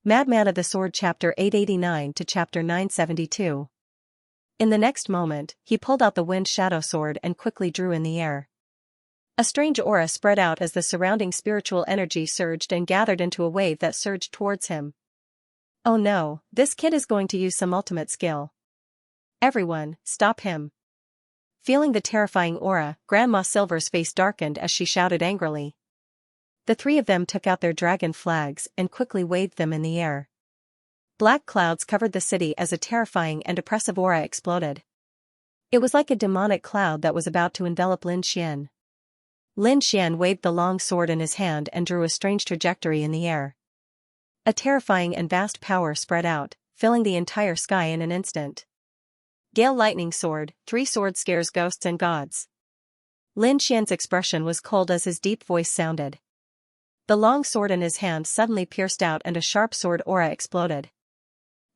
Madman of the Sword Chapter 889 to Chapter 972. In the next moment, he pulled out the wind shadow sword and quickly drew in the air. A strange aura spread out as the surrounding spiritual energy surged and gathered into a wave that surged towards him. Oh no, this kid is going to use some ultimate skill. Everyone, stop him. Feeling the terrifying aura, Grandma Silver's face darkened as she shouted angrily. The three of them took out their dragon flags and quickly waved them in the air. Black clouds covered the city as a terrifying and oppressive aura exploded. It was like a demonic cloud that was about to envelop Lin Xian. Lin Xian waved the long sword in his hand and drew a strange trajectory in the air. A terrifying and vast power spread out, filling the entire sky in an instant. Gale Lightning Sword, 3 swords scares ghosts and gods. Lin Xian's expression was cold as his deep voice sounded. The long sword in his hand suddenly pierced out and a sharp sword aura exploded.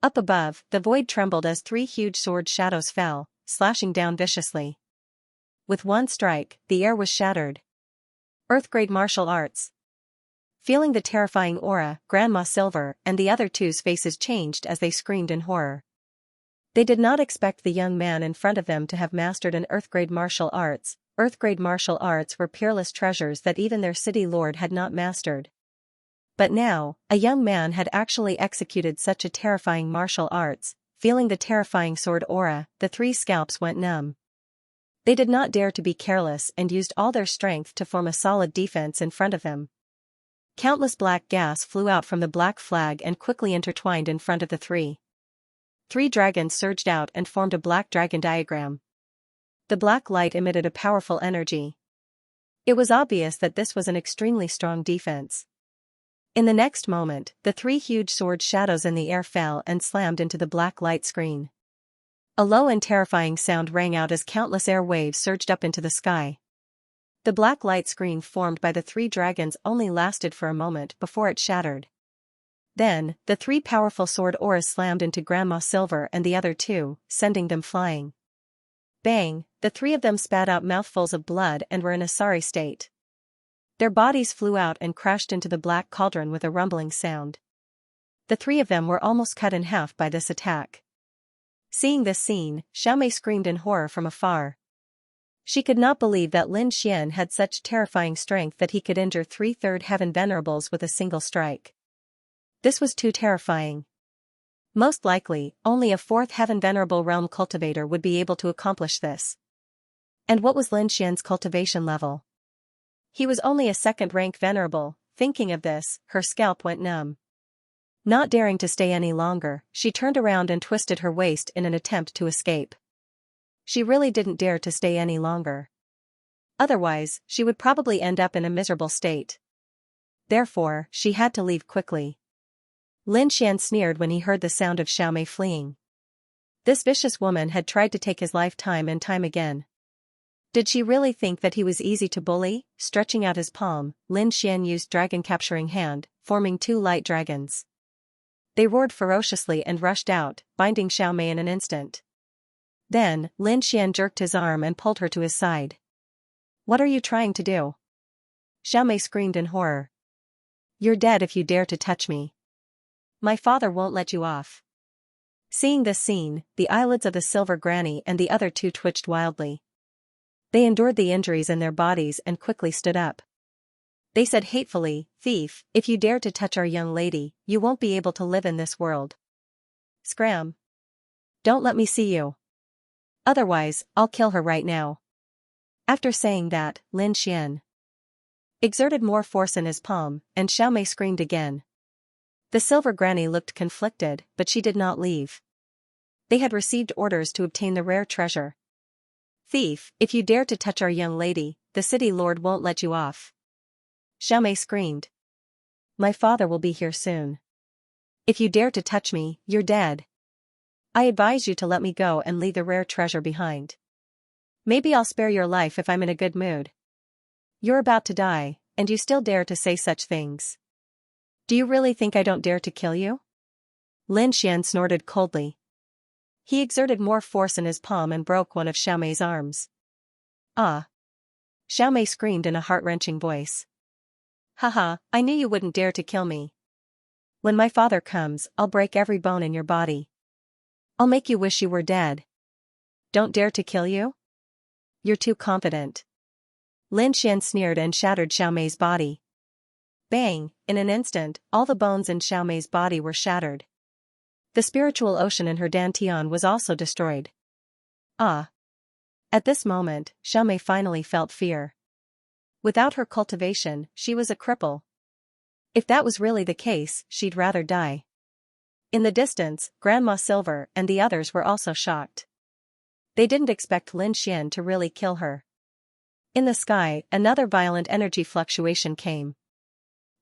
Up above, the void trembled as 3 huge sword shadows fell, slashing down viciously. With one strike, the air was shattered. Earthgrade martial arts. Feeling the terrifying aura, Grandma Silver and the other two's faces changed as they screamed in horror. They did not expect the young man in front of them to have mastered an Earthgrade martial arts. Earthgrade martial arts were peerless treasures that even their city lord had not mastered. But now, a young man had actually executed such a terrifying martial arts. Feeling the terrifying sword aura, the 3 scalps went numb. They did not dare to be careless and used all their strength to form a solid defense in front of them. Countless black gas flew out from the black flag and quickly intertwined in front of the 3. 3 dragons surged out and formed a black dragon diagram. The black light emitted a powerful energy. It was obvious that this was an extremely strong defense. In the next moment, the 3 huge sword shadows in the air fell and slammed into the black light screen. A low and terrifying sound rang out as countless air waves surged up into the sky. The black light screen formed by the 3 dragons only lasted for a moment before it shattered. Then, the 3 powerful sword auras slammed into Grandma Silver and the other 2, sending them flying. Bang, the 3 of them spat out mouthfuls of blood and were in a sorry state. Their bodies flew out and crashed into the black cauldron with a rumbling sound. The 3 of them were almost cut in half by this attack. Seeing this scene, Xiaomei screamed in horror from afar. She could not believe that Lin Xian had such terrifying strength that he could injure 3/3 heaven venerables with a single strike. This was too terrifying. Most likely, only a 4th Heaven Venerable Realm cultivator would be able to accomplish this. And what was Lin Xian's cultivation level? He was only a 2nd rank Venerable. Thinking of this, her scalp went numb. Not daring to stay any longer, she turned around and twisted her waist in an attempt to escape. She really didn't dare to stay any longer. Otherwise, she would probably end up in a miserable state. Therefore, she had to leave quickly. Lin Xian sneered when he heard the sound of Xiaomei fleeing. This vicious woman had tried to take his life time and time again. Did she really think that he was easy to bully? Stretching out his palm, Lin Xian used Dragon Capturing Hand, forming 2 light dragons. They roared ferociously and rushed out, binding Xiaomei in an instant. Then, Lin Xian jerked his arm and pulled her to his side. "What are you trying to do?" Xiaomei screamed in horror. "You're dead if you dare to touch me. My father won't let you off." Seeing this scene, the eyelids of the Silver Granny and the other 2 twitched wildly. They endured the injuries in their bodies and quickly stood up. They said hatefully, "Thief, if you dare to touch our young lady, you won't be able to live in this world. Scram! Don't let me see you. Otherwise, I'll kill her right now." After saying that, Lin Xian exerted more force in his palm, and Xiaomei screamed again. The Silver Granny looked conflicted, but she did not leave. They had received orders to obtain the rare treasure. "Thief, if you dare to touch our young lady, the city lord won't let you off." Xiaomei screamed. "My father will be here soon. If you dare to touch me, you're dead. I advise you to let me go and leave the rare treasure behind. Maybe I'll spare your life if I'm in a good mood. You're about to die, and you still dare to say such things. Do you really think I don't dare to kill you?" Lin Xian snorted coldly. He exerted more force in his palm and broke one of Xiaomei's arms. "Ah!" Xiaomei screamed in a heart-wrenching voice. "Haha, I knew you wouldn't dare to kill me. When my father comes, I'll break every bone in your body. I'll make you wish you were dead. Don't dare to kill you? You're too confident. Lin Xian sneered and shattered Xiaomei's body. Bang! In an instant, all the bones in Xiaomei's body were shattered. The spiritual ocean in her dantian was also destroyed. Ah! At this moment, Xiaomei finally felt fear. Without her cultivation, she was a cripple. If that was really the case, she'd rather die. In the distance, Grandma Silver and the others were also shocked. They didn't expect Lin Xian to really kill her. In the sky, another violent energy fluctuation came.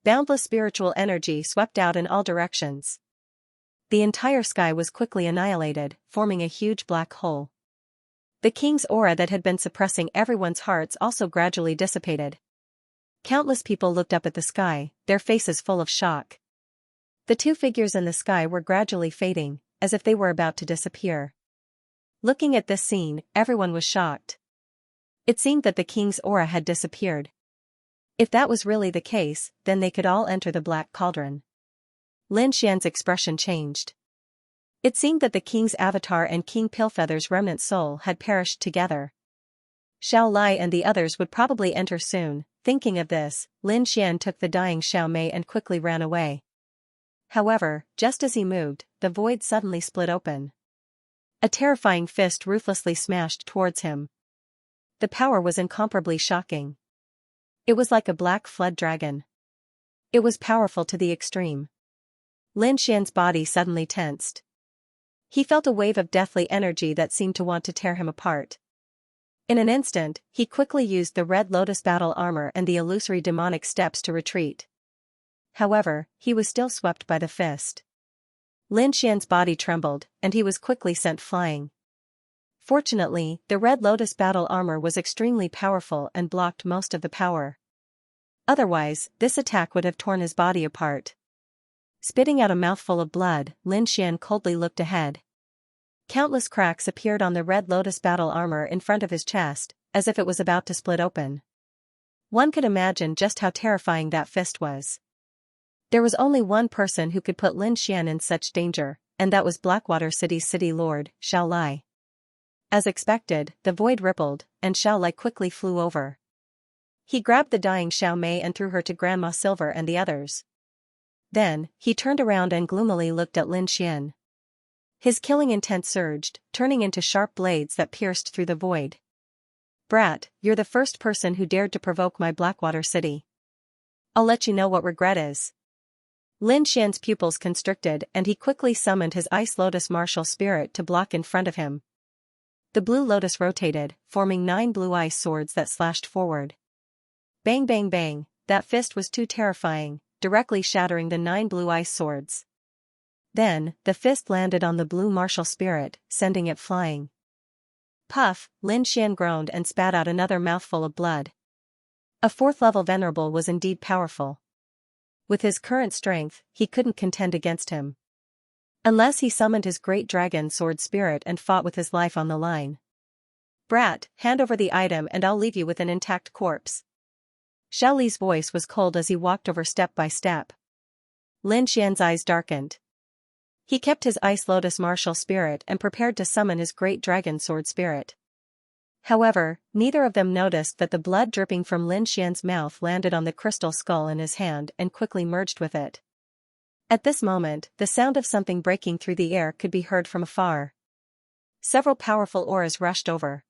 Boundless spiritual energy swept out in all directions. The entire sky was quickly annihilated, forming a huge black hole. The king's aura that had been suppressing everyone's hearts also gradually dissipated. Countless people looked up at the sky, their faces full of shock. The two figures in the sky were gradually fading, as if they were about to disappear. Looking at this scene, everyone was shocked. It seemed that the king's aura had disappeared. If that was really the case, then they could all enter the black cauldron. Lin Xian's expression changed. It seemed that the king's avatar and King Pillfeather's remnant soul had perished together. Xiao Lai and the others would probably enter soon. Thinking of this, Lin Xian took the dying Xiaomei and quickly ran away. However, just as he moved, the void suddenly split open. A terrifying fist ruthlessly smashed towards him. The power was incomparably shocking. It was like a black flood dragon. It was powerful to the extreme. Lin Xian's body suddenly tensed. He felt a wave of deathly energy that seemed to want to tear him apart. In an instant, he quickly used the Red Lotus battle armor and the illusory demonic steps to retreat. However, he was still swept by the fist. Lin Xian's body trembled, and he was quickly sent flying. Fortunately, the Red Lotus battle armor was extremely powerful and blocked most of the power. Otherwise, this attack would have torn his body apart. Spitting out a mouthful of blood, Lin Xian coldly looked ahead. Countless cracks appeared on the Red Lotus battle armor in front of his chest, as if it was about to split open. One could imagine just how terrifying that fist was. There was only one person who could put Lin Xian in such danger, and that was Blackwater City's city lord, Xiao Lai. As expected, the void rippled, and Xiao Lai quickly flew over. He grabbed the dying Xiaomei and threw her to Grandma Silver and the others. Then, he turned around and gloomily looked at Lin Xian. His killing intent surged, turning into sharp blades that pierced through the void. Brat, you're the first person who dared to provoke my Blackwater City. I'll let you know what regret is. Lin Xian's pupils constricted and he quickly summoned his Ice Lotus martial spirit to block in front of him. The Blue Lotus rotated, forming 9 blue ice swords that slashed forward. Bang bang bang, that fist was too terrifying, directly shattering the 9 blue ice swords. Then, the fist landed on the blue martial spirit, sending it flying. Puff, Lin Xian groaned and spat out another mouthful of blood. A 4th-level venerable was indeed powerful. With his current strength, he couldn't contend against him. Unless he summoned his great dragon sword spirit and fought with his life on the line. Brat, hand over the item and I'll leave you with an intact corpse. Xiao Li's voice was cold as he walked over step by step. Lin Xian's eyes darkened. He kept his Ice Lotus martial spirit and prepared to summon his great dragon sword spirit. However, neither of them noticed that the blood dripping from Lin Xian's mouth landed on the crystal skull in his hand and quickly merged with it. At this moment, the sound of something breaking through the air could be heard from afar. Several powerful auras rushed over.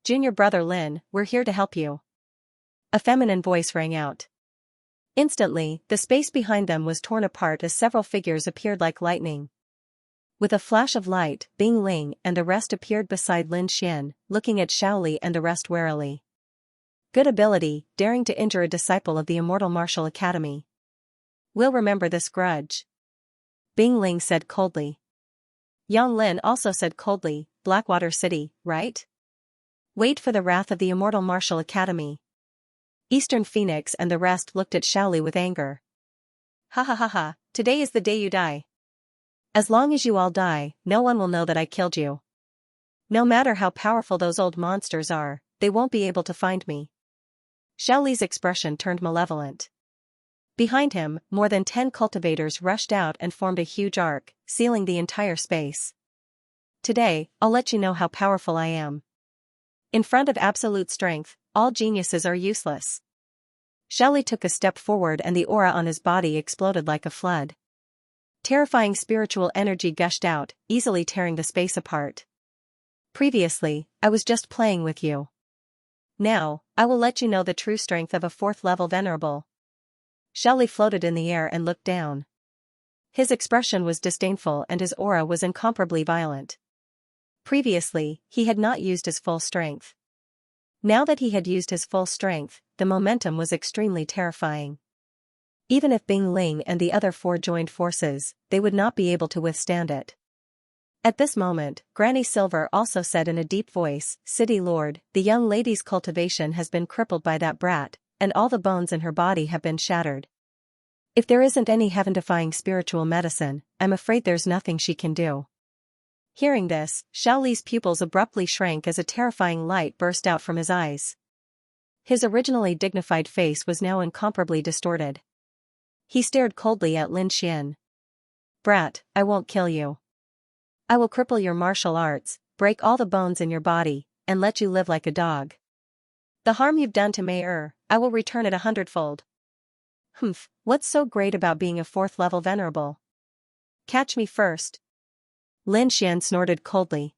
Junior brother Lin, we're here to help you. A feminine voice rang out. Instantly, the space behind them was torn apart as several figures appeared like lightning. With a flash of light, Bing Ling and the rest appeared beside Lin Xian, looking at Xiao Li and the rest warily. Good ability, daring to injure a disciple of the Immortal Martial Academy. We'll remember this grudge. Bing Ling said coldly. Yang Lin also said coldly, Blackwater City, right? Wait for the wrath of the Immortal Martial Academy. Eastern Phoenix and the rest looked at Xiao Li with anger. Ha ha ha ha, today is the day you die. As long as you all die, no one will know that I killed you. No matter how powerful those old monsters are, they won't be able to find me. Xiao Li's expression turned malevolent. Behind him, more than 10 cultivators rushed out and formed a huge arc, sealing the entire space. Today, I'll let you know how powerful I am. In front of absolute strength, all geniuses are useless. Xiaoli took a step forward and the aura on his body exploded like a flood. Terrifying spiritual energy gushed out, easily tearing the space apart. Previously, I was just playing with you. Now, I will let you know the true strength of a 4th-level venerable. Xiaoli floated in the air and looked down. His expression was disdainful and his aura was incomparably violent. Previously, he had not used his full strength. Now that he had used his full strength, the momentum was extremely terrifying. Even if Bing Ling and the other 4 joined forces, they would not be able to withstand it. At this moment, Granny Silver also said in a deep voice, "City Lord, the young lady's cultivation has been crippled by that brat, and all the bones in her body have been shattered. If there isn't any heaven-defying spiritual medicine, I'm afraid there's nothing she can do." Hearing this, Xiaoli's pupils abruptly shrank as a terrifying light burst out from his eyes. His originally dignified face was now incomparably distorted. He stared coldly at Lin Xian. "Brat, I won't kill you. I will cripple your martial arts, break all the bones in your body, and let you live like a dog. The harm you've done to Mei I will return it 100-fold. Humph, what's so great about being a 4th-level venerable? Catch me first." Lin Xian snorted coldly.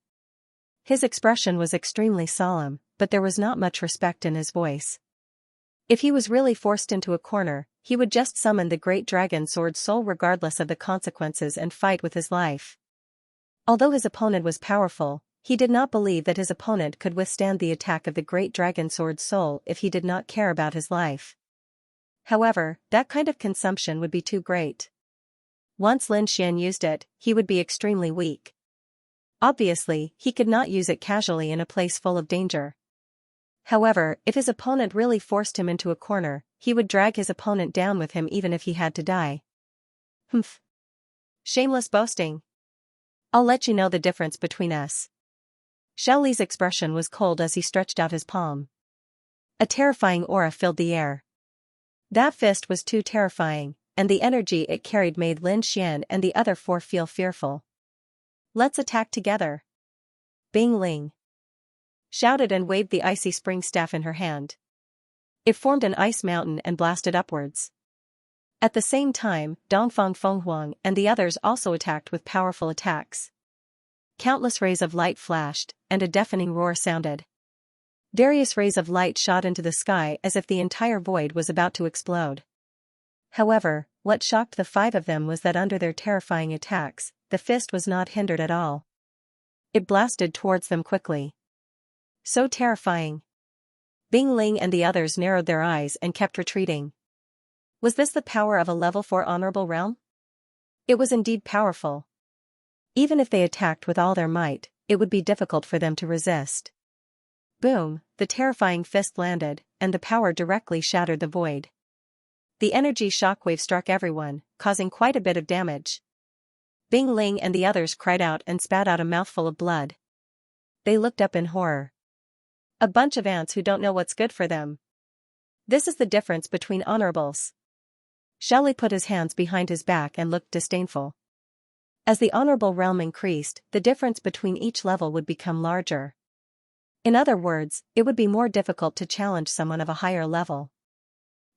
His expression was extremely solemn, but there was not much respect in his voice. If he was really forced into a corner, he would just summon the great dragon sword soul regardless of the consequences and fight with his life. Although his opponent was powerful, he did not believe that his opponent could withstand the attack of the great dragon sword soul if he did not care about his life. However, that kind of consumption would be too great. Once Lin Xian used it, he would be extremely weak. Obviously, he could not use it casually in a place full of danger. However, if his opponent really forced him into a corner, he would drag his opponent down with him even if he had to die. Humph. Shameless boasting. I'll let you know the difference between us. Xiaoli's expression was cold as he stretched out his palm. A terrifying aura filled the air. That fist was too terrifying, and the energy it carried made Lin Xian and the other 4 feel fearful. "Let's attack together." Bing Ling shouted and waved the icy spring staff in her hand. It formed an ice mountain and blasted upwards. At the same time, Dongfang Fenghuang and the others also attacked with powerful attacks. Countless rays of light flashed, and a deafening roar sounded. Various rays of light shot into the sky as if the entire void was about to explode. However, what shocked the 5 of them was that under their terrifying attacks, the fist was not hindered at all. It blasted towards them quickly. So terrifying. Bing Ling and the others narrowed their eyes and kept retreating. Was this the power of a level 4 honorable realm? It was indeed powerful. Even if they attacked with all their might, it would be difficult for them to resist. Boom, the terrifying fist landed, and the power directly shattered the void. The energy shockwave struck everyone, causing quite a bit of damage. Bing Ling and the others cried out and spat out a mouthful of blood. They looked up in horror. A bunch of ants who don't know what's good for them. This is the difference between honorables. Xiaoli put his hands behind his back and looked disdainful. As the honorable realm increased, the difference between each level would become larger. In other words, it would be more difficult to challenge someone of a higher level.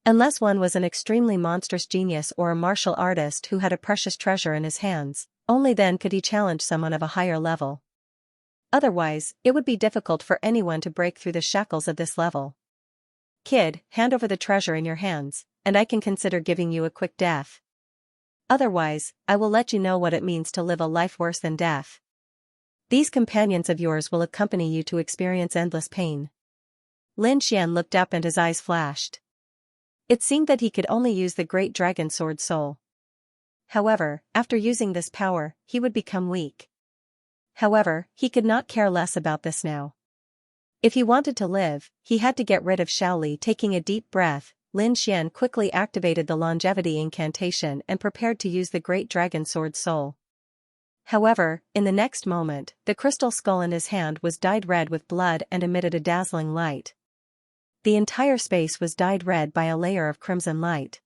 Unless one was an extremely monstrous genius or a martial artist who had a precious treasure in his hands, only then could he challenge someone of a higher level. Otherwise, it would be difficult for anyone to break through the shackles of this level. "Kid, hand over the treasure in your hands, and I can consider giving you a quick death. Otherwise, I will let you know what it means to live a life worse than death. These companions of yours will accompany you to experience endless pain." Lin Xian looked up and his eyes flashed. It seemed that he could only use the great dragon sword soul. However, after using this power, he would become weak. However, he could not care less about this now. If he wanted to live, he had to get rid of Xiaoli. Taking a deep breath, Lin Xian quickly activated the longevity incantation and prepared to use the great dragon sword soul. However, in the next moment, the crystal skull in his hand was dyed red with blood and emitted a dazzling light. The entire space was dyed red by a layer of crimson light.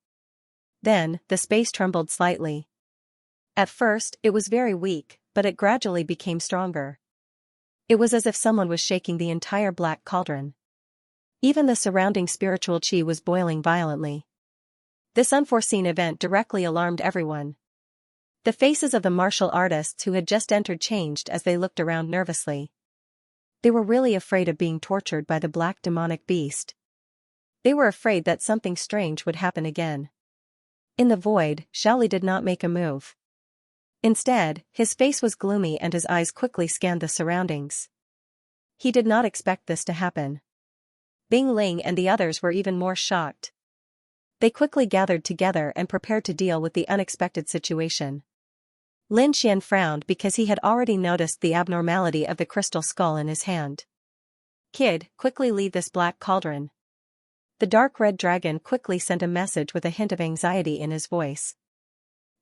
Then, the space trembled slightly. At first, it was very weak, but it gradually became stronger. It was as if someone was shaking the entire black cauldron. Even the surrounding spiritual chi was boiling violently. This unforeseen event directly alarmed everyone. The faces of the martial artists who had just entered changed as they looked around nervously. They were really afraid of being tortured by the black demonic beast. They were afraid that something strange would happen again. In the void, Xiaoli did not make a move. Instead, his face was gloomy and his eyes quickly scanned the surroundings. He did not expect this to happen. Bing Ling and the others were even more shocked. They quickly gathered together and prepared to deal with the unexpected situation. Lin Xian frowned because he had already noticed the abnormality of the crystal skull in his hand. "Kid, quickly leave this black cauldron." The dark red dragon quickly sent a message with a hint of anxiety in his voice.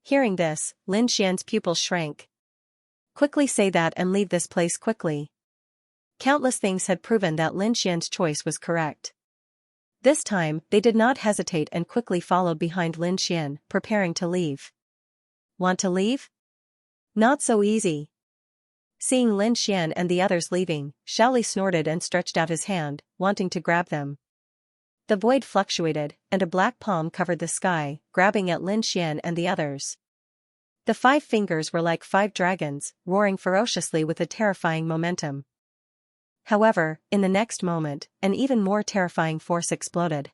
Hearing this, Lin Xian's pupils shrank. "Quickly say that and leave this place quickly." Countless things had proven that Lin Xian's choice was correct. This time, they did not hesitate and quickly followed behind Lin Xian, preparing to leave. "Want to leave? Not so easy." Seeing Lin Xian and the others leaving, Xiaoli snorted and stretched out his hand, wanting to grab them. The void fluctuated, and a black palm covered the sky, grabbing at Lin Xian and the others. The 5 fingers were like 5 dragons, roaring ferociously with a terrifying momentum. However, in the next moment, an even more terrifying force exploded.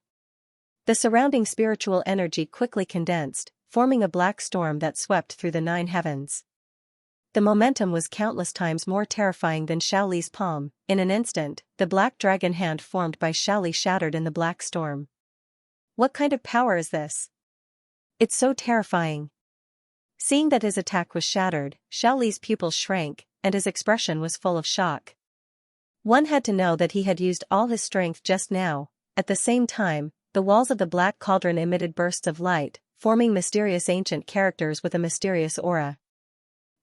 The surrounding spiritual energy quickly condensed, forming a black storm that swept through the 9 heavens. The momentum was countless times more terrifying than Xiaoli's palm. In an instant, the black dragon hand formed by Xiaoli shattered in the black storm. What kind of power is this? It's so terrifying. Seeing that his attack was shattered, Xiaoli's pupils shrank, and his expression was full of shock. One had to know that he had used all his strength just now. At the same time, the walls of the black cauldron emitted bursts of light, forming mysterious ancient characters with a mysterious aura.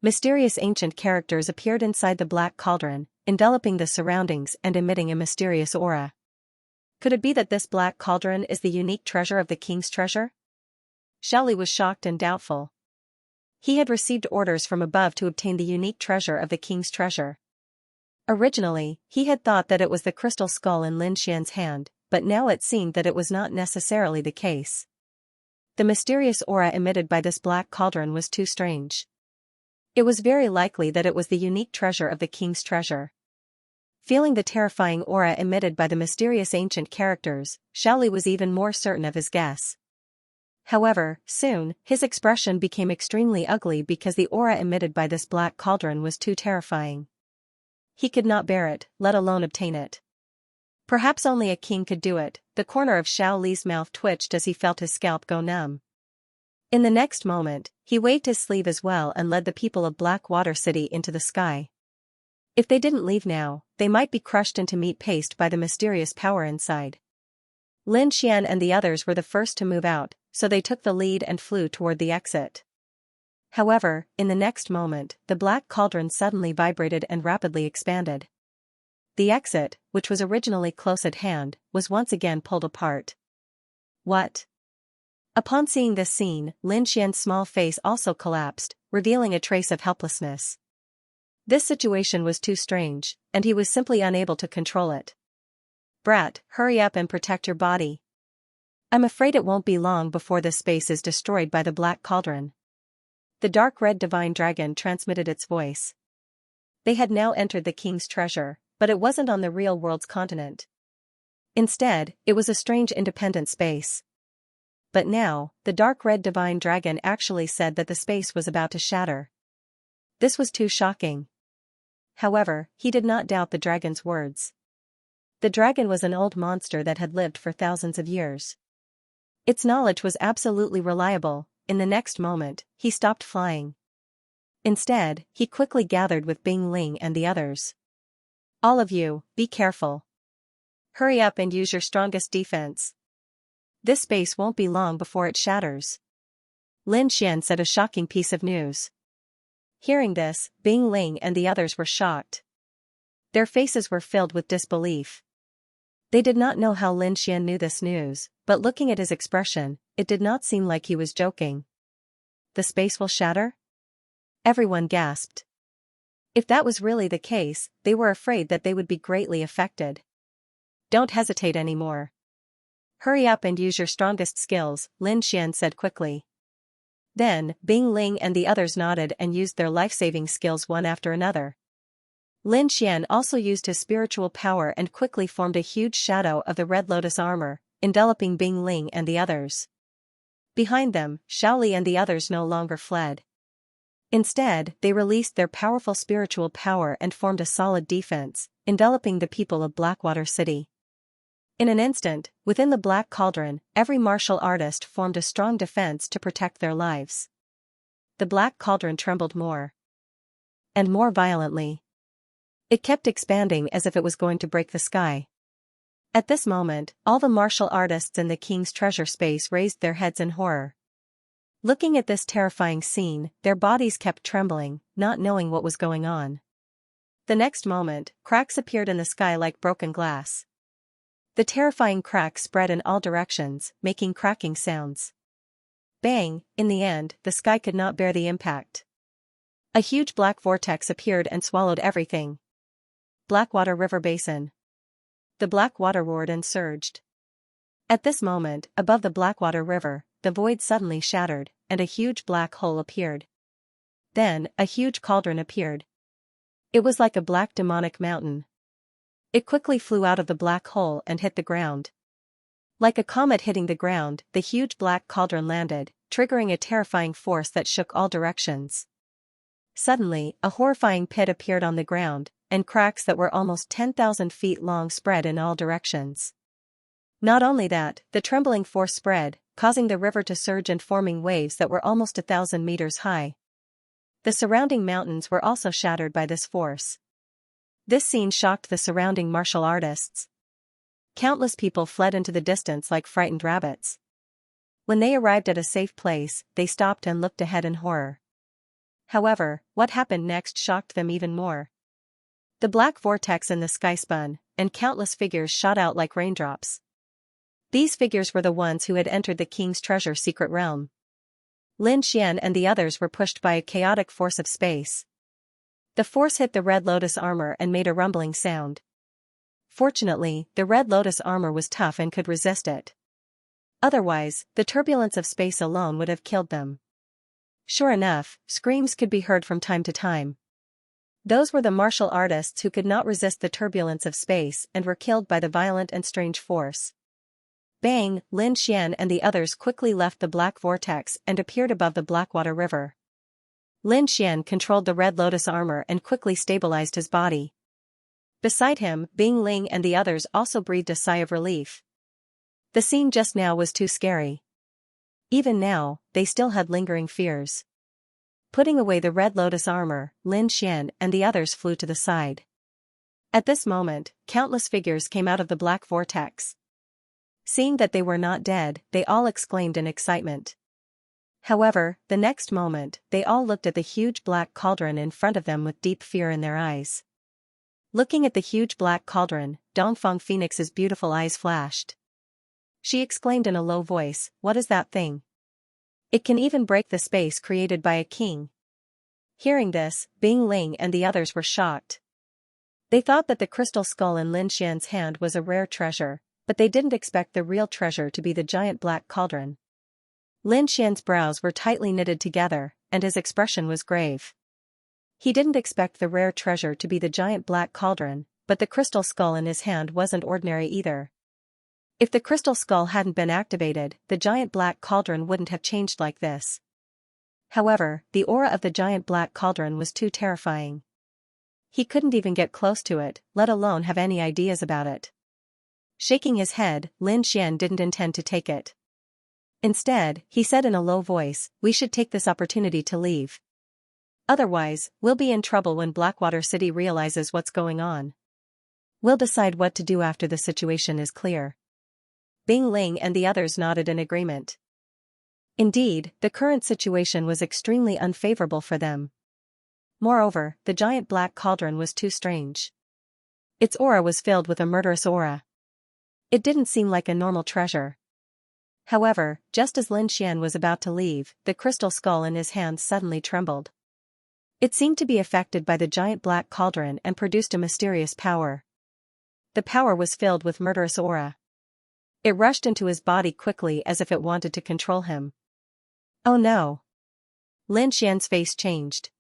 Mysterious ancient characters appeared inside the black cauldron, enveloping the surroundings and emitting a mysterious aura. Could it be that this black cauldron is the unique treasure of the king's treasure? Xiaoli was shocked and doubtful. He had received orders from above to obtain the unique treasure of the king's treasure. Originally, he had thought that it was the crystal skull in Lin Xian's hand, but now it seemed that it was not necessarily the case. The mysterious aura emitted by this black cauldron was too strange. It was very likely that it was the unique treasure of the king's treasure. Feeling the terrifying aura emitted by the mysterious ancient characters, Xiaoli was even more certain of his guess. However, soon, his expression became extremely ugly because the aura emitted by this black cauldron was too terrifying. He could not bear it, let alone obtain it. Perhaps only a king could do it. The corner of Xiaoli's mouth twitched as he felt his scalp go numb. In the next moment, he waved his sleeve as well and led the people of Blackwater City into the sky. If they didn't leave now, they might be crushed into meat paste by the mysterious power inside. Lin Xian and the others were the first to move out, so they took the lead and flew toward the exit. However, in the next moment, the black cauldron suddenly vibrated and rapidly expanded. The exit, which was originally close at hand, was once again pulled apart. What? Upon seeing this scene, Lin Xian's small face also collapsed, revealing a trace of helplessness. This situation was too strange, and he was simply unable to control it. "Brat, hurry up and protect your body. I'm afraid it won't be long before this space is destroyed by the black cauldron." The dark red divine dragon transmitted its voice. They had now entered the king's treasure, but it wasn't on the real world's continent. Instead, it was a strange independent space. But now, the dark red divine dragon actually said that the space was about to shatter. This was too shocking. However, he did not doubt the dragon's words. The dragon was an old monster that had lived for thousands of years. Its knowledge was absolutely reliable. In the next moment, he stopped flying. Instead, he quickly gathered with Bing Ling and the others. "All of you, be careful. Hurry up and use your strongest defense. This space won't be long before it shatters." Lin Xian said a shocking piece of news. Hearing this, Bing Ling and the others were shocked. Their faces were filled with disbelief. They did not know how Lin Xian knew this news, but looking at his expression, it did not seem like he was joking. The space will shatter? Everyone gasped. If that was really the case, they were afraid that they would be greatly affected. Don't hesitate anymore. Hurry up and use your strongest skills, Lin Xian said quickly. Then, Bing Ling and the others nodded and used their life-saving skills one after another. Lin Xian also used his spiritual power and quickly formed a huge shadow of the Red Lotus armor, enveloping Bing Ling and the others. Behind them, Shaoli and the others no longer fled. Instead, they released their powerful spiritual power and formed a solid defense, enveloping the people of Blackwater City. In an instant, within the Black Cauldron, every martial artist formed a strong defense to protect their lives. The Black Cauldron trembled more and more violently. It kept expanding as if it was going to break the sky. At this moment, all the martial artists in the king's treasure space raised their heads in horror. Looking at this terrifying scene, their bodies kept trembling, not knowing what was going on. The next moment, cracks appeared in the sky like broken glass. The terrifying cracks spread in all directions, making cracking sounds. Bang! In the end, the sky could not bear the impact. A huge black vortex appeared and swallowed everything. Blackwater River Basin. The black water roared and surged. At this moment, above the Blackwater River, the void suddenly shattered, and a huge black hole appeared. Then, a huge cauldron appeared. It was like a black demonic mountain. It quickly flew out of the black hole and hit the ground. Like a comet hitting the ground, the huge black cauldron landed, triggering a terrifying force that shook all directions. Suddenly, a horrifying pit appeared on the ground, and cracks that were almost 10,000 feet long spread in all directions. Not only that, the trembling force spread, causing the river to surge and forming waves that were almost 1,000 meters high. The surrounding mountains were also shattered by this force. This scene shocked the surrounding martial artists. Countless people fled into the distance like frightened rabbits. When they arrived at a safe place, they stopped and looked ahead in horror. However, what happened next shocked them even more. The black vortex in the sky spun, and countless figures shot out like raindrops. These figures were the ones who had entered the king's treasure secret realm. Lin Xian and the others were pushed by a chaotic force of space. The force hit the Red Lotus armor and made a rumbling sound. Fortunately, the Red Lotus armor was tough and could resist it. Otherwise, the turbulence of space alone would have killed them. Sure enough, screams could be heard from time to time. Those were the martial artists who could not resist the turbulence of space and were killed by the violent and strange force. Bang! Lin Xian and the others quickly left the black vortex and appeared above the Blackwater River. Lin Xian controlled the Red Lotus armor and quickly stabilized his body. Beside him, Bing Ling and the others also breathed a sigh of relief. The scene just now was too scary. Even now, they still had lingering fears. Putting away the Red Lotus armor, Lin Xian and the others flew to the side. At this moment, countless figures came out of the black vortex. Seeing that they were not dead, they all exclaimed in excitement. However, the next moment, they all looked at the huge black cauldron in front of them with deep fear in their eyes. Looking at the huge black cauldron, Dongfang Phoenix's beautiful eyes flashed. She exclaimed in a low voice, "What is that thing? It can even break the space created by a king." Hearing this, Bing Ling and the others were shocked. They thought that the crystal skull in Lin Xian's hand was a rare treasure, but they didn't expect the real treasure to be the giant black cauldron. Lin Xian's brows were tightly knitted together, and his expression was grave. He didn't expect the rare treasure to be the giant black cauldron, but the crystal skull in his hand wasn't ordinary either. If the crystal skull hadn't been activated, the giant black cauldron wouldn't have changed like this. However, the aura of the giant black cauldron was too terrifying. He couldn't even get close to it, let alone have any ideas about it. Shaking his head, Lin Xian didn't intend to take it. Instead, he said in a low voice, "We should take this opportunity to leave. Otherwise, we'll be in trouble when Blackwater City realizes what's going on. We'll decide what to do after the situation is clear." Bing Ling and the others nodded in agreement. Indeed, the current situation was extremely unfavorable for them. Moreover, the giant black cauldron was too strange. Its aura was filled with a murderous aura. It didn't seem like a normal treasure. However, just as Lin Xian was about to leave, the crystal skull in his hand suddenly trembled. It seemed to be affected by the giant black cauldron and produced a mysterious power. The power was filled with murderous aura. It rushed into his body quickly as if it wanted to control him. Oh no! Lin Xian's face changed.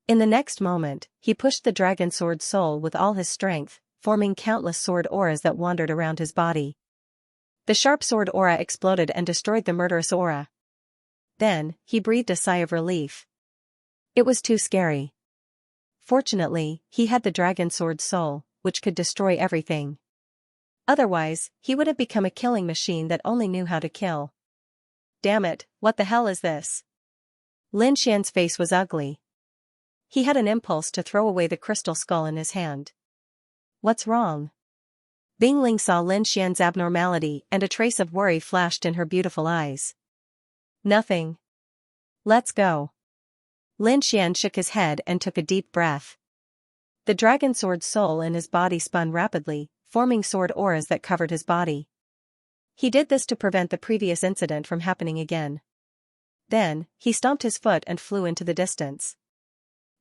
In the next moment, he pushed the dragon sword soul with all his strength, forming countless sword auras that wandered around his body. The sharp sword aura exploded and destroyed the murderous aura. Then, he breathed a sigh of relief. It was too scary. Fortunately, he had the dragon sword soul, which could destroy everything. Otherwise, he would have become a killing machine that only knew how to kill. Damn it, what the hell is this? Lin Xian's face was ugly. He had an impulse to throw away the crystal skull in his hand. What's wrong? Bing Ling saw Lin Xian's abnormality and a trace of worry flashed in her beautiful eyes. Nothing. Let's go. Lin Xian shook his head and took a deep breath. The dragon sword soul in his body spun rapidly, forming sword auras that covered his body. He did this to prevent the previous incident from happening again. Then, he stomped his foot and flew into the distance.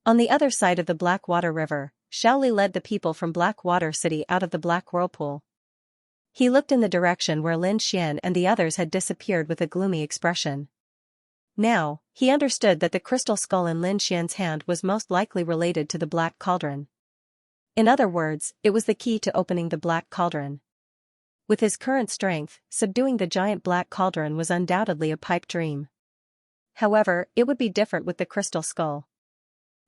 On the other side of the Black Water River, Shaoli led the people from Black Water City out of the Black Whirlpool. He looked in the direction where Lin Xian and the others had disappeared with a gloomy expression. Now, he understood that the crystal skull in Lin Xian's hand was most likely related to the Black Cauldron. In other words, it was the key to opening the Black Cauldron. With his current strength, subduing the giant Black Cauldron was undoubtedly a pipe dream. However, it would be different with the crystal skull.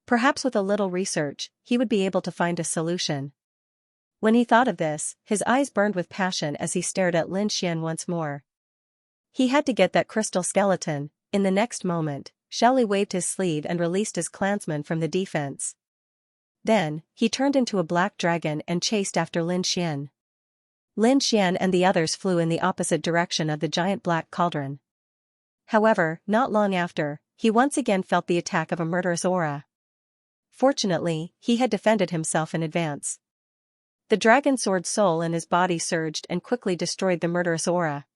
Perhaps with a little research, he would be able to find a solution. When he thought of this, his eyes burned with passion as he stared at Lin Xian once more. He had to get that crystal skeleton. In the next moment, Shaoli waved his sleeve and released his clansmen from the defense. Then, he turned into a black dragon and chased after Lin Xian. Lin Xian and the others flew in the opposite direction of the giant black cauldron. However, not long after, he once again felt the attack of a murderous aura. Fortunately, he had defended himself in advance. The dragon sword soul in his body surged and quickly destroyed the murderous aura.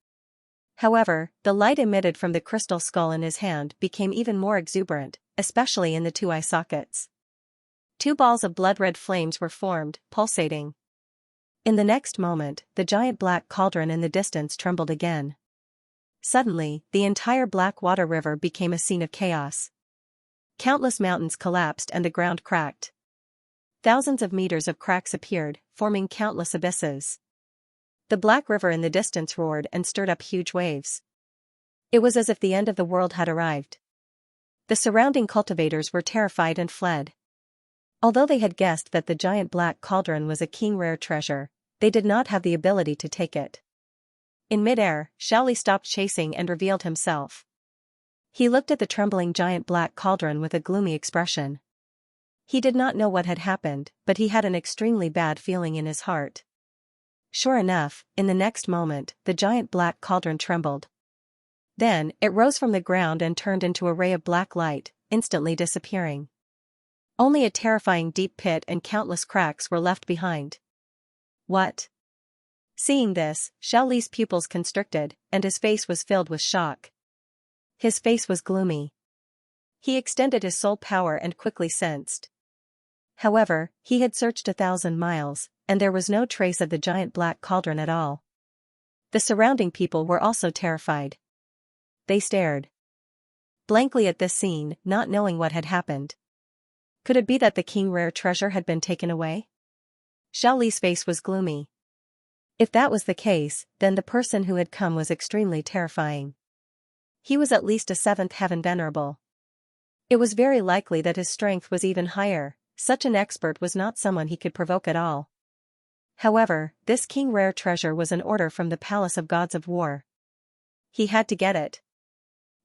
However, the light emitted from the crystal skull in his hand became even more exuberant, especially in the two eye sockets. Two balls of blood-red flames were formed, pulsating. In the next moment, the giant black cauldron in the distance trembled again. Suddenly, the entire Black Water River became a scene of chaos. Countless mountains collapsed and the ground cracked. Thousands of meters of cracks appeared, forming countless abysses. The Black River in the distance roared and stirred up huge waves. It was as if the end of the world had arrived. The surrounding cultivators were terrified and fled. Although they had guessed that the giant black cauldron was a king rare treasure, they did not have the ability to take it. In midair, Shaoli stopped chasing and revealed himself. He looked at the trembling giant black cauldron with a gloomy expression. He did not know what had happened, but he had an extremely bad feeling in his heart. Sure enough, in the next moment, the giant black cauldron trembled. Then, it rose from the ground and turned into a ray of black light, instantly disappearing. Only a terrifying deep pit and countless cracks were left behind. What? Seeing this, Shaoli's pupils constricted, and his face was filled with shock. His face was gloomy. He extended his soul power and quickly sensed. However, he had searched 1,000 miles, and there was no trace of the giant black cauldron at all. The surrounding people were also terrified. They stared blankly at this scene, not knowing what had happened. Could it be that the king rare treasure had been taken away? Shaoli's face was gloomy. If that was the case, then the person who had come was extremely terrifying. He was at least a 7th heaven venerable. It was very likely that his strength was even higher. Such an expert was not someone he could provoke at all. However, this king rare treasure was an order from the Palace of Gods of War. He had to get it.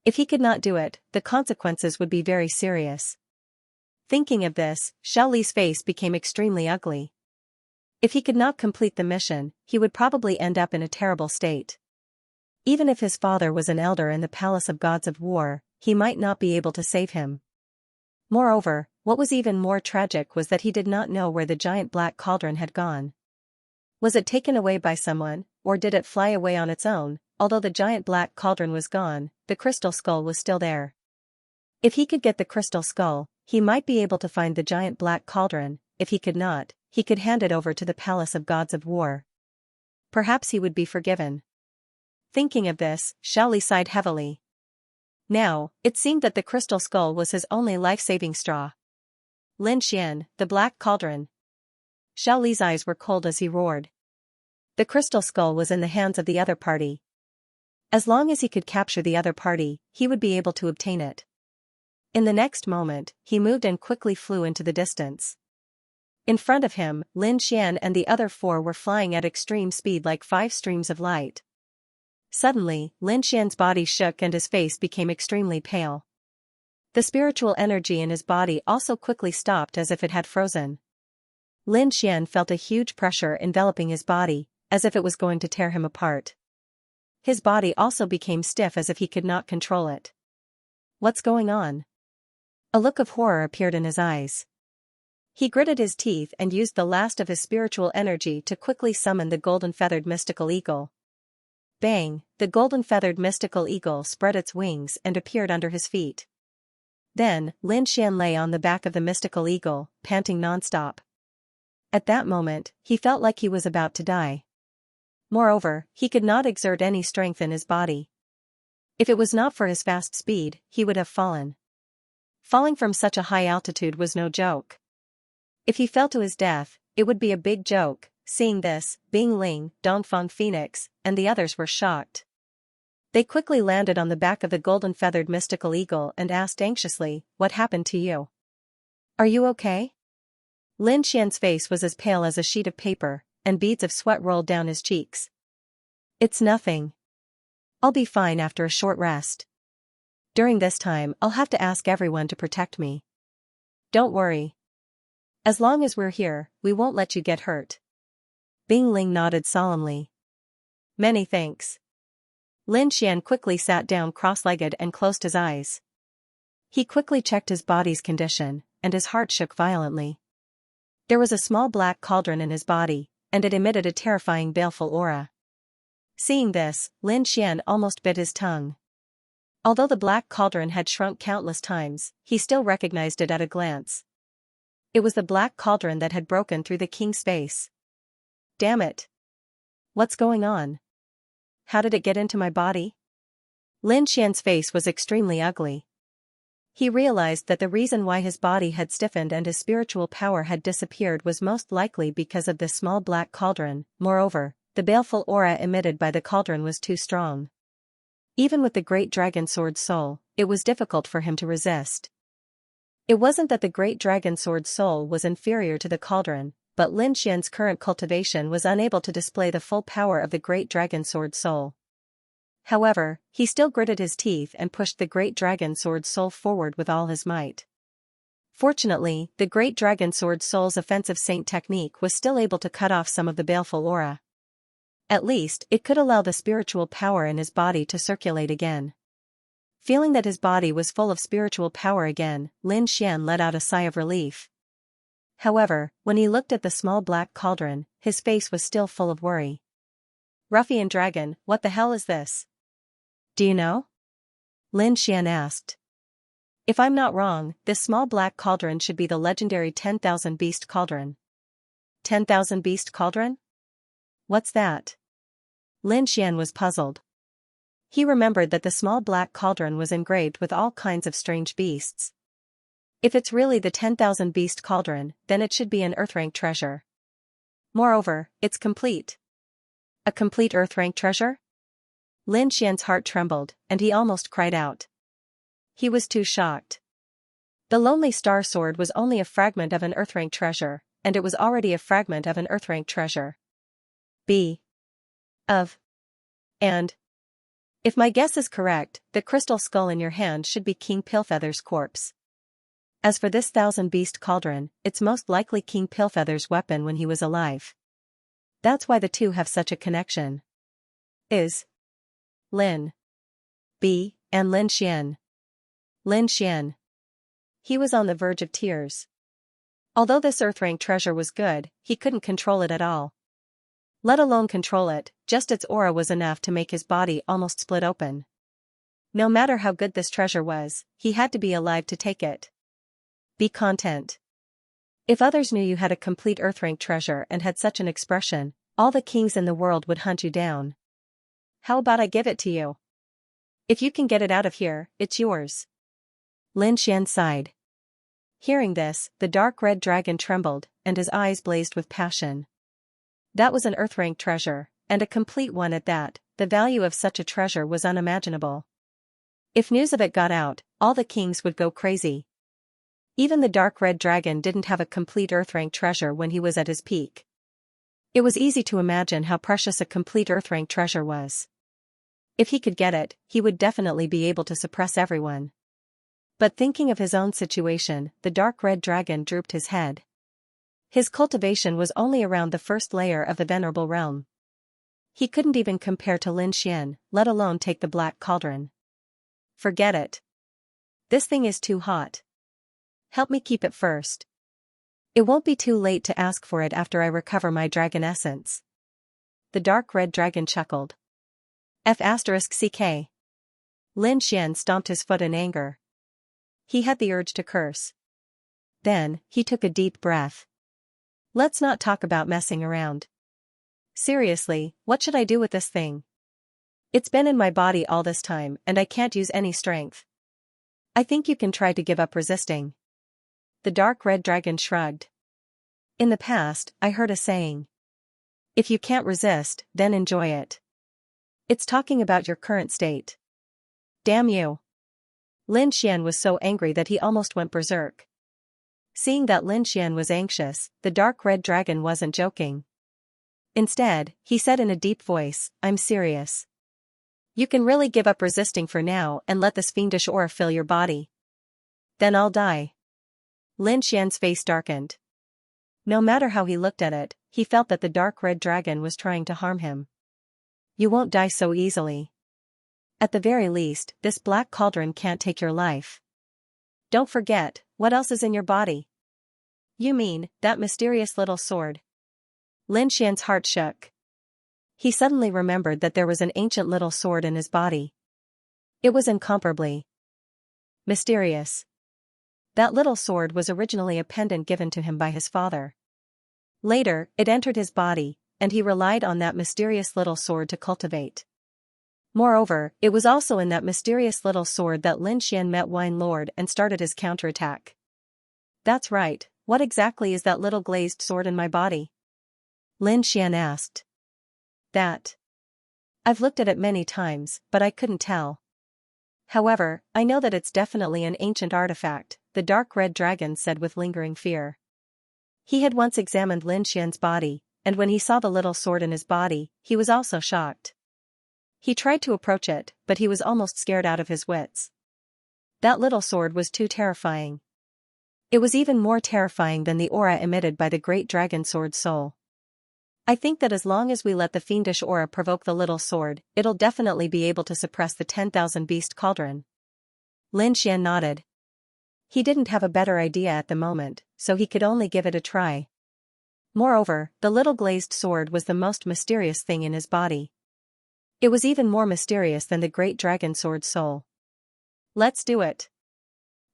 If he could not do it, the consequences would be very serious. Thinking of this, Shaoli's face became extremely ugly. If he could not complete the mission, he would probably end up in a terrible state. Even if his father was an elder in the Palace of Gods of War, he might not be able to save him. Moreover, what was even more tragic was that he did not know where the giant black cauldron had gone. Was it taken away by someone, or did it fly away on its own? although the giant black cauldron was gone, the crystal skull was still there. If he could get the crystal skull, he might be able to find the giant black cauldron. If he could not, he could hand it over to the palace of gods of war. Perhaps he would be forgiven. Thinking of this, Xiaoli sighed heavily. Now, it seemed that the crystal skull was his only life-saving straw. Lin Xian, the black cauldron. Xiaoli's eyes were cold as he roared. The crystal skull was in the hands of the other party. As long as he could capture the other party, he would be able to obtain it. In the next moment, he moved and quickly flew into the distance. In front of him, Lin Xian and the other four were flying at extreme speed like 5 streams of light. Suddenly, Lin Xian's body shook and his face became extremely pale. The spiritual energy in his body also quickly stopped as if it had frozen. Lin Xian felt a huge pressure enveloping his body, as if it was going to tear him apart. His body also became stiff as if he could not control it. What's going on? A look of horror appeared in his eyes. He gritted his teeth and used the last of his spiritual energy to quickly summon the golden-feathered mystical eagle. Bang! The golden-feathered mystical eagle spread its wings and appeared under his feet. Then, Lin Xian lay on the back of the mystical eagle, panting non-stop. At that moment, he felt like he was about to die. Moreover, he could not exert any strength in his body. If it was not for his fast speed, he would have fallen. Falling from such a high altitude was no joke. If he fell to his death, it would be a big joke. Seeing this, Bing Ling, Dongfang Phoenix, and the others were shocked. They quickly landed on the back of the golden-feathered mystical eagle and asked anxiously, "What happened to you? Are you okay?" Lin Xian's face was as pale as a sheet of paper, and beads of sweat rolled down his cheeks. "It's nothing. I'll be fine after a short rest. During this time, I'll have to ask everyone to protect me. Don't worry. As long as we're here, we won't let you get hurt." Bing Ling nodded solemnly. "Many thanks." Lin Xian quickly sat down cross-legged and closed his eyes. He quickly checked his body's condition, and his heart shook violently. There was a small black cauldron in his body, and it emitted a terrifying baleful aura. Seeing this, Lin Xian almost bit his tongue. Although the black cauldron had shrunk countless times, he still recognized it at a glance. It was the black cauldron that had broken through the king's face. Damn it! What's going on? How did it get into my body? Lin Xian's face was extremely ugly. He realized that the reason why his body had stiffened and his spiritual power had disappeared was most likely because of this small black cauldron. Moreover, the baleful aura emitted by the cauldron was too strong. Even with the great dragon sword soul, it was difficult for him to resist. It wasn't that the great dragon sword soul was inferior to the cauldron, but Lin Xian's current cultivation was unable to display the full power of the great dragon sword soul. However, he still gritted his teeth and pushed the great dragon sword soul forward with all his might. Fortunately, the great dragon sword soul's offensive saint technique was still able to cut off some of the baleful aura. At least, it could allow the spiritual power in his body to circulate again. Feeling that his body was full of spiritual power again, Lin Xian let out a sigh of relief. However, when he looked at the small black cauldron, his face was still full of worry. "Ruffian dragon, what the hell is this? Do you know?" Lin Xian asked. "If I'm not wrong, this small black cauldron should be the legendary 10,000 Beast Cauldron." 10,000 Beast Cauldron? What's that? Lin Xian was puzzled. He remembered that the small black cauldron was engraved with all kinds of strange beasts. If it's really the 10,000 Beast Cauldron, then it should be an Earth-rank treasure. Moreover, it's complete. A complete Earth-rank treasure? Lin Xian's heart trembled, and he almost cried out. He was too shocked. The Lonely Star Sword was only a fragment of an Earth-rank treasure, and it was already a fragment of an Earth-rank treasure. And if my guess is correct, the crystal skull in your hand should be King Pillfeather's corpse. As for this 1000 Beast Cauldron, it's most likely King Pillfeather's weapon when he was alive. That's why the two have such a connection. Is Lin B. and Lin Xian. Lin Xian. He was on the verge of tears. Although this Earth-rank treasure was good, he couldn't control it at all. Let alone control it, just its aura was enough to make his body almost split open. No matter how good this treasure was, he had to be alive to take it. Be content. If others knew you had a complete Earth-rank treasure and had such an expression, all the kings in the world would hunt you down. How about I give it to you? If you can get it out of here, it's yours. Lin Xian sighed. Hearing this, the dark red dragon trembled, and his eyes blazed with passion. That was an Earth-rank treasure, and a complete one at that. The value of such a treasure was unimaginable. If news of it got out, all the kings would go crazy. Even the dark red dragon didn't have a complete Earth-rank treasure when he was at his peak. It was easy to imagine how precious a complete Earth-rank treasure was. If he could get it, he would definitely be able to suppress everyone. But thinking of his own situation, the dark red dragon drooped his head. His cultivation was only around the first layer of the venerable realm. He couldn't even compare to Lin Xian, let alone take the black cauldron. Forget it. This thing is too hot. Help me keep it first. It won't be too late to ask for it after I recover my dragon essence. The dark red dragon chuckled. F***ck. Lin Xian stomped his foot in anger. He had the urge to curse. Then, he took a deep breath. Let's not talk about messing around. Seriously, what should I do with this thing? It's been in my body all this time and I can't use any strength. I think you can try to give up resisting. The dark red dragon shrugged. In the past, I heard a saying. If you can't resist, then enjoy it. It's talking about your current state. Damn you. Lin Xian was so angry that he almost went berserk. Seeing that Lin Xian was anxious, the dark red dragon wasn't joking. Instead, he said in a deep voice, I'm serious. You can really give up resisting for now and let this fiendish aura fill your body. Then I'll die. Lin Xian's face darkened. No matter how he looked at it, he felt that the dark red dragon was trying to harm him. You won't die so easily. At the very least, this black cauldron can't take your life. Don't forget, what else is in your body? You mean, that mysterious little sword. Lin Xian's heart shook. He suddenly remembered that there was an ancient little sword in his body. It was incomparably mysterious. That little sword was originally a pendant given to him by his father. Later, it entered his body, and he relied on that mysterious little sword to cultivate. Moreover, it was also in that mysterious little sword that Lin Xian met Wine Lord and started his counterattack. That's right, what exactly is that little glazed sword in my body? Lin Xian asked. That. I've looked at it many times, but I couldn't tell. However, I know that it's definitely an ancient artifact, the dark red dragon said with lingering fear. He had once examined Lin Xian's body, and when he saw the little sword in his body, he was also shocked. He tried to approach it, but he was almost scared out of his wits. That little sword was too terrifying. It was even more terrifying than the aura emitted by the great dragon sword soul. I think that as long as we let the fiendish aura provoke the little sword, it'll definitely be able to suppress the 10,000 beast cauldron. Lin Xian nodded. He didn't have a better idea at the moment, so he could only give it a try. Moreover, the little glazed sword was the most mysterious thing in his body. It was even more mysterious than the great dragon sword soul. Let's do it.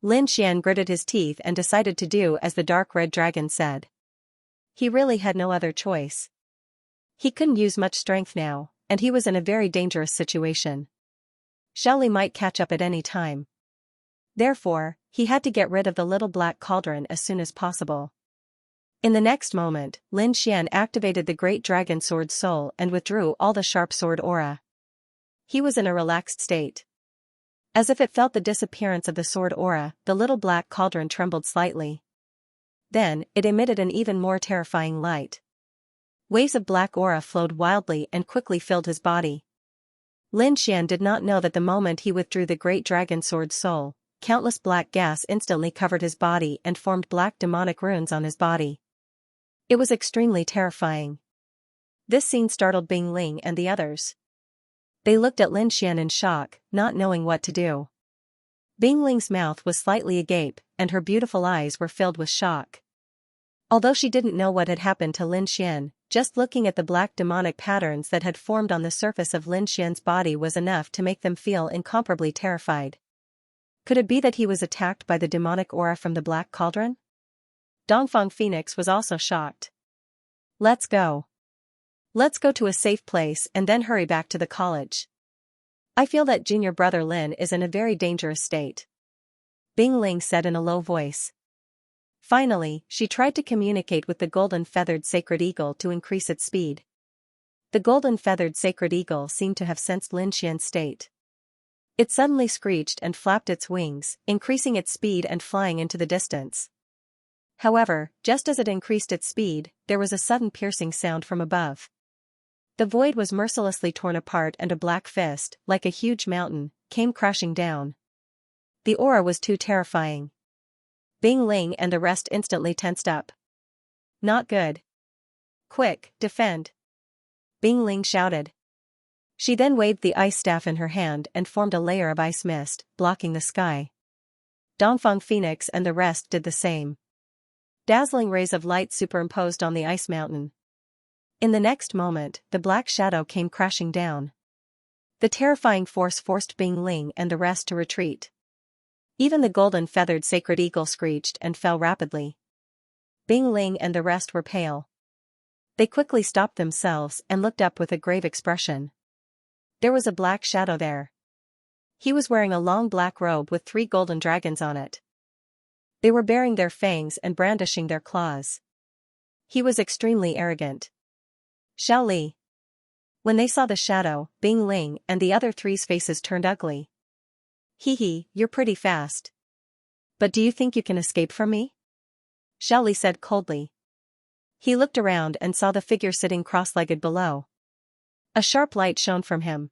Lin Xian gritted his teeth and decided to do as the dark red dragon said. He really had no other choice. He couldn't use much strength now, and he was in a very dangerous situation. Xiaoli might catch up at any time. Therefore, he had to get rid of the little black cauldron as soon as possible. In the next moment, Lin Xian activated the great dragon sword soul and withdrew all the sharp sword aura. He was in a relaxed state. As if it felt the disappearance of the sword aura, the little black cauldron trembled slightly. Then, it emitted an even more terrifying light. Waves of black aura flowed wildly and quickly filled his body. Lin Xian did not know that the moment he withdrew the great dragon sword soul, countless black gas instantly covered his body and formed black demonic runes on his body. It was extremely terrifying. This scene startled Bing Ling and the others. They looked at Lin Xian in shock, not knowing what to do. Bing Ling's mouth was slightly agape, and her beautiful eyes were filled with shock. Although she didn't know what had happened to Lin Xian, just looking at the black demonic patterns that had formed on the surface of Lin Xian's body was enough to make them feel incomparably terrified. Could it be that he was attacked by the demonic aura from the Black Cauldron? Dongfang Phoenix was also shocked. Let's go. Let's go to a safe place and then hurry back to the college. I feel that junior brother Lin is in a very dangerous state. Bing Ling said in a low voice. Finally, she tried to communicate with the golden-feathered sacred eagle to increase its speed. The golden-feathered sacred eagle seemed to have sensed Lin Xian's state. It suddenly screeched and flapped its wings, increasing its speed and flying into the distance. However, just as it increased its speed, there was a sudden piercing sound from above. The void was mercilessly torn apart and a black fist, like a huge mountain, came crashing down. The aura was too terrifying. Bing Ling and the rest instantly tensed up. Not good. Quick, defend. Bing Ling shouted. She then waved the ice staff in her hand and formed a layer of ice mist, blocking the sky. Dongfang Phoenix and the rest did the same. Dazzling rays of light superimposed on the ice mountain. In the next moment, the black shadow came crashing down. The terrifying force forced Bing Ling and the rest to retreat. Even the golden-feathered sacred eagle screeched and fell rapidly. Bing Ling and the rest were pale. They quickly stopped themselves and looked up with a grave expression. There was a black shadow there. He was wearing a long black robe with 3 golden dragons on it. They were baring their fangs and brandishing their claws. He was extremely arrogant. Xiao Li. When they saw the shadow, Bing Ling and the other 3's faces turned ugly. Hee, you're pretty fast. But do you think you can escape from me? Xiao Li said coldly. He looked around and saw the figure sitting cross-legged below. A sharp light shone from him.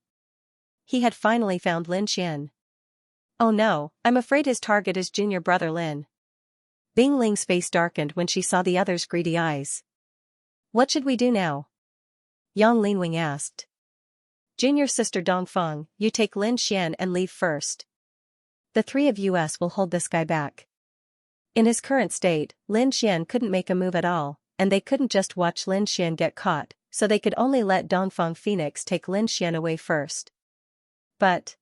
He had finally found Lin Xian. Oh no, I'm afraid his target is junior brother Lin. Bing Ling's face darkened when she saw the other's greedy eyes. What should we do now? Yang Linwing asked. Junior sister Dongfeng, you take Lin Xian and leave first. The 3 of us will hold this guy back. In his current state, Lin Xian couldn't make a move at all, and they couldn't just watch Lin Xian get caught, so they could only let Dongfang Phoenix take Lin Xian away first. But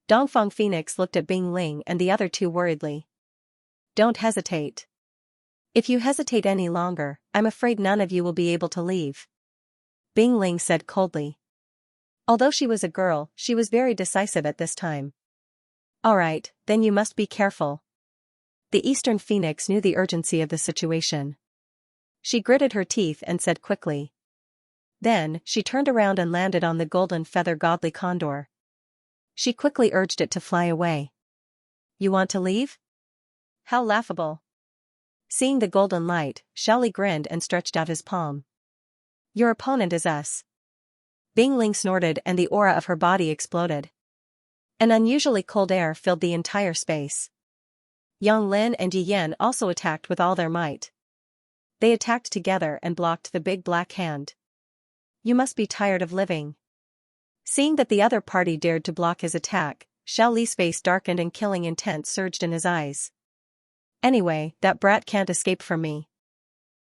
Dongfang Phoenix looked at Bing Ling and the other 2 worriedly. Don't hesitate. If you hesitate any longer, I'm afraid none of you will be able to leave. Bing Ling said coldly. Although she was a girl, she was very decisive at this time. Alright, then you must be careful. The Eastern Phoenix knew the urgency of the situation. She gritted her teeth and said quickly. Then, she turned around and landed on the golden feather godly condor. She quickly urged it to fly away. You want to leave? How laughable. Seeing the golden light, Xiao Li grinned and stretched out his palm. Your opponent is us. Bing Ling snorted and the aura of her body exploded. An unusually cold air filled the entire space. Yang Lin and Yi Yan also attacked with all their might. They attacked together and blocked the big black hand. You must be tired of living. Seeing that the other party dared to block his attack, Xiao Li's face darkened and killing intent surged in his eyes. Anyway, that brat can't escape from me.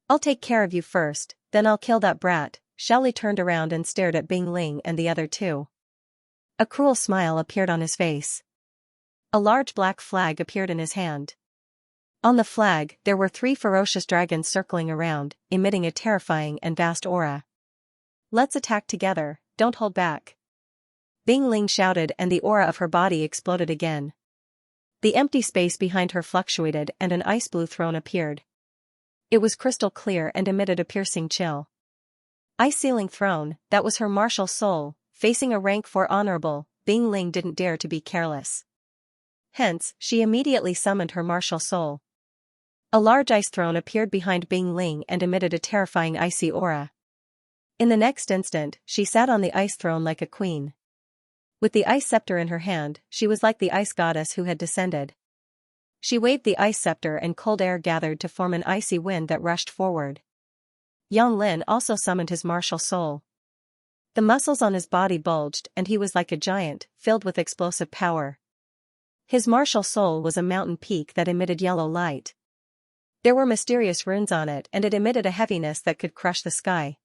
I'll take care of you first, then I'll kill that brat. Xiao Li turned around and stared at Bing Ling and the other 2. A cruel smile appeared on his face. A large black flag appeared in his hand. On the flag, there were 3 ferocious dragons circling around, emitting a terrifying and vast aura. Let's attack together, don't hold back. Bing Ling shouted and the aura of her body exploded again. The empty space behind her fluctuated and an ice blue throne appeared. It was crystal clear and emitted a piercing chill. Ice ceiling throne, that was her martial soul, facing a rank 4 honorable, Bing Ling didn't dare to be careless. Hence, she immediately summoned her martial soul. A large ice throne appeared behind Bing Ling and emitted a terrifying icy aura. In the next instant, she sat on the ice throne like a queen. With the ice scepter in her hand, she was like the ice goddess who had descended. She waved the ice scepter and cold air gathered to form an icy wind that rushed forward. Yang Lin also summoned his martial soul. The muscles on his body bulged and he was like a giant, filled with explosive power. His martial soul was a mountain peak that emitted yellow light. There were mysterious runes on it and it emitted a heaviness that could crush the sky.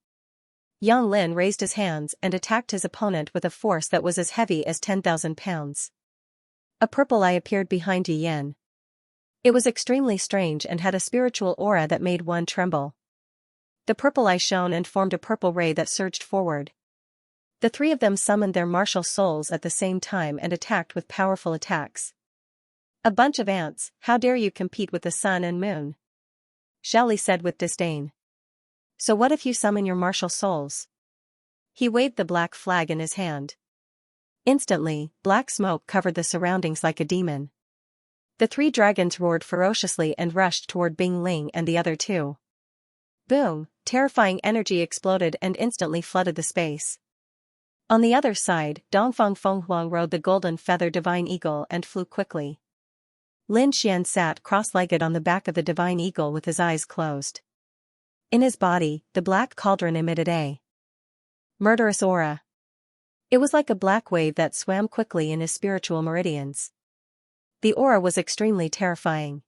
Yang Lin raised his hands and attacked his opponent with a force that was as heavy as 10,000 pounds. A purple eye appeared behind Yi Yan. It was extremely strange and had a spiritual aura that made one tremble. The purple eye shone and formed a purple ray that surged forward. The three of them summoned their martial souls at the same time and attacked with powerful attacks. A bunch of ants, how dare you compete with the sun and moon? Xiaoli said with disdain. So what if you summon your martial souls? He waved the black flag in his hand. Instantly, black smoke covered the surroundings like a demon. The three dragons roared ferociously and rushed toward Bing Ling and the other two. Boom, terrifying energy exploded and instantly flooded the space. On the other side, Dongfang Fenghuang rode the golden feather divine eagle and flew quickly. Lin Xian sat cross-legged on the back of the divine eagle with his eyes closed. In his body, the black cauldron emitted a murderous aura. It was like a black wave that swam quickly in his spiritual meridians. The aura was extremely terrifying.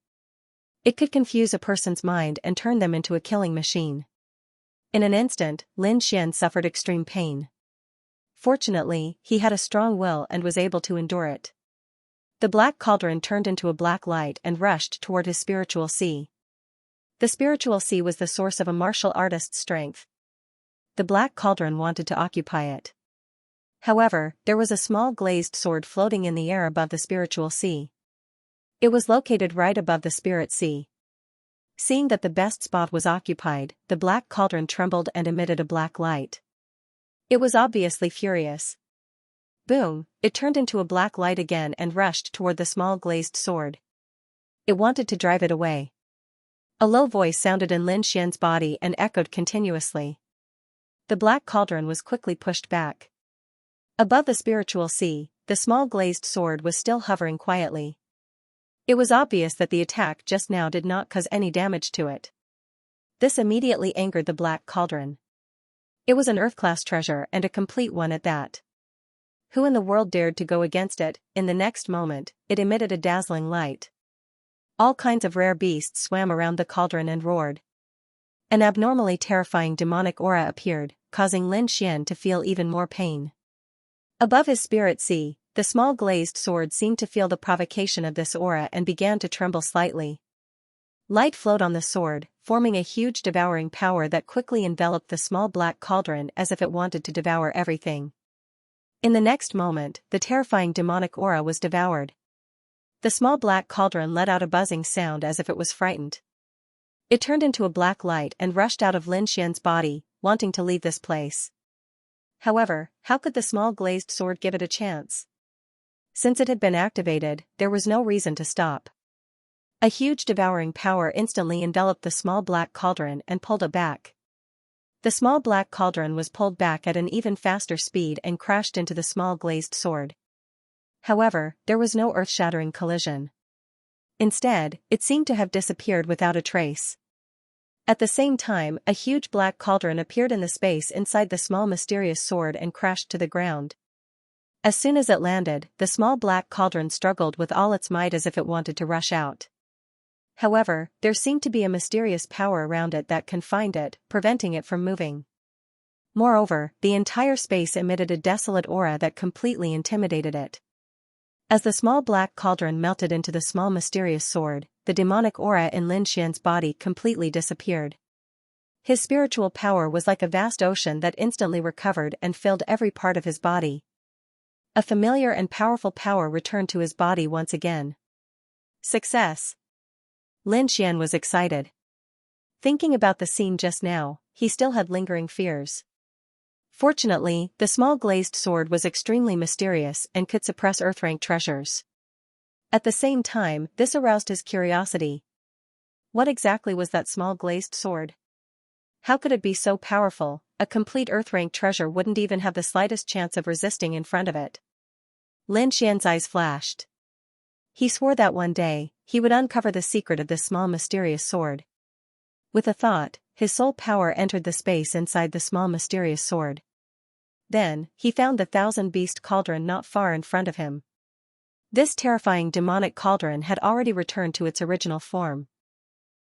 It could confuse a person's mind and turn them into a killing machine. In an instant, Lin Xian suffered extreme pain. Fortunately, he had a strong will and was able to endure it. The black cauldron turned into a black light and rushed toward his spiritual sea. The spiritual sea was the source of a martial artist's strength. The black cauldron wanted to occupy it. However, there was a small glazed sword floating in the air above the spiritual sea. It was located right above the spirit sea. Seeing that the best spot was occupied, the black cauldron trembled and emitted a black light. It was obviously furious. Boom, it turned into a black light again and rushed toward the small glazed sword. It wanted to drive it away. A low voice sounded in Lin Xian's body and echoed continuously. The black cauldron was quickly pushed back. Above the spiritual sea, the small glazed sword was still hovering quietly. It was obvious that the attack just now did not cause any damage to it. This immediately angered the black cauldron. It was an Earth-class treasure and a complete one at that. Who in the world dared to go against it? In the next moment, it emitted a dazzling light. All kinds of rare beasts swam around the cauldron and roared. An abnormally terrifying demonic aura appeared, causing Lin Xian to feel even more pain. Above his spirit sea, the small glazed sword seemed to feel the provocation of this aura and began to tremble slightly. Light flowed on the sword, forming a huge devouring power that quickly enveloped the small black cauldron as if it wanted to devour everything. In the next moment, the terrifying demonic aura was devoured. The small black cauldron let out a buzzing sound as if it was frightened. It turned into a black light and rushed out of Lin Xian's body, wanting to leave this place. However, how could the small glazed sword give it a chance? Since it had been activated, there was no reason to stop. A huge devouring power instantly enveloped the small black cauldron and pulled it back. The small black cauldron was pulled back at an even faster speed and crashed into the small glazed sword. However, there was no earth-shattering collision. Instead, it seemed to have disappeared without a trace. At the same time, a huge black cauldron appeared in the space inside the small mysterious sword and crashed to the ground. As soon as it landed, the small black cauldron struggled with all its might as if it wanted to rush out. However, there seemed to be a mysterious power around it that confined it, preventing it from moving. Moreover, the entire space emitted a desolate aura that completely intimidated it. As the small black cauldron melted into the small mysterious sword, the demonic aura in Lin Xian's body completely disappeared. His spiritual power was like a vast ocean that instantly recovered and filled every part of his body. A familiar and powerful power returned to his body once again. Success! Lin Xian was excited. Thinking about the scene just now, he still had lingering fears. Fortunately, the small glazed sword was extremely mysterious and could suppress Earth-rank treasures. At the same time, this aroused his curiosity. What exactly was that small glazed sword? How could it be so powerful? A complete Earth-rank treasure wouldn't even have the slightest chance of resisting in front of it. Lin Xian's eyes flashed. He swore that one day, he would uncover the secret of this small mysterious sword. With a thought, his soul power entered the space inside the small mysterious sword. Then, he found the thousand-beast cauldron not far in front of him. This terrifying demonic cauldron had already returned to its original form.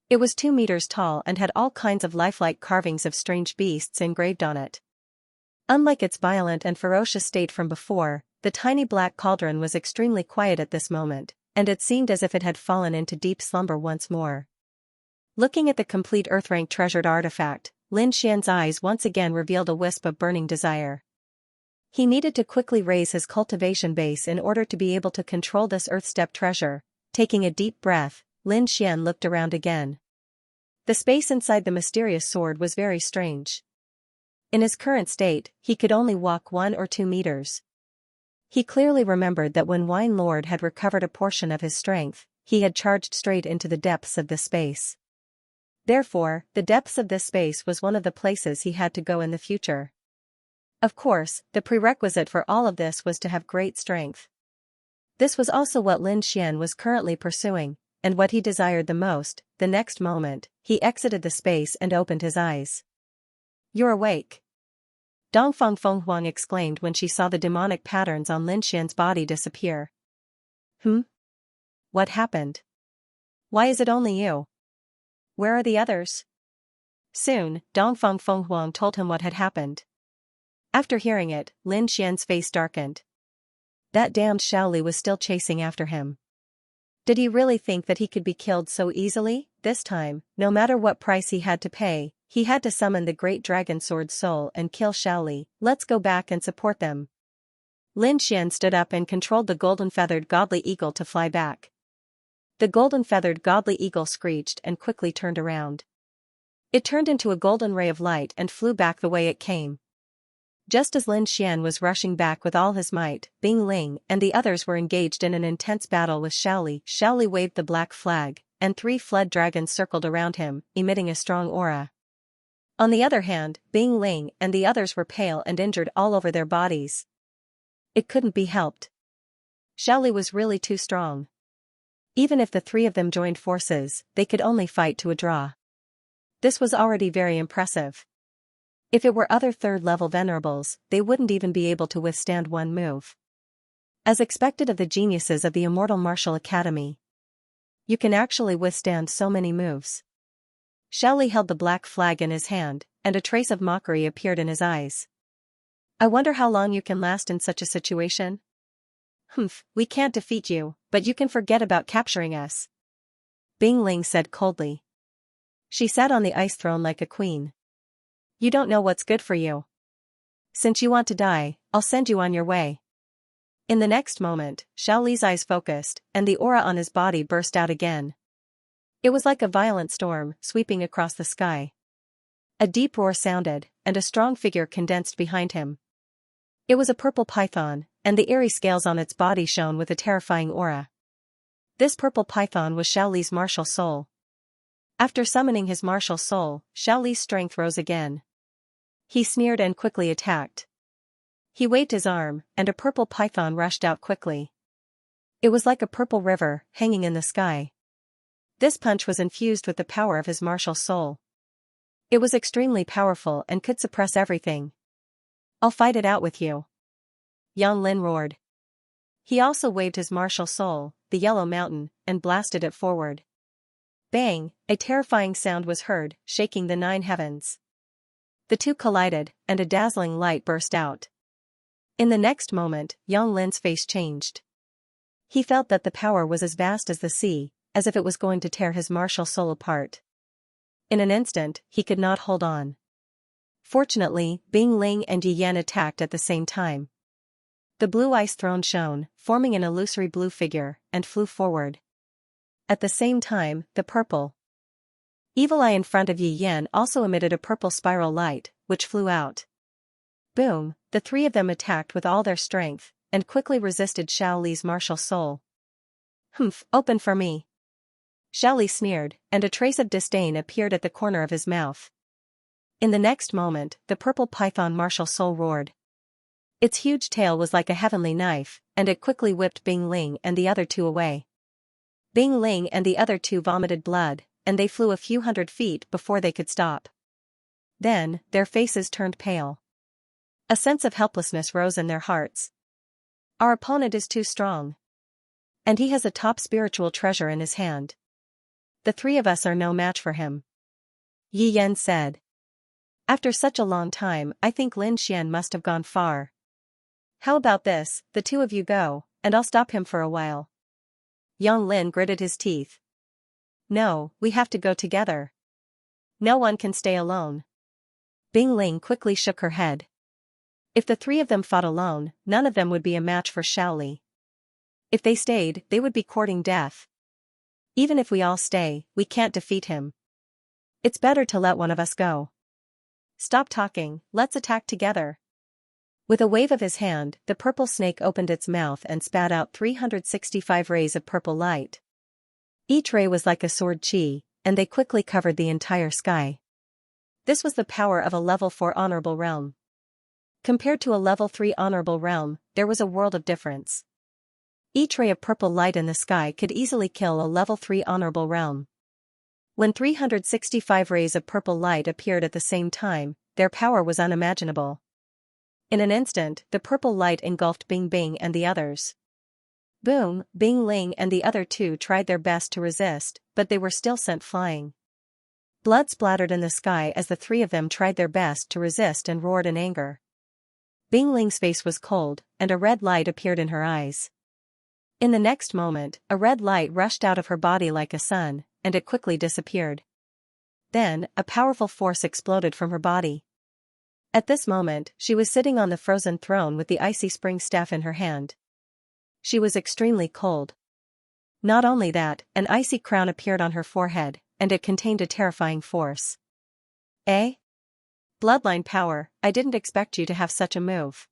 It was 2 meters tall and had all kinds of lifelike carvings of strange beasts engraved on it. Unlike its violent and ferocious state from before, the tiny black cauldron was extremely quiet at this moment, and it seemed as if it had fallen into deep slumber once more. Looking at the complete earth-rank treasured artifact, Lin Xian's eyes once again revealed a wisp of burning desire. He needed to quickly raise his cultivation base in order to be able to control this earth-step treasure. Taking a deep breath, Lin Xian looked around again. The space inside the mysterious sword was very strange. In his current state, he could only walk 1 or 2 meters. He clearly remembered that when Wine Lord had recovered a portion of his strength, he had charged straight into the depths of this space. Therefore, the depths of this space was one of the places he had to go in the future. Of course, the prerequisite for all of this was to have great strength. This was also what Lin Xian was currently pursuing, and what he desired the most. The next moment, he exited the space and opened his eyes. "You're awake," Dongfang Fenghuang exclaimed when she saw the demonic patterns on Lin Xian's body disappear. What happened? Why is it only you? Where are the others?" Soon, Dongfang Fenghuang told him what had happened. After hearing it, Lin Xian's face darkened. That damned Shaoli was still chasing after him. Did he really think that he could be killed so easily? This time, no matter what price he had to pay, he had to summon the great dragon sword soul and kill Shaoli. "Let's go back and support them." Lin Xian stood up and controlled the golden-feathered godly eagle to fly back. The golden-feathered godly eagle screeched and quickly turned around. It turned into a golden ray of light and flew back the way it came. Just as Lin Xian was rushing back with all his might, Bing Ling and the others were engaged in an intense battle with Shaoli. Shaoli waved the black flag, and 3 fled dragons circled around him, emitting a strong aura. On the other hand, Bing Ling and the others were pale and injured all over their bodies. It couldn't be helped. Shaoli was really too strong. Even if the 3 of them joined forces, they could only fight to a draw. This was already very impressive. If it were other 3rd-level venerables, they wouldn't even be able to withstand one move. As expected of the geniuses of the Immortal Martial Academy. You can actually withstand so many moves. Shaoli held the black flag in his hand, and a trace of mockery appeared in his eyes. "I wonder how long you can last in such a situation?" We can't defeat you, but you can forget about capturing us," Bing Ling said coldly. She sat on the ice throne like a queen. "You don't know what's good for you. Since you want to die, I'll send you on your way." In the next moment, Shaoli's eyes focused, and the aura on his body burst out again. It was like a violent storm, sweeping across the sky. A deep roar sounded, and a strong figure condensed behind him. It was a purple python, and the eerie scales on its body shone with a terrifying aura. This purple python was Shaoli's martial soul. After summoning his martial soul, Shaoli's strength rose again. He sneered and quickly attacked. He waved his arm, and a purple python rushed out quickly. It was like a purple river, hanging in the sky. This punch was infused with the power of his martial soul. It was extremely powerful and could suppress everything. "I'll fight it out with you," Yang Lin roared. He also waved his martial soul, the yellow mountain, and blasted it forward. Bang! A terrifying sound was heard, shaking the 9 heavens. The two collided, and a dazzling light burst out. In the next moment, Yang Lin's face changed. He felt that the power was as vast as the sea, as if it was going to tear his martial soul apart. In an instant, he could not hold on. Fortunately, Bing Ling and Yi Yan attacked at the same time. The blue ice throne shone, forming an illusory blue figure, and flew forward. At the same time, the purple evil eye in front of Yi Yan also emitted a purple spiral light, which flew out. Boom! The 3 of them attacked with all their strength, and quickly resisted Shaoli's martial soul. Open for me," Shaoli sneered, and a trace of disdain appeared at the corner of his mouth. In the next moment, the purple python martial soul roared. Its huge tail was like a heavenly knife, and it quickly whipped Bing Ling and the other 2 away. Bing Ling and the other 2 vomited blood, and they flew a few hundred feet before they could stop. Then, their faces turned pale. A sense of helplessness rose in their hearts. "Our opponent is too strong. And he has a top spiritual treasure in his hand. The 3 of us are no match for him," Yi Yan said. After such a long time, I think Lin Xian must have gone far. How about this, the two of you go, and I'll stop him for a while. Yang Lin gritted his teeth. No, we have to go together. No one can stay alone. Bing Ling quickly shook her head. If the three of them fought alone, none of them would be a match for Shaoli. If they stayed, they would be courting death. Even if we all stay, we can't defeat him. It's better to let one of us go. Stop talking, let's attack together. With a wave of his hand, the purple snake opened its mouth and spat out 365 rays of purple light. Each ray was like a sword chi, and they quickly covered the entire sky. This was the power of a level 4 honorable realm. Compared to a level 3 honorable realm, there was a world of difference. Each ray of purple light in the sky could easily kill a level 3 honorable realm. When 365 rays of purple light appeared at the same time, their power was unimaginable. In an instant, the purple light engulfed Bing Bing and the others. Boom, Bing Ling and the other two tried their best to resist, but they were still sent flying. Blood splattered in the sky as the three of them tried their best to resist and roared in anger. Bing Ling's face was cold, and a red light appeared in her eyes. In the next moment, a red light rushed out of her body like a sun, and it quickly disappeared. Then, a powerful force exploded from her body. At this moment, she was sitting on the frozen throne with the icy spring staff in her hand. She was extremely cold. Not only that, an icy crown appeared on her forehead, and it contained a terrifying force. Eh? Bloodline power, I didn't expect you to have such a move.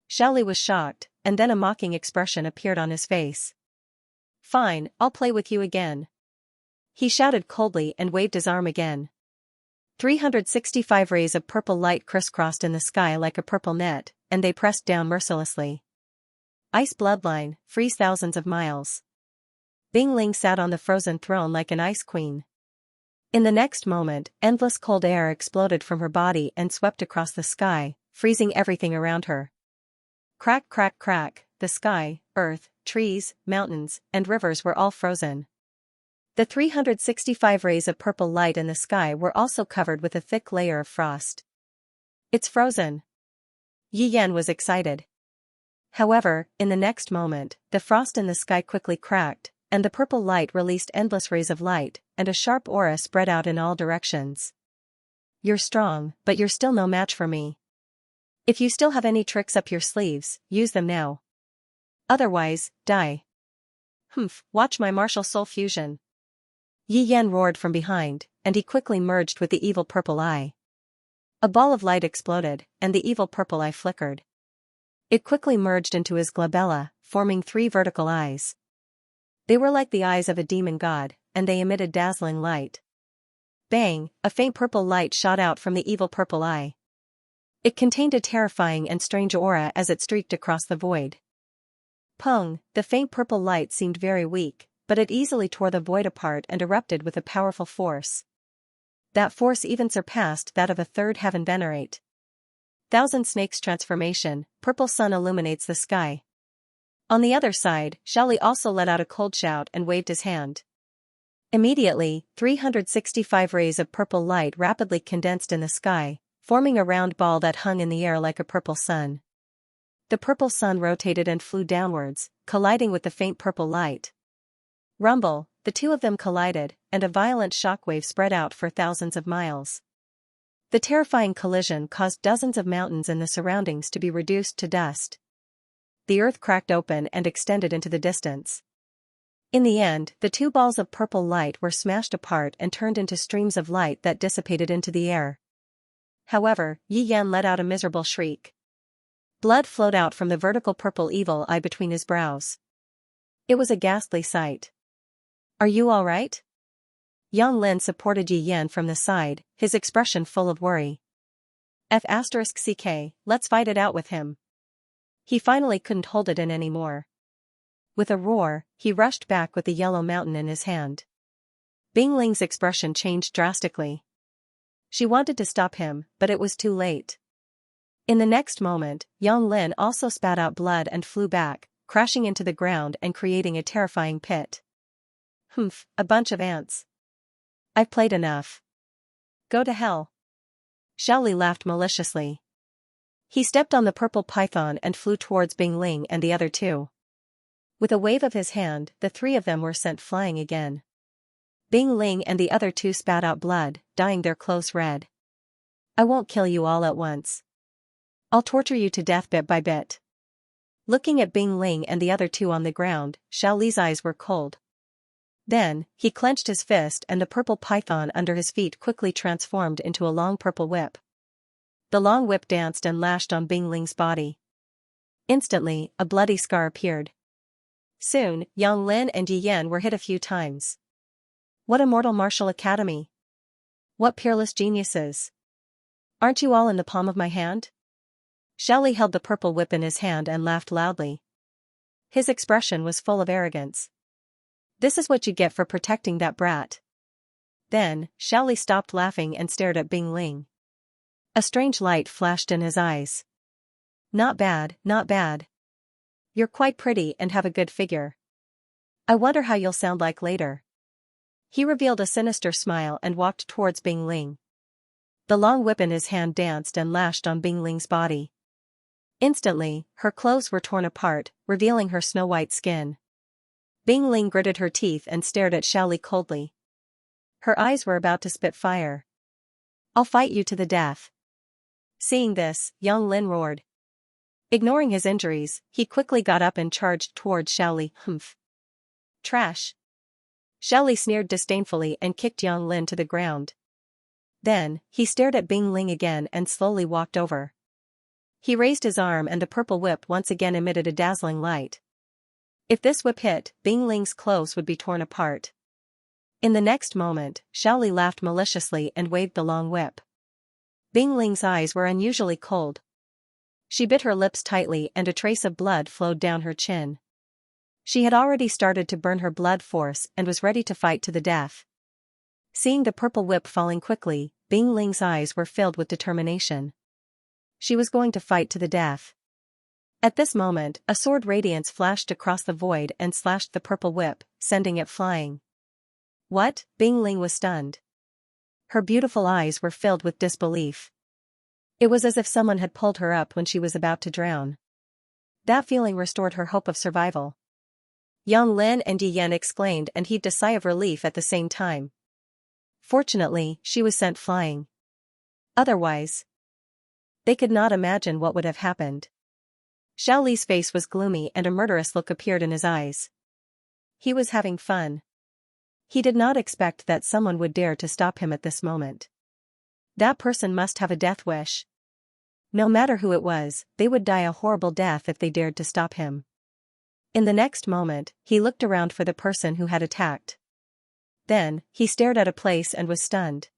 Shaoli was shocked, and then a mocking expression appeared on his face. Fine, I'll play with you again. He shouted coldly and waved his arm again. 365 rays of purple light crisscrossed in the sky like a purple net, and they pressed down mercilessly. Ice bloodline, freeze thousands of miles. Bing Ling sat on the frozen throne like an ice queen. In the next moment, endless cold air exploded from her body and swept across the sky, freezing everything around her. Crack, crack, crack, the sky, earth, trees, mountains, and rivers were all frozen. The 365 rays of purple light in the sky were also covered with a thick layer of frost. It's frozen. Yi Yan was excited. However, in the next moment, the frost in the sky quickly cracked, and the purple light released endless rays of light, and a sharp aura spread out in all directions. You're strong, but you're still no match for me. If you still have any tricks up your sleeves, use them now. Otherwise, die. Humph, watch my martial soul fusion. Yi Yan roared from behind, and he quickly merged with the evil purple eye. A ball of light exploded, and the evil purple eye flickered. It quickly merged into his glabella, forming 3 vertical eyes. They were like the eyes of a demon god, and they emitted dazzling light. Bang, a faint purple light shot out from the evil purple eye. It contained a terrifying and strange aura as it streaked across the void. Pung, the faint purple light seemed very weak, but it easily tore the void apart and erupted with a powerful force. That force even surpassed that of a third heaven venerate. Thousand Snakes transformation, purple sun illuminates the sky. On the other side, Shaoli also let out a cold shout and waved his hand. Immediately, 365 rays of purple light rapidly condensed in the sky, forming a round ball that hung in the air like a purple sun. The purple sun rotated and flew downwards, colliding with the faint purple light. Rumble, the two of them collided, and a violent shockwave spread out for thousands of miles. The terrifying collision caused dozens of mountains in the surroundings to be reduced to dust. The earth cracked open and extended into the distance. In the end, the 2 balls of purple light were smashed apart and turned into streams of light that dissipated into the air. However, Yi Yan let out a miserable shriek. Blood flowed out from the vertical purple evil eye between his brows. It was a ghastly sight. Are you all right? Yang Lin supported Yi Yan from the side, his expression full of worry. F***ck, let's fight it out with him. He finally couldn't hold it in anymore. With a roar, he rushed back with the yellow mountain in his hand. Bing Ling's expression changed drastically. She wanted to stop him, but it was too late. In the next moment, Yang Lin also spat out blood and flew back, crashing into the ground and creating a terrifying pit. Humph, a bunch of ants. I've played enough. Go to hell. Xiaoli laughed maliciously. He stepped on the purple python and flew towards Bing Ling and the other two. With a wave of his hand, the three of them were sent flying again. Bing Ling and the other two spat out blood, dyeing their clothes red. I won't kill you all at once. I'll torture you to death bit by bit. Looking at Bing Ling and the other two on the ground, Xiaoli's eyes were cold. Then, he clenched his fist and the purple python under his feet quickly transformed into a long purple whip. The long whip danced and lashed on Bing Ling's body. Instantly, a bloody scar appeared. Soon, Yang Lin and Yi Yan were hit a few times. What a mortal martial academy! What peerless geniuses! Aren't you all in the palm of my hand? Xiaoli held the purple whip in his hand and laughed loudly. His expression was full of arrogance. This is what you get for protecting that brat. Then, Xiaoli stopped laughing and stared at Bing Ling. A strange light flashed in his eyes. Not bad, not bad. You're quite pretty and have a good figure. I wonder how you'll sound like later. He revealed a sinister smile and walked towards Bing Ling. The long whip in his hand danced and lashed on Bing Ling's body. Instantly, her clothes were torn apart, revealing her snow-white skin. Bing Ling gritted her teeth and stared at Xiaoli coldly. Her eyes were about to spit fire. I'll fight you to the death. Seeing this, Yang Lin roared. Ignoring his injuries, he quickly got up and charged towards Xiaoli. Humph. Trash. Xiaoli sneered disdainfully and kicked Yang Lin to the ground. Then, he stared at Bing Ling again and slowly walked over. He raised his arm and the purple whip once again emitted a dazzling light. If this whip hit, Bing Ling's clothes would be torn apart. In the next moment, Xiaoli laughed maliciously and waved the long whip. Bing Ling's eyes were unusually cold. She bit her lips tightly and a trace of blood flowed down her chin. She had already started to burn her blood force and was ready to fight to the death. Seeing the purple whip falling quickly, Bing Ling's eyes were filled with determination. She was going to fight to the death. At this moment, a sword radiance flashed across the void and slashed the purple whip, sending it flying. What? Bing Ling was stunned. Her beautiful eyes were filled with disbelief. It was as if someone had pulled her up when she was about to drown. That feeling restored her hope of survival. Yang Lin and Yi Yan exclaimed and heaved a sigh of relief at the same time. Fortunately, she was sent flying. Otherwise, they could not imagine what would have happened. Xiaoli's face was gloomy and a murderous look appeared in his eyes. He was having fun. He did not expect that someone would dare to stop him at this moment. That person must have a death wish. No matter who it was, they would die a horrible death if they dared to stop him. In the next moment, he looked around for the person who had attacked. Then, he stared at a place and was stunned.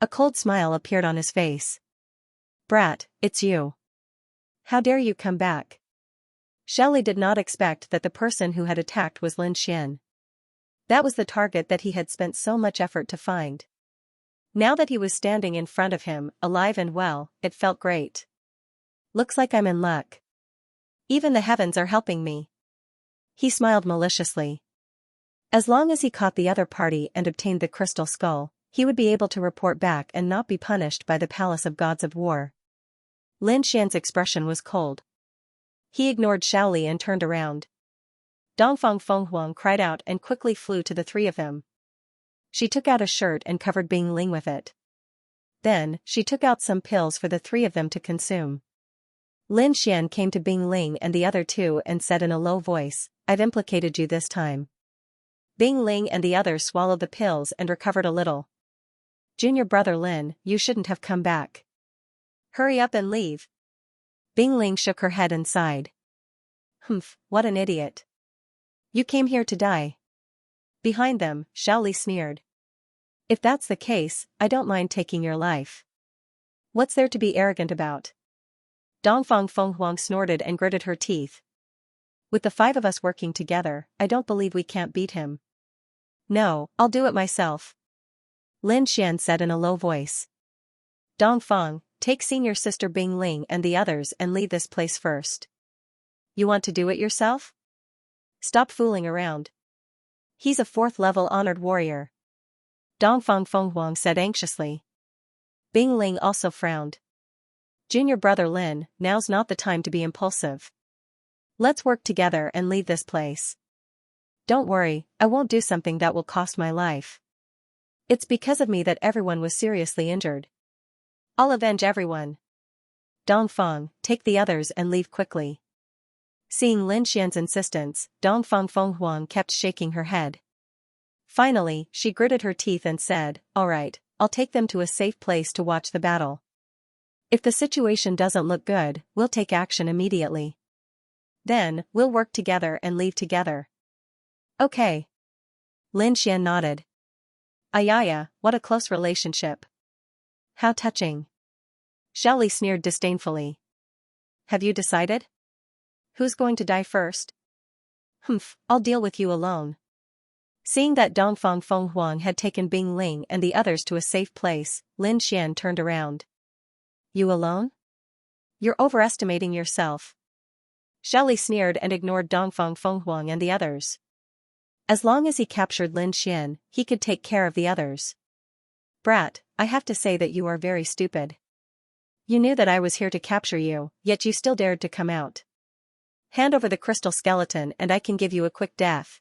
A cold smile appeared on his face. Brat, it's you. How dare you come back? Xiaoli did not expect that the person who had attacked was Lin Xian. That was the target that he had spent so much effort to find. Now that he was standing in front of him, alive and well, it felt great. Looks like I'm in luck. Even the heavens are helping me. He smiled maliciously. As long as he caught the other party and obtained the crystal skull, he would be able to report back and not be punished by the palace of gods of war. Lin Xian's expression was cold. He ignored Xiaoli and turned around. Dongfang Fenghuang cried out and quickly flew to the three of them. She took out a shirt and covered Bing Ling with it. Then, she took out some pills for the three of them to consume. Lin Xian came to Bing Ling and the other two and said in a low voice, I've implicated you this time. Bing Ling and the others swallowed the pills and recovered a little. Junior brother Lin, you shouldn't have come back. Hurry up and leave. Bing Ling shook her head and sighed. Humph, what an idiot. You came here to die. Behind them, Xiaoli sneered. If that's the case, I don't mind taking your life. What's there to be arrogant about? Dongfang Fenghuang snorted and gritted her teeth. With the five of us working together, I don't believe we can't beat him. No, I'll do it myself. Lin Xian said in a low voice. Dongfang, take senior sister Bing Ling and the others and leave this place first. You want to do it yourself? Stop fooling around. He's a 4th level honored warrior. Dongfang Fenghuang said anxiously. Bing Ling also frowned. Junior brother Lin, now's not the time to be impulsive. Let's work together and leave this place. Don't worry, I won't do something that will cost my life. It's because of me that everyone was seriously injured. I'll avenge everyone. Dongfang, take the others and leave quickly. Seeing Lin Xian's insistence, Dongfang Fenghuang kept shaking her head. Finally, she gritted her teeth and said, "All right, I'll take them to a safe place to watch the battle. If the situation doesn't look good, we'll take action immediately. Then, we'll work together and leave together." Okay. Lin Xian nodded. Ayaya, what a close relationship. How touching. Xiao Li sneered disdainfully. Have you decided? Who's going to die first? Humph, I'll deal with you alone. Seeing that Dongfang Fenghuang had taken Bing Ling and the others to a safe place, Lin Xian turned around. You alone? You're overestimating yourself. Xiao Li sneered and ignored Dongfang Fenghuang and the others. As long as he captured Lin Xian, he could take care of the others. Brat, I have to say that you are very stupid. You knew that I was here to capture you, yet you still dared to come out. Hand over the crystal skeleton and I can give you a quick death.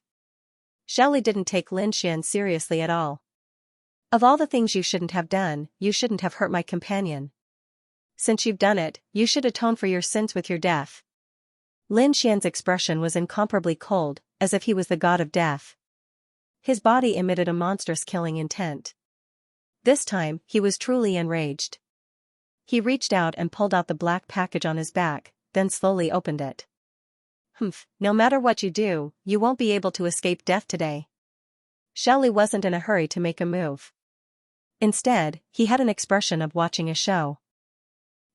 Xiao Li didn't take Lin Xian seriously at all. Of all the things you shouldn't have done, you shouldn't have hurt my companion. Since you've done it, you should atone for your sins with your death. Lin Xian's expression was incomparably cold, as if he was the god of death. His body emitted a monstrous killing intent. This time, he was truly enraged. He reached out and pulled out the black package on his back, then slowly opened it. Humph, no matter what you do, you won't be able to escape death today. Xiao Li wasn't in a hurry to make a move. Instead, he had an expression of watching a show.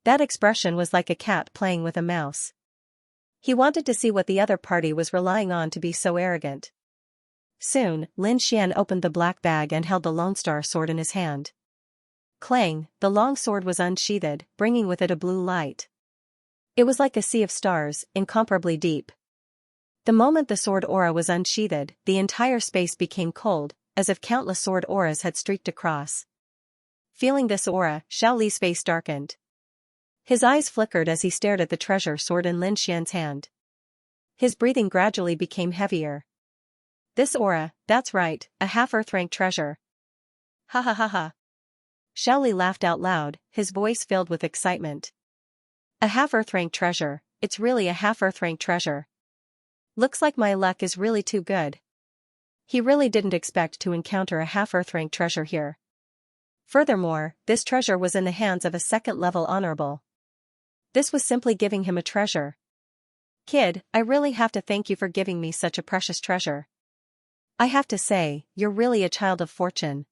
That expression was like a cat playing with a mouse. He wanted to see what the other party was relying on to be so arrogant. Soon, Lin Xian opened the black bag and held the Lone Star sword in his hand. Clang, the long sword was unsheathed, bringing with it a blue light. It was like a sea of stars, incomparably deep. The moment the sword aura was unsheathed, the entire space became cold, as if countless sword auras had streaked across. Feeling this aura, Xiao Li's face darkened. His eyes flickered as he stared at the treasure sword in Lin Xian's hand. His breathing gradually became heavier. This aura, that's right, a half-Earth-rank treasure. Ha ha ha ha. Xiao Li laughed out loud, his voice filled with excitement. A half-Earth-rank treasure, it's really a half-Earth-rank treasure. Looks like my luck is really too good. He really didn't expect to encounter a half-Earth-rank treasure here. Furthermore, this treasure was in the hands of a second-level honorable. This was simply giving him a treasure. Kid, I really have to thank you for giving me such a precious treasure. I have to say, you're really a child of fortune.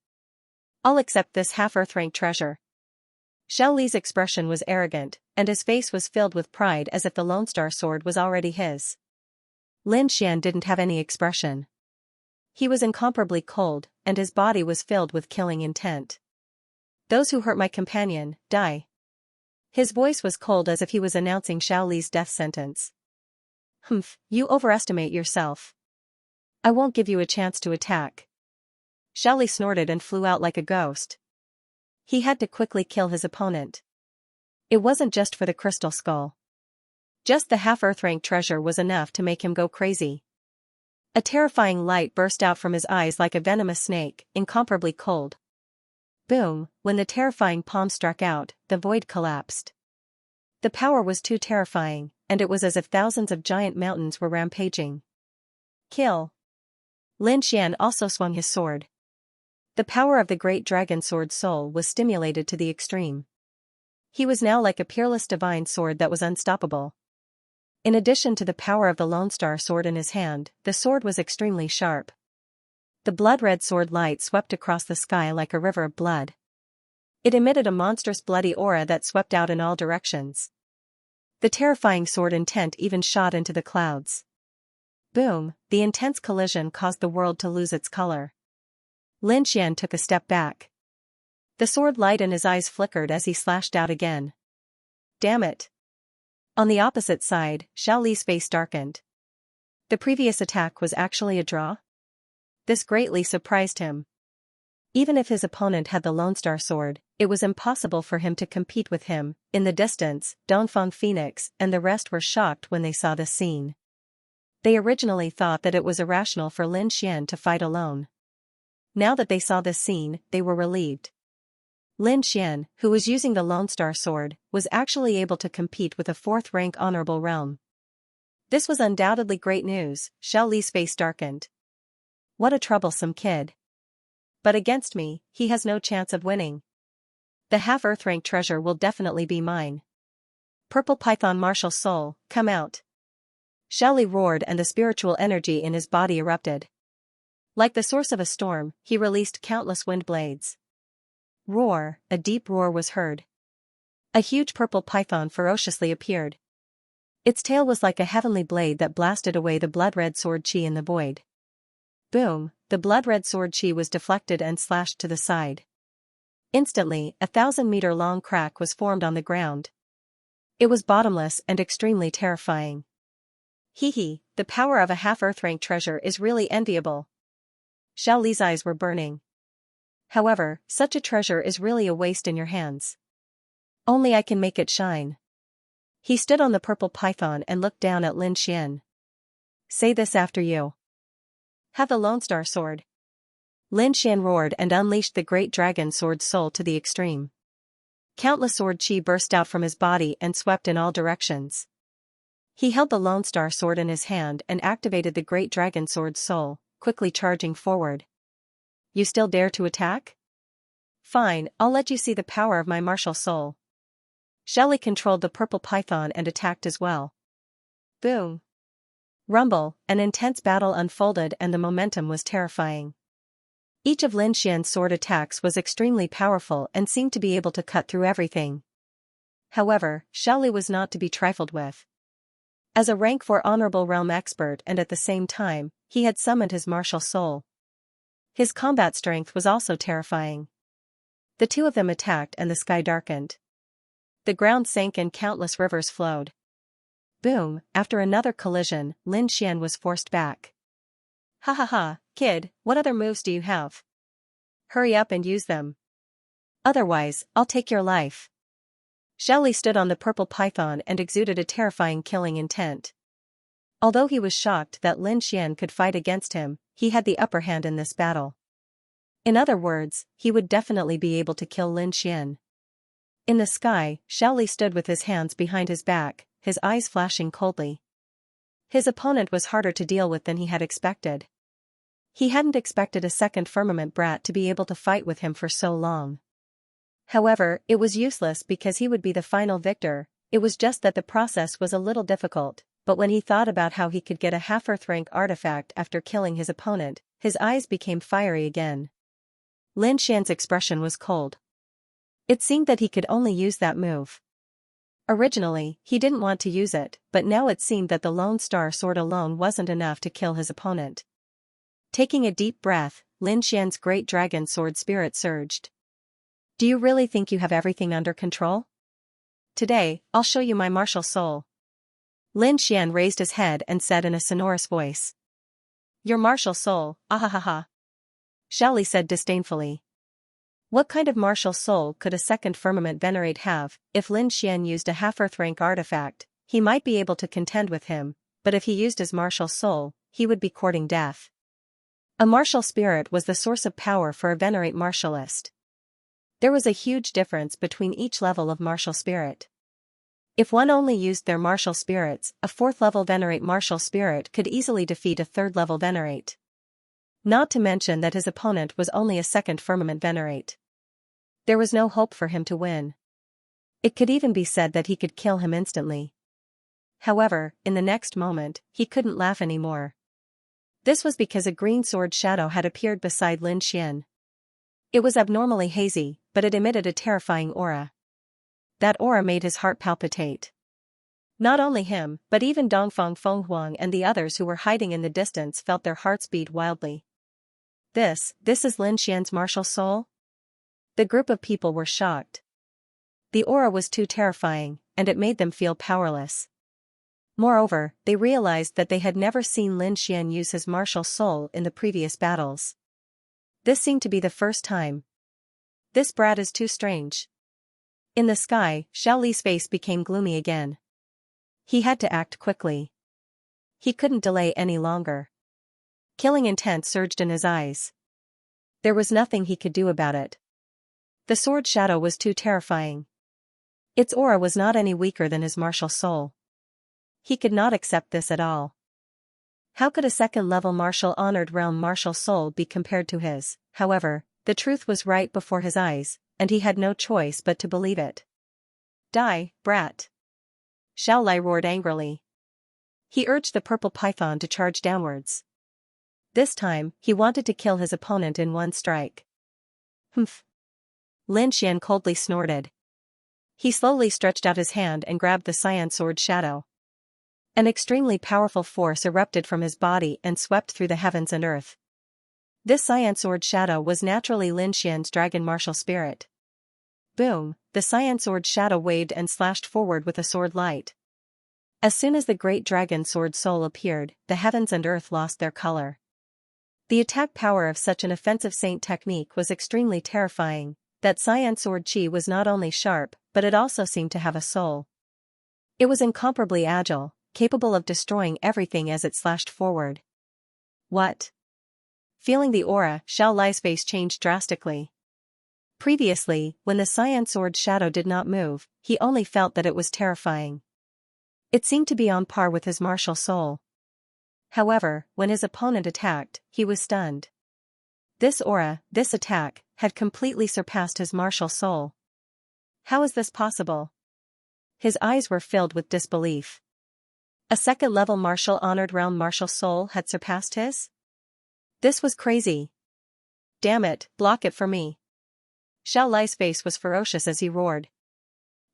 I'll accept this half-Earth-rank treasure. Xiao Li's expression was arrogant, and his face was filled with pride as if the Lone Star sword was already his. Lin Xian didn't have any expression. He was incomparably cold, and his body was filled with killing intent. Those who hurt my companion, die. His voice was cold as if he was announcing Xiao Li's death sentence. Humph, you overestimate yourself. I won't give you a chance to attack. Xiao Li snorted and flew out like a ghost. He had to quickly kill his opponent. It wasn't just for the crystal skull. Just the half-Earth-rank treasure was enough to make him go crazy. A terrifying light burst out from his eyes like a venomous snake, incomparably cold. Boom, when the terrifying palm struck out, the void collapsed. The power was too terrifying, and it was as if thousands of giant mountains were rampaging. Kill. Lin Xian also swung his sword. The power of the great dragon sword soul was stimulated to the extreme. He was now like a peerless divine sword that was unstoppable. In addition to the power of the Lone Star sword in his hand, the sword was extremely sharp. The blood-red sword light swept across the sky like a river of blood. It emitted a monstrous bloody aura that swept out in all directions. The terrifying sword intent even shot into the clouds. Boom, the intense collision caused the world to lose its color. Lin Xian took a step back. The sword light in his eyes flickered as he slashed out again. Damn it. On the opposite side, Xiao Li's face darkened. The previous attack was actually a draw? This greatly surprised him. Even if his opponent had the Lone Star Sword, it was impossible for him to compete with him. In the distance, Dongfang Phoenix and the rest were shocked when they saw this scene. They originally thought that it was irrational for Lin Xian to fight alone. Now that they saw this scene, they were relieved. Lin Xian, who was using the Lone Star Sword, was actually able to compete with a 4th-rank honorable realm. This was undoubtedly great news. Xiao Li's face darkened. What a troublesome kid. But against me, he has no chance of winning. The half-Earth-rank treasure will definitely be mine. Purple Python Martial Soul, come out. Xiao Li roared and the spiritual energy in his body erupted. Like the source of a storm, he released countless wind blades. Roar, a deep roar was heard. A huge purple python ferociously appeared. Its tail was like a heavenly blade that blasted away the blood-red sword chi in the void. Boom, the blood-red sword chi was deflected and slashed to the side. Instantly, a 1,000-meter-long crack was formed on the ground. It was bottomless and extremely terrifying. Hee, the power of a half-Earth-rank treasure is really enviable. Xiao Li's eyes were burning. However, such a treasure is really a waste in your hands. Only I can make it shine. He stood on the purple python and looked down at Lin Xian. Say this after you. Have the Lone Star Sword. Lin Xian roared and unleashed the great dragon sword soul to the extreme. Countless sword chi burst out from his body and swept in all directions. He held the Lone Star Sword in his hand and activated the great dragon sword soul, quickly charging forward. You still dare to attack? Fine, I'll let you see the power of my martial soul. Xiao Li controlled the purple python and attacked as well. Boom. Rumble, an intense battle unfolded and the momentum was terrifying. Each of Lin Xian's sword attacks was extremely powerful and seemed to be able to cut through everything. However, Xiao Li was not to be trifled with. As a rank 4 honorable realm expert and at the same time, he had summoned his martial soul. His combat strength was also terrifying. The two of them attacked and the sky darkened. The ground sank and countless rivers flowed. Boom, after another collision, Lin Xian was forced back. Ha, kid, what other moves do you have? Hurry up and use them. Otherwise, I'll take your life. Xiao Li stood on the purple python and exuded a terrifying killing intent. Although he was shocked that Lin Xian could fight against him, he had the upper hand in this battle. In other words, he would definitely be able to kill Lin Xian. In the sky, Xiao Li stood with his hands behind his back, his eyes flashing coldly. His opponent was harder to deal with than he had expected. He hadn't expected a second firmament brat to be able to fight with him for so long. However, it was useless because he would be the final victor. It was just that the process was a little difficult, but when he thought about how he could get a half-Earth rank artifact after killing his opponent, his eyes became fiery again. Lin Xian's expression was cold. It seemed that he could only use that move. Originally, he didn't want to use it, but now it seemed that the Lone Star Sword alone wasn't enough to kill his opponent. Taking a deep breath, Lin Xian's great dragon sword spirit surged. Do you really think you have everything under control? Today, I'll show you my martial soul. Lin Xian raised his head and said in a sonorous voice. Your martial soul, ahahaha. Xiao Li said disdainfully. What kind of martial soul could a second firmament venerate have? If Lin Xian used a half-Earth rank artifact, he might be able to contend with him, but if he used his martial soul, he would be courting death. A martial spirit was the source of power for a venerate martialist. There was a huge difference between each level of martial spirit. If one only used their martial spirits, a 4th-level venerate martial spirit could easily defeat a 3rd-level venerate. Not to mention that his opponent was only a 2nd firmament venerate. There was no hope for him to win. It could even be said that he could kill him instantly. However, in the next moment, he couldn't laugh anymore. This was because a green sword shadow had appeared beside Lin Xian. It was abnormally hazy, but it emitted a terrifying aura. That aura made his heart palpitate. Not only him, but even Dongfang Fenghuang and the others who were hiding in the distance felt their hearts beat wildly. This is Lin Xian's martial soul? The group of people were shocked. The aura was too terrifying, and it made them feel powerless. Moreover, they realized that they had never seen Lin Xian use his martial soul in the previous battles. This seemed to be the first time. This brat is too strange. In the sky, Xiao Li's face became gloomy again. He had to act quickly. He couldn't delay any longer. Killing intent surged in his eyes. There was nothing he could do about it. The sword shadow was too terrifying. Its aura was not any weaker than his martial soul. He could not accept this at all. How could a second-level martial honored realm martial soul be compared to his? However, the truth was right before his eyes, and he had no choice but to believe it. Die, brat! Xiao Li roared angrily. He urged the purple python to charge downwards. This time, he wanted to kill his opponent in one strike. Humph! Lin Xian coldly snorted. He slowly stretched out his hand and grabbed the cyan sword shadow. An extremely powerful force erupted from his body and swept through the heavens and earth. This cyan sword shadow was naturally Lin Xian's dragon martial spirit. Boom! The cyan sword shadow waved and slashed forward with a sword light. As soon as the great dragon sword soul appeared, the heavens and earth lost their color. The attack power of such an offensive saint technique was extremely terrifying. That cyan sword chi was not only sharp, but it also seemed to have a soul. It was incomparably agile, capable of destroying everything as it slashed forward. What? Feeling the aura, Xiao Li's face changed drastically. Previously, when the cyan sword shadow did not move, he only felt that it was terrifying. It seemed to be on par with his martial soul. However, when his opponent attacked, he was stunned. This aura, this attack, had completely surpassed his martial soul. How is this possible? His eyes were filled with disbelief. A second-level martial honored realm martial soul had surpassed his? This was crazy. Damn it, block it for me. Xiao Li's face was ferocious as he roared.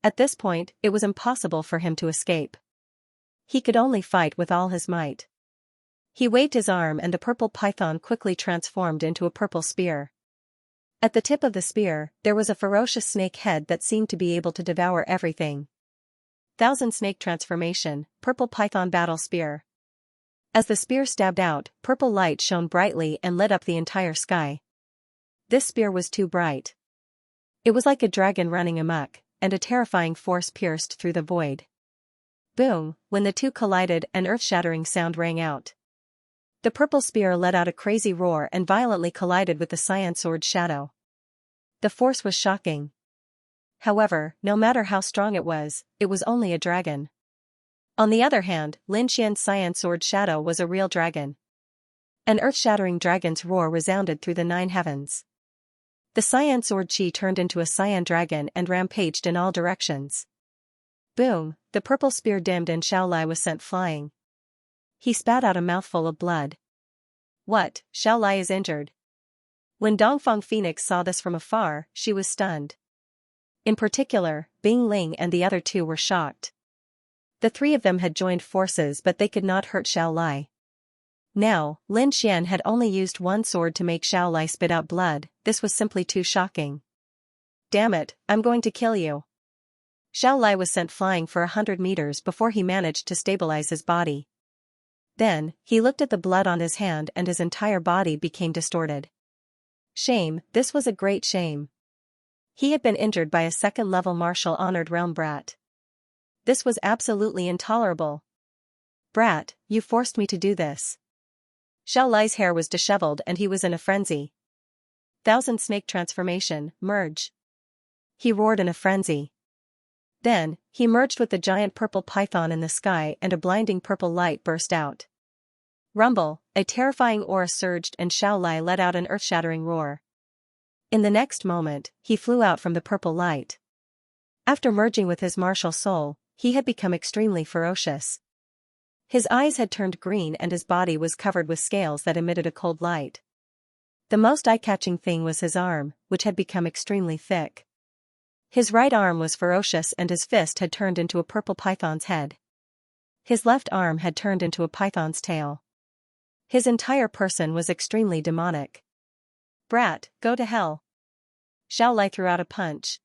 At this point, it was impossible for him to escape. He could only fight with all his might. He waved his arm and the purple python quickly transformed into a purple spear. At the tip of the spear, there was a ferocious snake head that seemed to be able to devour everything. Thousand Snake Transformation, Purple Python Battle Spear. As the spear stabbed out, purple light shone brightly and lit up the entire sky. This spear was too bright. It was like a dragon running amok, and a terrifying force pierced through the void. Boom! When the two collided, an earth-shattering sound rang out. The purple spear let out a crazy roar and violently collided with the cyan sword shadow. The force was shocking. However, no matter how strong it was only a dragon. On the other hand, Lin Xian's cyan sword shadow was a real dragon. An earth-shattering dragon's roar resounded through the 9 heavens. The cyan sword chi turned into a cyan dragon and rampaged in all directions. Boom! The purple spear dimmed and Xiao Li was sent flying. He spat out a mouthful of blood. What? Xiao Li is injured. When Dongfang Phoenix saw this from afar, she was stunned. In particular, Bing Ling and the other two were shocked. The 3 of them had joined forces but they could not hurt Xiao Li. Now, Lin Xian had only used one sword to make Xiao Li spit out blood. This was simply too shocking. Damn it, I'm going to kill you. Xiao Li was sent flying for 100 meters before he managed to stabilize his body. Then, he looked at the blood on his hand and his entire body became distorted. Shame, this was a great shame. He had been injured by a second-level martial honored realm brat. This was absolutely intolerable. Brat, you forced me to do this. Xiao Li's hair was disheveled and he was in a frenzy. Thousand Snake Transformation, merge. He roared in a frenzy. Then, he merged with the giant purple python in the sky and a blinding purple light burst out. Rumble, a terrifying aura surged and Xiao Li let out an earth-shattering roar. In the next moment, he flew out from the purple light. After merging with his martial soul, he had become extremely ferocious. His eyes had turned green and his body was covered with scales that emitted a cold light. The most eye-catching thing was his arm, which had become extremely thick. His right arm was ferocious and his fist had turned into a purple python's head. His left arm had turned into a python's tail. His entire person was extremely demonic. Brat, go to hell. Xiao Li threw out a punch.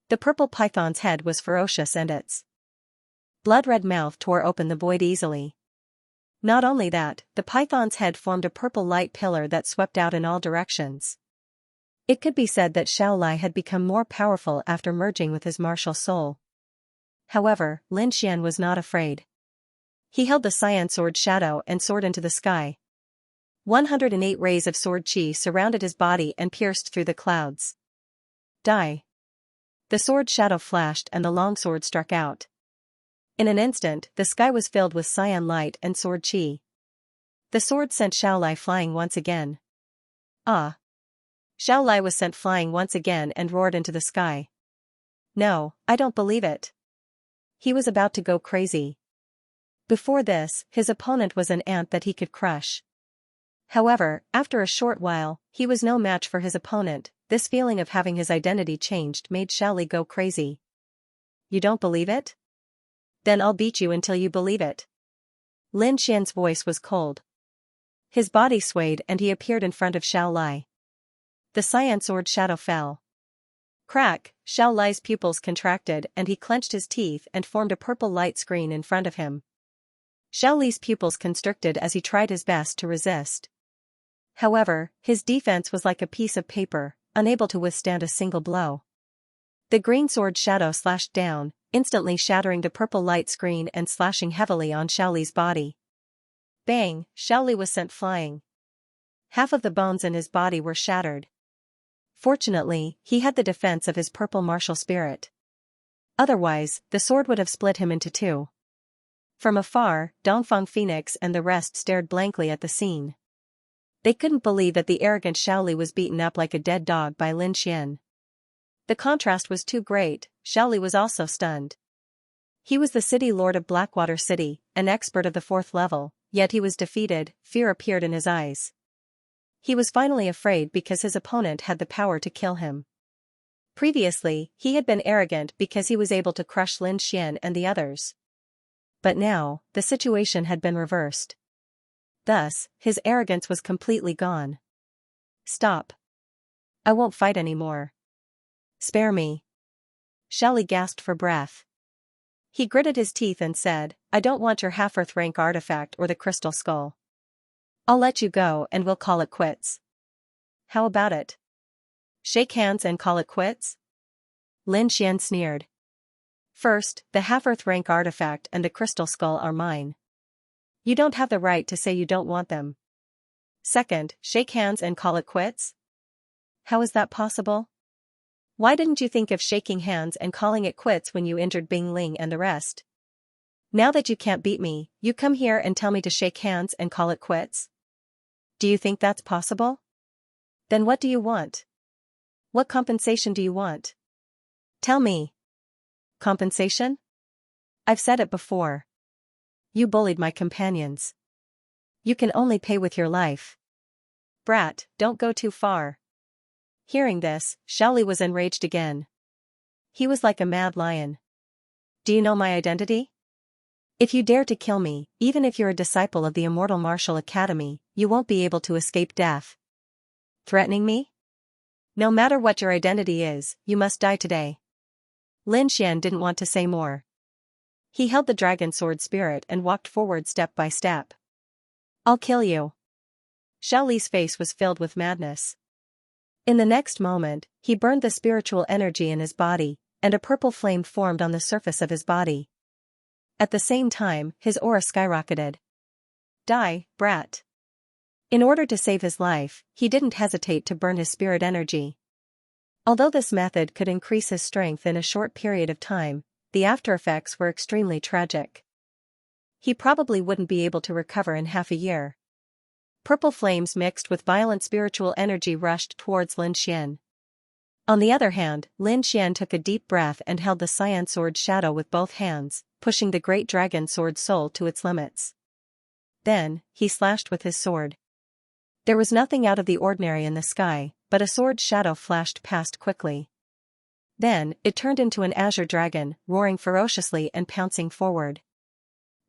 The purple python's head was ferocious and its blood-red mouth tore open the void easily. Not only that, the python's head formed a purple light pillar that swept out in all directions. It could be said that Xiaolai had become more powerful after merging with his martial soul. However, Lin Xian was not afraid. He held the cyan sword shadow and soared into the sky. 108 rays of sword qi surrounded his body and pierced through the clouds. Die. The sword shadow flashed and the long sword struck out. In an instant, the sky was filled with cyan light and sword qi. The sword sent Xiaolai flying once again. Ah! Xiaolai was sent flying once again and roared into the sky. No, I don't believe it. He was about to go crazy. Before this, his opponent was an ant that he could crush. However, after a short while, he was no match for his opponent. This feeling of having his identity changed made Xiaolai go crazy. You don't believe it? Then I'll beat you until you believe it. Lin Xian's voice was cold. His body swayed and he appeared in front of Xiaolai. The cyan sword shadow fell. Crack! Xiaolai's pupils contracted and he clenched his teeth and formed a purple light screen in front of him. Xiaolai's pupils constricted as he tried his best to resist. However, his defense was like a piece of paper, unable to withstand a single blow. The green sword shadow slashed down, instantly shattering the purple light screen and slashing heavily on Xiaolai's body. Bang! Xiaolai was sent flying. Half of the bones in his body were shattered. Fortunately, he had the defense of his purple martial spirit. Otherwise, the sword would have split him into two. From afar, Dongfang Phoenix and the rest stared blankly at the scene. They couldn't believe that the arrogant Xiaolai was beaten up like a dead dog by Lin Xian. The contrast was too great. Xiaolai was also stunned. He was the city lord of Blackwater City, an expert of the 4th level, yet he was defeated. Fear appeared in his eyes. He was finally afraid because his opponent had the power to kill him. Previously, he had been arrogant because he was able to crush Lin Xian and the others. But now, the situation had been reversed. Thus, his arrogance was completely gone. Stop. I won't fight anymore. Spare me. Xiaolai gasped for breath. He gritted his teeth and said, I don't want your half-earth rank artifact or the crystal skull. I'll let you go and we'll call it quits. How about it? Shake hands and call it quits? Lin Xian sneered. First, the half-earth rank artifact and the crystal skull are mine. You don't have the right to say you don't want them. Second, shake hands and call it quits? How is that possible? Why didn't you think of shaking hands and calling it quits when you injured Bing Ling and the rest? Now that you can't beat me, you come here and tell me to shake hands and call it quits? Do you think that's possible? Then what do you want? What compensation do you want? Tell me. Compensation? I've said it before. You bullied my companions. You can only pay with your life. Brat, don't go too far. Hearing this, Xiaolai was enraged again. He was like a mad lion. Do you know my identity? If you dare to kill me, even if you're a disciple of the Immortal Martial Academy, you won't be able to escape death. Threatening me? No matter what your identity is, you must die today. Lin Xian didn't want to say more. He held the dragon sword spirit and walked forward step by step. I'll kill you. Xiaolai's face was filled with madness. In the next moment, he burned the spiritual energy in his body, and a purple flame formed on the surface of his body. At the same time, his aura skyrocketed. Die, brat. In order to save his life, he didn't hesitate to burn his spirit energy. Although this method could increase his strength in a short period of time, the after-effects were extremely tragic. He probably wouldn't be able to recover in half a year. Purple flames mixed with violent spiritual energy rushed towards Lin Xian. On the other hand, Lin Xian took a deep breath and held the cyan sword shadow with both hands, pushing the great dragon sword soul to its limits. Then, he slashed with his sword. There was nothing out of the ordinary in the sky, but a sword shadow flashed past quickly. Then, it turned into an azure dragon, roaring ferociously and pouncing forward.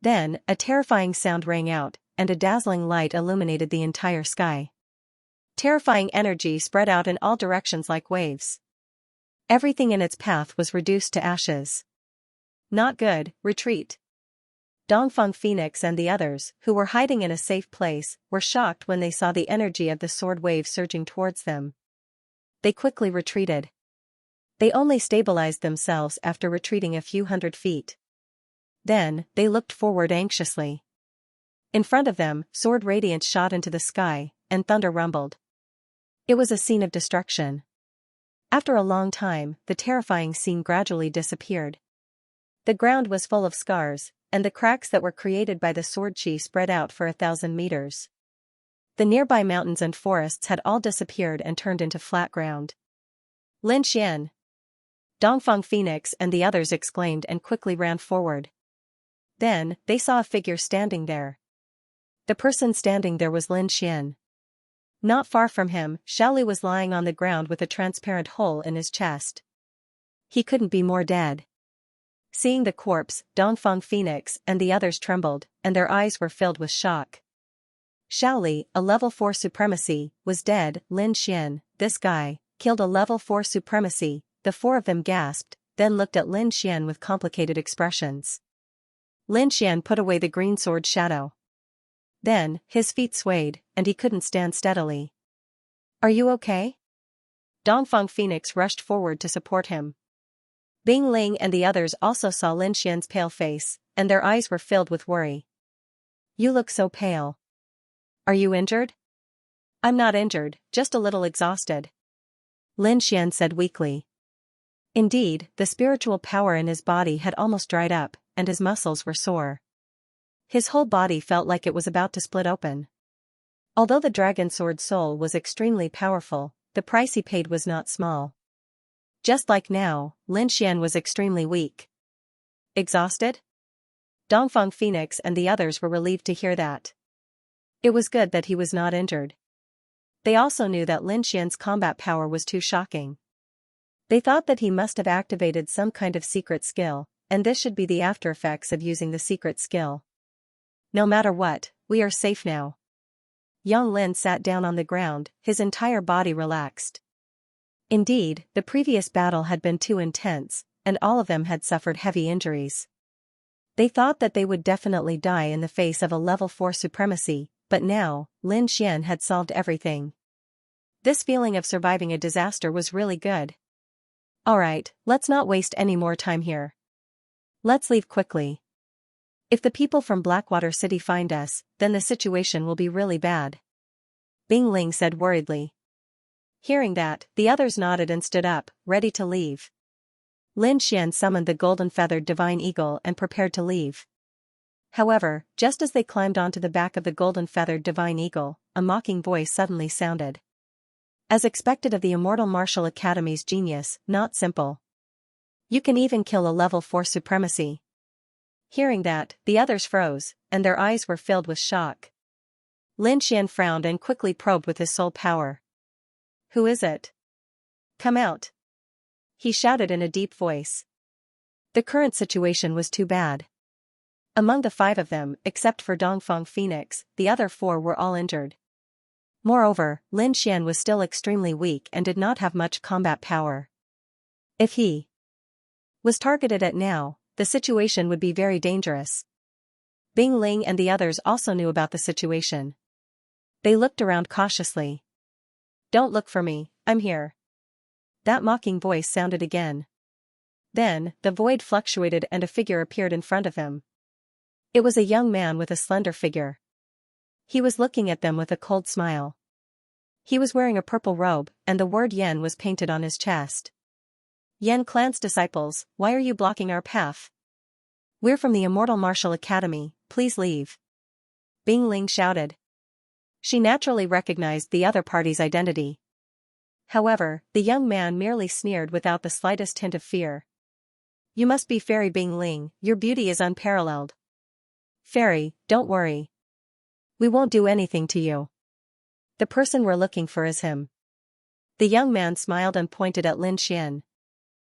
Then, a terrifying sound rang out, and a dazzling light illuminated the entire sky. Terrifying energy spread out in all directions like waves. Everything in its path was reduced to ashes. Not good, retreat. Dongfang Phoenix and the others, who were hiding in a safe place, were shocked when they saw the energy of the sword wave surging towards them. They quickly retreated. They only stabilized themselves after retreating a few hundred feet. Then, they looked forward anxiously. In front of them, sword radiance shot into the sky, and thunder rumbled. It was a scene of destruction. After a long time, the terrifying scene gradually disappeared. The ground was full of scars, and the cracks that were created by the sword chi spread out for 1,000 meters. The nearby mountains and forests had all disappeared and turned into flat ground. Lin Xian! Dongfang Phoenix and the others exclaimed and quickly ran forward. Then, they saw a figure standing there. The person standing there was Lin Xian. Not far from him, Xiaoli was lying on the ground with a transparent hole in his chest. He couldn't be more dead. Seeing the corpse, Dongfang Phoenix and the others trembled, and their eyes were filled with shock. Xiaoli, a level 4 supremacy, was dead. Lin Xian, this guy, killed a level 4 supremacy. The four of them gasped, then looked at Lin Xian with complicated expressions. Lin Xian put away the green sword shadow. Then, his feet swayed, and he couldn't stand steadily. Are you okay? Dongfang Phoenix rushed forward to support him. Bing Ling and the others also saw Lin Xian's pale face, and their eyes were filled with worry. You look so pale. Are you injured? I'm not injured, just a little exhausted. Lin Xian said weakly. Indeed, the spiritual power in his body had almost dried up, and his muscles were sore. His whole body felt like it was about to split open. Although the dragon sword soul was extremely powerful, the price he paid was not small. Just like now, Lin Xian was extremely weak. Exhausted? Dongfang Phoenix and the others were relieved to hear that. It was good that he was not injured. They also knew that Lin Xian's combat power was too shocking. They thought that he must have activated some kind of secret skill, and this should be the after effects of using the secret skill. No matter what, we are safe now. Yang Lin sat down on the ground, his entire body relaxed. Indeed, the previous battle had been too intense, and all of them had suffered heavy injuries. They thought that they would definitely die in the face of a level 4 supremacy, but now, Lin Xian had solved everything. This feeling of surviving a disaster was really good. Alright, let's not waste any more time here. Let's leave quickly. If the people from Blackwater City find us, then the situation will be really bad. Bing Ling said worriedly. Hearing that, the others nodded and stood up, ready to leave. Lin Xian summoned the golden-feathered divine eagle and prepared to leave. However, just as they climbed onto the back of the golden-feathered divine eagle, a mocking voice suddenly sounded. As expected of the Immortal Martial Academy's genius, not simple. You can even kill a level 4 supremacy. Hearing that, the others froze, and their eyes were filled with shock. Lin Xian frowned and quickly probed with his soul power. Who is it? Come out. He shouted in a deep voice. The current situation was too bad. Among the 5 of them, except for Dongfang Phoenix, the other 4 were all injured. Moreover, Lin Xian was still extremely weak and did not have much combat power. If he was targeted at now, the situation would be very dangerous. Bing Ling and the others also knew about the situation. They looked around cautiously. Don't look for me, I'm here. That mocking voice sounded again. Then, the void fluctuated and a figure appeared in front of them. It was a young man with a slender figure. He was looking at them with a cold smile. He was wearing a purple robe, and the word Yen was painted on his chest. Yen Clan's disciples, why are you blocking our path? We're from the Immortal Martial Academy, please leave. Bing Ling shouted. She naturally recognized the other party's identity. However, the young man merely sneered without the slightest hint of fear. You must be Fairy Bing Ling, your beauty is unparalleled. Fairy, don't worry. We won't do anything to you. The person we're looking for is him. The young man smiled and pointed at Lin Xian.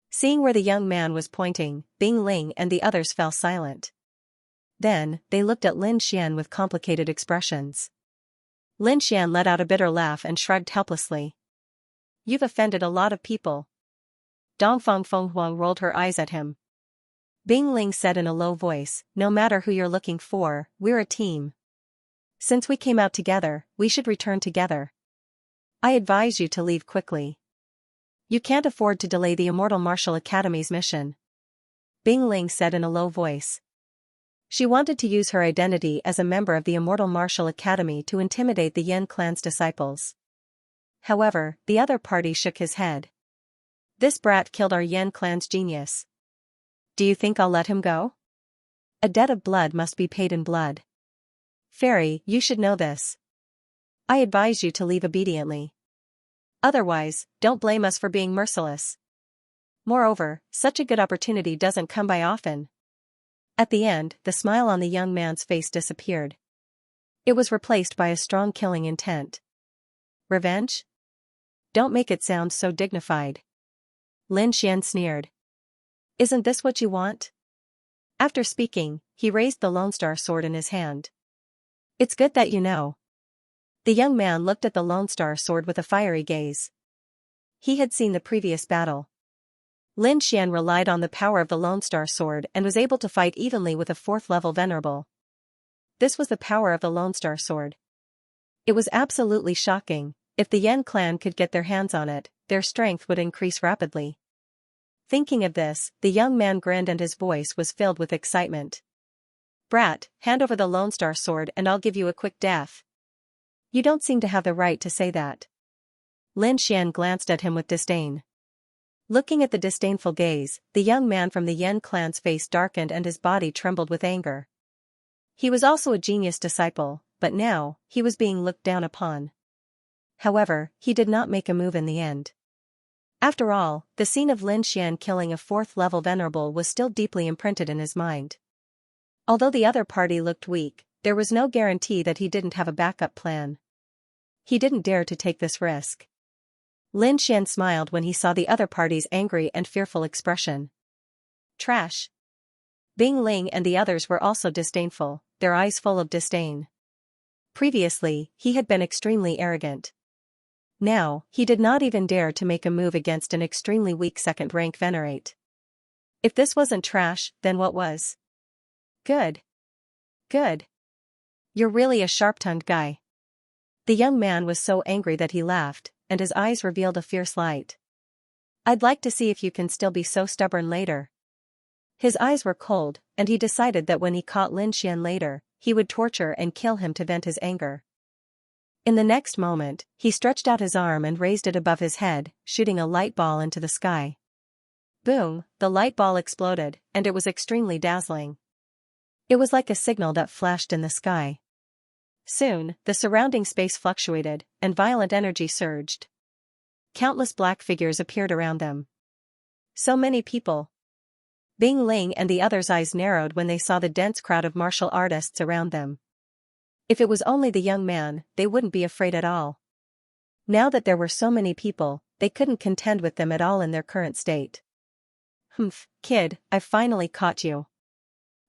Seeing where the young man was pointing, Bing Ling and the others fell silent. Then, they looked at Lin Xian with complicated expressions. Lin Xian let out a bitter laugh and shrugged helplessly. You've offended a lot of people. Dongfang Fenghuang rolled her eyes at him. Bing Ling said in a low voice, no matter who you're looking for, we're a team. Since we came out together, we should return together. I advise you to leave quickly. You can't afford to delay the Immortal Martial Academy's mission. Bing Ling said in a low voice. She wanted to use her identity as a member of the Immortal Martial Academy to intimidate the Yin clan's disciples. However, the other party shook his head. This brat killed our Yin clan's genius. Do you think I'll let him go? A debt of blood must be paid in blood. Fairy, you should know this. I advise you to leave obediently. Otherwise, don't blame us for being merciless. Moreover, such a good opportunity doesn't come by often. At the end, the smile on the young man's face disappeared. It was replaced by a strong killing intent. Revenge? Don't make it sound so dignified. Lin Xian sneered. Isn't this what you want? After speaking, he raised the Lone Star sword in his hand. It's good that you know. The young man looked at the Lone Star sword with a fiery gaze. He had seen the previous battle. Lin Xian relied on the power of the Lone Star sword and was able to fight evenly with a 4th-level venerable. This was the power of the Lone Star sword. It was absolutely shocking. If the Yin clan could get their hands on it, their strength would increase rapidly. Thinking of this, the young man grinned and his voice was filled with excitement. Brat, hand over the Lone Star sword and I'll give you a quick death. You don't seem to have the right to say that. Lin Xian glanced at him with disdain. Looking at the disdainful gaze, the young man from the Yin clan's face darkened and his body trembled with anger. He was also a genius disciple, but now, he was being looked down upon. However, he did not make a move in the end. After all, the scene of Lin Xian killing a 4th-level venerable was still deeply imprinted in his mind. Although the other party looked weak, there was no guarantee that he didn't have a backup plan. He didn't dare to take this risk. Lin Xian smiled when he saw the other party's angry and fearful expression. Trash. Bing Ling and the others were also disdainful, their eyes full of disdain. Previously, he had been extremely arrogant. Now, he did not even dare to make a move against an extremely weak 2nd-rank venerate. If this wasn't trash, then what was? Good. Good. You're really a sharp-tongued guy. The young man was so angry that he laughed, and his eyes revealed a fierce light. I'd like to see if you can still be so stubborn later. His eyes were cold, and he decided that when he caught Lin Xian later, he would torture and kill him to vent his anger. In the next moment, he stretched out his arm and raised it above his head, shooting a light ball into the sky. Boom, the light ball exploded, and it was extremely dazzling. It was like a signal that flashed in the sky. Soon, the surrounding space fluctuated, and violent energy surged. Countless black figures appeared around them. So many people. Bing Ling and the others' eyes narrowed when they saw the dense crowd of martial artists around them. If it was only the young man, they wouldn't be afraid at all. Now that there were so many people, they couldn't contend with them at all in their current state. Humph, kid, I've finally caught you.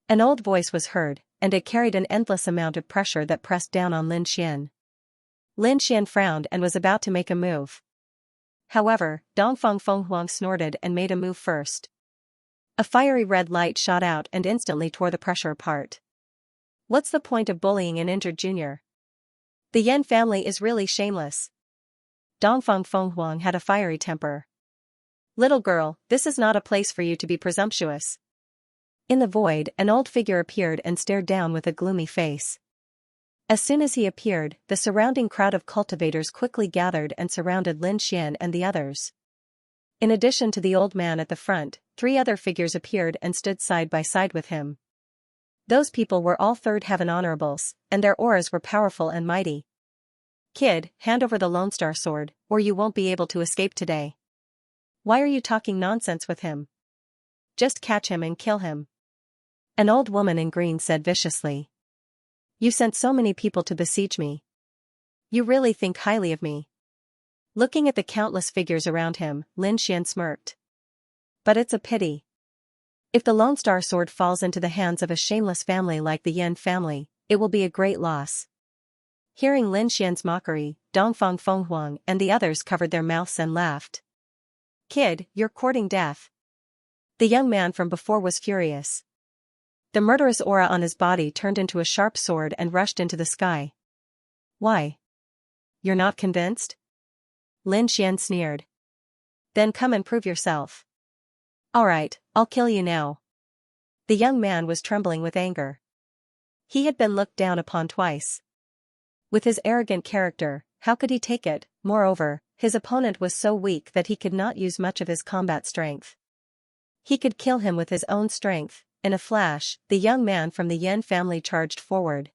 An old voice was heard, and it carried an endless amount of pressure that pressed down on Lin Xian. Lin Xian frowned and was about to make a move. However, Dongfang Fenghuang snorted and made a move first. A fiery red light shot out and instantly tore the pressure apart. What's the point of bullying an injured junior? The Yin family is really shameless. Dongfang Fenghuang had a fiery temper. Little girl, this is not a place for you to be presumptuous. In the void, an old figure appeared and stared down with a gloomy face. As soon as he appeared, the surrounding crowd of cultivators quickly gathered and surrounded Lin Xian and the others. In addition to the old man at the front, 3 other figures appeared and stood side by side with him. Those people were all 3rd heaven honorables, and their auras were powerful and mighty. Kid, hand over the Lone Star sword, or you won't be able to escape today. Why are you talking nonsense with him? Just catch him and kill him. An old woman in green said viciously. You sent so many people to besiege me. You really think highly of me. Looking at the countless figures around him, Lin Xian smirked. But it's a pity. If the Lone Star sword falls into the hands of a shameless family like the Yin family, it will be a great loss. Hearing Lin Xian's mockery, Dongfang Fenghuang and the others covered their mouths and laughed. Kid, you're courting death. The young man from before was furious. The murderous aura on his body turned into a sharp sword and rushed into the sky. Why? You're not convinced? Lin Xian sneered. Then come and prove yourself. Alright, I'll kill you now. The young man was trembling with anger. He had been looked down upon twice. With his arrogant character, how could he take it? Moreover, his opponent was so weak that he could not use much of his combat strength. He could kill him with his own strength. In a flash, the young man from the Yan family charged forward.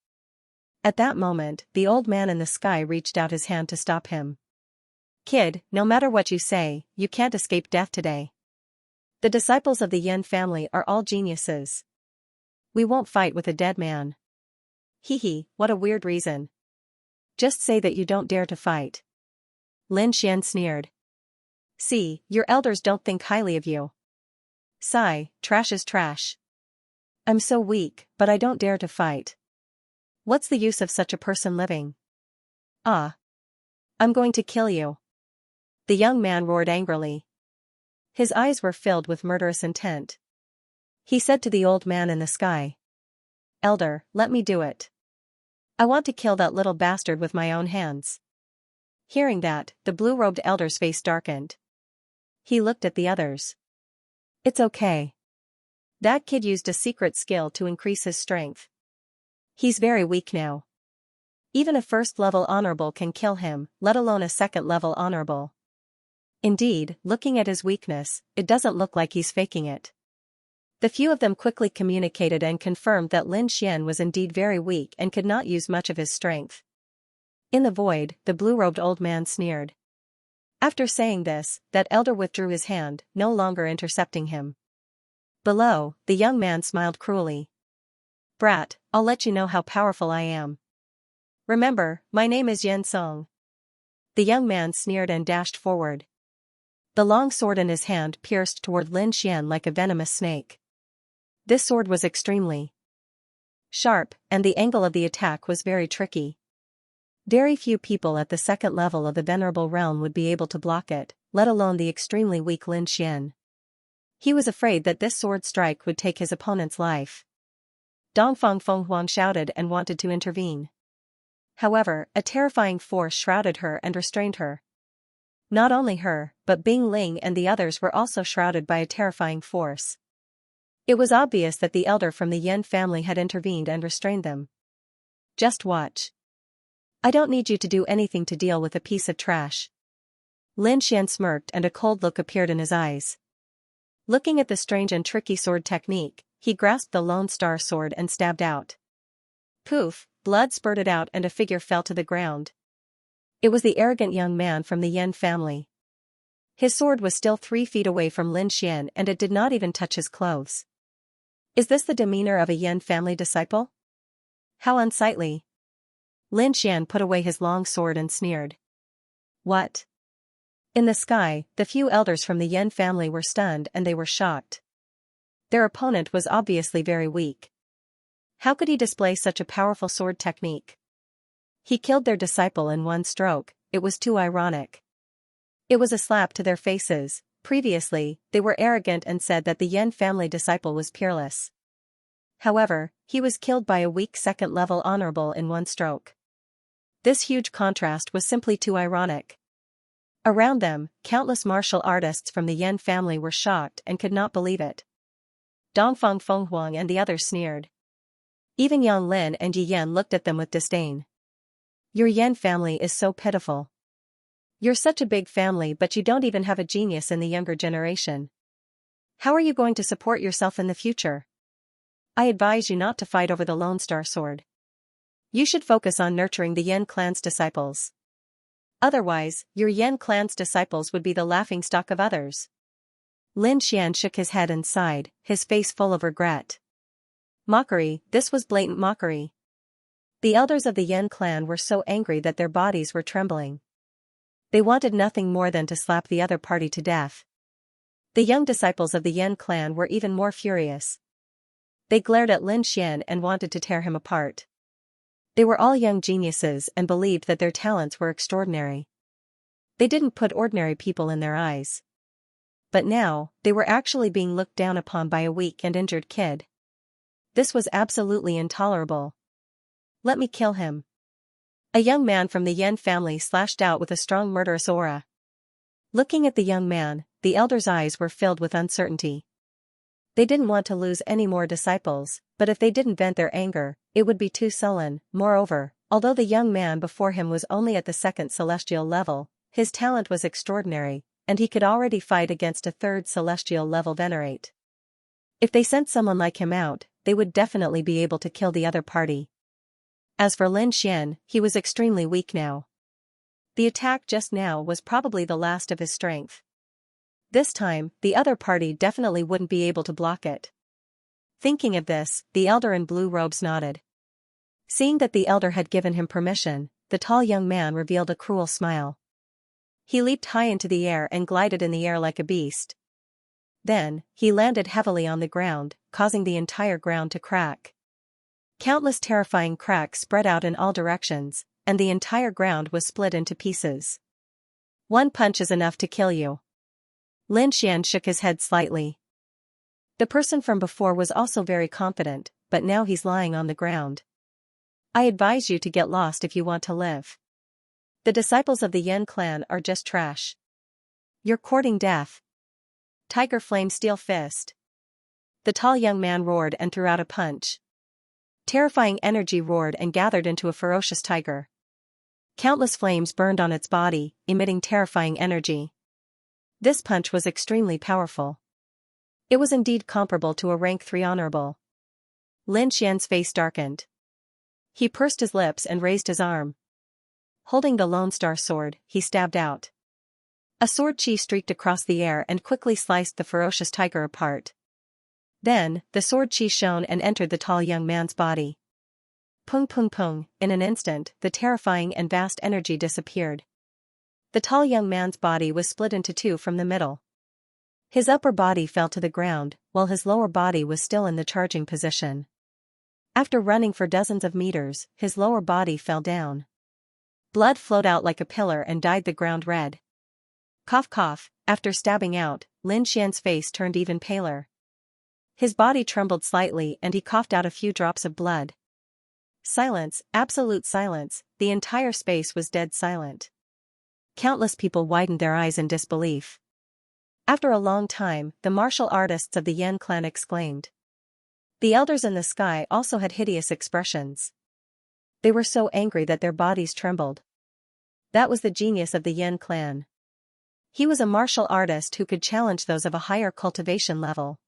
At that moment, the old man in the sky reached out his hand to stop him. Kid, no matter what you say, you can't escape death today. The disciples of the Yan family are all geniuses. We won't fight with a dead man. Hee, what a weird reason. Just say that you don't dare to fight. Lin Xian sneered. See, your elders don't think highly of you. Sigh, trash is trash. I'm so weak, but I don't dare to fight. What's the use of such a person living? Ah. I'm going to kill you. The young man roared angrily. His eyes were filled with murderous intent. He said to the old man in the sky. Elder, let me do it. I want to kill that little bastard with my own hands. Hearing that, the blue-robed elder's face darkened. He looked at the others. It's okay. That kid used a secret skill to increase his strength. He's very weak now. Even a first-level honorable can kill him, let alone a second-level honorable. Indeed, looking at his weakness, it doesn't look like he's faking it. The few of them quickly communicated and confirmed that Lin Xian was indeed very weak and could not use much of his strength. In the void, the blue-robed old man sneered. After saying this, that elder withdrew his hand, no longer intercepting him. Below, the young man smiled cruelly. Brat, I'll let you know how powerful I am. Remember, my name is Yen Song. The young man sneered and dashed forward. The long sword in his hand pierced toward Lin Xian like a venomous snake. This sword was extremely sharp, and the angle of the attack was very tricky. Very few people at the second level of the Venerable Realm would be able to block it, let alone the extremely weak Lin Xian. He was afraid that this sword strike would take his opponent's life. Dongfang Fenghuang shouted and wanted to intervene. However, a terrifying force shrouded her and restrained her. Not only her, but Bing Ling and the others were also shrouded by a terrifying force. It was obvious that the elder from the Yen family had intervened and restrained them. Just watch. I don't need you to do anything to deal with a piece of trash. Lin Xian smirked and a cold look appeared in his eyes. Looking at the strange and tricky sword technique, he grasped the Lone Star sword and stabbed out. Poof, blood spurted out and a figure fell to the ground. It was the arrogant young man from the Yen family. His sword was still 3 feet away from Lin Xian and it did not even touch his clothes. Is this the demeanor of a Yen family disciple? How unsightly. Lin Xian put away his long sword and sneered. What? In the sky, the few elders from the Yen family were stunned and they were shocked. Their opponent was obviously very weak. How could he display such a powerful sword technique? He killed their disciple in one stroke, it was too ironic. It was a slap to their faces. Previously, they were arrogant and said that the Yen family disciple was peerless. However, he was killed by a weak second-level honorable in one stroke. This huge contrast was simply too ironic. Around them, countless martial artists from the Yen family were shocked and could not believe it. Dongfang Fenghuang and the others sneered. Even Yang Lin and Yi Yan looked at them with disdain. Your Yen family is so pitiful. You're such a big family but you don't even have a genius in the younger generation. How are you going to support yourself in the future? I advise you not to fight over the Lone Star sword. You should focus on nurturing the Yen clan's disciples. Otherwise, your Yen clan's disciples would be the laughingstock of others. Lin Xian shook his head and sighed, his face full of regret. Mockery, this was blatant mockery. The elders of the Yen clan were so angry that their bodies were trembling. They wanted nothing more than to slap the other party to death. The young disciples of the Yen clan were even more furious. They glared at Lin Xian and wanted to tear him apart. They were all young geniuses and believed that their talents were extraordinary. They didn't put ordinary people in their eyes. But now, they were actually being looked down upon by a weak and injured kid. This was absolutely intolerable. Let me kill him. A young man from the Yen family slashed out with a strong murderous aura. Looking at the young man, the elder's eyes were filled with uncertainty. They didn't want to lose any more disciples, but if they didn't vent their anger, it would be too sullen. Moreover, although the young man before him was only at the second celestial level, his talent was extraordinary, and he could already fight against a third celestial level venerate. If they sent someone like him out, they would definitely be able to kill the other party. As for Lin Xian, he was extremely weak now. The attack just now was probably the last of his strength. This time, the other party definitely wouldn't be able to block it. Thinking of this, the elder in blue robes nodded. Seeing that the elder had given him permission, the tall young man revealed a cruel smile. He leaped high into the air and glided in the air like a beast. Then, he landed heavily on the ground, causing the entire ground to crack. Countless terrifying cracks spread out in all directions, and the entire ground was split into pieces. One punch is enough to kill you. Lin Xian shook his head slightly. The person from before was also very confident, but now he's lying on the ground. I advise you to get lost if you want to live. The disciples of the Yen clan are just trash. You're courting death. Tiger Flame Steel Fist. The tall young man roared and threw out a punch. Terrifying energy roared and gathered into a ferocious tiger. Countless flames burned on its body, emitting terrifying energy. This punch was extremely powerful. It was indeed comparable to a rank 3 honorable. Lin Xian's face darkened. He pursed his lips and raised his arm. Holding the Lone Star sword, he stabbed out. A sword chi streaked across the air and quickly sliced the ferocious tiger apart. Then, the sword chi shone and entered the tall young man's body. Pung pung pung, in an instant, the terrifying and vast energy disappeared. The tall young man's body was split into two from the middle. His upper body fell to the ground, while his lower body was still in the charging position. After running for dozens of meters, his lower body fell down. Blood flowed out like a pillar and dyed the ground red. Cough cough, after stabbing out, Lin Xian's face turned even paler. His body trembled slightly and he coughed out a few drops of blood. Silence, absolute silence, the entire space was dead silent. Countless people widened their eyes in disbelief. After a long time, the martial artists of the Yen clan exclaimed. The elders in the sky also had hideous expressions. They were so angry that their bodies trembled. That was the genius of the Yen clan. He was a martial artist who could challenge those of a higher cultivation level.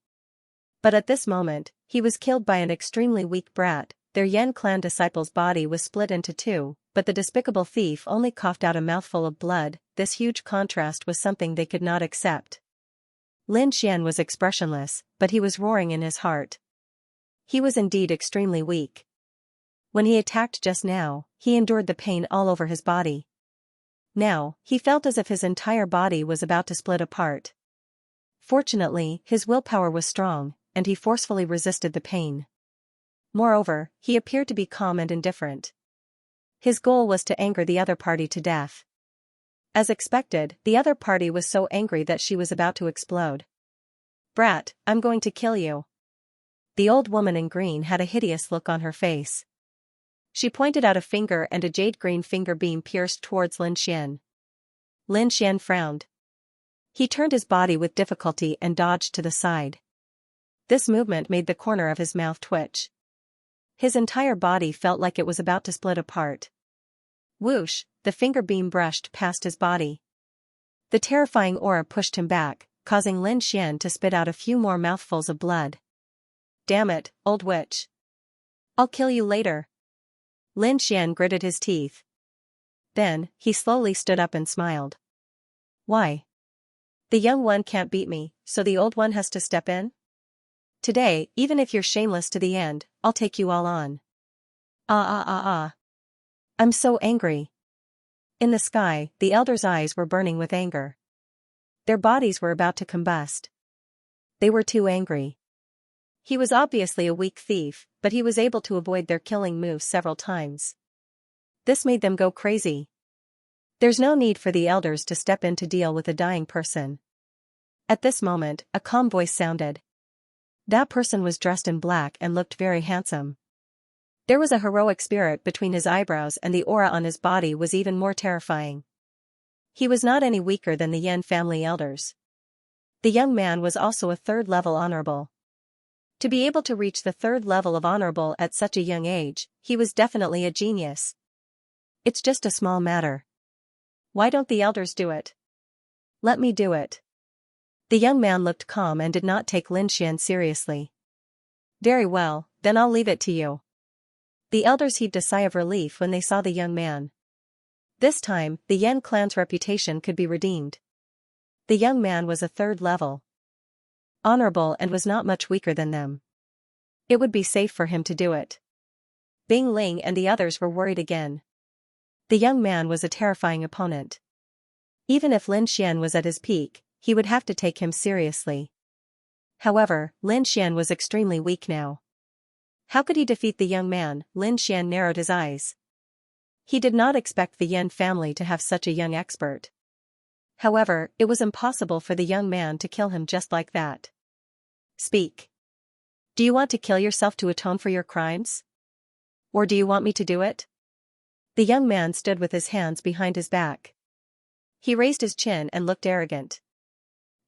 But at this moment, he was killed by an extremely weak brat. Their Yen clan disciple's body was split into two, but the despicable thief only coughed out a mouthful of blood. This huge contrast was something they could not accept. Lin Xian was expressionless, but he was roaring in his heart. He was indeed extremely weak. When he attacked just now, he endured the pain all over his body. Now, he felt as if his entire body was about to split apart. Fortunately, his willpower was strong, and he forcefully resisted the pain. Moreover, he appeared to be calm and indifferent. His goal was to anger the other party to death. As expected, the other party was so angry that she was about to explode. Brat, I'm going to kill you. The old woman in green had a hideous look on her face. She pointed out a finger and a jade-green finger beam pierced towards Lin Xian. Lin Xian frowned. He turned his body with difficulty and dodged to the side. This movement made the corner of his mouth twitch. His entire body felt like it was about to split apart. Whoosh, the finger beam brushed past his body. The terrifying aura pushed him back, causing Lin Xian to spit out a few more mouthfuls of blood. Damn it, old witch. I'll kill you later. Lin Xian gritted his teeth. Then, he slowly stood up and smiled. Why? The young one can't beat me, so the old one has to step in? Today, even if you're shameless to the end, I'll take you all on. I'm so angry. In the sky, the elders' eyes were burning with anger. Their bodies were about to combust. They were too angry. He was obviously a weak thief, but he was able to avoid their killing moves several times. This made them go crazy. There's no need for the elders to step in to deal with a dying person. At this moment, a calm voice sounded. That person was dressed in black and looked very handsome. There was a heroic spirit between his eyebrows, and the aura on his body was even more terrifying. He was not any weaker than the Yan family elders. The young man was also a third-level honorable. To be able to reach the third level of honorable at such a young age, he was definitely a genius. It's just a small matter. Why don't the elders do it? Let me do it. The young man looked calm and did not take Lin Xian seriously. Very well, then I'll leave it to you. The elders heaved a sigh of relief when they saw the young man. This time, the Yan clan's reputation could be redeemed. The young man was a third level honorable and was not much weaker than them. It would be safe for him to do it. Bing Ling and the others were worried again. The young man was a terrifying opponent. Even if Lin Xian was at his peak, he would have to take him seriously. However, Lin Xian was extremely weak now. How could he defeat the young man? Lin Xian narrowed his eyes. He did not expect the Yan family to have such a young expert. However, it was impossible for the young man to kill him just like that. Speak. Do you want to kill yourself to atone for your crimes? Or do you want me to do it? The young man stood with his hands behind his back. He raised his chin and looked arrogant.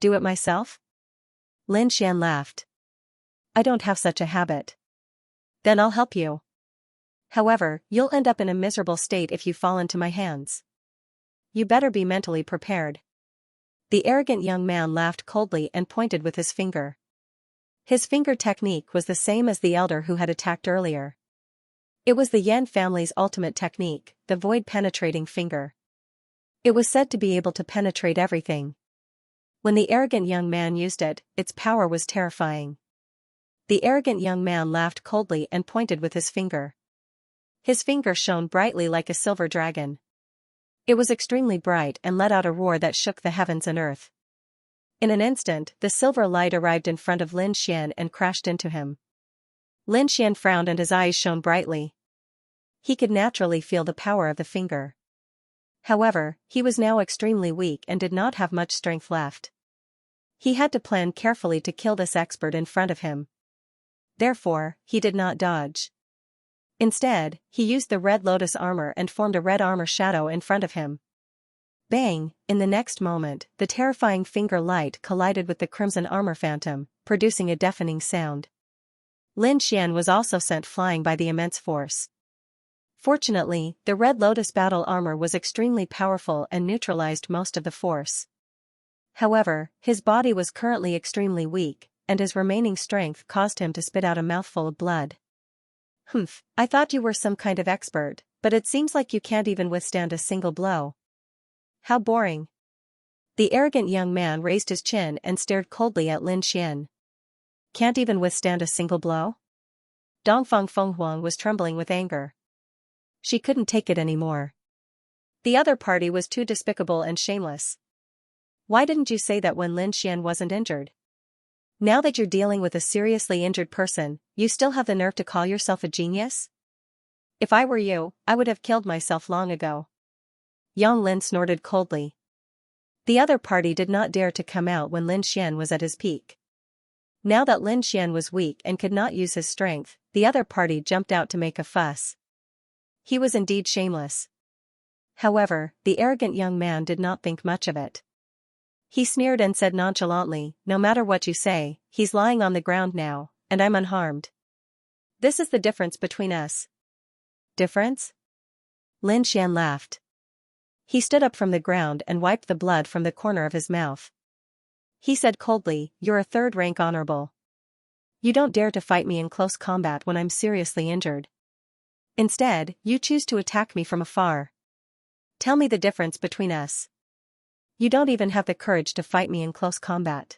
Do it myself? Lin Xian laughed. I don't have such a habit. Then I'll help you. However, you'll end up in a miserable state if you fall into my hands. You better be mentally prepared. The arrogant young man laughed coldly and pointed with his finger. His finger technique was the same as the elder who had attacked earlier. It was the Yan family's ultimate technique, the void-penetrating finger. It was said to be able to penetrate everything. When the arrogant young man used it, its power was terrifying. The arrogant young man laughed coldly and pointed with his finger. His finger shone brightly like a silver dragon. It was extremely bright and let out a roar that shook the heavens and earth. In an instant, the silver light arrived in front of Lin Xian and crashed into him. Lin Xian frowned and his eyes shone brightly. He could naturally feel the power of the finger. However, he was now extremely weak and did not have much strength left. He had to plan carefully to kill this expert in front of him. Therefore, he did not dodge. Instead, he used the red lotus armor and formed a red armor shadow in front of him. Bang! In the next moment, the terrifying finger light collided with the crimson armor phantom, producing a deafening sound. Lin Xian was also sent flying by the immense force. Fortunately, the red lotus battle armor was extremely powerful and neutralized most of the force. However, his body was currently extremely weak, and his remaining strength caused him to spit out a mouthful of blood. Humph, I thought you were some kind of expert, but it seems like you can't even withstand a single blow. How boring. The arrogant young man raised his chin and stared coldly at Lin Xian. Can't even withstand a single blow? Dongfang Fenghuang was trembling with anger. She couldn't take it anymore. The other party was too despicable and shameless. Why didn't you say that when Lin Xian wasn't injured? Now that you're dealing with a seriously injured person, you still have the nerve to call yourself a genius? If I were you, I would have killed myself long ago. Yang Lin snorted coldly. The other party did not dare to come out when Lin Xian was at his peak. Now that Lin Xian was weak and could not use his strength, the other party jumped out to make a fuss. He was indeed shameless. However, the arrogant young man did not think much of it. He sneered and said nonchalantly, no matter what you say, he's lying on the ground now, and I'm unharmed. This is the difference between us. Difference? Lin Xian laughed. He stood up from the ground and wiped the blood from the corner of his mouth. He said coldly, you're a third-rank honorable. You don't dare to fight me in close combat when I'm seriously injured. Instead, you choose to attack me from afar. Tell me the difference between us. You don't even have the courage to fight me in close combat.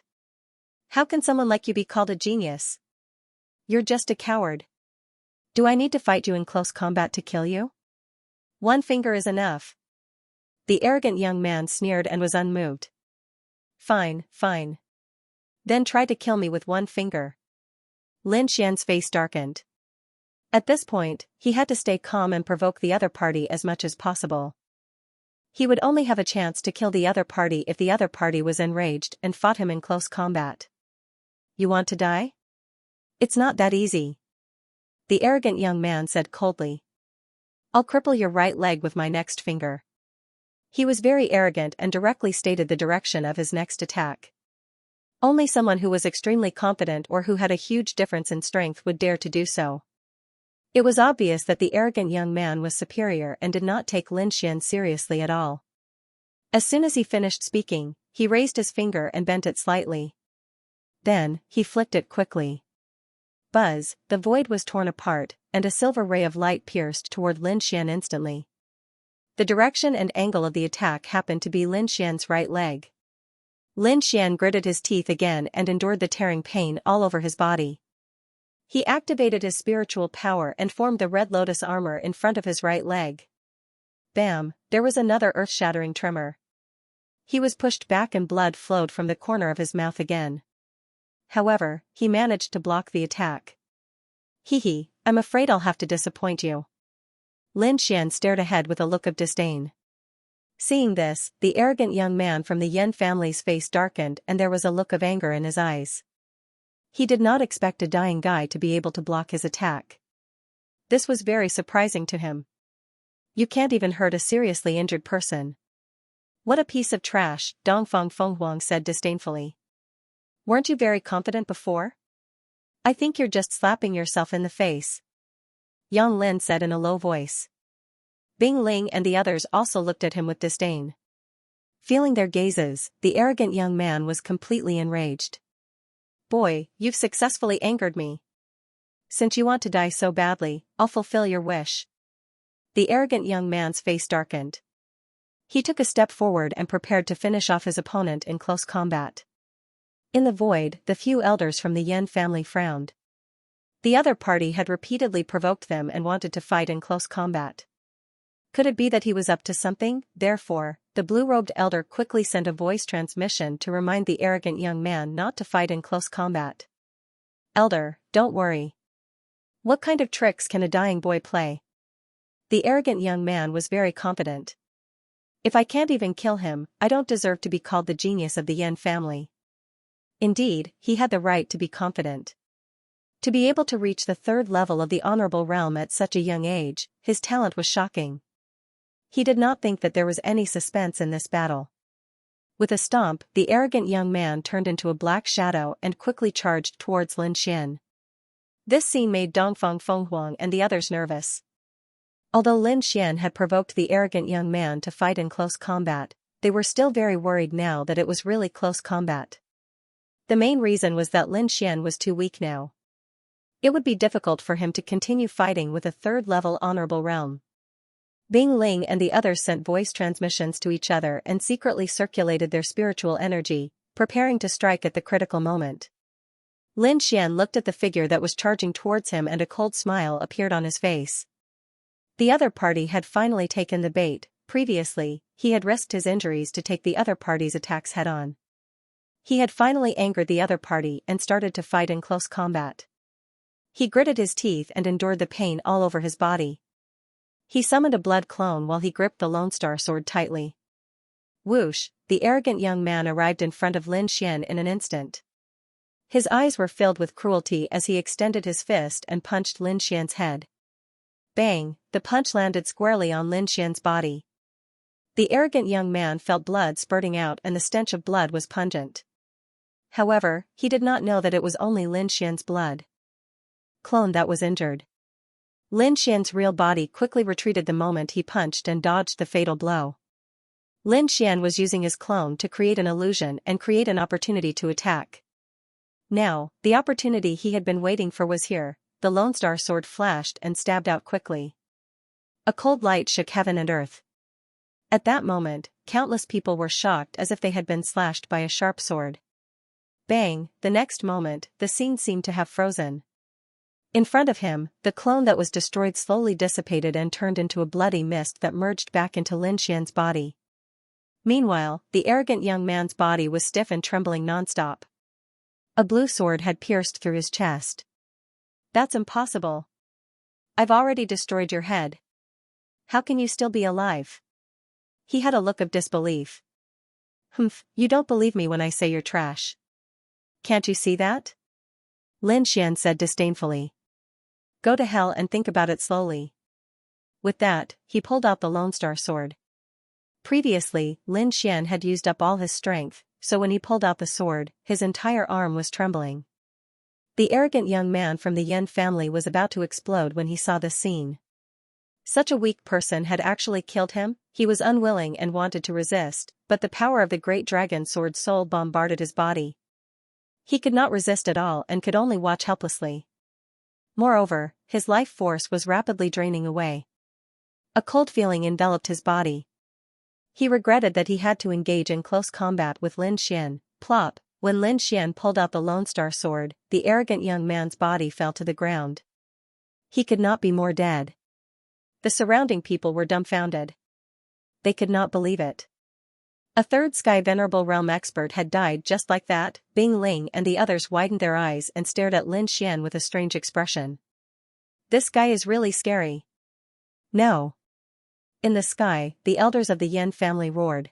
How can someone like you be called a genius? You're just a coward. Do I need to fight you in close combat to kill you? One finger is enough. The arrogant young man sneered and was unmoved. Fine, fine. Then try to kill me with one finger. Lin Xian's face darkened. At this point, he had to stay calm and provoke the other party as much as possible. He would only have a chance to kill the other party if the other party was enraged and fought him in close combat. You want to die? It's not that easy. The arrogant young man said coldly. I'll cripple your right leg with my next finger. He was very arrogant and directly stated the direction of his next attack. Only someone who was extremely confident or who had a huge difference in strength would dare to do so. It was obvious that the arrogant young man was superior and did not take Lin Xian seriously at all. As soon as he finished speaking, he raised his finger and bent it slightly. Then, he flicked it quickly. Buzz, the void was torn apart, and a silver ray of light pierced toward Lin Xian instantly. The direction and angle of the attack happened to be Lin Xian's right leg. Lin Xian gritted his teeth again and endured the tearing pain all over his body. He activated his spiritual power and formed the red lotus armor in front of his right leg. Bam, there was another earth-shattering tremor. He was pushed back and blood flowed from the corner of his mouth again. However, he managed to block the attack. Hee, I'm afraid I'll have to disappoint you. Lin Xian stared ahead with a look of disdain. Seeing this, the arrogant young man from the Yan family's face darkened and there was a look of anger in his eyes. He did not expect a dying guy to be able to block his attack. This was very surprising to him. You can't even hurt a seriously injured person. What a piece of trash, Dongfang Fenghuang said disdainfully. Weren't you very confident before? I think you're just slapping yourself in the face. Yang Lin said in a low voice. Bing Ling and the others also looked at him with disdain. Feeling their gazes, the arrogant young man was completely enraged. Boy, you've successfully angered me. Since you want to die so badly, I'll fulfill your wish. The arrogant young man's face darkened. He took a step forward and prepared to finish off his opponent in close combat. In the void, the few elders from the Yan family frowned. The other party had repeatedly provoked them and wanted to fight in close combat. Could it be that he was up to something? Therefore, the blue-robed elder quickly sent a voice transmission to remind the arrogant young man not to fight in close combat. Elder, don't worry. What kind of tricks can a dying boy play? The arrogant young man was very confident. If I can't even kill him, I don't deserve to be called the genius of the Yan family. Indeed, he had the right to be confident. To be able to reach the third level of the honorable realm at such a young age, his talent was shocking. He did not think that there was any suspense in this battle. With a stomp, the arrogant young man turned into a black shadow and quickly charged towards Lin Xian. This scene made Dongfang Fenghuang and the others nervous. Although Lin Xian had provoked the arrogant young man to fight in close combat, they were still very worried now that it was really close combat. The main reason was that Lin Xian was too weak now. It would be difficult for him to continue fighting with a third-level honorable realm. Bing Ling and the others sent voice transmissions to each other and secretly circulated their spiritual energy, preparing to strike at the critical moment. Lin Xian looked at the figure that was charging towards him and a cold smile appeared on his face. The other party had finally taken the bait. Previously, he had risked his injuries to take the other party's attacks head-on. He had finally angered the other party and started to fight in close combat. He gritted his teeth and endured the pain all over his body. He summoned a blood clone while he gripped the Lone Star sword tightly. Whoosh, the arrogant young man arrived in front of Lin Xian in an instant. His eyes were filled with cruelty as he extended his fist and punched Lin Xian's head. Bang, the punch landed squarely on Lin Xian's body. The arrogant young man felt blood spurting out and the stench of blood was pungent. However, he did not know that it was only Lin Xian's blood. Clone that was injured. Lin Xian's real body quickly retreated the moment he punched and dodged the fatal blow. Lin Xian was using his clone to create an illusion and create an opportunity to attack. Now, the opportunity he had been waiting for was here. The Lone Star sword flashed and stabbed out quickly. A cold light shook heaven and earth. At that moment, countless people were shocked as if they had been slashed by a sharp sword. Bang, the next moment, the scene seemed to have frozen. In front of him, the clone that was destroyed slowly dissipated and turned into a bloody mist that merged back into Lin Xian's body. Meanwhile, the arrogant young man's body was stiff and trembling nonstop. A blue sword had pierced through his chest. That's impossible. I've already destroyed your head. How can you still be alive? He had a look of disbelief. Humph, you don't believe me when I say you're trash. Can't you see that? Lin Xian said disdainfully. Go to hell and think about it slowly. With that, he pulled out the Lone Star sword. Previously, Lin Xian had used up all his strength, so when he pulled out the sword, his entire arm was trembling. The arrogant young man from the Yan family was about to explode when he saw this scene. Such a weak person had actually killed him. He was unwilling and wanted to resist, but the power of the great dragon sword soul bombarded his body. He could not resist at all and could only watch helplessly. Moreover, his life force was rapidly draining away. A cold feeling enveloped his body. He regretted that he had to engage in close combat with Lin Xian. Plop, when Lin Xian pulled out the Lone Star sword, the arrogant young man's body fell to the ground. He could not be more dead. The surrounding people were dumbfounded. They could not believe it. A third Sky Venerable Realm expert had died just like that. Bing Ling and the others widened their eyes and stared at Lin Xian with a strange expression. This guy is really scary. No. In the sky, the elders of the Yan family roared.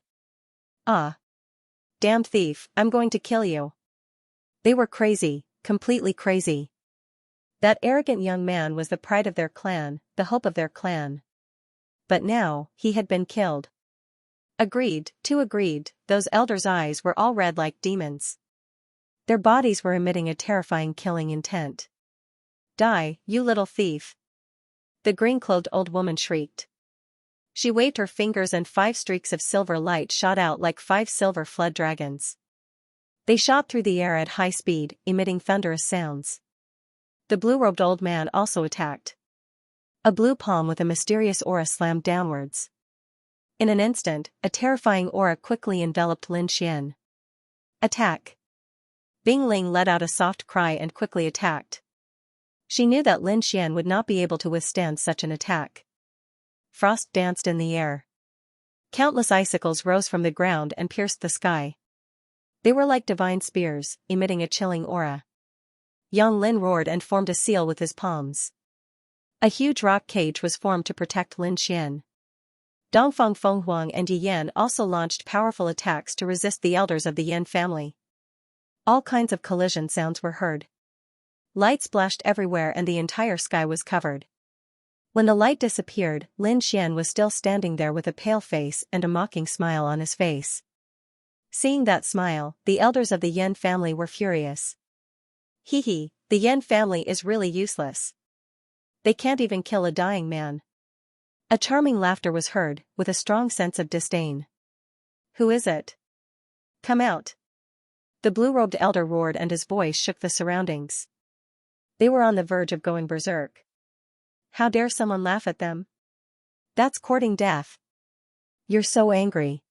Ah. Damned thief, I'm going to kill you. They were crazy, completely crazy. That arrogant young man was the pride of their clan, the hope of their clan. But now, he had been killed. Agreed, those elders' eyes were all red like demons. Their bodies were emitting a terrifying killing intent. Die, you little thief. The green-clothed old woman shrieked. She waved her fingers and 5 streaks of silver light shot out like 5 silver flood dragons. They shot through the air at high speed, emitting thunderous sounds. The blue-robed old man also attacked. A blue palm with a mysterious aura slammed downwards. In an instant, a terrifying aura quickly enveloped Lin Xian. Attack! Bing Ling let out a soft cry and quickly attacked. She knew that Lin Xian would not be able to withstand such an attack. Frost danced in the air. Countless icicles rose from the ground and pierced the sky. They were like divine spears, emitting a chilling aura. Yang Lin roared and formed a seal with his palms. A huge rock cage was formed to protect Lin Xian. Dongfang Fenghuang and Yi Yan also launched powerful attacks to resist the elders of the Yan family. All kinds of collision sounds were heard. Light splashed everywhere and the entire sky was covered. When the light disappeared, Lin Xian was still standing there with a pale face and a mocking smile on his face. Seeing that smile, the elders of the Yan family were furious. Hee, the Yan family is really useless. They can't even kill a dying man. A charming laughter was heard, with a strong sense of disdain. Who is it? Come out. The blue-robed elder roared and his voice shook the surroundings. They were on the verge of going berserk. How dare someone laugh at them? That's courting death. You're so angry.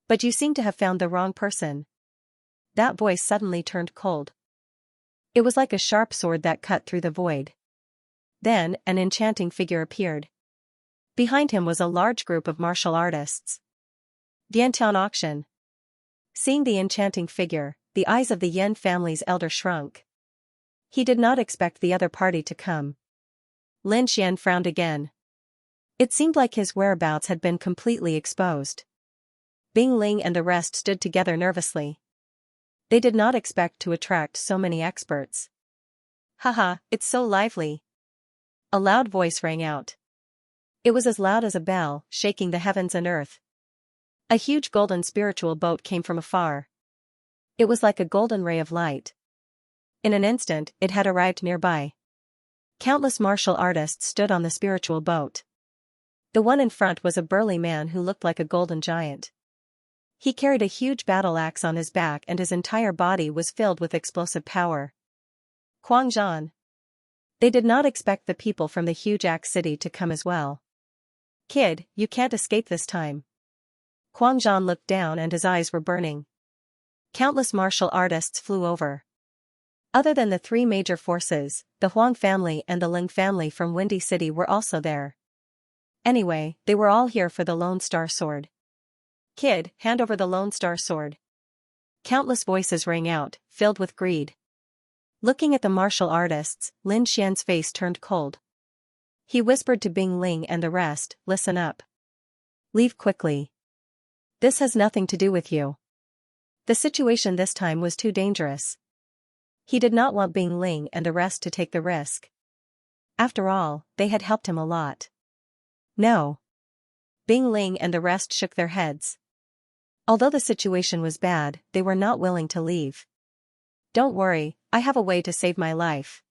But you seem to have found the wrong person. That voice suddenly turned cold. It was like a sharp sword that cut through the void. Then, an enchanting figure appeared. Behind him was a large group of martial artists. Diantian auction. Seeing the enchanting figure, the eyes of the Yan family's elder shrunk. He did not expect the other party to come. Lin Xian frowned again. It seemed like his whereabouts had been completely exposed. Bing Ling and the rest stood together nervously. They did not expect to attract so many experts. Haha, it's so lively. A loud voice rang out. It was as loud as a bell, shaking the heavens and earth. A huge golden spiritual boat came from afar. It was like a golden ray of light. In an instant, it had arrived nearby. Countless martial artists stood on the spiritual boat. The one in front was a burly man who looked like a golden giant. He carried a huge battle axe on his back and his entire body was filled with explosive power. Guangzhan. They did not expect the people from the huge axe city to come as well. Kid, you can't escape this time. Guangzhan looked down and his eyes were burning. Countless martial artists flew over. Other than the 3 major forces, the Huang family and the Ling family from Windy City were also there. Anyway, they were all here for the Lone Star Sword. Kid, hand over the Lone Star Sword. Countless voices rang out, filled with greed. Looking at the martial artists, Lin Xian's face turned cold. He whispered to Bing Ling and the rest, listen up. Leave quickly. This has nothing to do with you. The situation this time was too dangerous. He did not want Bing Ling and the rest to take the risk. After all, they had helped him a lot. No. Bing Ling and the rest shook their heads. Although the situation was bad, they were not willing to leave. Don't worry, I have a way to save my life.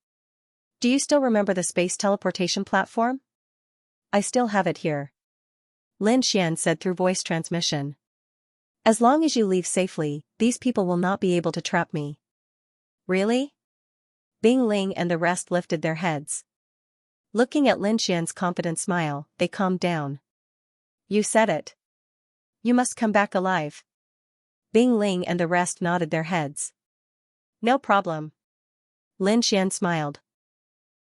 Do you still remember the space teleportation platform? I still have it here. Lin Xian said through voice transmission. As long as you leave safely, these people will not be able to trap me. Really? Bing Ling and the rest lifted their heads. Looking at Lin Xian's confident smile, they calmed down. You said it. You must come back alive. Bing Ling and the rest nodded their heads. No problem. Lin Xian smiled.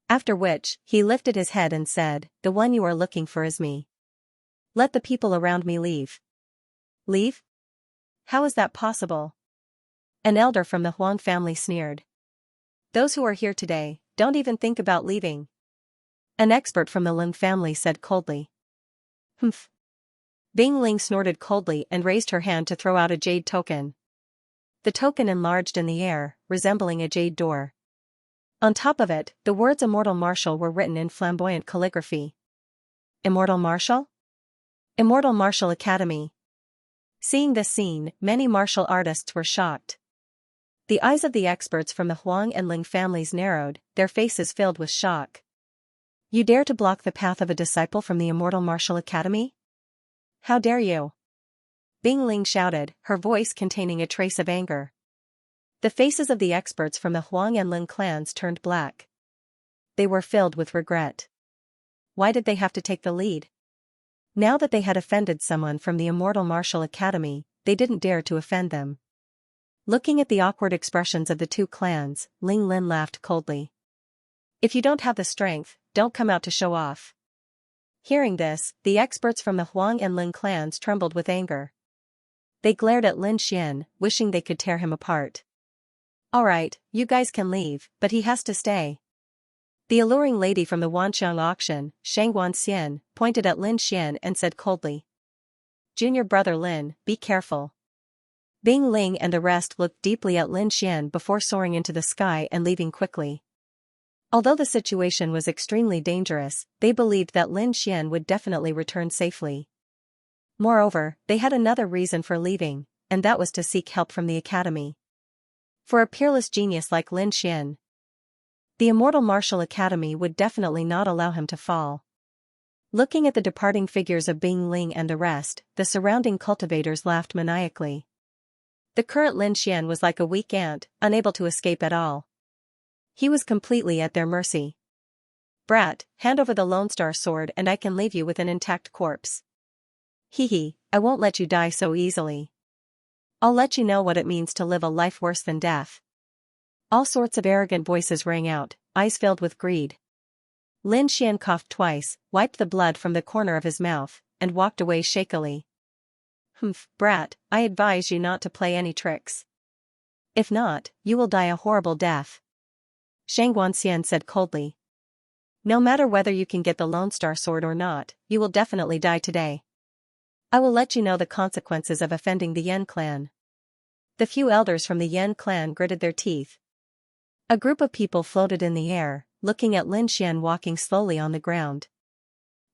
After which, he lifted his head and said, the one you are looking for is me. Let the people around me leave. Leave? How is that possible? An elder from the Huang family sneered. Those who are here today, don't even think about leaving. An expert from the Lin family said coldly. Humph. Bing Ling snorted coldly and raised her hand to throw out a jade token. The token enlarged in the air, resembling a jade door. On top of it, the words Immortal Martial were written in flamboyant calligraphy. Immortal Martial? Immortal Martial Academy. Seeing this scene, many martial artists were shocked. The eyes of the experts from the Huang and Ling families narrowed, their faces filled with shock. You dare to block the path of a disciple from the Immortal Martial Academy? How dare you? Bing Ling shouted, her voice containing a trace of anger. The faces of the experts from the Huang and Ling clans turned black. They were filled with regret. Why did they have to take the lead? Now that they had offended someone from the Immortal Martial Academy, they didn't dare to offend them. Looking at the awkward expressions of the two clans, Ling Lin laughed coldly. If you don't have the strength, don't come out to show off. Hearing this, the experts from the Huang and Ling clans trembled with anger. They glared at Lin Xian, wishing they could tear him apart. Alright, you guys can leave, but he has to stay. The alluring lady from the Wanxiang auction, Xianxia, pointed at Lin Xian and said coldly. Junior brother Lin, be careful. Bing Ling and the rest looked deeply at Lin Xian before soaring into the sky and leaving quickly. Although the situation was extremely dangerous, they believed that Lin Xian would definitely return safely. Moreover, they had another reason for leaving, and that was to seek help from the academy. For a peerless genius like Lin Xian, the Immortal Martial Academy would definitely not allow him to fall. Looking at the departing figures of Bing Ling and the rest, the surrounding cultivators laughed maniacally. The current Lin Xian was like a weak ant, unable to escape at all. He was completely at their mercy. Brat, hand over the Lone Star sword and I can leave you with an intact corpse. Hee, I won't let you die so easily. I'll let you know what it means to live a life worse than death. All sorts of arrogant voices rang out, eyes filled with greed. Lin Xian coughed twice, wiped the blood from the corner of his mouth, and walked away shakily. Humph, brat, I advise you not to play any tricks. If not, you will die a horrible death. Xianxia said coldly. No matter whether you can get the Lone Star sword or not, you will definitely die today. I will let you know the consequences of offending the Yan clan. The few elders from the Yan clan gritted their teeth. A group of people floated in the air, looking at Lin Xian walking slowly on the ground.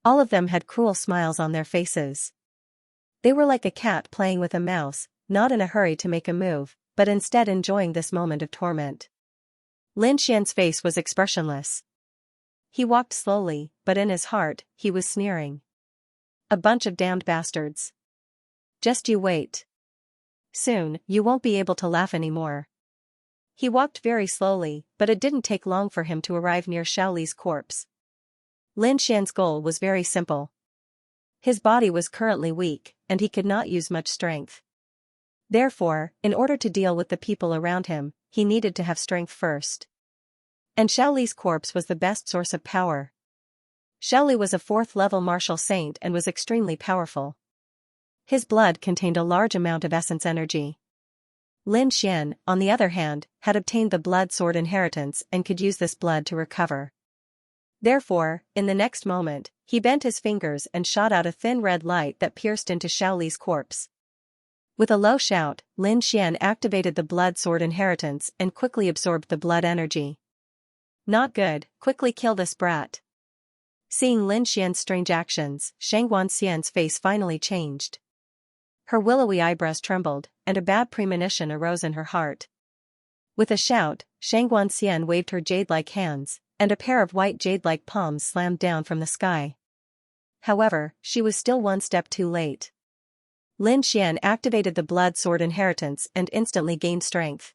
All of them had cruel smiles on their faces. They were like a cat playing with a mouse, not in a hurry to make a move, but instead enjoying this moment of torment. Lin Xian's face was expressionless. He walked slowly, but in his heart, he was sneering. A bunch of damned bastards. Just you wait. Soon, you won't be able to laugh anymore. He walked very slowly, but it didn't take long for him to arrive near Xiaoli's corpse. Lin Xian's goal was very simple. His body was currently weak, and he could not use much strength. Therefore, in order to deal with the people around him, he needed to have strength first. And Xiaoli's corpse was the best source of power. Xiaoli was a 4th-level martial saint and was extremely powerful. His blood contained a large amount of essence energy. Lin Xian, on the other hand, had obtained the blood sword inheritance and could use this blood to recover. Therefore, in the next moment, he bent his fingers and shot out a thin red light that pierced into Xiaoli's corpse. With a low shout, Lin Xian activated the blood sword inheritance and quickly absorbed the blood energy. Not good, quickly kill this brat. Seeing Lin Xian's strange actions, Xianxia's face finally changed. Her willowy eyebrows trembled, and a bad premonition arose in her heart. With a shout, Xianxia waved her jade-like hands, and a pair of white jade-like palms slammed down from the sky. However, she was still one step too late. Lin Xian activated the blood sword inheritance and instantly gained strength.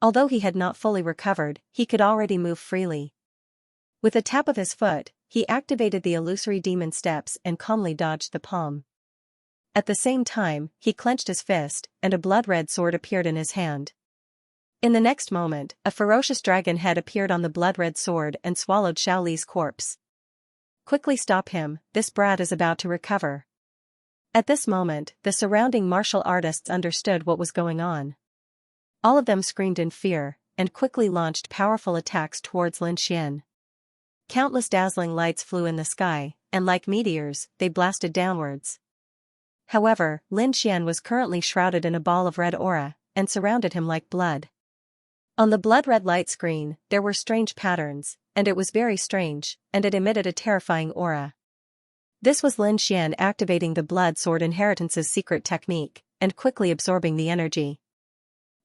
Although he had not fully recovered, he could already move freely. With a tap of his foot, he activated the illusory demon steps and calmly dodged the palm. At the same time, he clenched his fist, and a blood-red sword appeared in his hand. In the next moment, a ferocious dragon head appeared on the blood-red sword and swallowed Xiaoli's corpse. Quickly stop him, this brat is about to recover. At this moment, the surrounding martial artists understood what was going on. All of them screamed in fear, and quickly launched powerful attacks towards Lin Xian. Countless dazzling lights flew in the sky, and like meteors, they blasted downwards. However, Lin Xian was currently shrouded in a ball of red aura, and surrounded him like blood. On the blood-red light screen, there were strange patterns, and it was very strange, and it emitted a terrifying aura. This was Lin Xian activating the blood sword inheritance's secret technique, and quickly absorbing the energy.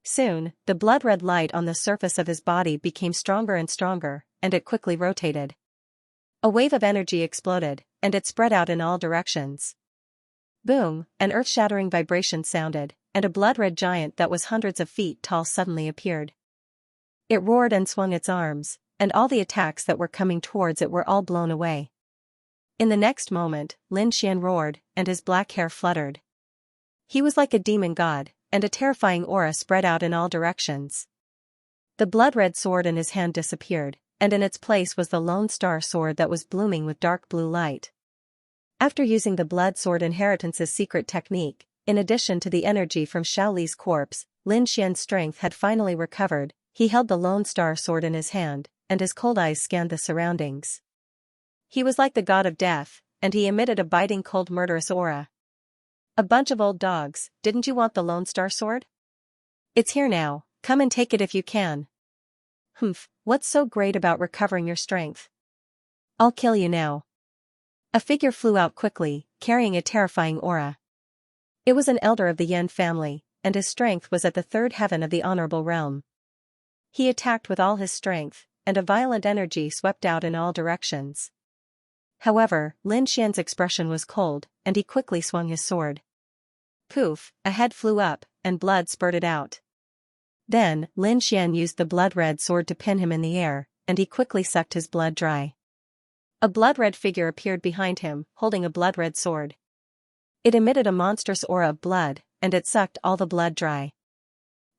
Soon, the blood-red light on the surface of his body became stronger and stronger, and it quickly rotated. A wave of energy exploded, and it spread out in all directions. Boom, an earth-shattering vibration sounded, and a blood-red giant that was hundreds of feet tall suddenly appeared. It roared and swung its arms, and all the attacks that were coming towards it were all blown away. In the next moment, Lin Xian roared, and his black hair fluttered. He was like a demon god, and a terrifying aura spread out in all directions. The blood-red sword in his hand disappeared, and in its place was the Lone Star sword that was blooming with dark blue light. After using the blood sword inheritance's secret technique, in addition to the energy from Xiaoli's corpse, Lin Xian's strength had finally recovered. He held the Lone Star sword in his hand, and his cold eyes scanned the surroundings. He was like the god of death, and he emitted a biting cold murderous aura. A bunch of old dogs, didn't you want the Lone Star sword? It's here now, come and take it if you can. Humph, what's so great about recovering your strength? I'll kill you now. A figure flew out quickly, carrying a terrifying aura. It was an elder of the Yan family, and his strength was at the third heaven of the honorable realm. He attacked with all his strength, and a violent energy swept out in all directions. However, Lin Xian's expression was cold, and he quickly swung his sword. Poof, a head flew up, and blood spurted out. Then, Lin Xian used the blood-red sword to pin him in the air, and he quickly sucked his blood dry. A blood-red figure appeared behind him, holding a blood-red sword. It emitted a monstrous aura of blood, and it sucked all the blood dry.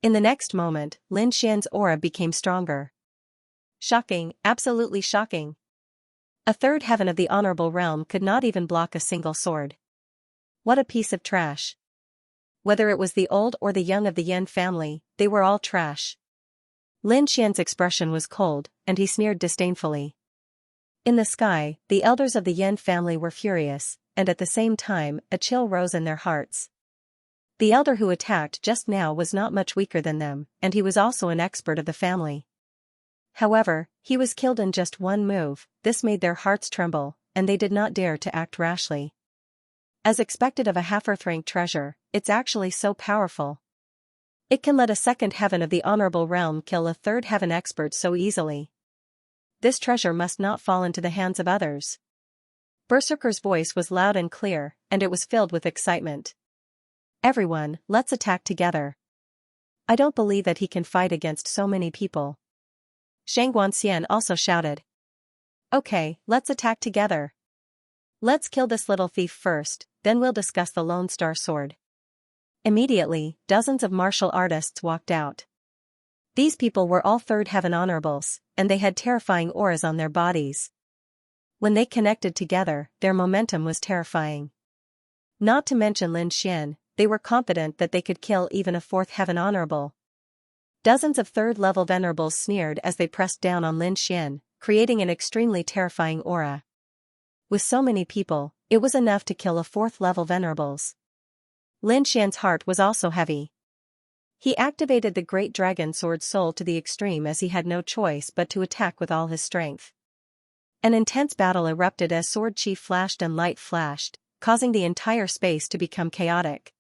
In the next moment, Lin Xian's aura became stronger. Shocking, absolutely shocking. A third heaven of the honorable realm could not even block a single sword. What a piece of trash. Whether it was the old or the young of the Yan family, they were all trash. Lin Xian's expression was cold, and he sneered disdainfully. In the sky, the elders of the Yan family were furious, and at the same time, a chill rose in their hearts. The elder who attacked just now was not much weaker than them, and he was also an expert of the family. However, he was killed in just one move. This made their hearts tremble, and they did not dare to act rashly. As expected of a half-earth rank treasure, it's actually so powerful. It can let a second heaven of the honorable realm kill a third heaven expert so easily. This treasure must not fall into the hands of others. Berserker's voice was loud and clear, and it was filled with excitement. Everyone, let's attack together. I don't believe that he can fight against so many people. Xianxia also shouted. Okay, let's attack together. Let's kill this little thief first, then we'll discuss the Lone Star sword. Immediately, dozens of martial artists walked out. These people were all third heaven honorables, and they had terrifying auras on their bodies. When they connected together, their momentum was terrifying. Not to mention Lin Xian, they were confident that they could kill even a fourth heaven honorable. Dozens of third-level venerables sneered as they pressed down on Lin Xian, creating an extremely terrifying aura. With so many people, it was enough to kill a fourth-level venerables. Lin Xian's heart was also heavy. He activated the Great Dragon Sword Soul to the extreme as he had no choice but to attack with all his strength. An intense battle erupted as sword chi flashed and light flashed, causing the entire space to become chaotic.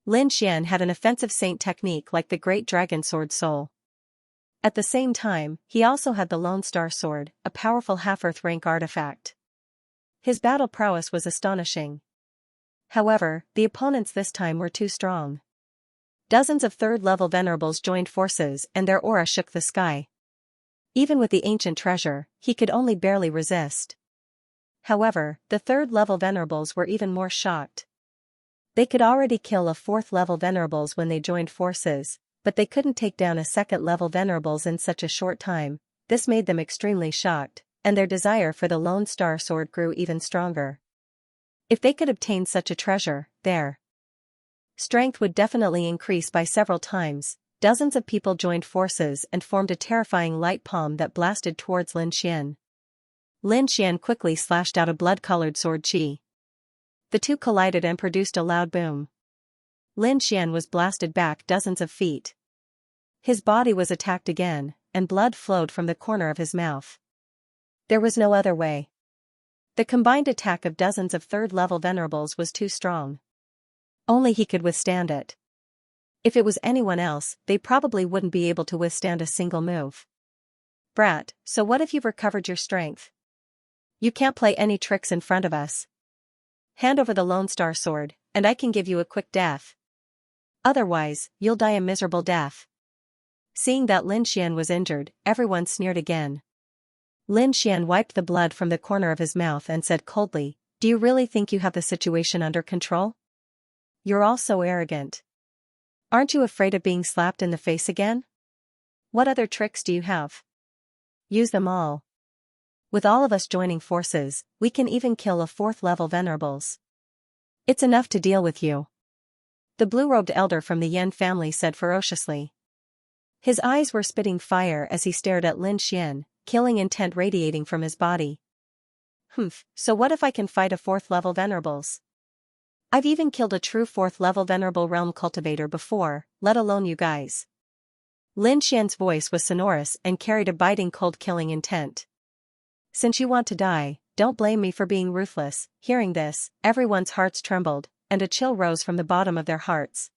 Lin Xian had an offensive saint technique like the Great Dragon Sword Soul. At the same time, he also had the Lone Star Sword, a powerful half-earth rank artifact. His battle prowess was astonishing. However, the opponents this time were too strong. Dozens of third-level venerables joined forces and their aura shook the sky. Even with the ancient treasure, he could only barely resist. However, the third-level venerables were even more shocked. They could already kill a fourth-level venerables when they joined forces, but they couldn't take down a second-level venerables in such a short time. This made them extremely shocked, and their desire for the Lone Star Sword grew even stronger. If they could obtain such a treasure, their strength would definitely increase by several times. Dozens of people joined forces and formed a terrifying light palm that blasted towards Lin Xian. Lin Xian quickly slashed out a blood-colored sword chi. The two collided and produced a loud boom. Lin Xian was blasted back dozens of feet. His body was attacked again, and blood flowed from the corner of his mouth. There was no other way. The combined attack of dozens of third-level venerables was too strong. Only he could withstand it. If it was anyone else, they probably wouldn't be able to withstand a single move. Brat, so what if you've recovered your strength? You can't play any tricks in front of us. Hand over the Lone Star Sword, and I can give you a quick death. Otherwise, you'll die a miserable death. Seeing that Lin Xian was injured, everyone sneered again. Lin Xian wiped the blood from the corner of his mouth and said coldly, "Do you really think you have the situation under control? You're all so arrogant. Aren't you afraid of being slapped in the face again? What other tricks do you have? Use them all. With all of us joining forces, we can even kill a fourth-level venerables. It's enough to deal with you." The blue-robed elder from the Yan family said ferociously. His eyes were spitting fire as he stared at Lin Xian, killing intent radiating from his body. So what if I can fight a fourth-level venerables? I've even killed a true fourth-level venerable realm cultivator before, let alone you guys. Lin Xian's voice was sonorous and carried a biting cold killing intent. Since you want to die, don't blame me for being ruthless. Hearing this, everyone's hearts trembled, and a chill rose from the bottom of their hearts.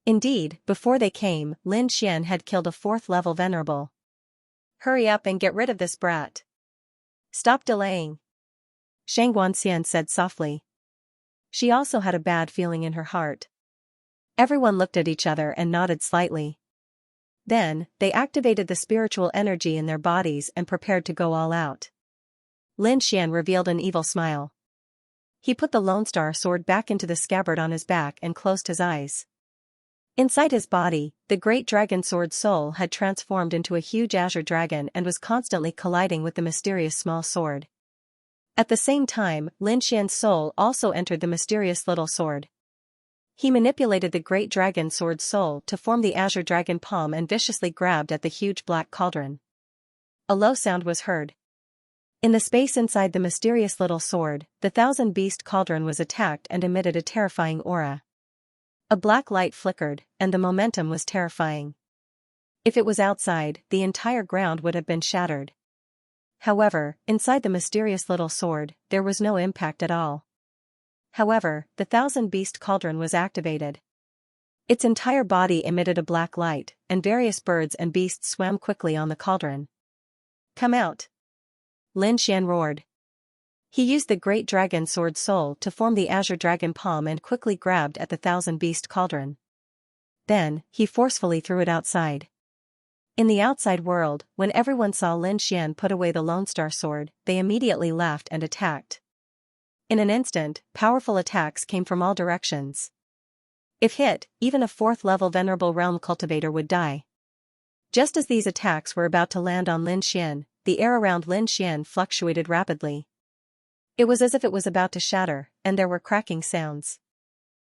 Indeed, before they came, Lin Xian had killed a fourth-level venerable. Hurry up and get rid of this brat. Stop delaying. Xianxia said softly. She also had a bad feeling in her heart. Everyone looked at each other and nodded slightly. Then, they activated the spiritual energy in their bodies and prepared to go all out. Lin Xian revealed an evil smile. He put the Lone Star Sword back into the scabbard on his back and closed his eyes. Inside his body, the Great Dragon Sword Soul had transformed into a huge azure dragon and was constantly colliding with the mysterious small sword. At the same time, Lin Xian's soul also entered the mysterious little sword. He manipulated the Great Dragon Sword Soul to form the azure dragon palm and viciously grabbed at the huge black cauldron. A low sound was heard. In the space inside the mysterious little sword, the thousand-beast cauldron was attacked and emitted a terrifying aura. A black light flickered, and the momentum was terrifying. If it was outside, the entire ground would have been shattered. However, inside the mysterious little sword, there was no impact at all. However, the thousand-beast cauldron was activated. Its entire body emitted a black light, and various birds and beasts swam quickly on the cauldron. Come out! Lin Xian roared. He used the Great Dragon Sword Soul to form the azure dragon palm and quickly grabbed at the thousand-beast cauldron. Then, he forcefully threw it outside. In the outside world, when everyone saw Lin Xian put away the Lone Star Sword, they immediately laughed and attacked. In an instant, powerful attacks came from all directions. If hit, even a fourth-level venerable realm cultivator would die. Just as these attacks were about to land on Lin Xian, the air around Lin Xian fluctuated rapidly. It was as if it was about to shatter, and there were cracking sounds.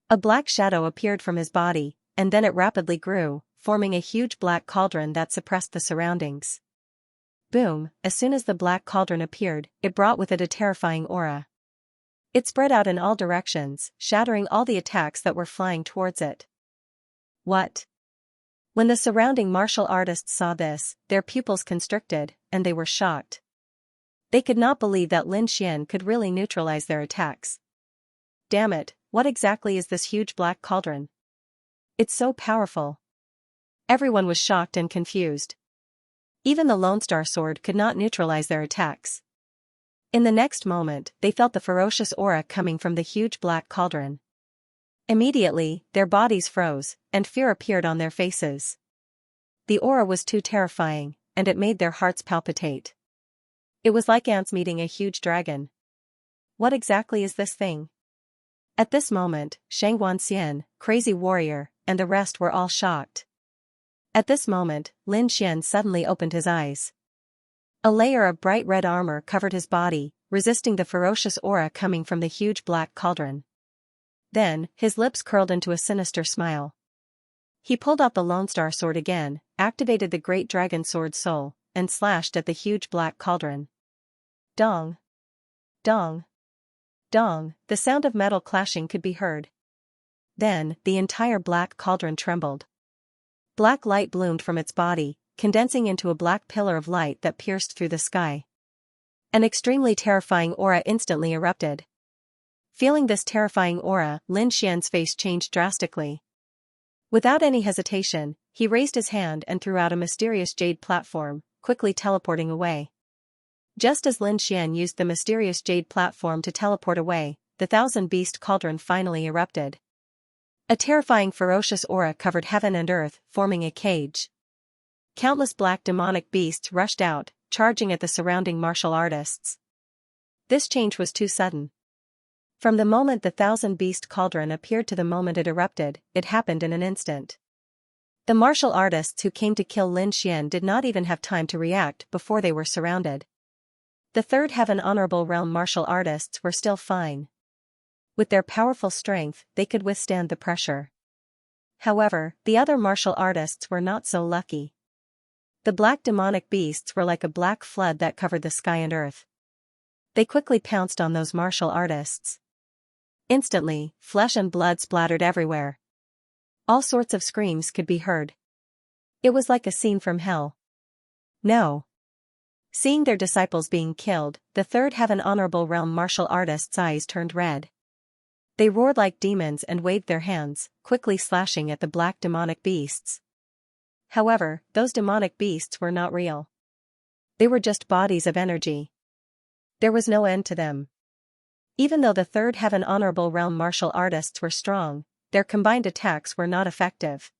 A black shadow appeared from his body, and then it rapidly grew, forming a huge black cauldron that suppressed the surroundings. Boom, as soon as the black cauldron appeared, it brought with it a terrifying aura. It spread out in all directions, shattering all the attacks that were flying towards it. What? When the surrounding martial artists saw this, their pupils constricted, and they were shocked. They could not believe that Lin Xian could really neutralize their attacks. Damn it, what exactly is this huge black cauldron? It's so powerful. Everyone was shocked and confused. Even the Lone Star Sword could not neutralize their attacks. In the next moment, they felt the ferocious aura coming from the huge black cauldron. Immediately, their bodies froze, and fear appeared on their faces. The aura was too terrifying, and it made their hearts palpitate. It was like ants meeting a huge dragon. What exactly is this thing? At this moment, Xianxia, Crazy Warrior, and the rest were all shocked. At this moment, Lin Xian suddenly opened his eyes. A layer of bright red armor covered his body, resisting the ferocious aura coming from the huge black cauldron. Then, his lips curled into a sinister smile. He pulled out the Lone Star Sword again, activated the Great Dragon Sword Soul, and slashed at the huge black cauldron. Dong! Dong! Dong! The sound of metal clashing could be heard. Then, the entire black cauldron trembled. Black light bloomed from its body, condensing into a black pillar of light that pierced through the sky. An extremely terrifying aura instantly erupted. Feeling this terrifying aura, Lin Xian's face changed drastically. Without any hesitation, he raised his hand and threw out a mysterious jade platform, quickly teleporting away. Just as Lin Xian used the mysterious jade platform to teleport away, the thousand-beast cauldron finally erupted. A terrifying ferocious aura covered heaven and earth, forming a cage. Countless black demonic beasts rushed out, charging at the surrounding martial artists. This change was too sudden. From the moment the thousand-beast cauldron appeared to the moment it erupted, it happened in an instant. The martial artists who came to kill Lin Xian did not even have time to react before they were surrounded. The Third Heaven Honorable Realm martial artists were still fine. With their powerful strength, they could withstand the pressure. However, the other martial artists were not so lucky. The black demonic beasts were like a black flood that covered the sky and earth. They quickly pounced on those martial artists. Instantly, flesh and blood splattered everywhere. All sorts of screams could be heard. It was like a scene from hell. No. Seeing their disciples being killed, the Third Heaven Honorable Realm martial artists' eyes turned red. They roared like demons and waved their hands, quickly slashing at the black demonic beasts. However, those demonic beasts were not real. They were just bodies of energy. There was no end to them. Even though the Third Heaven Honorable Realm martial artists were strong, their combined attacks were not effective.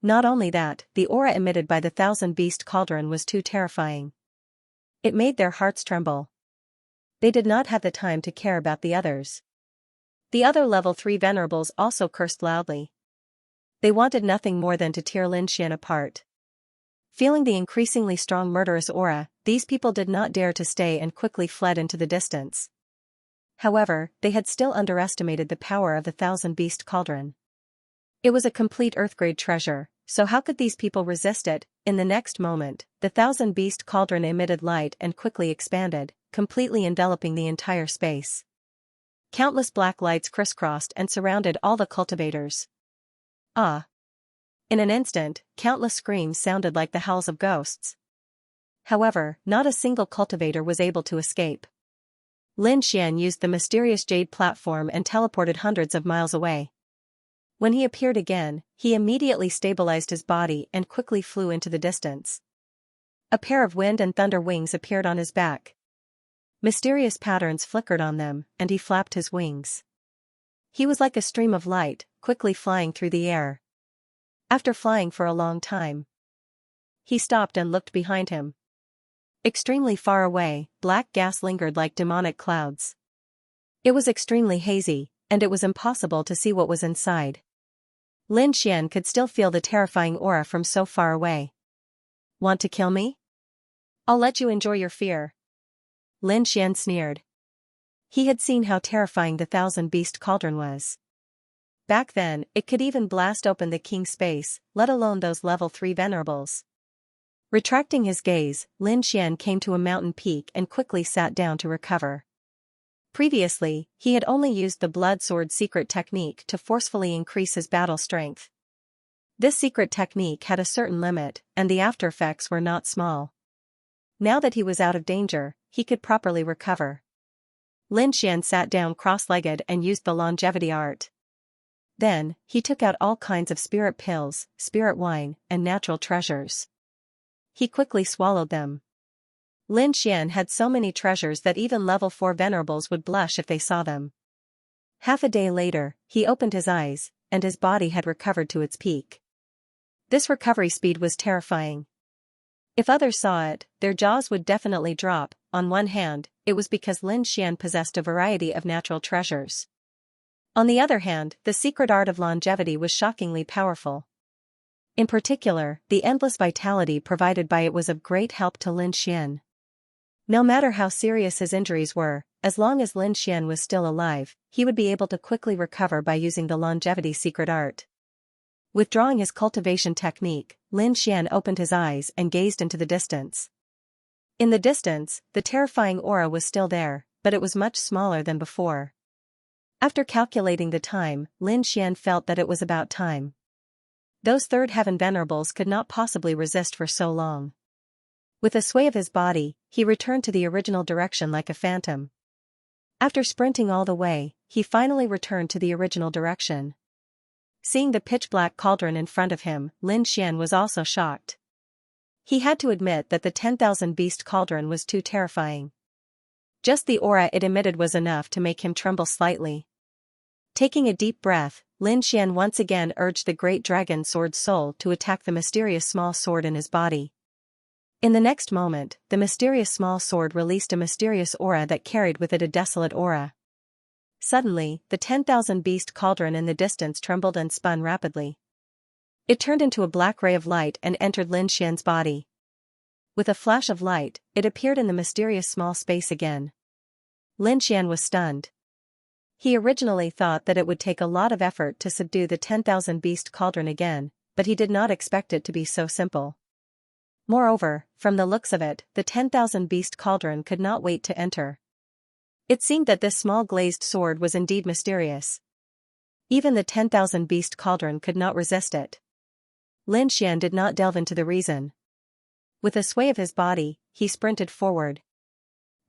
Not only that, the aura emitted by the thousand-beast cauldron was too terrifying. It made their hearts tremble. They did not have the time to care about the others. The other level 3 venerables also cursed loudly. They wanted nothing more than to tear Lin Xian apart. Feeling the increasingly strong murderous aura, these people did not dare to stay and quickly fled into the distance. However, they had still underestimated the power of the thousand-beast cauldron. It was a complete Earth-grade treasure, so how could these people resist it? In the next moment, the thousand-beast cauldron emitted light and quickly expanded, completely enveloping the entire space. Countless black lights crisscrossed and surrounded all the cultivators. Ah! In an instant, countless screams sounded like the howls of ghosts. However, not a single cultivator was able to escape. Lin Xian used the mysterious jade platform and teleported hundreds of miles away. When he appeared again, he immediately stabilized his body and quickly flew into the distance. A pair of wind and thunder wings appeared on his back. Mysterious patterns flickered on them, and he flapped his wings. He was like a stream of light, quickly flying through the air. After flying for a long time, he stopped and looked behind him. Extremely far away, black gas lingered like demonic clouds. It was extremely hazy, and it was impossible to see what was inside. Lin Xian could still feel the terrifying aura from so far away. Want to kill me? I'll let you enjoy your fear. Lin Xian sneered. He had seen how terrifying the thousand-beast cauldron was. Back then, it could even blast open the king's space, let alone those level 3 venerables. Retracting his gaze, Lin Xian came to a mountain peak and quickly sat down to recover. Previously, he had only used the blood sword secret technique to forcefully increase his battle strength. This secret technique had a certain limit, and the aftereffects were not small. Now that he was out of danger, he could properly recover. Lin Xian sat down cross-legged and used the longevity art. Then, he took out all kinds of spirit pills, spirit wine, and natural treasures. He quickly swallowed them. Lin Xian had so many treasures that even level 4 venerables would blush if they saw them. Half a day later, he opened his eyes, and his body had recovered to its peak. This recovery speed was terrifying. If others saw it, their jaws would definitely drop. On one hand, it was because Lin Xian possessed a variety of natural treasures. On the other hand, the secret art of longevity was shockingly powerful. In particular, the endless vitality provided by it was of great help to Lin Xian. No matter how serious his injuries were, as long as Lin Xian was still alive, he would be able to quickly recover by using the longevity secret art. Withdrawing his cultivation technique, Lin Xian opened his eyes and gazed into the distance. In the distance, the terrifying aura was still there, but it was much smaller than before. After calculating the time, Lin Xian felt that it was about time. Those third heaven venerables could not possibly resist for so long. With a sway of his body, he returned to the original direction like a phantom. After sprinting all the way, he finally returned to the original direction. Seeing the pitch-black cauldron in front of him, Lin Xian was also shocked. He had to admit that the 10,000 beast cauldron was too terrifying. Just the aura it emitted was enough to make him tremble slightly. Taking a deep breath, Lin Xian once again urged the great dragon sword soul to attack the mysterious small sword in his body. In the next moment, the mysterious small sword released a mysterious aura that carried with it a desolate aura. Suddenly, the 10,000 beast cauldron in the distance trembled and spun rapidly. It turned into a black ray of light and entered Lin Xian's body. With a flash of light, it appeared in the mysterious small space again. Lin Xian was stunned. He originally thought that it would take a lot of effort to subdue the 10,000 beast cauldron again, but he did not expect it to be so simple. Moreover, from the looks of it, the 10,000 beast cauldron could not wait to enter. It seemed that this small glazed sword was indeed mysterious. Even the 10,000 beast cauldron could not resist it. Lin Xian did not delve into the reason. With a sway of his body, he sprinted forward.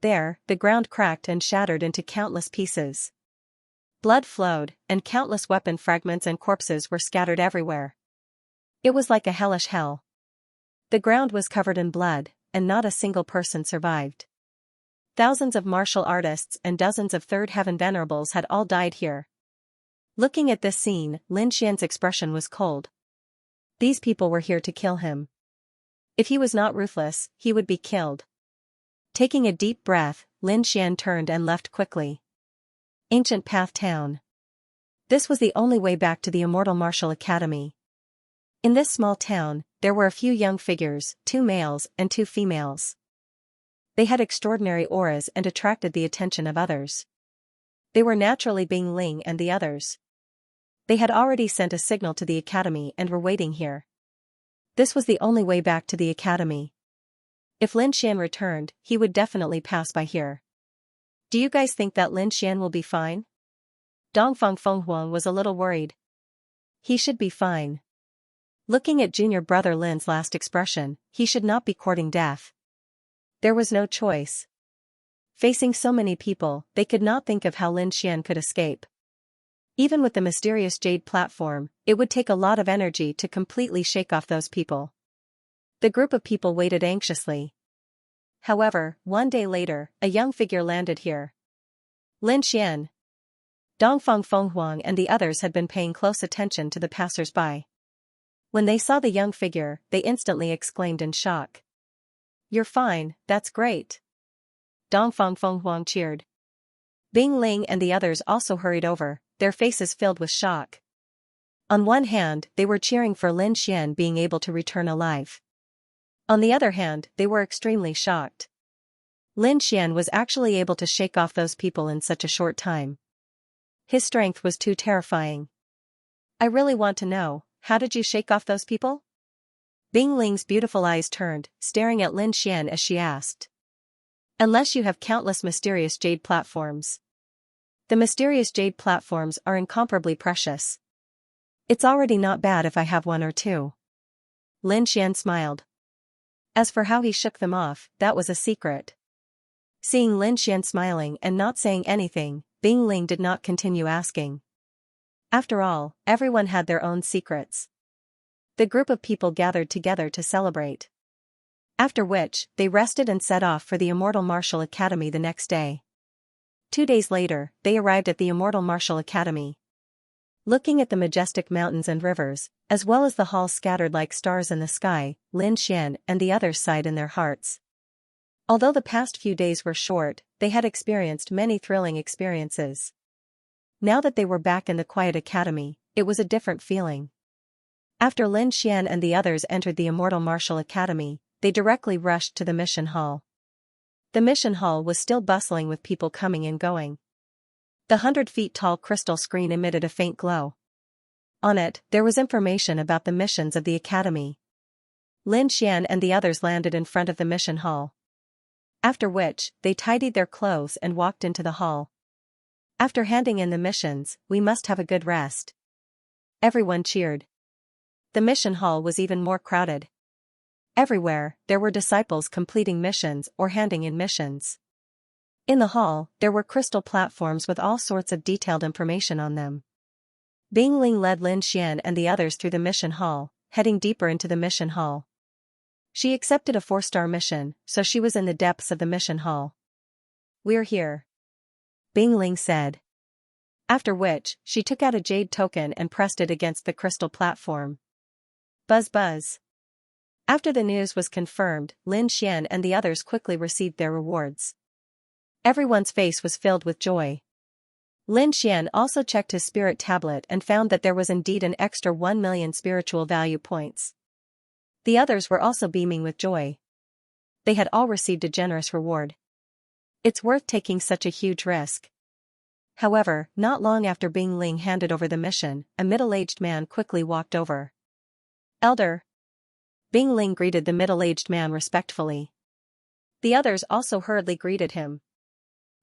There, the ground cracked and shattered into countless pieces. Blood flowed, and countless weapon fragments and corpses were scattered everywhere. It was like a hellish hell. The ground was covered in blood, and not a single person survived. Thousands of martial artists and dozens of third heaven venerables had all died here. Looking at this scene, Lin Xian's expression was cold. These people were here to kill him. If he was not ruthless, he would be killed. Taking a deep breath, Lin Xian turned and left quickly. Ancient Path Town. This was the only way back to the Immortal Martial Academy. In this small town, there were a few young figures, 2 males and 2 females. They had extraordinary auras and attracted the attention of others. They were naturally Bing Ling and the others. They had already sent a signal to the academy and were waiting here. This was the only way back to the academy. If Lin Xian returned, he would definitely pass by here. Do you guys think that Lin Xian will be fine? Dongfang Fenghuang was a little worried. He should be fine. Looking at junior brother Lin's last expression, he should not be courting death. There was no choice. Facing so many people, they could not think of how Lin Xian could escape. Even with the mysterious jade platform, it would take a lot of energy to completely shake off those people. The group of people waited anxiously. However, one day later, a young figure landed here. Lin Xian. Dongfang Fenghuang and the others had been paying close attention to the passers-by. When they saw the young figure, they instantly exclaimed in shock. "You're fine, that's great." Dongfang Fenghuang cheered. Bing Ling and the others also hurried over, their faces filled with shock. On one hand, they were cheering for Lin Xian being able to return alive. On the other hand, they were extremely shocked. Lin Xian was actually able to shake off those people in such a short time. His strength was too terrifying. "I really want to know, how did you shake off those people?" Bing Ling's beautiful eyes turned, staring at Lin Xian as she asked. "Unless you have countless mysterious jade platforms. The mysterious jade platforms are incomparably precious. It's already not bad if I have one or two. Lin Xian smiled. As for how he shook them off, that was a secret. Seeing Lin Xian smiling and not saying anything, Bing Ling did not continue asking. After all, everyone had their own secrets. The group of people gathered together to celebrate. After which, they rested and set off for the Immortal Martial Academy the next day. 2 days later, they arrived at the Immortal Martial Academy. Looking at the majestic mountains and rivers, as well as the halls scattered like stars in the sky, Lin Xian and the others sighed in their hearts. Although the past few days were short, they had experienced many thrilling experiences. Now that they were back in the quiet academy, it was a different feeling. After Lin Xian and the others entered the Immortal Martial Academy, they directly rushed to the mission hall. The mission hall was still bustling with people coming and going. The 100-feet-tall crystal screen emitted a faint glow. On it, there was information about the missions of the academy. Lin Xian and the others landed in front of the mission hall. After which, they tidied their clothes and walked into the hall. After handing in the missions, we must have a good rest. Everyone cheered. The mission hall was even more crowded. Everywhere, there were disciples completing missions or handing in missions. In the hall, there were crystal platforms with all sorts of detailed information on them. Bing Ling led Lin Xian and the others through the mission hall, heading deeper into the mission hall. She accepted a 4-star mission, so she was in the depths of the mission hall. "We're here," Bing Ling said. After which, she took out a jade token and pressed it against the crystal platform. Buzz buzz. After the news was confirmed, Lin Xian and the others quickly received their rewards. Everyone's face was filled with joy. Lin Xian also checked his spirit tablet and found that there was indeed an extra 1 million spiritual value points. The others were also beaming with joy. They had all received a generous reward. It's worth taking such a huge risk. However, not long after Bing Ling handed over the mission, a middle-aged man quickly walked over. "Elder." Bing Ling greeted the middle-aged man respectfully. The others also hurriedly greeted him.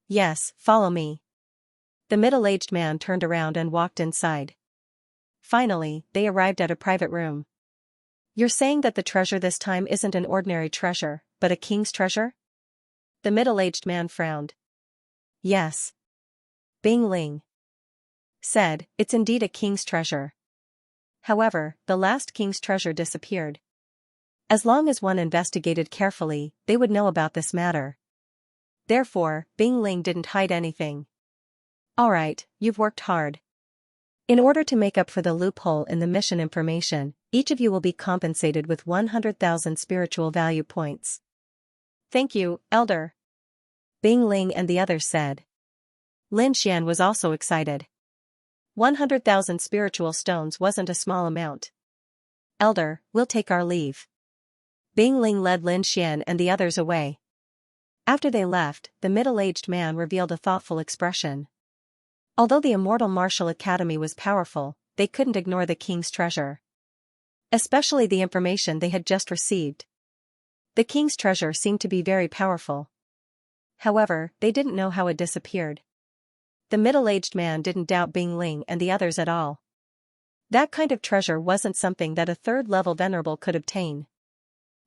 "Yes, follow me." The middle-aged man turned around and walked inside. Finally, they arrived at a private room. "You're saying that the treasure this time isn't an ordinary treasure, but a king's treasure?" The middle-aged man frowned. "Yes." Bing Ling said, "It's indeed a king's treasure. However, the last king's treasure disappeared. As long as one investigated carefully, they would know about this matter." Therefore, Bing Ling didn't hide anything. "Alright, you've worked hard. In order to make up for the loophole in the mission information, each of you will be compensated with 100,000 spiritual value points." "Thank you, Elder," Bing Ling and the others said. Lin Xian was also excited. 100,000 spiritual stones wasn't a small amount. "Elder, we'll take our leave." Bing Ling led Lin Xian and the others away. After they left, the middle-aged man revealed a thoughtful expression. Although the Immortal Martial Academy was powerful, they couldn't ignore the king's treasure. Especially the information they had just received. The king's treasure seemed to be very powerful. However, they didn't know how it disappeared. The middle-aged man didn't doubt Bing Ling and the others at all. That kind of treasure wasn't something that a third-level venerable could obtain.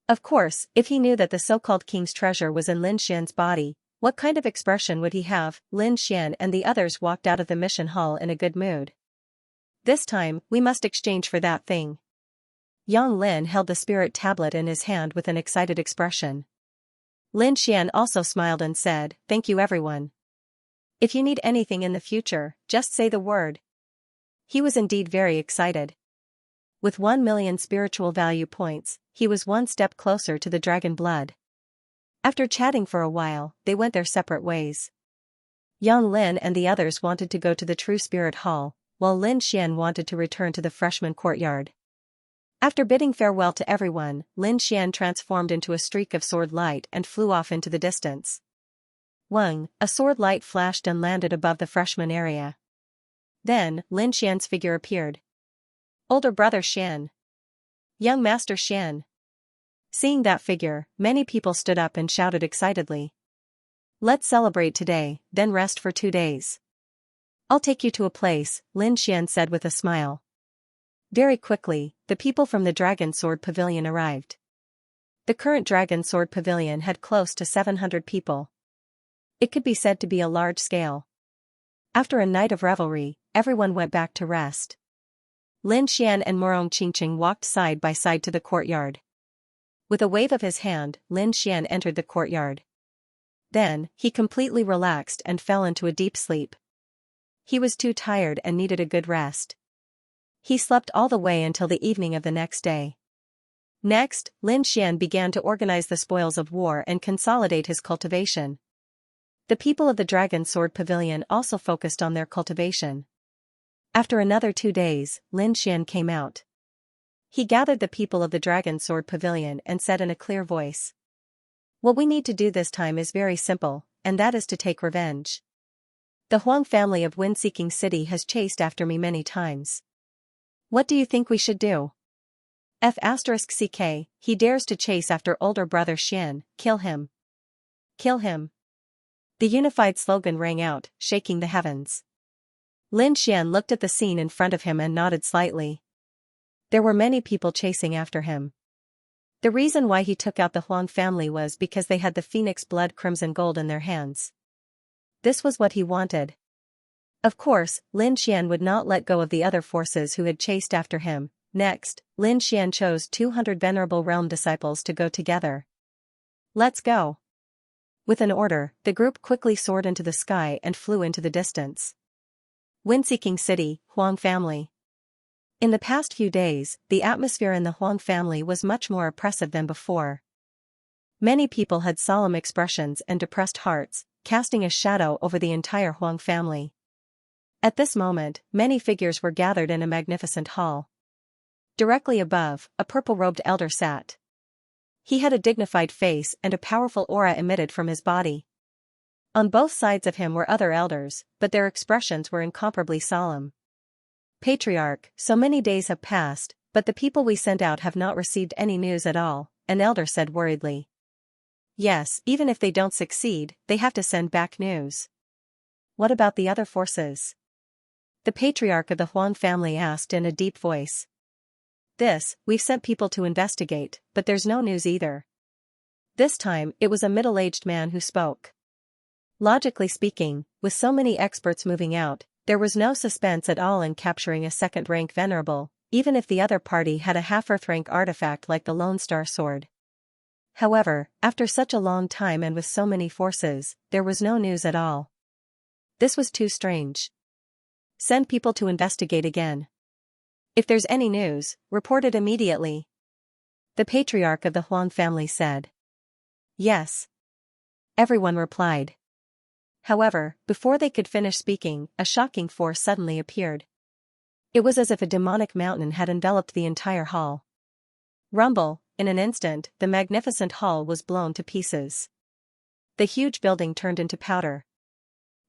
Of course, if he knew that the so-called king's treasure was in Lin Xian's body, what kind of expression would he have? Lin Xian and the others walked out of the mission hall in a good mood. "This time, we must exchange for that thing." Yang Lin held the spirit tablet in his hand with an excited expression. Lin Xian also smiled and said, "Thank you everyone. If you need anything in the future, just say the word." He was indeed very excited. With 1 million spiritual value points, he was one step closer to the dragon blood. After chatting for a while, they went their separate ways. Yang Lin and the others wanted to go to the True Spirit Hall, while Lin Xian wanted to return to the freshman courtyard. After bidding farewell to everyone, Lin Xian transformed into a streak of sword light and flew off into the distance. Wang, a sword light flashed and landed above the freshman area. Then, Lin Xian's figure appeared. "Older brother Xian. Young master Xian." Seeing that figure, many people stood up and shouted excitedly. "Let's celebrate today, then rest for 2 days." I'll take you to a place, Lin Xian said with a smile. Very quickly, the people from the Dragon Sword Pavilion arrived. The current Dragon Sword Pavilion had close to 700 people. It could be said to be a large scale. After a night of revelry, everyone went back to rest. Lin Xian and Morong Qingqing walked side by side to the courtyard. With a wave of his hand, Lin Xian entered the courtyard. Then, he completely relaxed and fell into a deep sleep. He was too tired and needed a good rest. He slept all the way until the evening of the next day. Next, Lin Xian began to organize the spoils of war and consolidate his cultivation. The people of the Dragon Sword Pavilion also focused on their cultivation. After another 2 days, Lin Xian came out. He gathered the people of the Dragon Sword Pavilion and said in a clear voice. What we need to do this time is very simple, and that is to take revenge. The Huang family of Wind-Seeking City has chased after me many times. What do you think we should do? F*CK, he dares to chase after older brother Xian, kill him. Kill him. The unified slogan rang out, shaking the heavens. Lin Xian looked at the scene in front of him and nodded slightly. There were many people chasing after him. The reason why he took out the Huang family was because they had the phoenix blood crimson gold in their hands. This was what he wanted. Of course, Lin Xian would not let go of the other forces who had chased after him. Next, Lin Xian chose 200 venerable realm disciples to go together. Let's go. With an order, the group quickly soared into the sky and flew into the distance. Wind-Seeking City, Huang family. In the past few days, the atmosphere in the Huang family was much more oppressive than before. Many people had solemn expressions and depressed hearts, casting a shadow over the entire Huang family. At this moment, many figures were gathered in a magnificent hall. Directly above, a purple-robed elder sat. He had a dignified face and a powerful aura emitted from his body. On both sides of him were other elders, but their expressions were incomparably solemn. Patriarch, so many days have passed, but the people we sent out have not received any news at all, an elder said worriedly. Yes, even if they don't succeed, they have to send back news. What about the other forces? The patriarch of the Huang family asked in a deep voice. We've sent people to investigate, but there's no news either. This time, it was a middle-aged man who spoke. Logically speaking, with so many experts moving out, there was no suspense at all in capturing a second-rank venerable, even if the other party had a half-Earth-rank artifact like the Lone Star Sword. However, after such a long time and with so many forces, there was no news at all. This was too strange. Send people to investigate again. If there's any news, report it immediately. The patriarch of the Huang family said. Yes. Everyone replied. However, before they could finish speaking, a shocking force suddenly appeared. It was as if a demonic mountain had enveloped the entire hall. Rumble, in an instant, the magnificent hall was blown to pieces. The huge building turned into powder.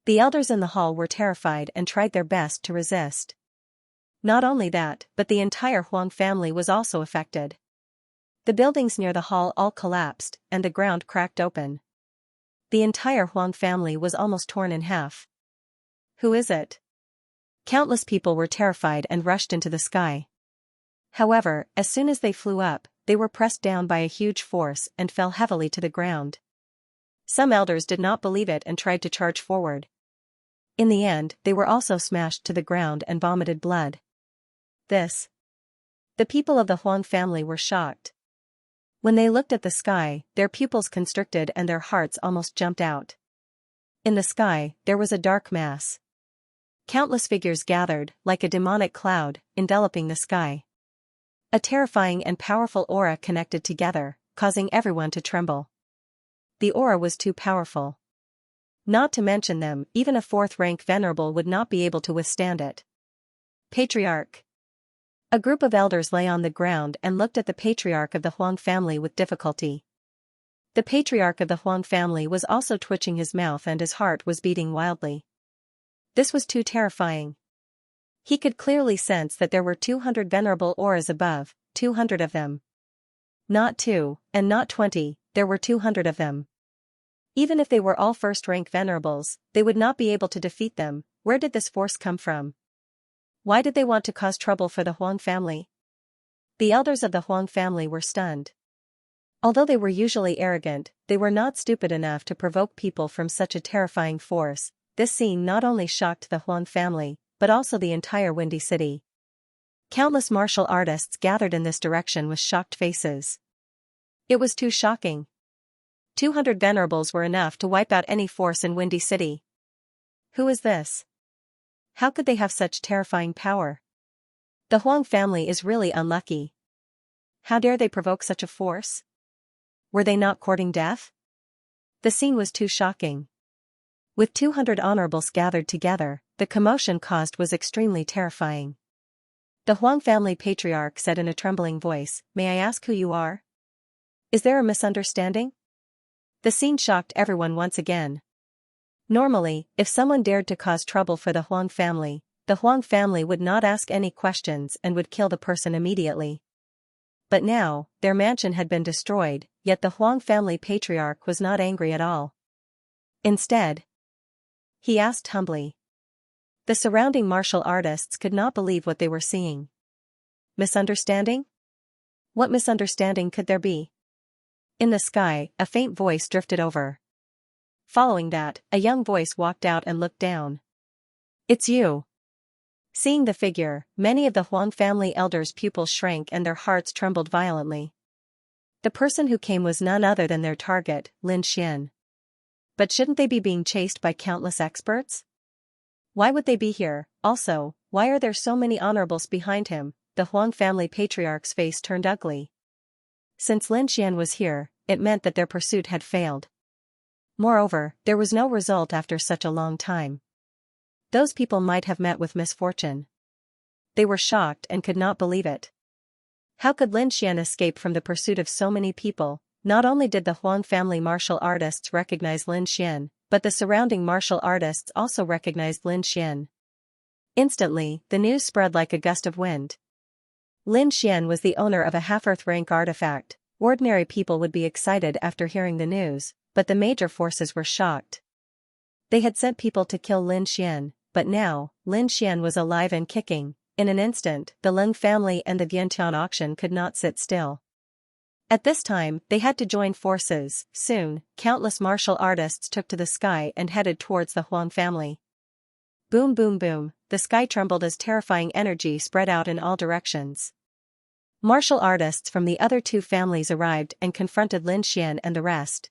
The elders in the hall were terrified and tried their best to resist. Not only that, but the entire Huang family was also affected. The buildings near the hall all collapsed, and the ground cracked open. The entire Huang family was almost torn in half. Who is it? Countless people were terrified and rushed into the sky. However, as soon as they flew up, they were pressed down by a huge force and fell heavily to the ground. Some elders did not believe it and tried to charge forward. In the end, they were also smashed to the ground and vomited blood. The people of the Huang family were shocked. When they looked at the sky, their pupils constricted and their hearts almost jumped out. In the sky, there was a dark mass. Countless figures gathered, like a demonic cloud, enveloping the sky. A terrifying and powerful aura connected together, causing everyone to tremble. The aura was too powerful. Not to mention them, even a fourth-rank venerable would not be able to withstand it. Patriarch. A group of elders lay on the ground and looked at the patriarch of the Huang family with difficulty. The patriarch of the Huang family was also twitching his mouth and his heart was beating wildly. This was too terrifying. He could clearly sense that there were 200 venerable auras above, 200 of them. Not 2, and not 20, there were 200 of them. Even if they were all first-rank venerables, they would not be able to defeat them, Where did this force come from? Why did they want to cause trouble for the Huang family? The elders of the Huang family were stunned. Although they were usually arrogant, they were not stupid enough to provoke people from such a terrifying force. This scene not only shocked the Huang family, but also the entire Windy City. Countless martial artists gathered in this direction with shocked faces. It was too shocking. 200 venerables were enough to wipe out any force in Windy City. Who is this? How could they have such terrifying power? The Huang family is really unlucky. How dare they provoke such a force? Were they not courting death? The scene was too shocking. With 200 honorables gathered together, the commotion caused was extremely terrifying. The Huang family patriarch said in a trembling voice, "May I ask who you are? Is there a misunderstanding?" The scene shocked everyone once again. Normally, if someone dared to cause trouble for the Huang family would not ask any questions and would kill the person immediately. But now, their mansion had been destroyed, yet the Huang family patriarch was not angry at all. Instead, he asked humbly. The surrounding martial artists could not believe what they were seeing. Misunderstanding? What misunderstanding could there be? In the sky, a faint voice drifted over. Following that, a young voice walked out and looked down. "It's you." Seeing the figure, many of the Huang family elders' pupils shrank and their hearts trembled violently. The person who came was none other than their target, Lin Xian. But shouldn't they be being chased by countless experts? Why would they be here? Also, why are there so many honorables behind him? The Huang family patriarch's face turned ugly. Since Lin Xian was here, it meant that their pursuit had failed. Moreover, there was no result after such a long time. Those people might have met with misfortune. They were shocked and could not believe it. How could Lin Xian escape from the pursuit of so many people? Not only did the Huang family martial artists recognize Lin Xian, but the surrounding martial artists also recognized Lin Xian. Instantly, the news spread like a gust of wind. Lin Xian was the owner of a half-earth rank artifact. Ordinary people would be excited after hearing the news, but the major forces were shocked. They had sent people to kill Lin Xian, but now, Lin Xian was alive and kicking. In an instant, the Lin family and the Vientiane auction could not sit still. At this time, they had to join forces. Soon, countless martial artists took to the sky and headed towards the Huang family. Boom boom boom, the sky trembled as terrifying energy spread out in all directions. Martial artists from the other two families arrived and confronted Lin Xian and the rest.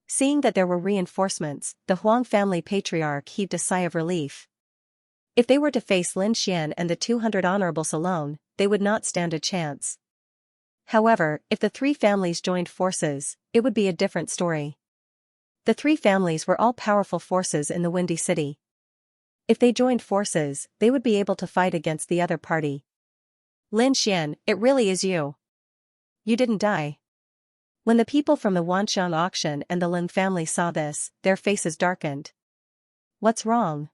Seeing that there were reinforcements, the Huang family patriarch heaved a sigh of relief. If they were to face Lin Xian and the 200 honorables alone, they would not stand a chance. However, if the three families joined forces, it would be a different story. The three families were all powerful forces in the Windy City. If they joined forces, they would be able to fight against the other party. Lin Xian, it really is you. You didn't die. When the people from the Wanxiang auction and the Lin family saw this, their faces darkened. What's wrong?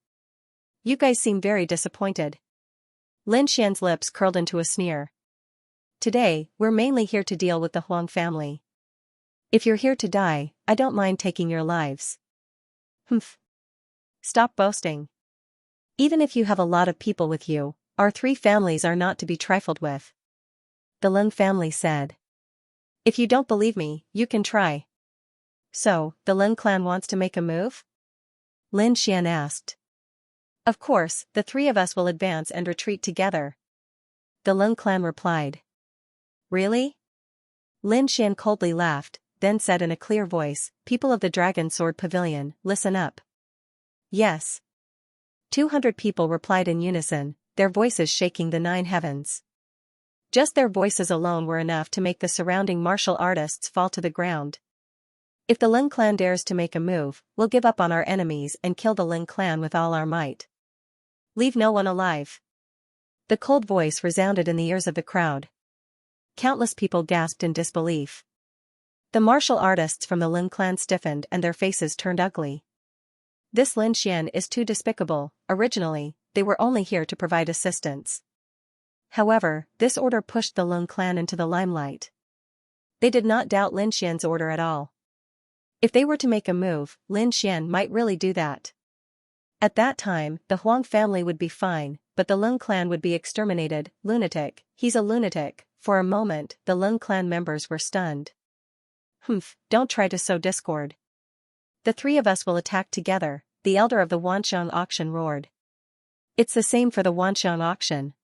You guys seem very disappointed. Lin Xian's lips curled into a sneer. Today, we're mainly here to deal with the Huang family. If you're here to die, I don't mind taking your lives. Humph. Stop boasting. Even if you have a lot of people with you, our three families are not to be trifled with. The Lin family said. If you don't believe me, you can try. So, the Lin clan wants to make a move? Lin Xian asked. Of course, the three of us will advance and retreat together. The Lin clan replied. Really? Lin Xian coldly laughed, then said in a clear voice, People of the Dragon Sword Pavilion, listen up. Yes. 200 people replied in unison, their voices shaking the 9 heavens. Just their voices alone were enough to make the surrounding martial artists fall to the ground. If the Lin clan dares to make a move, we'll give up on our enemies and kill the Lin clan with all our might. Leave no one alive. The cold voice resounded in the ears of the crowd. Countless people gasped in disbelief. The martial artists from the Lin clan stiffened and their faces turned ugly. This Lin Xian is too despicable. Originally, they were only here to provide assistance. However, this order pushed the Lin clan into the limelight. They did not doubt Lin Xian's order at all. If they were to make a move, Lin Xian might really do that. At that time, the Huang family would be fine, but the Lung clan would be exterminated. Lunatic, he's a lunatic. For a moment, the Lung clan members were stunned. Humph, don't try to sow discord. The three of us will attack together, the elder of the Wanxiang auction roared. It's the same for the Wanxiang auction.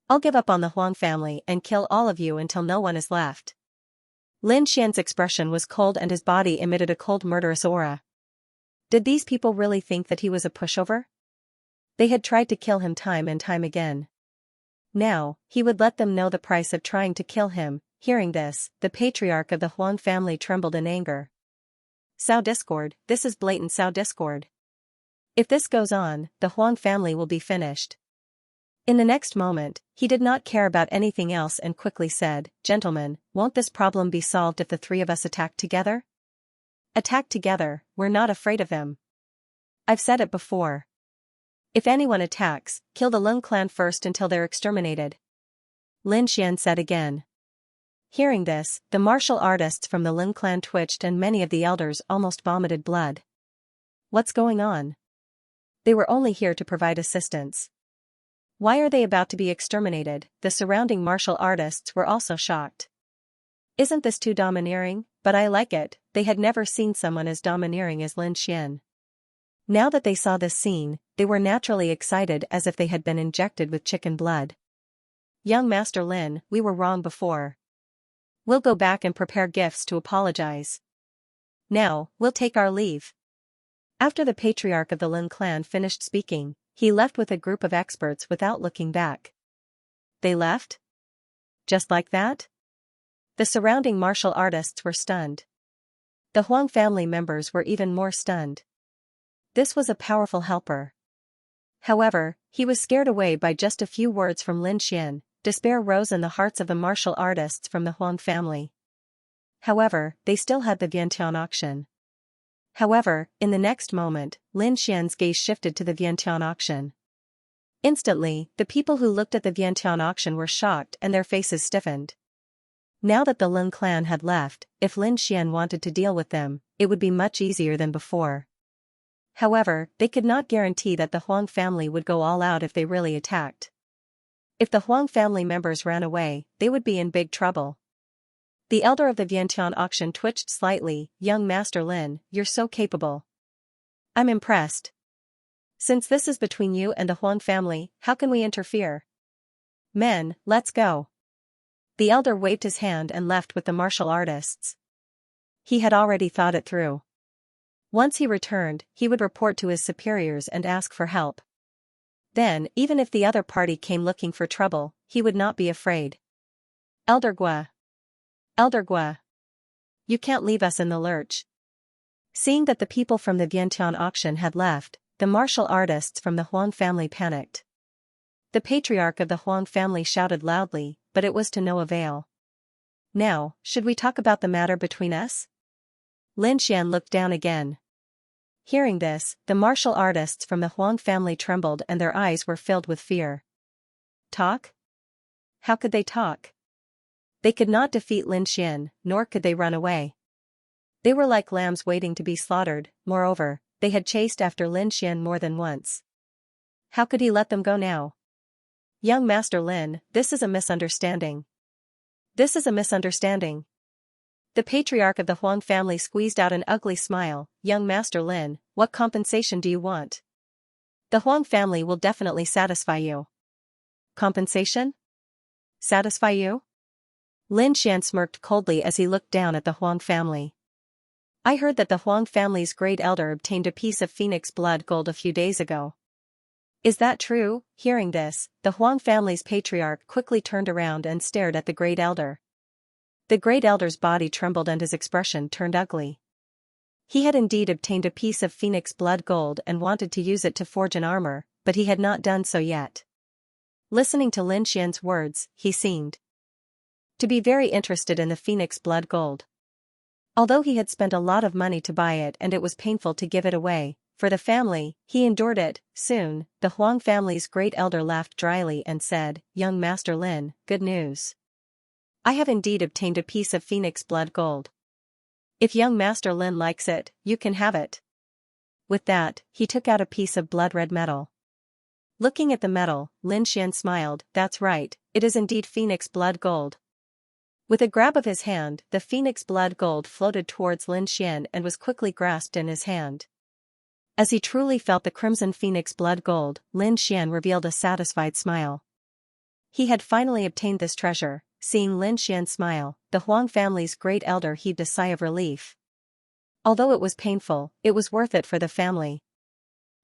I'll give up on the Huang family and kill all of you until no one is left. Lin Xian's expression was cold and his body emitted a cold murderous aura. Did these people really think that he was a pushover? They had tried to kill him time and time again. Now, he would let them know the price of trying to kill him. Hearing this, the patriarch of the Huang family trembled in anger. Sow discord, this is blatant sow discord. If this goes on, the Huang family will be finished. In the next moment, he did not care about anything else and quickly said, Gentlemen, won't this problem be solved if the three of us attack together? Attack together, we're not afraid of them. I've said it before. If anyone attacks, kill the Lung clan first until they're exterminated. Lin Xian said again. Hearing this, the martial artists from the Lung clan twitched and many of the elders almost vomited blood. What's going on? They were only here to provide assistance. Why are they about to be exterminated? The surrounding martial artists were also shocked. Isn't this too domineering? But I like it. They had never seen someone as domineering as Lin Xian. Now that they saw this scene, they were naturally excited as if they had been injected with chicken blood. Young Master Lin, we were wrong before. We'll go back and prepare gifts to apologize. Now, we'll take our leave. After the patriarch of the Lin clan finished speaking, he left with a group of experts without looking back. They left? Just like that? The surrounding martial artists were stunned. The Huang family members were even more stunned. This was a powerful helper. However, he was scared away by just a few words from Lin Xian. Despair rose in the hearts of the martial artists from the Huang family. However, they still had the Vientiane auction. However, in the next moment, Lin Xian's gaze shifted to the Vientiane auction. Instantly, the people who looked at the Vientiane auction were shocked and their faces stiffened. Now that the Lin clan had left, if Lin Xian wanted to deal with them, it would be much easier than before. However, they could not guarantee that the Huang family would go all out if they really attacked. If the Huang family members ran away, they would be in big trouble. The elder of the Vientiane auction twitched slightly. Young Master Lin, you're so capable. I'm impressed. Since this is between you and the Huang family, how can we interfere? Men, let's go. The elder waved his hand and left with the martial artists. He had already thought it through. Once he returned, he would report to his superiors and ask for help. Then, even if the other party came looking for trouble, he would not be afraid. Elder Gua. Elder Gua. You can't leave us in the lurch. Seeing that the people from the Vientiane auction had left, the martial artists from the Huang family panicked. The patriarch of the Huang family shouted loudly, but it was to no avail. Now, should we talk about the matter between us? Lin Xian looked down again. Hearing this, the martial artists from the Huang family trembled and their eyes were filled with fear. Talk? How could they talk? They could not defeat Lin Xian, nor could they run away. They were like lambs waiting to be slaughtered. Moreover, they had chased after Lin Xian more than once. How could he let them go now? Young Master Lin, this is a misunderstanding. This is a misunderstanding. The patriarch of the Huang family squeezed out an ugly smile. Young Master Lin, what compensation do you want? The Huang family will definitely satisfy you. Compensation? Satisfy you? Lin Xian smirked coldly as he looked down at the Huang family. I heard that the Huang family's great elder obtained a piece of phoenix blood gold a few days ago. Is that true? Hearing this, the Huang family's patriarch quickly turned around and stared at the great elder. The great elder's body trembled and his expression turned ugly. He had indeed obtained a piece of phoenix blood gold and wanted to use it to forge an armor, but he had not done so yet. Listening to Lin Xian's words, he seemed to be very interested in the phoenix blood gold. Although he had spent a lot of money to buy it and it was painful to give it away, for the family, he endured it. Soon, the Huang family's great elder laughed dryly and said, Young Master Lin, good news. I have indeed obtained a piece of phoenix blood gold. If young Master Lin likes it, you can have it. With that, he took out a piece of blood-red metal. Looking at the metal, Lin Xian smiled. That's right, it is indeed phoenix blood gold. With a grab of his hand, the phoenix blood gold floated towards Lin Xian and was quickly grasped in his hand. As he truly felt the crimson phoenix blood gold, Lin Xian revealed a satisfied smile. He had finally obtained this treasure. Seeing Lin Xian smile, the Huang family's great elder heaved a sigh of relief. Although it was painful, it was worth it for the family.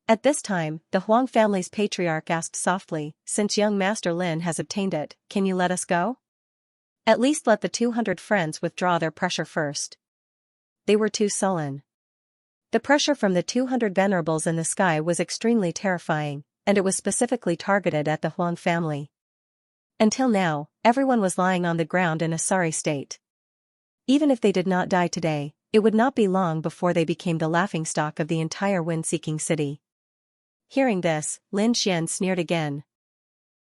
At this time, the Huang family's patriarch asked softly, since young Master Lin has obtained it, can you let us go? At least let the 200 friends withdraw their pressure first. They were too sullen. The pressure from the 200 venerables in the sky was extremely terrifying, and it was specifically targeted at the Huang family. Until now, everyone was lying on the ground in a sorry state. Even if they did not die today, it would not be long before they became the laughingstock of the entire wind-seeking city. Hearing this, Lin Xian sneered again.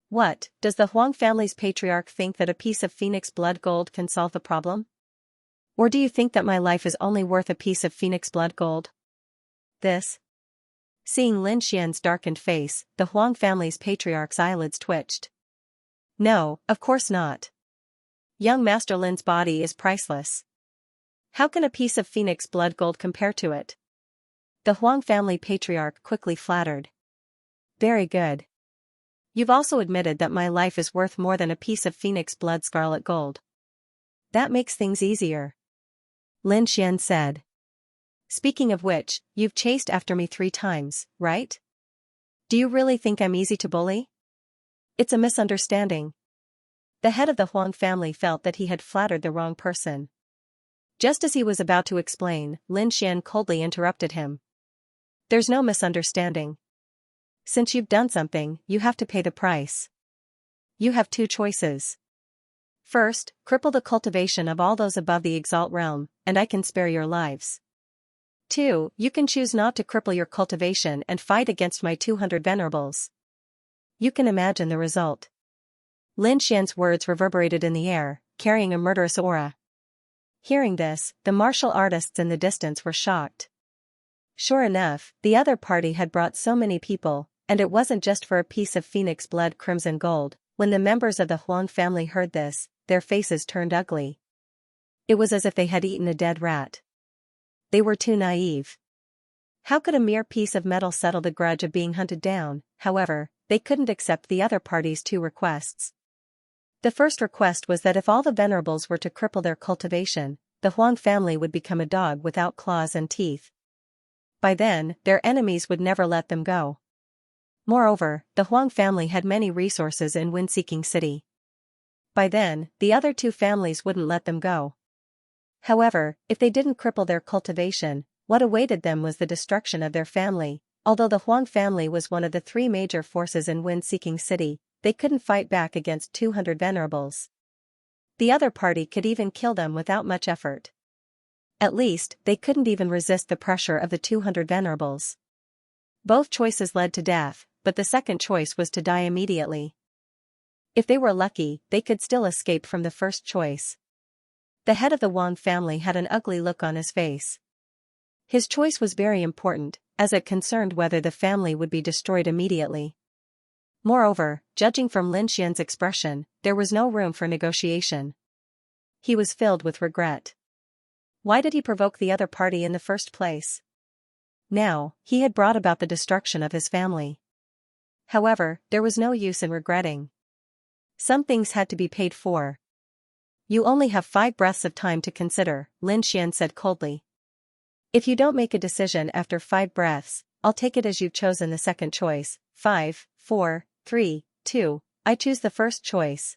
What, does the Huang family's patriarch think that a piece of phoenix blood gold can solve the problem? Or do you think that my life is only worth a piece of phoenix blood gold? This? Seeing Lin Xian's darkened face, the Huang family's patriarch's eyelids twitched. No, of course not. Young Master Lin's body is priceless. How can a piece of phoenix blood gold compare to it? The Huang family patriarch quickly flattered. Very good. You've also admitted that my life is worth more than a piece of phoenix blood scarlet gold. That makes things easier. Lin Xian said. Speaking of which, you've chased after me 3 times, right? Do you really think I'm easy to bully? It's a misunderstanding. The head of the Huang family felt that he had flattered the wrong person. Just as he was about to explain, Lin Xian coldly interrupted him. There's no misunderstanding. Since you've done something, you have to pay the price. You have 2 choices. First, cripple the cultivation of all those above the Exalt realm, and I can spare your lives. 2, you can choose not to cripple your cultivation and fight against my 200 venerables. You can imagine the result. Lin Xian's words reverberated in the air, carrying a murderous aura. Hearing this, the martial artists in the distance were shocked. Sure enough, the other party had brought so many people, and it wasn't just for a piece of phoenix blood crimson gold. When the members of the Huang family heard this, their faces turned ugly. It was as if they had eaten a dead rat. They were too naive. How could a mere piece of metal settle the grudge of being hunted down? However, they couldn't accept the other party's 2 requests. The first request was that if all the venerables were to cripple their cultivation, the Huang family would become a dog without claws and teeth. By then, their enemies would never let them go. Moreover, the Huang family had many resources in Wind-Seeking City. By then, the other 2 families wouldn't let them go. However, if they didn't cripple their cultivation, what awaited them was the destruction of their family. Although the Huang family was one of the 3 major forces in Wind-Seeking City, they couldn't fight back against 200 venerables. The other party could even kill them without much effort. At least, they couldn't even resist the pressure of the 200 venerables. Both choices led to death, but the second choice was to die immediately. If they were lucky, they could still escape from the first choice. The head of the Huang family had an ugly look on his face. His choice was very important, as it concerned whether the family would be destroyed immediately. Moreover, judging from Lin Xian's expression, there was no room for negotiation. He was filled with regret. Why did he provoke the other party in the first place? Now, he had brought about the destruction of his family. However, there was no use in regretting. Some things had to be paid for. You only have 5 breaths of time to consider, Lin Xian said coldly. If you don't make a decision after 5 breaths, I'll take it as you've chosen the second choice. 5, 4, 3, 2, I choose the first choice.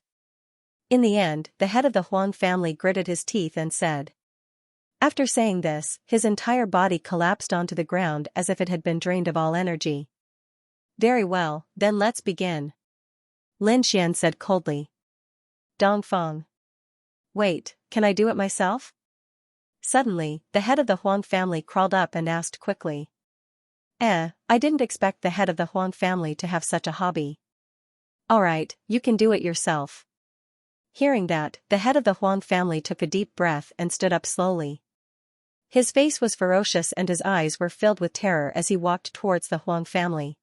In the end, the head of the Huang family gritted his teeth and said. After saying this, his entire body collapsed onto the ground as if it had been drained of all energy. Very well, then let's begin. Lin Xian said coldly. Dongfeng. Wait, can I do it myself? Suddenly, the head of the Huang family crawled up and asked quickly. I didn't expect the head of the Huang family to have such a hobby. Alright, you can do it yourself. Hearing that, the head of the Huang family took a deep breath and stood up slowly. His face was ferocious and his eyes were filled with terror as he walked towards the Huang family.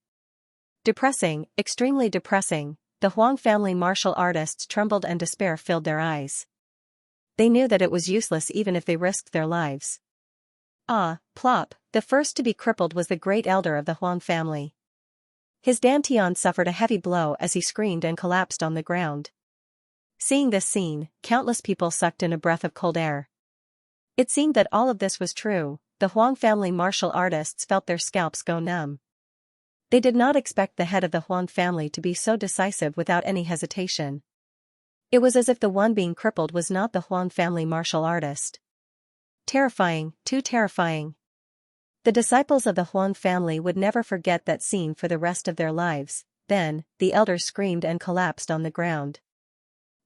Depressing, extremely depressing, the Huang family martial artists trembled and despair filled their eyes. They knew that it was useless even if they risked their lives. Ah, plop, the first to be crippled was the great elder of the Huang family. His dantian suffered a heavy blow as he screamed and collapsed on the ground. Seeing this scene, countless people sucked in a breath of cold air. It seemed that all of this was true. The Huang family martial artists felt their scalps go numb. They did not expect the head of the Huang family to be so decisive without any hesitation. It was as if the one being crippled was not the Huang family martial artist. Terrifying, too terrifying. The disciples of the Huang family would never forget that scene for the rest of their lives. Then, the elders screamed and collapsed on the ground.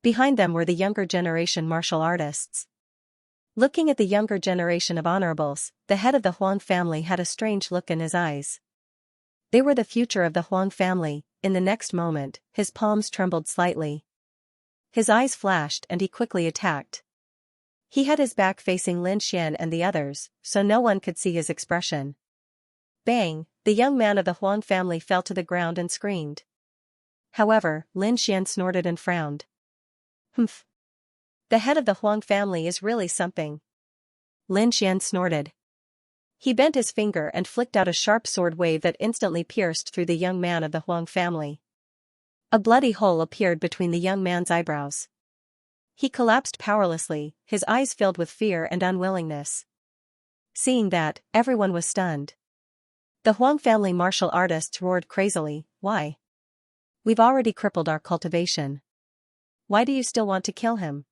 Behind them were the younger generation martial artists. Looking at the younger generation of honorables, the head of the Huang family had a strange look in his eyes. They were the future of the Huang family. In the next moment, his palms trembled slightly. His eyes flashed and he quickly attacked. He had his back facing Lin Xian and the others, so no one could see his expression. Bang! The young man of the Huang family fell to the ground and screamed. However, Lin Xian snorted and frowned. Humph! The head of the Huang family is really something. Lin Xian snorted. He bent his finger and flicked out a sharp sword wave that instantly pierced through the young man of the Huang family. A bloody hole appeared between the young man's eyebrows. He collapsed powerlessly, his eyes filled with fear and unwillingness. Seeing that, everyone was stunned. The Huang family martial artists roared crazily, "Why? We've already crippled our cultivation. Why do you still want to kill him?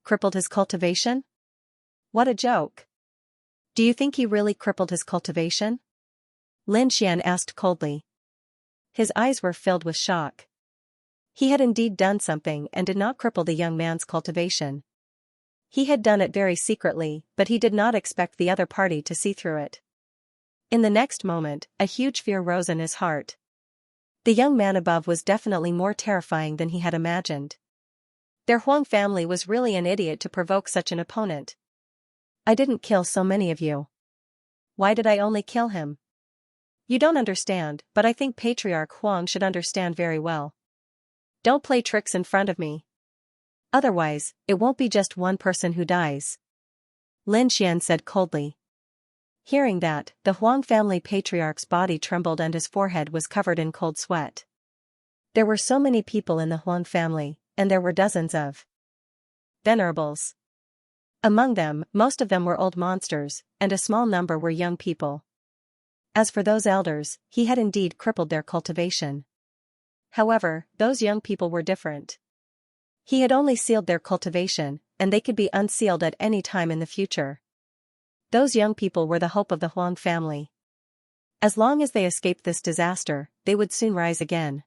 Crippled his cultivation? What a joke. Do you think he really crippled his cultivation?" Lin Xian asked coldly. His eyes were filled with shock. He had indeed done something and did not cripple the young man's cultivation. He had done it very secretly, but he did not expect the other party to see through it. In the next moment, a huge fear rose in his heart. The young man above was definitely more terrifying than he had imagined. Their Huang family was really an idiot to provoke such an opponent. "I didn't kill so many of you. Why did I only kill him? You don't understand, but I think Patriarch Huang should understand very well. Don't play tricks in front of me. Otherwise, it won't be just one person who dies," Lin Xian said coldly. Hearing that, the Huang family patriarch's body trembled and his forehead was covered in cold sweat. There were so many people in the Huang family, and there were dozens of venerables. Among them, most of them were old monsters, and a small number were young people. As for those elders, he had indeed crippled their cultivation. However, those young people were different. He had only sealed their cultivation, and they could be unsealed at any time in the future. Those young people were the hope of the Huang family. As long as they escaped this disaster, they would soon rise again.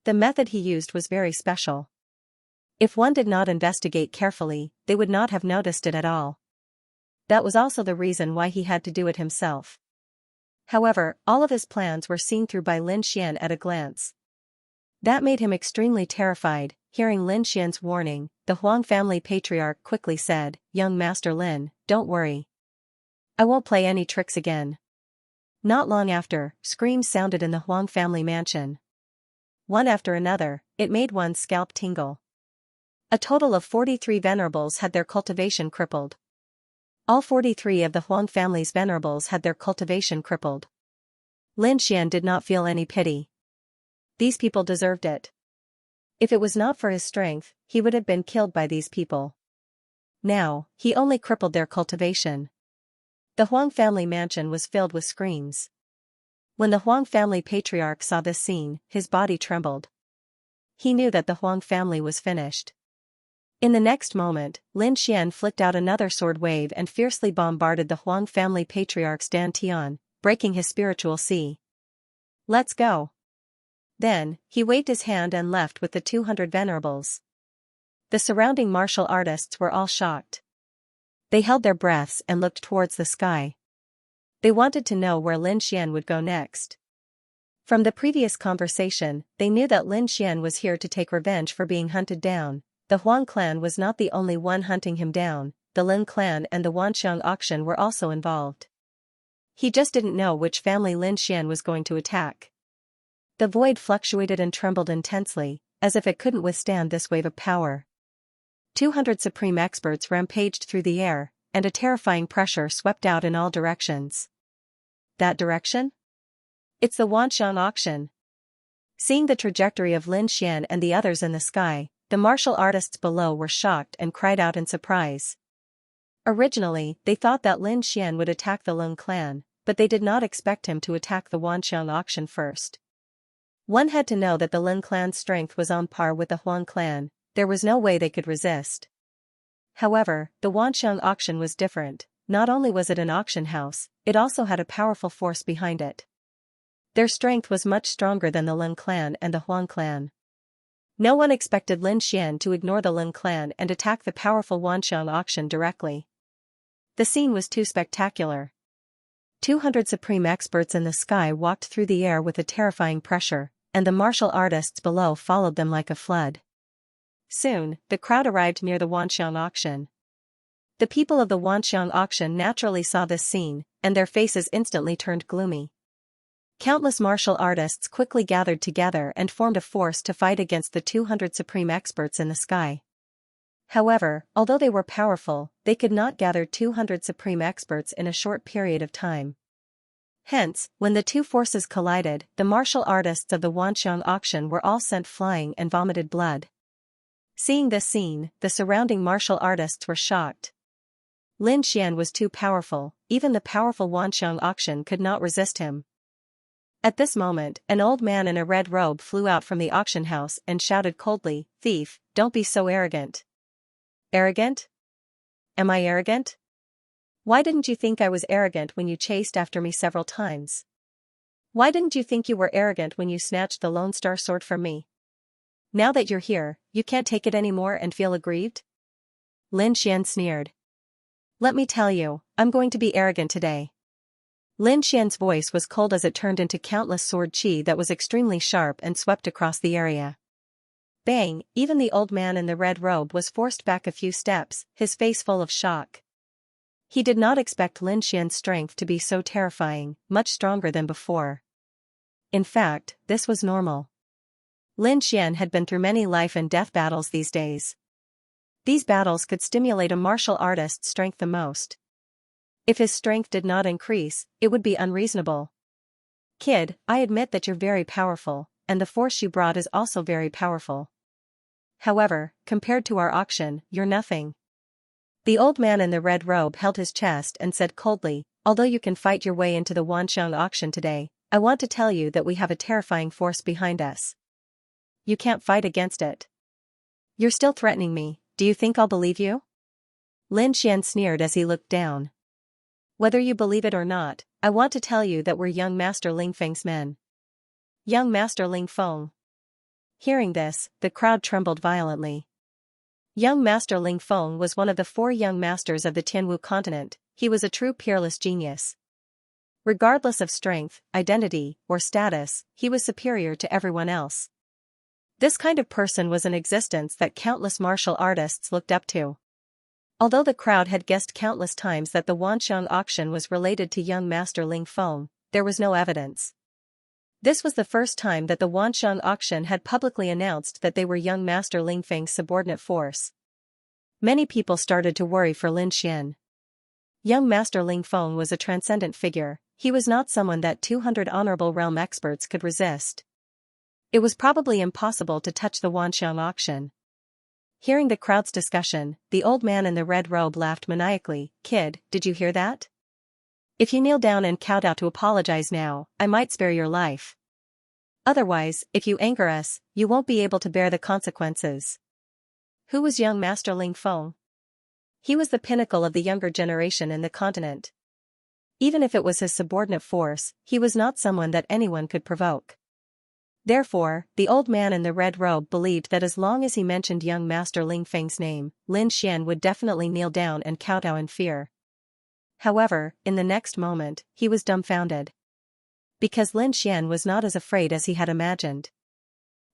The method he used was very special. If one did not investigate carefully, they would not have noticed it at all. That was also the reason why he had to do it himself. However, all of his plans were seen through by Lin Xian at a glance. That made him extremely terrified. Hearing Lin Xian's warning, the Huang family patriarch quickly said, "Young Master Lin, don't worry. I won't play any tricks again." Not long after, screams sounded in the Huang family mansion. One after another, it made one's scalp tingle. A total of 43 venerables had their cultivation crippled. All 43 of the Huang family's venerables had their cultivation crippled. Lin Xian did not feel any pity. These people deserved it. If it was not for his strength, he would have been killed by these people. Now, he only crippled their cultivation. The Huang family mansion was filled with screams. When the Huang family patriarch saw this scene, his body trembled. He knew that the Huang family was finished. In the next moment, Lin Xian flicked out another sword wave and fiercely bombarded the Huang family patriarch's dantian, breaking his spiritual sea. "Let's go." Then, he waved his hand and left with the 200 venerables. The surrounding martial artists were all shocked. They held their breaths and looked towards the sky. They wanted to know where Lin Xian would go next. From the previous conversation, they knew that Lin Xian was here to take revenge for being hunted down. The Huang clan was not the only one hunting him down. the Lin clan and the Wanxiang auction were also involved. He just didn't know which family Lin Xian was going to attack. The void fluctuated and trembled intensely, as if it couldn't withstand this wave of power. 200 supreme experts rampaged through the air, and a terrifying pressure swept out in all directions. That direction? It's the Wanxiang auction. Seeing the trajectory of Lin Xian and the others in the sky, the martial artists below were shocked and cried out in surprise. Originally, they thought that Lin Xian would attack the Lin clan, but they did not expect him to attack the Wanxiang auction first. One had to know that the Lin clan's strength was on par with the Huang clan. There was no way they could resist. However, the Wanxiang auction was different. Not only was it an auction house, it also had a powerful force behind it. Their strength was much stronger than the Lin clan and the Huang clan. No one expected Lin Xian to ignore the Lin clan and attack the powerful Wanxiang auction directly. The scene was too spectacular. 200 supreme experts in the sky walked through the air with a terrifying pressure, and the martial artists below followed them like a flood. Soon, the crowd arrived near the Wanxiang auction. The people of the Wanxiang auction naturally saw this scene, and their faces instantly turned gloomy. Countless martial artists quickly gathered together and formed a force to fight against the 200 supreme experts in the sky. However, although they were powerful, they could not gather 200 supreme experts in a short period of time. Hence, when the two forces collided, the martial artists of the Wanxiang auction were all sent flying and vomited blood. Seeing this scene, the surrounding martial artists were shocked. Lin Xian was too powerful, even the powerful Wanxiang auction could not resist him. At this moment, an old man in a red robe flew out from the auction house and shouted coldly, "Thief, don't be so arrogant." Arrogant? Am I arrogant? Why didn't you think I was arrogant when you chased after me several times? Why didn't you think you were arrogant when you snatched the Lone Star sword from me? Now that you're here, you can't take it anymore and feel aggrieved? Lin Xian sneered. Let me tell you, I'm going to be arrogant today. Lin Xian's voice was cold as it turned into countless sword qi that was extremely sharp and swept across the area. Bang! Even the old man in the red robe was forced back a few steps, his face full of shock. He did not expect Lin Xian's strength to be so terrifying, much stronger than before. In fact, this was normal. Lin Xian had been through many life and death battles these days. These battles could stimulate a martial artist's strength the most. If his strength did not increase, it would be unreasonable. Kid, I admit that you're very powerful, and the force you brought is also very powerful. However, compared to our auction, you're nothing. The old man in the red robe held his chest and said coldly, although you can fight your way into the Wanxiang auction today, I want to tell you that we have a terrifying force behind us. You can't fight against it. You're still threatening me, do you think I'll believe you? Lin Xian sneered as he looked down. Whether you believe it or not, I want to tell you that we're young Master Ling Feng's men. Young Master Ling Feng. Hearing this, the crowd trembled violently. Young Master Ling Feng was one of the 4 young masters of the Tianwu continent. He was a true peerless genius. Regardless of strength, identity, or status, he was superior to everyone else. This kind of person was in existence that countless martial artists looked up to. Although the crowd had guessed countless times that the Wanxiang auction was related to young Master Ling Feng, there was no evidence. This was the first time that the Wanxiang auction had publicly announced that they were young Master Ling Feng's subordinate force. Many people started to worry for Lin Xian. Young Master Ling Feng was a transcendent figure. He was not someone that 200 honorable realm experts could resist. It was probably impossible to touch the Wanxiang auction. Hearing the crowd's discussion, the old man in the red robe laughed maniacally. Kid, did you hear that? If you kneel down and kowtow to apologize now, I might spare your life. Otherwise, if you anger us, you won't be able to bear the consequences. Who was young Master Ling Feng? He was the pinnacle of the younger generation in the continent. Even if it was his subordinate force, he was not someone that anyone could provoke. Therefore, the old man in the red robe believed that as long as he mentioned young Master Ling Feng's name, Lin Xian would definitely kneel down and kowtow in fear. However, in the next moment, he was dumbfounded. Because Lin Xian was not as afraid as he had imagined.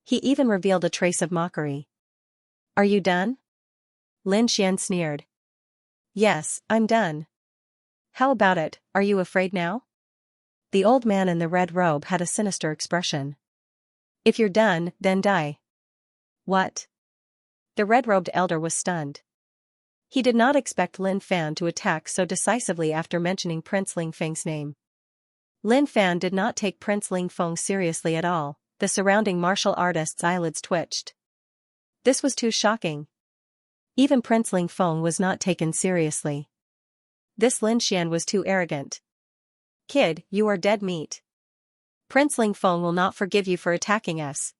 He even revealed a trace of mockery. Are you done? Lin Xian sneered. Yes, I'm done. How about it, are you afraid now? The old man in the red robe had a sinister expression. If you're done, then die. What? The red-robed elder was stunned. He did not expect Lin Fan to attack so decisively after mentioning Prince Ling Feng's name. Lin Fan did not take Prince Ling Feng seriously at all. The surrounding martial artist's eyelids twitched. This was too shocking. Even Prince Ling Feng was not taken seriously. This Lin Xian was too arrogant. Kid, you are dead meat. Prince Ling Feng will not forgive you for attacking us.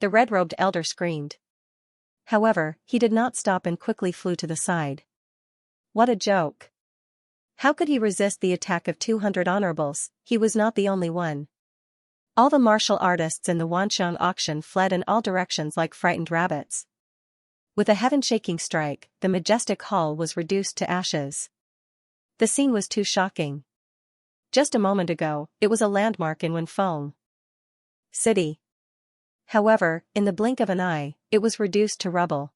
The red-robed elder screamed. However, he did not stop and quickly flew to the side. What a joke. How could he resist the attack of 200 honorables? He was not the only one. All the martial artists in the Wanxiang auction fled in all directions like frightened rabbits. With a heaven-shaking strike, the majestic hall was reduced to ashes. The scene was too shocking. Just a moment ago, it was a landmark in Wenfeng City. However, in the blink of an eye, it was reduced to rubble.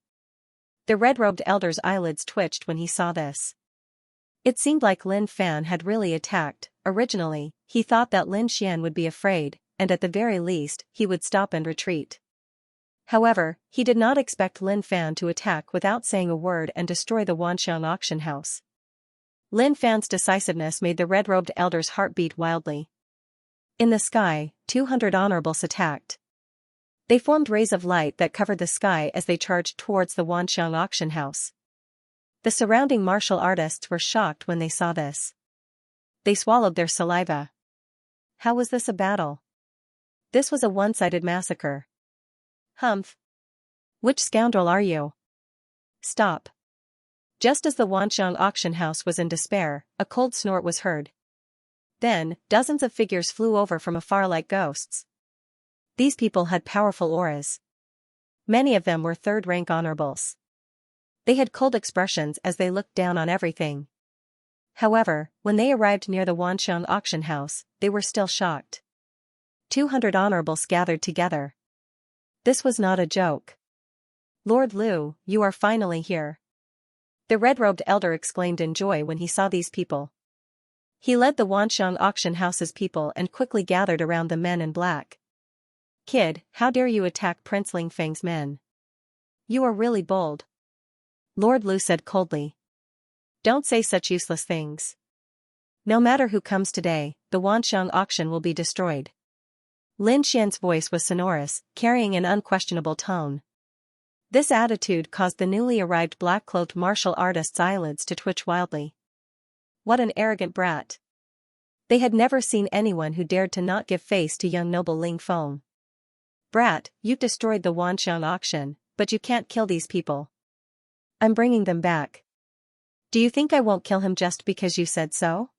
The red-robed elder's eyelids twitched when he saw this. It seemed like Lin Fan had really attacked. Originally, he thought that Lin Xian would be afraid, and at the very least, he would stop and retreat. However, he did not expect Lin Fan to attack without saying a word and destroy the Wanxiang auction house. Lin Fan's decisiveness made the red-robed elder's heart beat wildly. In the sky, 200 honorables attacked. They formed rays of light that covered the sky as they charged towards the Wanxiang auction house. The surrounding martial artists were shocked when they saw this. They swallowed their saliva. How was this a battle? This was a one-sided massacre. Humph. Which scoundrel are you? Stop. Just as the Wanxiang auction house was in despair, a cold snort was heard. Then, dozens of figures flew over from afar like ghosts. These people had powerful auras. Many of them were third-rank honorables. They had cold expressions as they looked down on everything. However, when they arrived near the Wanxiang auction house, they were still shocked. 200 honorables gathered together. This was not a joke. Lord Lu, you are finally here. The red-robed elder exclaimed in joy when he saw these people. He led the Wanxiang auction house's people and quickly gathered around the men in black. Kid, how dare you attack Prince Ling Feng's men? You are really bold. Lord Lu said coldly. Don't say such useless things. No matter who comes today, the Wanxiang auction will be destroyed. Lin Xian's voice was sonorous, carrying an unquestionable tone. This attitude caused the newly arrived black-cloaked martial artist's eyelids to twitch wildly. What an arrogant brat. They had never seen anyone who dared to not give face to young noble Ling Feng. Brat, you've destroyed the Wanxiang auction, but you can't kill these people. I'm bringing them back. Do you think I won't kill him just because you said so?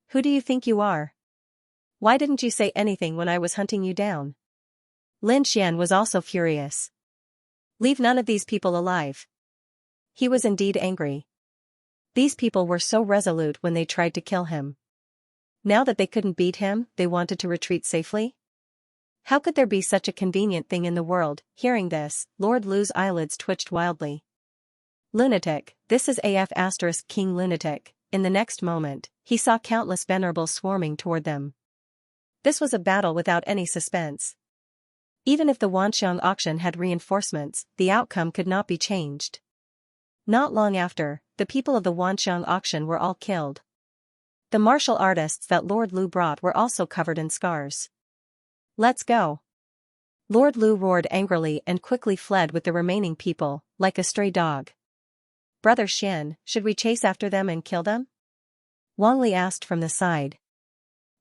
Who do you think you are? Why didn't you say anything when I was hunting you down? Lin Xian was also furious. Leave none of these people alive. He was indeed angry. These people were so resolute when they tried to kill him. Now that they couldn't beat him, they wanted to retreat safely? How could there be such a convenient thing in the world? Hearing this, Lord Lu's eyelids twitched wildly. Lunatic, this is AF * King Lunatic. In the next moment, he saw countless venerables swarming toward them. This was a battle without any suspense. Even if the Wanxiang auction had reinforcements, the outcome could not be changed. Not long after, the people of the Wanxiang auction were all killed. The martial artists that Lord Lu brought were also covered in scars. Let's go. Lord Lu roared angrily and quickly fled with the remaining people, like a stray dog. Brother Xian, should we chase after them and kill them? Wang Li asked from the side.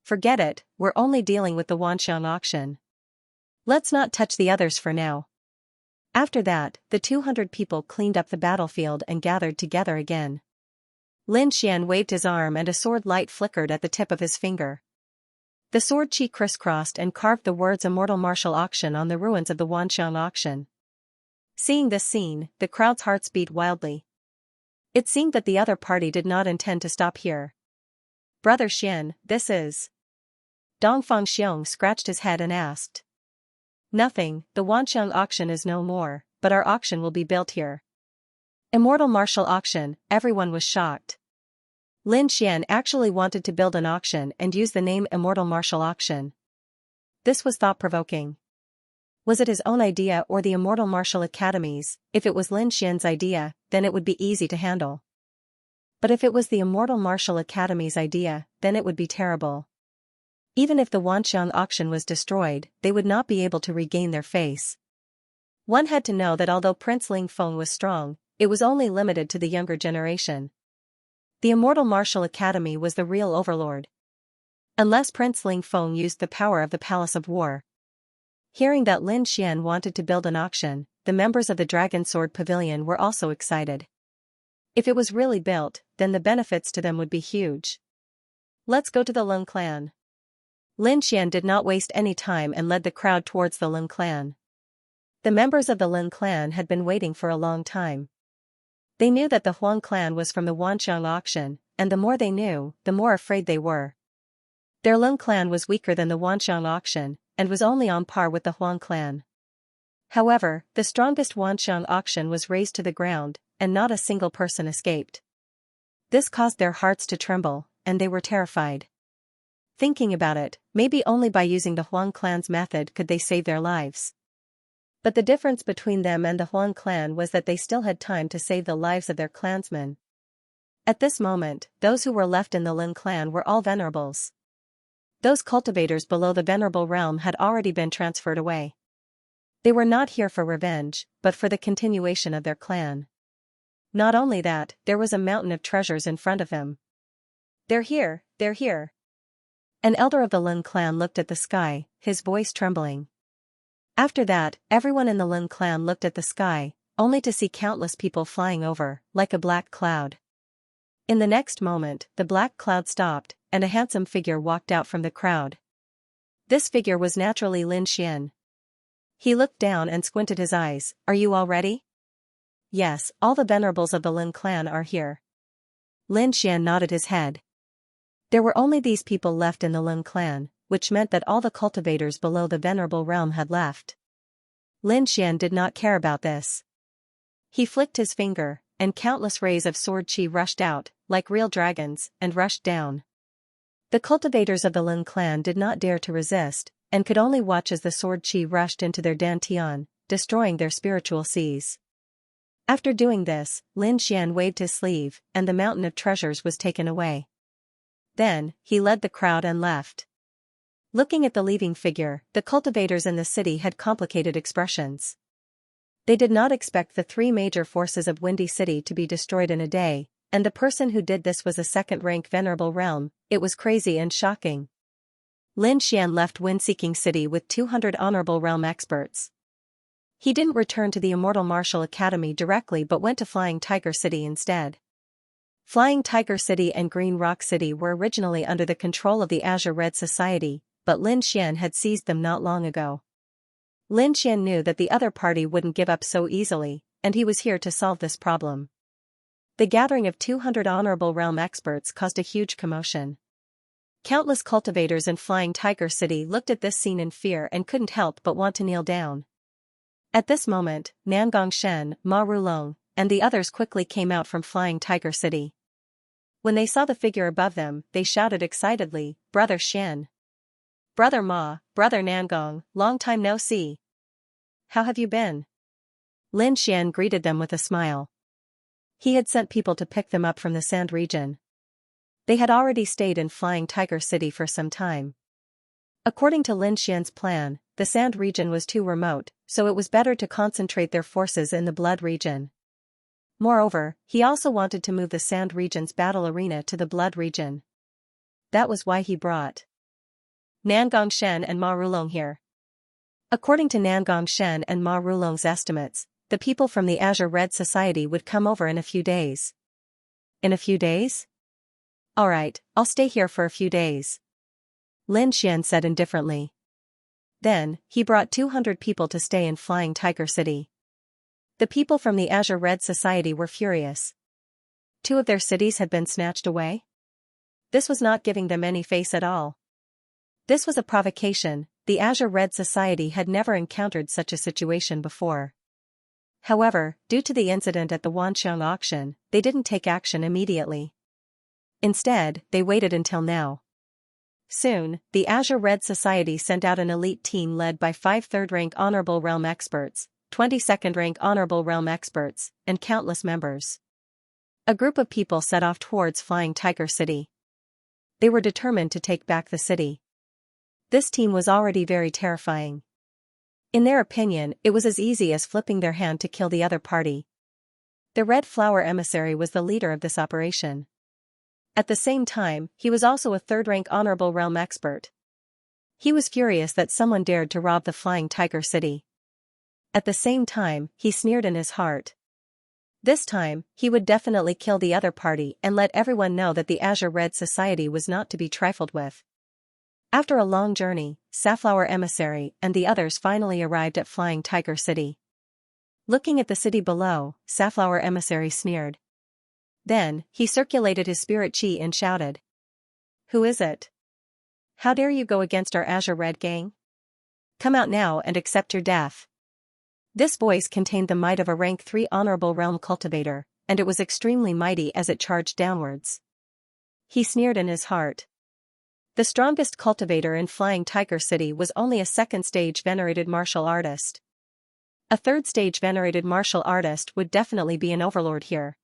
Forget it, we're only dealing with the Wanxiang auction. Let's not touch the others for now. After that, the 200 people cleaned up the battlefield and gathered together again. Lin Xian waved his arm and a sword light flickered at the tip of his finger. The sword chi crisscrossed and carved the words Immortal Martial Auction on the ruins of the Wanxiang auction. Seeing this scene, the crowd's hearts beat wildly. It seemed that the other party did not intend to stop here. Brother Xian, this is... Dongfang Xiong scratched his head and asked. Nothing, the Wanxiang auction is no more, but our auction will be built here. Immortal martial auction, everyone was shocked. Lin Xian actually wanted to build an auction and use the name Immortal Martial Auction. This was thought-provoking. Was it his own idea or the Immortal Martial Academy's? If it was Lin Xian's idea, then it would be easy to handle. But if it was the Immortal Martial Academy's idea, then it would be terrible. Even if the Wanxiang auction was destroyed, they would not be able to regain their face. One had to know that although Prince Ling Feng was strong, it was only limited to the younger generation. The Immortal Martial Academy was the real overlord. Unless Prince Ling Feng used the power of the Palace of War. Hearing that Lin Xian wanted to build an auction, the members of the Dragon Sword Pavilion were also excited. If it was really built, then the benefits to them would be huge. Let's go to the Lin clan. Lin Xian did not waste any time and led the crowd towards the Lin clan. The members of the Lin clan had been waiting for a long time. They knew that the Huang clan was from the Wanxiang auction, and the more they knew, the more afraid they were. Their Lin clan was weaker than the Wanxiang auction, and was only on par with the Huang clan. However, the strongest Wanxiang auction was razed to the ground, and not a single person escaped. This caused their hearts to tremble, and they were terrified. Thinking about it, maybe only by using the Huang clan's method could they save their lives. But the difference between them and the Huang clan was that they still had time to save the lives of their clansmen. At this moment, those who were left in the Lin clan were all venerables. Those cultivators below the venerable realm had already been transferred away. They were not here for revenge, but for the continuation of their clan. Not only that, there was a mountain of treasures in front of him. They're here, they're here. An elder of the Lin clan looked at the sky, his voice trembling. After that, everyone in the Lin clan looked at the sky, only to see countless people flying over, like a black cloud. In the next moment, the black cloud stopped, and a handsome figure walked out from the crowd. This figure was naturally Lin Xian. He looked down and squinted his eyes. Are you all ready? Yes, all the venerables of the Lin clan are here. Lin Xian nodded his head. There were only these people left in the Lin clan, which meant that all the cultivators below the venerable realm had left. Lin Xian did not care about this. He flicked his finger, and countless rays of sword qi rushed out, like real dragons, and rushed down. The cultivators of the Lin clan did not dare to resist, and could only watch as the sword qi rushed into their dantian, destroying their spiritual seas. After doing this, Lin Xian waved his sleeve, and the mountain of treasures was taken away. Then, he led the crowd and left. Looking at the leaving figure, the cultivators in the city had complicated expressions. They did not expect the three major forces of Windy City to be destroyed in a day, and the person who did this was a second-rank venerable realm. It was crazy and shocking. Lin Xian left Wind-Seeking City with 200 honorable realm experts. He didn't return to the Immortal Martial Academy directly but went to Flying Tiger City instead. Flying Tiger City and Green Rock City were originally under the control of the Azure Red Society, but Lin Xian had seized them not long ago. Lin Xian knew that the other party wouldn't give up so easily, and he was here to solve this problem. The gathering of 200 honorable realm experts caused a huge commotion. Countless cultivators in Flying Tiger City looked at this scene in fear and couldn't help but want to kneel down. At this moment, Nangong Shen, Ma Rulong, and the others quickly came out from Flying Tiger City. When they saw the figure above them, they shouted excitedly, "Brother Shen! Brother Ma, Brother Nangong, long time no see. How have you been?" Lin Xian greeted them with a smile. He had sent people to pick them up from the Sand region. They had already stayed in Flying Tiger City for some time. According to Lin Xian's plan, the Sand region was too remote, so it was better to concentrate their forces in the Blood region. Moreover, he also wanted to move the Sand region's battle arena to the Blood region. That was why he brought Nangong Shen and Ma Rulong here. According to Nangong Shen and Ma Rulong's estimates, the people from the Azure Red Society would come over in a few days. In a few days? Alright, I'll stay here for a few days. Lin Xian said indifferently. Then, he brought 200 people to stay in Flying Tiger City. The people from the Azure Red Society were furious. 2 of their cities had been snatched away? This was not giving them any face at all. This was a provocation. The Azure Red Society had never encountered such a situation before. However, due to the incident at the Wanxiang auction, they didn't take action immediately. Instead, they waited until now. Soon, the Azure Red Society sent out an elite team led by 5 third-rank Honorable Realm experts, 20 second-rank Honorable Realm experts, and countless members. A group of people set off towards Flying Tiger City. They were determined to take back the city. This team was already very terrifying. In their opinion, it was as easy as flipping their hand to kill the other party. The Red Flower Emissary was the leader of this operation. At the same time, he was also a third-rank Honorable Realm expert. He was furious that someone dared to rob the Flying Tiger City. At the same time, he sneered in his heart. This time, he would definitely kill the other party and let everyone know that the Azure Red Society was not to be trifled with. After a long journey, Safflower Emissary and the others finally arrived at Flying Tiger City. Looking at the city below, Safflower Emissary sneered. Then, he circulated his spirit chi and shouted. "Who is it? How dare you go against our Azure Red gang? Come out now and accept your death." This voice contained the might of a rank 3 Honorable Realm Cultivator, and it was extremely mighty as it charged downwards. He sneered in his heart. The strongest cultivator in Flying Tiger City was only a second-stage venerated martial artist. A third-stage venerated martial artist would definitely be an overlord here.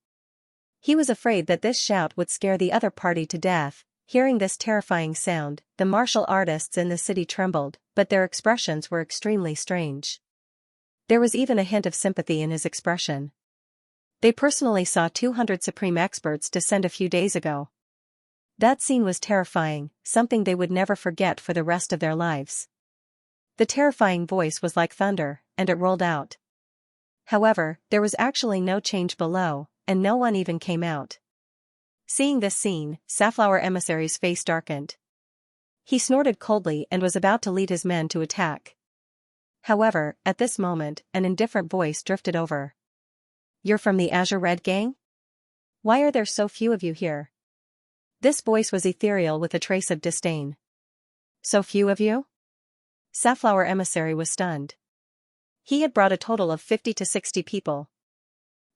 He was afraid that this shout would scare the other party to death. Hearing this terrifying sound, the martial artists in the city trembled, but their expressions were extremely strange. There was even a hint of sympathy in his expression. They personally saw 200 supreme experts descend a few days ago. That scene was terrifying, something they would never forget for the rest of their lives. The terrifying voice was like thunder, and it rolled out. However, there was actually no change below, and no one even came out. Seeing this scene, Safflower Emissary's face darkened. He snorted coldly and was about to lead his men to attack. However, at this moment, an indifferent voice drifted over. "You're from the Azure Red Gang? Why are there so few of you here?" This voice was ethereal with a trace of disdain. "So few of you?" Safflower Emissary was stunned. He had brought a total of 50 to 60 people.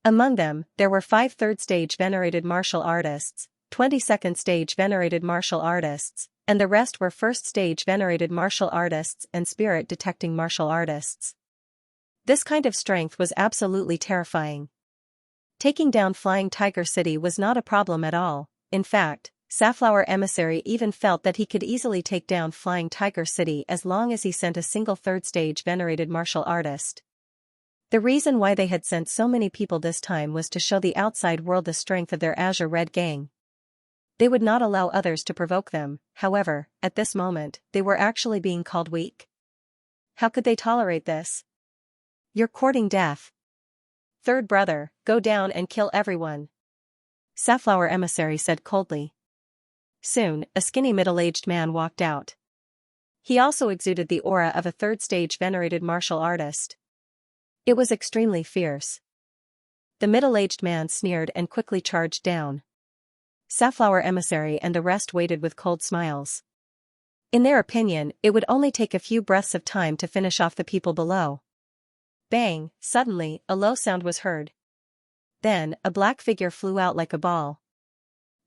Among them, there were 5 third-stage venerated martial artists, 20 second-stage venerated martial artists, and the rest were first-stage venerated martial artists and spirit-detecting martial artists. This kind of strength was absolutely terrifying. Taking down Flying Tiger City was not a problem at all. In fact, Safflower Emissary even felt that he could easily take down Flying Tiger City as long as he sent a single third-stage venerated martial artist. The reason why they had sent so many people this time was to show the outside world the strength of their Azure Red Gang. They would not allow others to provoke them. However, at this moment, they were actually being called weak. How could they tolerate this? "You're courting death. Third brother, go down and kill everyone," Safflower Emissary said coldly. Soon, a skinny middle-aged man walked out. He also exuded the aura of a third-stage venerated martial artist. It was extremely fierce. The middle-aged man sneered and quickly charged down. Safflower Emissary and the rest waited with cold smiles. In their opinion, it would only take a few breaths of time to finish off the people below. Bang! Suddenly, a low sound was heard. Then, a black figure flew out like a ball.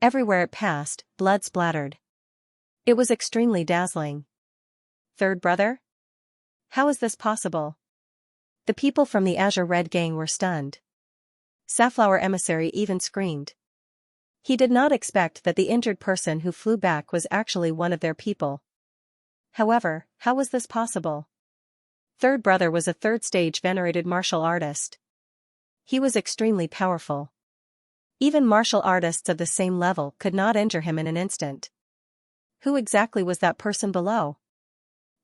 Everywhere it passed, blood splattered. It was extremely dazzling. "Third brother? How is this possible?" The people from the Azure Red Gang were stunned. Safflower Emissary even screamed. He did not expect that the injured person who flew back was actually one of their people. However, how was this possible? Third brother was a third-stage venerated martial artist. He was extremely powerful. Even martial artists of the same level could not injure him in an instant. Who exactly was that person below?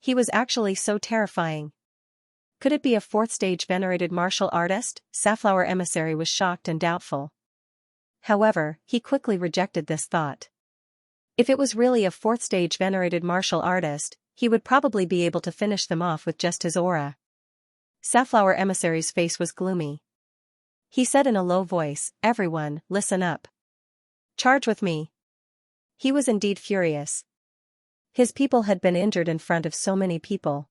He was actually so terrifying. Could it be a fourth-stage venerated martial artist? Safflower Emissary was shocked and doubtful. However, he quickly rejected this thought. If it was really a fourth-stage venerated martial artist, he would probably be able to finish them off with just his aura. Safflower Emissary's face was gloomy. He said in a low voice, "Everyone, listen up. Charge with me." He was indeed furious. His people had been injured in front of so many people.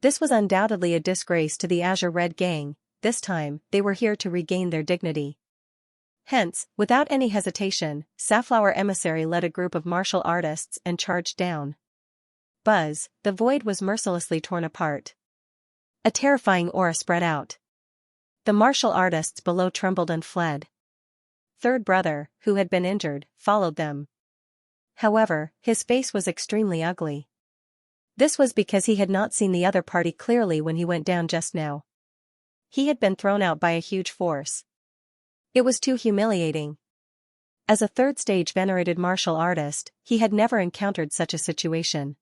This was undoubtedly a disgrace to the Azure Red Gang, this time, they were here to regain their dignity. Hence, without any hesitation, Safflower Emissary led a group of martial artists and charged down. Buzz, the void was mercilessly torn apart. A terrifying aura spread out. The martial artists below trembled and fled. Third brother, who had been injured, followed them. However, his face was extremely ugly. This was because he had not seen the other party clearly when he went down just now. He had been thrown out by a huge force. It was too humiliating. As a third-stage venerated martial artist, he had never encountered such a situation.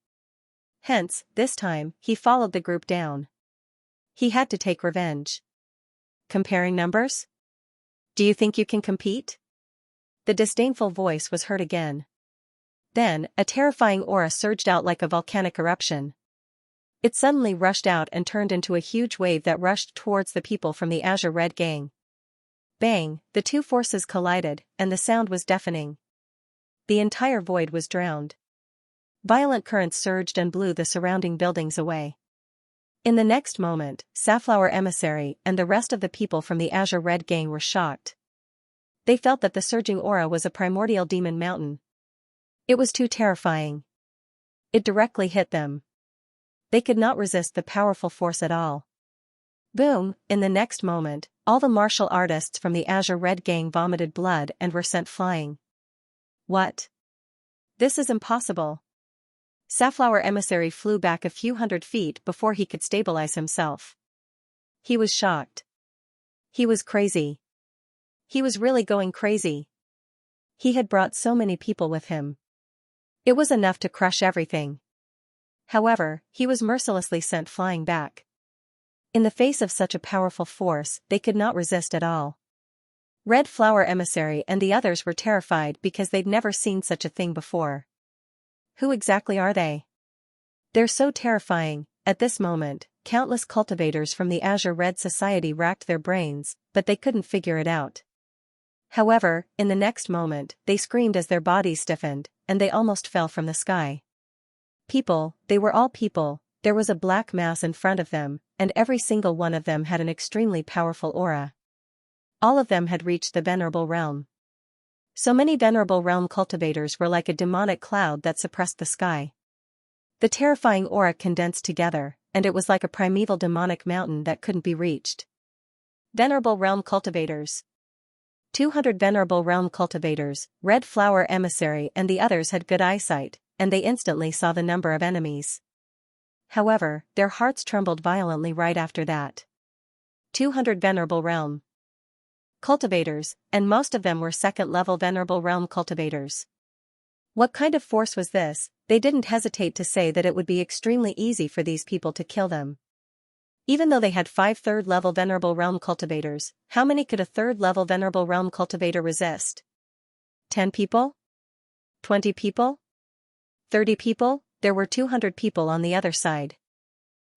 Hence, this time, he followed the group down. He had to take revenge. Comparing numbers? Do you think you can compete? The disdainful voice was heard again. Then, a terrifying aura surged out like a volcanic eruption. It suddenly rushed out and turned into a huge wave that rushed towards the people from the Azure Red Gang. Bang, the two forces collided, and the sound was deafening. The entire void was drowned. Violent currents surged and blew the surrounding buildings away. In the next moment, Safflower Emissary and the rest of the people from the Azure Red Gang were shocked. They felt that the surging aura was a primordial demon mountain. It was too terrifying. It directly hit them. They could not resist the powerful force at all. Boom, in the next moment, all the martial artists from the Azure Red Gang vomited blood and were sent flying. What? This is impossible. Safflower Emissary flew back a few hundred feet before he could stabilize himself. He was shocked. He was crazy. He was really going crazy. He had brought so many people with him. It was enough to crush everything. However, he was mercilessly sent flying back. In the face of such a powerful force, they could not resist at all. Red Flower Emissary and the others were terrified because they'd never seen such a thing before. Who exactly are they? They're so terrifying. At this moment, countless cultivators from the Azure Red Society racked their brains, but they couldn't figure it out. However, in the next moment, they screamed as their bodies stiffened, and they almost fell from the sky. People, they were all people. There was a black mass in front of them, and every single one of them had an extremely powerful aura. All of them had reached the Venerable Realm. So many Venerable Realm cultivators were like a demonic cloud that suppressed the sky. The terrifying aura condensed together, and it was like a primeval demonic mountain that couldn't be reached. Venerable Realm cultivators. 200 Venerable Realm cultivators, Red Flower Emissary and the others had good eyesight, and they instantly saw the number of enemies. However, their hearts trembled violently right after that. 200 Venerable Realm cultivators, and most of them were second-level Venerable Realm cultivators. What kind of force was this? They didn't hesitate to say that it would be extremely easy for these people to kill them. Even though they had 5 third-level Venerable Realm cultivators, how many could a third-level Venerable Realm cultivator resist? 10 people? 20 people? 30 people? There were 200 people on the other side.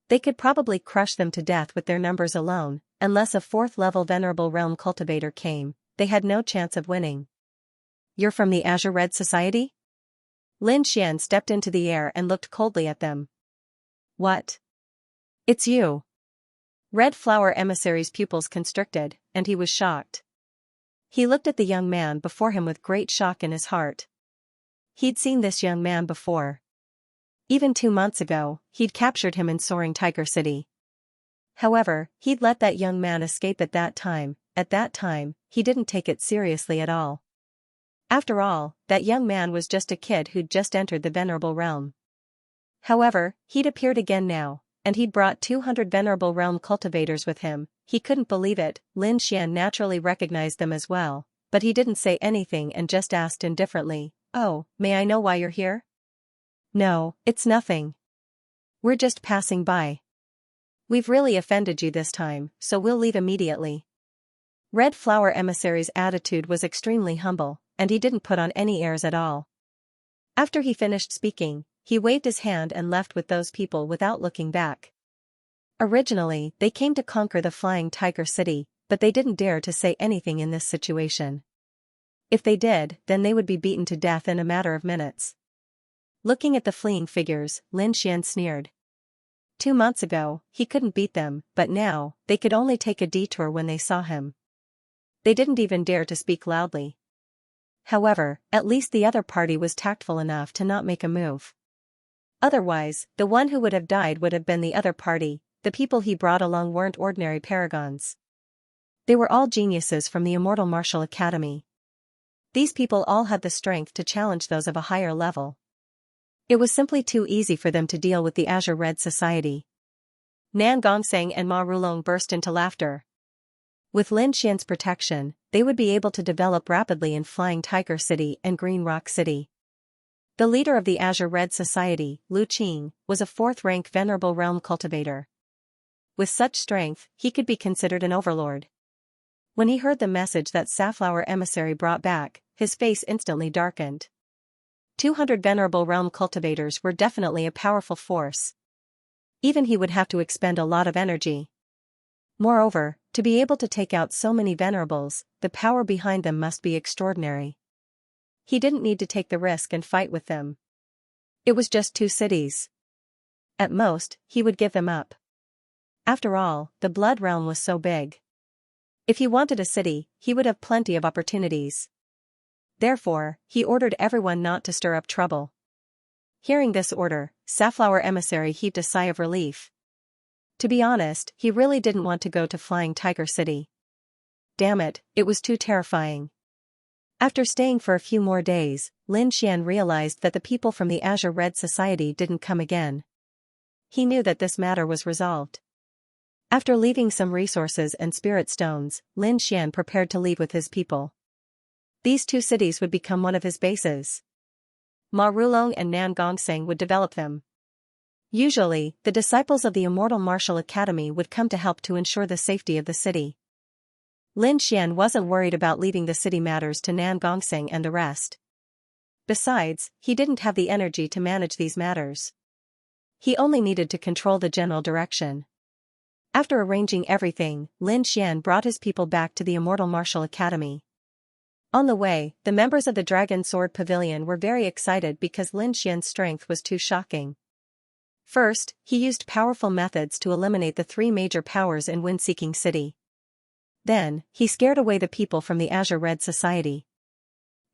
They could probably crush them to death with their numbers alone. Unless a 4th-level Venerable Realm cultivator came, they had no chance of winning. You're from the Azure Red Society? Lin Xian stepped into the air and looked coldly at them. What? It's you. Red Flower Emissary's pupils constricted, and he was shocked. He looked at the young man before him with great shock in his heart. He'd seen this young man before. Even 2 months ago, he'd captured him in Soaring Tiger City. However, he'd let that young man escape at that time. At that time, he didn't take it seriously at all. After all, that young man was just a kid who'd just entered the Venerable Realm. However, he'd appeared again now, and he'd brought 200 Venerable Realm cultivators with him. He couldn't believe it. Lin Xian naturally recognized them as well, but he didn't say anything and just asked indifferently, "Oh, may I know why you're here?" "No, it's nothing. We're just passing by. We've really offended you this time, so we'll leave immediately." Red Flower Emissary's attitude was extremely humble, and he didn't put on any airs at all. After he finished speaking, he waved his hand and left with those people without looking back. Originally, they came to conquer the Flying Tiger City, but they didn't dare to say anything in this situation. If they did, then they would be beaten to death in a matter of minutes. Looking at the fleeing figures, Lin Xian sneered. 2 months ago, he couldn't beat them, but now, they could only take a detour when they saw him. They didn't even dare to speak loudly. However, at least the other party was tactful enough to not make a move. Otherwise, the one who would have died would have been the other party. The people he brought along weren't ordinary paragons. They were all geniuses from the Immortal Martial Academy. These people all had the strength to challenge those of a higher level. It was simply too easy for them to deal with the Azure Red Society. Nan Gongseng and Ma Rulong burst into laughter. With Lin Xian's protection, they would be able to develop rapidly in Flying Tiger City and Green Rock City. The leader of the Azure Red Society, Lu Qing, was a 4th-rank Venerable Realm cultivator. With such strength, he could be considered an overlord. When he heard the message that Safflower Emissary brought back, his face instantly darkened. 200 Venerable Realm cultivators were definitely a powerful force. Even he would have to expend a lot of energy. Moreover, to be able to take out so many Venerables, the power behind them must be extraordinary. He didn't need to take the risk and fight with them. It was just 2 cities. At most, he would give them up. After all, the Blood Realm was so big. If he wanted a city, he would have plenty of opportunities. Therefore, he ordered everyone not to stir up trouble. Hearing this order, Safflower Emissary heaved a sigh of relief. To be honest, he really didn't want to go to Flying Tiger City. Damn it, it was too terrifying. After staying for a few more days, Lin Xian realized that the people from the Azure Red Society didn't come again. He knew that this matter was resolved. After leaving some resources and spirit stones, Lin Xian prepared to leave with his people. These 2 cities would become one of his bases. Ma Rulong and Nan Gongseng would develop them. Usually, the disciples of the Immortal Martial Academy would come to help to ensure the safety of the city. Lin Xian wasn't worried about leaving the city matters to Nan Gongseng and the rest. Besides, he didn't have the energy to manage these matters. He only needed to control the general direction. After arranging everything, Lin Xian brought his people back to the Immortal Martial Academy. On the way, the members of the Dragon Sword Pavilion were very excited because Lin Xian's strength was too shocking. First, he used powerful methods to eliminate the 3 major powers in Wind-Seeking City. Then, he scared away the people from the Azure Red Society.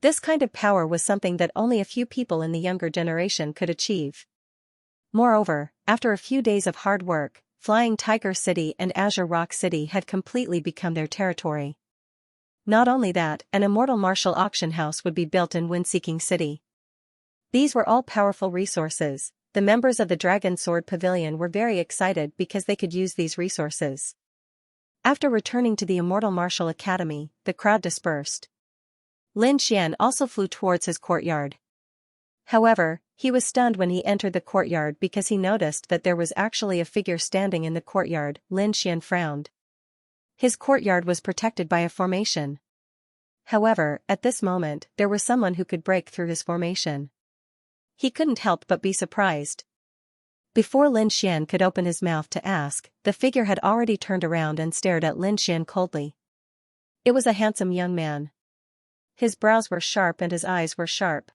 This kind of power was something that only a few people in the younger generation could achieve. Moreover, after a few days of hard work, Flying Tiger City and Azure Rock City had completely become their territory. Not only that, an immortal martial auction house would be built in Wind-Seeking City. These were all powerful resources. The members of the Dragon Sword Pavilion were very excited because they could use these resources. After returning to the Immortal Martial Academy, the crowd dispersed. Lin Xian also flew towards his courtyard. However, he was stunned when he entered the courtyard because he noticed that there was actually a figure standing in the courtyard. Lin Xian frowned. His courtyard was protected by a formation. However, at this moment, there was someone who could break through his formation. He couldn't help but be surprised. Before Lin Xian could open his mouth to ask, the figure had already turned around and stared at Lin Xian coldly. It was a handsome young man. His brows were sharp and his eyes were sharp.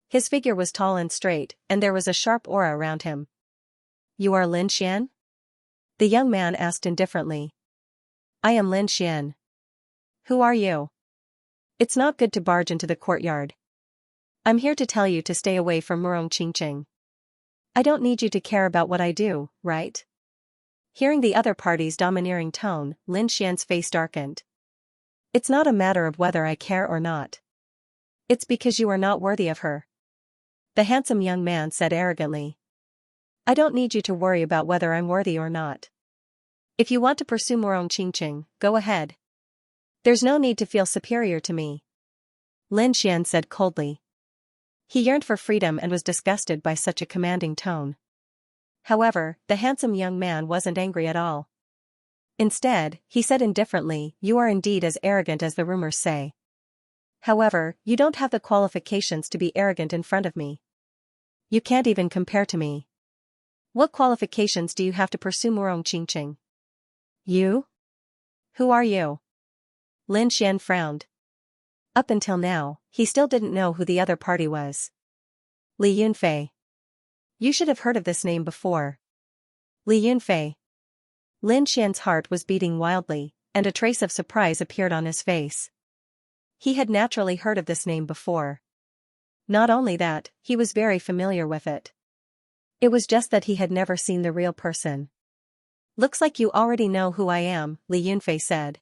His figure was tall and straight, and there was a sharp aura around him. "You are Lin Xian?" the young man asked indifferently. "I am Lin Xian." "Who are you?" "It's not good to barge into the courtyard. I'm here to tell you to stay away from Murong Qingqing. I don't need you to care about what I do, right?" Hearing the other party's domineering tone, Lin Xian's face darkened. "It's not a matter of whether I care or not. It's because you are not worthy of her," the handsome young man said arrogantly. "I don't need you to worry about whether I'm worthy or not. If you want to pursue Murong Qingqing, go ahead. There's no need to feel superior to me," Lin Xian said coldly. He yearned for freedom and was disgusted by such a commanding tone. However, the handsome young man wasn't angry at all. Instead, he said indifferently, "You are indeed as arrogant as the rumors say. However, you don't have the qualifications to be arrogant in front of me. You can't even compare to me. What qualifications do you have to pursue Murong Qingqing?" "You? Who are you?" Lin Xian frowned. Up until now, he still didn't know who the other party was. "Li Yunfei. You should have heard of this name before. Li Yunfei. Lin Xian's heart was beating wildly, and a trace of surprise appeared on his face. He had naturally heard of this name before. Not only that, he was very familiar with it. It was just that he had never seen the real person. Looks like you already know who I am, Li Yunfei said.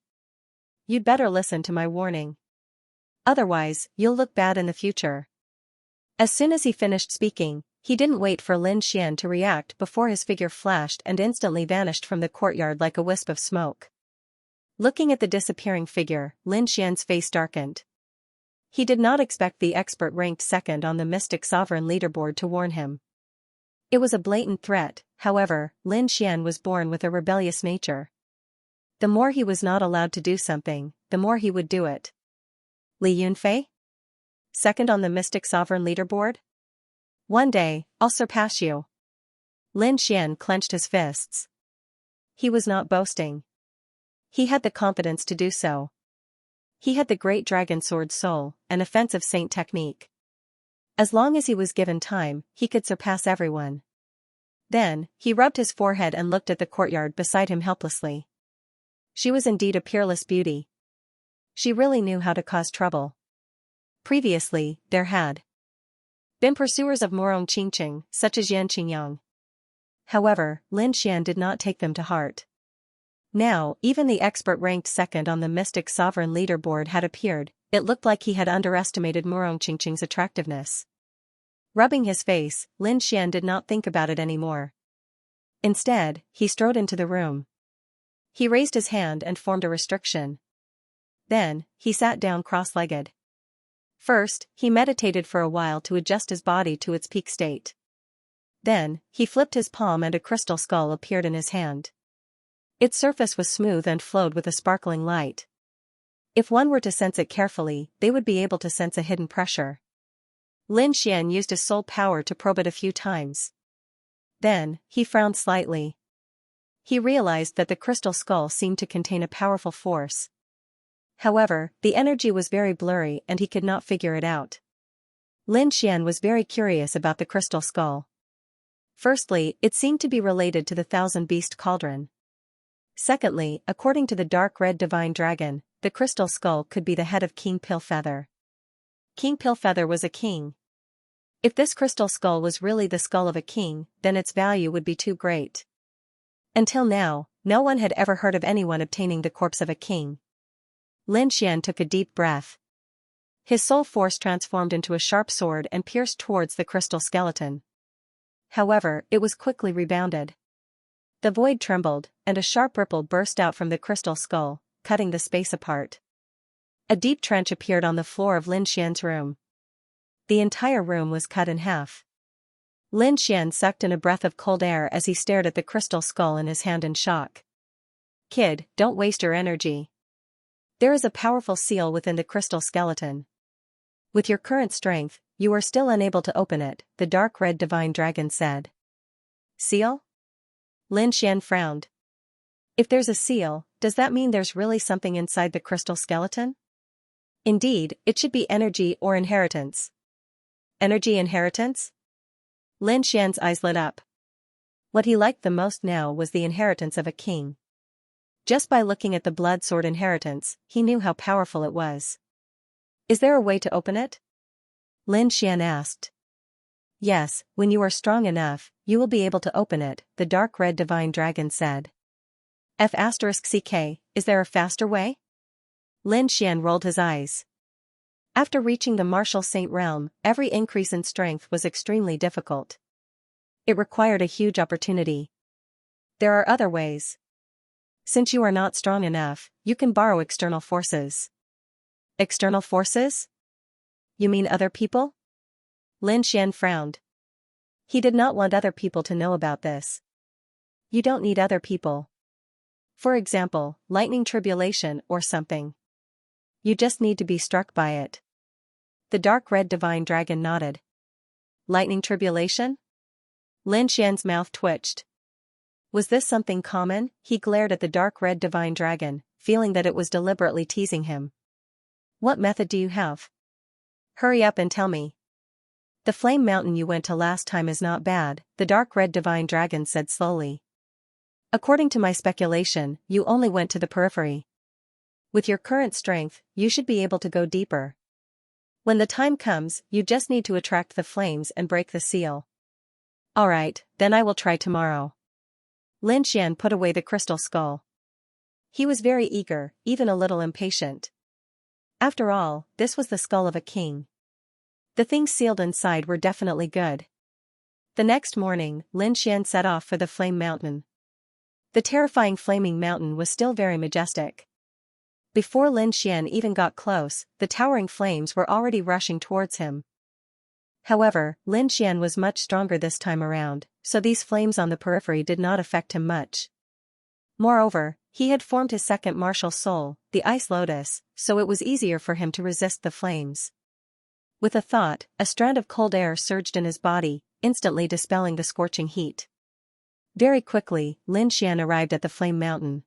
You'd better listen to my warning. Otherwise, you'll look bad in the future. As soon as he finished speaking, he didn't wait for Lin Xian to react before his figure flashed and instantly vanished from the courtyard like a wisp of smoke. Looking at the disappearing figure, Lin Xian's face darkened. He did not expect the expert ranked second on the Mystic Sovereign leaderboard to warn him. It was a blatant threat, however, Lin Xian was born with a rebellious nature. The more he was not allowed to do something, the more he would do it. Li Yunfei? Second on the Mystic Sovereign leaderboard? One day, I'll surpass you. Lin Xian clenched his fists. He was not boasting. He had the confidence to do so. He had the great dragon sword soul, an offensive saint technique. As long as he was given time, he could surpass everyone. Then, he rubbed his forehead and looked at the courtyard beside him helplessly. She was indeed a peerless beauty. She really knew how to cause trouble. Previously, there had been pursuers of Morong Qingqing, such as Yan Qingyang. However, Lin Xian did not take them to heart. Now, even the expert ranked second on the Mystic Sovereign leaderboard had appeared. It looked like he had underestimated Morong Qingqing's attractiveness. Rubbing his face, Lin Xian did not think about it anymore. Instead, he strode into the room. He raised his hand and formed a restriction. Then, he sat down cross-legged. First, he meditated for a while to adjust his body to its peak state. Then, he flipped his palm and a crystal skull appeared in his hand. Its surface was smooth and flowed with a sparkling light. If one were to sense it carefully, they would be able to sense a hidden pressure. Lin Xian used his soul power to probe it a few times. Then, he frowned slightly. He realized that the crystal skull seemed to contain a powerful force. However, the energy was very blurry and he could not figure it out. Lin Xian was very curious about the crystal skull. Firstly, it seemed to be related to the Thousand Beast Cauldron. Secondly, according to the dark red divine dragon, the crystal skull could be the head of King Pillfeather. King Pillfeather was a king. If this crystal skull was really the skull of a king, then its value would be too great. Until now, no one had ever heard of anyone obtaining the corpse of a king. Lin Xian took a deep breath. His soul force transformed into a sharp sword and pierced towards the crystal skeleton. However, it was quickly rebounded. The void trembled, and a sharp ripple burst out from the crystal skull, cutting the space apart. A deep trench appeared on the floor of Lin Xian's room. The entire room was cut in half. Lin Xian sucked in a breath of cold air as he stared at the crystal skull in his hand in shock. Kid, don't waste your energy. There is a powerful seal within the crystal skeleton. With your current strength, you are still unable to open it, the dark red divine dragon said. Seal? Lin Xian frowned. If there's a seal, does that mean there's really something inside the crystal skeleton? Indeed, it should be energy or inheritance. Energy inheritance? Lin Xian's eyes lit up. What he liked the most now was the inheritance of a king. Just by looking at the blood sword inheritance, he knew how powerful it was. Is there a way to open it? Lin Xian asked. Yes, when you are strong enough, you will be able to open it, the dark red divine dragon said. F***CK, is there a faster way? Lin Xian rolled his eyes. After reaching the martial saint realm, every increase in strength was extremely difficult. It required a huge opportunity. There are other ways. Since you are not strong enough, you can borrow external forces. External forces? You mean other people? Lin Xian frowned. He did not want other people to know about this. You don't need other people. For example, lightning tribulation or something. You just need to be struck by it. The dark red divine dragon nodded. Lightning tribulation? Lin Xian's mouth twitched. Was this something common? He glared at the dark red divine dragon, feeling that it was deliberately teasing him. What method do you have? Hurry up and tell me. The flame mountain you went to last time is not bad, the dark red divine dragon said slowly. According to my speculation, you only went to the periphery. With your current strength, you should be able to go deeper. When the time comes, you just need to attract the flames and break the seal. Alright, then I will try tomorrow. Lin Xian put away the crystal skull. He was very eager, even a little impatient. After all, this was the skull of a king. The things sealed inside were definitely good. The next morning, Lin Xian set off for the Flame Mountain. The terrifying flaming mountain was still very majestic. Before Lin Xian even got close, the towering flames were already rushing towards him. However, Lin Xian was much stronger this time around, so these flames on the periphery did not affect him much. Moreover, he had formed his second martial soul, the Ice Lotus, so it was easier for him to resist the flames. With a thought, a strand of cold air surged in his body, instantly dispelling the scorching heat. Very quickly, Lin Xian arrived at the Flame Mountain.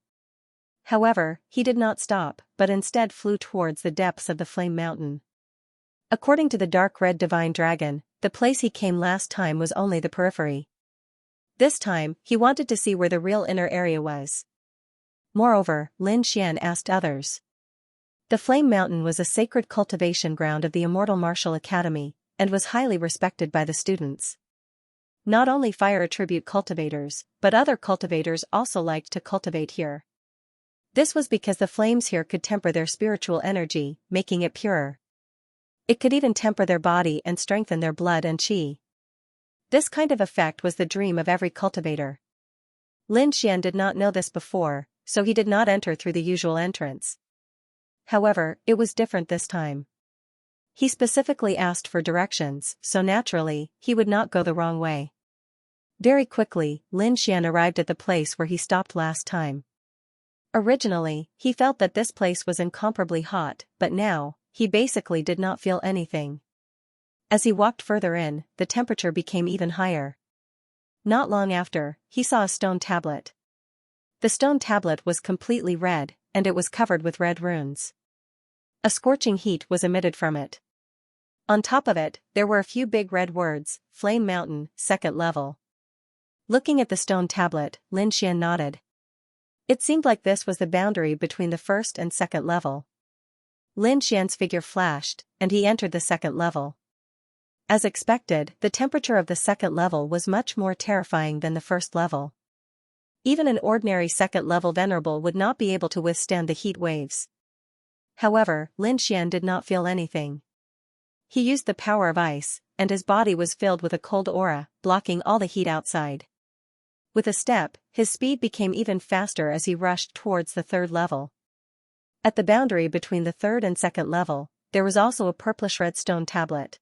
However, he did not stop, but instead flew towards the depths of the Flame Mountain. According to the dark red divine dragon, the place he came last time was only the periphery. This time, he wanted to see where the real inner area was. Moreover, Lin Xian asked others. The Flame Mountain was a sacred cultivation ground of the Immortal Martial Academy, and was highly respected by the students. Not only fire attribute cultivators, but other cultivators also liked to cultivate here. This was because the flames here could temper their spiritual energy, making it purer. It could even temper their body and strengthen their blood and qi. This kind of effect was the dream of every cultivator. Lin Xian did not know this before, so he did not enter through the usual entrance. However, it was different this time. He specifically asked for directions, so naturally, he would not go the wrong way. Very quickly, Lin Xian arrived at the place where he stopped last time. Originally, he felt that this place was incomparably hot, but now, he basically did not feel anything. As he walked further in, the temperature became even higher. Not long after, he saw a stone tablet. The stone tablet was completely red, and it was covered with red runes. A scorching heat was emitted from it. On top of it, there were a few big red words, Flame Mountain, second level. Looking at the stone tablet, Lin Xian nodded. It seemed like this was the boundary between the first and second level. Lin Xian's figure flashed, and he entered the second level. As expected, the temperature of the second level was much more terrifying than the first level. Even an ordinary second-level venerable would not be able to withstand the heat waves. However, Lin Xian did not feel anything. He used the power of ice, and his body was filled with a cold aura, blocking all the heat outside. With a step, his speed became even faster as he rushed towards the third level. At the boundary between the third and second level, there was also a purplish-red stone tablet.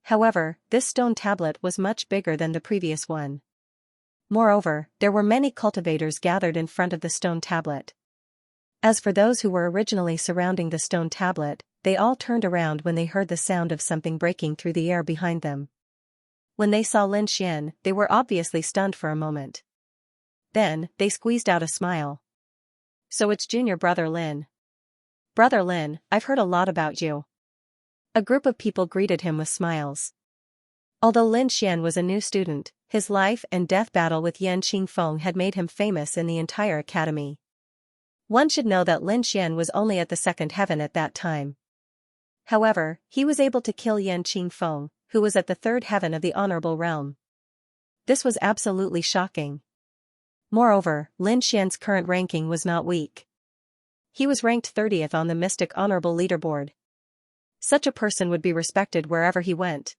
However, this stone tablet was much bigger than the previous one. Moreover, there were many cultivators gathered in front of the stone tablet. As for those who were originally surrounding the stone tablet, they all turned around when they heard the sound of something breaking through the air behind them. When they saw Lin Xian, they were obviously stunned for a moment. Then, they squeezed out a smile. So it's junior brother Lin. Brother Lin, I've heard a lot about you. A group of people greeted him with smiles. Although Lin Xian was a new student, his life and death battle with Yan Qingfeng had made him famous in the entire academy. One should know that Lin Xian was only at the second heaven at that time. However, he was able to kill Yan Qingfeng, who was at the third heaven of the honorable realm. This was absolutely shocking. Moreover, Lin Xian's current ranking was not weak. He was ranked 30th on the Mystic Honorable Leaderboard. Such a person would be respected wherever he went.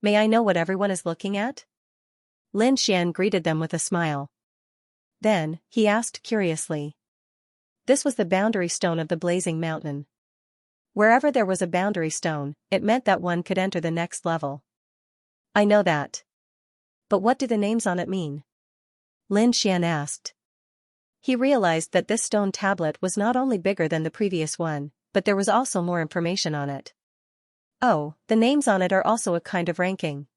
May I know what everyone is looking at? Lin Xian greeted them with a smile. Then, he asked curiously. This was the boundary stone of the Blazing Mountain. Wherever there was a boundary stone, it meant that one could enter the next level. I know that. But what do the names on it mean? Lin Xian asked. He realized that this stone tablet was not only bigger than the previous one, but there was also more information on it. Oh, the names on it are also a kind of ranking.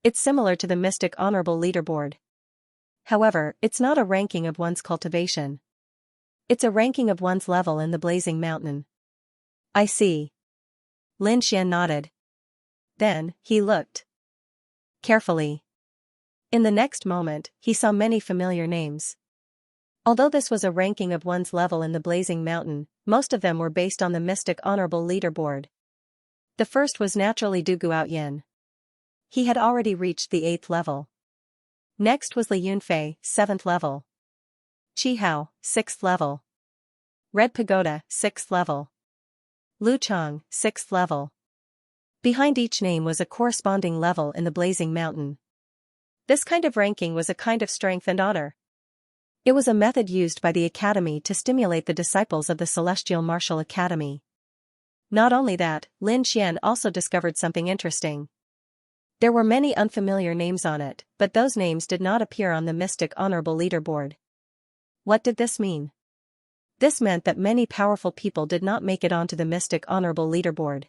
It's similar to the Mystic Honorable Leaderboard. However, it's not a ranking of one's cultivation. It's a ranking of one's level in the Blazing Mountain. I see. Lin Xian nodded. Then, he looked carefully. In the next moment, he saw many familiar names. Although this was a ranking of one's level in the Blazing Mountain, most of them were based on the Mystic Honorable Leaderboard. The first was naturally Du Guoyin. He had already reached the 8th level. Next was Li Yunfei, 7th level. Qi Hao, 6th level. Red Pagoda, 6th level. Lu Chang, 6th level. Behind each name was a corresponding level in the Blazing Mountain. This kind of ranking was a kind of strength and honor. It was a method used by the Academy to stimulate the disciples of the Celestial Martial Academy. Not only that, Lin Xian also discovered something interesting. There were many unfamiliar names on it, but those names did not appear on the Mystic Honorable Leaderboard. What did this mean? This meant that many powerful people did not make it onto the Mystic Honorable Leaderboard.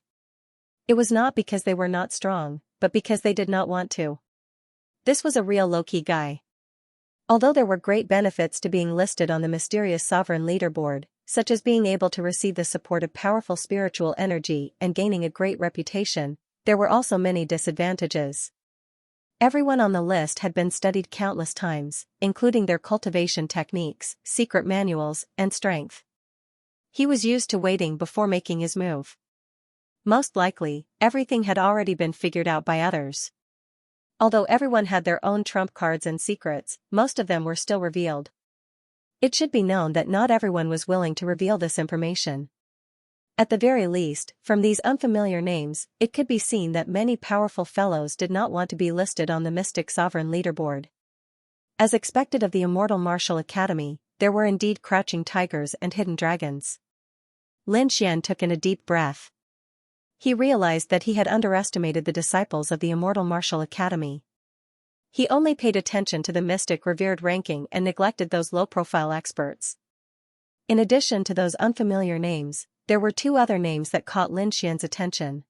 It was not because they were not strong, but because they did not want to. This was a real low-key guy. Although there were great benefits to being listed on the mysterious sovereign leaderboard, such as being able to receive the support of powerful spiritual energy and gaining a great reputation, there were also many disadvantages. Everyone on the list had been studied countless times, including their cultivation techniques, secret manuals, and strength. He was used to waiting before making his move. Most likely, everything had already been figured out by others. Although everyone had their own trump cards and secrets, most of them were still revealed. It should be known that not everyone was willing to reveal this information. At the very least, from these unfamiliar names, it could be seen that many powerful fellows did not want to be listed on the Mystic Sovereign Leaderboard. As expected of the Immortal Martial Academy, there were indeed crouching tigers and hidden dragons. Lin Xian took in a deep breath. He realized that he had underestimated the disciples of the Immortal Martial Academy. He only paid attention to the mystic revered ranking and neglected those low-profile experts. In addition to those unfamiliar names, there were two other names that caught Lin Xian's attention.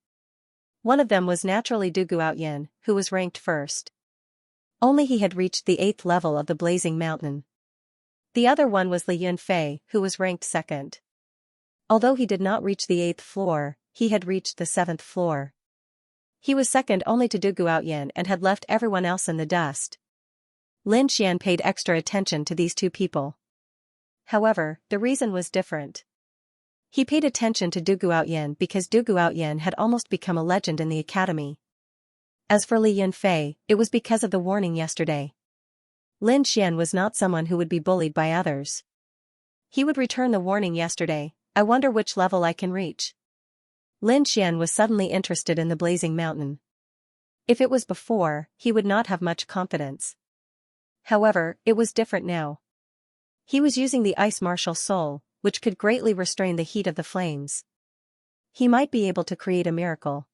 One of them was naturally Du Guoyin, who was ranked first. Only he had reached the 8th level of the Blazing Mountain. The other one was Li Yunfei, who was ranked second. Although he did not reach the 8th floor, he had reached the 7th floor. He was second only to Du Guoyin and had left everyone else in the dust. Lin Xian paid extra attention to these two people. However, the reason was different. He paid attention to Du Guoyin because Du Guoyin had almost become a legend in the academy. As for Li Yunfei, it was because of the warning yesterday. Lin Xian was not someone who would be bullied by others. He would return the warning yesterday. I wonder which level I can reach. Lin Xian was suddenly interested in the Blazing Mountain. If it was before, he would not have much confidence. However, it was different now. He was using the Ice Martial Soul, which could greatly restrain the heat of the flames. He might be able to create a miracle.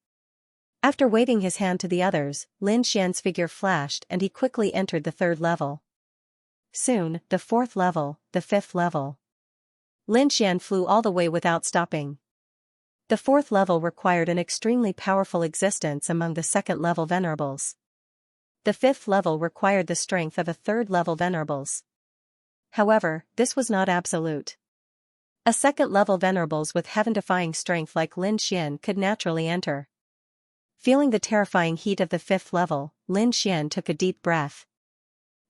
After waving his hand to the others, Lin Xian's figure flashed and he quickly entered the 3rd level. Soon, the 4th level, the 5th level. Lin Xian flew all the way without stopping. The 4th level required an extremely powerful existence among the 2nd level venerables. The 5th level required the strength of a 3rd level venerables. However, this was not absolute. A 2nd level venerables with heaven-defying strength like Lin Xian could naturally enter. Feeling the terrifying heat of the 5th level, Lin Xian took a deep breath.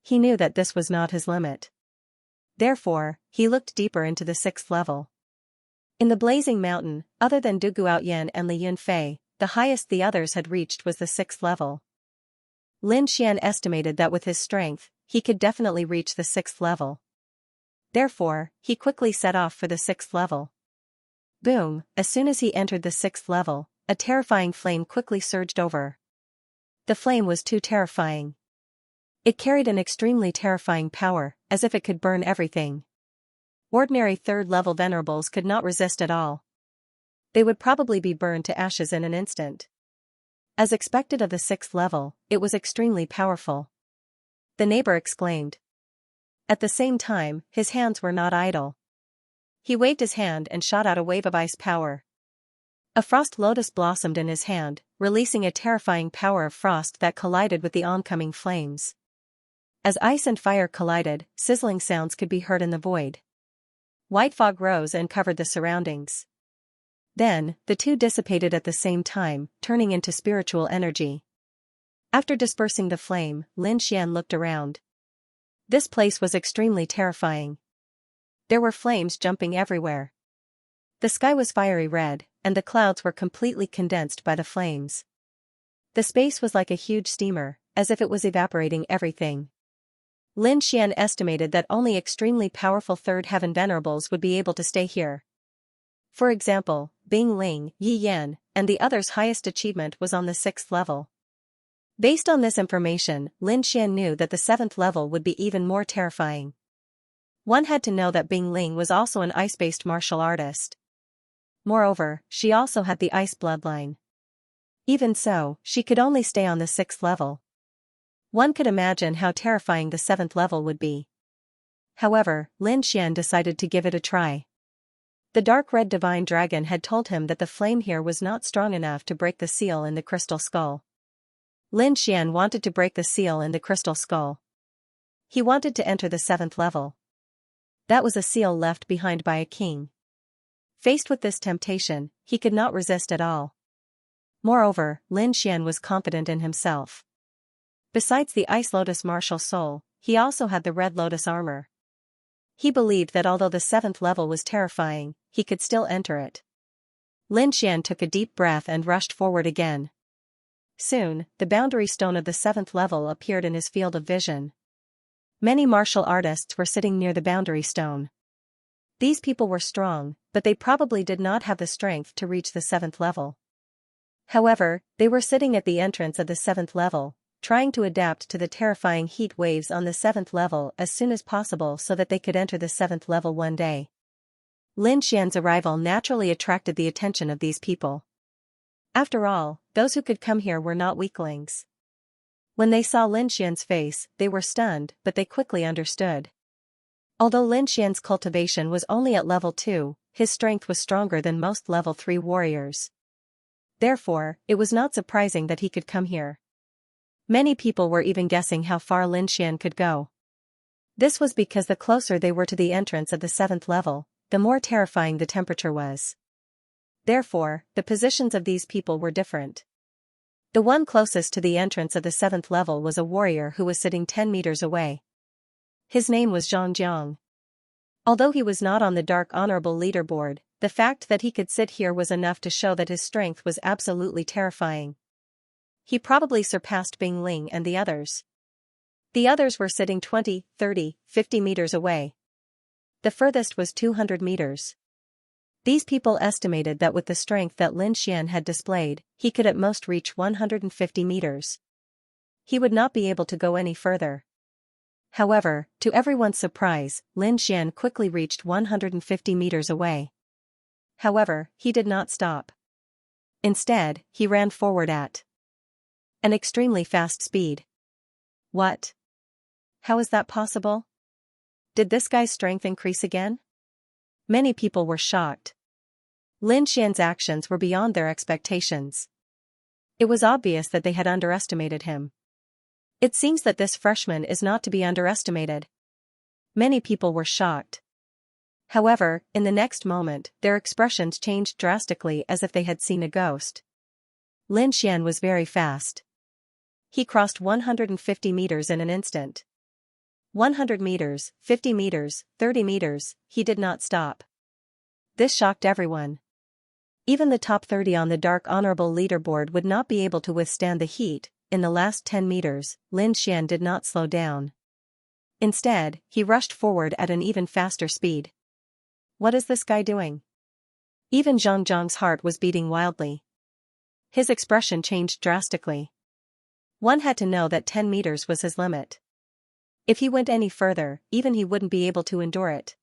He knew that this was not his limit. Therefore, he looked deeper into the 6th level. In the Blazing Mountain, other than Du Guoyin and Li Yunfei, the highest the others had reached was the 6th level. Lin Xian estimated that with his strength, he could definitely reach the 6th level. Therefore, he quickly set off for the 6th level. Boom, as soon as he entered the 6th level, a terrifying flame quickly surged over. The flame was too terrifying. It carried an extremely terrifying power, as if it could burn everything. Ordinary 3rd level venerables could not resist at all. They would probably be burned to ashes in an instant. As expected of the 6th level, it was extremely powerful. The neighbor exclaimed. At the same time, his hands were not idle. He waved his hand and shot out a wave of ice power. A frost lotus blossomed in his hand, releasing a terrifying power of frost that collided with the oncoming flames. As ice and fire collided, sizzling sounds could be heard in the void. White fog rose and covered the surroundings. Then, the two dissipated at the same time, turning into spiritual energy. After dispersing the flame, Lin Xian looked around. This place was extremely terrifying. There were flames jumping everywhere. The sky was fiery red, and the clouds were completely condensed by the flames. The space was like a huge steamer, as if it was evaporating everything. Lin Xian estimated that only extremely powerful third heaven venerables would be able to stay here. For example, Bing Ling, Yi Yan, and the others' highest achievement was on the 6th level. Based on this information, Lin Xian knew that the 7th level would be even more terrifying. One had to know that Bing Ling was also an ice-based martial artist. Moreover, she also had the ice bloodline. Even so, she could only stay on the 6th level. One could imagine how terrifying the 7th level would be. However, Lin Xian decided to give it a try. The dark red divine dragon had told him that the flame here was not strong enough to break the seal in the crystal skull. Lin Xian wanted to break the seal in the crystal skull. He wanted to enter the 7th level. That was a seal left behind by a king. Faced with this temptation, he could not resist at all. Moreover, Lin Xian was confident in himself. Besides the Ice Lotus martial soul, he also had the Red Lotus armor. He believed that although the 7th level was terrifying, he could still enter it. Lin Xian took a deep breath and rushed forward again. Soon, the boundary stone of the 7th level appeared in his field of vision. Many martial artists were sitting near the boundary stone. These people were strong, but they probably did not have the strength to reach the 7th level. However, they were sitting at the entrance of the 7th level, trying to adapt to the terrifying heat waves on the 7th level as soon as possible so that they could enter the 7th level one day. Lin Xian's arrival naturally attracted the attention of these people. After all, those who could come here were not weaklings. When they saw Lin Xian's face, they were stunned, but they quickly understood. Although Lin Xian's cultivation was only at level 2, his strength was stronger than most level 3 warriors. Therefore, it was not surprising that he could come here. Many people were even guessing how far Lin Xian could go. This was because the closer they were to the entrance of the 7th level, the more terrifying the temperature was. Therefore, the positions of these people were different. The one closest to the entrance of the 7th level was a warrior who was sitting 10 meters away. His name was Zhang Jiang. Although he was not on the Dark Honorable leaderboard, the fact that he could sit here was enough to show that his strength was absolutely terrifying. He probably surpassed Bing Ling and the others. The others were sitting 20, 30, 50 meters away. The furthest was 200 meters. These people estimated that with the strength that Lin Xian had displayed, he could at most reach 150 meters. He would not be able to go any further. However, to everyone's surprise, Lin Xian quickly reached 150 meters away. However, he did not stop. Instead, he ran forward at an extremely fast speed. What? How is that possible? Did this guy's strength increase again? Many people were shocked. Lin Xian's actions were beyond their expectations. It was obvious that they had underestimated him. It seems that this freshman is not to be underestimated. Many people were shocked. However, in the next moment, their expressions changed drastically as if they had seen a ghost. Lin Xian was very fast. He crossed 150 meters in an instant. 100 meters, 50 meters, 30 meters, he did not stop. This shocked everyone. Even the top 30 on the Dark Honorable leaderboard would not be able to withstand the heat. In the last 10 meters, Lin Xian did not slow down. Instead, he rushed forward at an even faster speed. What is this guy doing? Even Zhang Zhang's heart was beating wildly. His expression changed drastically. One had to know that 10 meters was his limit. If he went any further, even he wouldn't be able to endure it.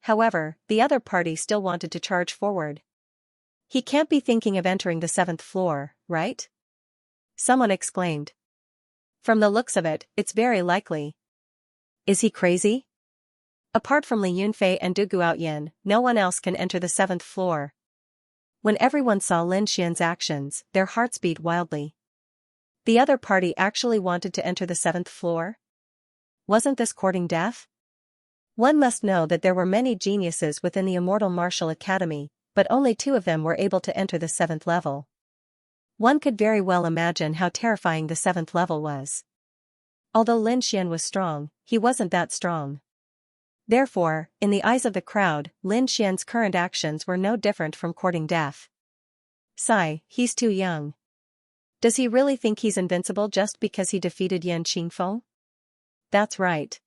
However, the other party still wanted to charge forward. He can't be thinking of entering the 7th floor, right? Someone exclaimed. From the looks of it, it's very likely. Is he crazy? Apart from Li Yunfei and Du Guoyan, no one else can enter the 7th floor. When everyone saw Lin Xian's actions, their hearts beat wildly. The other party actually wanted to enter the 7th floor? Wasn't this courting death? One must know that there were many geniuses within the Immortal Martial Academy, but only 2 of them were able to enter the 7th level. One could very well imagine how terrifying the 7th level was. Although Lin Xian was strong, he wasn't that strong. Therefore, in the eyes of the crowd, Lin Xian's current actions were no different from courting death. Sigh, he's too young. Does he really think he's invincible just because he defeated Yan Qingfeng? That's right.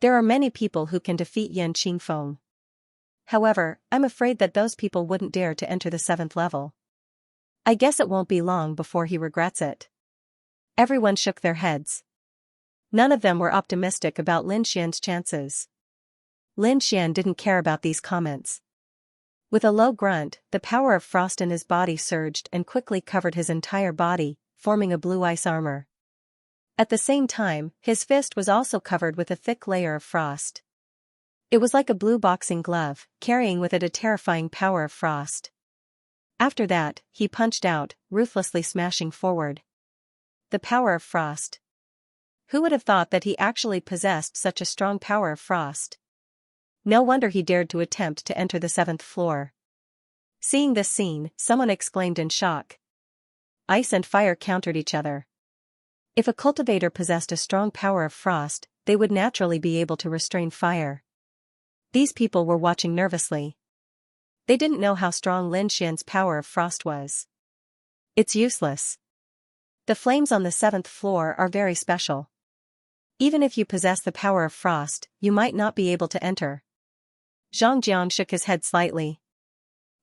There are many people who can defeat Yan Qingfeng. However, I'm afraid that those people wouldn't dare to enter the 7th level. I guess it won't be long before he regrets it. Everyone shook their heads. None of them were optimistic about Lin Xian's chances. Lin Xian didn't care about these comments. With a low grunt, the power of frost in his body surged and quickly covered his entire body, forming a blue ice armor. At the same time, his fist was also covered with a thick layer of frost. It was like a blue boxing glove, carrying with it a terrifying power of frost. After that, he punched out, ruthlessly smashing forward. The power of frost. Who would have thought that he actually possessed such a strong power of frost? No wonder he dared to attempt to enter the 7th floor. Seeing this scene, someone exclaimed in shock. Ice and fire countered each other. If a cultivator possessed a strong power of frost, they would naturally be able to restrain fire. These people were watching nervously. They didn't know how strong Lin Xian's power of frost was. It's useless. The flames on the 7th floor are very special. Even if you possess the power of frost, you might not be able to enter. Zhang Jiang shook his head slightly.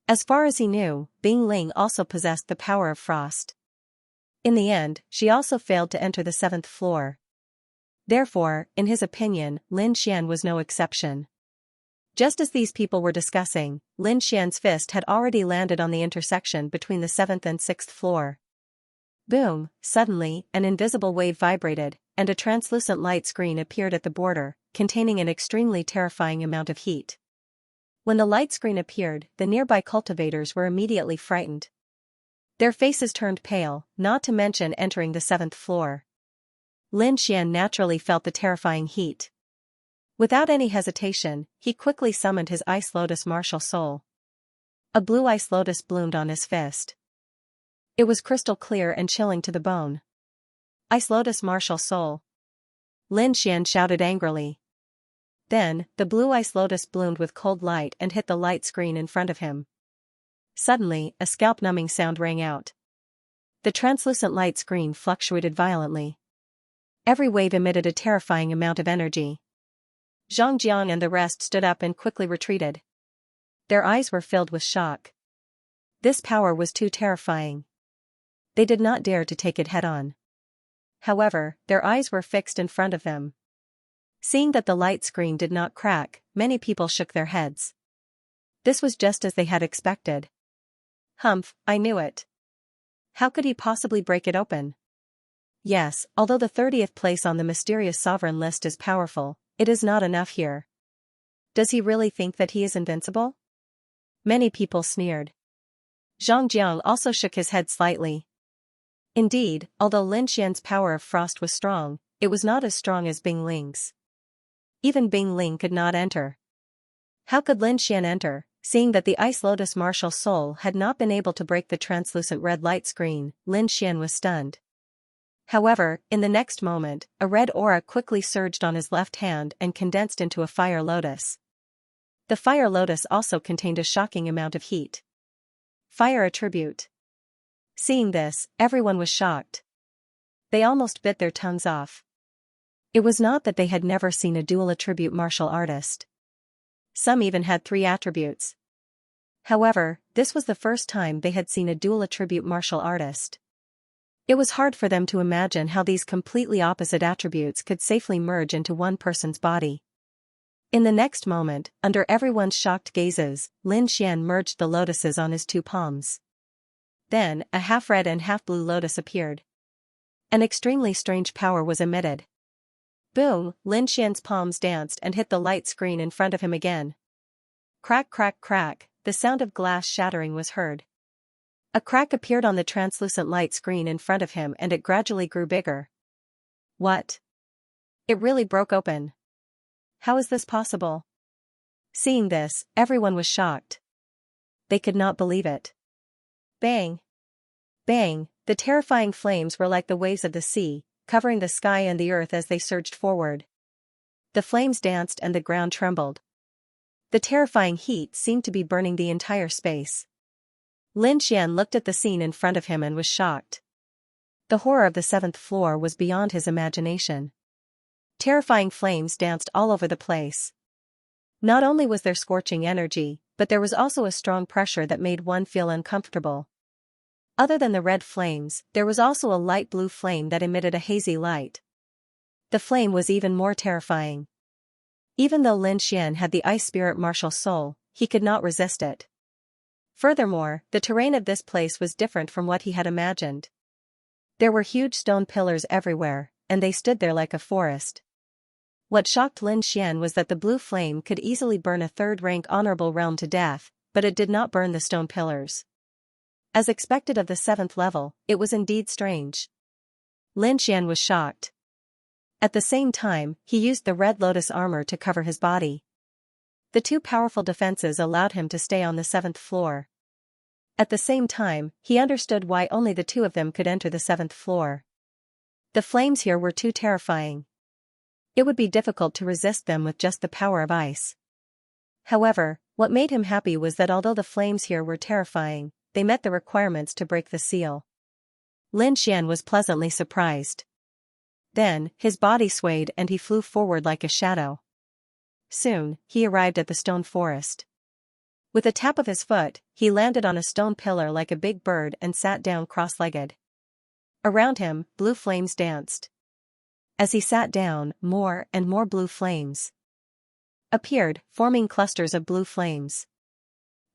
As far as he knew, Bing Ling also possessed the power of frost. In the end, she also failed to enter the 7th floor. Therefore, in his opinion, Lin Xian was no exception. Just as these people were discussing, Lin Xian's fist had already landed on the intersection between the 7th and 6th floor. Boom! Suddenly, an invisible wave vibrated, and a translucent light screen appeared at the border, containing an extremely terrifying amount of heat. When the light screen appeared, the nearby cultivators were immediately frightened. Their faces turned pale, not to mention entering the 7th floor. Lin Xian naturally felt the terrifying heat. Without any hesitation, he quickly summoned his Ice Lotus martial soul. A blue ice lotus bloomed on his fist. It was crystal clear and chilling to the bone. Ice Lotus martial soul. Lin Xian shouted angrily. Then, the blue ice lotus bloomed with cold light and hit the light screen in front of him. Suddenly, a scalp-numbing sound rang out. The translucent light screen fluctuated violently. Every wave emitted a terrifying amount of energy. Zhang Jiang and the rest stood up and quickly retreated. Their eyes were filled with shock. This power was too terrifying. They did not dare to take it head-on. However, their eyes were fixed in front of them. Seeing that the light screen did not crack, many people shook their heads. This was just as they had expected. Humph, I knew it. How could he possibly break it open? Yes, although the 30th place on the mysterious sovereign list is powerful, it is not enough here. Does he really think that he is invincible? Many people sneered. Zhang Jiang also shook his head slightly. Indeed, although Lin Xian's power of frost was strong, it was not as strong as Bing Ling's. Even Bing Ling could not enter. How could Lin Xian enter, seeing that the Ice Lotus martial soul had not been able to break the translucent red light screen? Lin Xian was stunned. However, in the next moment, a red aura quickly surged on his left hand and condensed into a fire lotus. The fire lotus also contained a shocking amount of heat. Fire attribute. Seeing this, everyone was shocked. They almost bit their tongues off. It was not that they had never seen a dual attribute martial artist. Some even had 3 attributes. However, this was the first time they had seen a dual attribute martial artist. It was hard for them to imagine how these completely opposite attributes could safely merge into one person's body. In the next moment, under everyone's shocked gazes, Lin Xian merged the lotuses on his 2 palms. Then, a half-red and half-blue lotus appeared. An extremely strange power was emitted. Boom! Lin Xian's palms danced and hit the light screen in front of him again. Crack, crack, crack, the sound of glass shattering was heard. A crack appeared on the translucent light screen in front of him and it gradually grew bigger. What? It really broke open. How is this possible? Seeing this, everyone was shocked. They could not believe it. Bang! Bang! The terrifying flames were like the waves of the sea, covering the sky and the earth as they surged forward. The flames danced and the ground trembled. The terrifying heat seemed to be burning the entire space. Lin Xian looked at the scene in front of him and was shocked. The horror of the 7th floor was beyond his imagination. Terrifying flames danced all over the place. Not only was there scorching energy, but there was also a strong pressure that made one feel uncomfortable. Other than the red flames, there was also a light blue flame that emitted a hazy light. The flame was even more terrifying. Even though Lin Xian had the ice spirit martial soul, he could not resist it. Furthermore, the terrain of this place was different from what he had imagined. There were huge stone pillars everywhere, and they stood there like a forest. What shocked Lin Xian was that the blue flame could easily burn a third-rank honorable realm to death, but it did not burn the stone pillars. As expected of the 7th level, it was indeed strange. Lin Xian was shocked. At the same time, he used the red lotus armor to cover his body. The two powerful defenses allowed him to stay on the 7th floor. At the same time, he understood why only the two of them could enter the 7th floor. The flames here were too terrifying. It would be difficult to resist them with just the power of ice. However, what made him happy was that although the flames here were terrifying, they met the requirements to break the seal. Lin Xian was pleasantly surprised. Then, his body swayed and he flew forward like a shadow. Soon, he arrived at the stone forest. With a tap of his foot, he landed on a stone pillar like a big bird and sat down cross-legged. Around him, blue flames danced. As he sat down, more and more blue flames appeared, forming clusters of blue flames.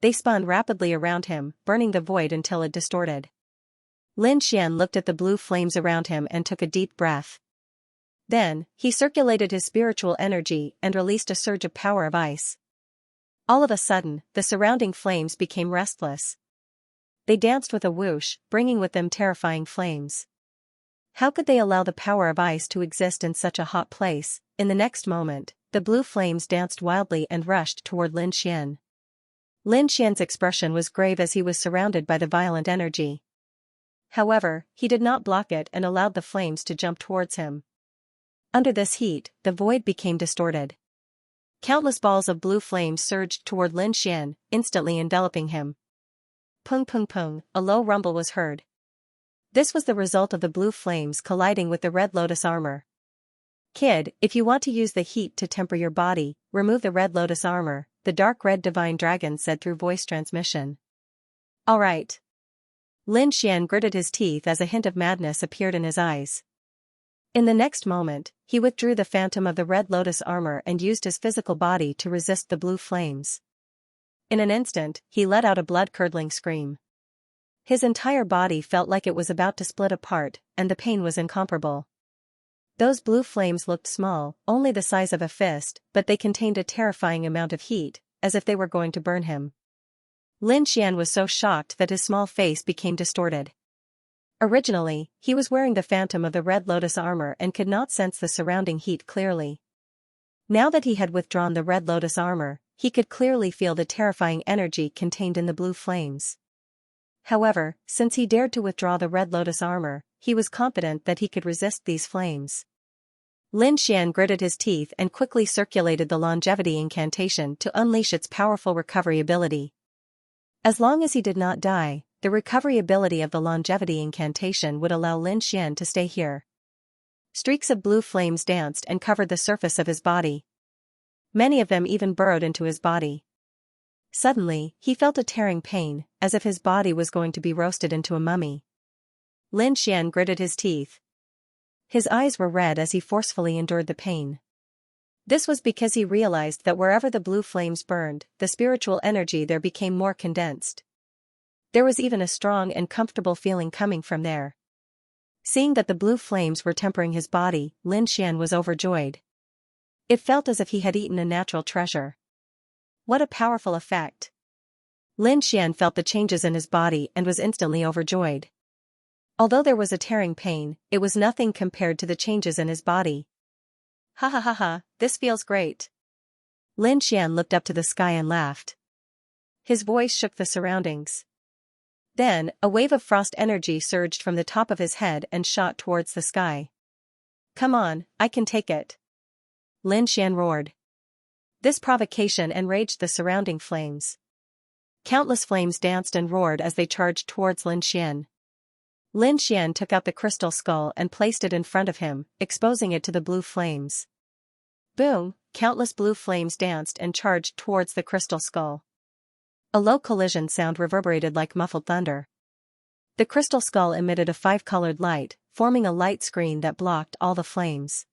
They spun rapidly around him, burning the void until it distorted. Lin Xian looked at the blue flames around him and took a deep breath. Then, he circulated his spiritual energy and released a surge of power of ice. All of a sudden, the surrounding flames became restless. They danced with a whoosh, bringing with them terrifying flames. How could they allow the power of ice to exist in such a hot place? In the next moment, the blue flames danced wildly and rushed toward Lin Xian. Lin Xian's expression was grave as he was surrounded by the violent energy. However, he did not block it and allowed the flames to jump towards him. Under this heat, the void became distorted. Countless balls of blue flame surged toward Lin Xian, instantly enveloping him. Pung pung pung, a low rumble was heard. This was the result of the blue flames colliding with the red lotus armor. Kid, if you want to use the heat to temper your body, remove the red lotus armor, the dark red divine dragon said through voice transmission. All right. Lin Xian gritted his teeth as a hint of madness appeared in his eyes. In the next moment, he withdrew the phantom of the red lotus armor and used his physical body to resist the blue flames. In an instant, he let out a blood-curdling scream. His entire body felt like it was about to split apart, and the pain was incomparable. Those blue flames looked small, only the size of a fist, but they contained a terrifying amount of heat, as if they were going to burn him. Lin Xian was so shocked that his small face became distorted. Originally, he was wearing the phantom of the red lotus armor and could not sense the surrounding heat clearly. Now that he had withdrawn the red lotus armor, he could clearly feel the terrifying energy contained in the blue flames. However, since he dared to withdraw the red lotus armor, he was confident that he could resist these flames. Lin Xian gritted his teeth and quickly circulated the longevity incantation to unleash its powerful recovery ability. As long as he did not die, the recovery ability of the longevity incantation would allow Lin Xian to stay here. Streaks of blue flames danced and covered the surface of his body. Many of them even burrowed into his body. Suddenly, he felt a tearing pain, as if his body was going to be roasted into a mummy. Lin Xian gritted his teeth. His eyes were red as he forcefully endured the pain. This was because he realized that wherever the blue flames burned, the spiritual energy there became more condensed. There was even a strong and comfortable feeling coming from there. Seeing that the blue flames were tempering his body, Lin Xian was overjoyed. It felt as if he had eaten a natural treasure. What a powerful effect! Lin Xian felt the changes in his body and was instantly overjoyed. Although there was a tearing pain, it was nothing compared to the changes in his body. Ha ha ha ha, this feels great. Lin Xian looked up to the sky and laughed. His voice shook the surroundings. Then, a wave of frost energy surged from the top of his head and shot towards the sky. "Come on, I can take it," Lin Xian roared. This provocation enraged the surrounding flames. Countless flames danced and roared as they charged towards Lin Xian. Lin Xian took out the crystal skull and placed it in front of him, exposing it to the blue flames. Boom! Countless blue flames danced and charged towards the crystal skull. A low collision sound reverberated like muffled thunder. The crystal skull emitted a five-colored light, forming a light screen that blocked all the flames.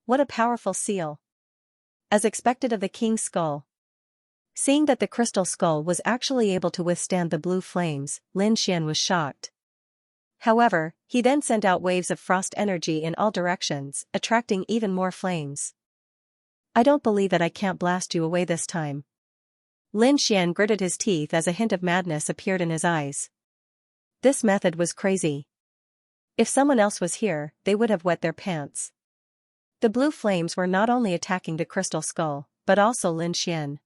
What a powerful seal! As expected of the king's skull. Seeing that the crystal skull was actually able to withstand the blue flames, Lin Xian was shocked. However, he then sent out waves of frost energy in all directions, attracting even more flames. "I don't believe that I can't blast you away this time." Lin Xian gritted his teeth as a hint of madness appeared in his eyes. This method was crazy. If someone else was here, they would have wet their pants. The blue flames were not only attacking the crystal skull, but also Lin Xian.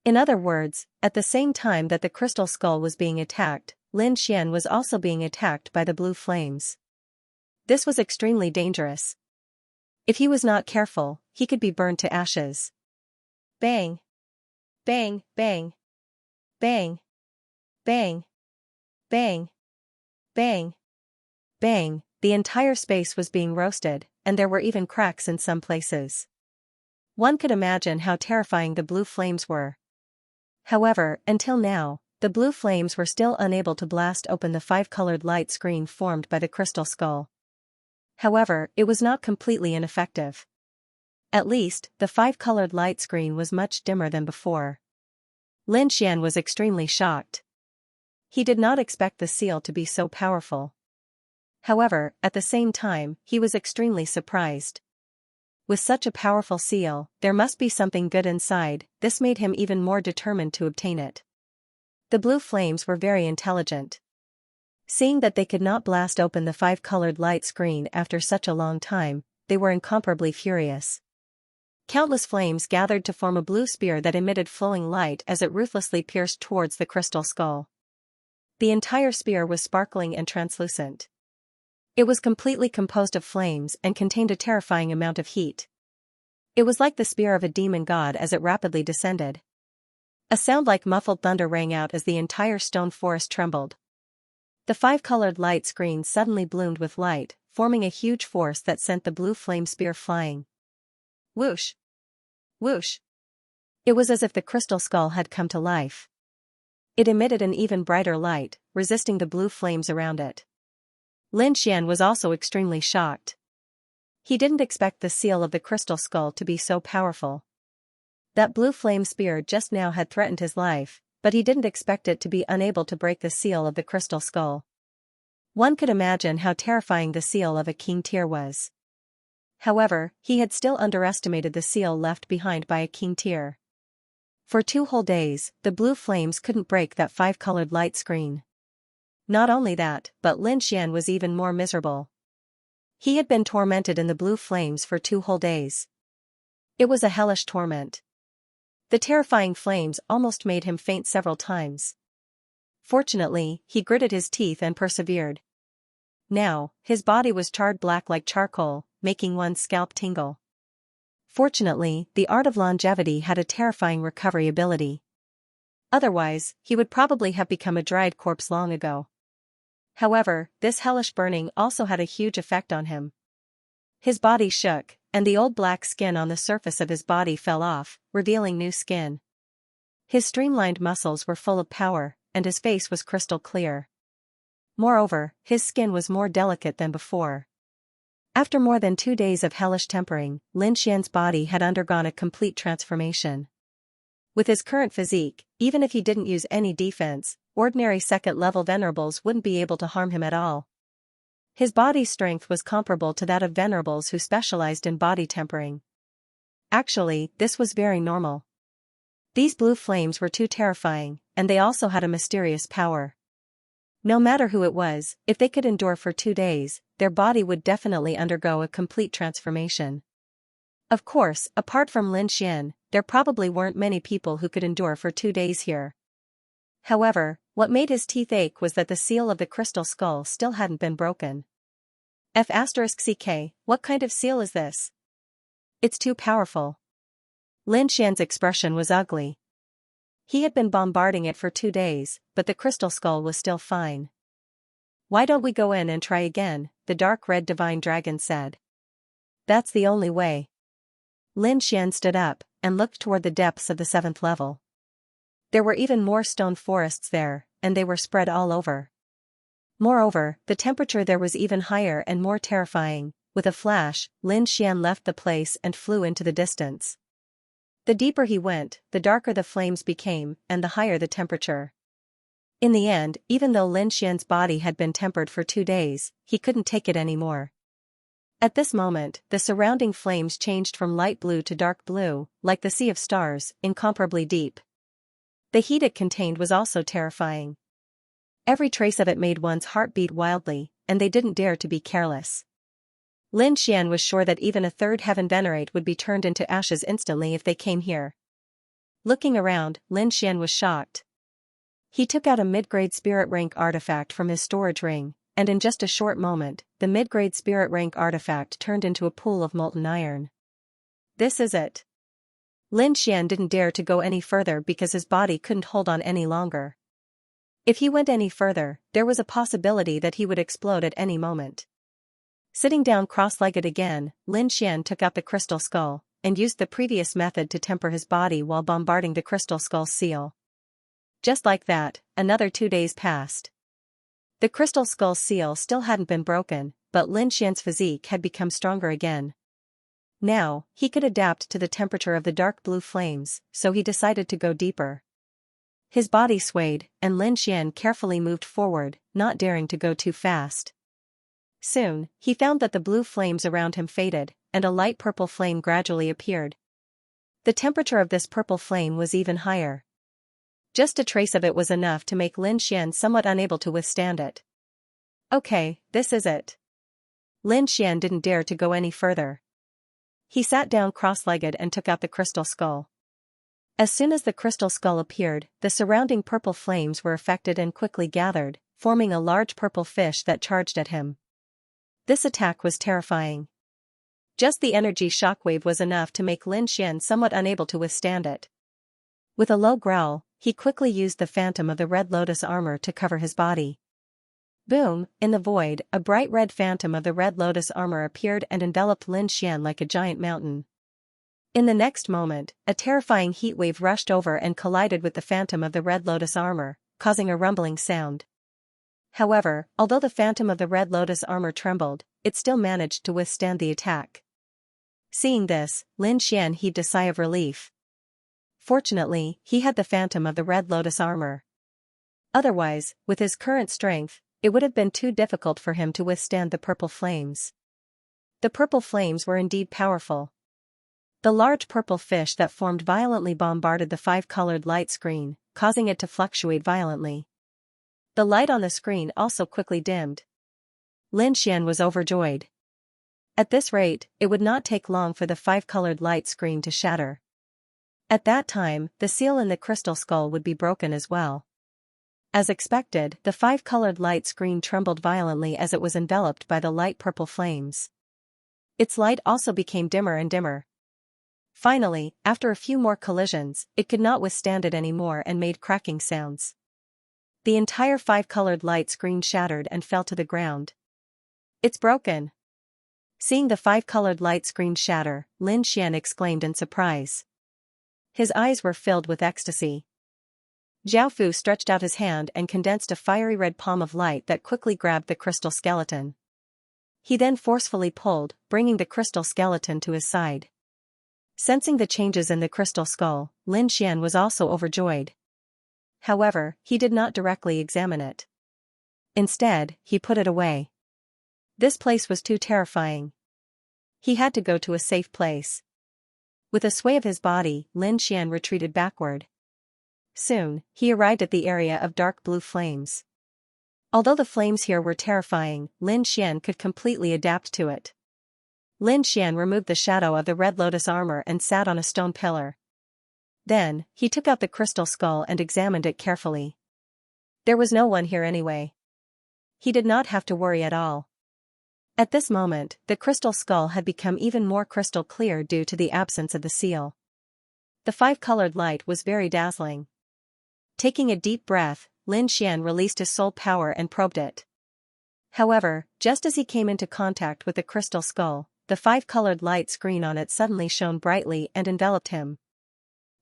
In other words, at the same time that the crystal skull was being attacked, Lin Xian was also being attacked by the blue flames. This was extremely dangerous. If he was not careful, he could be burned to ashes. Bang! Bang, bang! Bang! Bang! Bang! Bang! Bang! The entire space was being roasted, and there were even cracks in some places. One could imagine how terrifying the blue flames were. However, until now, the blue flames were still unable to blast open the five-colored light screen formed by the crystal skull. However, it was not completely ineffective. At least, the five-colored light screen was much dimmer than before. Lin Xian was extremely shocked. He did not expect the seal to be so powerful. However, at the same time, he was extremely surprised. With such a powerful seal, there must be something good inside. This made him even more determined to obtain it. The blue flames were very intelligent. Seeing that they could not blast open the five-colored light screen after such a long time, they were incomparably furious. Countless flames gathered to form a blue spear that emitted flowing light as it ruthlessly pierced towards the crystal skull. The entire spear was sparkling and translucent. It was completely composed of flames and contained a terrifying amount of heat. It was like the spear of a demon god as it rapidly descended. A sound like muffled thunder rang out as the entire stone forest trembled. The five-colored light screen suddenly bloomed with light, forming a huge force that sent the blue flame spear flying. Whoosh! Whoosh! It was as if the crystal skull had come to life. It emitted an even brighter light, resisting the blue flames around it. Lin Xian was also extremely shocked. He didn't expect the seal of the crystal skull to be so powerful. That blue flame spear just now had threatened his life, but he didn't expect it to be unable to break the seal of the crystal skull. One could imagine how terrifying the seal of a king tier was. However, he had still underestimated the seal left behind by a king tier. For 2 whole days, the blue flames couldn't break that five-colored light screen. Not only that, but Lin Xian was even more miserable. He had been tormented in the blue flames for 2 whole days. It was a hellish torment. The terrifying flames almost made him faint several times. Fortunately, he gritted his teeth and persevered. Now, his body was charred black like charcoal, making one's scalp tingle. Fortunately, the art of longevity had a terrifying recovery ability. Otherwise, he would probably have become a dried corpse long ago. However, this hellish burning also had a huge effect on him. His body shook, and the old black skin on the surface of his body fell off, revealing new skin. His streamlined muscles were full of power, and his face was crystal clear. Moreover, his skin was more delicate than before. After more than 2 days of hellish tempering, Lin Xian's body had undergone a complete transformation. With his current physique, even if he didn't use any defense, ordinary second-level venerables wouldn't be able to harm him at all. His body's strength was comparable to that of venerables who specialized in body tempering. Actually, this was very normal. These blue flames were too terrifying, and they also had a mysterious power. No matter who it was, if they could endure for 2 days, their body would definitely undergo a complete transformation. Of course, apart from Lin Xian, there probably weren't many people who could endure for 2 days here. However, What made his teeth ache was that the seal of the crystal skull still hadn't been broken. F***ck, what kind of seal is this? It's too powerful. Lin Xian's expression was ugly. He had been bombarding it for 2 days, but the crystal skull was still fine. Why don't we go in and try again, the dark red divine dragon said. That's the only way. Lin Xian stood up and looked toward the depths of the 7th level. There were even more stone forests there, and they were spread all over. Moreover, the temperature there was even higher and more terrifying. With a flash, Lin Xian left the place and flew into the distance. The deeper he went, the darker the flames became, and the higher the temperature. In the end, even though Lin Xian's body had been tempered for 2 days, he couldn't take it anymore. At this moment, the surrounding flames changed from light blue to dark blue, like the sea of stars, incomparably deep. The heat it contained was also terrifying. Every trace of it made one's heart beat wildly, and they didn't dare to be careless. Lin Xian was sure that even a 3rd heaven venerate would be turned into ashes instantly if they came here. Looking around, Lin Xian was shocked. He took out a mid-grade spirit rank artifact from his storage ring, and in just a short moment, the mid-grade spirit rank artifact turned into a pool of molten iron. This is it. Lin Xian didn't dare to go any further because his body couldn't hold on any longer. If he went any further, there was a possibility that he would explode at any moment. Sitting down cross-legged again, Lin Xian took out the crystal skull, and used the previous method to temper his body while bombarding the crystal skull's seal. Just like that, another 2 days passed. The crystal skull's seal still hadn't been broken, but Lin Xian's physique had become stronger again. Now, he could adapt to the temperature of the dark blue flames, so he decided to go deeper. His body swayed, and Lin Xian carefully moved forward, not daring to go too fast. Soon, he found that the blue flames around him faded, and a light purple flame gradually appeared. The temperature of this purple flame was even higher. Just a trace of it was enough to make Lin Xian somewhat unable to withstand it. Okay, this is it. Lin Xian didn't dare to go any further. He sat down cross-legged and took out the crystal skull. As soon as the crystal skull appeared, the surrounding purple flames were affected and quickly gathered, forming a large purple fish that charged at him. This attack was terrifying. Just the energy shockwave was enough to make Lin Xian somewhat unable to withstand it. With a low growl, he quickly used the phantom of the red lotus armor to cover his body. Boom, in the void, a bright red phantom of the red lotus armor appeared and enveloped Lin Xian like a giant mountain. In the next moment, a terrifying heat wave rushed over and collided with the phantom of the red lotus armor, causing a rumbling sound. However, although the phantom of the red lotus armor trembled, it still managed to withstand the attack. Seeing this, Lin Xian heaved a sigh of relief. Fortunately, he had the phantom of the red lotus armor. Otherwise, with his current strength, it would have been too difficult for him to withstand the purple flames. The purple flames were indeed powerful. The large purple fish that formed violently bombarded the 5-colored light screen, causing it to fluctuate violently. The light on the screen also quickly dimmed. Lin Xian was overjoyed. At this rate, it would not take long for the 5-colored light screen to shatter. At that time, the seal in the crystal skull would be broken as well. As expected, the 5-colored light screen trembled violently as it was enveloped by the light purple flames. Its light also became dimmer and dimmer. Finally, after a few more collisions, it could not withstand it anymore and made cracking sounds. The entire 5-colored light screen shattered and fell to the ground. It's broken. Seeing the 5-colored light screen shatter, Lin Xian exclaimed in surprise. His eyes were filled with ecstasy. Zhao Fu stretched out his hand and condensed a fiery red palm of light that quickly grabbed the crystal skeleton. He then forcefully pulled, bringing the crystal skeleton to his side. Sensing the changes in the crystal skull, Lin Xian was also overjoyed. However, he did not directly examine it. Instead, he put it away. This place was too terrifying. He had to go to a safe place. With a sway of his body, Lin Xian retreated backward. Soon, he arrived at the area of dark blue flames. Although the flames here were terrifying, Lin Xian could completely adapt to it. Lin Xian removed the shadow of the red lotus armor and sat on a stone pillar. Then, he took out the crystal skull and examined it carefully. There was no one here anyway. He did not have to worry at all. At this moment, the crystal skull had become even more crystal clear due to the absence of the seal. The five-colored light was very dazzling. Taking a deep breath, Lin Xian released his soul power and probed it. However, just as he came into contact with the crystal skull, the five-colored light screen on it suddenly shone brightly and enveloped him.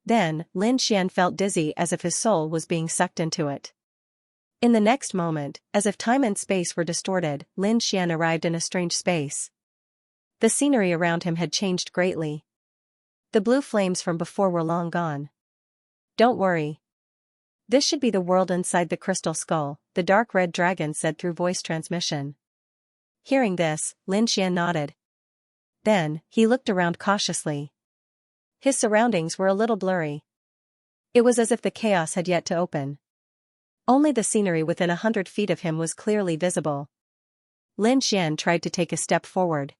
Then, Lin Xian felt dizzy as if his soul was being sucked into it. In the next moment, as if time and space were distorted, Lin Xian arrived in a strange space. The scenery around him had changed greatly. The blue flames from before were long gone. Don't worry. This should be the world inside the crystal skull, the dark red dragon said through voice transmission. Hearing this, Lin Xian nodded. Then, he looked around cautiously. His surroundings were a little blurry. It was as if the chaos had yet to open. Only the scenery within 100 feet of him was clearly visible. Lin Xian tried to take a step forward.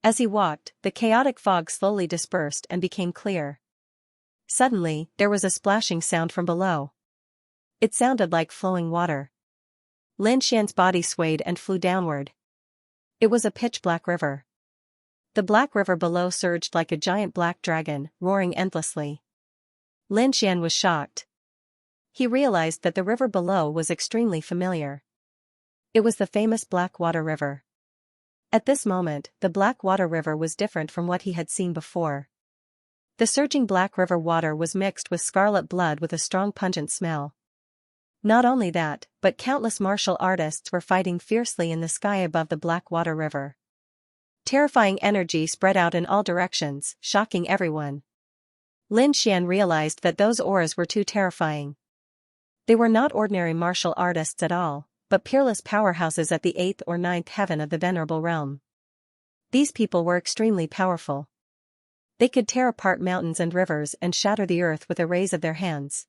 As he walked, the chaotic fog slowly dispersed and became clear. Suddenly, there was a splashing sound from below. It sounded like flowing water. Lin Xian's body swayed and flew downward. It was a pitch-black river. The black river below surged like a giant black dragon, roaring endlessly. Lin Xian was shocked. He realized that the river below was extremely familiar. It was the famous Blackwater River. At this moment, the Blackwater River was different from what he had seen before. The surging black river water was mixed with scarlet blood with a strong pungent smell. Not only that, but countless martial artists were fighting fiercely in the sky above the Blackwater River. Terrifying energy spread out in all directions, shocking everyone. Lin Xian realized that those auras were too terrifying. They were not ordinary martial artists at all, but peerless powerhouses at the 8th or 9th heaven of the Venerable Realm. These people were extremely powerful. They could tear apart mountains and rivers and shatter the earth with a raise of their hands.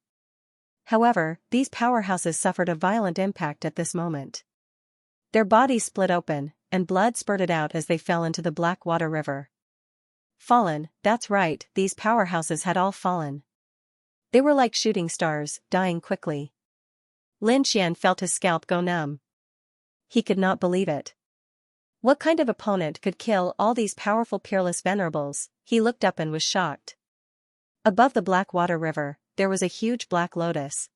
However, these powerhouses suffered a violent impact at this moment. Their bodies split open, and blood spurted out as they fell into the Blackwater River. Fallen, that's right, these powerhouses had all fallen. They were like shooting stars, dying quickly. Lin Xian felt his scalp go numb. He could not believe it. What kind of opponent could kill all these powerful peerless venerables? He looked up and was shocked. Above the Blackwater River, there was a huge black lotus.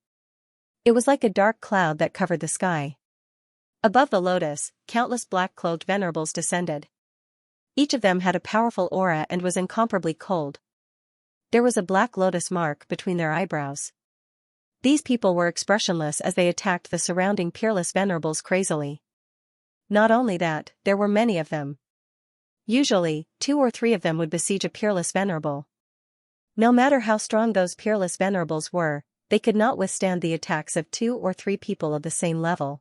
It was like a dark cloud that covered the sky. Above the lotus, countless black-clothed venerables descended. Each of them had a powerful aura and was incomparably cold. There was a black lotus mark between their eyebrows. These people were expressionless as they attacked the surrounding peerless venerables crazily. Not only that, there were many of them. Usually, 2 or 3 of them would besiege a peerless venerable. No matter how strong those peerless venerables were, they could not withstand the attacks of 2 or 3 people of the same level.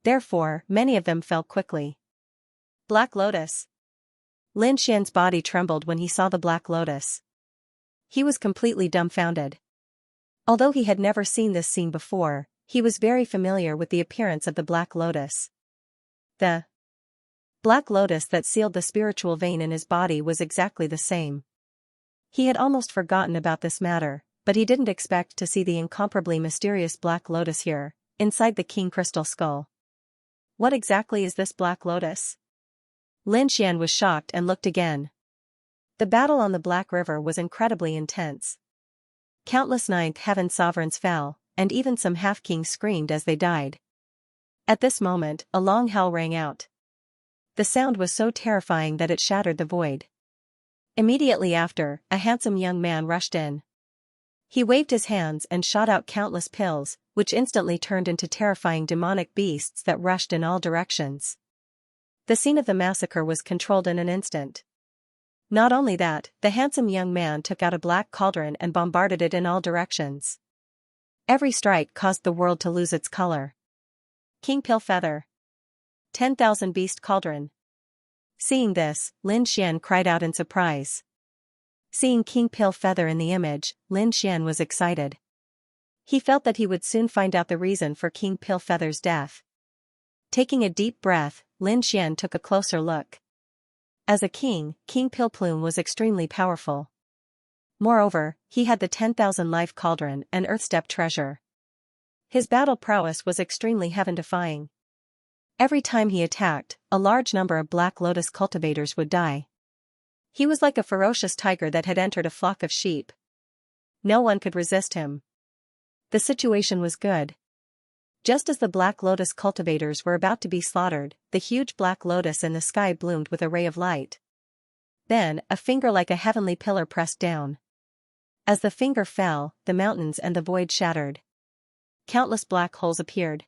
Therefore, many of them fell quickly. Black Lotus. Lin Xian's body trembled when he saw the Black Lotus. He was completely dumbfounded. Although he had never seen this scene before, he was very familiar with the appearance of the Black Lotus. The Black Lotus that sealed the spiritual vein in his body was exactly the same. He had almost forgotten about this matter, but he didn't expect to see the incomparably mysterious Black Lotus here, inside the King Crystal Skull. What exactly is this Black Lotus? Lin Xian was shocked and looked again. The battle on the Black River was incredibly intense. Countless 9th heaven sovereigns fell, and even some half-kings screamed as they died. At this moment, a long howl rang out. The sound was so terrifying that it shattered the void. Immediately after, a handsome young man rushed in. He waved his hands and shot out countless pills, which instantly turned into terrifying demonic beasts that rushed in all directions. The scene of the massacre was controlled in an instant. Not only that, the handsome young man took out a black cauldron and bombarded it in all directions. Every strike caused the world to lose its color. King Pill Feather. 10,000 Beast Cauldron. Seeing this, Lin Xian cried out in surprise. Seeing King Pill Feather in the image, Lin Xian was excited. He felt that he would soon find out the reason for King Pill Feather's death. Taking a deep breath, Lin Xian took a closer look. As a king, King Pill Plume was extremely powerful. Moreover, he had the 10,000 life cauldron and Earth Step treasure. His battle prowess was extremely heaven-defying. Every time he attacked, a large number of Black Lotus cultivators would die. He was like a ferocious tiger that had entered a flock of sheep. No one could resist him. The situation was good. Just as the Black Lotus cultivators were about to be slaughtered, the huge Black Lotus in the sky bloomed with a ray of light. Then, a finger like a heavenly pillar pressed down. As the finger fell, the mountains and the void shattered. Countless black holes appeared.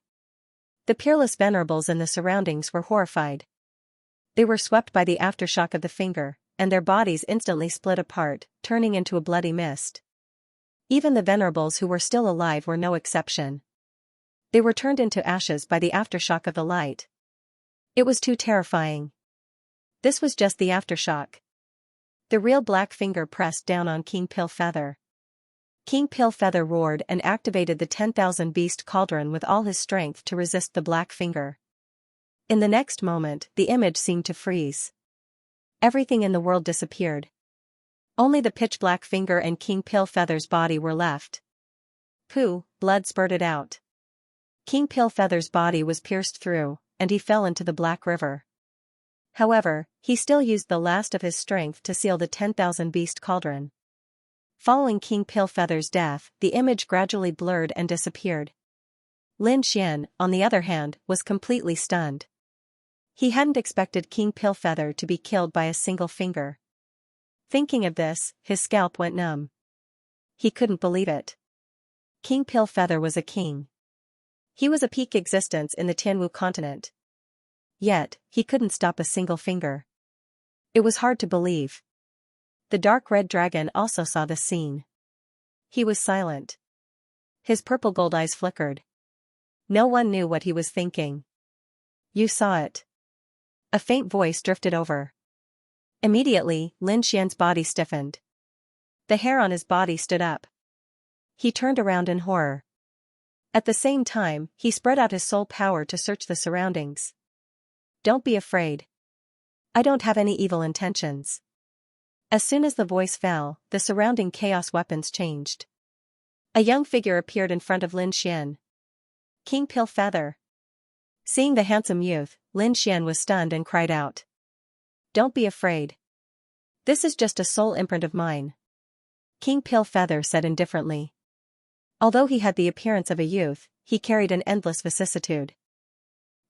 The peerless venerables in the surroundings were horrified. They were swept by the aftershock of the finger, and their bodies instantly split apart, turning into a bloody mist. Even the venerables who were still alive were no exception. They were turned into ashes by the aftershock of the light. It was too terrifying. This was just the aftershock. The real black finger pressed down on King Pillfeather. King Pillfeather roared and activated the 10,000 beast cauldron with all his strength to resist the black finger. In the next moment, the image seemed to freeze. Everything in the world disappeared. Only the pitch-black finger and King Pillfeather's body were left. Pooh, blood spurted out. King Pillfeather's body was pierced through, and he fell into the Black River. However, he still used the last of his strength to seal the 10,000 beast cauldron. Following King Pillfeather's death, the image gradually blurred and disappeared. Lin Xian, on the other hand, was completely stunned. He hadn't expected King Pillfeather to be killed by a single finger. Thinking of this, his scalp went numb. He couldn't believe it. King Pillfeather was a king. He was a peak existence in the Tianwu continent. Yet, he couldn't stop a single finger. It was hard to believe. The dark red dragon also saw this scene. He was silent. His purple gold eyes flickered. No one knew what he was thinking. You saw it. A faint voice drifted over. Immediately, Lin Xian's body stiffened. The hair on his body stood up. He turned around in horror. At the same time, he spread out his soul power to search the surroundings. Don't be afraid. I don't have any evil intentions. As soon as the voice fell, the surrounding chaos weapons changed. A young figure appeared in front of Lin Xian. King Pillfeather. Seeing the handsome youth, Lin Xian was stunned and cried out. Don't be afraid. This is just a soul imprint of mine. King Pillfeather said indifferently. Although he had the appearance of a youth, he carried an endless vicissitude.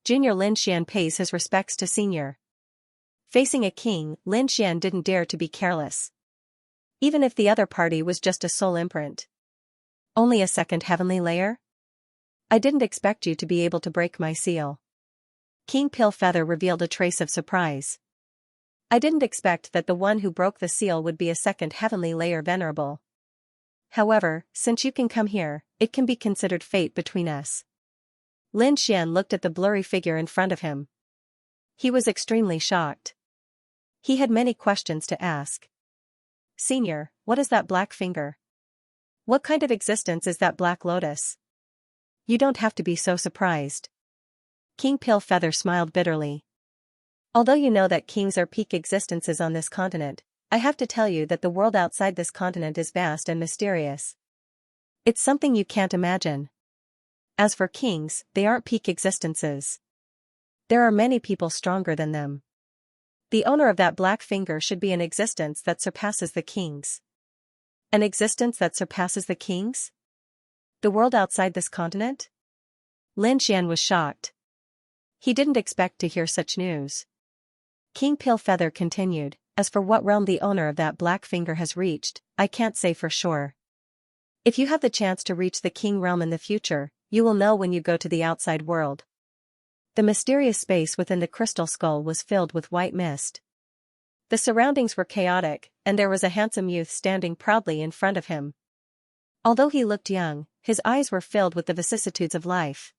Junior Lin Xian pays his respects to senior. Facing a king, Lin Xian didn't dare to be careless. Even if the other party was just a soul imprint. Only a second heavenly layer? I didn't expect you to be able to break my seal. King Pillfeather revealed a trace of surprise. I didn't expect that the one who broke the seal would be a second heavenly layer venerable. However, since you can come here, it can be considered fate between us. Lin Xian looked at the blurry figure in front of him. He was extremely shocked. He had many questions to ask. Senior, what is that black finger? What kind of existence is that Black Lotus? You don't have to be so surprised. King Pillfeather smiled bitterly. Although you know that kings are peak existences on this continent, I have to tell you that the world outside this continent is vast and mysterious. It's something you can't imagine. As for kings, they aren't peak existences. There are many people stronger than them. The owner of that black finger should be an existence that surpasses the kings. An existence that surpasses the kings? The world outside this continent? Lin Xian was shocked. He didn't expect to hear such news. King Pillfeather continued, as for what realm the owner of that black finger has reached, I can't say for sure. If you have the chance to reach the king realm in the future, you will know when you go to the outside world. The mysterious space within the crystal skull was filled with white mist. The surroundings were chaotic, and there was a handsome youth standing proudly in front of him. Although he looked young, his eyes were filled with the vicissitudes of life.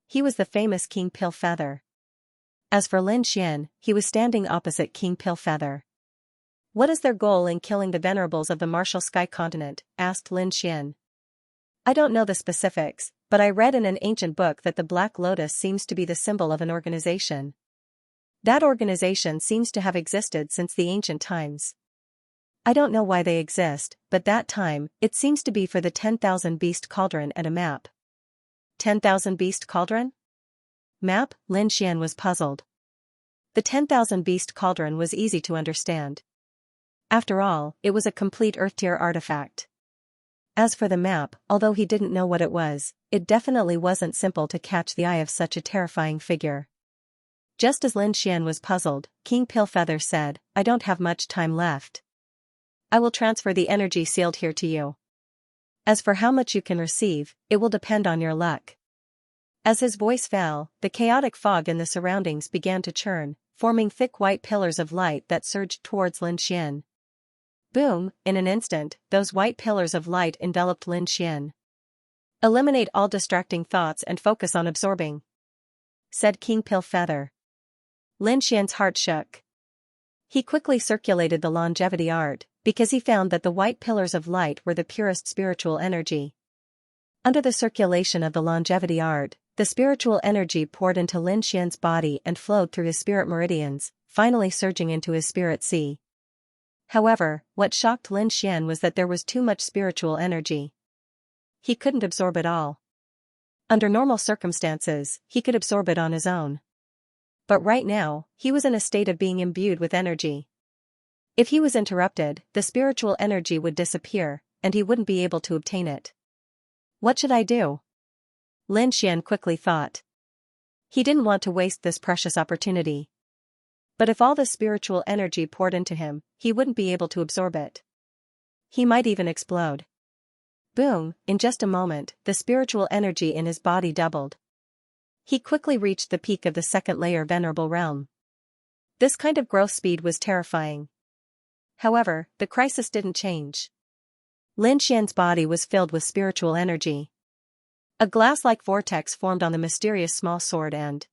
He was the famous King Pillfeather. As for Lin Xian, he was standing opposite King Pillfeather. What is their goal in killing the venerables of the martial sky continent? Asked Lin Xian. I don't know the specifics, but I read in an ancient book that the Black Lotus seems to be the symbol of an organization. That organization seems to have existed since the ancient times. I don't know why they exist, but that time, it seems to be for the 10,000 beast cauldron and a map. 10,000 Beast Cauldron? Map? Lin Xian was puzzled. The 10,000 Beast Cauldron was easy to understand. After all, it was a complete Earth-tier artifact. As for the map, although he didn't know what it was, it definitely wasn't simple to catch the eye of such a terrifying figure. Just as Lin Xian was puzzled, King Pillfeather said, I don't have much time left. I will transfer the energy sealed here to you. As for how much you can receive, it will depend on your luck. As his voice fell, the chaotic fog in the surroundings began to churn, forming thick white pillars of light that surged towards Lin Xian. Boom, in an instant, those white pillars of light enveloped Lin Xian. Eliminate all distracting thoughts and focus on absorbing, said King Pillfeather. Lin Xian's heart shook. He quickly circulated the longevity art, because he found that the white pillars of light were the purest spiritual energy. Under the circulation of the longevity art, the spiritual energy poured into Lin Xian's body and flowed through his spirit meridians, finally surging into his spirit sea. However, what shocked Lin Xian was that there was too much spiritual energy. He couldn't absorb it all. Under normal circumstances, he could absorb it on his own. But right now, he was in a state of being imbued with energy. If he was interrupted, the spiritual energy would disappear, and he wouldn't be able to obtain it. What should I do? Lin Xian quickly thought. He didn't want to waste this precious opportunity. But if all the spiritual energy poured into him, he wouldn't be able to absorb it. He might even explode. Boom, in just a moment, the spiritual energy in his body doubled. He quickly reached the peak of the second layer Venerable Realm. This kind of growth speed was terrifying. However, the crisis didn't change. Lin Xian's body was filled with spiritual energy. A glass-like vortex formed on the mysterious small sword and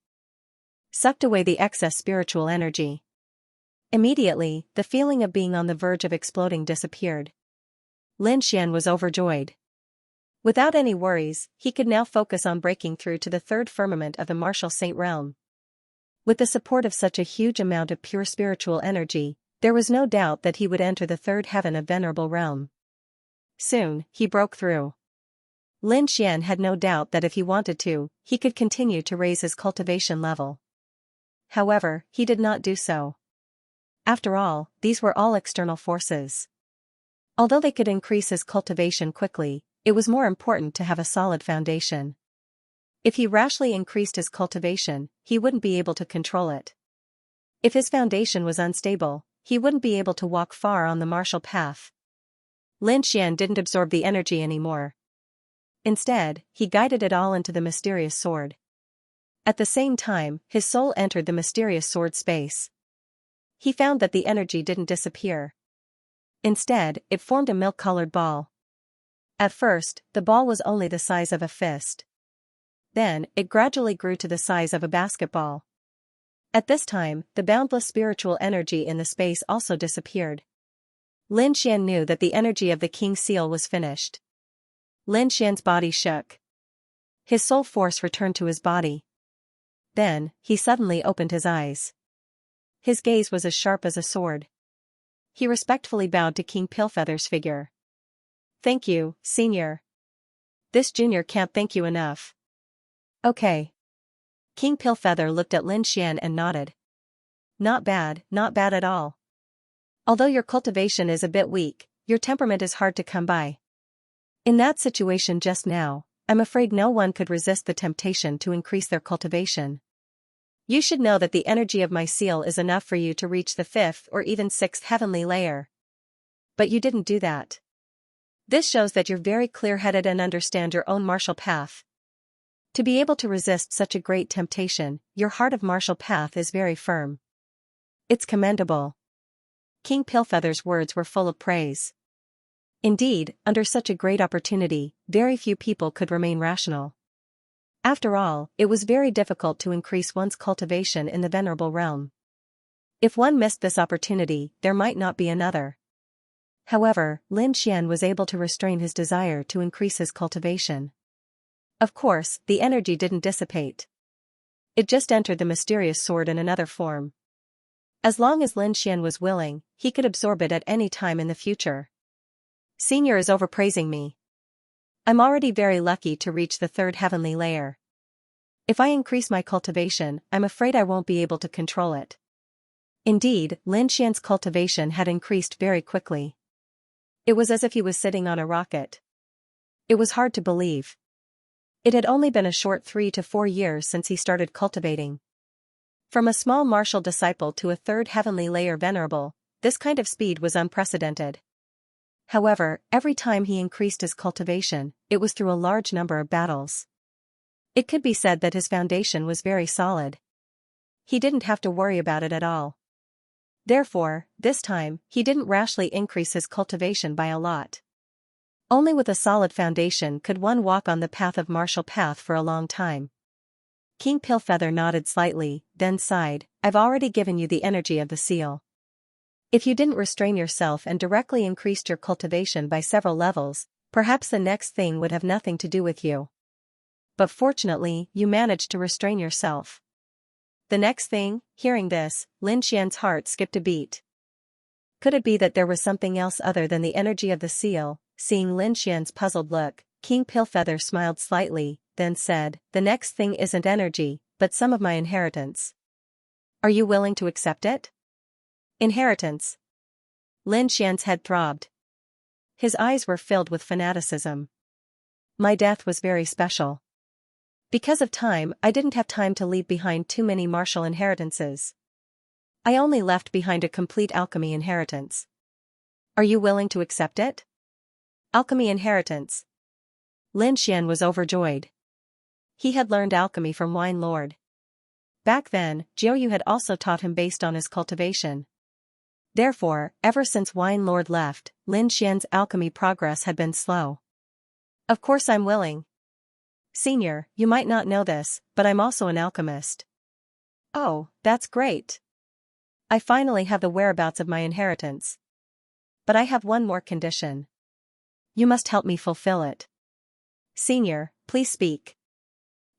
sucked away the excess spiritual energy. Immediately, the feeling of being on the verge of exploding disappeared. Lin Xian was overjoyed. Without any worries, he could now focus on breaking through to the third firmament of the Martial Saint realm. With the support of such a huge amount of pure spiritual energy, there was no doubt that he would enter the third heaven of Venerable Realm. Soon, he broke through. Lin Xian had no doubt that if he wanted to, he could continue to raise his cultivation level. However, he did not do so. After all, these were all external forces. Although they could increase his cultivation quickly, it was more important to have a solid foundation. If he rashly increased his cultivation, he wouldn't be able to control it. If his foundation was unstable, he wouldn't be able to walk far on the martial path. Lin Xian didn't absorb the energy anymore. Instead, he guided it all into the mysterious sword. At the same time, his soul entered the mysterious sword space. He found that the energy didn't disappear. Instead, it formed a milk-colored ball. At first, the ball was only the size of a fist. Then, it gradually grew to the size of a basketball. At this time, the boundless spiritual energy in the space also disappeared. Lin Xian knew that the energy of the King's Seal was finished. Lin Xian's body shook. His soul force returned to his body. Then, he suddenly opened his eyes. His gaze was as sharp as a sword. He respectfully bowed to King Pillfeather's figure. Thank you, Senior. This junior can't thank you enough. Okay. King Pillfeather looked at Lin Xian and nodded. Not bad at all. Although your cultivation is a bit weak, your temperament is hard to come by. In that situation just now, I'm afraid no one could resist the temptation to increase their cultivation. You should know that the energy of my seal is enough for you to reach the 5th or even 6th heavenly layer. But you didn't do that. This shows that you're very clear-headed and understand your own martial path. To be able to resist such a great temptation, your heart of martial path is very firm. It's commendable. King Pillfeather's words were full of praise. Indeed, under such a great opportunity, very few people could remain rational. After all, it was very difficult to increase one's cultivation in the Venerable Realm. If one missed this opportunity, there might not be another. However, Lin Xian was able to restrain his desire to increase his cultivation. Of course, the energy didn't dissipate. It just entered the mysterious sword in another form. As long as Lin Xian was willing, he could absorb it at any time in the future. Senior is overpraising me. I'm already very lucky to reach the third heavenly layer. If I increase my cultivation, I'm afraid I won't be able to control it. Indeed, Lin Xian's cultivation had increased very quickly. It was as if he was sitting on a rocket. It was hard to believe. It had only been a short 3 to 4 years since he started cultivating. From a small martial disciple to a third heavenly layer venerable, this kind of speed was unprecedented. However, every time he increased his cultivation, it was through a large number of battles. It could be said that his foundation was very solid. He didn't have to worry about it at all. Therefore, this time, he didn't rashly increase his cultivation by a lot. Only with a solid foundation could one walk on the path of martial path for a long time. King Pillfeather nodded slightly, then sighed, I've already given you the energy of the seal. If you didn't restrain yourself and directly increased your cultivation by several levels, perhaps the next thing would have nothing to do with you. But fortunately, you managed to restrain yourself. The next thing, hearing this, Lin Xian's heart skipped a beat. Could it be that there was something else other than the energy of the seal? Seeing Lin Xian's puzzled look, King Pillfeather smiled slightly, then said, the next thing isn't energy, but some of my inheritance. Are you willing to accept it? Inheritance. Lin Xian's head throbbed. His eyes were filled with fanaticism. My death was very special. Because of time, I didn't have time to leave behind too many martial inheritances. I only left behind a complete alchemy inheritance. Are you willing to accept it? Alchemy inheritance. Lin Xian was overjoyed. He had learned alchemy from Wine Lord. Back then, Jiuyu had also taught him based on his cultivation. Therefore, ever since Wine Lord left, Lin Xian's alchemy progress had been slow. Of course I'm willing. Senior, you might not know this, but I'm also an alchemist. Oh, that's great. I finally have the whereabouts of my inheritance. But I have one more condition. You must help me fulfill it. Senior, please speak.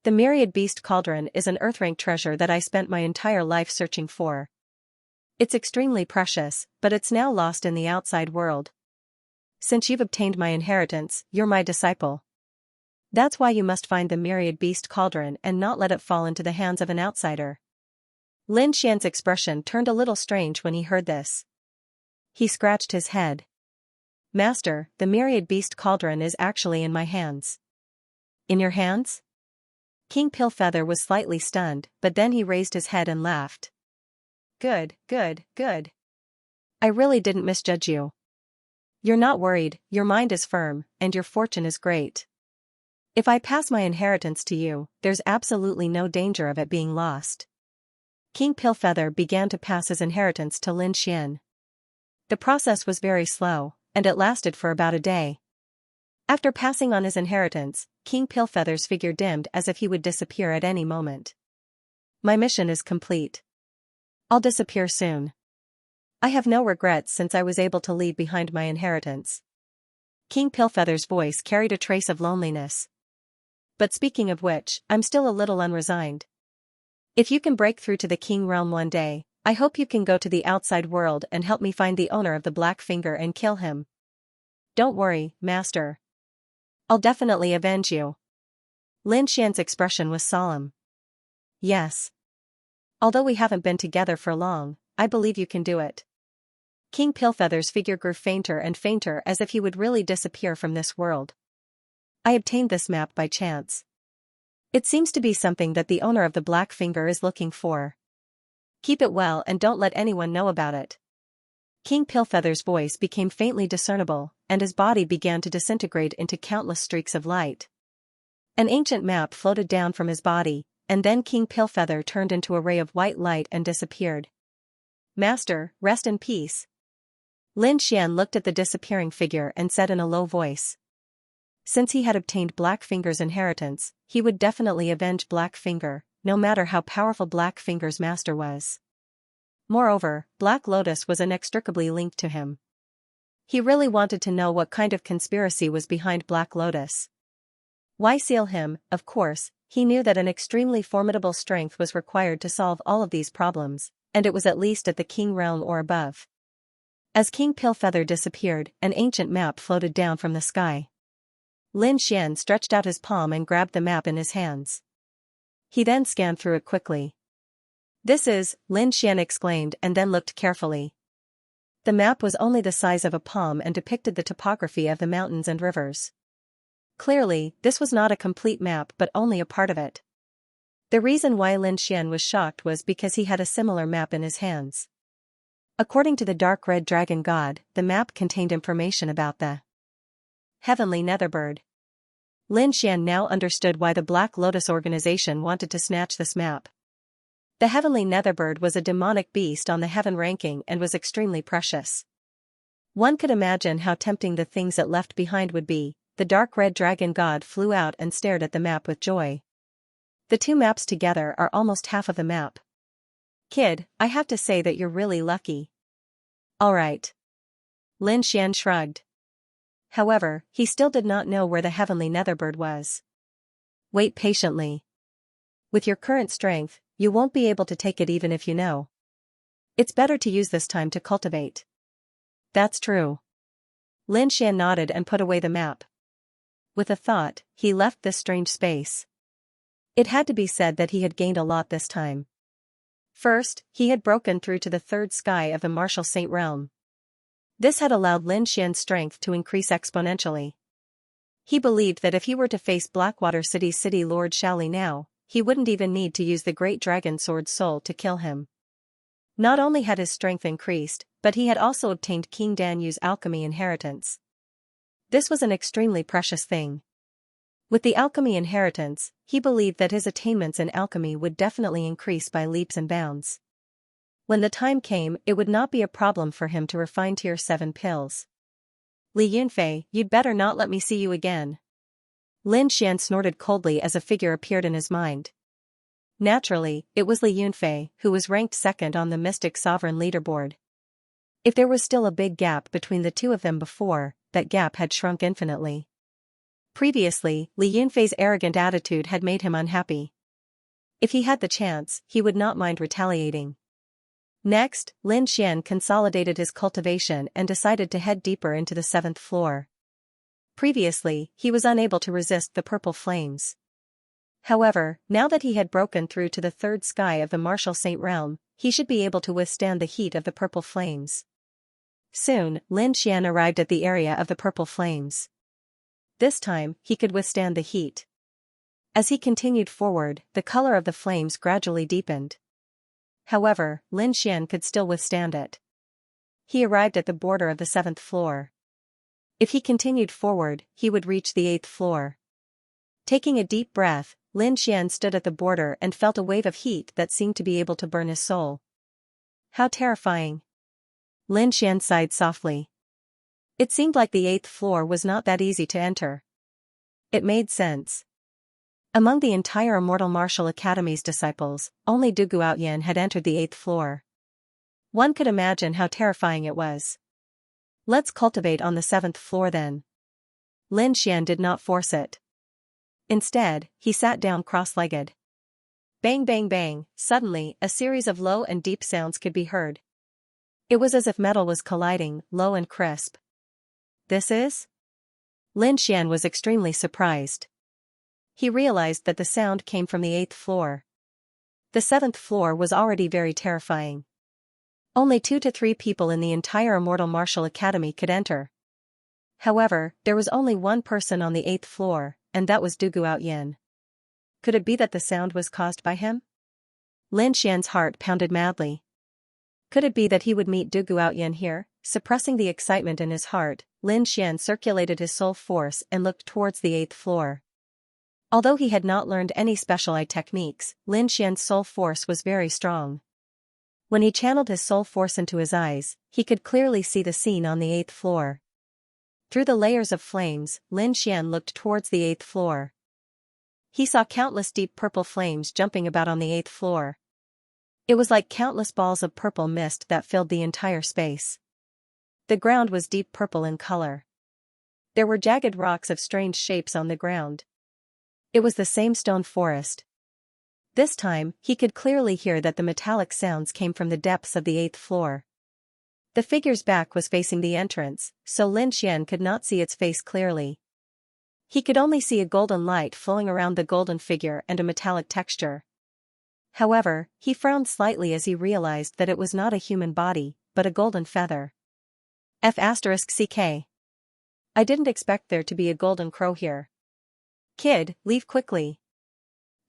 The Myriad Beast Cauldron is an earth-rank treasure that I spent my entire life searching for. It's extremely precious, but it's now lost in the outside world. Since you've obtained my inheritance, you're my disciple. That's why you must find the Myriad Beast Cauldron and not let it fall into the hands of an outsider. Lin Xian's expression turned a little strange when he heard this. He scratched his head. Master, the Myriad Beast Cauldron is actually in my hands. In your hands? King Pillfeather was slightly stunned, but then he raised his head and laughed. Good, good, good. I really didn't misjudge you. You're not worried, your mind is firm, and your fortune is great. If I pass my inheritance to you, there's absolutely no danger of it being lost. King Pillfeather began to pass his inheritance to Lin Xian. The process was very slow, and it lasted for about a day. After passing on his inheritance, King Pillfeather's figure dimmed as if he would disappear at any moment. My mission is complete. I'll disappear soon. I have no regrets since I was able to leave behind my inheritance. King Pillfeather's voice carried a trace of loneliness. But speaking of which, I'm still a little unresigned. If you can break through to the King Realm one day, I hope you can go to the outside world and help me find the owner of the Black Finger and kill him. Don't worry, Master. I'll definitely avenge you. Lin Xian's expression was solemn. Yes. Although we haven't been together for long, I believe you can do it. King Pillfeather's figure grew fainter and fainter as if he would really disappear from this world. I obtained this map by chance. It seems to be something that the owner of the Black Finger is looking for. Keep it well and don't let anyone know about it. King Pillfeather's voice became faintly discernible, and his body began to disintegrate into countless streaks of light. An ancient map floated down from his body, and then King Pillfeather turned into a ray of white light and disappeared. Master, rest in peace. Lin Xian looked at the disappearing figure and said in a low voice. Since he had obtained Black Finger's inheritance, he would definitely avenge Black Finger, no matter how powerful Black Finger's master was. Moreover, Black Lotus was inextricably linked to him. He really wanted to know what kind of conspiracy was behind Black Lotus. Why seal him? Of course, he knew that an extremely formidable strength was required to solve all of these problems, and it was at least at the King Realm or above. As King Pillfeather disappeared, an ancient map floated down from the sky. Lin Xian stretched out his palm and grabbed the map in his hands. He then scanned through it quickly. "This is," Lin Xian exclaimed and then looked carefully. The map was only the size of a palm and depicted the topography of the mountains and rivers. Clearly, this was not a complete map but only a part of it. The reason why Lin Xian was shocked was because he had a similar map in his hands. According to the dark red dragon god, the map contained information about the heavenly netherbird. Lin Xian now understood why the Black Lotus organization wanted to snatch this map. The heavenly netherbird was a demonic beast on the heaven ranking and was extremely precious. One could imagine how tempting the things it left behind would be. The dark red dragon god flew out and stared at the map with joy. The two maps together are almost half of the map. "Kid, I have to say that you're really lucky." "Alright." Lin Xian shrugged. However, he still did not know where the heavenly netherbird was. "Wait patiently. With your current strength, you won't be able to take it even if you know. It's better to use this time to cultivate." "That's true." Lin Xian nodded and put away the map. With a thought, he left this strange space. It had to be said that he had gained a lot this time. First, he had broken through to the third sky of the Martial Saint realm. This had allowed Lin Xian's strength to increase exponentially. He believed that if he were to face Blackwater City's city lord Shaoli now, he wouldn't even need to use the great dragon sword soul to kill him. Not only had his strength increased, but he had also obtained King Dan Yu's alchemy inheritance. This was an extremely precious thing. With the alchemy inheritance, he believed that his attainments in alchemy would definitely increase by leaps and bounds. When the time came, it would not be a problem for him to refine Tier 7 pills. "Li Yunfei, you'd better not let me see you again." Lin Xian snorted coldly as a figure appeared in his mind. Naturally, it was Li Yunfei, who was ranked second on the Mystic Sovereign leaderboard. If there was still a big gap between the two of them before, that gap had shrunk infinitely. Previously, Li Yunfei's arrogant attitude had made him unhappy. If he had the chance, he would not mind retaliating. Next, Lin Xian consolidated his cultivation and decided to head deeper into the 7th floor. Previously, he was unable to resist the purple flames. However, now that he had broken through to the third sky of the Martial Saint realm, he should be able to withstand the heat of the purple flames. Soon, Lin Xian arrived at the area of the purple flames. This time, he could withstand the heat. As he continued forward, the color of the flames gradually deepened. However, Lin Xian could still withstand it. He arrived at the border of the 7th floor. If he continued forward, he would reach the 8th floor. Taking a deep breath, Lin Xian stood at the border and felt a wave of heat that seemed to be able to burn his soul. How terrifying! Lin Xian sighed softly. It seemed like the 8th floor was not that easy to enter. It made sense. Among the entire Immortal Martial Academy's disciples, only Du Guotian had entered the 8th floor. One could imagine how terrifying it was. "Let's cultivate on the 7th floor then." Lin Xian did not force it. Instead, he sat down cross-legged. Bang bang bang, suddenly, a series of low and deep sounds could be heard. It was as if metal was colliding, low and crisp. "This is?" Lin Xian was extremely surprised. He realized that the sound came from the 8th floor. The 7th floor was already very terrifying. Only 2 to 3 people in the entire Immortal Martial Academy could enter. However, there was only one person on the 8th floor, and that was Du Guotian. Could it be that the sound was caused by him? Lin Xian's heart pounded madly. Could it be that he would meet Du Guotian here? Suppressing the excitement in his heart, Lin Xian circulated his soul force and looked towards the 8th floor. Although he had not learned any special eye techniques, Lin Xian's soul force was very strong. When he channeled his soul force into his eyes, he could clearly see the scene on the 8th floor. Through the layers of flames, Lin Xian looked towards the 8th floor. He saw countless deep purple flames jumping about on the 8th floor. It was like countless balls of purple mist that filled the entire space. The ground was deep purple in color. There were jagged rocks of strange shapes on the ground. It was the same stone forest. This time, he could clearly hear that the metallic sounds came from the depths of the 8th floor. The figure's back was facing the entrance, so Lin Xian could not see its face clearly. He could only see a golden light flowing around the golden figure and a metallic texture. However, he frowned slightly as he realized that it was not a human body, but a golden feather. F***ck. I didn't expect there to be a golden crow here. Kid, leave quickly.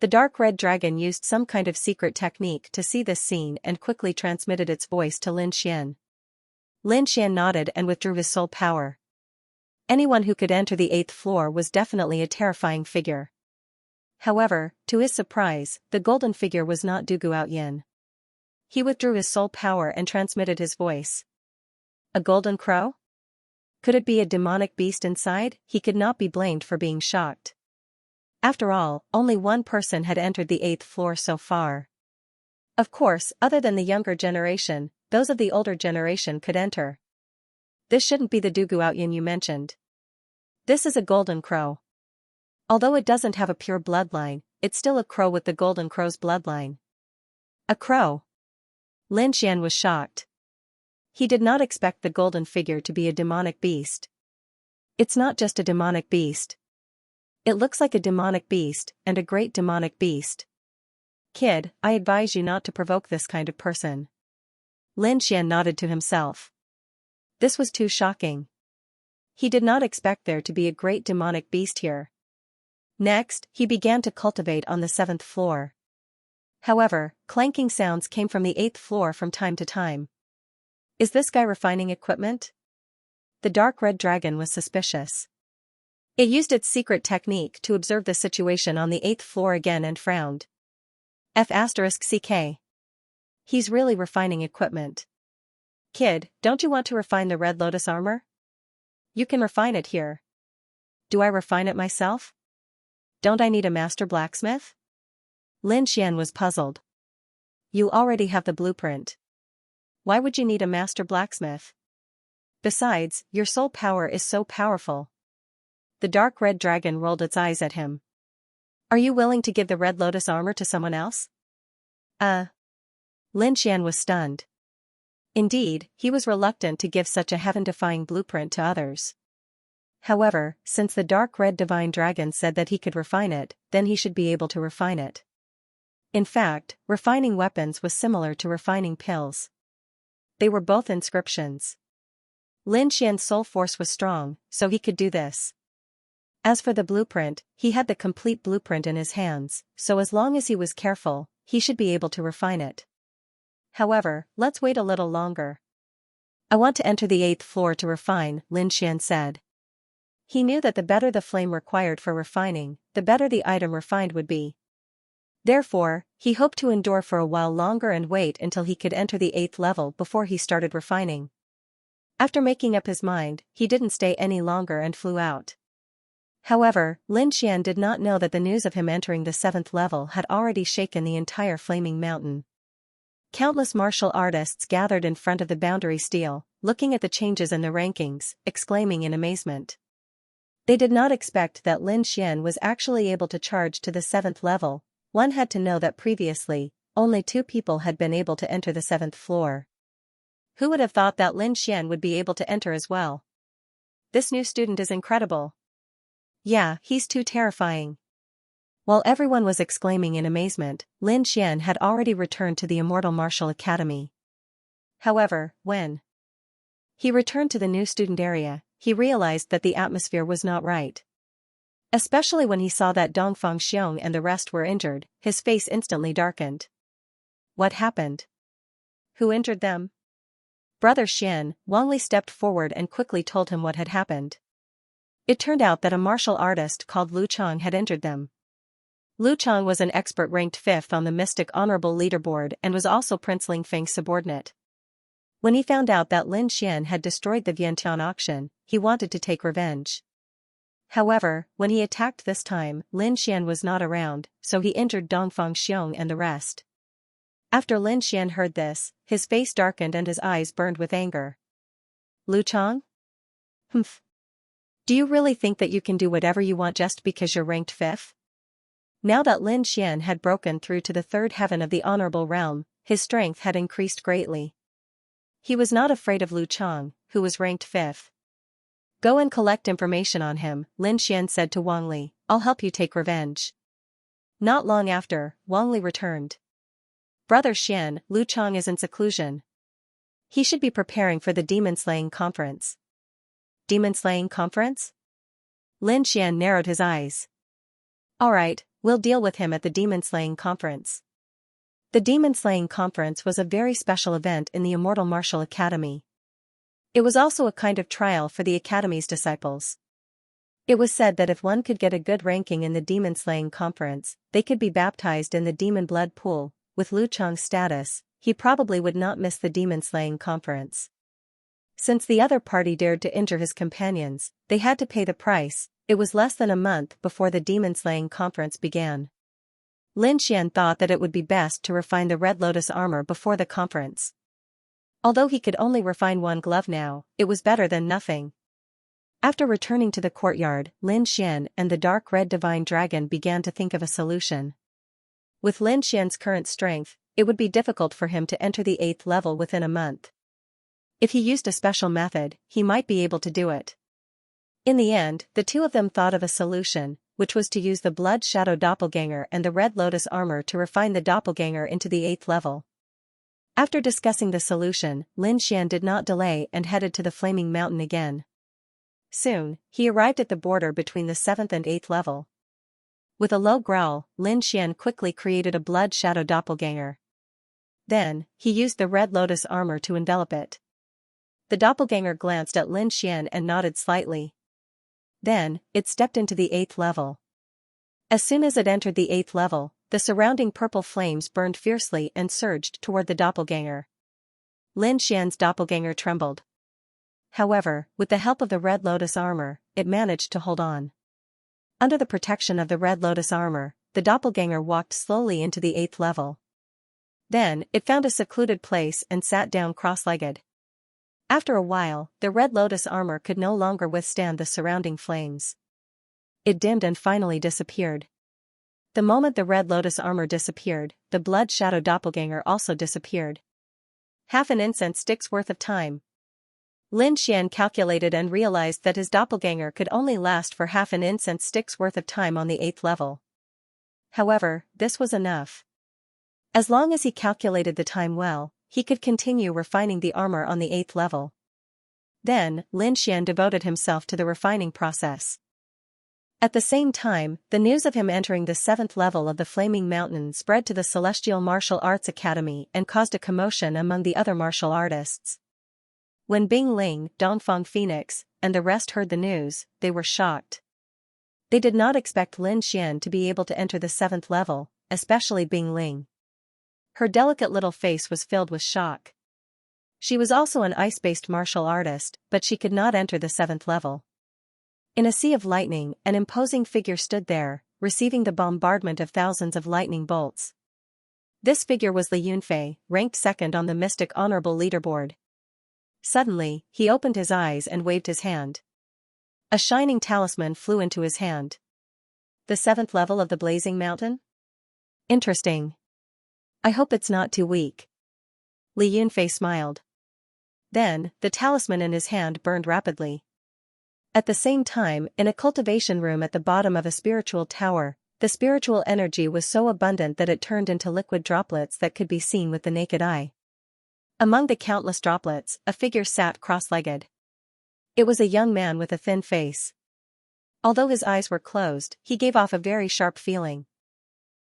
The dark red dragon used some kind of secret technique to see this scene and quickly transmitted its voice to Lin Xian. Lin Xian nodded and withdrew his soul power. Anyone who could enter the 8th floor was definitely a terrifying figure. However, to his surprise, the golden figure was not Du Guoyin. He withdrew his soul power and transmitted his voice. A golden crow? Could it be a demonic beast inside? He could not be blamed for being shocked. After all, only one person had entered the 8th floor so far. Of course, other than the younger generation, those of the older generation could enter. This shouldn't be the Du Guoyin you mentioned. This is a golden crow. Although it doesn't have a pure bloodline, it's still a crow with the golden crow's bloodline. A crow? Lin Xian was shocked. He did not expect the golden figure to be a demonic beast. It's not just a demonic beast. It looks like a demonic beast, and a great demonic beast. Kid, I advise you not to provoke this kind of person. Lin Xian nodded to himself. This was too shocking. He did not expect there to be a great demonic beast here. Next, he began to cultivate on the 7th floor. However, clanking sounds came from the 8th floor from time to time. Is this guy refining equipment? The dark red dragon was suspicious. It used its secret technique to observe the situation on the 8th floor again and frowned. F***ck. He's really refining equipment. Kid, don't you want to refine the Red Lotus armor? You can refine it here. Do I refine it myself? Don't I need a master blacksmith? Lin Xian was puzzled. You already have the blueprint. Why would you need a master blacksmith? Besides, your soul power is so powerful. The dark red dragon rolled its eyes at him. Are you willing to give the Red Lotus armor to someone else? Lin Xian was stunned. Indeed, he was reluctant to give such a heaven-defying blueprint to others. However, since the dark red divine dragon said that he could refine it, then he should be able to refine it. In fact, refining weapons was similar to refining pills. They were both inscriptions. Lin Xian's soul force was strong, so he could do this. As for the blueprint, he had the complete blueprint in his hands, so as long as he was careful, he should be able to refine it. However, let's wait a little longer. I want to enter the 8th floor to refine, Lin Xian said. He knew that the better the flame required for refining, the better the item refined would be. Therefore, he hoped to endure for a while longer and wait until he could enter the 8th level before he started refining. After making up his mind, he didn't stay any longer and flew out. However, Lin Xian did not know that the news of him entering the 7th level had already shaken the entire flaming mountain. Countless martial artists gathered in front of the boundary stele, looking at the changes in the rankings, exclaiming in amazement. They did not expect that Lin Xian was actually able to charge to the 7th level. One had to know that previously, only 2 people had been able to enter the 7th floor. Who would have thought that Lin Xian would be able to enter as well? This new student is incredible. Yeah, he's too terrifying. While everyone was exclaiming in amazement, Lin Xian had already returned to the Immortal Martial Academy. However, when he returned to the new student area, he realized that the atmosphere was not right. Especially when he saw that Dongfang Xiong and the rest were injured, his face instantly darkened. What happened? Who injured them? Brother Xian, Wang Li stepped forward and quickly told him what had happened. It turned out that a martial artist called Lu Chang had injured them. Lu Chang was an expert ranked 5th on the Mystic Honorable Leaderboard and was also Prince Ling Feng's subordinate. When he found out that Lin Xian had destroyed the Vientiane auction, he wanted to take revenge. However, when he attacked this time, Lin Xian was not around, so he injured Dongfang Xiong and the rest. After Lin Xian heard this, his face darkened and his eyes burned with anger. Lu Chang? Humph. Do you really think that you can do whatever you want just because you're ranked 5th? Now that Lin Xian had broken through to the 3rd heaven of the Honorable Realm, his strength had increased greatly. He was not afraid of Lu Chang, who was ranked 5th. Go and collect information on him, Lin Xian said to Wang Li. I'll help you take revenge. Not long after, Wang Li returned. Brother Xian, Lu Chang is in seclusion. He should be preparing for the demon-slaying conference. Demon-slaying conference? Lin Xian narrowed his eyes. Alright, we'll deal with him at the demon-slaying conference. The demon-slaying conference was a very special event in the Immortal Martial Academy. It was also a kind of trial for the Academy's disciples. It was said that if one could get a good ranking in the demon-slaying conference, they could be baptized in the demon blood pool. With Lu Chang's status, he probably would not miss the demon-slaying conference. Since the other party dared to injure his companions, they had to pay the price. It was less than a month before the demon-slaying conference began. Lin Xian thought that it would be best to refine the Red Lotus armor before the conference. Although he could only refine one glove now, it was better than nothing. After returning to the courtyard, Lin Xian and the dark red divine dragon began to think of a solution. With Lin Xian's current strength, it would be difficult for him to enter the 8th level within a month. If he used a special method, he might be able to do it. In the end, the two of them thought of a solution, which was to use the Blood Shadow Doppelganger and the Red Lotus armor to refine the Doppelganger into the 8th level. After discussing the solution, Lin Xian did not delay and headed to the Flaming Mountain again. Soon, he arrived at the border between the 7th and 8th level. With a low growl, Lin Xian quickly created a Blood Shadow Doppelganger. Then, he used the Red Lotus armor to envelop it. The doppelganger glanced at Lin Xian and nodded slightly. Then, it stepped into the 8th level. As soon as it entered the 8th level, the surrounding purple flames burned fiercely and surged toward the doppelganger. Lin Xian's doppelganger trembled. However, with the help of the Red Lotus armor, it managed to hold on. Under the protection of the Red Lotus armor, the doppelganger walked slowly into the 8th level. Then, it found a secluded place and sat down cross-legged. After a while, the Red Lotus armor could no longer withstand the surrounding flames. It dimmed and finally disappeared. The moment the Red Lotus armor disappeared, the Blood Shadow Doppelganger also disappeared. Half an incense stick's worth of time. Lin Xian calculated and realized that his doppelganger could only last for half an incense stick's worth of time on the 8th level. However, this was enough. As long as he calculated the time well, he could continue refining the armor on the 8th level. Then, Lin Xian devoted himself to the refining process. At the same time, the news of him entering the 7th level of the Flaming Mountain spread to the Celestial Martial Arts Academy and caused a commotion among the other martial artists. When Bing Ling, Dongfang Phoenix, and the rest heard the news, they were shocked. They did not expect Lin Xian to be able to enter the 7th level, especially Bing Ling. Her delicate little face was filled with shock. She was also an ice-based martial artist, but she could not enter the 7th level. In a sea of lightning, an imposing figure stood there, receiving the bombardment of thousands of lightning bolts. This figure was Li Yunfei, ranked 2nd on the Mystic Honorable Leaderboard. Suddenly, he opened his eyes and waved his hand. A shining talisman flew into his hand. The 7th level of the Blazing Mountain? Interesting. I hope it's not too weak. Li Yunfei smiled. Then, the talisman in his hand burned rapidly. At the same time, in a cultivation room at the bottom of a spiritual tower, the spiritual energy was so abundant that it turned into liquid droplets that could be seen with the naked eye. Among the countless droplets, a figure sat cross-legged. It was a young man with a thin face. Although his eyes were closed, he gave off a very sharp feeling.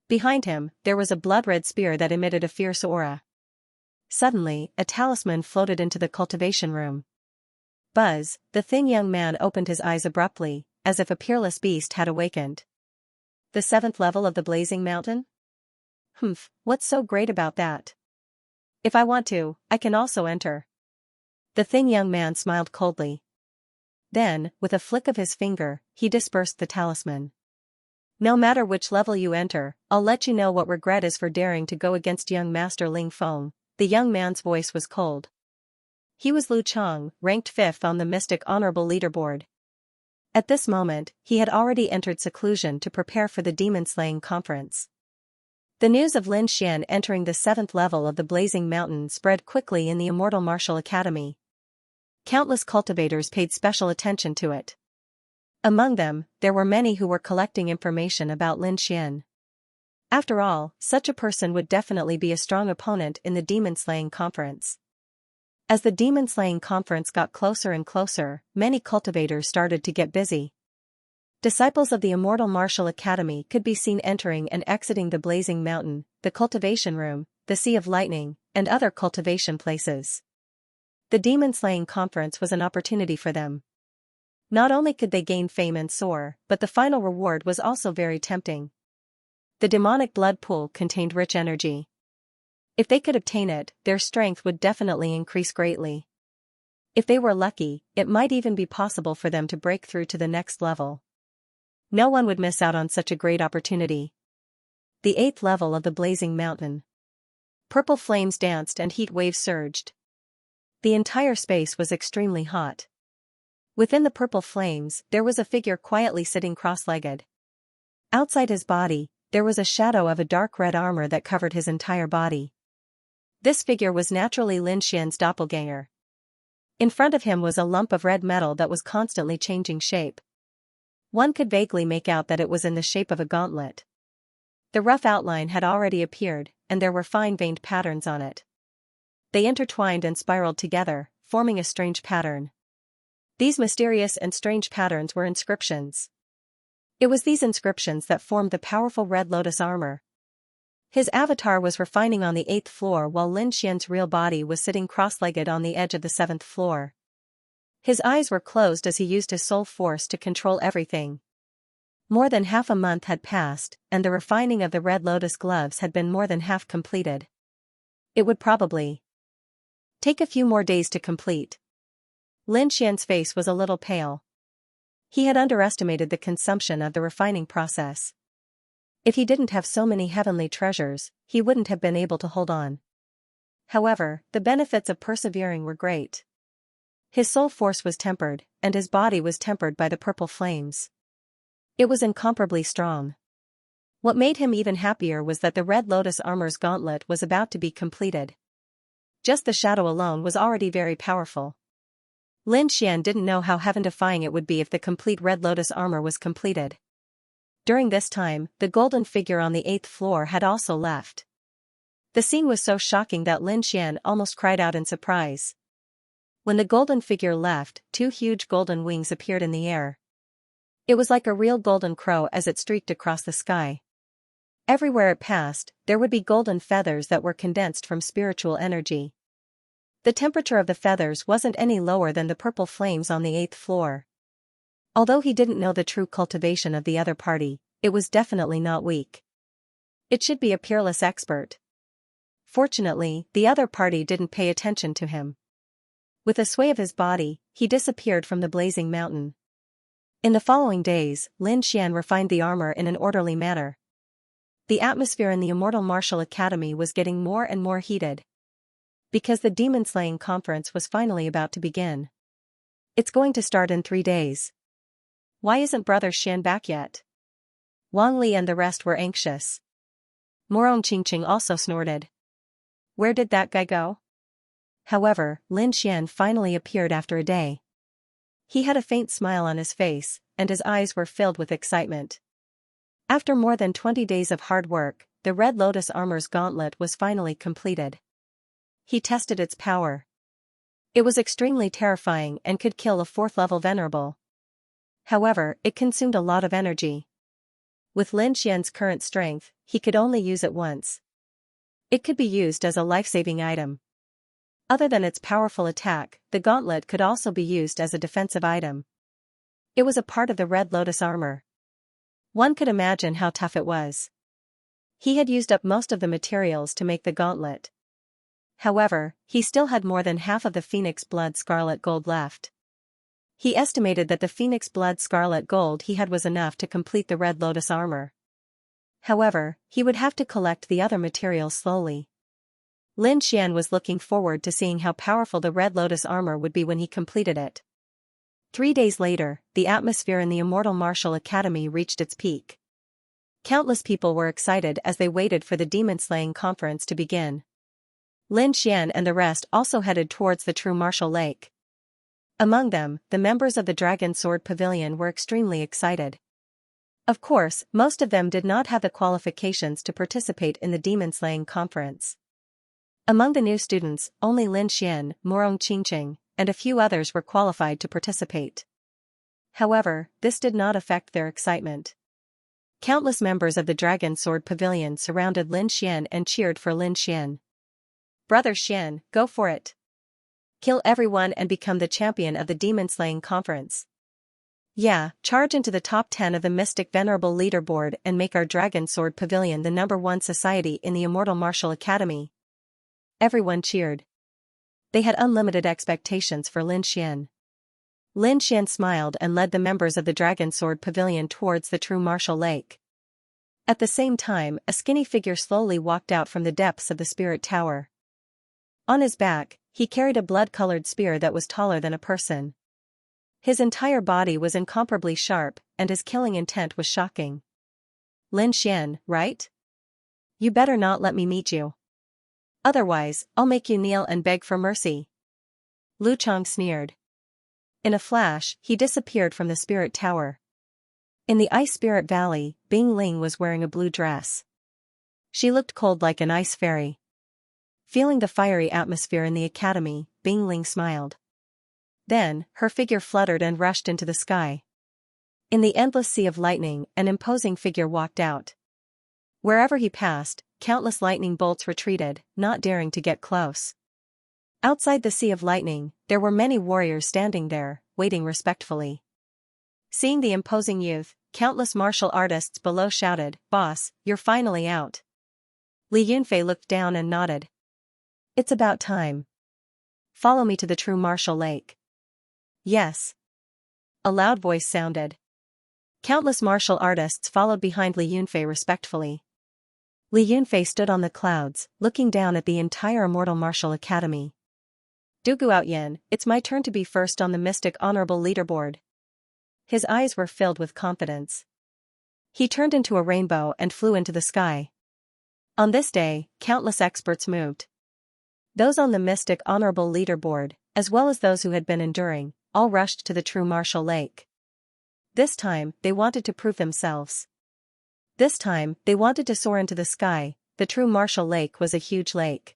Behind him, there was a blood-red spear that emitted a fierce aura. Suddenly, a talisman floated into the cultivation room. Buzz, the thin young man opened his eyes abruptly, as if a peerless beast had awakened. The 7th level of the Blazing Mountain? What's so great about that? If I want to, I can also enter. The thin young man smiled coldly. Then, with a flick of his finger, he dispersed the talisman. No matter which level you enter, I'll let you know what regret is for daring to go against young Master Ling Feng. The young man's voice was cold. He was Lu Chang, ranked 5th on the Mystic Honorable Leaderboard. At this moment, he had already entered seclusion to prepare for the demon-slaying conference. The news of Lin Xian entering the 7th level of the Blazing Mountain spread quickly in the Immortal Martial Academy. Countless cultivators paid special attention to it. Among them, there were many who were collecting information about Lin Xian. After all, such a person would definitely be a strong opponent in the demon-slaying conference. As the demon-slaying conference got closer and closer, many cultivators started to get busy. Disciples of the Immortal Martial Academy could be seen entering and exiting the Blazing Mountain, the Cultivation Room, the Sea of Lightning, and other cultivation places. The demon-slaying conference was an opportunity for them. Not only could they gain fame and soar, but the final reward was also very tempting. The demonic blood pool contained rich energy. If they could obtain it, their strength would definitely increase greatly. If they were lucky, it might even be possible for them to break through to the next level. No one would miss out on such a great opportunity. The 8th level of the Blazing Mountain. Purple flames danced and heat waves surged. The entire space was extremely hot. Within the purple flames, there was a figure quietly sitting cross-legged. Outside his body, there was a shadow of a dark red armor that covered his entire body. This figure was naturally Lin Xian's doppelganger. In front of him was a lump of red metal that was constantly changing shape. One could vaguely make out that it was in the shape of a gauntlet. The rough outline had already appeared, and there were fine-veined patterns on it. They intertwined and spiraled together, forming a strange pattern. These mysterious and strange patterns were inscriptions. It was these inscriptions that formed the powerful Red Lotus armor. His avatar was reclining on the 8th floor while Lin Xian's real body was sitting cross-legged on the edge of the 7th floor. His eyes were closed as he used his soul force to control everything. More than half a month had passed, and the refining of the Red Lotus gloves had been more than half completed. It would probably take a few more days to complete. Lin Xian's face was a little pale. He had underestimated the consumption of the refining process. If he didn't have so many heavenly treasures, he wouldn't have been able to hold on. However, the benefits of persevering were great. His soul force was tempered, and his body was tempered by the purple flames. It was incomparably strong. What made him even happier was that the Red Lotus armor's gauntlet was about to be completed. Just the shadow alone was already very powerful. Lin Xian didn't know how heaven-defying it would be if the complete Red Lotus armor was completed. During this time, the golden figure on the 8th floor had also left. The scene was so shocking that Lin Xian almost cried out in surprise. When the golden figure left, 2 huge golden wings appeared in the air. It was like a real golden crow as it streaked across the sky. Everywhere it passed, there would be golden feathers that were condensed from spiritual energy. The temperature of the feathers wasn't any lower than the purple flames on the 8th floor. Although he didn't know the true cultivation of the other party, it was definitely not weak. It should be a peerless expert. Fortunately, the other party didn't pay attention to him. With a sway of his body, he disappeared from the Blazing Mountain. In the following days, Lin Xian refined the armor in an orderly manner. The atmosphere in the Immortal Martial Academy was getting more and more heated. Because the demon-slaying conference was finally about to begin. It's going to start in 3 days. Why isn't Brother Xian back yet? Wang Li and the rest were anxious. Morong Qingqing also snorted. Where did that guy go? However, Lin Xian finally appeared after a day. He had a faint smile on his face, and his eyes were filled with excitement. After more than 20 days of hard work, the Red Lotus armor's gauntlet was finally completed. He tested its power. It was extremely terrifying and could kill a 4th-level venerable. However, it consumed a lot of energy. With Lin Xian's current strength, he could only use it once. It could be used as a life-saving item. Other than its powerful attack, the gauntlet could also be used as a defensive item. It was a part of the Red Lotus armor. One could imagine how tough it was. He had used up most of the materials to make the gauntlet. However, he still had more than half of the Phoenix Blood Scarlet Gold left. He estimated that the Phoenix Blood Scarlet Gold he had was enough to complete the Red Lotus armor. However, he would have to collect the other materials slowly. Lin Xian was looking forward to seeing how powerful the Red Lotus armor would be when he completed it. 3 days later, the atmosphere in the Immortal Martial Academy reached its peak. Countless people were excited as they waited for the demon-slaying conference to begin. Lin Xian and the rest also headed towards the true martial lake. Among them, the members of the Dragon Sword Pavilion were extremely excited. Of course, most of them did not have the qualifications to participate in the demon-slaying conference. Among the new students, only Lin Xian, Morong Qingqing, and a few others were qualified to participate. However, this did not affect their excitement. Countless members of the Dragon Sword Pavilion surrounded Lin Xian and cheered for Lin Xian. "Brother Xian, go for it. Kill everyone and become the champion of the demon-slaying conference. Yeah, charge into the top 10 of the Mystic Venerable Leaderboard and make our Dragon Sword Pavilion the #1 society in the Immortal Martial Academy." Everyone cheered. They had unlimited expectations for Lin Xian. Lin Xian smiled and led the members of the Dragon Sword Pavilion towards the true martial lake. At the same time, a skinny figure slowly walked out from the depths of the spirit tower. On his back, he carried a blood-colored spear that was taller than a person. His entire body was incomparably sharp, and his killing intent was shocking. "Lin Xian, right? You better not let me meet you. Otherwise, I'll make you kneel and beg for mercy." Lu Chang sneered. In a flash, he disappeared from the spirit tower. In the ice spirit valley, Bing Ling was wearing a blue dress. She looked cold like an ice fairy. Feeling the fiery atmosphere in the academy, Bing Ling smiled. Then, her figure fluttered and rushed into the sky. In the endless sea of lightning, an imposing figure walked out. Wherever he passed, countless lightning bolts retreated, not daring to get close. Outside the sea of lightning, there were many warriors standing there, waiting respectfully. Seeing the imposing youth, countless martial artists below shouted, "Boss, you're finally out." Li Yunfei looked down and nodded. "It's about time. Follow me to the true martial lake." "Yes." A loud voice sounded. Countless martial artists followed behind Li Yunfei respectfully. Li Yunfei stood on the clouds, looking down at the entire Immortal Martial Academy. "Du Guoyan, it's my turn to be first on the Mystic Honorable Leaderboard." His eyes were filled with confidence. He turned into a rainbow and flew into the sky. On this day, countless experts moved. Those on the Mystic Honorable Leaderboard, as well as those who had been enduring, all rushed to the true martial lake. This time, they wanted to prove themselves. This time, they wanted to soar into the sky. The true martial lake was a huge lake.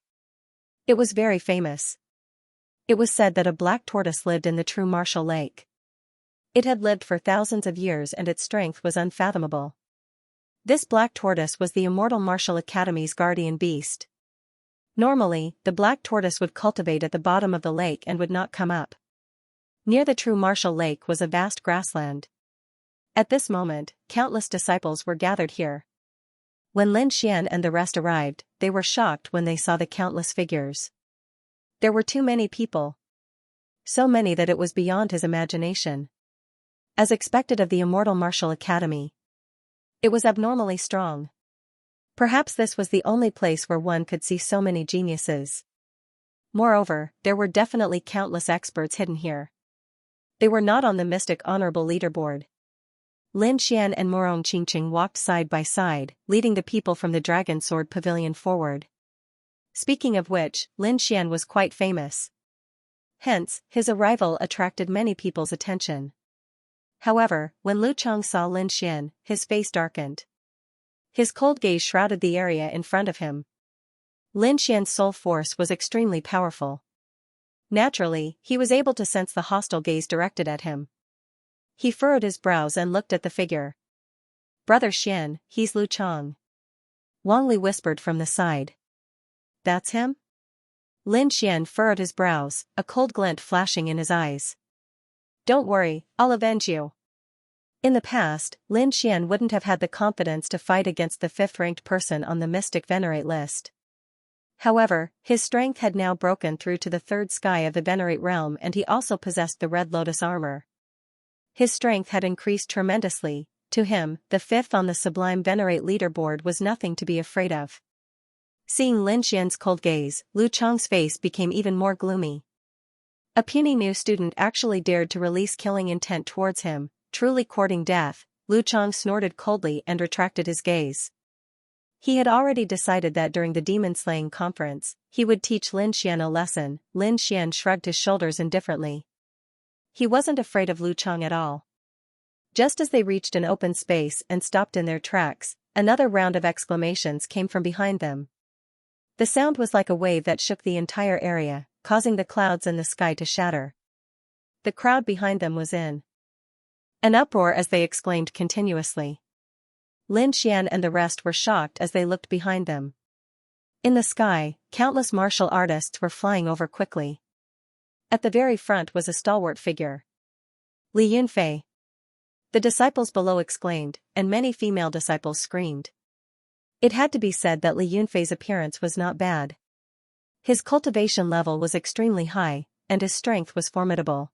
It was very famous. It was said that a black tortoise lived in the true martial lake. It had lived for thousands of years and its strength was unfathomable. This black tortoise was the Immortal Martial Academy's guardian beast. Normally, the black tortoise would cultivate at the bottom of the lake and would not come up. Near the true martial lake was a vast grassland. At this moment, countless disciples were gathered here. When Lin Xian and the rest arrived, they were shocked when they saw the countless figures. There were too many people. So many that it was beyond his imagination. As expected of the Immortal Martial Academy, it was abnormally strong. Perhaps this was the only place where one could see so many geniuses. Moreover, there were definitely countless experts hidden here. They were not on the Mystic Honorable Leaderboard. Lin Xian and Morong Qingqing walked side by side, leading the people from the Dragon Sword Pavilion forward. Speaking of which, Lin Xian was quite famous. Hence, his arrival attracted many people's attention. However, when Lu Chang saw Lin Xian, his face darkened. His cold gaze shrouded the area in front of him. Lin Xian's soul force was extremely powerful. Naturally, he was able to sense the hostile gaze directed at him. He furrowed his brows and looked at the figure. "Brother Xian, he's Lu Chang." Wang Li whispered from the side. "That's him?" Lin Xian furrowed his brows, a cold glint flashing in his eyes. "Don't worry, I'll avenge you." In the past, Lin Xian wouldn't have had the confidence to fight against the 5th-ranked person on the Mystic Venerate list. However, his strength had now broken through to the 3rd sky of the Venerate realm and he also possessed the Red Lotus armor. His strength had increased tremendously. To him, the 5th on the Sublime Venerate leaderboard was nothing to be afraid of. Seeing Lin Xian's cold gaze, Lu Chang's face became even more gloomy. A puny new student actually dared to release killing intent towards him, truly courting death. Lu Chang snorted coldly and retracted his gaze. He had already decided that during the demon-slaying conference, he would teach Lin Xian a lesson. Lin Xian shrugged his shoulders indifferently. He wasn't afraid of Lu Chang at all. Just as they reached an open space and stopped in their tracks, another round of exclamations came from behind them. The sound was like a wave that shook the entire area, causing the clouds in the sky to shatter. The crowd behind them was in an uproar as they exclaimed continuously. Lin Xian and the rest were shocked as they looked behind them. In the sky, countless martial artists were flying over quickly. At the very front was a stalwart figure. Li Yunfei. The disciples below exclaimed, and many female disciples screamed. It had to be said that Li Yunfei's appearance was not bad. His cultivation level was extremely high, and his strength was formidable.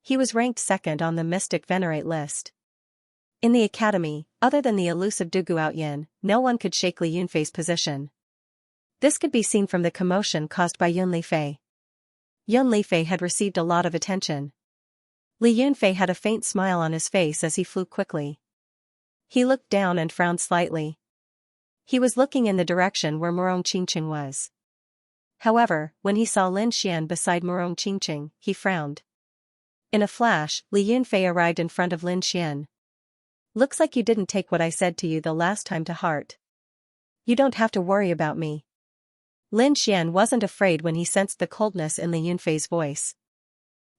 He was ranked second on the Mystic Venerate list. In the academy, other than the elusive Du Guoyan, no one could shake Li Yunfei's position. This could be seen from the commotion caused by Yun Lifei. Yun Lifei had received a lot of attention. Li Yunfei had a faint smile on his face as he flew quickly. He looked down and frowned slightly. He was looking in the direction where Murong Qingqing was. However, when he saw Lin Xian beside Murong Qingqing, he frowned. In a flash, Li Yunfei arrived in front of Lin Xian. Looks like you didn't take what I said to you the last time to heart. You don't have to worry about me. Lin Xian wasn't afraid when he sensed the coldness in Li Yunfei's voice.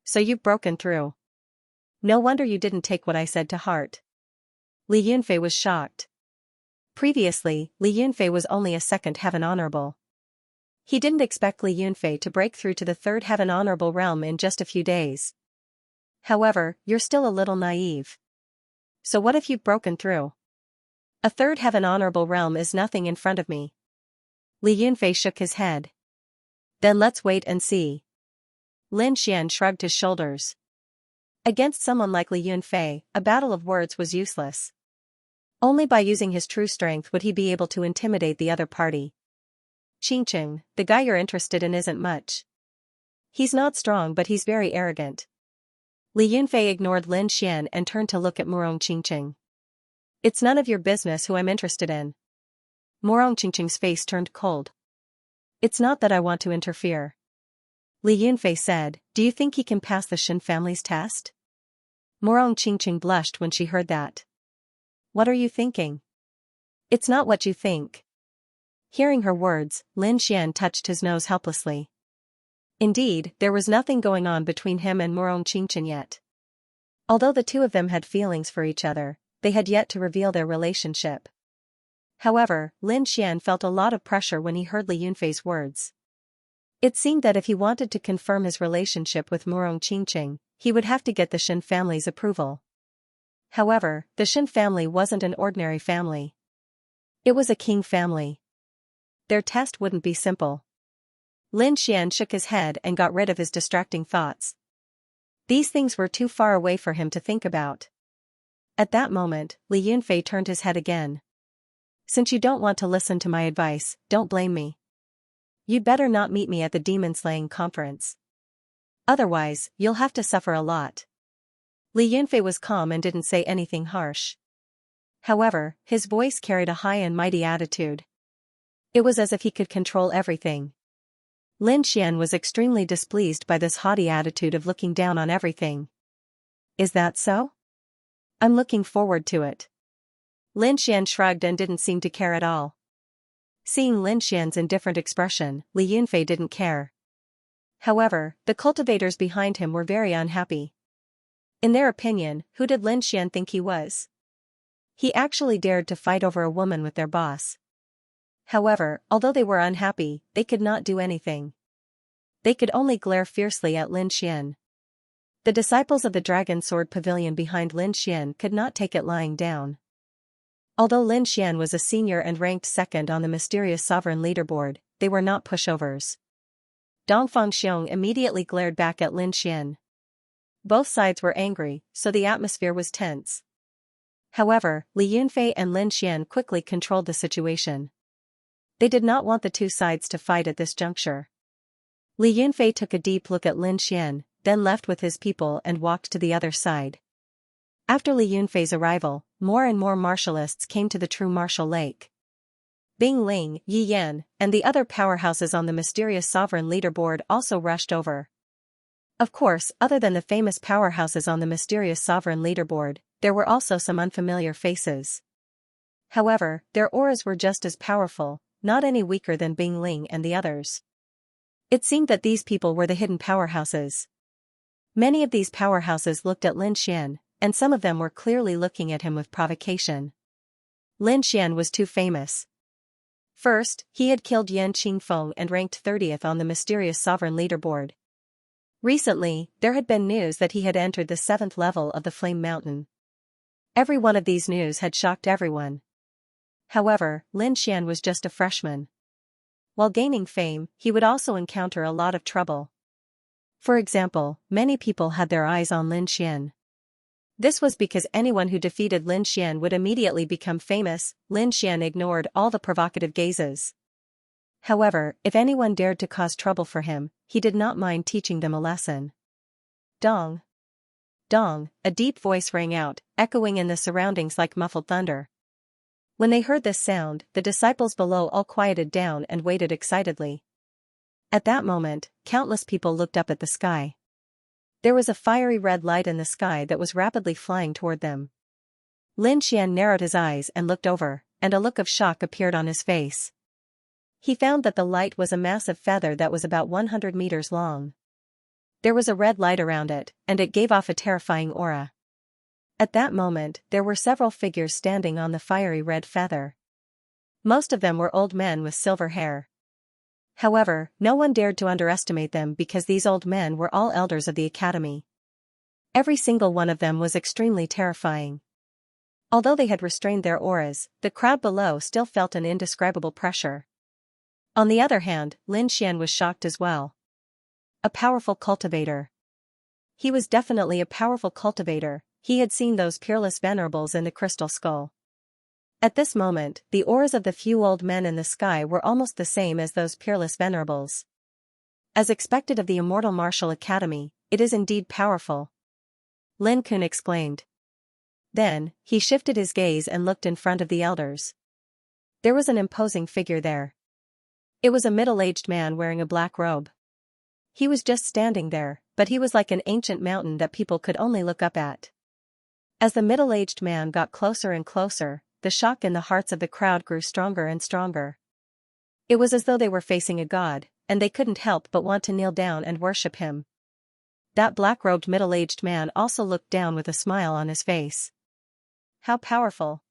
So you've broken through. No wonder you didn't take what I said to heart. Li Yunfei was shocked. Previously, Li Yunfei was only a second heaven honorable. He didn't expect Li Yunfei to break through to the third heaven honorable realm in just a few days. However, you're still a little naive. So what if you've broken through? A third heaven honorable realm is nothing in front of me. Li Yunfei shook his head. Then let's wait and see. Lin Xian shrugged his shoulders. Against someone like Li Yunfei, a battle of words was useless. Only by using his true strength would he be able to intimidate the other party. Qingqing, the guy you're interested in isn't much. He's not strong but he's very arrogant. Li Yunfei ignored Lin Xian and turned to look at Murong Qingqing. It's none of your business who I'm interested in. Murong Qingqing's face turned cold. It's not that I want to interfere. Li Yunfei said, do you think he can pass the Shen family's test? Murong Qingqing blushed when she heard that. What are you thinking? It's not what you think. Hearing her words, Lin Xian touched his nose helplessly. Indeed, there was nothing going on between him and Murong Qingqing yet. Although the two of them had feelings for each other, they had yet to reveal their relationship. However, Lin Xian felt a lot of pressure when he heard Li Yunfei's words. It seemed that if he wanted to confirm his relationship with Murong Qingqing, he would have to get the Shen family's approval. However, the Shen family wasn't an ordinary family. It was a king family. Their test wouldn't be simple. Lin Xian shook his head and got rid of his distracting thoughts. These things were too far away for him to think about. At that moment, Li Yunfei turned his head again. Since you don't want to listen to my advice, don't blame me. You'd better not meet me at the demon-slaying conference. Otherwise, you'll have to suffer a lot. Li Yunfei was calm and didn't say anything harsh. However, his voice carried a high and mighty attitude. It was as if he could control everything. Lin Xian was extremely displeased by this haughty attitude of looking down on everything. Is that so? I'm looking forward to it. Lin Xian shrugged and didn't seem to care at all. Seeing Lin Xian's indifferent expression, Li Yunfei didn't care. However, the cultivators behind him were very unhappy. In their opinion, who did Lin Xian think he was? He actually dared to fight over a woman with their boss. However, although they were unhappy, they could not do anything. They could only glare fiercely at Lin Xian. The disciples of the Dragon Sword Pavilion behind Lin Xian could not take it lying down. Although Lin Xian was a senior and ranked second on the mysterious sovereign leaderboard, they were not pushovers. Dongfang Xiong immediately glared back at Lin Xian. Both sides were angry, so the atmosphere was tense. However, Li Yunfei and Lin Xian quickly controlled the situation. They did not want the two sides to fight at this juncture. Li Yunfei took a deep look at Lin Xian, then left with his people and walked to the other side. After Li Yunfei's arrival, more and more martialists came to the true martial lake. Bing Ling, Yi Yan, and the other powerhouses on the mysterious sovereign leaderboard also rushed over. Of course, other than the famous powerhouses on the mysterious sovereign leaderboard, there were also some unfamiliar faces. However, their auras were just as powerful, not any weaker than Bing Ling and the others. It seemed that these people were the hidden powerhouses. Many of these powerhouses looked at Lin Xian, and some of them were clearly looking at him with provocation. Lin Xian was too famous. First, he had killed Yan Qingfeng and ranked 30th on the mysterious sovereign leaderboard. Recently, there had been news that he had entered the 7th level of the Flame Mountain. Every one of these news had shocked everyone. However, Lin Xian was just a freshman. While gaining fame, he would also encounter a lot of trouble. For example, many people had their eyes on Lin Xian. This was because anyone who defeated Lin Xian would immediately become famous. Lin Xian ignored all the provocative gazes. However, if anyone dared to cause trouble for him, he did not mind teaching them a lesson. Dong! Dong! A deep voice rang out, echoing in the surroundings like muffled thunder. When they heard this sound, the disciples below all quieted down and waited excitedly. At that moment, countless people looked up at the sky. There was a fiery red light in the sky that was rapidly flying toward them. Lin Xian narrowed his eyes and looked over, and a look of shock appeared on his face. He found that the light was a massive feather that was about 100 meters long. There was a red light around it, and it gave off a terrifying aura. At that moment, there were several figures standing on the fiery red feather. Most of them were old men with silver hair. However, no one dared to underestimate them because these old men were all elders of the academy. Every single one of them was extremely terrifying. Although they had restrained their auras, the crowd below still felt an indescribable pressure. On the other hand, Lin Xian was shocked as well. A powerful cultivator. He was definitely a powerful cultivator. He had seen those peerless venerables in the crystal skull. At this moment, the auras of the few old men in the sky were almost the same as those peerless venerables. As expected of the immortal martial academy, it is indeed powerful. Lin Kun exclaimed. Then, he shifted his gaze and looked in front of the elders. There was an imposing figure there. It was a middle-aged man wearing a black robe. He was just standing there, but he was like an ancient mountain that people could only look up at. As the middle-aged man got closer and closer, the shock in the hearts of the crowd grew stronger and stronger. It was as though they were facing a god, and they couldn't help but want to kneel down and worship him. That black-robed middle-aged man also looked down with a smile on his face. How powerful!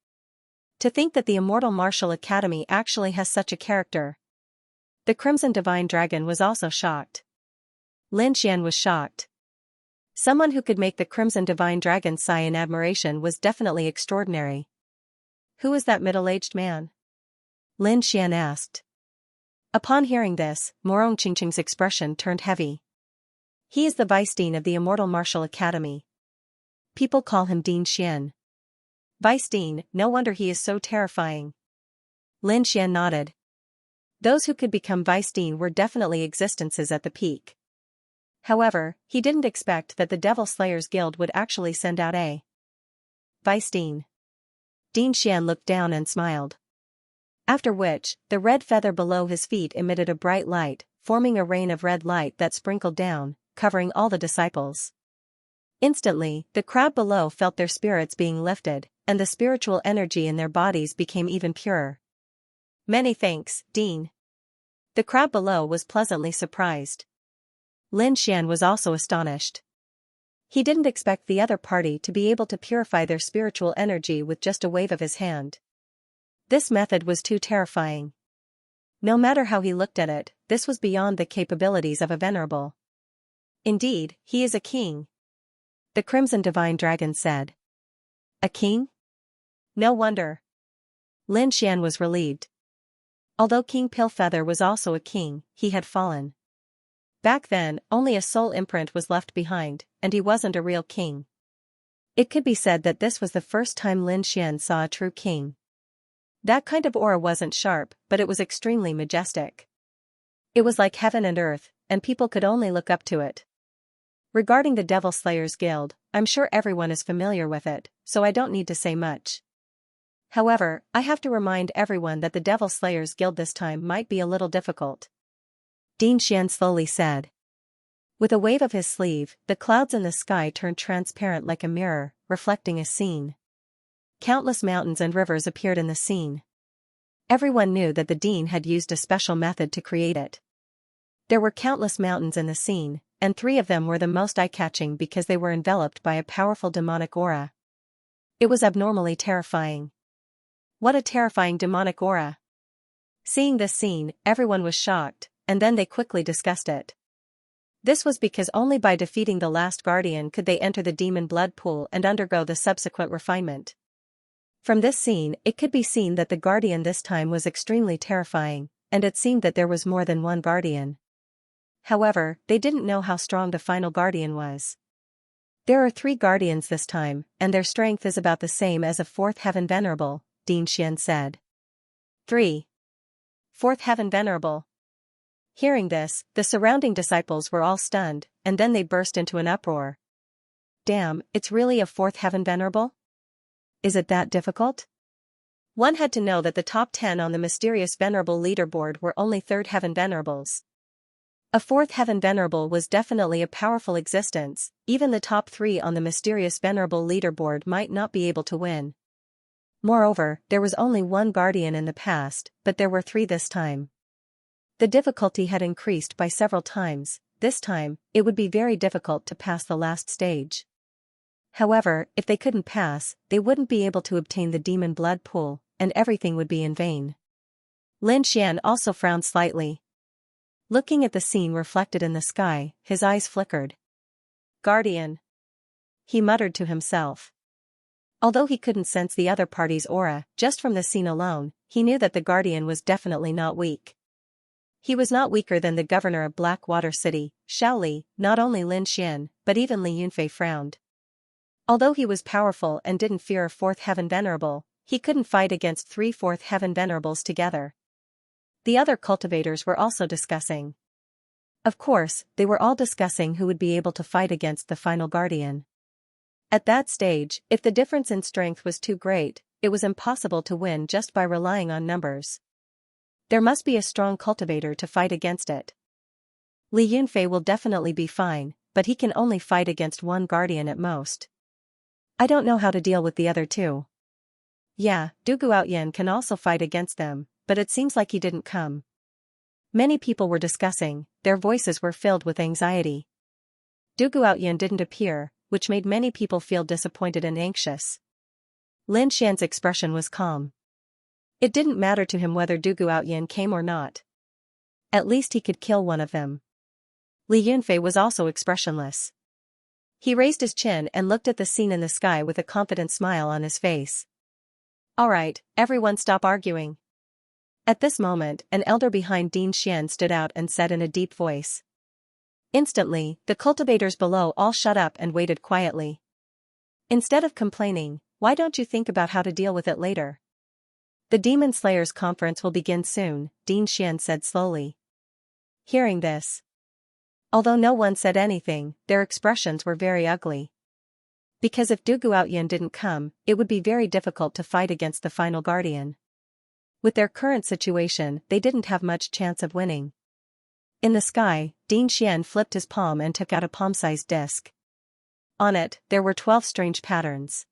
To think that the Immortal Martial Academy actually has such a character. The Crimson Divine Dragon was also shocked. Lin Xian was shocked. Someone who could make the Crimson Divine Dragon sigh in admiration was definitely extraordinary. Who is that middle-aged man? Lin Xian asked. Upon hearing this, Morong Qingqing's expression turned heavy. He is the Vice Dean of the Immortal Martial Academy. People call him Dean Xian. Vice Dean, no wonder he is so terrifying. Lin Xian nodded. Those who could become Vice Dean were definitely existences at the peak. However, he didn't expect that the Devil Slayers Guild would actually send out a Vice Dean. Dean Xian looked down and smiled. After which, the red feather below his feet emitted a bright light, forming a rain of red light that sprinkled down, covering all the disciples. Instantly, the crowd below felt their spirits being lifted, and the spiritual energy in their bodies became even purer. Many thanks, Dean. The crowd below was pleasantly surprised. Lin Xian was also astonished. He didn't expect the other party to be able to purify their spiritual energy with just a wave of his hand. This method was too terrifying. No matter how he looked at it, this was beyond the capabilities of a venerable. Indeed, he is a king. The Crimson Divine Dragon said. A king? No wonder. Lin Xian was relieved. Although King Pillfeather was also a king, he had fallen. Back then, only a soul imprint was left behind, and he wasn't a real king. It could be said that this was the first time Lin Xian saw a true king. That kind of aura wasn't sharp, but it was extremely majestic. It was like heaven and earth, and people could only look up to it. Regarding the Devil Slayers Guild, I'm sure everyone is familiar with it, so I don't need to say much. However, I have to remind everyone that the Devil Slayers Guild this time might be a little difficult. Dean Xian slowly said. With a wave of his sleeve, the clouds in the sky turned transparent like a mirror, reflecting a scene. Countless mountains and rivers appeared in the scene. Everyone knew that the dean had used a special method to create it. There were countless mountains in the scene, and 3 of them were the most eye-catching because they were enveloped by a powerful demonic aura. It was abnormally terrifying. What a terrifying demonic aura! Seeing this scene, everyone was shocked, and then they quickly discussed it. This was because only by defeating the last guardian could they enter the demon blood pool and undergo the subsequent refinement. From this scene, it could be seen that the guardian this time was extremely terrifying, and it seemed that there was more than one guardian. However, they didn't know how strong the final guardian was. There are 3 guardians this time, and their strength is about the same as a 4th heaven venerable, Xianxia said. 3. 4th heaven venerable. Hearing this, the surrounding disciples were all stunned, and then they burst into an uproar. Damn, it's really a 4th heaven venerable? Is it that difficult? One had to know that the top 10 on the mysterious venerable leaderboard were only 3rd heaven venerables. A 4th heaven venerable was definitely a powerful existence. Even the top 3 on the mysterious venerable leaderboard might not be able to win. Moreover, there was only one guardian in the past, but there were 3 this time. The difficulty had increased by several times. This time, it would be very difficult to pass the last stage. However, if they couldn't pass, they wouldn't be able to obtain the demon blood pool, and everything would be in vain. Lin Xian also frowned slightly. Looking at the scene reflected in the sky, his eyes flickered. Guardian. He muttered to himself. Although he couldn't sense the other party's aura, just from the scene alone, he knew that the guardian was definitely not weak. He was not weaker than the governor of Blackwater City, Shaoli. Not only Lin Xian, but even Li Yunfei frowned. Although he was powerful and didn't fear a 4th heaven venerable, he couldn't fight against 3 4th heaven venerables together. The other cultivators were also discussing. Of course, they were all discussing who would be able to fight against the final guardian. At that stage, if the difference in strength was too great, it was impossible to win just by relying on numbers. There must be a strong cultivator to fight against it. Li Yunfei will definitely be fine, but he can only fight against one guardian at most. I don't know how to deal with the other 2. Yeah, Du Guotian can also fight against them, but it seems like he didn't come. Many people were discussing, their voices were filled with anxiety. Du Guotian didn't appear, which made many people feel disappointed and anxious. Lin Xian's expression was calm. It didn't matter to him whether Du Guotian came or not. At least he could kill one of them. Li Yunfei was also expressionless. He raised his chin and looked at the scene in the sky with a confident smile on his face. Alright, everyone stop arguing. At this moment, an elder behind Dean Xian stood out and said in a deep voice. Instantly, the cultivators below all shut up and waited quietly. Instead of complaining, why don't you think about how to deal with it later? The Demon Slayers conference will begin soon, Dean Xian said slowly. Hearing this, although no one said anything, their expressions were very ugly. Because if Du Guotian didn't come, it would be very difficult to fight against the final guardian. With their current situation, they didn't have much chance of winning. In the sky, Dean Xian flipped his palm and took out a palm-sized disc. On it, there were 12 strange patterns.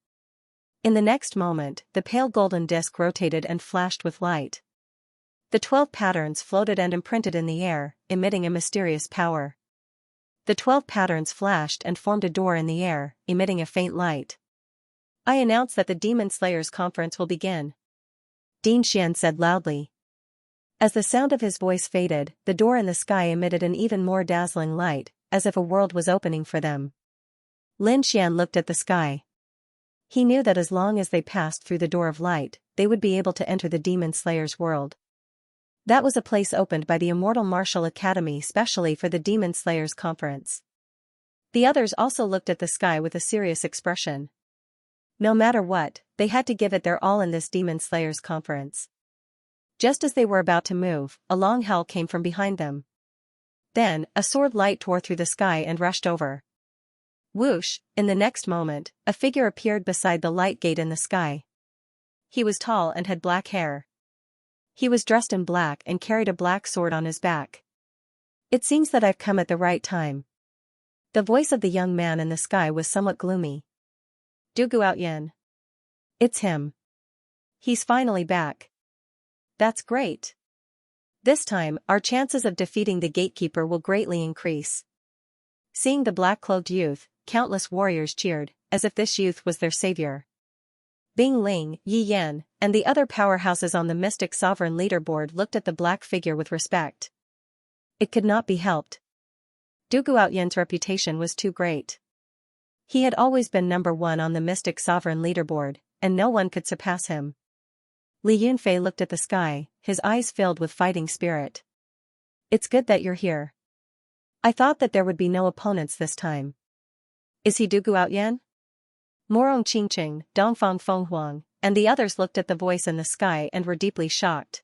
In the next moment, the pale golden disc rotated and flashed with light. The 12 patterns floated and imprinted in the air, emitting a mysterious power. The 12 patterns flashed and formed a door in the air, emitting a faint light. I announce that the Demon Slayers conference will begin. Dean Xian said loudly. As the sound of his voice faded, the door in the sky emitted an even more dazzling light, as if a world was opening for them. Lin Xian looked at the sky. He knew that as long as they passed through the door of light, they would be able to enter the Demon Slayers world. That was a place opened by the Immortal Martial Academy specially for the Demon Slayers conference. The others also looked at the sky with a serious expression. No matter what, they had to give it their all in this Demon Slayers conference. Just as they were about to move, a long howl came from behind them. Then, a sword light tore through the sky and rushed over. Whoosh, in the next moment, a figure appeared beside the light gate in the sky. He was tall and had black hair. He was dressed in black and carried a black sword on his back. It seems that I've come at the right time. The voice of the young man in the sky was somewhat gloomy. "Du Guoyan. It's him. He's finally back. That's great. This time, our chances of defeating the gatekeeper will greatly increase." Seeing the black-clothed youth, countless warriors cheered, as if this youth was their savior. Bing Ling, Yi Yan, and the other powerhouses on the Mystic Sovereign leaderboard looked at the black figure with respect. It could not be helped. Du Guoyan's reputation was too great. He had always been number one on the Mystic Sovereign leaderboard, and no one could surpass him. Li Yunfei looked at the sky, his eyes filled with fighting spirit. "It's good that you're here. I thought that there would be no opponents this time." "Is he Du Guoyan?" Morong Qingqing, Dongfang Fenghuang, and the others looked at the voice in the sky and were deeply shocked.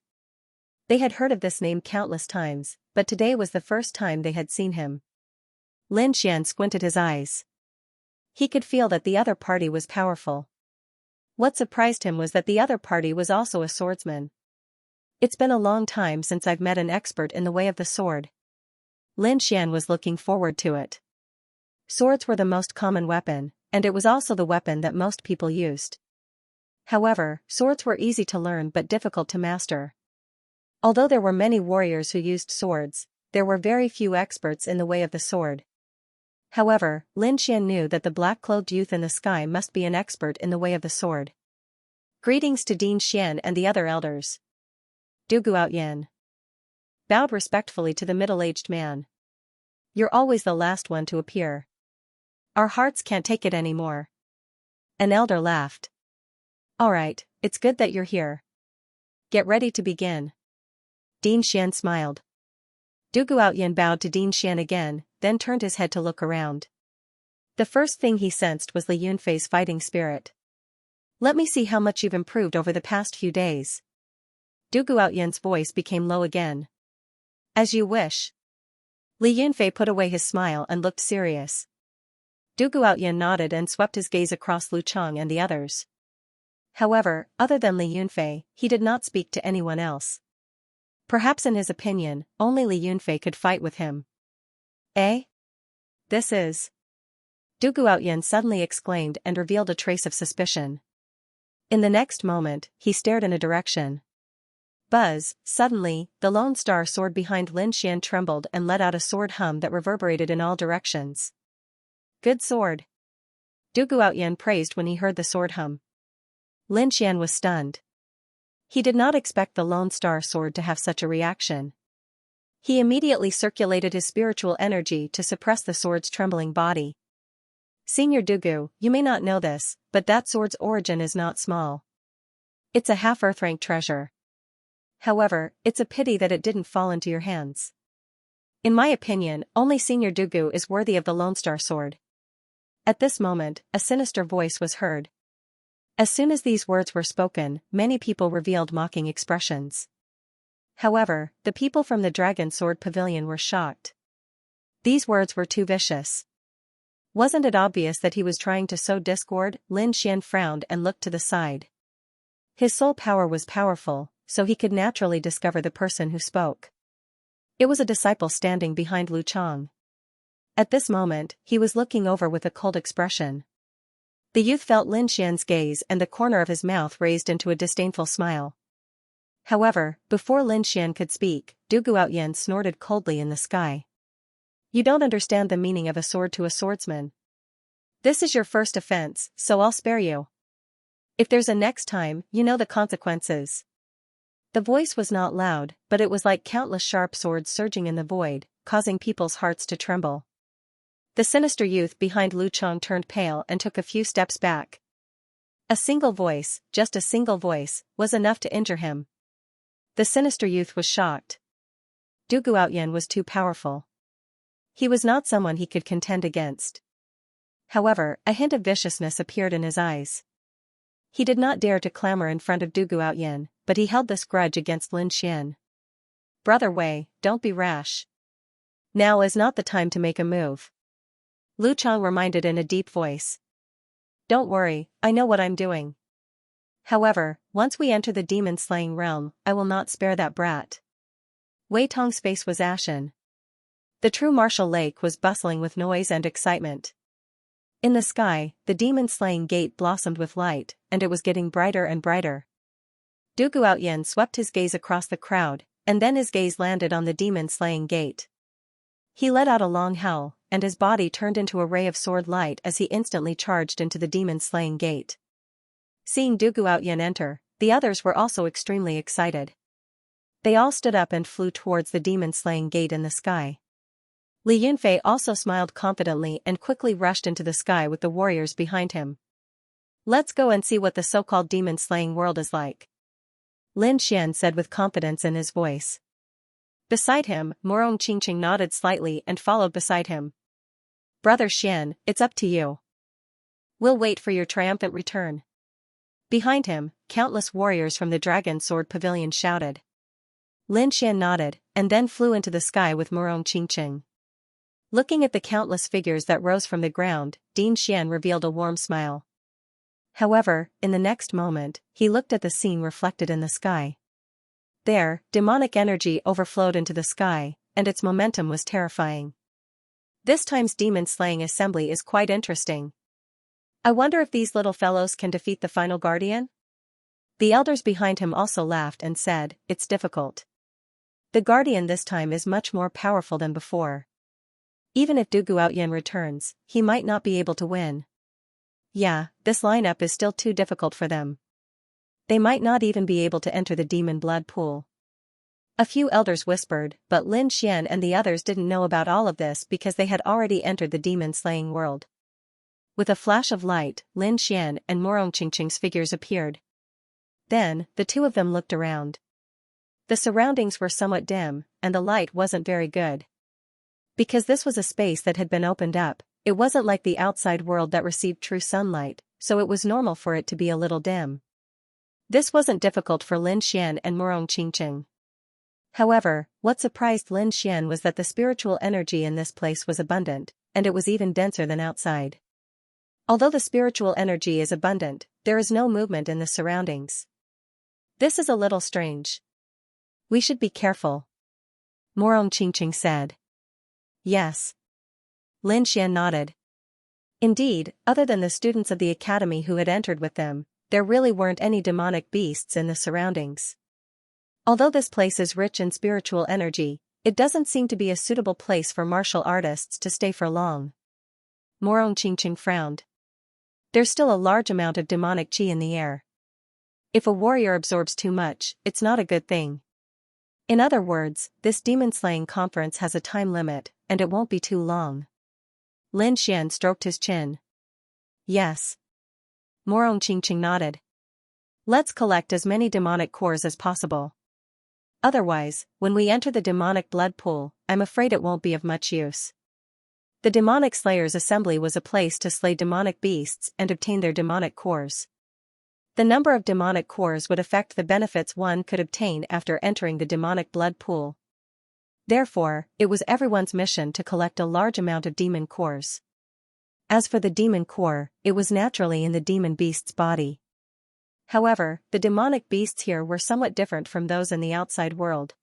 They had heard of this name countless times, but today was the first time they had seen him. Lin Xian squinted his eyes. He could feel that the other party was powerful. What surprised him was that the other party was also a swordsman. "It's been a long time since I've met an expert in the way of the sword." Lin Xian was looking forward to it. Swords were the most common weapon, and it was also the weapon that most people used. However, swords were easy to learn but difficult to master. Although there were many warriors who used swords, there were very few experts in the way of the sword. However, Lin Xian knew that the black-clothed youth in the sky must be an expert in the way of the sword. Greetings to Dean Xian and the other elders. Du Guoyan bowed respectfully to the middle-aged man. "You're always the last one to appear. Our hearts can't take it anymore." An elder laughed. "Alright, it's good that you're here. Get ready to begin." Dean Xian smiled. Du Guoyan bowed to Dean Xian again, then turned his head to look around. The first thing he sensed was Li Yunfei's fighting spirit. "Let me see how much you've improved over the past few days." Du Guoyan's voice became low again. "As you wish." Li Yunfei put away his smile and looked serious. Du Guoyan nodded and swept his gaze across Lu Chang and the others. However, other than Li Yunfei, he did not speak to anyone else. Perhaps in his opinion, only Li Yunfei could fight with him. "Eh? This is..." Du Guoyan suddenly exclaimed and revealed a trace of suspicion. In the next moment, he stared in a direction. Buzz, suddenly, the Lone Star sword behind Lin Xian trembled and let out a sword hum that reverberated in all directions. "Good sword." Du Guoyan praised when he heard the sword hum. Lin Xian was stunned. He did not expect the Lone Star sword to have such a reaction. He immediately circulated his spiritual energy to suppress the sword's trembling body. "Senior Dugu, you may not know this, but that sword's origin is not small. It's a half-Earth-rank treasure. However, it's a pity that it didn't fall into your hands. In my opinion, only Senior Dugu is worthy of the Lone Star sword." At this moment, a sinister voice was heard. As soon as these words were spoken, many people revealed mocking expressions. However, the people from the Dragon Sword Pavilion were shocked. These words were too vicious. Wasn't it obvious that he was trying to sow discord? Lin Xian frowned and looked to the side. His soul power was powerful, so he could naturally discover the person who spoke. It was a disciple standing behind Lu Chang. At this moment, he was looking over with a cold expression. The youth felt Lin Xian's gaze and the corner of his mouth raised into a disdainful smile. However, before Lin Xian could speak, Du Guoyan snorted coldly in the sky. "You don't understand the meaning of a sword to a swordsman. This is your first offense, so I'll spare you. If there's a next time, you know the consequences." The voice was not loud, but it was like countless sharp swords surging in the void, causing people's hearts to tremble. The sinister youth behind Lu Chang turned pale and took a few steps back. A single voice, just a single voice, was enough to injure him. The sinister youth was shocked. Du Guoyan was too powerful. He was not someone he could contend against. However, a hint of viciousness appeared in his eyes. He did not dare to clamor in front of Du Guoyan, but he held this grudge against Lin Xian. "Brother Wei, don't be rash. Now is not the time to make a move." Lu Chang reminded in a deep voice. "Don't worry, I know what I'm doing. However, once we enter the demon-slaying realm, I will not spare that brat." Wei Tong's face was ashen. The true martial lake was bustling with noise and excitement. In the sky, the demon-slaying gate blossomed with light, and it was getting brighter and brighter. Du Guotian swept his gaze across the crowd, and then his gaze landed on the demon-slaying gate. He let out a long howl, and his body turned into a ray of sword light as he instantly charged into the demon-slaying gate. Seeing Du Guotian enter, the others were also extremely excited. They all stood up and flew towards the demon-slaying gate in the sky. Li Yunfei also smiled confidently and quickly rushed into the sky with the warriors behind him. "Let's go and see what the so-called demon-slaying world is like," Lin Xian said with confidence in his voice. Beside him, Morong Qingqing nodded slightly and followed beside him. "Brother Xian, it's up to you. We'll wait for your triumphant return." Behind him, countless warriors from the Dragon Sword Pavilion shouted. Lin Xian nodded, and then flew into the sky with Morong Qingqing. Looking at the countless figures that rose from the ground, Ding Xian revealed a warm smile. However, in the next moment, he looked at the scene reflected in the sky. There, demonic energy overflowed into the sky, and its momentum was terrifying. This time's demon-slaying assembly is quite interesting. I wonder if these little fellows can defeat the final guardian? The elders behind him also laughed and said, "It's difficult. The guardian this time is much more powerful than before. Even if Du Guotian returns, he might not be able to win. Yeah, this lineup is still too difficult for them. They might not even be able to enter the demon blood pool." A few elders whispered, but Lin Xian and the others didn't know about all of this because they had already entered the demon-slaying world. With a flash of light, Lin Xian and Morong Qingqing's figures appeared. Then, the two of them looked around. The surroundings were somewhat dim, and the light wasn't very good. Because this was a space that had been opened up, it wasn't like the outside world that received true sunlight, so it was normal for it to be a little dim. This wasn't difficult for Lin Xian and Morong Qingqing. However, what surprised Lin Xian was that the spiritual energy in this place was abundant, and it was even denser than outside. Although the spiritual energy is abundant, there is no movement in the surroundings. This is a little strange. We should be careful, Morong Qingqing said. Yes. Lin Xian nodded. Indeed, other than the students of the academy who had entered with them, there really weren't any demonic beasts in the surroundings. Although this place is rich in spiritual energy, it doesn't seem to be a suitable place for martial artists to stay for long. Morong Qingqing frowned. There's still a large amount of demonic qi in the air. If a warrior absorbs too much, it's not a good thing. In other words, this demon-slaying conference has a time limit, and it won't be too long. Lin Xian stroked his chin. Yes. Morong Qingqing nodded. Let's collect as many demonic cores as possible. Otherwise, when we enter the demonic blood pool, I'm afraid it won't be of much use. The demonic slayers' assembly was a place to slay demonic beasts and obtain their demonic cores. The number of demonic cores would affect the benefits one could obtain after entering the demonic blood pool. Therefore, it was everyone's mission to collect a large amount of demon cores. As for the demon core, it was naturally in the demon beast's body. However, the demonic beasts here were somewhat different from those in the outside world.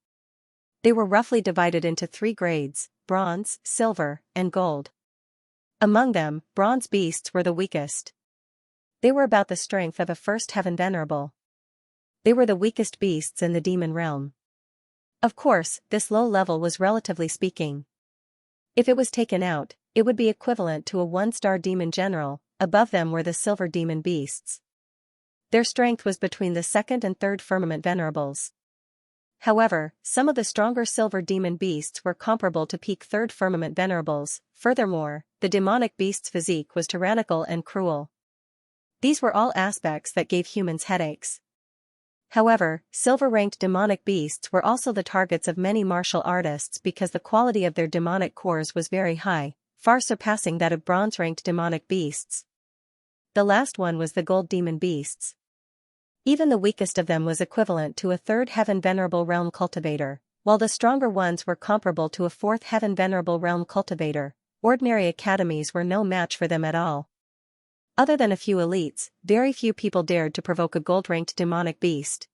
They were roughly divided into 3 grades: bronze, silver, and gold. Among them, bronze beasts were the weakest. They were about the strength of a first heaven venerable. They were the weakest beasts in the demon realm. Of course, this low level was relatively speaking. If it was taken out, it would be equivalent to a 1-star demon general. Above them were the silver demon beasts. Their strength was between the 2nd and 3rd firmament venerables. However, some of the stronger silver demon beasts were comparable to peak 3rd firmament venerables. Furthermore, the demonic beast's physique was tyrannical and cruel. These were all aspects that gave humans headaches. However, silver-ranked demonic beasts were also the targets of many martial artists because the quality of their demonic cores was very high, far surpassing that of bronze-ranked demonic beasts. The last one was the gold demon beasts. Even the weakest of them was equivalent to a 3rd heaven venerable realm cultivator, while the stronger ones were comparable to a 4th heaven venerable realm cultivator. Ordinary academies were no match for them at all. Other than a few elites, very few people dared to provoke a gold-ranked demonic beast.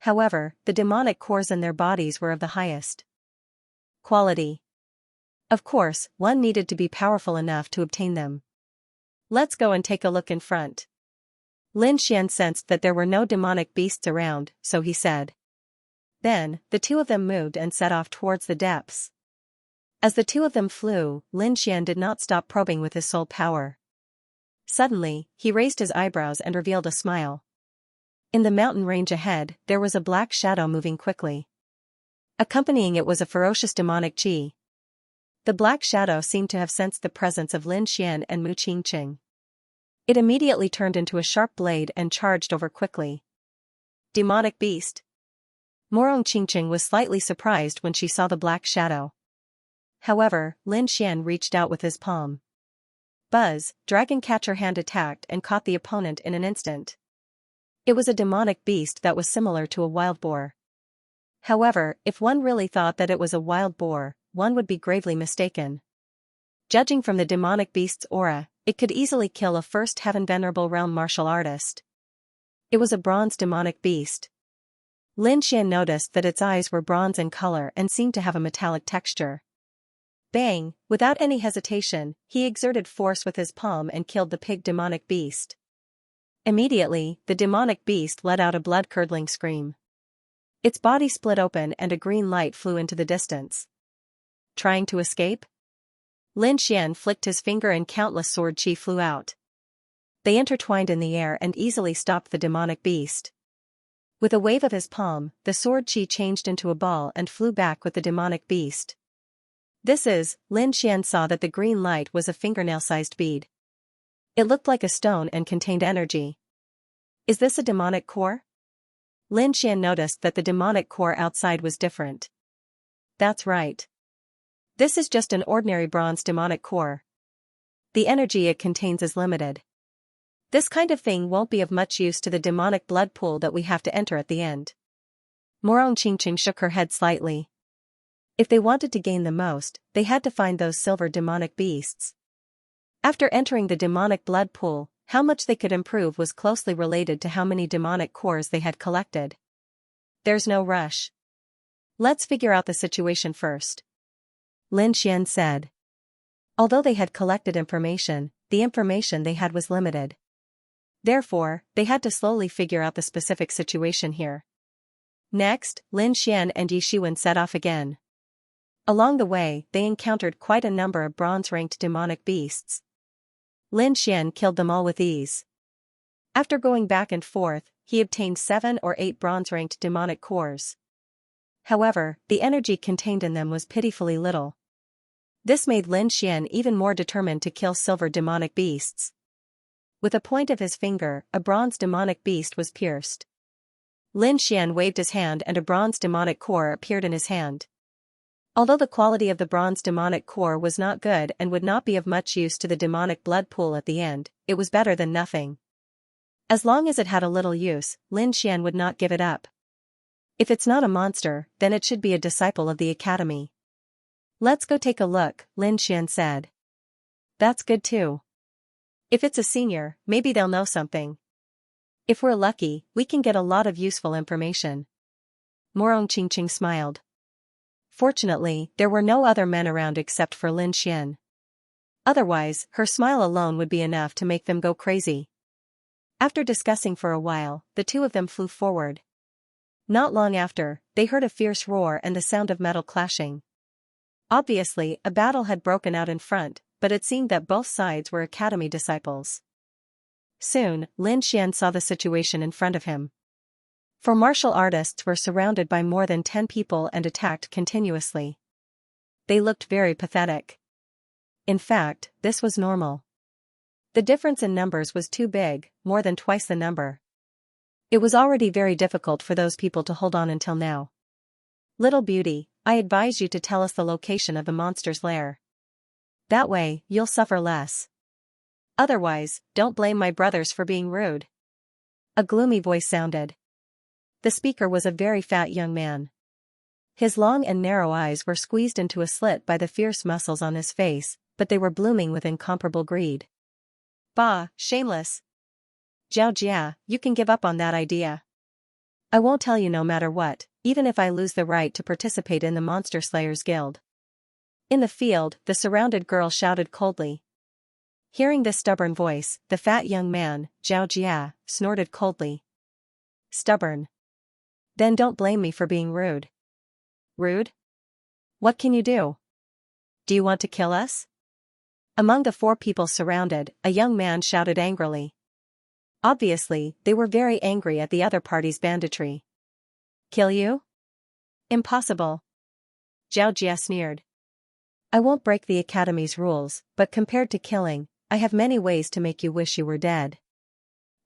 However, the demonic cores in their bodies were of the highest quality. Of course, one needed to be powerful enough to obtain them. Let's go and take a look in front. Lin Xian sensed that there were no demonic beasts around, so he said. Then, the two of them moved and set off towards the depths. As the two of them flew, Lin Xian did not stop probing with his soul power. Suddenly, he raised his eyebrows and revealed a smile. In the mountain range ahead, there was a black shadow moving quickly. Accompanying it was a ferocious demonic qi. The black shadow seemed to have sensed the presence of Lin Xian and Mu Qingqing. It immediately turned into a sharp blade and charged over quickly. Demonic beast. Morong Qingqing was slightly surprised when she saw the black shadow. However, Lin Xian reached out with his palm. Buzz, Dragon Catcher hand attacked and caught the opponent in an instant. It was a demonic beast that was similar to a wild boar. However, if one really thought that it was a wild boar, one would be gravely mistaken. Judging from the demonic beast's aura, it could easily kill a first heaven venerable realm martial artist. It was a bronze demonic beast. Lin Xian noticed that its eyes were bronze in color and seemed to have a metallic texture. Bang! Without any hesitation, he exerted force with his palm and killed the pig demonic beast. Immediately, the demonic beast let out a blood-curdling scream. Its body split open and a green light flew into the distance. Trying to escape? Lin Xian flicked his finger and countless sword qi flew out. They intertwined in the air and easily stopped the demonic beast. With a wave of his palm, the sword qi changed into a ball and flew back with the demonic beast. Lin Xian saw that the green light was a fingernail-sized bead. It looked like a stone and contained energy. Is this a demonic core? Lin Xian noticed that the demonic core outside was different. That's right. This is just an ordinary bronze demonic core. The energy it contains is limited. This kind of thing won't be of much use to the demonic blood pool that we have to enter at the end. Morong Qingqing shook her head slightly. If they wanted to gain the most, they had to find those silver demonic beasts. After entering the demonic blood pool, how much they could improve was closely related to how many demonic cores they had collected. There's no rush. Let's figure out the situation first. Lin Xian said. Although they had collected information, the information they had was limited. Therefore, they had to slowly figure out the specific situation here. Next, Lin Xian and Yi Shiwen set off again. Along the way, they encountered quite a number of bronze-ranked demonic beasts. Lin Xian killed them all with ease. After going back and forth, he obtained 7 or 8 bronze-ranked demonic cores. However, the energy contained in them was pitifully little. This made Lin Xian even more determined to kill silver demonic beasts. With a point of his finger, a bronze demonic beast was pierced. Lin Xian waved his hand and a bronze demonic core appeared in his hand. Although the quality of the bronze demonic core was not good and would not be of much use to the demonic blood pool at the end, it was better than nothing. As long as it had a little use, Lin Xian would not give it up. If it's not a monster, then it should be a disciple of the academy. Let's go take a look, Lin Xian said. That's good too. If it's a senior, maybe they'll know something. If we're lucky, we can get a lot of useful information. Morong Qingqing smiled. Fortunately, there were no other men around except for Lin Xian. Otherwise, her smile alone would be enough to make them go crazy. After discussing for a while, the two of them flew forward. Not long after, they heard a fierce roar and the sound of metal clashing. Obviously, a battle had broken out in front, but it seemed that both sides were academy disciples. Soon, Lin Xian saw the situation in front of him. 4 martial artists were surrounded by more than 10 people and attacked continuously. They looked very pathetic. In fact, this was normal. The difference in numbers was too big, more than twice the number. It was already very difficult for those people to hold on until now. Little beauty, I advise you to tell us the location of the monster's lair. That way, you'll suffer less. Otherwise, don't blame my brothers for being rude. A gloomy voice sounded. The speaker was a very fat young man. His long and narrow eyes were squeezed into a slit by the fierce muscles on his face, but they were blooming with incomparable greed. Bah, shameless. Zhao Jia, you can give up on that idea. I won't tell you no matter what, even if I lose the right to participate in the Monster Slayers Guild. In the field, the surrounded girl shouted coldly. Hearing this stubborn voice, the fat young man, Xianxia, snorted coldly. Stubborn. Then don't blame me for being rude. Rude? What can you do? Do you want to kill us? Among the 4 people surrounded, a young man shouted angrily. Obviously, they were very angry at the other party's banditry. Kill you? Impossible. Xianxia sneered. I won't break the Academy's rules, but compared to killing, I have many ways to make you wish you were dead.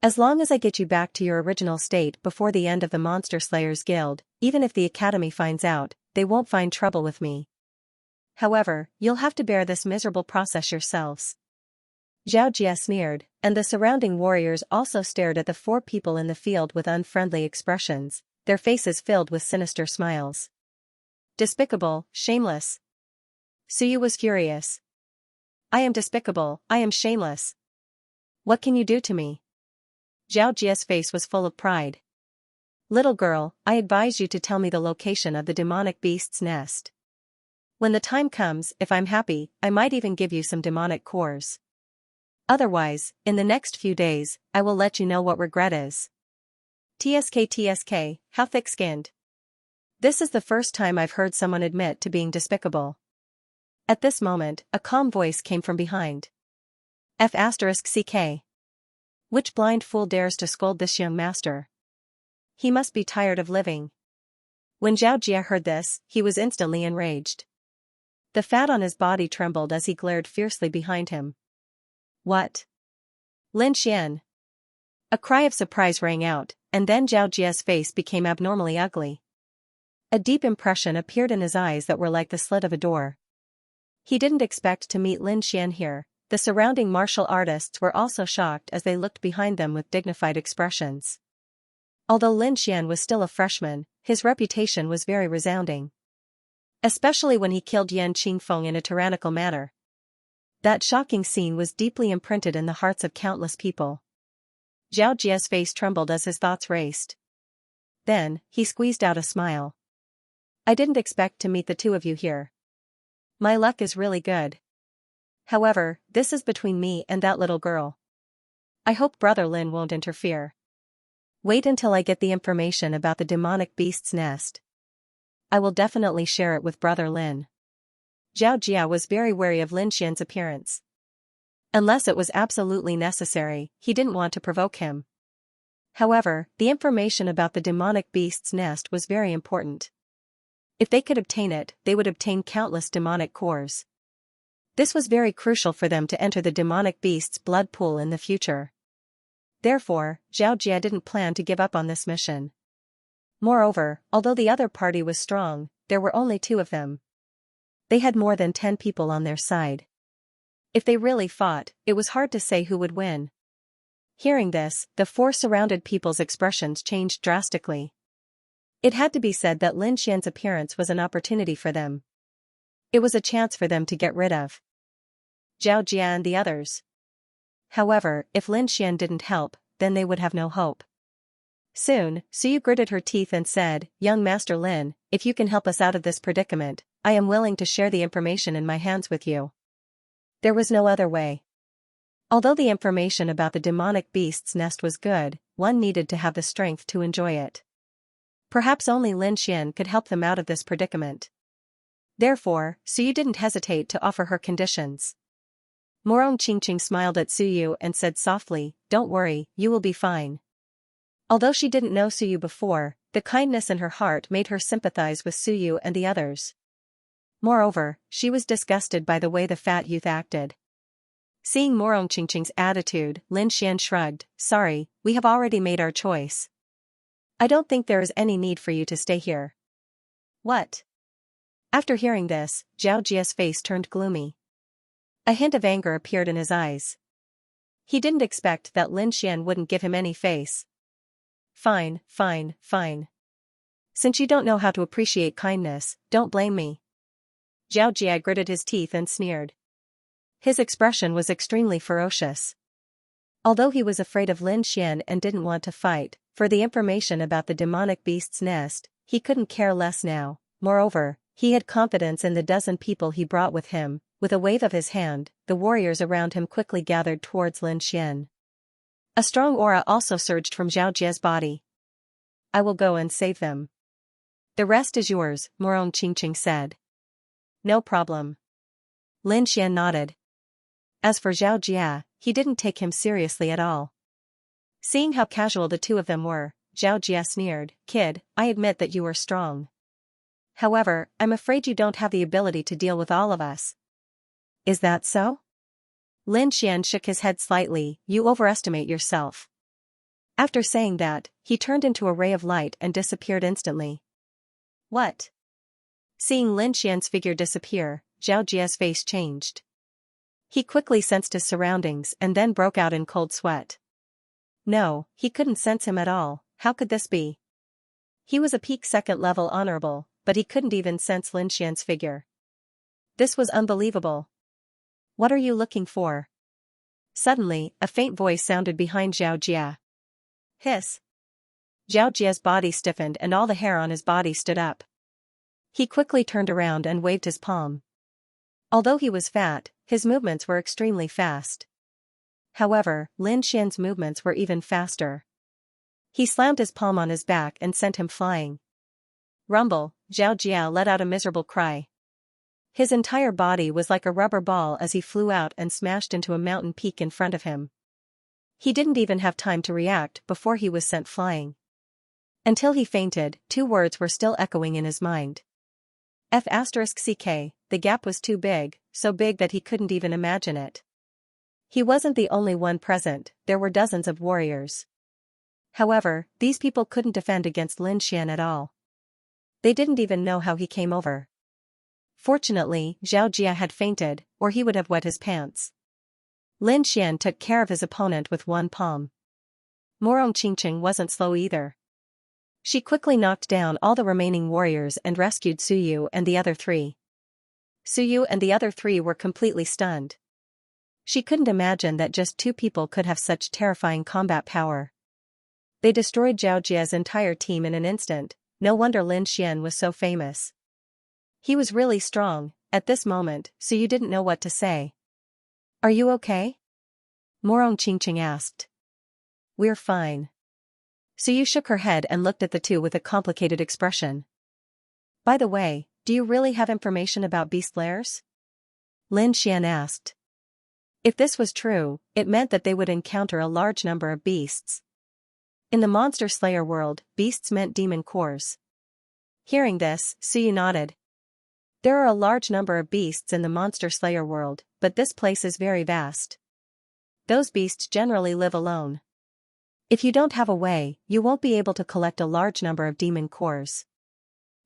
As long as I get you back to your original state before the end of the Monster Slayers Guild, even if the Academy finds out, they won't find trouble with me. However, you'll have to bear this miserable process yourselves. Xianxia sneered, and the surrounding warriors also stared at the 4 people in the field with unfriendly expressions, their faces filled with sinister smiles. Despicable, shameless. Suyu was furious. I am despicable, I am shameless. What can you do to me? Xianxia's face was full of pride. Little girl, I advise you to tell me the location of the demonic beast's nest. When the time comes, if I'm happy, I might even give you some demonic cores. Otherwise, in the next few days, I will let you know what regret is. TSK, how thick-skinned. This is the first time I've heard someone admit to being despicable. At this moment, a calm voice came from behind. F*CK. Which blind fool dares to scold this young master? He must be tired of living. When Xianxia heard this, he was instantly enraged. The fat on his body trembled as he glared fiercely behind him. What? Lin Xian. A cry of surprise rang out, and then Xianxia's face became abnormally ugly. A deep impression appeared in his eyes that were like the slit of a door. He didn't expect to meet Lin Xian here. The surrounding martial artists were also shocked as they looked behind them with dignified expressions. Although Lin Xian was still a freshman, his reputation was very resounding. Especially when he killed Yan Qingfeng in a tyrannical manner. That shocking scene was deeply imprinted in the hearts of countless people. Xianxia's face trembled as his thoughts raced. Then, he squeezed out a smile. I didn't expect to meet the 2 of you here. My luck is really good. However, this is between me and that little girl. I hope Brother Lin won't interfere. Wait until I get the information about the demonic beast's nest. I will definitely share it with Brother Lin. Xianxia was very wary of Lin Xian's appearance. Unless it was absolutely necessary, he didn't want to provoke him. However, the information about the demonic beast's nest was very important. If they could obtain it, they would obtain countless demonic cores. This was very crucial for them to enter the demonic beast's blood pool in the future. Therefore, Xianxia didn't plan to give up on this mission. Moreover, although the other party was strong, there were only 2 of them. They had more than 10 people on their side. If they really fought, it was hard to say who would win. Hearing this, the 4 surrounded people's expressions changed drastically. It had to be said that Lin Xian's appearance was an opportunity for them. It was a chance for them to get rid of Xianxia and the others. However, if Lin Xian didn't help, then they would have no hope. Soon, Suyu gritted her teeth and said, Young Master Lin, if you can help us out of this predicament, I am willing to share the information in my hands with you. There was no other way. Although the information about the demonic beast's nest was good, one needed to have the strength to enjoy it. Perhaps only Lin Xian could help them out of this predicament. Therefore, Suyu didn't hesitate to offer her conditions. Morong Qingqing smiled at Suyu and said softly, Don't worry, you will be fine. Although she didn't know Suyu before, the kindness in her heart made her sympathize with Suyu and the others. Moreover, she was disgusted by the way the fat youth acted. Seeing Morong Qingqing's attitude, Lin Xian shrugged, Sorry, we have already made our choice. I don't think there is any need for you to stay here. What? After hearing this, Xianxia's face turned gloomy. A hint of anger appeared in his eyes. He didn't expect that Lin Xian wouldn't give him any face. Fine. Since you don't know how to appreciate kindness, don't blame me. Xianxia gritted his teeth and sneered. His expression was extremely ferocious. Although he was afraid of Lin Xian and didn't want to fight, for the information about the demonic beast's nest, he couldn't care less now. Moreover, He had confidence in the dozen people he brought with him. With a wave of his hand, the warriors around him quickly gathered towards Lin Xian. A strong aura also surged from Zhao Jie's body. "I will go and save them. The rest is yours," Morong Qingqing said. "No problem." Lin Xian nodded. As for Zhao Jie, he didn't take him seriously at all. Seeing how casual the two of them were, Zhao Jie sneered, "Kid, I admit that you are strong. However, I'm afraid you don't have the ability to deal with all of us." "Is that so?" Lin Xian shook his head slightly. "You overestimate yourself." After saying that, he turned into a ray of light and disappeared instantly. "What?" Seeing Lin Xian's figure disappear, Zhao Jie's face changed. He quickly sensed his surroundings and then broke out in cold sweat. No, he couldn't sense him at all. How could this be? He was a peak second-level honorable, but he couldn't even sense Lin Xian's figure. This was unbelievable. "What are you looking for?" Suddenly, a faint voice sounded behind Zhao Jie. "Hiss." Zhao Jie's body stiffened and all the hair on his body stood up. He quickly turned around and waved his palm. Although he was fat, his movements were extremely fast. However, Lin Xian's movements were even faster. He slammed his palm on his back and sent him flying. Rumble, Zhao Jie let out a miserable cry. His entire body was like a rubber ball as he flew out and smashed into a mountain peak in front of him. He didn't even have time to react before he was sent flying. Until he fainted, two words were still echoing in his mind. F*ck, the gap was too big, so big that he couldn't even imagine it. He wasn't the only one present, there were dozens of warriors. However, these people couldn't defend against Lin Xian at all. They didn't even know how he came over. Fortunately, Zhao Jie had fainted, or he would have wet his pants. Lin Xian took care of his opponent with one palm. Morong Qingqing wasn't slow either. She quickly knocked down all the remaining warriors and rescued Suyu and the other three. Suyu and the other three were completely stunned. She couldn't imagine that just two people could have such terrifying combat power. They destroyed Zhao Jie's entire team in an instant. No wonder Lin Xian was so famous. He was really strong. At this moment, Suyu didn't know what to say. "Are you okay?" Morong Qingqing asked. "We're fine." Suyu shook her head and looked at the two with a complicated expression. "By the way, do you really have information about beast lairs?" Lin Xian asked. If this was true, it meant that they would encounter a large number of beasts. In the Monster Slayer world, beasts meant demon cores. Hearing this, Suyu nodded. There are a large number of beasts in the Monster Slayer world, but this place is very vast. Those beasts generally live alone. If you don't have a way, you won't be able to collect a large number of demon cores.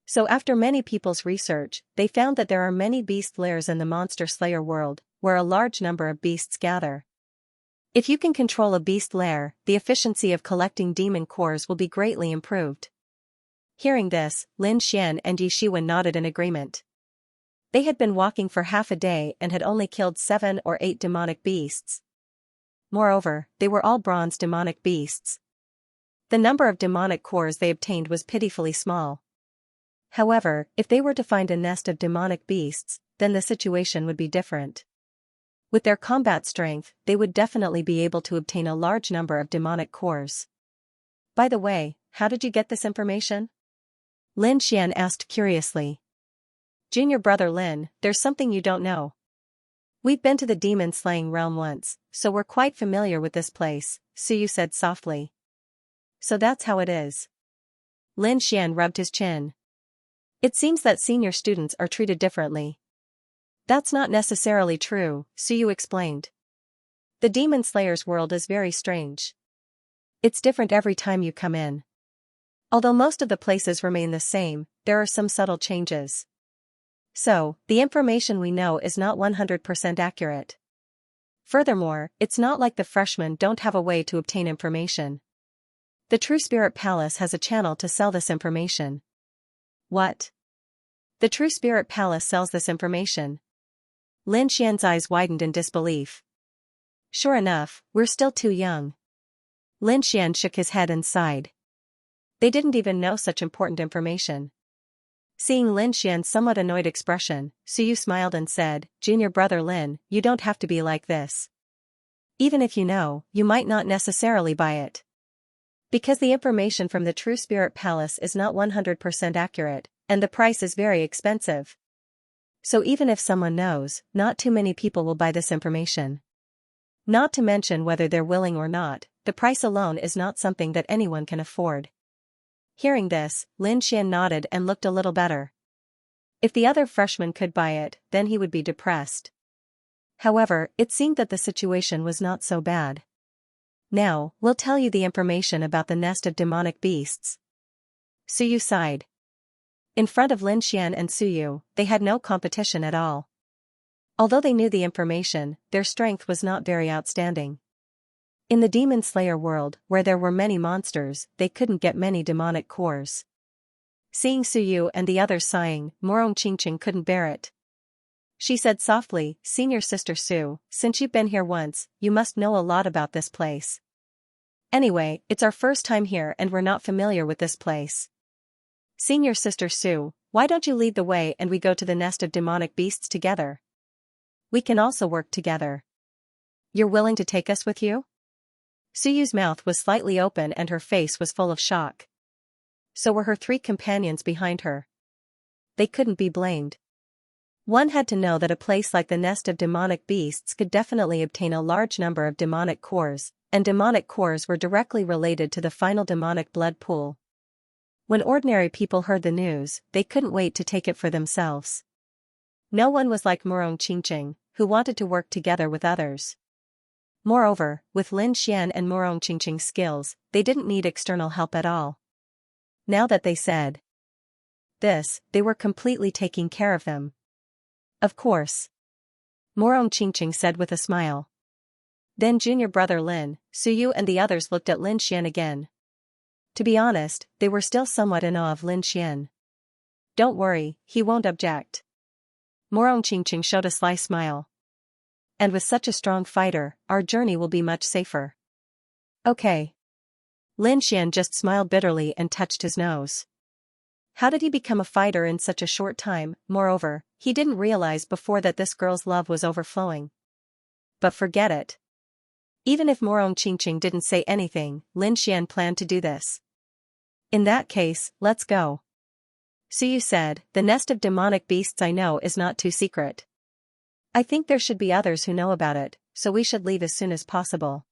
So after many people's research, they found that there are many beast lairs in the Monster Slayer world, where a large number of beasts gather. If you can control a beast lair, the efficiency of collecting demon cores will be greatly improved. Hearing this, Lin Xian and Yi Shiwen nodded in agreement. They had been walking for half a day and had only killed 7 or 8 demonic beasts. Moreover, they were all bronze demonic beasts. The number of demonic cores they obtained was pitifully small. However, if they were to find a nest of demonic beasts, then the situation would be different. With their combat strength, they would definitely be able to obtain a large number of demonic cores. By the way, how did you get this information? Lin Xian asked curiously. Junior brother Lin, there's something you don't know. We've been to the demon-slaying realm once, so we're quite familiar with this place, Suyu said softly. So that's how it is. Lin Xian rubbed his chin. It seems that senior students are treated differently. That's not necessarily true, Suyu explained. The Demon Slayer's world is very strange. It's different every time you come in. Although most of the places remain the same, there are some subtle changes. So, the information we know is not 100% accurate. Furthermore, it's not like the freshmen don't have a way to obtain information. The True Spirit Palace has a channel to sell this information. What? The True Spirit Palace sells this information. Lin Xian's eyes widened in disbelief. Sure enough, we're still too young. Lin Xian shook his head and sighed. They didn't even know such important information. Seeing Lin Xian's somewhat annoyed expression, Suyu smiled and said, "Junior brother Lin, you don't have to be like this. Even if you know, you might not necessarily buy it. Because the information from the True Spirit Palace is not 100% accurate, and the price is very expensive. So even if someone knows, not too many people will buy this information. Not to mention whether they're willing or not, the price alone is not something that anyone can afford." Hearing this, Lin Xian nodded and looked a little better. If the other freshman could buy it, then he would be depressed. However, it seemed that the situation was not so bad. "Now, we'll tell you the information about the nest of demonic beasts." Suyu sighed. In front of Lin Xian and Suyu, they had no competition at all. Although they knew the information, their strength was not very outstanding. In the Demon Slayer world, where there were many monsters, they couldn't get many demonic cores. Seeing Suyu and the others sighing, Morong Qingqing couldn't bear it. She said softly, "Senior sister Su, since you've been here once, you must know a lot about this place. Anyway, it's our first time here and we're not familiar with this place. Senior sister Su, why don't you lead the way and we go to the nest of demonic beasts together? We can also work together. You're willing to take us with you?" Suyu's mouth was slightly open and her face was full of shock. So were her three companions behind her. They couldn't be blamed. One had to know that a place like the nest of demonic beasts could definitely obtain a large number of demonic cores, and demonic cores were directly related to the final demonic blood pool. When ordinary people heard the news, they couldn't wait to take it for themselves. No one was like Morong Qingqing, who wanted to work together with others. Moreover, with Lin Xian and Morong Qingqing's skills, they didn't need external help at all. Now that they said this, they were completely taking care of them. "Of course," Morong Qingqing said with a smile. Then junior brother Lin, Suyu and the others looked at Lin Xian again. To be honest, they were still somewhat in awe of Lin Xian. "Don't worry, he won't object." Morong Qingqing showed a sly smile. "And with such a strong fighter, our journey will be much safer." "Okay." Lin Xian just smiled bitterly and touched his nose. How did he become a fighter in such a short time? Moreover, he didn't realize before that this girl's love was overflowing. But forget it. Even if Morong Qingqing didn't say anything, Lin Xian planned to do this. "In that case, let's go." Suyu said, "The nest of demonic beasts I know is not too secret. I think there should be others who know about it, so we should leave as soon as possible."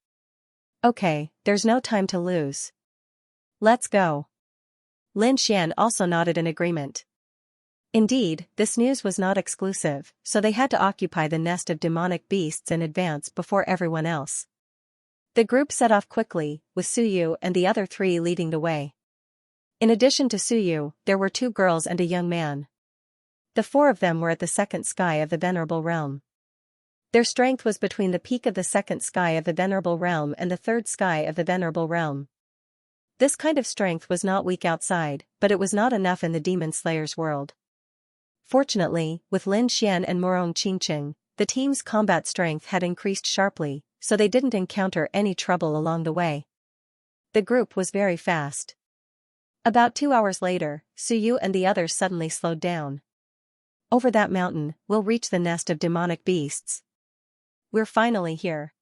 "Okay, there's no time to lose. Let's go." Lin Xian also nodded in agreement. Indeed, this news was not exclusive, so they had to occupy the nest of demonic beasts in advance before everyone else. The group set off quickly, with Suyu and the other three leading the way. In addition to Suyu, there were 2 girls and a young man. The 4 of them were at the second sky of the Venerable Realm. Their strength was between the peak of the second sky of the Venerable Realm and the third sky of the Venerable Realm. This kind of strength was not weak outside, but it was not enough in the Demon Slayer's world. Fortunately, with Lin Xian and Morong Qingqing, the team's combat strength had increased sharply, so they didn't encounter any trouble along the way. The group was very fast. About 2 hours later, Suyu and the others suddenly slowed down. "Over that mountain, we'll reach the nest of demonic beasts. We're finally here."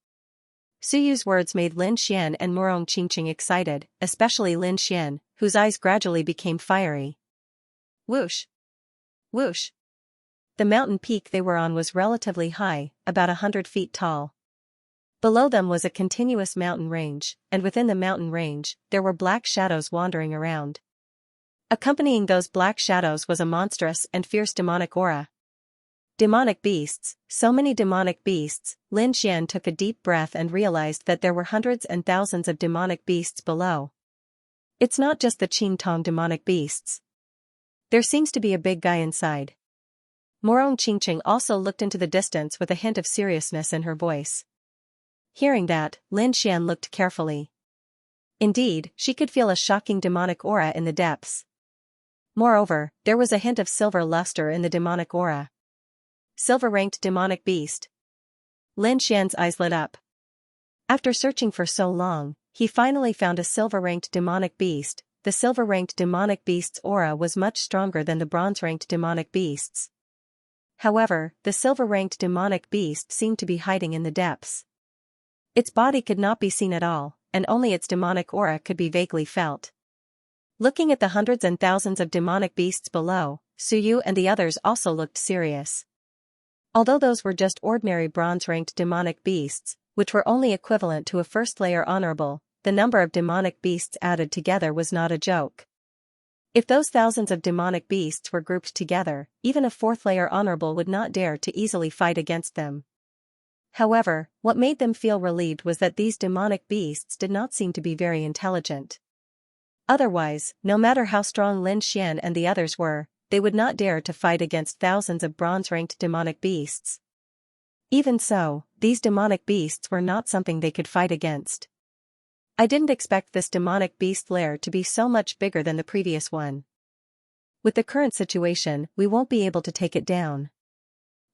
Suyu's words made Lin Xian and Morong Qingqing excited, especially Lin Xian, whose eyes gradually became fiery. Whoosh! Whoosh! The mountain peak they were on was relatively high, about 100 feet tall. Below them was a continuous mountain range, and within the mountain range, there were black shadows wandering around. Accompanying those black shadows was a monstrous and fierce demonic aura. Demonic beasts, so many demonic beasts. Lin Xian took a deep breath and realized that there were hundreds and thousands of demonic beasts below. It's not just the Qingtong demonic beasts. There seems to be a big guy inside. Morong Qingqing also looked into the distance with a hint of seriousness in her voice. Hearing that, Lin Xian looked carefully. Indeed, she could feel a shocking demonic aura in the depths. Moreover, there was a hint of silver luster in the demonic aura. Silver-ranked demonic beast. Lin Xian's eyes lit up. After searching for so long, he finally found a silver-ranked demonic beast, the silver-ranked demonic beast's aura was much stronger than the bronze-ranked demonic beast's. However, the silver-ranked demonic beast seemed to be hiding in the depths. Its body could not be seen at all, and only its demonic aura could be vaguely felt. Looking at the hundreds and thousands of demonic beasts below, Suyu and the others also looked serious. Although those were just ordinary bronze-ranked demonic beasts, which were only equivalent to a first-layer honorable, the number of demonic beasts added together was not a joke. If those thousands of demonic beasts were grouped together, even a fourth-layer honorable would not dare to easily fight against them. However, what made them feel relieved was that these demonic beasts did not seem to be very intelligent. Otherwise, no matter how strong Lin Xian and the others were, they would not dare to fight against thousands of bronze-ranked demonic beasts. Even so, these demonic beasts were not something they could fight against. I didn't expect this demonic beast lair to be so much bigger than the previous one. With the current situation, we won't be able to take it down.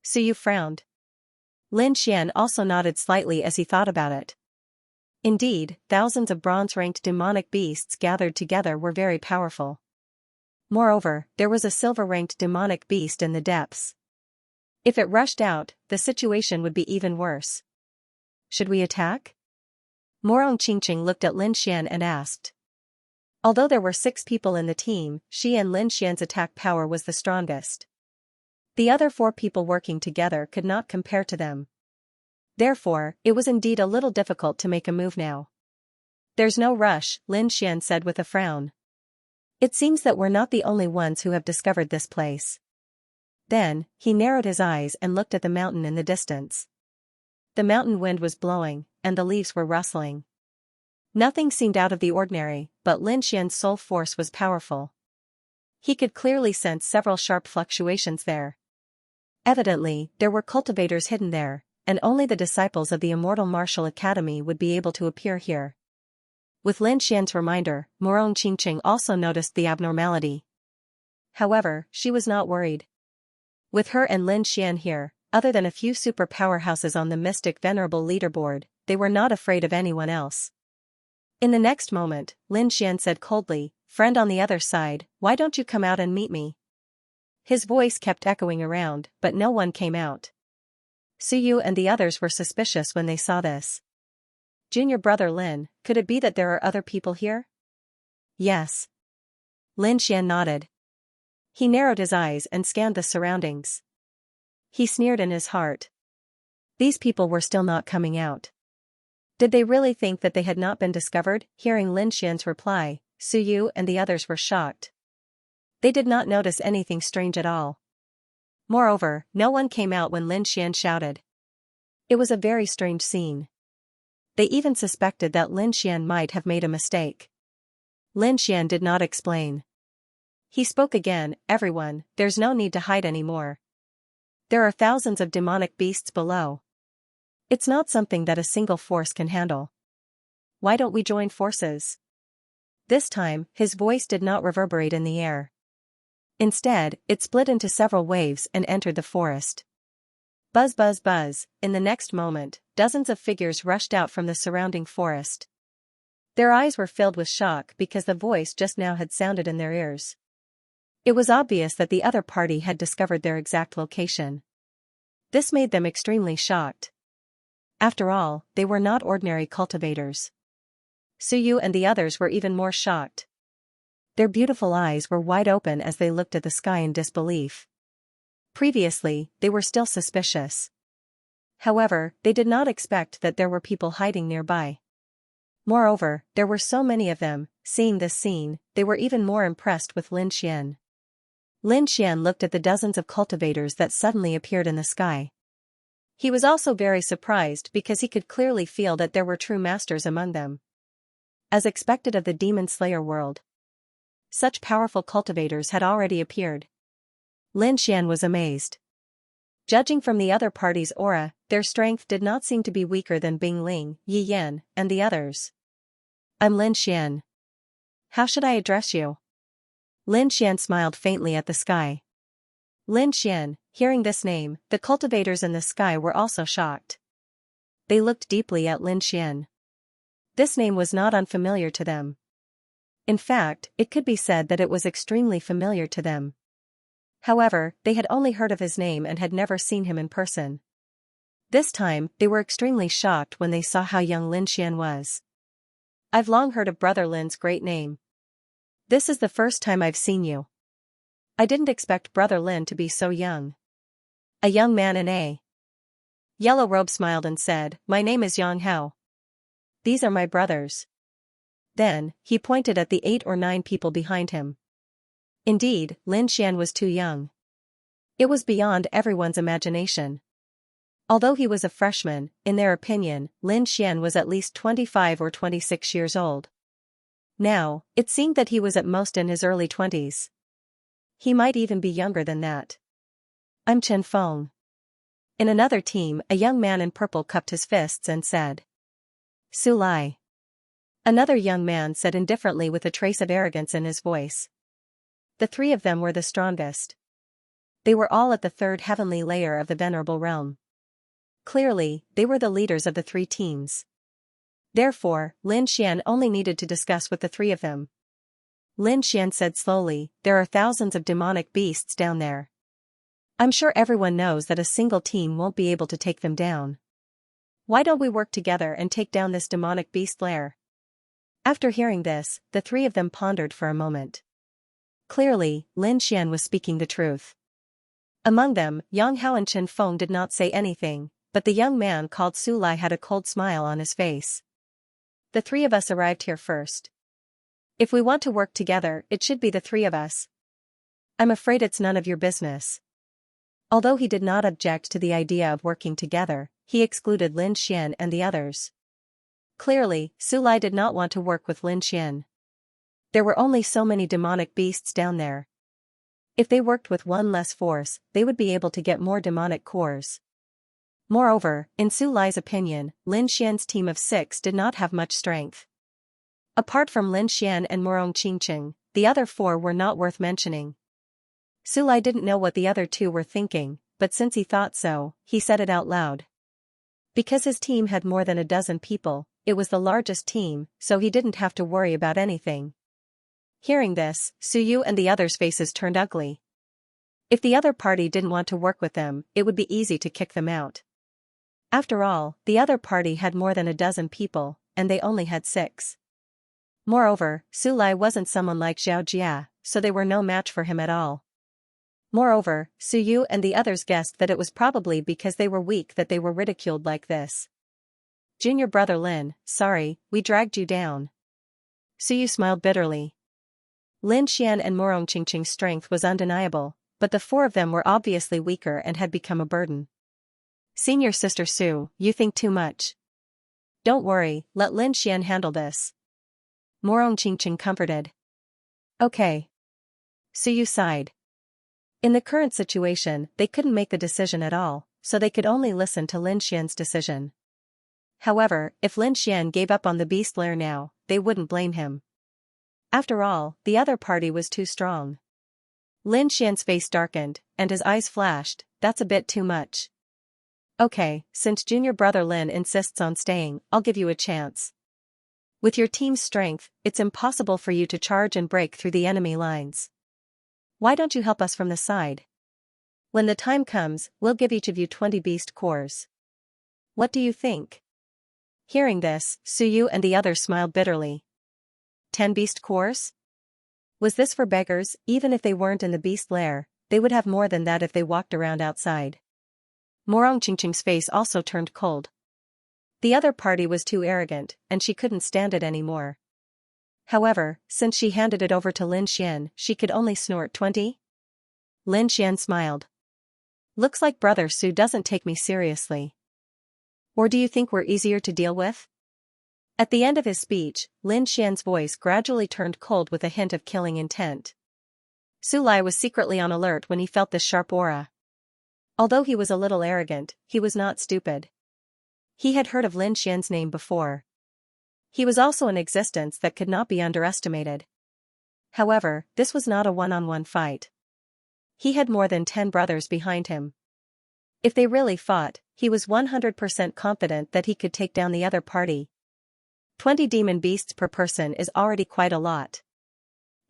Suyu frowned. Lin Xian also nodded slightly as he thought about it. Indeed, thousands of bronze-ranked demonic beasts gathered together were very powerful. Moreover, there was a silver-ranked demonic beast in the depths. If it rushed out, the situation would be even worse. Should we attack? Morong Qingqing looked at Lin Xian and asked. Although there were 6 people in the team, she and Lin Xian's attack power was the strongest. The other 4 people working together could not compare to them. Therefore, it was indeed a little difficult to make a move now. There's no rush, Lin Xian said with a frown. It seems that we're not the only ones who have discovered this place. Then, he narrowed his eyes and looked at the mountain in the distance. The mountain wind was blowing, and the leaves were rustling. Nothing seemed out of the ordinary, but Lin Xian's soul force was powerful. He could clearly sense several sharp fluctuations there. Evidently, there were cultivators hidden there, and only the disciples of the Immortal Martial Academy would be able to appear here. With Lin Xian's reminder, Morong Qingqing also noticed the abnormality. However, she was not worried. With her and Lin Xian here, other than a few super powerhouses on the Mystic Venerable leaderboard, they were not afraid of anyone else. In the next moment, Lin Xian said coldly, "Friend on the other side, why don't you come out and meet me?" His voice kept echoing around, but no one came out. Suyu and the others were suspicious when they saw this. Junior brother Lin, could it be that there are other people here? Yes. Lin Xian nodded. He narrowed his eyes and scanned the surroundings. He sneered in his heart. These people were still not coming out. Did they really think that they had not been discovered? Hearing Lin Xian's reply, Suyu and the others were shocked. They did not notice anything strange at all. Moreover, no one came out when Lin Xian shouted. It was a very strange scene. They even suspected that Lin Xian might have made a mistake. Lin Xian did not explain. He spoke again, "Everyone, there's no need to hide anymore. There are thousands of demonic beasts below. It's not something that a single force can handle. Why don't we join forces?" This time, his voice did not reverberate in the air. Instead, it split into several waves and entered the forest. Buzz buzz buzz, in the next moment, dozens of figures rushed out from the surrounding forest. Their eyes were filled with shock because the voice just now had sounded in their ears. It was obvious that the other party had discovered their exact location. This made them extremely shocked. After all, they were not ordinary cultivators. Suyu and the others were even more shocked. Their beautiful eyes were wide open as they looked at the sky in disbelief. Previously, they were still suspicious. However, they did not expect that there were people hiding nearby. Moreover, there were so many of them. Seeing this scene, they were even more impressed with Lin Xian. Lin Xian looked at the dozens of cultivators that suddenly appeared in the sky. He was also very surprised because he could clearly feel that there were true masters among them. As expected of the Demon Slayer world, such powerful cultivators had already appeared. Lin Xian was amazed. Judging from the other party's aura, their strength did not seem to be weaker than Bing Ling, Yi Yan, and the others. "I'm Lin Xian. How should I address you?" Lin Xian smiled faintly at the sky. Lin Xian, hearing this name, the cultivators in the sky were also shocked. They looked deeply at Lin Xian. This name was not unfamiliar to them. In fact, it could be said that it was extremely familiar to them. However, they had only heard of his name and had never seen him in person. This time, they were extremely shocked when they saw how young Lin Xian was. I've long heard of Brother Lin's great name. This is the first time I've seen you. I didn't expect Brother Lin to be so young. A young man in a yellow robe smiled and said, "My name is Yang Hao. These are my brothers." Then, he pointed at the 8 or 9 people behind him. Indeed, Lin Xian was too young. It was beyond everyone's imagination. Although he was a freshman, in their opinion, Lin Xian was at least 25 or 26 years old. Now, it seemed that he was at most in his early 20s. He might even be younger than that. "I'm Chen Feng." In another team, a young man in purple cupped his fists and said, "Su Lai." Another young man said indifferently with a trace of arrogance in his voice. The 3 of them were the strongest. They were all at the 3rd heavenly layer of the Venerable Realm. Clearly, they were the leaders of the 3 teams. Therefore, Lin Xian only needed to discuss with the 3 of them. Lin Xian said slowly, "There are thousands of demonic beasts down there. I'm sure everyone knows that a single team won't be able to take them down. Why don't we work together and take down this demonic beast lair?" After hearing this, the 3 of them pondered for a moment. Clearly, Lin Xian was speaking the truth. Among them, Yang Hao and Chen Feng did not say anything, but the young man called Su Lai had a cold smile on his face. "The 3 of us arrived here first. If we want to work together, it should be the 3 of us. I'm afraid it's none of your business." Although he did not object to the idea of working together, he excluded Lin Xian and the others. Clearly, Su Lai did not want to work with Lin Xian. There were only so many demonic beasts down there. If they worked with one less force, they would be able to get more demonic cores. Moreover, in Su Lai's opinion, Lin Xian's team of 6 did not have much strength. Apart from Lin Xian and Murong Qingqing, the other 4 were not worth mentioning. Su Lai didn't know what the other 2 were thinking, but since he thought so, he said it out loud. Because his team had more than a dozen people, it was the largest team, so he didn't have to worry about anything. Hearing this, Su Yu and the others' faces turned ugly. If the other party didn't want to work with them, it would be easy to kick them out. After all, the other party had more than a dozen people, and they only had 6. Moreover, Su Lai wasn't someone like Zhao Jia, so they were no match for him at all. Moreover, Su Yu and the others guessed that it was probably because they were weak that they were ridiculed like this. "Junior brother Lin, sorry, we dragged you down." Su Yu smiled bitterly. Lin Xian and Murong Qingqing's strength was undeniable, but the 4 of them were obviously weaker and had become a burden. "Senior sister Su, you think too much. Don't worry, let Lin Xian handle this." Murong Qingqing comforted. "Okay." Su Yu sighed. In the current situation, they couldn't make the decision at all, so they could only listen to Lin Xian's decision. However, if Lin Xian gave up on the beast lair now, they wouldn't blame him. After all, the other party was too strong. Lin Xian's face darkened, and his eyes flashed. "That's a bit too much. Okay, since junior brother Lin insists on staying, I'll give you a chance. With your team's strength, it's impossible for you to charge and break through the enemy lines. Why don't you help us from the side? When the time comes, we'll give each of you 20 beast cores. What do you think?" Hearing this, Su Yu and the others smiled bitterly. 10 beast cores? Was this for beggars? Even if they weren't in the beast lair, they would have more than that if they walked around outside. Murong Qingqing's face also turned cold. The other party was too arrogant, and she couldn't stand it anymore. However, since she handed it over to Lin Xian, she could only snort 20? Lin Xian smiled. "Looks like brother Su doesn't take me seriously. Or do you think we're easier to deal with?" At the end of his speech, Lin Xian's voice gradually turned cold with a hint of killing intent. Su Lai was secretly on alert when he felt this sharp aura. Although he was a little arrogant, he was not stupid. He had heard of Lin Xian's name before. He was also an existence that could not be underestimated. However, this was not a one-on-one fight. He had more than 10 brothers behind him. If they really fought, he was 100% confident that he could take down the other party. 20 demon beasts per person is already quite a lot.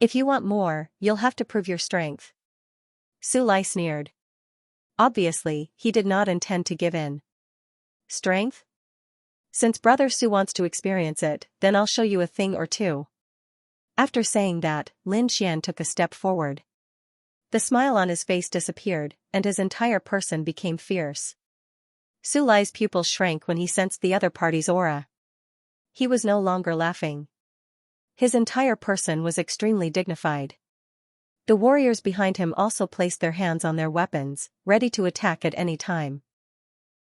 If you want more, you'll have to prove your strength. Su Lai sneered. Obviously, he did not intend to give in. Strength? Since Brother Su wants to experience it, then I'll show you a thing or two. After saying that, Lin Xian took a step forward. The smile on his face disappeared, and his entire person became fierce. Su Lai's pupils shrank when he sensed the other party's aura. He was no longer laughing. His entire person was extremely dignified. The warriors behind him also placed their hands on their weapons, ready to attack at any time.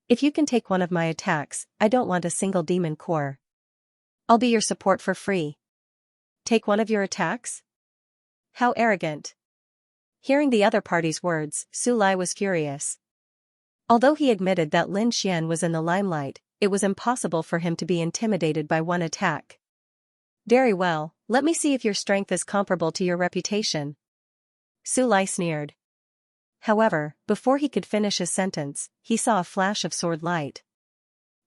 If you can take one of my attacks, I don't want a single demon core. I'll be your support for free. Take one of your attacks? How arrogant. Hearing the other party's words, Su Lai was furious. Although he admitted that Lin Xian was in the limelight, it was impossible for him to be intimidated by one attack. Very well, let me see if your strength is comparable to your reputation. Su Lai sneered. However, before he could finish his sentence, he saw a flash of sword light.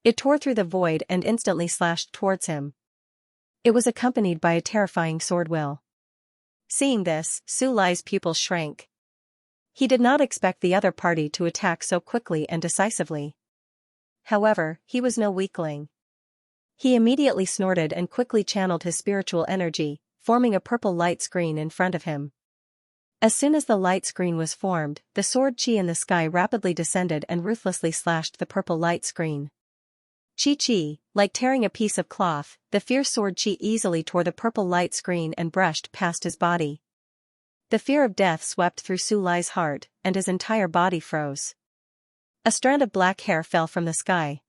It tore through the void and instantly slashed towards him. It was accompanied by a terrifying sword will. Seeing this, Su Lai's pupils shrank. He did not expect the other party to attack so quickly and decisively. However, he was no weakling. He immediately snorted and quickly channeled his spiritual energy, forming a purple light screen in front of him. As soon as the light screen was formed, the sword chi in the sky rapidly descended and ruthlessly slashed the purple light screen. Chi, like tearing a piece of cloth, the fierce sword chi easily tore the purple light screen and brushed past his body. The fear of death swept through Su Lai's heart, and his entire body froze. A strand of black hair fell from the sky.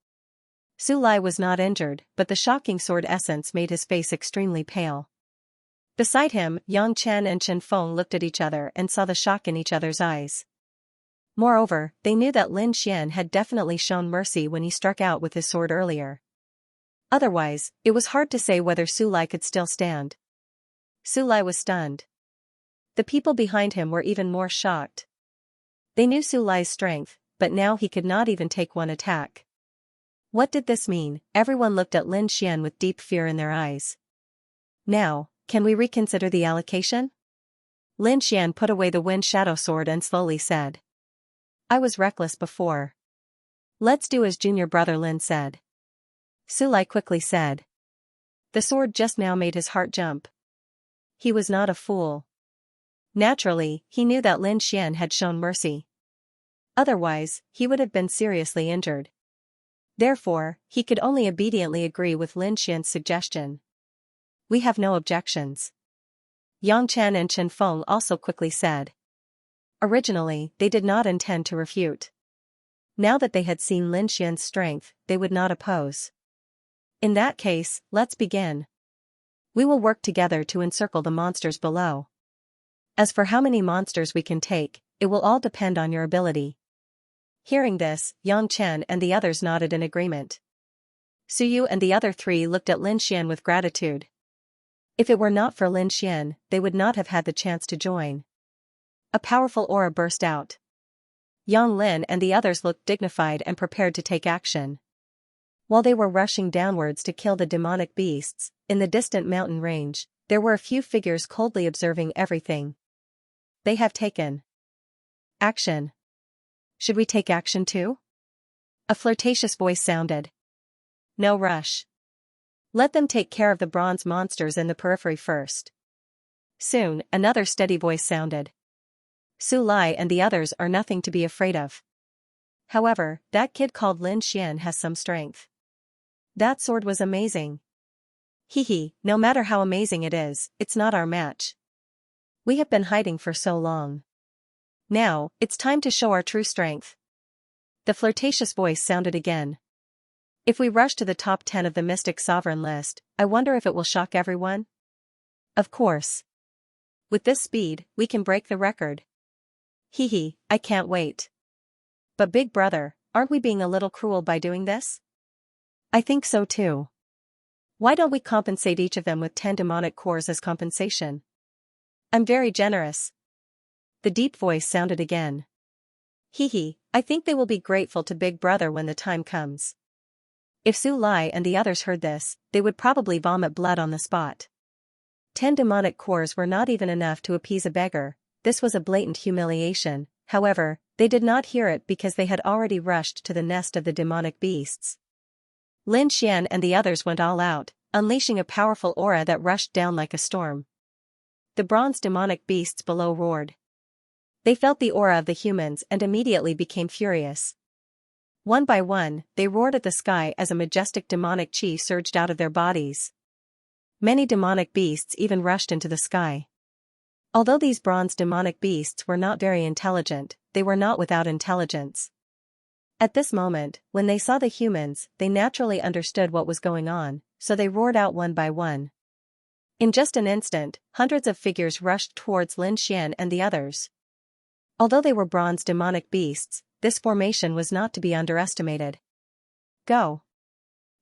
Su Lai was not injured, but the shocking sword essence made his face extremely pale. Beside him, Yang Chen and Chen Feng looked at each other and saw the shock in each other's eyes. Moreover, they knew that Lin Xian had definitely shown mercy when he struck out with his sword earlier. Otherwise, it was hard to say whether Su Lai could still stand. Su Lai was stunned. The people behind him were even more shocked. They knew Su Lai's strength, but now he could not even take one attack. What did this mean? Everyone looked at Lin Xian with deep fear in their eyes. Now, can we reconsider the allocation? Lin Xian put away the wind shadow sword and slowly said. I was reckless before. Let's do as junior brother Lin said. Su Lai quickly said. The sword just now made his heart jump. He was not a fool. Naturally, he knew that Lin Xian had shown mercy. Otherwise, he would have been seriously injured. Therefore, he could only obediently agree with Lin Xian's suggestion. We have no objections. Yang Chen and Chen Feng also quickly said. Originally, they did not intend to refute. Now that they had seen Lin Xian's strength, they would not oppose. In that case, let's begin. We will work together to encircle the monsters below. As for how many monsters we can take, it will all depend on your ability. Hearing this, Yang Chen and the others nodded in agreement. Su Yu and the other three looked at Lin Xian with gratitude. If it were not for Lin Xian, they would not have had the chance to join. A powerful aura burst out. Yang Lin and the others looked dignified and prepared to take action. While they were rushing downwards to kill the demonic beasts, in the distant mountain range, there were a few figures coldly observing everything. They have taken action. Should we take action too? A flirtatious voice sounded. No rush. Let them take care of the bronze monsters in the periphery first. Soon, another steady voice sounded. Su Lai and the others are nothing to be afraid of. However, that kid called Lin Xian has some strength. That sword was amazing. Hee, no matter how amazing it is, it's not our match. We have been hiding for so long. Now, it's time to show our true strength. The flirtatious voice sounded again. If we rush to the top 10 of the Mystic Sovereign list, I wonder if it will shock everyone? Of course. With this speed, we can break the record. Hee, I can't wait. But big brother, aren't we being a little cruel by doing this? I think so too. Why don't we compensate each of them with 10 demonic cores as compensation? I'm very generous. The deep voice sounded again. Hee, I think they will be grateful to Big Brother when the time comes. If Su Lai and the others heard this, they would probably vomit blood on the spot. 10 demonic cores were not even enough to appease a beggar. This was a blatant humiliation. However, they did not hear it because they had already rushed to the nest of the demonic beasts. Lin Xian and the others went all out, unleashing a powerful aura that rushed down like a storm. The bronze demonic beasts below roared. They felt the aura of the humans and immediately became furious. One by one, they roared at the sky as a majestic demonic chi surged out of their bodies. Many demonic beasts even rushed into the sky. Although these bronze demonic beasts were not very intelligent, they were not without intelligence. At this moment, when they saw the humans, they naturally understood what was going on, so they roared out one by one. In just an instant, hundreds of figures rushed towards Lin Xian and the others. Although they were bronze demonic beasts, this formation was not to be underestimated. Go!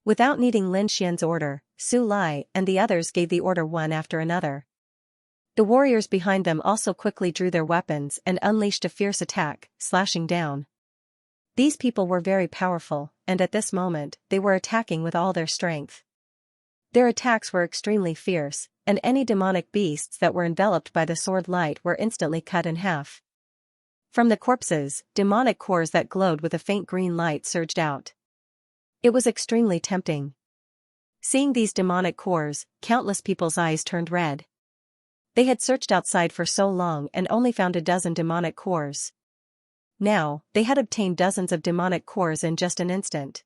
Without needing Lin Xian's order, Su Lai and the others gave the order one after another. The warriors behind them also quickly drew their weapons and unleashed a fierce attack, slashing down. These people were very powerful, and at this moment, they were attacking with all their strength. Their attacks were extremely fierce, and any demonic beasts that were enveloped by the sword light were instantly cut in half. From the corpses, demonic cores that glowed with a faint green light surged out. It was extremely tempting. Seeing these demonic cores, countless people's eyes turned red. They had searched outside for so long and only found a dozen demonic cores. Now, they had obtained dozens of demonic cores in just an instant.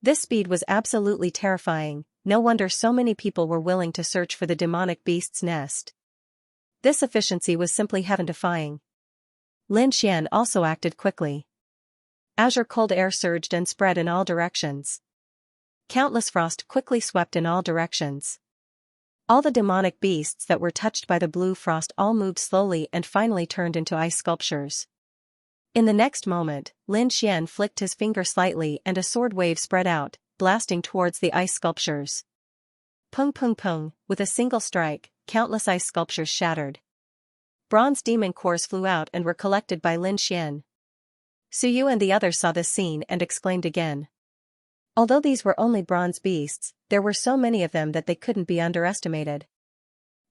This speed was absolutely terrifying. No wonder so many people were willing to search for the demonic beast's nest. This efficiency was simply heaven-defying. Lin Xian also acted quickly. Azure cold air surged and spread in all directions. Countless frost quickly swept in all directions. All the demonic beasts that were touched by the blue frost all moved slowly and finally turned into ice sculptures. In the next moment, Lin Xian flicked his finger slightly and a sword wave spread out, blasting towards the ice sculptures. Pung pung pung, with a single strike, countless ice sculptures shattered. Bronze demon cores flew out and were collected by Lin Xian. Su Yu and the others saw this scene and exclaimed again. Although these were only bronze beasts, there were so many of them that they couldn't be underestimated.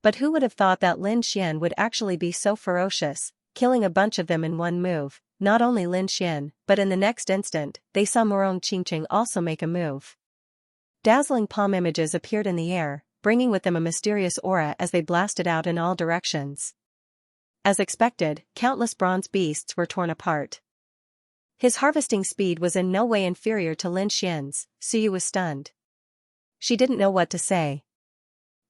But who would have thought that Lin Xian would actually be so ferocious, killing a bunch of them in one move? Not only Lin Xian, but in the next instant, they saw Morong Qingqing also make a move. Dazzling palm images appeared in the air, bringing with them a mysterious aura as they blasted out in all directions. As expected, countless bronze beasts were torn apart. His harvesting speed was in no way inferior to Lin Xian's. Su Yu was stunned. She didn't know what to say.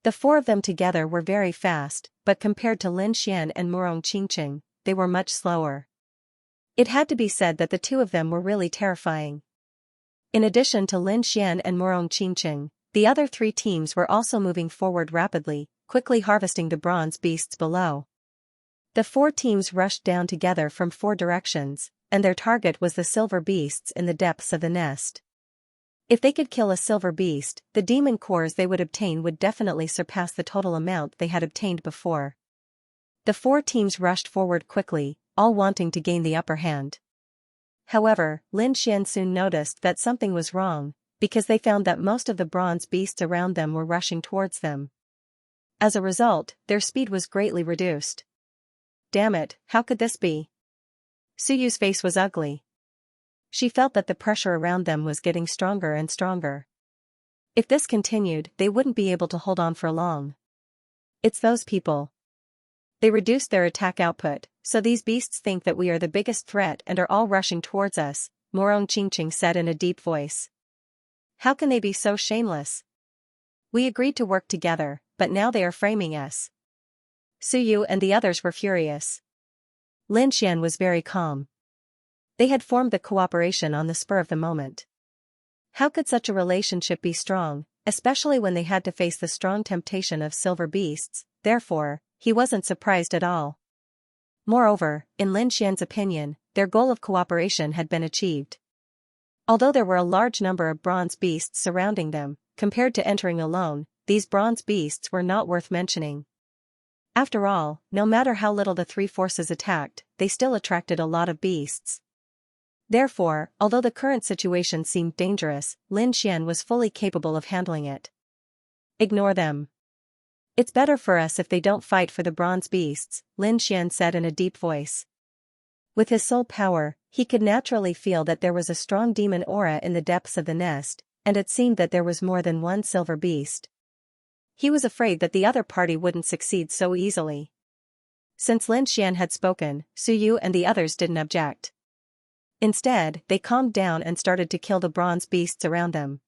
The four of them together were very fast, but compared to Lin Xian and Morong Qingqing, they were much slower. It had to be said that the two of them were really terrifying. In addition to Lin Xian and Morong Qingqing, the other three teams were also moving forward rapidly, quickly harvesting the bronze beasts below. The four teams rushed down together from four directions, and their target was the silver beasts in the depths of the nest. If they could kill a silver beast, the demon cores they would obtain would definitely surpass the total amount they had obtained before. The four teams rushed forward quickly, all wanting to gain the upper hand. However, Lin Xian soon noticed that something was wrong, because they found that most of the bronze beasts around them were rushing towards them. As a result, their speed was greatly reduced. Damn it, how could this be? Su Yu's face was ugly. She felt that the pressure around them was getting stronger and stronger. If this continued, they wouldn't be able to hold on for long. It's those people. They reduced their attack output, so these beasts think that we are the biggest threat and are all rushing towards us, Morong Qingqing said in a deep voice. How can they be so shameless? We agreed to work together, but now they are framing us. Su Yu and the others were furious. Lin Xian was very calm. They had formed the cooperation on the spur of the moment. How could such a relationship be strong, especially when they had to face the strong temptation of silver beasts? Therefore, he wasn't surprised at all. Moreover, in Lin Xian's opinion, their goal of cooperation had been achieved. Although there were a large number of bronze beasts surrounding them, compared to entering alone, these bronze beasts were not worth mentioning. After all, no matter how little the three forces attacked, they still attracted a lot of beasts. Therefore, although the current situation seemed dangerous, Lin Xian was fully capable of handling it. Ignore them. It's better for us if they don't fight for the bronze beasts, Lin Xian said in a deep voice. With his soul power, he could naturally feel that there was a strong demon aura in the depths of the nest, and it seemed that there was more than one silver beast. He was afraid that the other party wouldn't succeed so easily. Since Lin Xian had spoken, Su Yu and the others didn't object. Instead, they calmed down and started to kill the bronze beasts around them.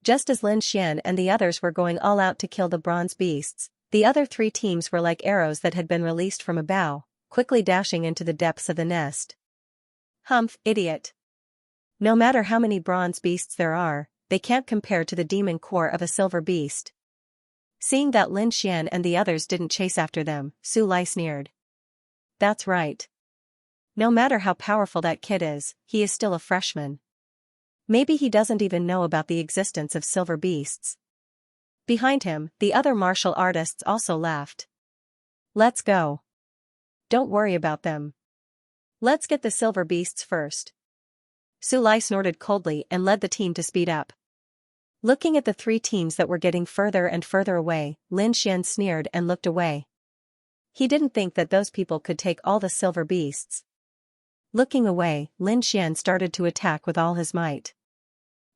Just as Lin Xian and the others were going all out to kill the bronze beasts, the other three teams were like arrows that had been released from a bow, quickly dashing into the depths of the nest. Humph, idiot. No matter how many bronze beasts there are, they can't compare to the demon core of a silver beast. Seeing that Lin Xian and the others didn't chase after them, Su Lai sneered. That's right. No matter how powerful that kid is, he is still a freshman. Maybe he doesn't even know about the existence of silver beasts. Behind him, the other martial artists also laughed. Let's go. Don't worry about them. Let's get the silver beasts first. Su Lai snorted coldly and led the team to speed up. Looking at the three teams that were getting further and further away, Lin Xian sneered and looked away. He didn't think that those people could take all the silver beasts. Looking away, Lin Xian started to attack with all his might.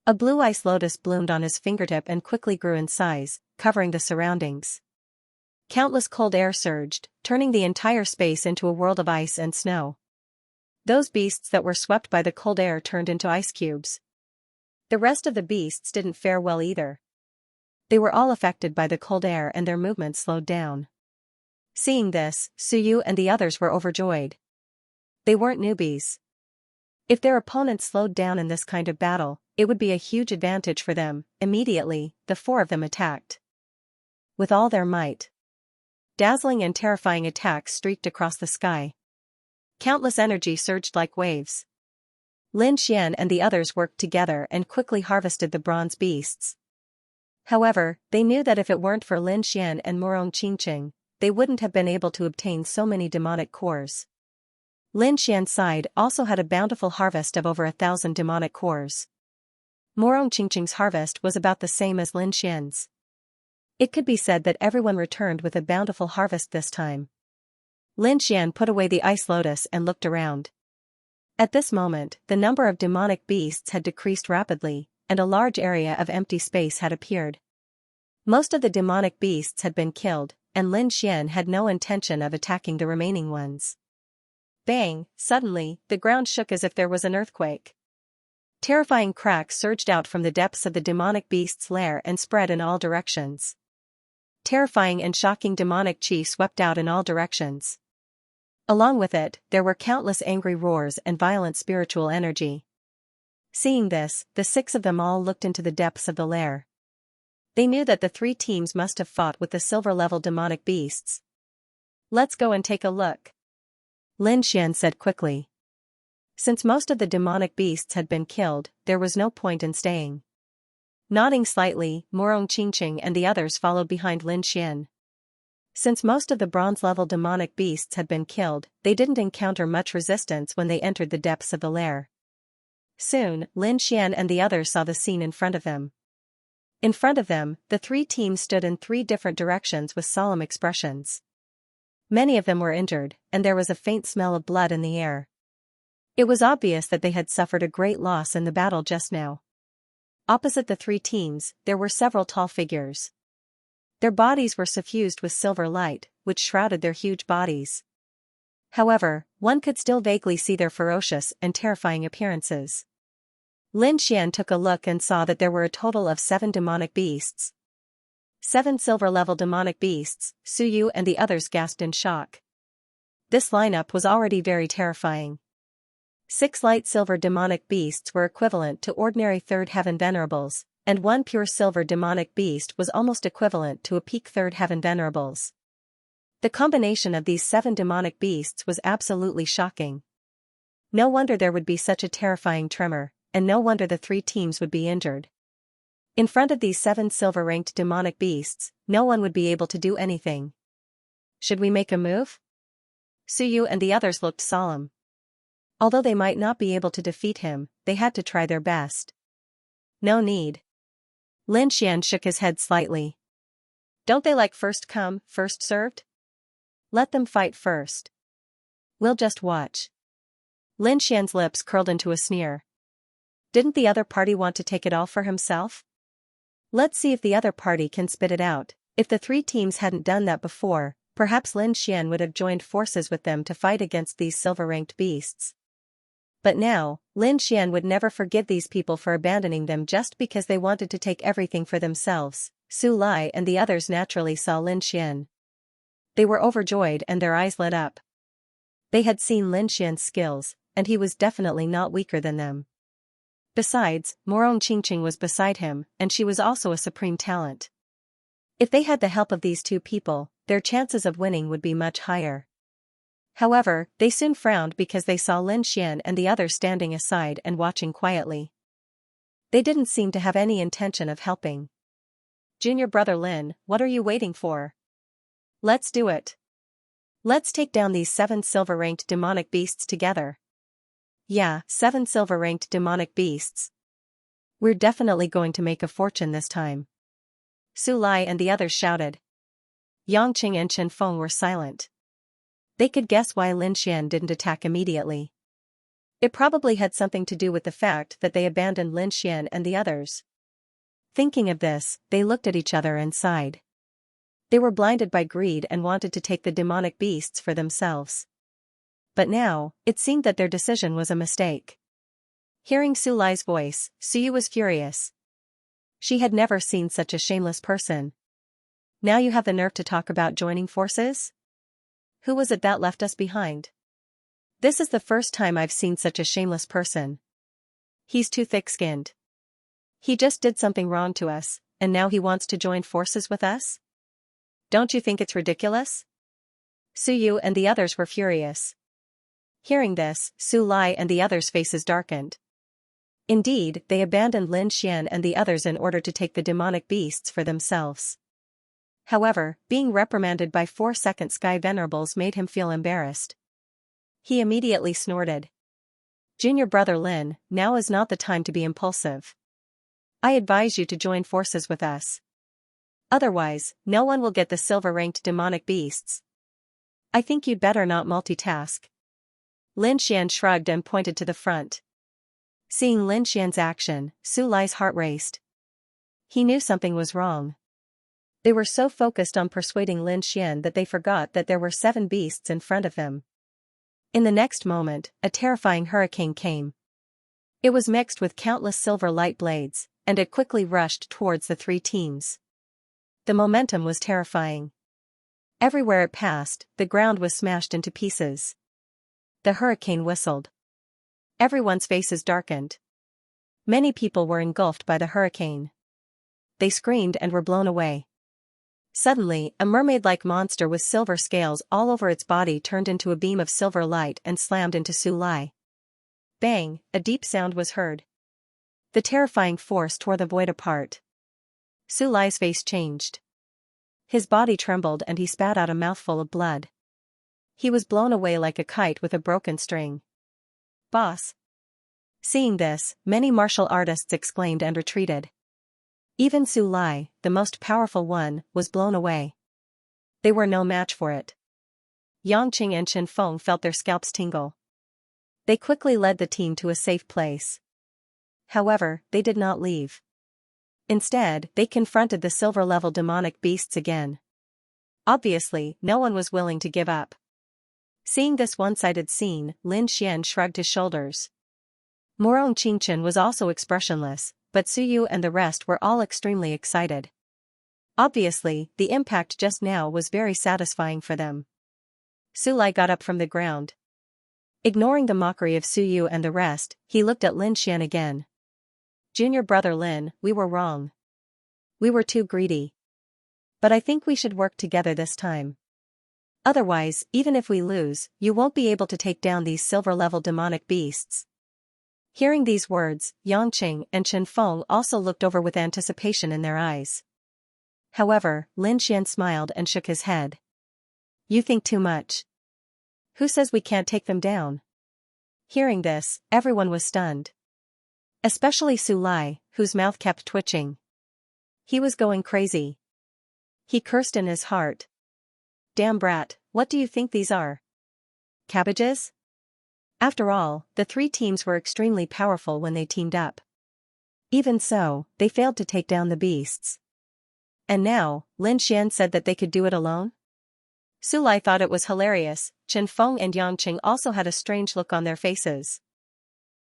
A blue ice lotus bloomed on his fingertip and quickly grew in size, covering the surroundings. Countless cold air surged, turning the entire space into a world of ice and snow. Those beasts that were swept by the cold air turned into ice cubes. The rest of the beasts didn't fare well either. They were all affected by the cold air and their movements slowed down. Seeing this, Su Yu and the others were overjoyed. They weren't newbies. If their opponents slowed down in this kind of battle, it would be a huge advantage for them. Immediately, the four of them attacked. With all their might. Dazzling and terrifying attacks streaked across the sky. Countless energy surged like waves. Lin Xian and the others worked together and quickly harvested the bronze beasts. However, they knew that if it weren't for Lin Xian and Murong Qingqing, they wouldn't have been able to obtain so many demonic cores. Lin Xian's side also had a bountiful harvest of over 1,000 demonic cores. Murong Qingqing's harvest was about the same as Lin Xian's. It could be said that everyone returned with a bountiful harvest this time. Lin Xian put away the ice lotus and looked around. At this moment, the number of demonic beasts had decreased rapidly, and a large area of empty space had appeared. Most of the demonic beasts had been killed, and Lin Xian had no intention of attacking the remaining ones. Bang! Suddenly, the ground shook as if there was an earthquake. Terrifying cracks surged out from the depths of the demonic beast's lair and spread in all directions. Terrifying and shocking demonic chi swept out in all directions. Along with it, there were countless angry roars and violent spiritual energy. Seeing this, the six of them all looked into the depths of the lair. They knew that the three teams must have fought with the silver-level demonic beasts. Let's go and take a look. Lin Xian said quickly. Since most of the demonic beasts had been killed, there was no point in staying. Nodding slightly, Murong Qingqing and the others followed behind Lin Xian. Since most of the bronze-level demonic beasts had been killed, they didn't encounter much resistance when they entered the depths of the lair. Soon, Lin Xian and the others saw the scene in front of them. In front of them, the three teams stood in three different directions with solemn expressions. Many of them were injured, and there was a faint smell of blood in the air. It was obvious that they had suffered a great loss in the battle just now. Opposite the three teams, there were several tall figures. Their bodies were suffused with silver light, which shrouded their huge bodies. However, one could still vaguely see their ferocious and terrifying appearances. Lin Xian took a look and saw that there were a total of 7 demonic beasts. 7 silver-level demonic beasts, Su Yu and the others gasped in shock. This lineup was already very terrifying. 6 light silver demonic beasts were equivalent to ordinary third heaven venerables, and 1 pure silver demonic beast was almost equivalent to a peak third heaven venerables. The combination of these 7 demonic beasts was absolutely shocking. No wonder there would be such a terrifying tremor, and no wonder the 3 teams would be injured. In front of these 7 silver-ranked demonic beasts, no one would be able to do anything. Should we make a move? Su Yu and the others looked solemn. Although they might not be able to defeat him, they had to try their best. No need. Lin Xian shook his head slightly. Don't they like first come, first served? Let them fight first. We'll just watch. Lin Xian's lips curled into a sneer. Didn't the other party want to take it all for himself? Let's see if the other party can spit it out. If the three teams hadn't done that before, perhaps Lin Xian would have joined forces with them to fight against these silver-ranked beasts. But now, Lin Xian would never forgive these people for abandoning them just because they wanted to take everything for themselves. Su Lai and the others naturally saw Lin Xian. They were overjoyed and their eyes lit up. They had seen Lin Xian's skills, and he was definitely not weaker than them. Besides, Morong Qingqing was beside him, and she was also a supreme talent. If they had the help of these two people, their chances of winning would be much higher. However, they soon frowned because they saw Lin Xian and the others standing aside and watching quietly. They didn't seem to have any intention of helping. Junior brother Lin, what are you waiting for? Let's do it. Let's take down these 7 silver-ranked demonic beasts together. Yeah, 7 silver-ranked demonic beasts. We're definitely going to make a fortune this time. Su Lai and the others shouted. Yangqing and Chen Feng were silent. They could guess why Lin Xian didn't attack immediately. It probably had something to do with the fact that they abandoned Lin Xian and the others. Thinking of this, they looked at each other and sighed. They were blinded by greed and wanted to take the demonic beasts for themselves. But now, it seemed that their decision was a mistake. Hearing Su Lai's voice, Su Yu was furious. She had never seen such a shameless person. Now you have the nerve to talk about joining forces? Who was it that left us behind? This is the first time I've seen such a shameless person. He's too thick-skinned. He just did something wrong to us, and now he wants to join forces with us? Don't you think it's ridiculous? Su Yu and the others were furious. Hearing this, Su Lai and the others' faces darkened. Indeed, they abandoned Lin Xian and the others in order to take the demonic beasts for themselves. However, being reprimanded by 4 second sky venerables made him feel embarrassed. He immediately snorted. Junior brother Lin, now is not the time to be impulsive. I advise you to join forces with us. Otherwise, no one will get the silver-ranked demonic beasts. I think you'd better not multitask. Lin Xian shrugged and pointed to the front. Seeing Lin Xian's action, Su Lai's heart raced. He knew something was wrong. They were so focused on persuading Lin Xian that they forgot that there were 7 beasts in front of him. In the next moment, a terrifying hurricane came. It was mixed with countless silver light blades, and it quickly rushed towards the 3 teams. The momentum was terrifying. Everywhere it passed, the ground was smashed into pieces. The hurricane whistled. Everyone's faces darkened. Many people were engulfed by the hurricane. They screamed and were blown away. Suddenly, a mermaid-like monster with silver scales all over its body turned into a beam of silver light and slammed into Su Lai. Bang, a deep sound was heard. The terrifying force tore the void apart. Su Lai's face changed. His body trembled and he spat out a mouthful of blood. He was blown away like a kite with a broken string. Boss. Seeing this, many martial artists exclaimed and retreated. Even Su Lai, the most powerful one, was blown away. They were no match for it. Yangqing and Chen Feng felt their scalps tingle. They quickly led the team to a safe place. However, they did not leave. Instead, they confronted the silver-level demonic beasts again. Obviously, no one was willing to give up. Seeing this one-sided scene, Lin Xian shrugged his shoulders. Morong Qingqing was also expressionless, but Su Yu and the rest were all extremely excited. Obviously, the impact just now was very satisfying for them. Su Lai got up from the ground. Ignoring the mockery of Su Yu and the rest, he looked at Lin Xian again. Junior brother Lin, we were wrong. We were too greedy. But I think we should work together this time. Otherwise, even if we lose, you won't be able to take down these silver-level demonic beasts. Hearing these words, Yangqing and Chen Feng also looked over with anticipation in their eyes. However, Lin Xian smiled and shook his head. You think too much. Who says we can't take them down? Hearing this, everyone was stunned. Especially Su Lai, whose mouth kept twitching. He was going crazy. He cursed in his heart. Damn brat, what do you think these are? Cabbages? After all, the three teams were extremely powerful when they teamed up. Even so, they failed to take down the beasts. And now, Lin Xian said that they could do it alone? Su Lai thought it was hilarious. Chen Feng and Yang Qing also had a strange look on their faces.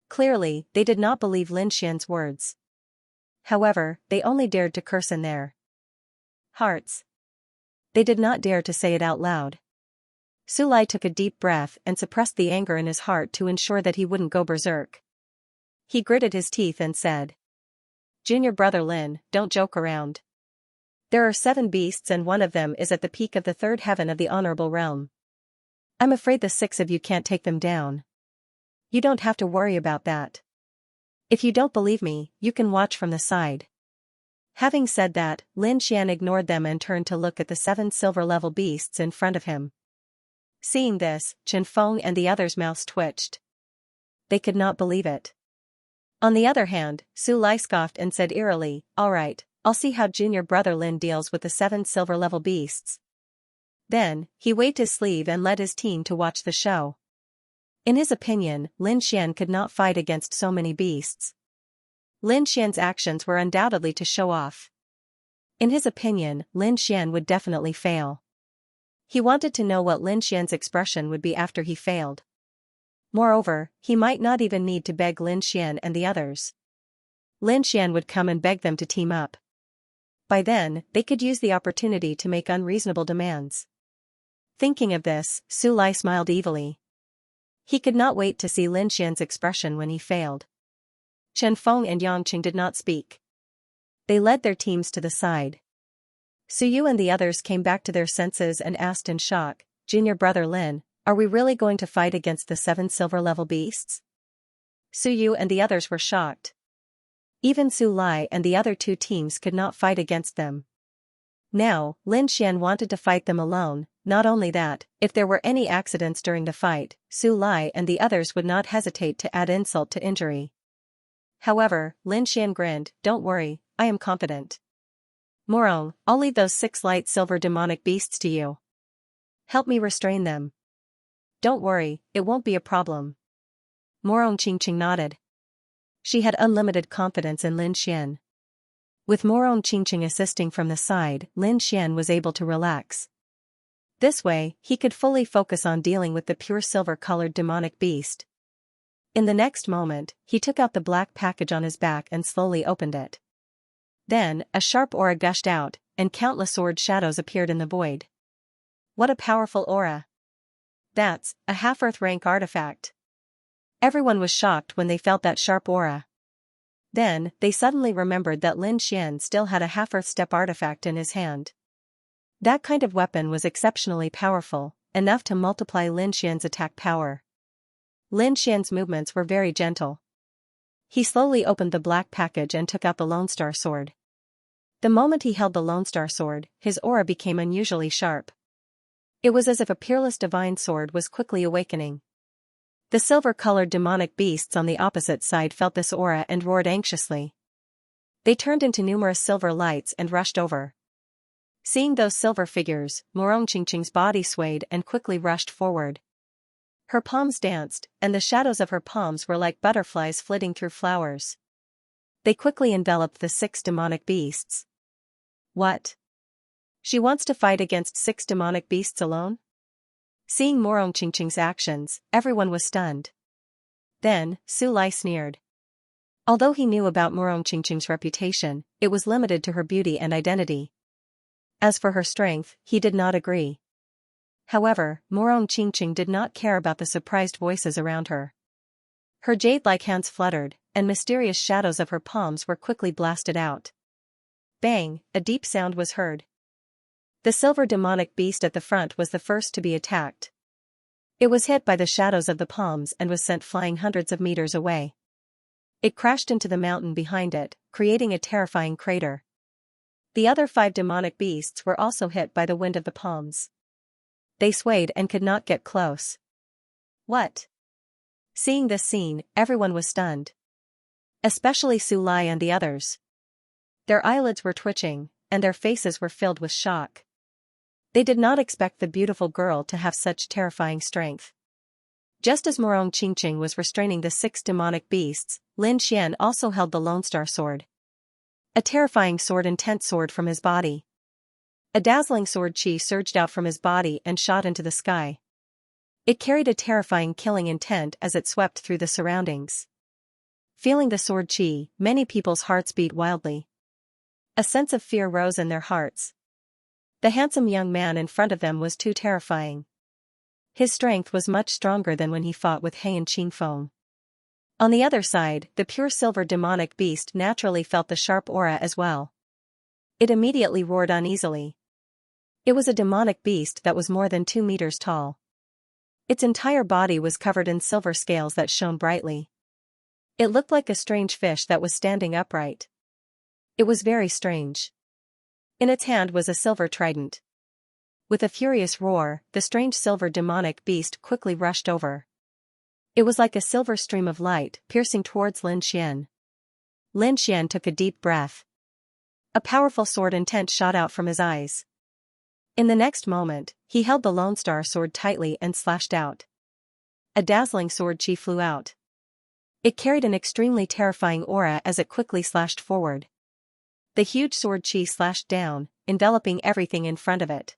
Clearly, they did not believe Lin Xian's words. However, they only dared to curse in their hearts. They did not dare to say it out loud. Su Lai took a deep breath and suppressed the anger in his heart to ensure that he wouldn't go berserk. He gritted his teeth and said, "Junior brother Lin, don't joke around. There are 7 beasts and one of them is at the peak of the 3rd heaven of the honorable realm. I'm afraid the 6 of you can't take them down. You don't have to worry about that. If you don't believe me, you can watch from the side." Having said that, Lin Xian ignored them and turned to look at the 7 silver-level beasts in front of him. Seeing this, Chen Feng and the others' mouths twitched. They could not believe it. On the other hand, Su Lai scoffed and said eerily, "All right, I'll see how junior brother Lin deals with the 7 silver-level beasts." Then, he waved his sleeve and led his team to watch the show. In his opinion, Lin Xian could not fight against so many beasts. Lin Xian's actions were undoubtedly to show off. In his opinion, Lin Xian would definitely fail. He wanted to know what Lin Xian's expression would be after he failed. Moreover, he might not even need to beg Lin Xian and the others. Lin Xian would come and beg them to team up. By then, they could use the opportunity to make unreasonable demands. Thinking of this, Su Lai smiled evilly. He could not wait to see Lin Xian's expression when he failed. Chen Feng and Yang Qing did not speak. They led their teams to the side. Su Yu and the others came back to their senses and asked in shock, "Junior brother Lin, are we really going to fight against the 7 silver-level beasts?" Su Yu and the others were shocked. Even Su Lai and the other 2 teams could not fight against them. Now, Lin Xian wanted to fight them alone. Not only that, if there were any accidents during the fight, Su Lai and the others would not hesitate to add insult to injury. However, Lin Xian grinned, "Don't worry, I am confident. Morong, I'll leave those 6 light silver demonic beasts to you. Help me restrain them." "Don't worry, it won't be a problem." Morong Qingqing nodded. She had unlimited confidence in Lin Xian. With Morong Qingqing assisting from the side, Lin Xian was able to relax. This way, he could fully focus on dealing with the pure silver-colored demonic beast. In the next moment, he took out the black package on his back and slowly opened it. Then, a sharp aura gushed out, and countless sword shadows appeared in the void. What a powerful aura! That's a half-earth rank artifact. Everyone was shocked when they felt that sharp aura. Then, they suddenly remembered that Lin Xian still had a half-earth step artifact in his hand. That kind of weapon was exceptionally powerful, enough to multiply Lin Xian's attack power. Lin Xian's movements were very gentle. He slowly opened the black package and took out the Lone Star sword. The moment he held the Lone Star sword, his aura became unusually sharp. It was as if a peerless divine sword was quickly awakening. The silver-colored demonic beasts on the opposite side felt this aura and roared anxiously. They turned into numerous silver lights and rushed over. Seeing those silver figures, Morong Qingqing's body swayed and quickly rushed forward. Her palms danced, and the shadows of her palms were like butterflies flitting through flowers. They quickly enveloped the 6 demonic beasts. What? She wants to fight against 6 demonic beasts alone? Seeing Morong Qingqing's actions, everyone was stunned. Then, Su Lai sneered. Although he knew about Morong Qingqing's reputation, it was limited to her beauty and identity. As for her strength, he did not agree. However, Morong Qingqing did not care about the surprised voices around her. Her jade-like hands fluttered, and mysterious shadows of her palms were quickly blasted out. Bang, a deep sound was heard. The silver demonic beast at the front was the first to be attacked. It was hit by the shadows of the palms and was sent flying hundreds of meters away. It crashed into the mountain behind it, creating a terrifying crater. The other 5 demonic beasts were also hit by the wind of the palms. They swayed and could not get close. What? Seeing this scene, everyone was stunned. Especially Su Lai and the others. Their eyelids were twitching, and their faces were filled with shock. They did not expect the beautiful girl to have such terrifying strength. Just as Morong Qingqing was restraining the 6 demonic beasts, Lin Xian also held the Lone Star Sword. A terrifying sword-intent sword from his body. A dazzling sword chi surged out from his body and shot into the sky. It carried a terrifying killing intent as it swept through the surroundings. Feeling the sword chi, many people's hearts beat wildly. A sense of fear rose in their hearts. The handsome young man in front of them was too terrifying. His strength was much stronger than when he fought with He and Qingfeng. On the other side, the pure silver demonic beast naturally felt the sharp aura as well. It immediately roared uneasily. It was a demonic beast that was more than 2 meters tall. Its entire body was covered in silver scales that shone brightly. It looked like a strange fish that was standing upright. It was very strange. In its hand was a silver trident. With a furious roar, the strange silver demonic beast quickly rushed over. It was like a silver stream of light piercing towards Lin Xian. Lin Xian took a deep breath. A powerful sword intent shot out from his eyes. In the next moment, he held the Lone Star Sword tightly and slashed out. A dazzling sword chi flew out. It carried an extremely terrifying aura as it quickly slashed forward. The huge sword chi slashed down, enveloping everything in front of it.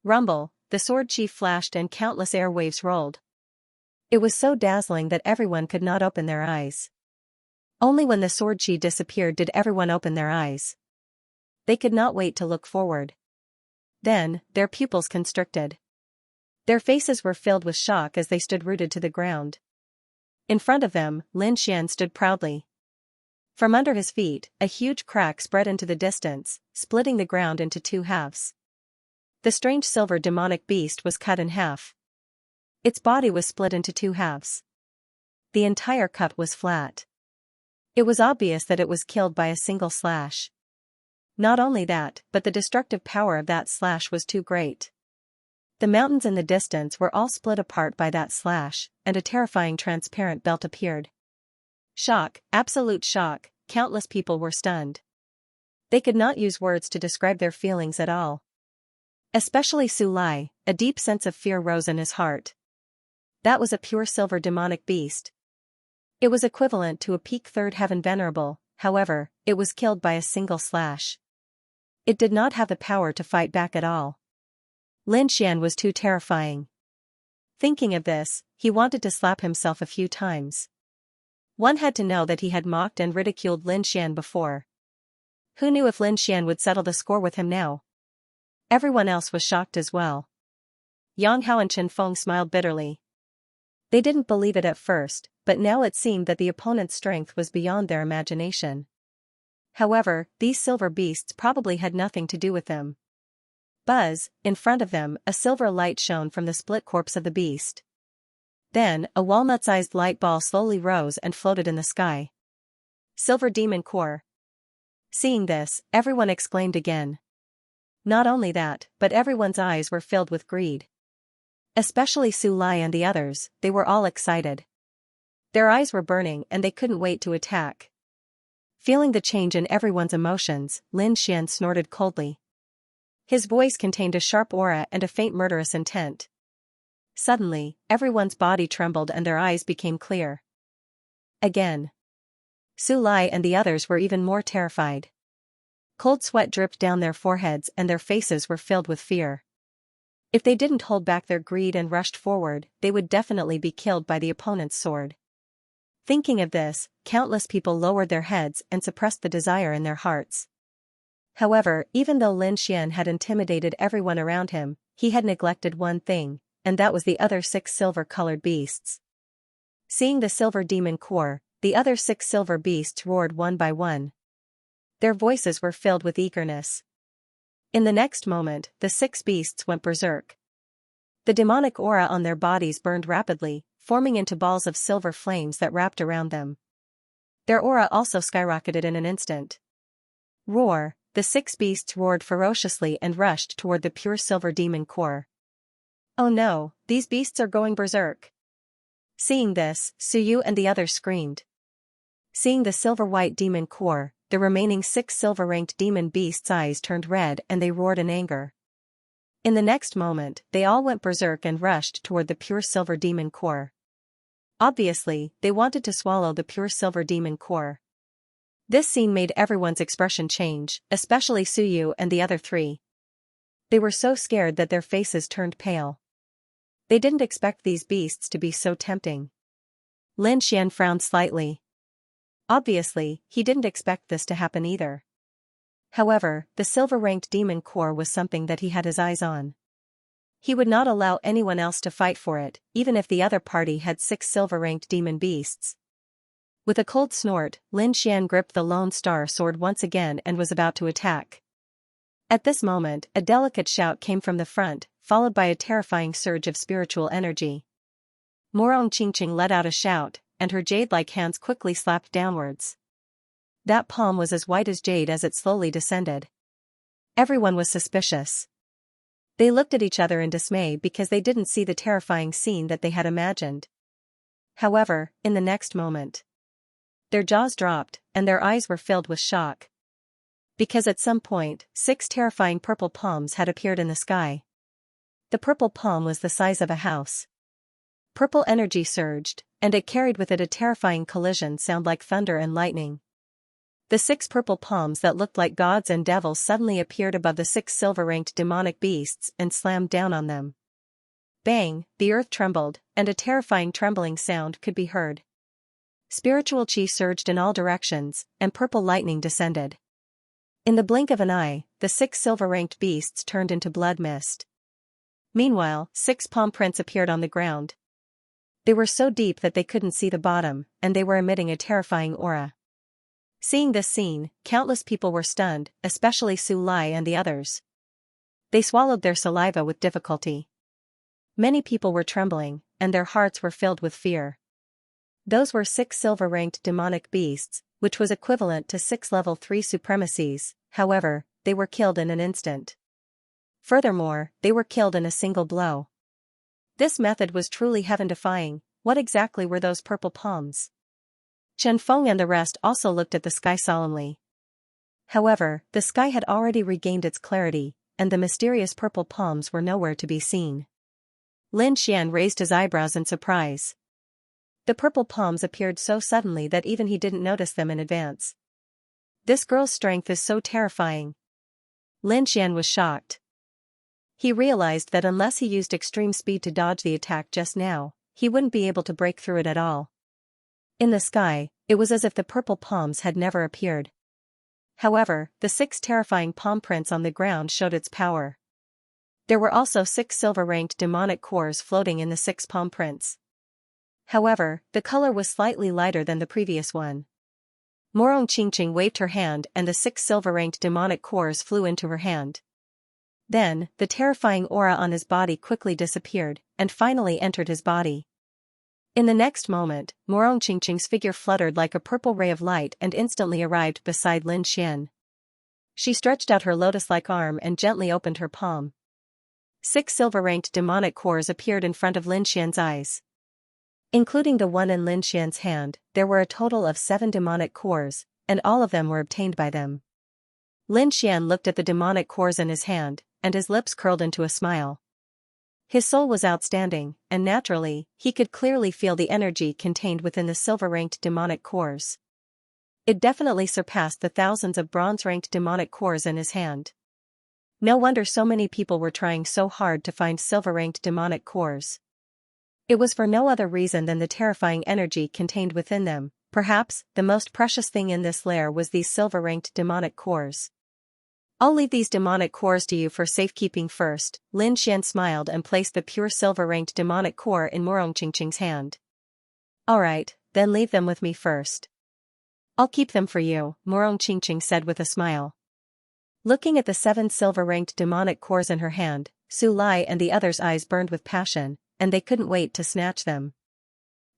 Rumble, the sword chi flashed and countless air waves rolled. It was so dazzling that everyone could not open their eyes. Only when the sword chi disappeared did everyone open their eyes. They could not wait to look forward. Then, their pupils constricted. Their faces were filled with shock as they stood rooted to the ground. In front of them, Lin Xian stood proudly. From under his feet, a huge crack spread into the distance, splitting the ground into 2 halves. The strange silver demonic beast was cut in half. Its body was split into 2 halves. The entire cut was flat. It was obvious that it was killed by a single slash. Not only that, but the destructive power of that slash was too great. The mountains in the distance were all split apart by that slash, and a terrifying transparent belt appeared. Shock, absolute shock, countless people were stunned. They could not use words to describe their feelings at all. Especially Su Lai, a deep sense of fear rose in his heart. That was a pure silver demonic beast. It was equivalent to a peak 3rd heaven venerable, however, it was killed by a single slash. It did not have the power to fight back at all. Lin Xian was too terrifying. Thinking of this, he wanted to slap himself a few times. One had to know that he had mocked and ridiculed Lin Xian before. Who knew if Lin Xian would settle the score with him now? Everyone else was shocked as well. Yang Hao and Chen Feng smiled bitterly. They didn't believe it at first, but now it seemed that the opponent's strength was beyond their imagination. However, these silver beasts probably had nothing to do with them. Buzz, in front of them, a silver light shone from the split corpse of the beast. Then, a walnut-sized light ball slowly rose and floated in the sky. Silver Demon Core. Seeing this, everyone exclaimed again. Not only that, but everyone's eyes were filled with greed. Especially Su Lai and the others, they were all excited. Their eyes were burning and they couldn't wait to attack. Feeling the change in everyone's emotions, Lin Xian snorted coldly. His voice contained a sharp aura and a faint murderous intent. Suddenly, everyone's body trembled and their eyes became clear. Again. Su Lai and the others were even more terrified. Cold sweat dripped down their foreheads and their faces were filled with fear. If they didn't hold back their greed and rushed forward, they would definitely be killed by the opponent's sword. Thinking of this, countless people lowered their heads and suppressed the desire in their hearts. However, even though Lin Xian had intimidated everyone around him, he had neglected one thing, and that was the other 6 silver-colored beasts. Seeing the silver demon core, the other 6 silver beasts roared one by one. Their voices were filled with eagerness. In the next moment, the 6 beasts went berserk. The demonic aura on their bodies burned rapidly, forming into balls of silver flames that wrapped around them. Their aura also skyrocketed in an instant. Roar, the 6 beasts roared ferociously and rushed toward the pure silver demon core. Oh no, these beasts are going berserk. Seeing this, Su Yu and the others screamed. Seeing the silver-white demon core, the remaining 6 silver-ranked demon beasts' eyes turned red and they roared in anger. In the next moment, they all went berserk and rushed toward the pure silver demon core. Obviously, they wanted to swallow the pure silver demon core. This scene made everyone's expression change, especially Suyu and the other 3. They were so scared that their faces turned pale. They didn't expect these beasts to be so tempting. Lin Xian frowned slightly. Obviously, he didn't expect this to happen either. However, the silver-ranked demon core was something that he had his eyes on. He would not allow anyone else to fight for it, even if the other party had 6 silver-ranked demon beasts. With a cold snort, Lin Xian gripped the Lone Star sword once again and was about to attack. At this moment, a delicate shout came from the front, followed by a terrifying surge of spiritual energy. Morong Qingqing let out a shout, and her jade-like hands quickly slapped downwards. That palm was as white as jade as it slowly descended. Everyone was suspicious. They looked at each other in dismay because they didn't see the terrifying scene that they had imagined. However, in the next moment, their jaws dropped, and their eyes were filled with shock. Because at some point, 6 terrifying purple palms had appeared in the sky. The purple palm was the size of a house. Purple energy surged, and it carried with it a terrifying collision sound like thunder and lightning. The 6 purple palms that looked like gods and devils suddenly appeared above the 6 silver-ranked demonic beasts and slammed down on them. Bang, the earth trembled, and a terrifying trembling sound could be heard. Spiritual chi surged in all directions, and purple lightning descended. In the blink of an eye, the 6 silver-ranked beasts turned into blood mist. Meanwhile, 6 palm prints appeared on the ground. They were so deep that they couldn't see the bottom, and they were emitting a terrifying aura. Seeing this scene, countless people were stunned, especially Su Lai and the others. They swallowed their saliva with difficulty. Many people were trembling, and their hearts were filled with fear. Those were 6 silver-ranked demonic beasts, which was equivalent to 6 level 3 supremacies. However, they were killed in an instant. Furthermore, they were killed in a single blow. This method was truly heaven-defying. What exactly were those purple palms? Chen Feng and the rest also looked at the sky solemnly. However, the sky had already regained its clarity, and the mysterious purple palms were nowhere to be seen. Lin Xian raised his eyebrows in surprise. The purple palms appeared so suddenly that even he didn't notice them in advance. This girl's strength is so terrifying. Lin Xian was shocked. He realized that unless he used extreme speed to dodge the attack just now, he wouldn't be able to break through it at all. In the sky, it was as if the purple palms had never appeared. However, the 6 terrifying palm prints on the ground showed its power. There were also 6 silver-ranked demonic cores floating in the 6 palm prints. However, the color was slightly lighter than the previous one. Morong Qingqing waved her hand and the 6 silver-ranked demonic cores flew into her hand. Then, the terrifying aura on his body quickly disappeared, and finally entered his body. In the next moment, Morong Qingqing's figure fluttered like a purple ray of light and instantly arrived beside Lin Xian. She stretched out her lotus-like arm and gently opened her palm. 6 silver-ranked demonic cores appeared in front of Lin Xian's eyes. Including the one in Lin Xian's hand, there were a total of 7 demonic cores, and all of them were obtained by them. Lin Xian looked at the demonic cores in his hand, and his lips curled into a smile. His soul was outstanding, and naturally, he could clearly feel the energy contained within the silver-ranked demonic cores. It definitely surpassed the thousands of bronze-ranked demonic cores in his hand. No wonder so many people were trying so hard to find silver-ranked demonic cores. It was for no other reason than the terrifying energy contained within them. Perhaps, the most precious thing in this lair was these silver-ranked demonic cores. I'll leave these demonic cores to you for safekeeping first. Lin Xian smiled and placed the pure silver-ranked demonic core in Morong Qingqing's hand. Alright, then leave them with me first. I'll keep them for you, Morong Qingqing said with a smile. Looking at the 7 silver-ranked demonic cores in her hand, Su Lai and the others' eyes burned with passion, and they couldn't wait to snatch them.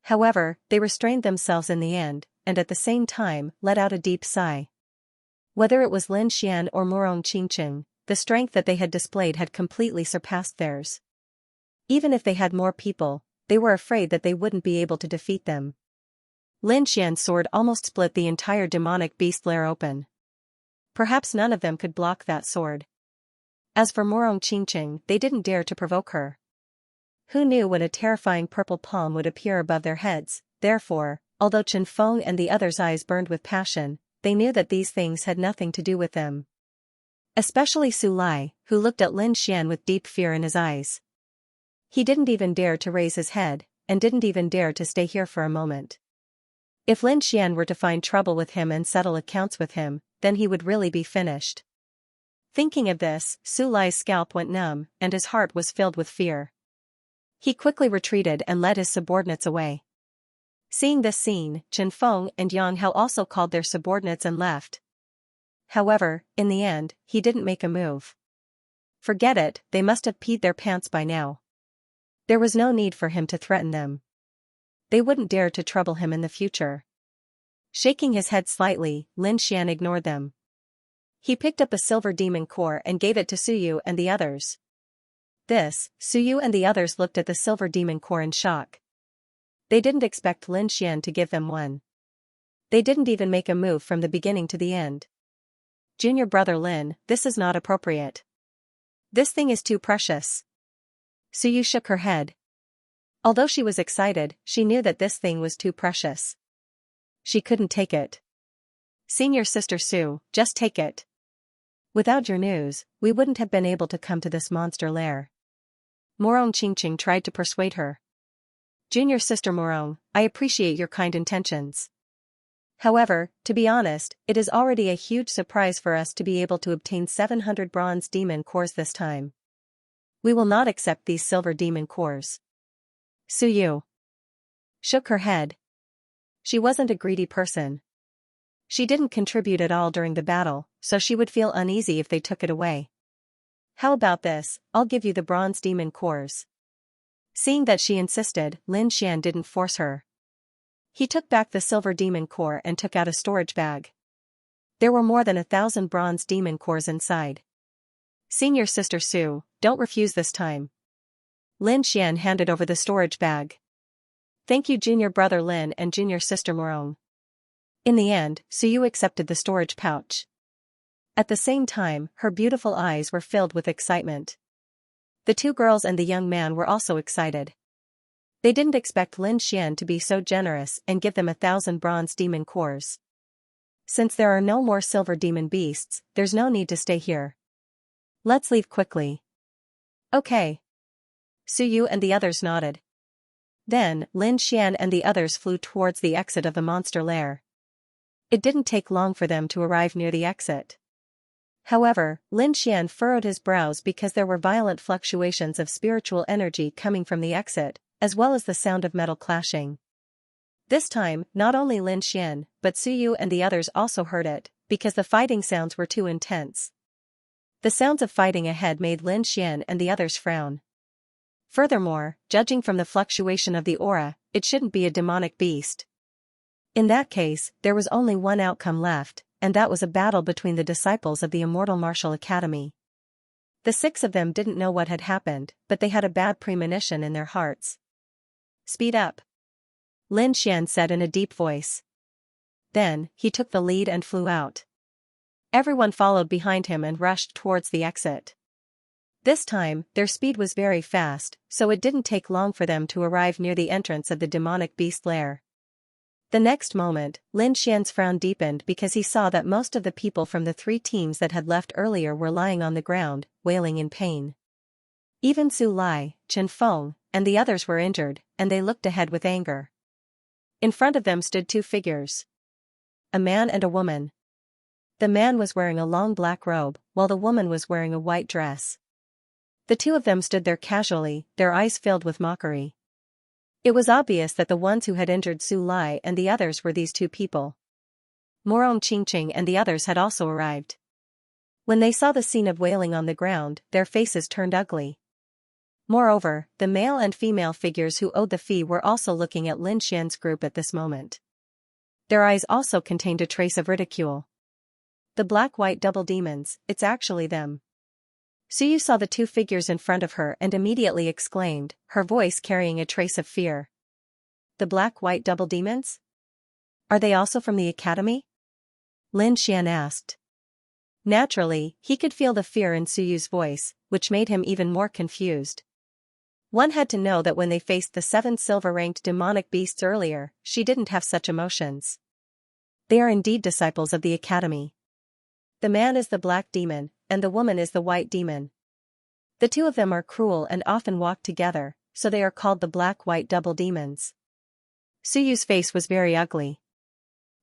However, they restrained themselves in the end, and at the same time, let out a deep sigh. Whether it was Lin Xian or Morong Qingqing, the strength that they had displayed had completely surpassed theirs. Even if they had more people, they were afraid that they wouldn't be able to defeat them. Lin Xian's sword almost split the entire demonic beast lair open. Perhaps none of them could block that sword. As for Morong Qingqing, they didn't dare to provoke her. Who knew when a terrifying purple palm would appear above their heads? Therefore, although Chen Feng and the others' eyes burned with passion, they knew that these things had nothing to do with them. Especially Su Lai, who looked at Lin Xian with deep fear in his eyes. He didn't even dare to raise his head, and didn't even dare to stay here for a moment. If Lin Xian were to find trouble with him and settle accounts with him, then he would really be finished. Thinking of this, Su Lai's scalp went numb, and his heart was filled with fear. He quickly retreated and led his subordinates away. Seeing this scene, Chen Feng and Yang Hao also called their subordinates and left. However, in the end, he didn't make a move. Forget it, they must have peed their pants by now. There was no need for him to threaten them. They wouldn't dare to trouble him in the future. Shaking his head slightly, Lin Xian ignored them. He picked up a silver demon core and gave it to Suyu and the others. Suyu and the others looked at the silver demon core in shock. They didn't expect Lin Xian to give them one. They didn't even make a move from the beginning to the end. Junior brother Lin, this is not appropriate. This thing is too precious. Suyu shook her head. Although she was excited, she knew that this thing was too precious. She couldn't take it. Senior sister Su, just take it. Without your news, we wouldn't have been able to come to this monster lair. Morong Qingqing tried to persuade her. Junior sister Morong, I appreciate your kind intentions. However, to be honest, it is already a huge surprise for us to be able to obtain 700 bronze demon cores this time. We will not accept these silver demon cores. Suyu shook her head. She wasn't a greedy person. She didn't contribute at all during the battle, so she would feel uneasy if they took it away. How about this, I'll give you the bronze demon cores. Seeing that she insisted, Lin Xian didn't force her. He took back the silver demon core and took out a storage bag. There were more than 1,000 bronze demon cores inside. Senior sister Su, don't refuse this time. Lin Xian handed over the storage bag. Thank you junior brother Lin and junior sister Morong. In the end, Suyu accepted the storage pouch. At the same time, her beautiful eyes were filled with excitement. The two girls and the young man were also excited. They didn't expect Lin Xian to be so generous and give them 1,000 bronze demon cores. Since there are no more silver demon beasts, there's no need to stay here. Let's leave quickly. Okay. Suyu and the others nodded. Then, Lin Xian and the others flew towards the exit of the monster lair. It didn't take long for them to arrive near the exit. However, Lin Xian furrowed his brows because there were violent fluctuations of spiritual energy coming from the exit, as well as the sound of metal clashing. This time, not only Lin Xian, but Suyu and the others also heard it, because the fighting sounds were too intense. The sounds of fighting ahead made Lin Xian and the others frown. Furthermore, judging from the fluctuation of the aura, it shouldn't be a demonic beast. In that case, there was only one outcome left, and that was a battle between the disciples of the Immortal Martial Academy. The 6 of them didn't know what had happened, but they had a bad premonition in their hearts. Speed up. Lin Xian said in a deep voice. Then, he took the lead and flew out. Everyone followed behind him and rushed towards the exit. This time, their speed was very fast, so it didn't take long for them to arrive near the entrance of the demonic beast lair. The next moment, Lin Xian's frown deepened because he saw that most of the people from the 3 teams that had left earlier were lying on the ground, wailing in pain. Even Su Lai, Chen Feng, and the others were injured, and they looked ahead with anger. In front of them stood 2 figures. A man and a woman. The man was wearing a long black robe, while the woman was wearing a white dress. The 2 of them stood there casually, their eyes filled with mockery. It was obvious that the ones who had injured Su Lai and the others were these 2 people. Morong Qingqing and the others had also arrived. When they saw the scene of wailing on the ground, their faces turned ugly. Moreover, the male and female figures who owed the fee were also looking at Lin Xian's group at this moment. Their eyes also contained a trace of ridicule. The black-white double demons, it's actually them. Suyu saw the 2 figures in front of her and immediately exclaimed, her voice carrying a trace of fear. The black-white double demons? Are they also from the academy? Lin Xian asked. Naturally, he could feel the fear in Suyu's voice, which made him even more confused. One had to know that when they faced the 7 silver-ranked demonic beasts earlier, she didn't have such emotions. They are indeed disciples of the academy. The man is the black demon, and the woman is the white demon. The two of them are cruel and often walk together, so they are called the black-white double demons. Suyu's face was very ugly.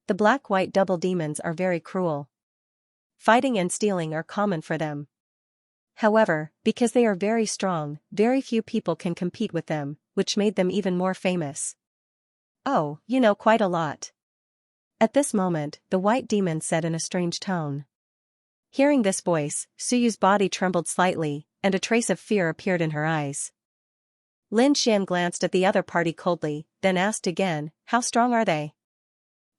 The black-white double demons are very cruel. Fighting and stealing are common for them. However, because they are very strong, very few people can compete with them, which made them even more famous. Oh, you know quite a lot. At this moment, the white demon said in a strange tone. Hearing this voice, Suyu's body trembled slightly, and a trace of fear appeared in her eyes. Lin Xian glanced at the other party coldly, then asked again, how strong are they?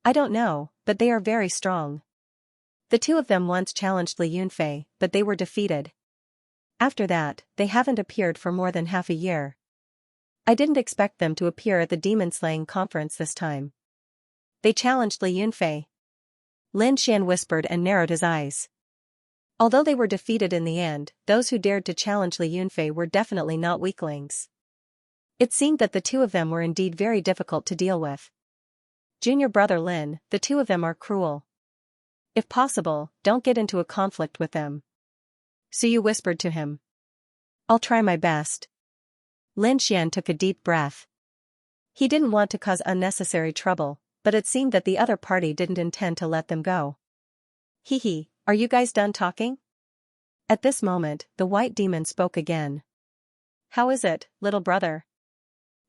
I don't know, but they are very strong. The two of them once challenged Li Yunfei, but they were defeated. After that, they haven't appeared for more than half a year. I didn't expect them to appear at the demon-slaying conference this time. They challenged Li Yunfei. Lin Xian whispered and narrowed his eyes. Although they were defeated in the end, those who dared to challenge Li Yunfei were definitely not weaklings. It seemed that the two of them were indeed very difficult to deal with. Junior brother Lin, the two of them are cruel. If possible, don't get into a conflict with them. Suyu whispered to him. I'll try my best. Lin Xian took a deep breath. He didn't want to cause unnecessary trouble, but it seemed that the other party didn't intend to let them go. Hee, are you guys done talking? At this moment, the white demon spoke again. How is it, little brother?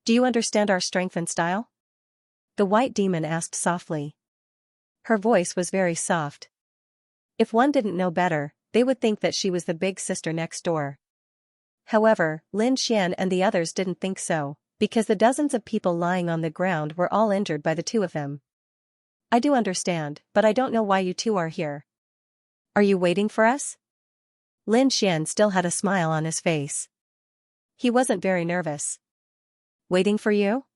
Do you understand our strength and style? The white demon asked softly. Her voice was very soft. If one didn't know better, they would think that she was the big sister next door. However, Lin Xian and the others didn't think so, because the dozens of people lying on the ground were all injured by the two of them. I do understand, but I don't know why you two are here. Are you waiting for us? Lin Xian still had a smile on his face. He wasn't very nervous. Waiting for you?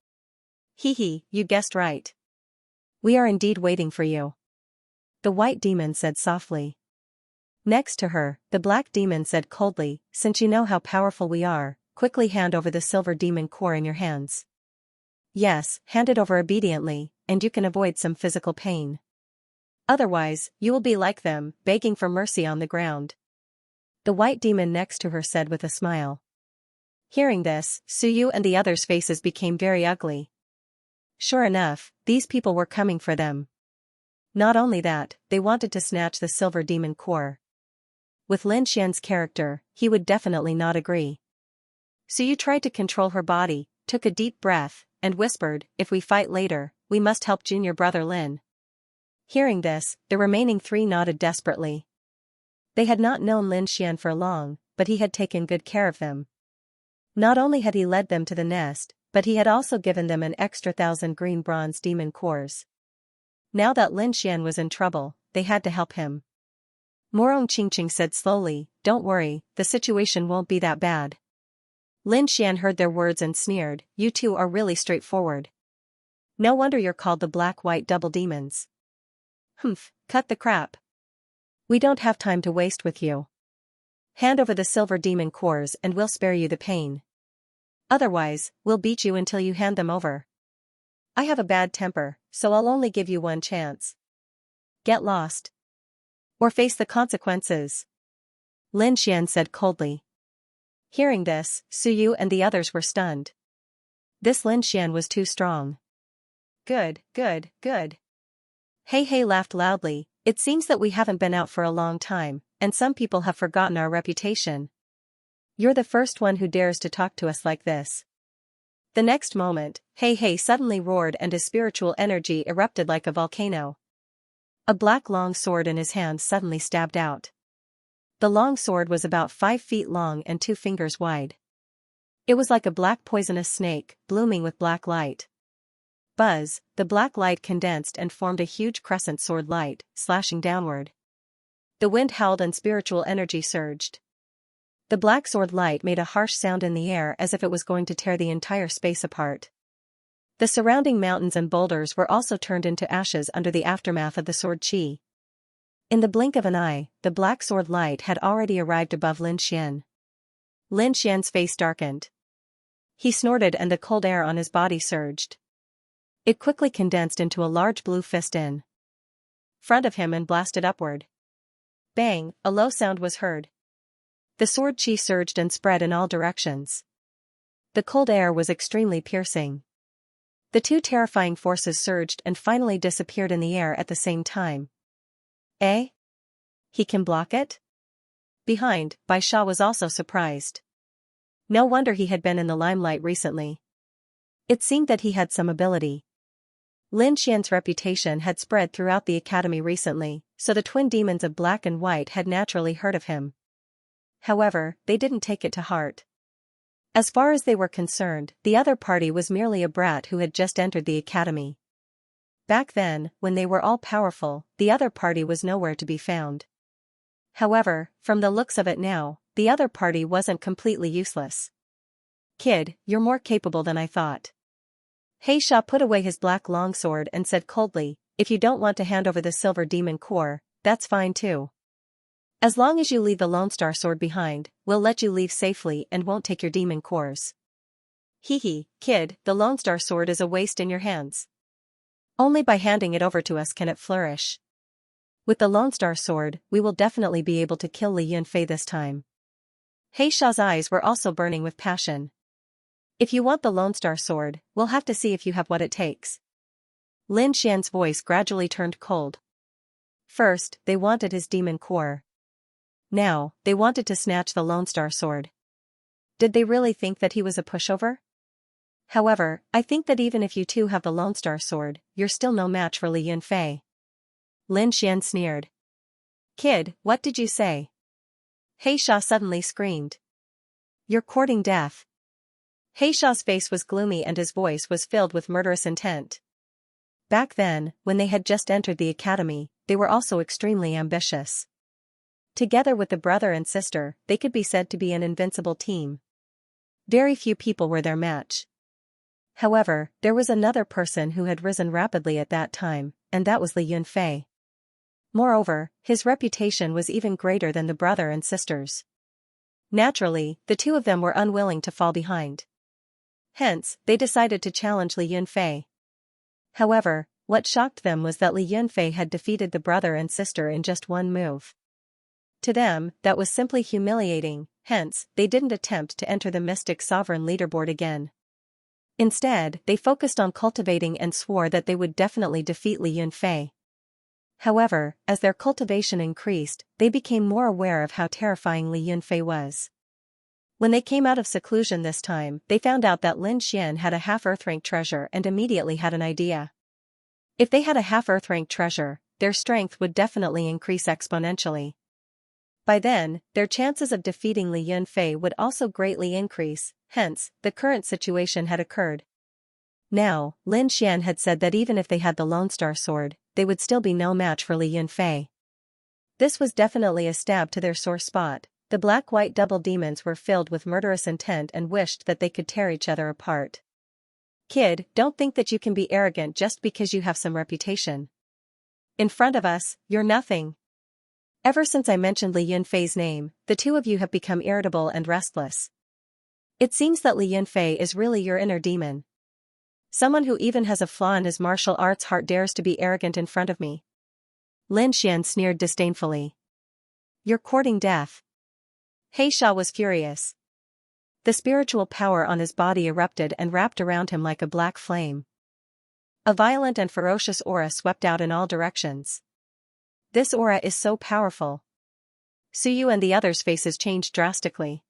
Hee, you guessed right. We are indeed waiting for you. The white demon said softly. Next to her, the black demon said coldly, since you know how powerful we are, quickly hand over the silver demon core in your hands. Yes, hand it over obediently, and you can avoid some physical pain. Otherwise, you will be like them, begging for mercy on the ground. The white demon next to her said with a smile. Hearing this, Suyu and the others' faces became very ugly. Sure enough, these people were coming for them. Not only that, they wanted to snatch the silver demon core. With Lin Xian's character, he would definitely not agree. Suyu tried to control her body, took a deep breath, and whispered, if we fight later, we must help junior brother Lin. Hearing this, the remaining 3 nodded desperately. They had not known Lin Xian for long, but he had taken good care of them. Not only had he led them to the nest, but he had also given them an extra 1,000 green bronze demon cores. Now that Lin Xian was in trouble, they had to help him. Morong Qingqing said slowly, don't worry, the situation won't be that bad. Lin Xian heard their words and sneered, you two are really straightforward. No wonder you're called the black-white double demons. Humph, cut the crap. We don't have time to waste with you. Hand over the silver demon cores and we'll spare you the pain. Otherwise, we'll beat you until you hand them over. I have a bad temper, so I'll only give you one chance. Get lost. Or face the consequences. Lin Xian said coldly. Hearing this, Suyu and the others were stunned. This Lin Xian was too strong. Good. Hey laughed loudly, it seems that we haven't been out for a long time, and some people have forgotten our reputation. You're the first one who dares to talk to us like this. The next moment, Hey suddenly roared and his spiritual energy erupted like a volcano. A black long sword in his hand suddenly stabbed out. The long sword was about 5 feet long and 2 fingers wide. It was like a black poisonous snake, blooming with black light. Buzz, the black light condensed and formed a huge crescent sword light, slashing downward. The wind howled and spiritual energy surged. The black sword light made a harsh sound in the air as if it was going to tear the entire space apart. The surrounding mountains and boulders were also turned into ashes under the aftermath of the sword qi. In the blink of an eye, the black sword light had already arrived above Lin Xian. Lin Xian's face darkened. He snorted and the cold air on his body surged. It quickly condensed into a large blue fist in front of him and blasted upward. Bang, a low sound was heard. The sword qi surged and spread in all directions. The cold air was extremely piercing. The two terrifying forces surged and finally disappeared in the air at the same time. Eh? He can block it? Behind, Bai Sha was also surprised. No wonder he had been in the limelight recently. It seemed that he had some ability. Lin Xian's reputation had spread throughout the academy recently, so the twin demons of black and white had naturally heard of him. However, they didn't take it to heart. As far as they were concerned, the other party was merely a brat who had just entered the academy. Back then, when they were all powerful, the other party was nowhere to be found. However, from the looks of it now, the other party wasn't completely useless. Kid, you're more capable than I thought. Sha put away his black longsword and said coldly, if you don't want to hand over the silver demon core, that's fine too. As long as you leave the Lone Star sword behind, we'll let you leave safely and won't take your demon cores. Hee, kid, the Lone Star sword is a waste in your hands. Only by handing it over to us can it flourish. With the Lone Star sword, we will definitely be able to kill Li Yunfei this time. Sha's eyes were also burning with passion. If you want the Lone Star sword, we'll have to see if you have what it takes. Lin Xian's voice gradually turned cold. First, they wanted his demon core. Now, they wanted to snatch the Lone Star sword. Did they really think that he was a pushover? However, I think that even if you two have the Lone Star sword, you're still no match for Li Yunfei. Lin Xian sneered. Kid, what did you say? Sha suddenly screamed. You're courting death. Sha's face was gloomy and his voice was filled with murderous intent. Back then, when they had just entered the academy, they were also extremely ambitious. Together with the brother and sister, they could be said to be an invincible team. Very few people were their match. However, there was another person who had risen rapidly at that time, and that was Li Yunfei. Moreover, his reputation was even greater than the brother and sisters. Naturally, the two of them were unwilling to fall behind. Hence, they decided to challenge Li Yunfei. However, what shocked them was that Li Yunfei had defeated the brother and sister in just one move. To them, that was simply humiliating, hence, they didn't attempt to enter the Mystic Sovereign leaderboard again. Instead, they focused on cultivating and swore that they would definitely defeat Li Yunfei. However, as their cultivation increased, they became more aware of how terrifying Li Yunfei was. When they came out of seclusion this time, they found out that Lin Xian had a half-Earth-rank treasure and immediately had an idea. If they had a half-Earth-rank treasure, their strength would definitely increase exponentially. By then, their chances of defeating Li Yunfei would also greatly increase, hence, the current situation had occurred. Now, Lin Xian had said that even if they had the Lone Star sword, they would still be no match for Li Yunfei. This was definitely a stab to their sore spot. The black-white double demons were filled with murderous intent and wished that they could tear each other apart. Kid, don't think that you can be arrogant just because you have some reputation. In front of us, you're nothing. Ever since I mentioned Li Yunfei's name, the two of you have become irritable and restless. It seems that Li Yunfei is really your inner demon. Someone who even has a flaw in his martial arts heart dares to be arrogant in front of me. Lin Xian sneered disdainfully. You're courting death. Sha was furious. The spiritual power on his body erupted and wrapped around him like a black flame. A violent and ferocious aura swept out in all directions. This aura is so powerful. Suyu and the others' faces changed drastically.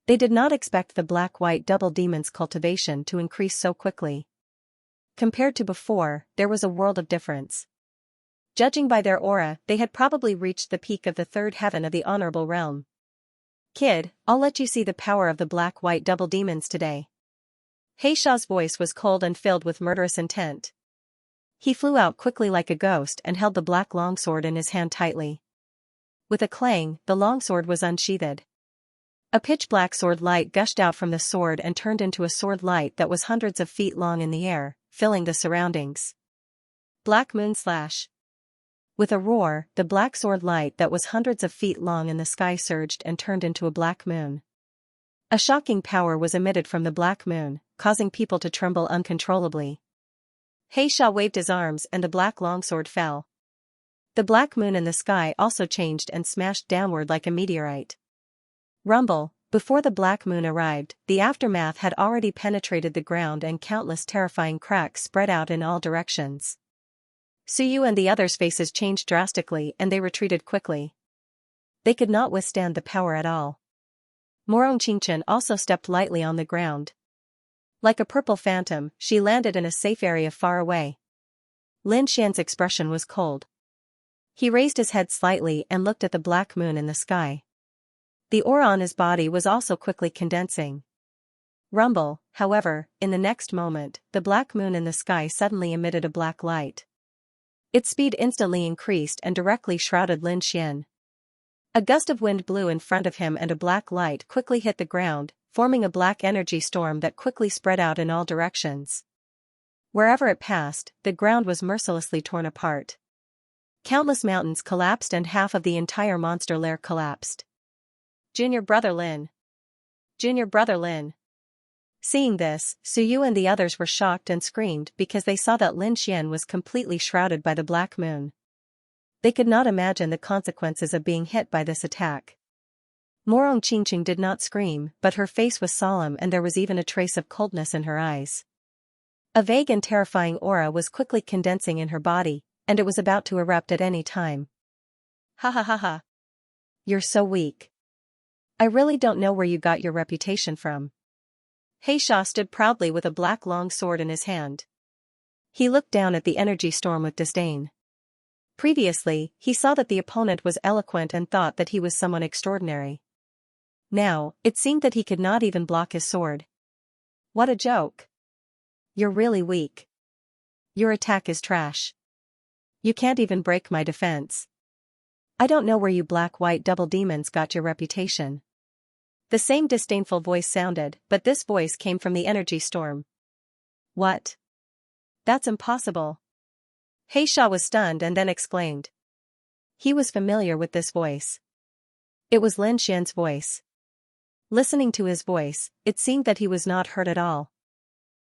They did not expect the black-white double demon's cultivation to increase so quickly. Compared to before, there was a world of difference. Judging by their aura, they had probably reached the peak of the third heaven of the honorable realm. Kid, I'll let you see the power of the black-white double demons today. Sha's voice was cold and filled with murderous intent. He flew out quickly like a ghost and held the black longsword in his hand tightly. With a clang, the longsword was unsheathed. A pitch-black sword light gushed out from the sword and turned into a sword light that was hundreds of feet long in the air, filling the surroundings. Black Moon Slash. With a roar, the black sword light that was hundreds of feet long in the sky surged and turned into a black moon. A shocking power was emitted from the black moon, causing people to tremble uncontrollably. Xianxia waved his arms and the black longsword fell. The black moon in the sky also changed and smashed downward like a meteorite. Rumble. Before the black moon arrived, the aftermath had already penetrated the ground and countless terrifying cracks spread out in all directions. Suyu and the others' faces changed drastically and they retreated quickly. They could not withstand the power at all. Morongqingchen also stepped lightly on the ground. Like a purple phantom, she landed in a safe area far away. Lin Xian's expression was cold. He raised his head slightly and looked at the black moon in the sky. The aura on his body was also quickly condensing. Rumble, however, in the next moment, the black moon in the sky suddenly emitted a black light. Its speed instantly increased and directly shrouded Lin Xian. A gust of wind blew in front of him and a black light quickly hit the ground, forming a black energy storm that quickly spread out in all directions. Wherever it passed, the ground was mercilessly torn apart. Countless mountains collapsed and half of the entire monster lair collapsed. Junior brother Lin. Junior brother Lin. Seeing this, Suyu and the others were shocked and screamed because they saw that Lin Xian was completely shrouded by the black moon. They could not imagine the consequences of being hit by this attack. Morongqingchen did not scream, but her face was solemn and there was even a trace of coldness in her eyes. A vague and terrifying aura was quickly condensing in her body, and it was about to erupt at any time. Ha ha ha ha. You're so weak. I really don't know where you got your reputation from. Xianxia stood proudly with a black long sword in his hand. He looked down at the energy storm with disdain. Previously, he saw that the opponent was eloquent and thought that he was someone extraordinary. Now, it seemed that he could not even block his sword. What a joke. You're really weak. Your attack is trash. You can't even break my defense. I don't know where you black-white double demons got your reputation. The same disdainful voice sounded, but this voice came from the energy storm. What? That's impossible. Xianxia was stunned and then exclaimed. He was familiar with this voice. It was Lin Xian's voice. Listening to his voice, it seemed that he was not hurt at all.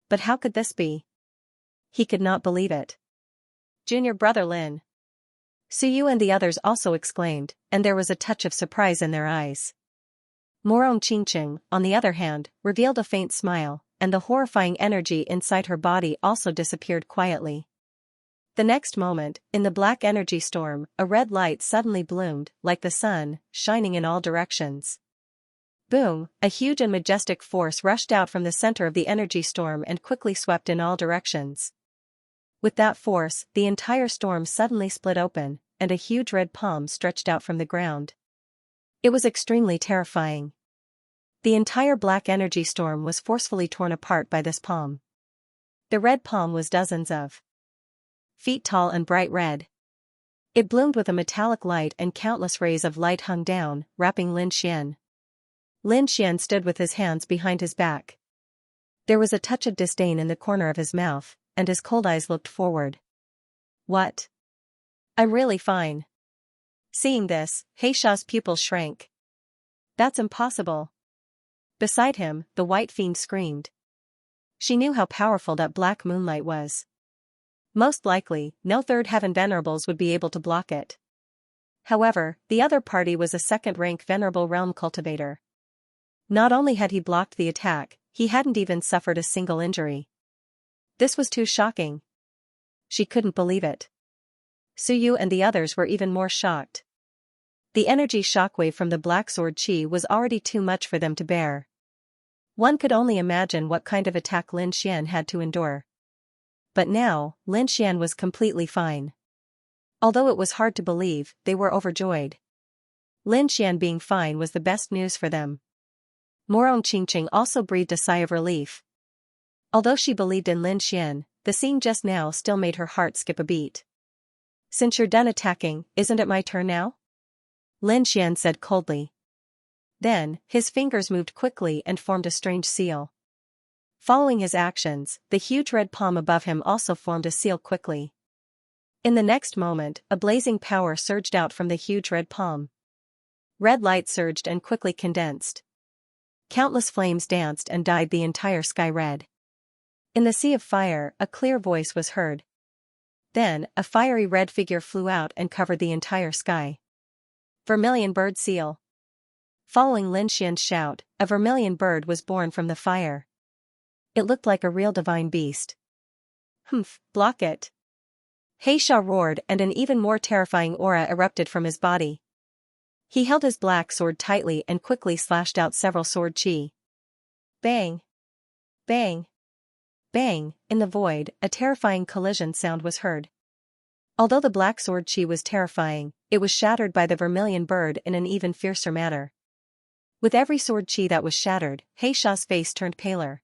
But how could this be? He could not believe it. Junior brother Lin. Suyu and the others also exclaimed, and there was a touch of surprise in their eyes. Morongqingchen, on the other hand, revealed a faint smile, and the horrifying energy inside her body also disappeared quietly. The next moment, in the black energy storm, a red light suddenly bloomed, like the sun, shining in all directions. Boom! A huge and majestic force rushed out from the center of the energy storm and quickly swept in all directions. With that force, the entire storm suddenly split open, and a huge red palm stretched out from the ground. It was extremely terrifying. The entire black energy storm was forcefully torn apart by this palm. The red palm was dozens of feet tall and bright red. It bloomed with a metallic light and countless rays of light hung down, wrapping Lin Xian. Lin Xian stood with his hands behind his back. There was a touch of disdain in the corner of his mouth, and his cold eyes looked forward. What? I'm really fine. Seeing this, Xiaxia's pupils shrank. That's impossible. Beside him, the white fiend screamed. She knew how powerful that black moonlight was. Most likely, no third heaven venerables would be able to block it. However, the other party was a second-rank venerable realm cultivator. Not only had he blocked the attack, he hadn't even suffered a single injury. This was too shocking. She couldn't believe it. Suyu and the others were even more shocked. The energy shockwave from the black sword chi was already too much for them to bear. One could only imagine what kind of attack Lin Xian had to endure. But now, Lin Xian was completely fine. Although it was hard to believe, they were overjoyed. Lin Xian being fine was the best news for them. Morongqingchen also breathed a sigh of relief. Although she believed in Lin Xian, the scene just now still made her heart skip a beat. Since you're done attacking, isn't it my turn now? Lin Xian said coldly. Then, his fingers moved quickly and formed a strange seal. Following his actions, the huge red palm above him also formed a seal quickly. In the next moment, a blazing power surged out from the huge red palm. Red light surged and quickly condensed. Countless flames danced and dyed the entire sky red. In the sea of fire, a clear voice was heard. Then, a fiery red figure flew out and covered the entire sky. Vermilion bird seal. Following Lin Xian's shout, a vermilion bird was born from the fire. It looked like a real divine beast. Humph, block it. He Xia roared, and an even more terrifying aura erupted from his body. He held his black sword tightly and quickly slashed out several sword chi. Bang! Bang! Bang! In the void, a terrifying collision sound was heard. Although the black sword chi was terrifying, it was shattered by the vermilion bird in an even fiercer manner. With every sword chi that was shattered, He Xia's face turned paler.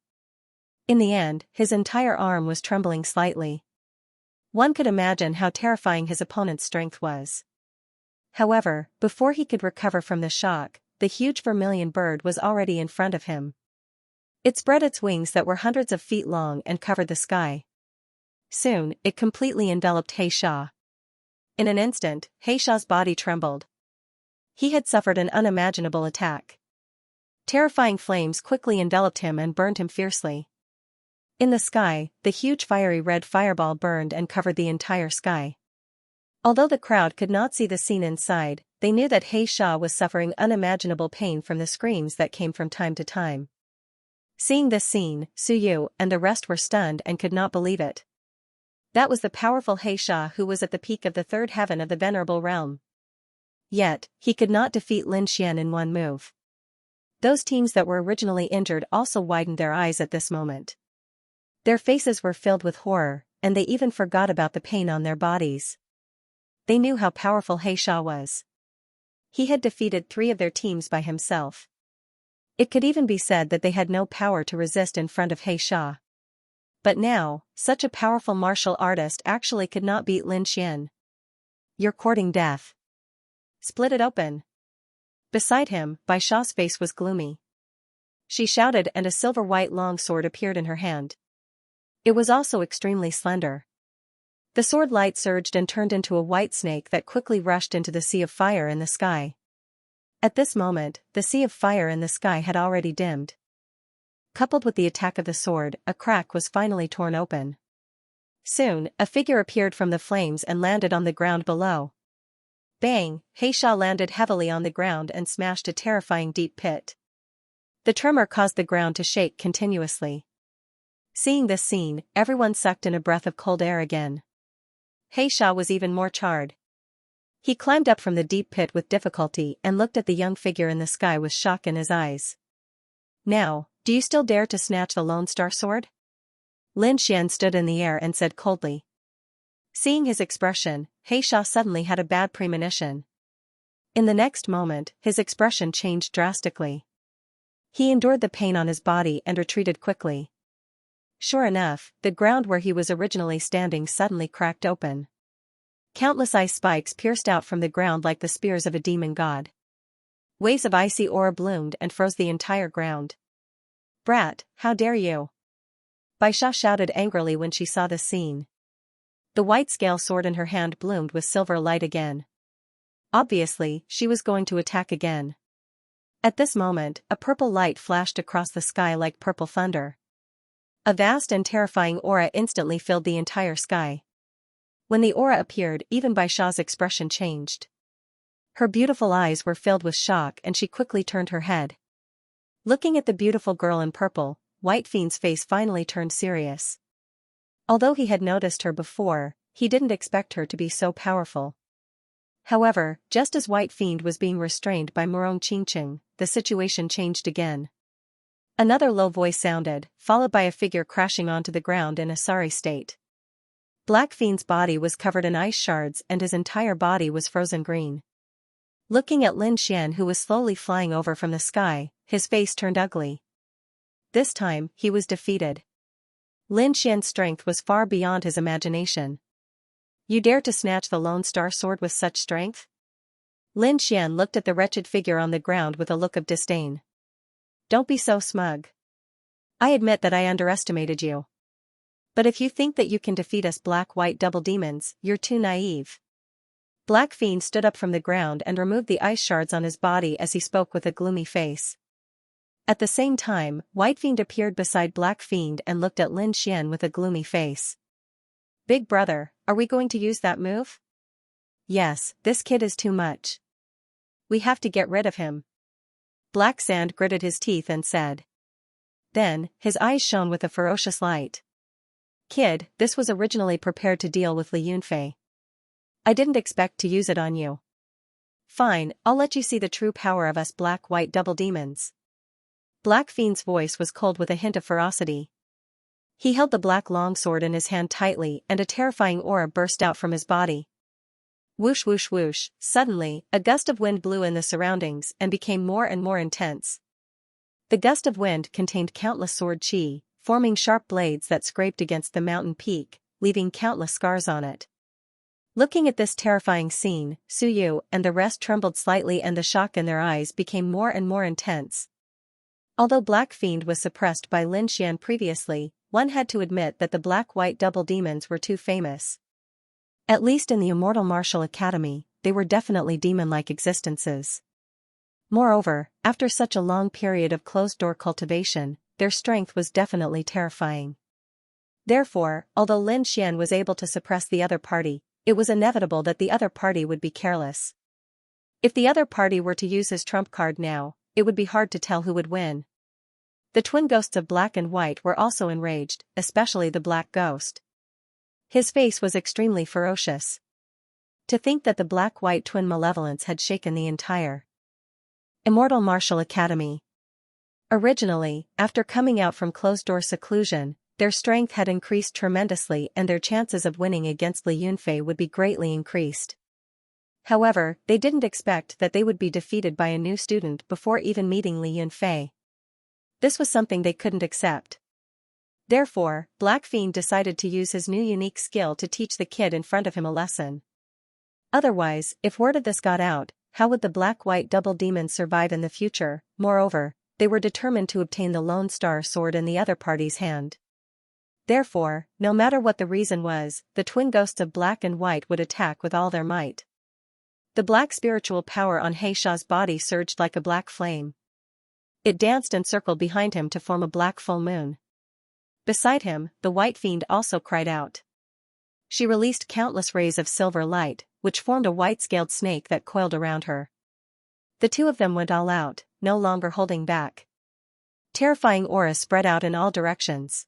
In the end, his entire arm was trembling slightly. One could imagine how terrifying his opponent's strength was. However, before he could recover from the shock, the huge vermilion bird was already in front of him. It spread its wings that were hundreds of feet long and covered the sky. Soon, it completely enveloped He Xia. In an instant, He Xia's body trembled. He had suffered an unimaginable attack. Terrifying flames quickly enveloped him and burned him fiercely. In the sky, the huge fiery red fireball burned and covered the entire sky. Although the crowd could not see the scene inside, they knew that He Xia was suffering unimaginable pain from the screams that came from time to time. Seeing this scene, Su Yu and the rest were stunned and could not believe it. That was the powerful He Xia who was at the peak of the third heaven of the Venerable Realm. Yet, he could not defeat Lin Xian in one move. Those teams that were originally injured also widened their eyes at this moment. Their faces were filled with horror, and they even forgot about the pain on their bodies. They knew how powerful He Xia was. He had defeated 3 of their teams by himself. It could even be said that they had no power to resist in front of He Xia. But now, such a powerful martial artist actually could not beat Lin Xian. You're courting death. Split it open. Beside him, Bai Xia's face was gloomy. She shouted and a silver-white long sword appeared in her hand. It was also extremely slender. The sword light surged and turned into a white snake that quickly rushed into the sea of fire in the sky. At this moment, the sea of fire in the sky had already dimmed. Coupled with the attack of the sword, a crack was finally torn open. Soon, a figure appeared from the flames and landed on the ground below. Bang! He Xia landed heavily on the ground and smashed a terrifying deep pit. The tremor caused the ground to shake continuously. Seeing this scene, everyone sucked in a breath of cold air again. He Xia was even more charred. He climbed up from the deep pit with difficulty and looked at the young figure in the sky with shock in his eyes. Now, do you still dare to snatch the Lone Star Sword? Lin Xian stood in the air and said coldly. Seeing his expression, He Xia suddenly had a bad premonition. In the next moment, his expression changed drastically. He endured the pain on his body and retreated quickly. Sure enough, the ground where he was originally standing suddenly cracked open. Countless ice spikes pierced out from the ground like the spears of a demon god. Waves of icy aura bloomed and froze the entire ground. Brat, how dare you! Bai Xia shouted angrily when she saw the scene. The white scale sword in her hand bloomed with silver light again. Obviously, she was going to attack again. At this moment, a purple light flashed across the sky like purple thunder. A vast and terrifying aura instantly filled the entire sky. When the aura appeared, even Bai Xia's expression changed. Her beautiful eyes were filled with shock and she quickly turned her head. Looking at the beautiful girl in purple, White Fiend's face finally turned serious. Although he had noticed her before, he didn't expect her to be so powerful. However, just as White Fiend was being restrained by Murong Qingqing, the situation changed again. Another low voice sounded, followed by a figure crashing onto the ground in a sorry state. Black Fiend's body was covered in ice shards and his entire body was frozen green. Looking at Lin Xian who was slowly flying over from the sky, his face turned ugly. This time, he was defeated. Lin Xian's strength was far beyond his imagination. You dare to snatch the Lone Star Sword with such strength? Lin Xian looked at the wretched figure on the ground with a look of disdain. Don't be so smug. I admit that I underestimated you. But if you think that you can defeat us black-white double demons, you're too naive. Black Fiend stood up from the ground and removed the ice shards on his body as he spoke with a gloomy face. At the same time, White Fiend appeared beside Black Fiend and looked at Lin Xian with a gloomy face. Big brother, are we going to use that move? Yes, this kid is too much. We have to get rid of him. Black Sand gritted his teeth and said. Then, his eyes shone with a ferocious light. Kid, this was originally prepared to deal with Li Yunfei. I didn't expect to use it on you. Fine, I'll let you see the true power of us black-white double demons. Black Fiend's voice was cold with a hint of ferocity. He held the black longsword in his hand tightly and a terrifying aura burst out from his body. Whoosh whoosh whoosh, suddenly, a gust of wind blew in the surroundings and became more and more intense. The gust of wind contained countless sword chi, forming sharp blades that scraped against the mountain peak, leaving countless scars on it. Looking at this terrifying scene, Su Yu and the rest trembled slightly and the shock in their eyes became more and more intense. Although Black Fiend was suppressed by Lin Xian previously, one had to admit that the black-white double demons were too famous. At least in the Immortal Martial Academy, they were definitely demon-like existences. Moreover, after such a long period of closed-door cultivation, their strength was definitely terrifying. Therefore, although Lin Xian was able to suppress the other party, it was inevitable that the other party would be careless. If the other party were to use his trump card now, it would be hard to tell who would win. The twin ghosts of Black and White were also enraged, especially the Black Ghost. His face was extremely ferocious. To think that the Black-White twin malevolence had shaken the entire Immortal Martial Academy. Originally, after coming out from closed-door seclusion, their strength had increased tremendously and their chances of winning against Li Yunfei would be greatly increased. However, they didn't expect that they would be defeated by a new student before even meeting Li Yunfei. This was something they couldn't accept. Therefore, Black Fiend decided to use his new unique skill to teach the kid in front of him a lesson. Otherwise, if word of this got out, how would the black-white double demons survive in the future? Moreover, they were determined to obtain the Lone Star Sword in the other party's hand. Therefore, no matter what the reason was, the twin ghosts of Black and White would attack with all their might. The black spiritual power on Heisha's body surged like a black flame. It danced and circled behind him to form a black full moon. Beside him, the White Fiend also cried out. She released countless rays of silver light, which formed a white-scaled snake that coiled around her. The two of them went all out, no longer holding back. Terrifying auras spread out in all directions.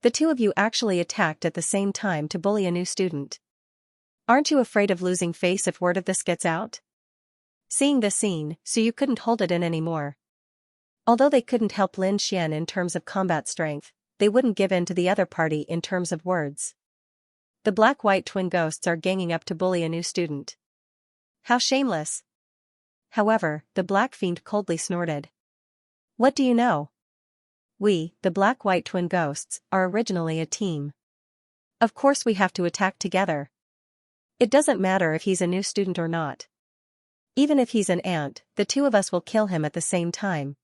The two of you actually attacked at the same time to bully a new student. Aren't you afraid of losing face if word of this gets out? Seeing this scene, Su Yu couldn't hold it in anymore. Although they couldn't help Lin Xian in terms of combat strength, they wouldn't give in to the other party in terms of words. The black-white twin ghosts are ganging up to bully a new student. How shameless! However, the Black Fiend coldly snorted. What do you know? We, the black-white twin ghosts, are originally a team. Of course we have to attack together. It doesn't matter if he's a new student or not. Even if he's an ant, the two of us will kill him at the same time.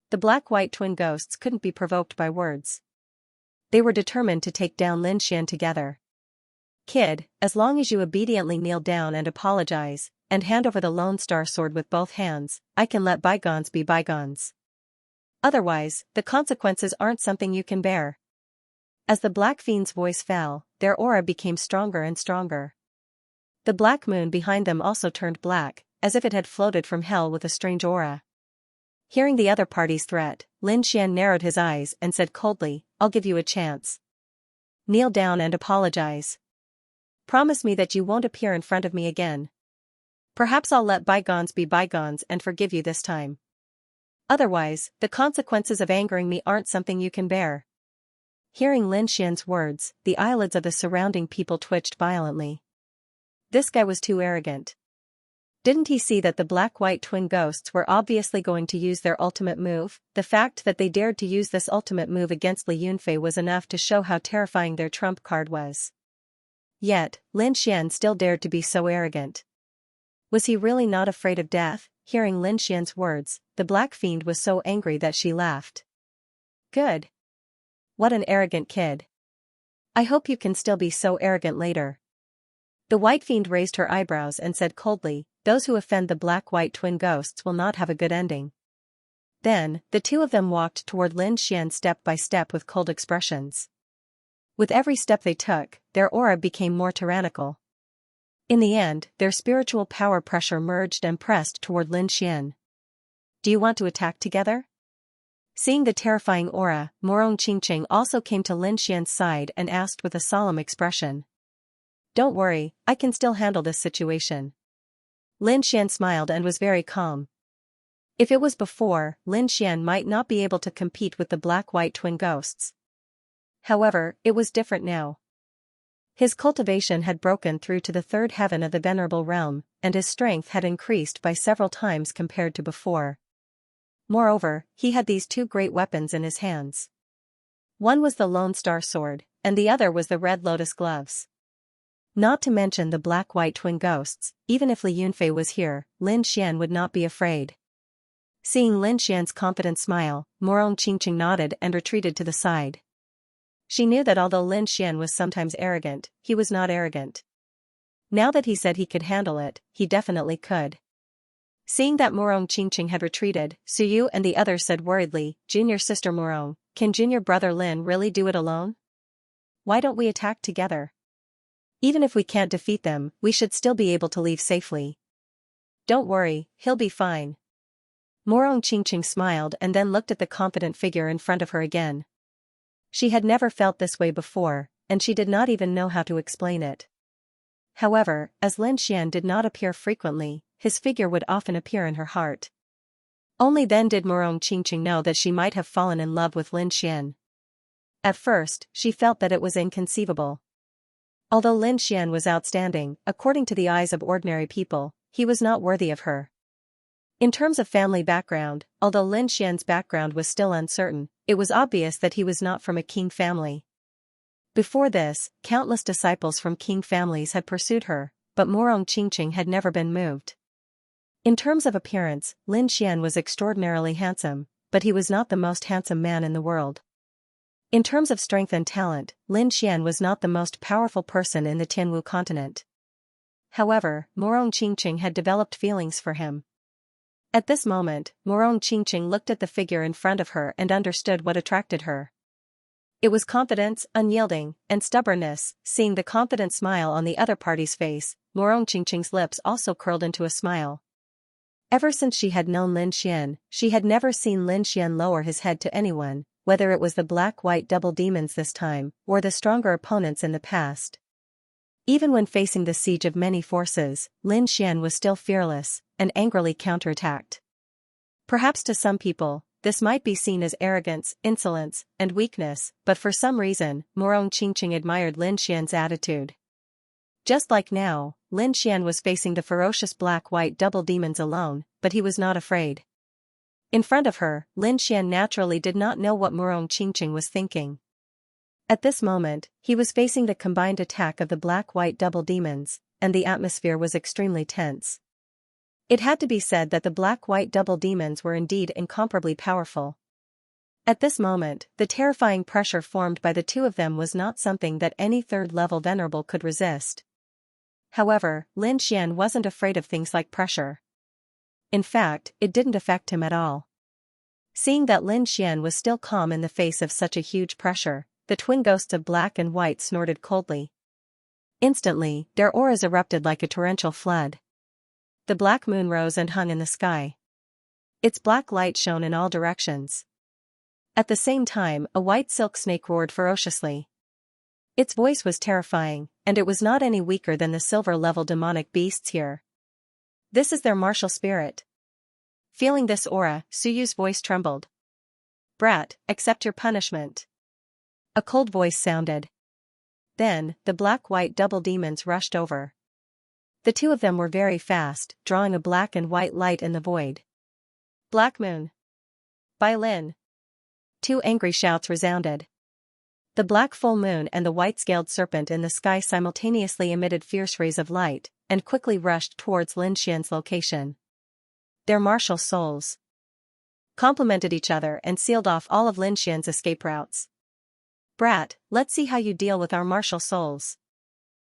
The black-white twin ghosts couldn't be provoked by words. They were determined to take down Lin Xian together. Kid, as long as you obediently kneel down and apologize, and hand over the Lone Star Sword with both hands, I can let bygones be bygones. Otherwise, the consequences aren't something you can bear. As the Black Fiend's voice fell, their aura became stronger and stronger. The black moon behind them also turned black, as if it had floated from hell with a strange aura. Hearing the other party's threat, Lin Xian narrowed his eyes and said coldly, I'll give you a chance. Kneel down and apologize. Promise me that you won't appear in front of me again. Perhaps I'll let bygones be bygones and forgive you this time. Otherwise, the consequences of angering me aren't something you can bear. Hearing Lin Xian's words, the eyelids of the surrounding people twitched violently. This guy was too arrogant. Didn't he see that the black-white twin ghosts were obviously going to use their ultimate move? The fact that they dared to use this ultimate move against Li Yunfei was enough to show how terrifying their trump card was. Yet, Lin Xian still dared to be so arrogant. Was he really not afraid of death? Hearing Lin Xian's words, the black fiend was so angry that she laughed. Good. What an arrogant kid. I hope you can still be so arrogant later. The white fiend raised her eyebrows and said coldly, those who offend the black-white twin ghosts will not have a good ending. Then, the two of them walked toward Lin Xian step by step with cold expressions. With every step they took, their aura became more tyrannical. In the end, their spiritual power pressure merged and pressed toward Lin Xian. Do you want to attack together? Seeing the terrifying aura, Morong Qingqing also came to Lin Xian's side and asked with a solemn expression. Don't worry, I can still handle this situation. Lin Xian smiled and was very calm. If it was before, Lin Xian might not be able to compete with the black-white twin ghosts. However, it was different now. His cultivation had broken through to the third heaven of the venerable realm, and his strength had increased by several times compared to before. Moreover, he had these two great weapons in his hands. One was the Lone Star Sword, and the other was the Red Lotus Gloves. Not to mention the black-white twin ghosts, even if Li Yunfei was here, Lin Xian would not be afraid. Seeing Lin Xian's confident smile, Morong Qingqing nodded and retreated to the side. She knew that although Lin Xian was sometimes arrogant, he was not arrogant. Now that he said he could handle it, he definitely could. Seeing that Morong Qingqing had retreated, Suyu and the others said worriedly, Junior sister Morong, can junior brother Lin really do it alone? Why don't we attack together? Even if we can't defeat them, we should still be able to leave safely. Don't worry, he'll be fine. Morong Qingqing smiled and then looked at the confident figure in front of her again. She had never felt this way before, and she did not even know how to explain it. However, as Lin Xian did not appear frequently, his figure would often appear in her heart. Only then did Morong Qingqing know that she might have fallen in love with Lin Xian. At first, she felt that it was inconceivable. Although Lin Xian was outstanding, according to the eyes of ordinary people, he was not worthy of her. In terms of family background, although Lin Xian's background was still uncertain, it was obvious that he was not from a king family. Before this, countless disciples from king families had pursued her, but Morong Qingqing had never been moved. In terms of appearance, Lin Xian was extraordinarily handsome, but he was not the most handsome man in the world. In terms of strength and talent, Lin Xian was not the most powerful person in the Tianwu continent. However, Morong Qingqing had developed feelings for him. At this moment, Morong Qingqing looked at the figure in front of her and understood what attracted her. It was confidence, unyielding, and stubbornness. Seeing the confident smile on the other party's face, Morong Qingqing's lips also curled into a smile. Ever since she had known Lin Xian, she had never seen Lin Xian lower his head to anyone, whether it was the black-white double demons this time, or the stronger opponents in the past. Even when facing the siege of many forces, Lin Xian was still fearless, and angrily counterattacked. Perhaps to some people, this might be seen as arrogance, insolence, and weakness, but for some reason, Morong Qingqing admired Lin Xian's attitude. Just like now, Lin Xian was facing the ferocious black-white double demons alone, but he was not afraid. In front of her, Lin Xian naturally did not know what Morong Qingqing was thinking. At this moment, he was facing the combined attack of the black-white double demons, and the atmosphere was extremely tense. It had to be said that the black-white double demons were indeed incomparably powerful. At this moment, the terrifying pressure formed by the two of them was not something that any third-level venerable could resist. However, Lin Xian wasn't afraid of things like pressure. In fact, it didn't affect him at all. Seeing that Lin Xian was still calm in the face of such a huge pressure, the twin ghosts of black and white snorted coldly. Instantly, their auras erupted like a torrential flood. The black moon rose and hung in the sky. Its black light shone in all directions. At the same time, a white silk snake roared ferociously. Its voice was terrifying, and it was not any weaker than the silver-level demonic beasts here. This is their martial spirit. Feeling this aura, Suyu's voice trembled. Brat, accept your punishment. A cold voice sounded. Then, the black-white double demons rushed over. The two of them were very fast, drawing a black and white light in the void. Black Moon. By Lin. Two angry shouts resounded. The black full moon and the white-scaled serpent in the sky simultaneously emitted fierce rays of light, and quickly rushed towards Lin Xian's location. Their martial souls complemented each other and sealed off all of Lin Xian's escape routes. "Brat, let's see how you deal with our martial souls."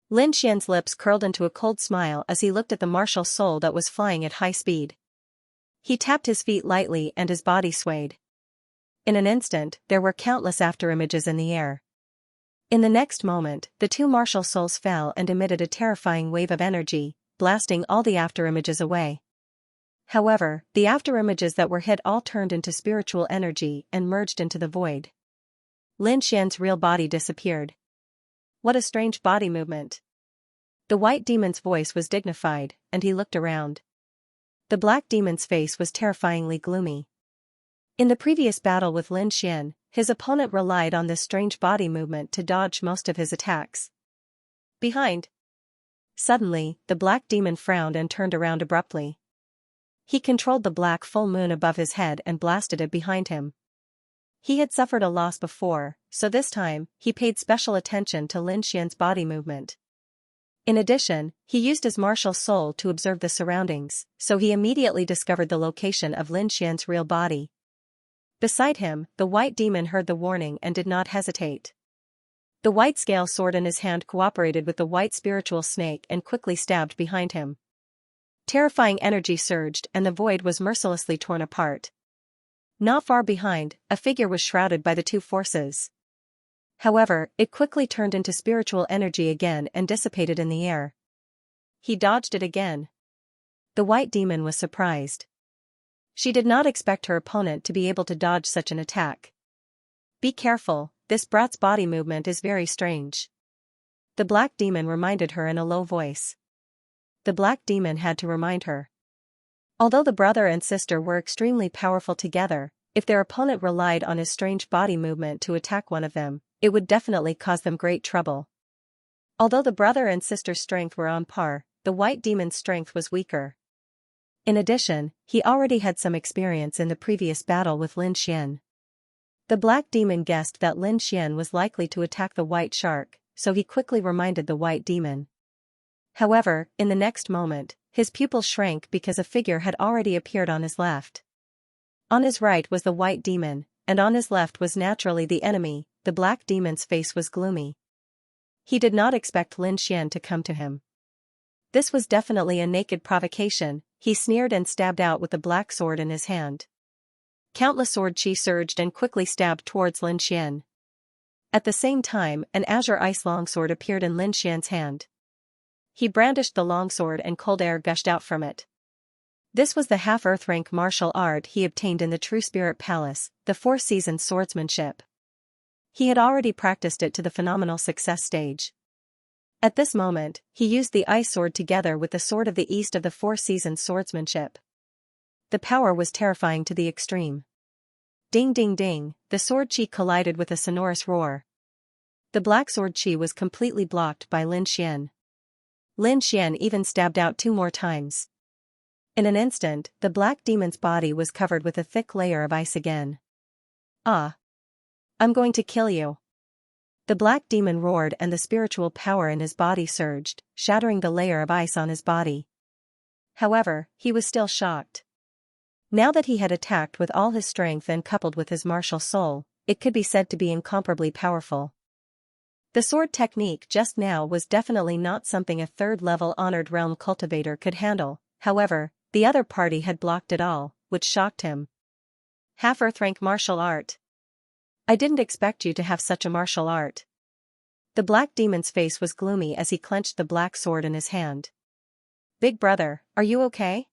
Lin Xian's lips curled into a cold smile as he looked at the martial soul that was flying at high speed. He tapped his feet lightly and his body swayed. In an instant, there were countless afterimages in the air. In the next moment, the two martial souls fell and emitted a terrifying wave of energy, blasting all the afterimages away. However, the afterimages that were hit all turned into spiritual energy and merged into the void. Lin Xian's real body disappeared. What a strange body movement. The white demon's voice was dignified, and he looked around. The black demon's face was terrifyingly gloomy. In the previous battle with Lin Xian, his opponent relied on this strange body movement to dodge most of his attacks. Behind. Suddenly, the black demon frowned and turned around abruptly. He controlled the black full moon above his head and blasted it behind him. He had suffered a loss before, so this time, he paid special attention to Lin Xian's body movement. In addition, he used his martial soul to observe the surroundings, so he immediately discovered the location of Lin Xian's real body. Beside him, the white demon heard the warning and did not hesitate. The white scale sword in his hand cooperated with the white spiritual snake and quickly stabbed behind him. Terrifying energy surged and the void was mercilessly torn apart. Not far behind, a figure was shrouded by the two forces. However, it quickly turned into spiritual energy again and dissipated in the air. He dodged it again. The white demon was surprised. She did not expect her opponent to be able to dodge such an attack. "Be careful, this brat's body movement is very strange." The black demon reminded her in a low voice. The black demon had to remind her. Although the brother and sister were extremely powerful together, if their opponent relied on his strange body movement to attack one of them, it would definitely cause them great trouble. Although the brother and sister's strength were on par, the white demon's strength was weaker. In addition, he already had some experience in the previous battle with Lin Xian. The black demon guessed that Lin Xian was likely to attack the white shark, so he quickly reminded the white demon. However, in the next moment, his pupils shrank because a figure had already appeared on his left. On his right was the white demon, and on his left was naturally the enemy. The black demon's face was gloomy. He did not expect Lin Xian to come to him. This was definitely a naked provocation. He sneered and stabbed out with the black sword in his hand. Countless sword chi surged and quickly stabbed towards Lin Xian. At the same time, an azure ice longsword appeared in Lin Xian's hand. He brandished the longsword and cold air gushed out from it. This was the half-earth rank martial art he obtained in the True Spirit Palace, the 4 Seasons swordsmanship. He had already practiced it to the phenomenal success stage. At this moment, he used the ice sword together with the sword of the east of the 4 Seasons swordsmanship. The power was terrifying to the extreme. Ding ding ding, the sword chi collided with a sonorous roar. The black sword chi was completely blocked by Lin Xian. Lin Xian even stabbed out 2 more times. In an instant, the black demon's body was covered with a thick layer of ice again. "Ah! I'm going to kill you." The black demon roared and the spiritual power in his body surged, shattering the layer of ice on his body. However, he was still shocked. Now that he had attacked with all his strength and coupled with his martial soul, it could be said to be incomparably powerful. The sword technique just now was definitely not something a 3rd-level honored realm cultivator could handle. However, the other party had blocked it all, which shocked him. "Half-earth rank martial art. I didn't expect you to have such a martial art." The black demon's face was gloomy as he clenched the black sword in his hand. "Big brother, are you okay?"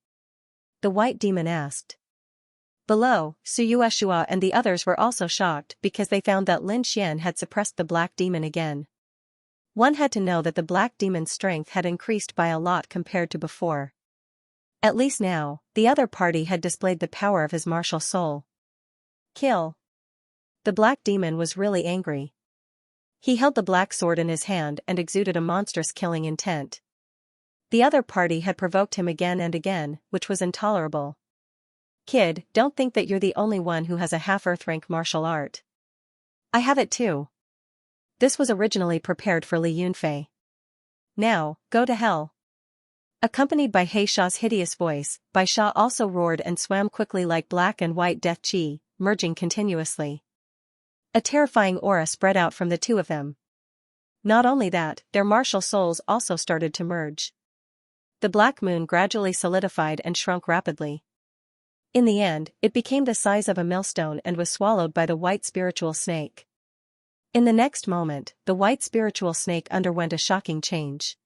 the white demon asked. Below, Suyueshua and the others were also shocked because they found that Lin Xian had suppressed the black demon again. One had to know that the black demon's strength had increased by a lot compared to before. At least now, the other party had displayed the power of his martial soul. "Kill." The black demon was really angry. He held the black sword in his hand and exuded a monstrous killing intent. The other party had provoked him again and again, which was intolerable. "Kid, don't think that you're the only one who has a half-earth rank martial art. I have it too." This was originally prepared for Li Yunfei. "Now, go to hell." Accompanied by He Xia's hideous voice, Bai Xia also roared and swam quickly like black and white death qi, merging continuously. A terrifying aura spread out from the two of them. Not only that, their martial souls also started to merge. The black moon gradually solidified and shrunk rapidly. In the end, it became the size of a millstone and was swallowed by the white spiritual snake. In the next moment, the white spiritual snake underwent a shocking change.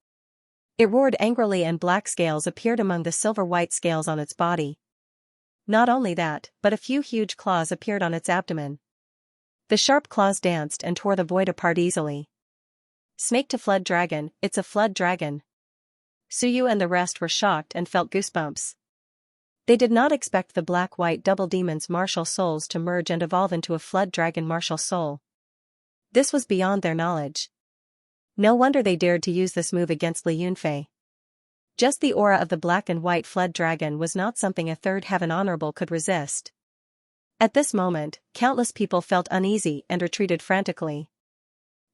It roared angrily and black scales appeared among the silver-white scales on its body. Not only that, but a few huge claws appeared on its abdomen. The sharp claws danced and tore the void apart easily. Snake to flood dragon, it's a flood dragon. Suyu and the rest were shocked and felt goosebumps. They did not expect the black-white double demon's martial souls to merge and evolve into a flood dragon martial soul. This was beyond their knowledge. No wonder they dared to use this move against Li Yunfei. Just the aura of the black and white flood dragon was not something a third heaven honorable could resist. At this moment, countless people felt uneasy and retreated frantically.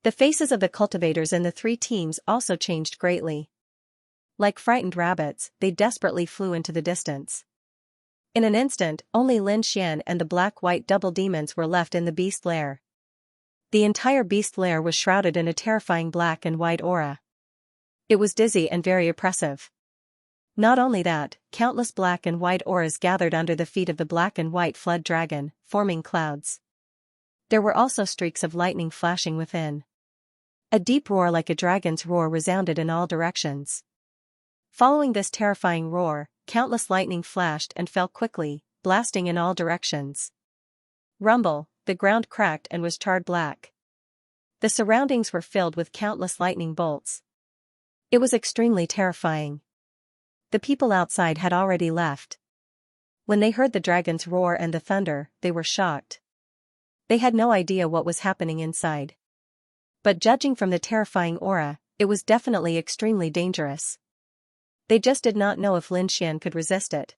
The faces of the cultivators in the three teams also changed greatly. Like frightened rabbits, they desperately flew into the distance. In an instant, only Lin Xian and the black-white double demons were left in the beast lair. The entire beast lair was shrouded in a terrifying black and white aura. It was dizzy and very oppressive. Not only that, countless black and white auras gathered under the feet of the black and white flood dragon, forming clouds. There were also streaks of lightning flashing within. A deep roar like a dragon's roar resounded in all directions. Following this terrifying roar, countless lightning flashed and fell quickly, blasting in all directions. Rumble, the ground cracked and was charred black. The surroundings were filled with countless lightning bolts. It was extremely terrifying. The people outside had already left. When they heard the dragon's roar and the thunder, they were shocked. They had no idea what was happening inside. But judging from the terrifying aura, it was definitely extremely dangerous. They just did not know if Lin Xian could resist it.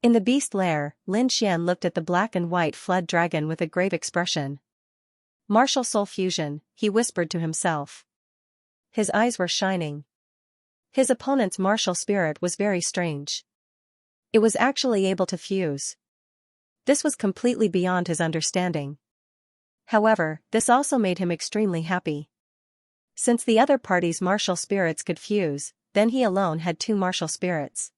In the beast lair, Lin Xian looked at the black and white flood dragon with a grave expression. Martial soul fusion, he whispered to himself. His eyes were shining. His opponent's martial spirit was very strange. It was actually able to fuse. This was completely beyond his understanding. However, this also made him extremely happy. Since the other party's martial spirits could fuse, then he alone had two martial spirits.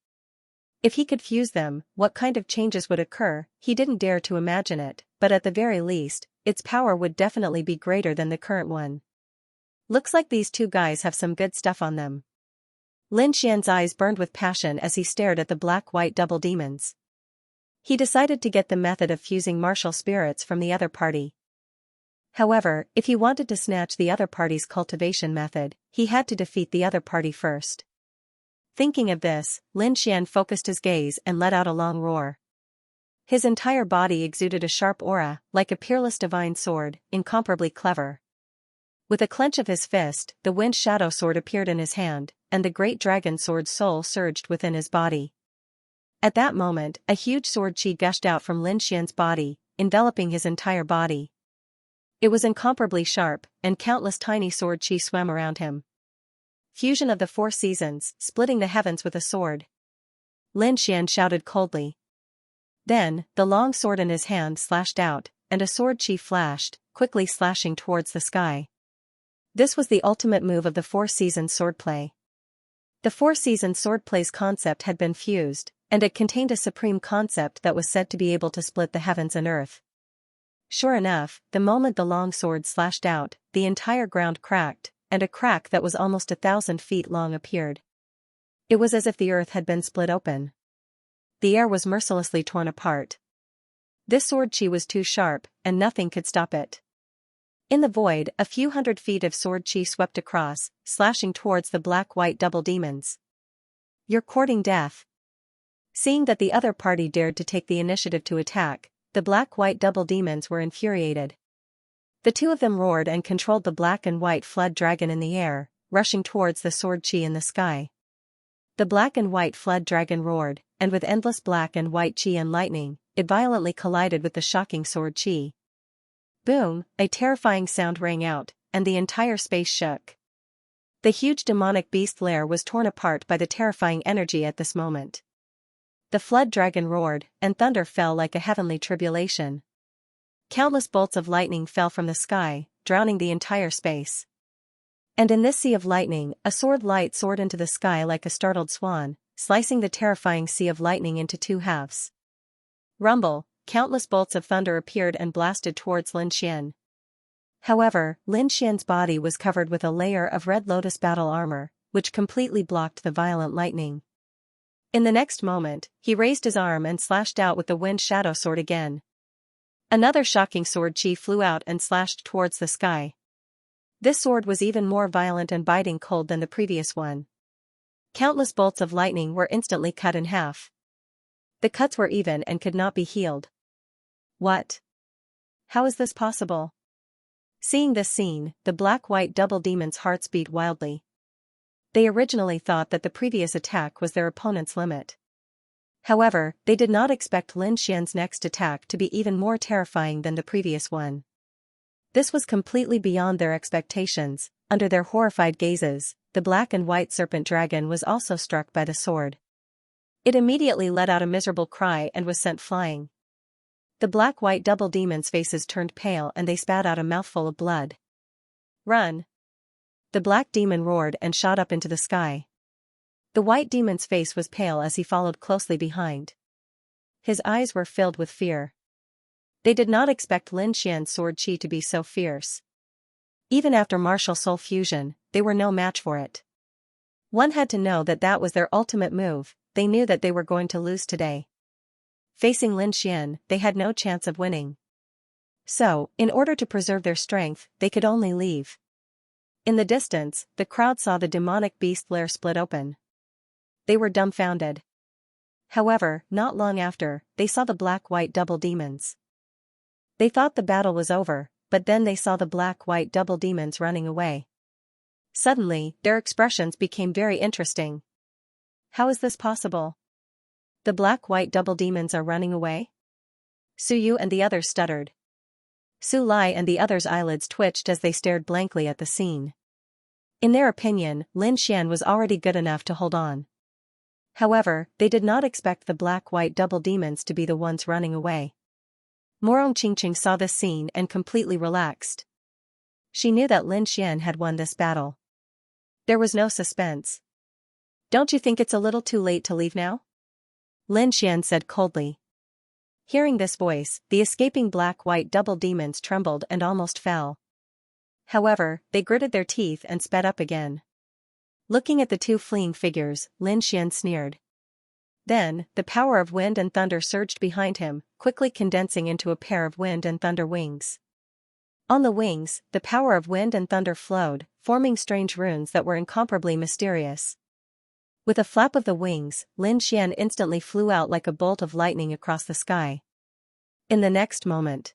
If he could fuse them, what kind of changes would occur, he didn't dare to imagine it, but at the very least, its power would definitely be greater than the current one. Looks like these two guys have some good stuff on them. Lin Xian's eyes burned with passion as he stared at the black-white double demons. He decided to get the method of fusing martial spirits from the other party. However, if he wanted to snatch the other party's cultivation method, he had to defeat the other party first. Thinking of this, Lin Xian focused his gaze and let out a long roar. His entire body exuded a sharp aura, like a peerless divine sword, incomparably clever. With a clench of his fist, the wind shadow sword appeared in his hand, and the great dragon sword's soul surged within his body. At that moment, a huge sword chi gushed out from Lin Xian's body, enveloping his entire body. It was incomparably sharp, and countless tiny sword chi swam around him. Fusion of the four seasons, splitting the heavens with a sword. Lin Xian shouted coldly. Then, the long sword in his hand slashed out, and a sword chi flashed, quickly slashing towards the sky. This was the ultimate move of the four-season swordplay. The four-season swordplay's concept had been fused, and it contained a supreme concept that was said to be able to split the heavens and earth. Sure enough, the moment the long sword slashed out, the entire ground cracked, and a crack that was almost 1,000 feet long appeared. It was as if the earth had been split open. The air was mercilessly torn apart. This sword chi was too sharp, and nothing could stop it. In the void, a few hundred feet of sword chi swept across, slashing towards the black-white double demons. You're courting death. Seeing that the other party dared to take the initiative to attack, the black-white double demons were infuriated. The two of them roared and controlled the black and white flood dragon in the air, rushing towards the sword chi in the sky. The black and white flood dragon roared, and with endless black and white chi and lightning, it violently collided with the shocking sword chi. Boom, a terrifying sound rang out, and the entire space shook. The huge demonic beast lair was torn apart by the terrifying energy at this moment. The flood dragon roared, and thunder fell like a heavenly tribulation. Countless bolts of lightning fell from the sky, drowning the entire space. And in this sea of lightning, a sword light soared into the sky like a startled swan, slicing the terrifying sea of lightning into two halves. Rumble, countless bolts of thunder appeared and blasted towards Lin Xian. However, Lin Xian's body was covered with a layer of red lotus battle armor, which completely blocked the violent lightning. In the next moment, he raised his arm and slashed out with the wind shadow sword again. Another shocking sword chi flew out and slashed towards the sky. This sword was even more violent and biting cold than the previous one. Countless bolts of lightning were instantly cut in half. The cuts were even and could not be healed. What? How is this possible? Seeing this scene, the black-white double demons' hearts beat wildly. They originally thought that the previous attack was their opponent's limit. However, they did not expect Lin Xian's next attack to be even more terrifying than the previous one. This was completely beyond their expectations. Under their horrified gazes, the black and white serpent dragon was also struck by the sword. It immediately let out a miserable cry and was sent flying. The black-white double demons' faces turned pale and they spat out a mouthful of blood. Run! The black demon roared and shot up into the sky. The white demon's face was pale as he followed closely behind. His eyes were filled with fear. They did not expect Lin Xian's sword chi to be so fierce. Even after martial soul fusion, they were no match for it. One had to know that that was their ultimate move. They knew that they were going to lose today. Facing Lin Xian, they had no chance of winning. So, in order to preserve their strength, they could only leave. In the distance, the crowd saw the demonic beast lair split open. They were dumbfounded. However, not long after, they saw the black-white double demons. They thought the battle was over, but then they saw the black-white double demons running away. Suddenly, their expressions became very interesting. How is this possible? The black-white double demons are running away? Su Yu and the others stuttered. Su Lai and the others' eyelids twitched as they stared blankly at the scene. In their opinion, Lin Xian was already good enough to hold on. However, they did not expect the black-white double demons to be the ones running away. Morong Qingqing saw this scene and completely relaxed. She knew that Lin Xian had won this battle. There was no suspense. Don't you think it's a little too late to leave now? Lin Xian said coldly. Hearing this voice, the escaping black-white double demons trembled and almost fell. However, they gritted their teeth and sped up again. Looking at the two fleeing figures, Lin Xian sneered. Then, the power of wind and thunder surged behind him, quickly condensing into a pair of wind and thunder wings. On the wings, the power of wind and thunder flowed, forming strange runes that were incomparably mysterious. With a flap of the wings, Lin Xian instantly flew out like a bolt of lightning across the sky. In the next moment,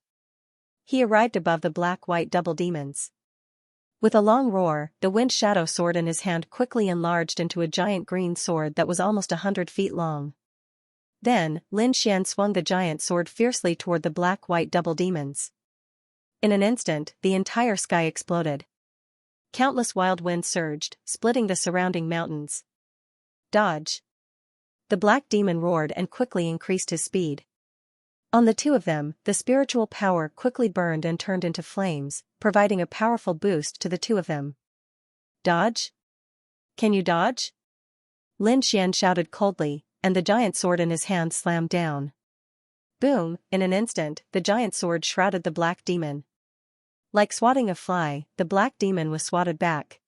he arrived above the black-white double demons. With a long roar, the wind shadow sword in his hand quickly enlarged into a giant green sword that was almost 100 feet long. Then, Lin Xian swung the giant sword fiercely toward the black-white double demons. In an instant, the entire sky exploded. Countless wild winds surged, splitting the surrounding mountains. Dodge! The black demon roared and quickly increased his speed. On the two of them, the spiritual power quickly burned and turned into flames, providing a powerful boost to the two of them. Dodge? Can you dodge? Lin Xian shouted coldly, and the giant sword in his hand slammed down. Boom! In an instant, the giant sword shrouded the black demon. Like swatting a fly, the black demon was swatted back.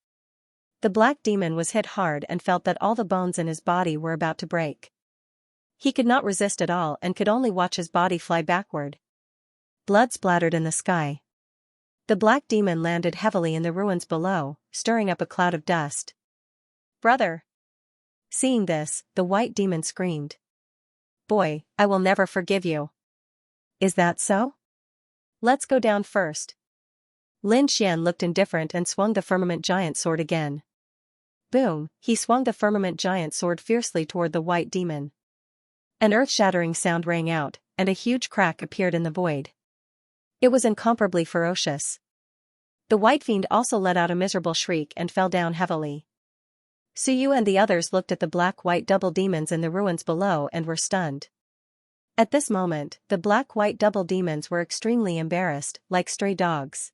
The black demon was hit hard and felt that all the bones in his body were about to break. He could not resist at all and could only watch his body fly backward. Blood splattered in the sky. The black demon landed heavily in the ruins below, stirring up a cloud of dust. Brother! Seeing this, the white demon screamed. Boy, I will never forgive you. Is that so? Let's go down first. Lin Xian looked indifferent and swung the firmament giant sword again. Boom! He swung the firmament giant sword fiercely toward the white demon. An earth-shattering sound rang out, and a huge crack appeared in the void. It was incomparably ferocious. The White Fiend also let out a miserable shriek and fell down heavily. Suyu and the others looked at the black-white double demons in the ruins below and were stunned. At this moment, the black-white double demons were extremely embarrassed, like stray dogs.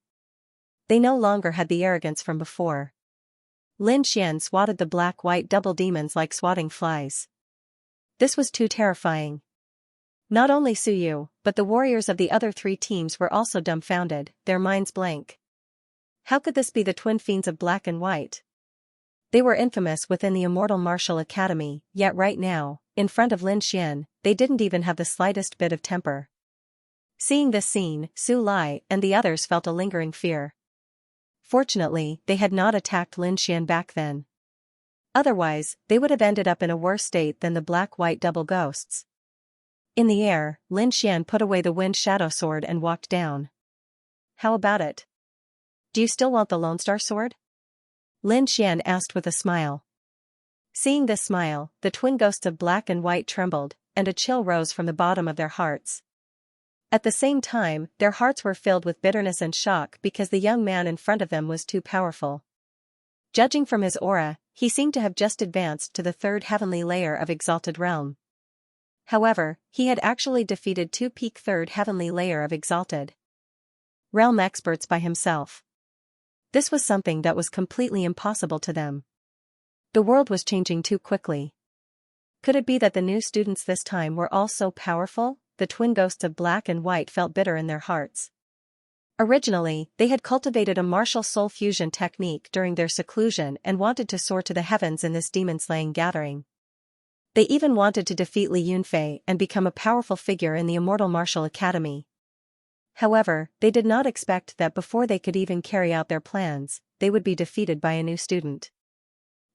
They no longer had the arrogance from before. Lin Xian swatted the black-white double demons like swatting flies. This was too terrifying. Not only Suyu, but the warriors of the other three teams were also dumbfounded, their minds blank. How could this be the twin fiends of Black and White? They were infamous within the Immortal Martial Academy, yet right now, in front of Lin Xian, they didn't even have the slightest bit of temper. Seeing this scene, Su Lai and the others felt a lingering fear. Fortunately, they had not attacked Lin Xian back then. Otherwise, they would have ended up in a worse state than the black-white double ghosts. In the air, Lin Xian put away the wind shadow sword and walked down. How about it? Do you still want the Lone Star sword? Lin Xian asked with a smile. Seeing this smile, the twin ghosts of Black and White trembled, and a chill rose from the bottom of their hearts. At the same time, their hearts were filled with bitterness and shock because the young man in front of them was too powerful. Judging from his aura, he seemed to have just advanced to the third heavenly layer of Exalted Realm. However, he had actually defeated two peak third heavenly layer of Exalted Realm experts by himself. This was something that was completely impossible to them. The world was changing too quickly. Could it be that the new students this time were all so powerful? The twin ghosts of Black and White felt bitter in their hearts. Originally, they had cultivated a martial soul fusion technique during their seclusion and wanted to soar to the heavens in this demon-slaying gathering. They even wanted to defeat Li Yunfei and become a powerful figure in the Immortal Martial Academy. However, they did not expect that before they could even carry out their plans, they would be defeated by a new student.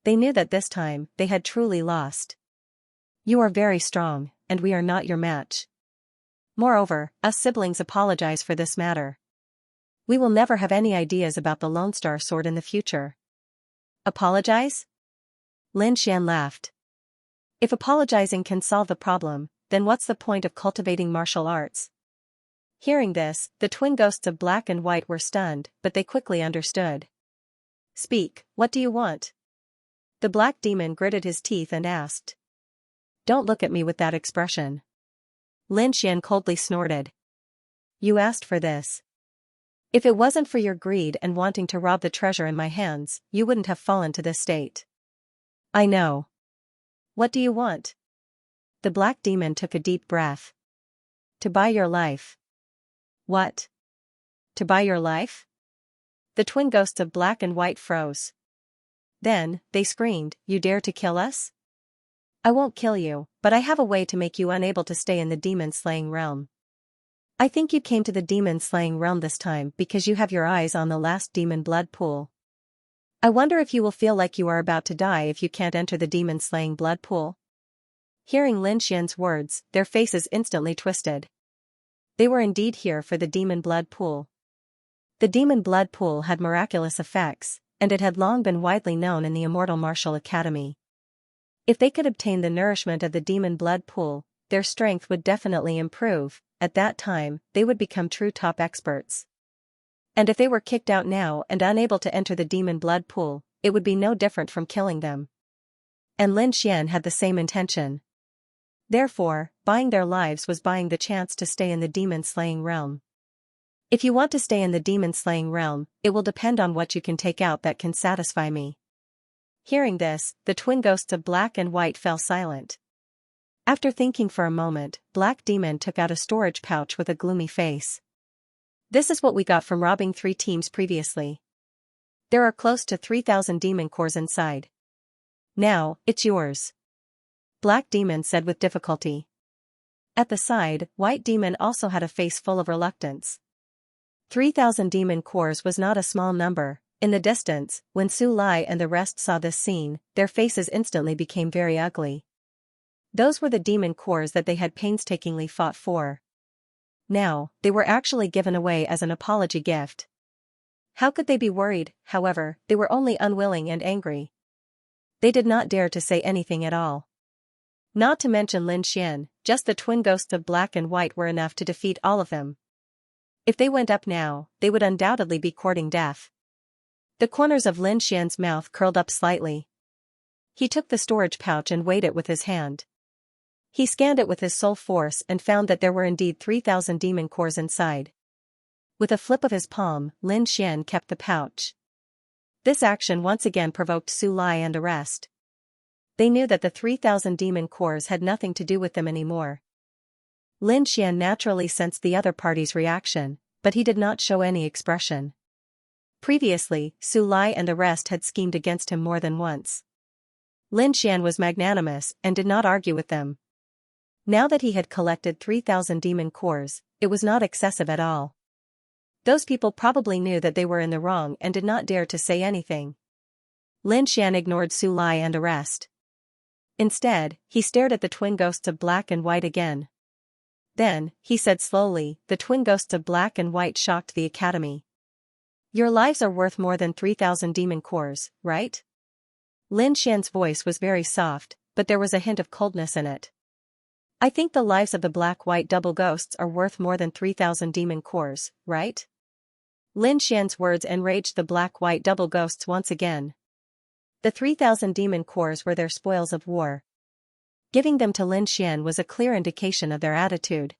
They knew that this time, they had truly lost. You are very strong, and we are not your match. Moreover, us siblings apologize for this matter. We will never have any ideas about the Lone Star sword in the future. Apologize? Lin Xian laughed. If apologizing can solve the problem, then what's the point of cultivating martial arts? Hearing this, the twin ghosts of Black and White were stunned, but they quickly understood. Speak, what do you want? The black demon gritted his teeth and asked. Don't look at me with that expression. Lin Xian coldly snorted. You asked for this. If it wasn't for your greed and wanting to rob the treasure in my hands, you wouldn't have fallen to this state. I know. What do you want? The black demon took a deep breath. To buy your life. What? To buy your life? The twin ghosts of Black and White froze. Then, they screamed, You dare to kill us? I won't kill you, but I have a way to make you unable to stay in the demon-slaying realm. I think you came to the demon-slaying realm this time because you have your eyes on the last demon blood pool. I wonder if you will feel like you are about to die if you can't enter the demon-slaying blood pool? Hearing Lin Xian's words, their faces instantly twisted. They were indeed here for the demon blood pool. The demon blood pool had miraculous effects, and it had long been widely known in the Immortal Martial Academy. If they could obtain the nourishment of the demon blood pool, their strength would definitely improve. At that time, they would become true top experts. And if they were kicked out now and unable to enter the demon blood pool, it would be no different from killing them. And Lin Xian had the same intention. Therefore, buying their lives was buying the chance to stay in the demon-slaying realm. If you want to stay in the demon-slaying realm, it will depend on what you can take out that can satisfy me. Hearing this, the twin ghosts of Black and White fell silent. After thinking for a moment, Black Demon took out a storage pouch with a gloomy face. This is what we got from robbing 3 teams previously. There are close to 3,000 demon cores inside. Now, it's yours. Black Demon said with difficulty. At the side, White Demon also had a face full of reluctance. 3,000 demon cores was not a small number. In the distance, when Su Lai and the rest saw this scene, their faces instantly became very ugly. Those were the demon cores that they had painstakingly fought for. Now, they were actually given away as an apology gift. How could they be worried? However, they were only unwilling and angry. They did not dare to say anything at all. Not to mention Lin Xian, just the twin ghosts of Black and White were enough to defeat all of them. If they went up now, they would undoubtedly be courting death. The corners of Lin Xian's mouth curled up slightly. He took the storage pouch and weighed it with his hand. He scanned it with his soul force and found that there were indeed 3,000 demon cores inside. With a flip of his palm, Lin Xian kept the pouch. This action once again provoked Su Lai and the rest. They knew that the 3,000 demon cores had nothing to do with them anymore. Lin Xian naturally sensed the other party's reaction, but he did not show any expression. Previously, Su Lai and the rest had schemed against him more than once. Lin Xian was magnanimous and did not argue with them. Now that he had collected 3,000 demon cores, it was not excessive at all. Those people probably knew that they were in the wrong and did not dare to say anything. Lin Xian ignored Su Lai and the rest. Instead, he stared at the twin ghosts of black and white again. Then, he said slowly, the twin ghosts of black and white shocked the academy. Your lives are worth more than 3,000 demon cores, right? Lin Xian's voice was very soft, but there was a hint of coldness in it. I think the lives of the black-white double ghosts are worth more than 3,000 demon cores, right? Lin Xian's words enraged the black-white double ghosts once again. The 3,000 demon cores were their spoils of war. Giving them to Lin Xian was a clear indication of their attitude.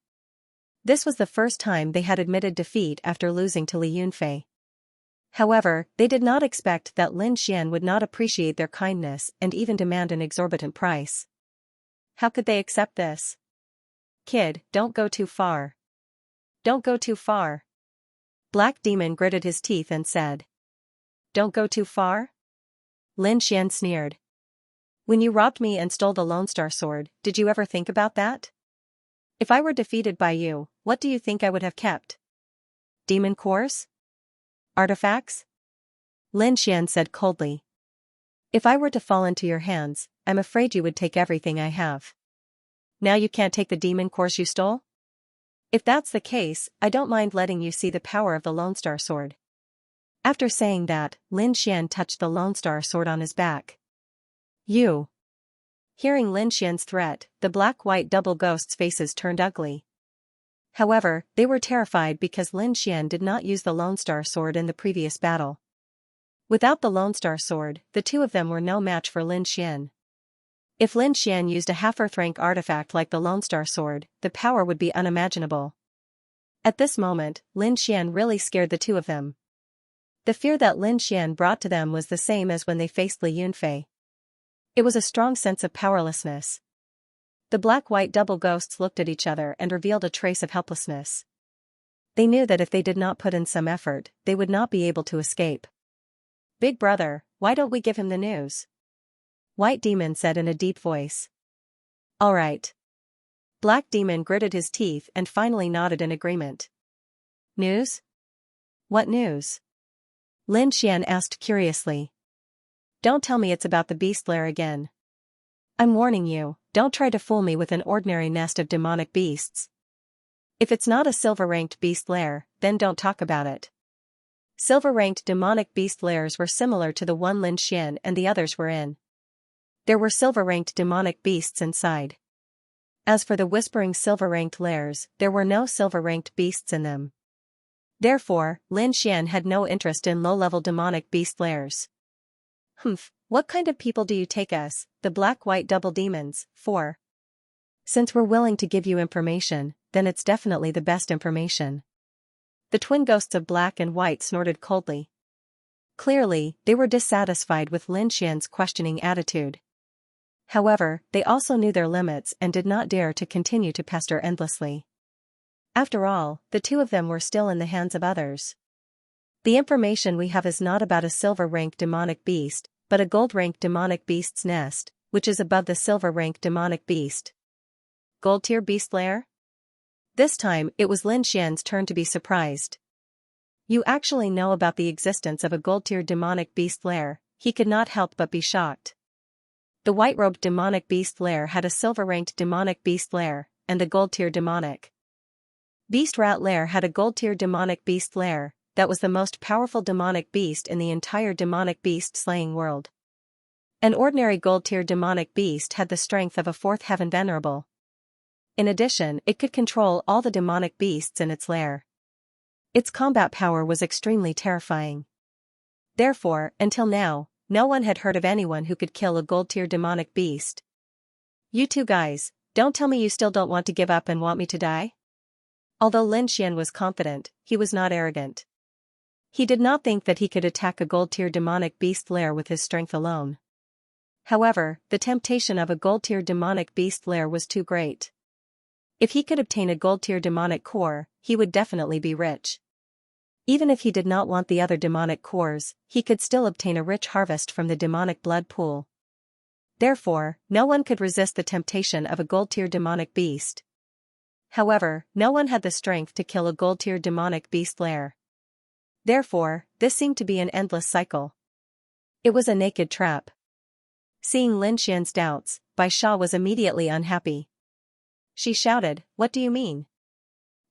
This was the first time they had admitted defeat after losing to Li Yunfei. However, they did not expect that Lin Xian would not appreciate their kindness and even demand an exorbitant price. How could they accept this? Kid, don't go too far. Don't go too far. Black Demon gritted his teeth and said. Don't go too far? Lin Xian sneered. When you robbed me and stole the Lone Star Sword, did you ever think about that? If I were defeated by you, what do you think I would have kept? Demon cores? Artifacts? Lin Xian said coldly. If I were to fall into your hands, I'm afraid you would take everything I have. Now you can't take the demon cores you stole? If that's the case, I don't mind letting you see the power of the Lone Star Sword. After saying that, Lin Xian touched the Lone Star Sword on his back. You. Hearing Lin Xian's threat, the black-white double ghosts' faces turned ugly. However, they were terrified because Lin Xian did not use the Lone Star Sword in the previous battle. Without the Lone Star Sword, the two of them were no match for Lin Xian. If Lin Xian used a half-earth-rank artifact like the Lone Star Sword, the power would be unimaginable. At this moment, Lin Xian really scared the two of them. The fear that Lin Xian brought to them was the same as when they faced Li Yunfei. It was a strong sense of powerlessness. The black-white double ghosts looked at each other and revealed a trace of helplessness. They knew that if they did not put in some effort, they would not be able to escape. Big brother, why don't we give him the news? White Demon said in a deep voice. All right. Black Demon gritted his teeth and finally nodded in agreement. News? What news? Lin Xian asked curiously. Don't tell me it's about the beast lair again. I'm warning you, don't try to fool me with an ordinary nest of demonic beasts. If it's not a silver-ranked beast lair, then don't talk about it. Silver-ranked demonic beast lairs were similar to the one Lin Xian and the others were in. There were silver-ranked demonic beasts inside. As for the whispering silver-ranked lairs, there were no silver-ranked beasts in them. Therefore, Lin Xian had no interest in low-level demonic beast lairs. Humph, what kind of people do you take us, the black-white double demons, for? Since we're willing to give you information, then it's definitely the best information. The twin ghosts of black and white snorted coldly. Clearly, they were dissatisfied with Lin Xian's questioning attitude. However, they also knew their limits and did not dare to continue to pester endlessly. After all, the two of them were still in the hands of others. The information we have is not about a silver-rank demonic beast, but a gold-rank demonic beast's nest, which is above the silver-rank demonic beast. Gold-tier beast lair? This time, it was Lin Xian's turn to be surprised. You actually know about the existence of a gold-tier demonic beast lair, he could not help but be shocked. The white-robed demonic beast lair had a silver-ranked demonic beast lair, and the gold-tier demonic beast rat lair had a gold-tier demonic beast lair. That was the most powerful demonic beast in the entire demonic beast slaying world. An ordinary gold-tier demonic beast had the strength of a fourth heaven venerable. In addition, it could control all the demonic beasts in its lair. Its combat power was extremely terrifying. Therefore, until now, no one had heard of anyone who could kill a gold-tier demonic beast. You two guys, don't tell me you still don't want to give up and want me to die? Although Lin Xian was confident, he was not arrogant. He did not think that he could attack a gold-tier demonic beast lair with his strength alone. However, the temptation of a gold-tier demonic beast lair was too great. If he could obtain a gold-tier demonic core, he would definitely be rich. Even if he did not want the other demonic cores, he could still obtain a rich harvest from the demonic blood pool. Therefore, no one could resist the temptation of a gold-tier demonic beast. However, no one had the strength to kill a gold-tier demonic beast lair. Therefore, this seemed to be an endless cycle. It was a naked trap. Seeing Lin Xian's doubts, Bai Sha was immediately unhappy. She shouted, "What do you mean?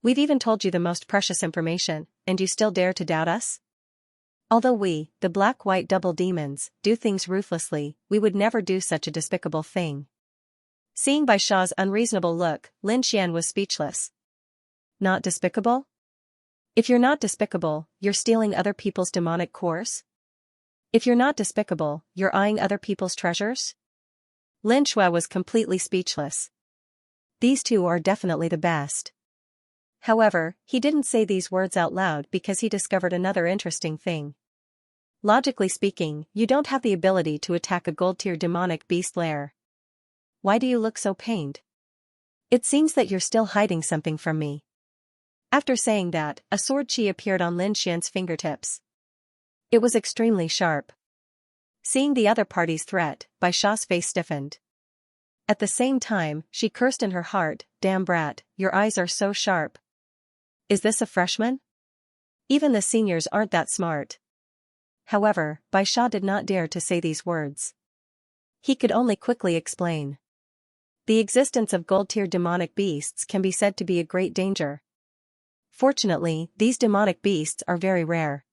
We've even told you the most precious information, and you still dare to doubt us? Although we, the black-white double demons, do things ruthlessly, we would never do such a despicable thing." Seeing Bai Sha's unreasonable look, Lin Xian was speechless. Not despicable? If you're not despicable, you're stealing other people's demonic cores? If you're not despicable, you're eyeing other people's treasures? Lin Shui was completely speechless. These two are definitely the best. However, he didn't say these words out loud because he discovered another interesting thing. Logically speaking, you don't have the ability to attack a gold-tier demonic beast lair. Why do you look so pained? It seems that you're still hiding something from me. After saying that, a sword chi appeared on Lin Xian's fingertips. It was extremely sharp. Seeing the other party's threat, Bai Sha's face stiffened. At the same time, she cursed in her heart, "Damn brat, your eyes are so sharp. Is this a freshman? Even the seniors aren't that smart." However, Bai Sha did not dare to say these words. He could only quickly explain. The existence of gold-tier demonic beasts can be said to be a great danger. Fortunately, these demonic beasts are very rare.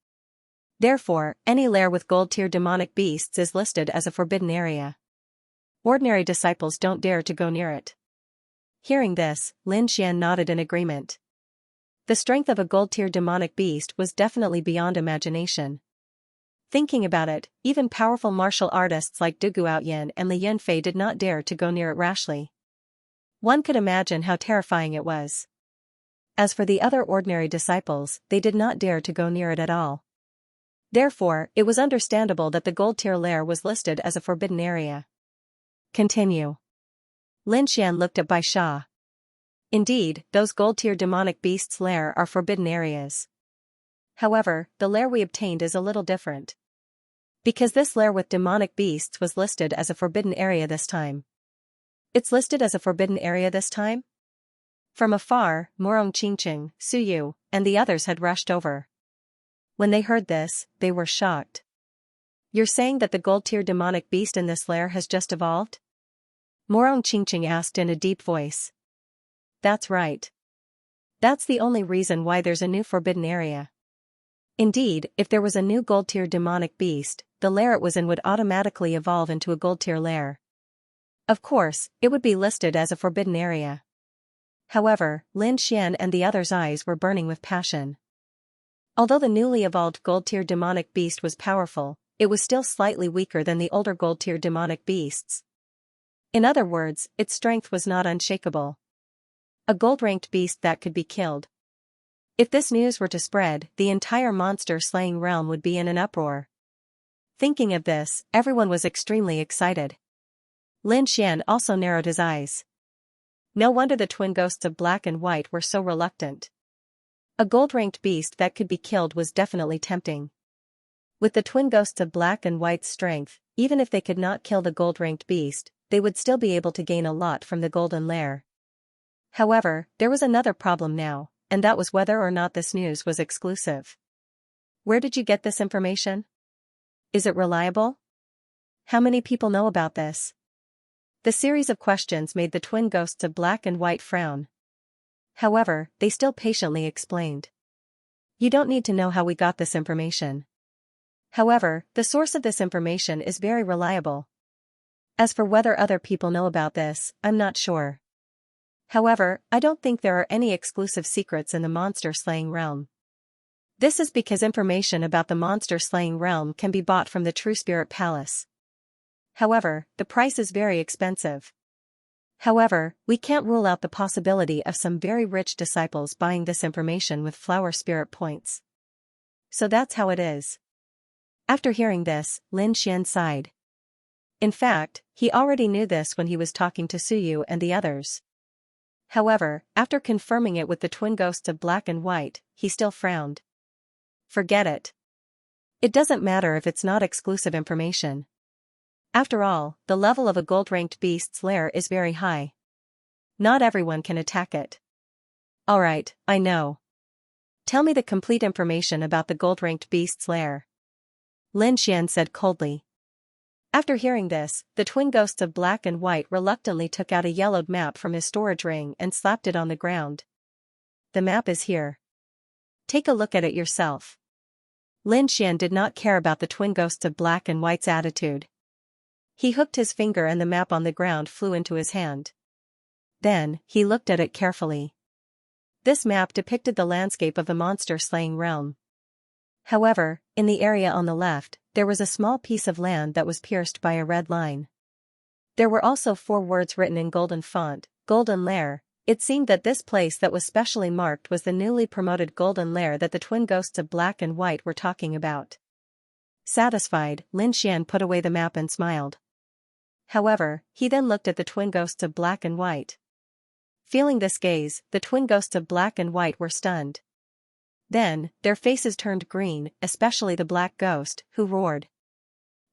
Therefore, any lair with gold-tier demonic beasts is listed as a forbidden area. Ordinary disciples don't dare to go near it. Hearing this, Lin Xian nodded in agreement. The strength of a gold-tier demonic beast was definitely beyond imagination. Thinking about it, even powerful martial artists like Du Guoyan and Li Yunfei did not dare to go near it rashly. One could imagine how terrifying it was. As for the other ordinary disciples, they did not dare to go near it at all. Therefore, it was understandable that the gold-tier lair was listed as a forbidden area. Continue. Lin Xian looked at Bai Sha. Indeed, those gold-tier demonic beasts' lair are forbidden areas. However, the lair we obtained is a little different. Because this lair with demonic beasts was listed as a forbidden area this time. It's listed as a forbidden area this time? From afar, Morong Qingqing, Su Yu, and the others had rushed over. When they heard this, they were shocked. You're saying that the gold-tier demonic beast in this lair has just evolved? Morong Qingqing asked in a deep voice. That's right. That's the only reason why there's a new forbidden area. Indeed, if there was a new gold-tier demonic beast, the lair it was in would automatically evolve into a gold-tier lair. Of course, it would be listed as a forbidden area. However, Lin Xian and the others' eyes were burning with passion. Although the newly evolved gold-tier demonic beast was powerful, it was still slightly weaker than the older gold-tier demonic beasts. In other words, its strength was not unshakable. A gold-ranked beast that could be killed. If this news were to spread, the entire monster-slaying realm would be in an uproar. Thinking of this, everyone was extremely excited. Lin Xian also narrowed his eyes. No wonder the twin ghosts of black and white were so reluctant. A gold-ranked beast that could be killed was definitely tempting. With the twin ghosts of black and white's strength, even if they could not kill the gold-ranked beast, they would still be able to gain a lot from the golden lair. However, there was another problem now, and that was whether or not this news was exclusive. Where did you get this information? Is it reliable? How many people know about this? The series of questions made the twin ghosts of black and white frown. However, they still patiently explained. You don't need to know how we got this information. However, the source of this information is very reliable. As for whether other people know about this, I'm not sure. However, I don't think there are any exclusive secrets in the monster-slaying realm. This is because information about the monster-slaying realm can be bought from the True Spirit Palace. However, the price is very expensive. However, we can't rule out the possibility of some very rich disciples buying this information with flower spirit points. So that's how it is. After hearing this, Lin Xian sighed. In fact, he already knew this when he was talking to Suyu and the others. However, after confirming it with the twin ghosts of black and white, he still frowned. Forget it. It doesn't matter if it's not exclusive information. After all, the level of a gold-ranked beast's lair is very high. Not everyone can attack it. Alright, I know. Tell me the complete information about the gold-ranked beast's lair. Lin Xian said coldly. After hearing this, the twin ghosts of black and white reluctantly took out a yellowed map from his storage ring and slapped it on the ground. The map is here. Take a look at it yourself. Lin Xian did not care about the twin ghosts of black and white's attitude. He hooked his finger and the map on the ground flew into his hand. Then, he looked at it carefully. This map depicted the landscape of the monster-slaying realm. However, in the area on the left, there was a small piece of land that was pierced by a red line. There were also 4 words written in golden font, Golden Lair. It seemed that this place that was specially marked was the newly promoted Golden Lair that the twin ghosts of black and white were talking about. Satisfied, Lin Xian put away the map and smiled. However, he then looked at the twin ghosts of black and white. Feeling this gaze, the twin ghosts of black and white were stunned. Then, their faces turned green, especially the black ghost, who roared.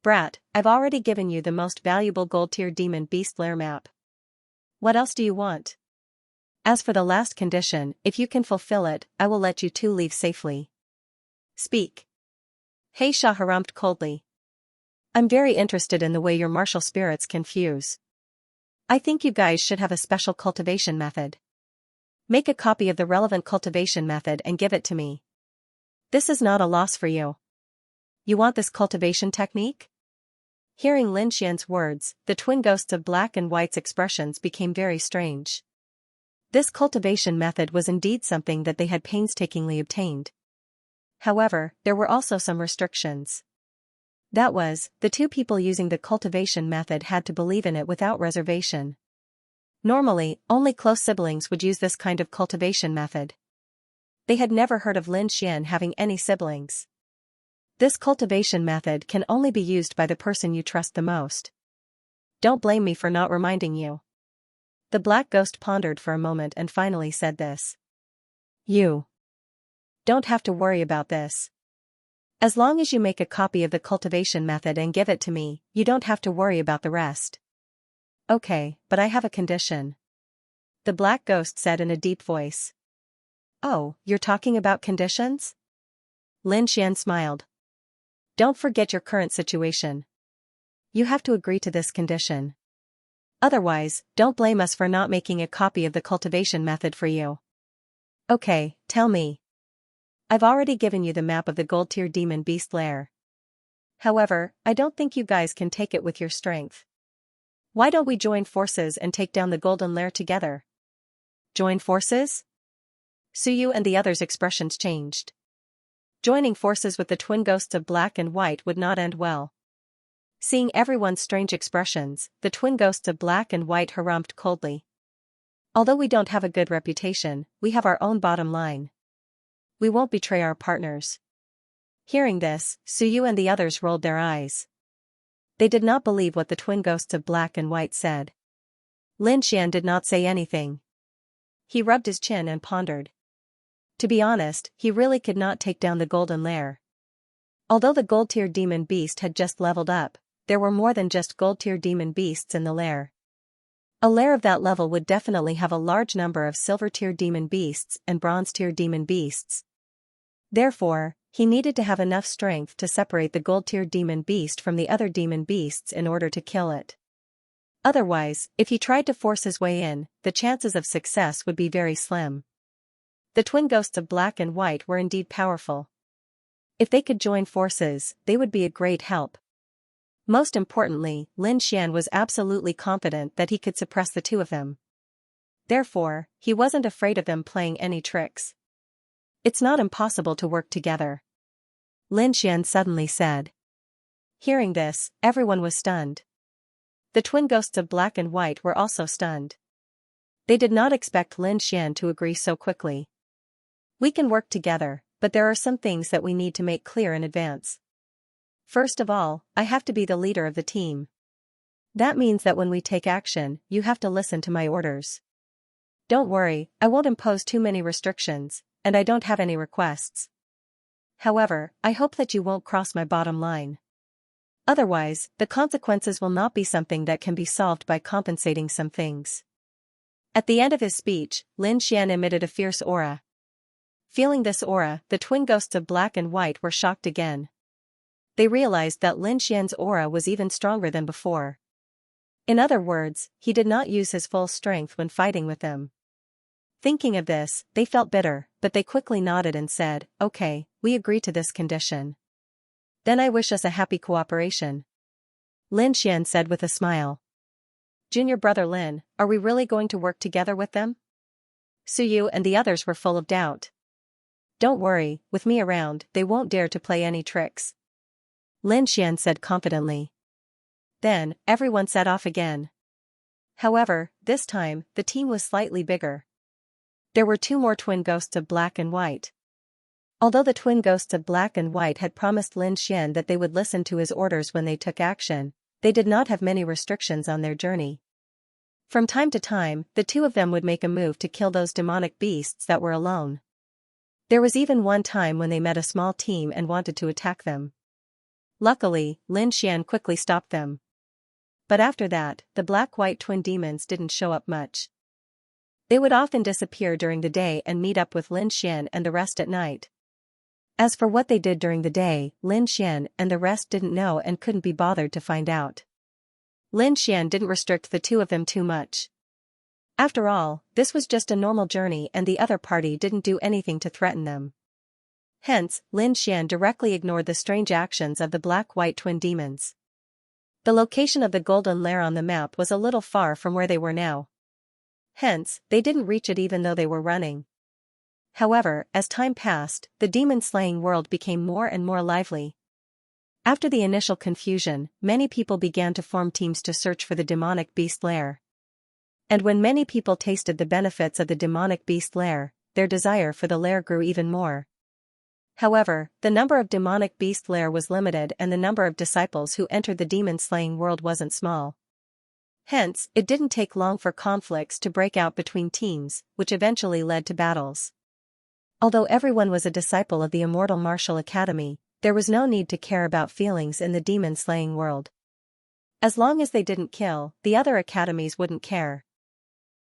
Brat, I've already given you the most valuable gold-tier demon beast lair map. What else do you want? As for the last condition, if you can fulfill it, I will let you 2 leave safely. Speak. Xianxia harumphed coldly. I'm very interested in the way your martial spirits can fuse. I think you guys should have a special cultivation method. Make a copy of the relevant cultivation method and give it to me. This is not a loss for you. You want this cultivation technique? Hearing Lin Xian's words, the twin ghosts of black and white's expressions became very strange. This cultivation method was indeed something that they had painstakingly obtained. However, there were also some restrictions. That was, the 2 people using the cultivation method had to believe in it without reservation. Normally, only close siblings would use this kind of cultivation method. They had never heard of Lin Xian having any siblings. This cultivation method can only be used by the person you trust the most. Don't blame me for not reminding you. The black ghost pondered for a moment and finally said this. You don't have to worry about this. As long as you make a copy of the cultivation method and give it to me, you don't have to worry about the rest. Okay, but I have a condition. The black ghost said in a deep voice. Oh, you're talking about conditions? Lin Xian smiled. Don't forget your current situation. You have to agree to this condition. Otherwise, don't blame us for not making a copy of the cultivation method for you. Okay, tell me. I've already given you the map of the gold-tier demon beast lair. However, I don't think you guys can take it with your strength. Why don't we join forces and take down the golden lair together? Join forces? Suyu and the others' expressions changed. Joining forces with the twin ghosts of black and white would not end well. Seeing everyone's strange expressions, the twin ghosts of black and white harumphed coldly. Although we don't have a good reputation, we have our own bottom line. We won't betray our partners. Hearing this, Suyu and the others rolled their eyes. They did not believe what the twin ghosts of black and white said. Lin Xian did not say anything. He rubbed his chin and pondered. To be honest, he really could not take down the golden lair. Although the gold-tier demon beast had just leveled up, there were more than just gold-tier demon beasts in the lair. A lair of that level would definitely have a large number of silver-tier demon beasts and bronze-tier demon beasts. Therefore, he needed to have enough strength to separate the gold-tier demon beast from the other demon beasts in order to kill it. Otherwise, if he tried to force his way in, the chances of success would be very slim. The twin ghosts of black and white were indeed powerful. If they could join forces, they would be a great help. Most importantly, Lin Xian was absolutely confident that he could suppress the 2 of them. Therefore, he wasn't afraid of them playing any tricks. It's not impossible to work together, Lin Xian suddenly said. Hearing this, everyone was stunned. The twin ghosts of black and white were also stunned. They did not expect Lin Xian to agree so quickly. We can work together, but there are some things that we need to make clear in advance. First of all, I have to be the leader of the team. That means that when we take action, you have to listen to my orders. Don't worry, I won't impose too many restrictions, and I don't have any requests. However, I hope that you won't cross my bottom line. Otherwise, the consequences will not be something that can be solved by compensating some things. At the end of his speech, Lin Xian emitted a fierce aura. Feeling this aura, the twin ghosts of black and white were shocked again. They realized that Lin Xian's aura was even stronger than before. In other words, he did not use his full strength when fighting with them. Thinking of this, they felt bitter, but they quickly nodded and said, "Okay, we agree to this condition. Then I wish us a happy cooperation," Lin Xian said with a smile. Junior brother Lin, are we really going to work together with them? Suyu and the others were full of doubt. Don't worry, with me around, they won't dare to play any tricks, Lin Xian said confidently. Then, everyone set off again. However, this time, the team was slightly bigger. There were 2 more twin ghosts of black and white. Although the twin ghosts of black and white had promised Lin Xian that they would listen to his orders when they took action, they did not have many restrictions on their journey. From time to time, the 2 of them would make a move to kill those demonic beasts that were alone. There was even one time when they met a small team and wanted to attack them. Luckily, Lin Xian quickly stopped them. But after that, the black-white twin demons didn't show up much. They would often disappear during the day and meet up with Lin Xian and the rest at night. As for what they did during the day, Lin Xian and the rest didn't know and couldn't be bothered to find out. Lin Xian didn't restrict the 2 of them too much. After all, this was just a normal journey and the other party didn't do anything to threaten them. Hence, Lin Xian directly ignored the strange actions of the black-white twin demons. The location of the golden lair on the map was a little far from where they were now. Hence, they didn't reach it even though they were running. However, as time passed, the demon-slaying world became more and more lively. After the initial confusion, many people began to form teams to search for the demonic beast lair. And when many people tasted the benefits of the demonic beast lair, their desire for the lair grew even more. However, the number of demonic beast lair was limited and the number of disciples who entered the demon-slaying world wasn't small. Hence, it didn't take long for conflicts to break out between teams, which eventually led to battles. Although everyone was a disciple of the Immortal Martial Academy, there was no need to care about feelings in the demon-slaying world. As long as they didn't kill, the other academies wouldn't care.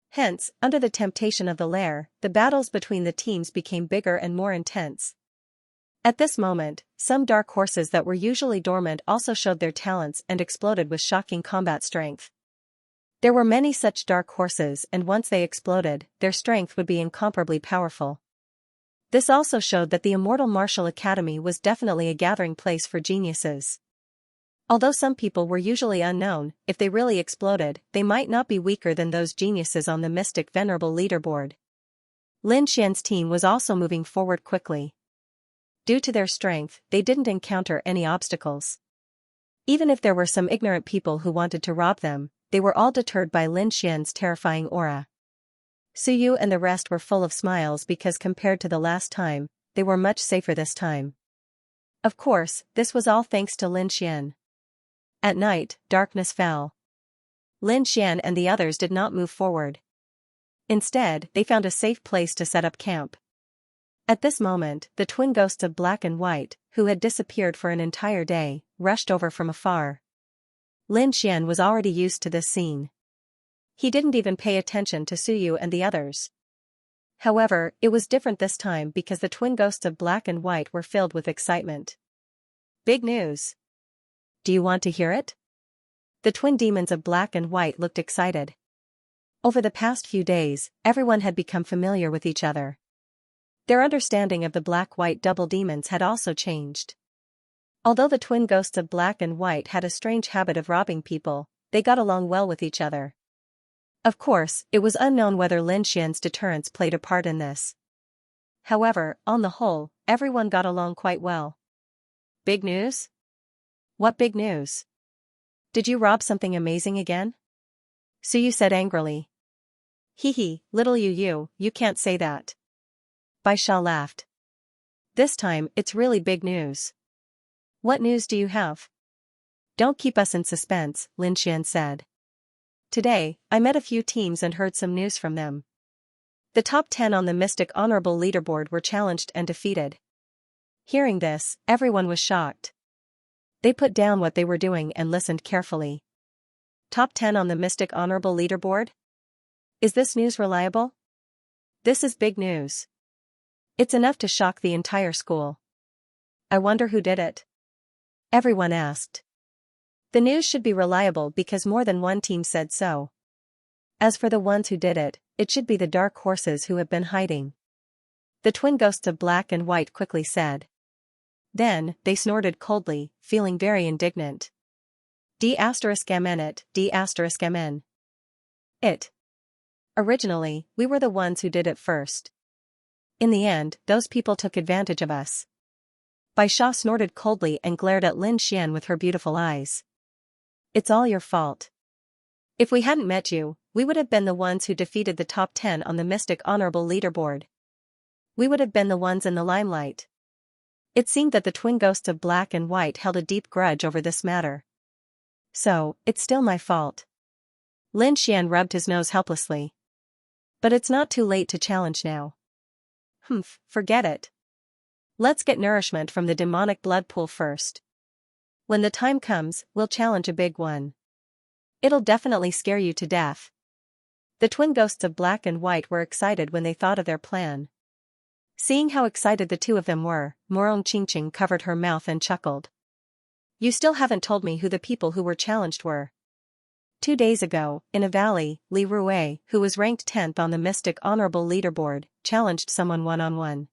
Hence, under the temptation of the lair, the battles between the teams became bigger and more intense. At this moment, some dark horses that were usually dormant also showed their talents and exploded with shocking combat strength. There were many such dark horses and once they exploded, their strength would be incomparably powerful. This also showed that the Immortal Martial Academy was definitely a gathering place for geniuses. Although some people were usually unknown, if they really exploded, they might not be weaker than those geniuses on the Mystic Venerable leaderboard. Lin Xian's team was also moving forward quickly. Due to their strength, they didn't encounter any obstacles. Even if there were some ignorant people who wanted to rob them, they were all deterred by Lin Xian's terrifying aura. Suyu and the rest were full of smiles because compared to the last time, they were much safer this time. Of course, this was all thanks to Lin Xian. At night, darkness fell. Lin Xian and the others did not move forward. Instead, they found a safe place to set up camp. At this moment, the twin ghosts of black and white, who had disappeared for an entire day, rushed over from afar. Lin Xian was already used to this scene. He didn't even pay attention to Suyu and the others. However, it was different this time because the twin ghosts of black and white were filled with excitement. Big news! Do you want to hear it? The twin demons of black and white looked excited. Over the past few days, everyone had become familiar with each other. Their understanding of the black-white double demons had also changed. Although the twin ghosts of black and white had a strange habit of robbing people, they got along well with each other. Of course, it was unknown whether Lin Xian's deterrence played a part in this. However, on the whole, everyone got along quite well. Big news? What big news? Did you rob something amazing again? Suyu said angrily. Hee hee, little you can't say that. Bai Sha laughed. This time, it's really big news. What news do you have? Don't keep us in suspense, Lin Xian said. Today, I met a few teams and heard some news from them. The top 10 on the Mystic Honorable Leaderboard were challenged and defeated. Hearing this, everyone was shocked. They put down what they were doing and listened carefully. Top 10 on the Mystic Honorable Leaderboard? Is this news reliable? This is big news. It's enough to shock the entire school. I wonder who did it? Everyone asked. The news should be reliable because more than one team said so. As for the ones who did it, it should be the dark horses who have been hiding. The twin ghosts of black and white quickly said. Then, they snorted coldly, feeling very indignant. D*MN it, D*MN. It. Originally, we were the ones who did it first. In the end, those people took advantage of us. Bai Sha snorted coldly and glared at Lin Xian with her beautiful eyes. It's all your fault. If we hadn't met you, we would have been the ones who defeated the top 10 on the Mystic Honorable Leaderboard. We would have been the ones in the limelight. It seemed that the twin ghosts of black and white held a deep grudge over this matter. So, it's still my fault. Lin Xian rubbed his nose helplessly. But it's not too late to challenge now. Forget it. Let's get nourishment from the demonic blood pool first. When the time comes, we'll challenge a big one. It'll definitely scare you to death. The twin ghosts of black and white were excited when they thought of their plan. Seeing how excited the two of them were, Morong Qingqing covered her mouth and chuckled. You still haven't told me who the people who were challenged were. 2 days ago, in a valley, Li Rue, who was ranked 10th on the Mystic Honorable Leaderboard, challenged someone one-on-one.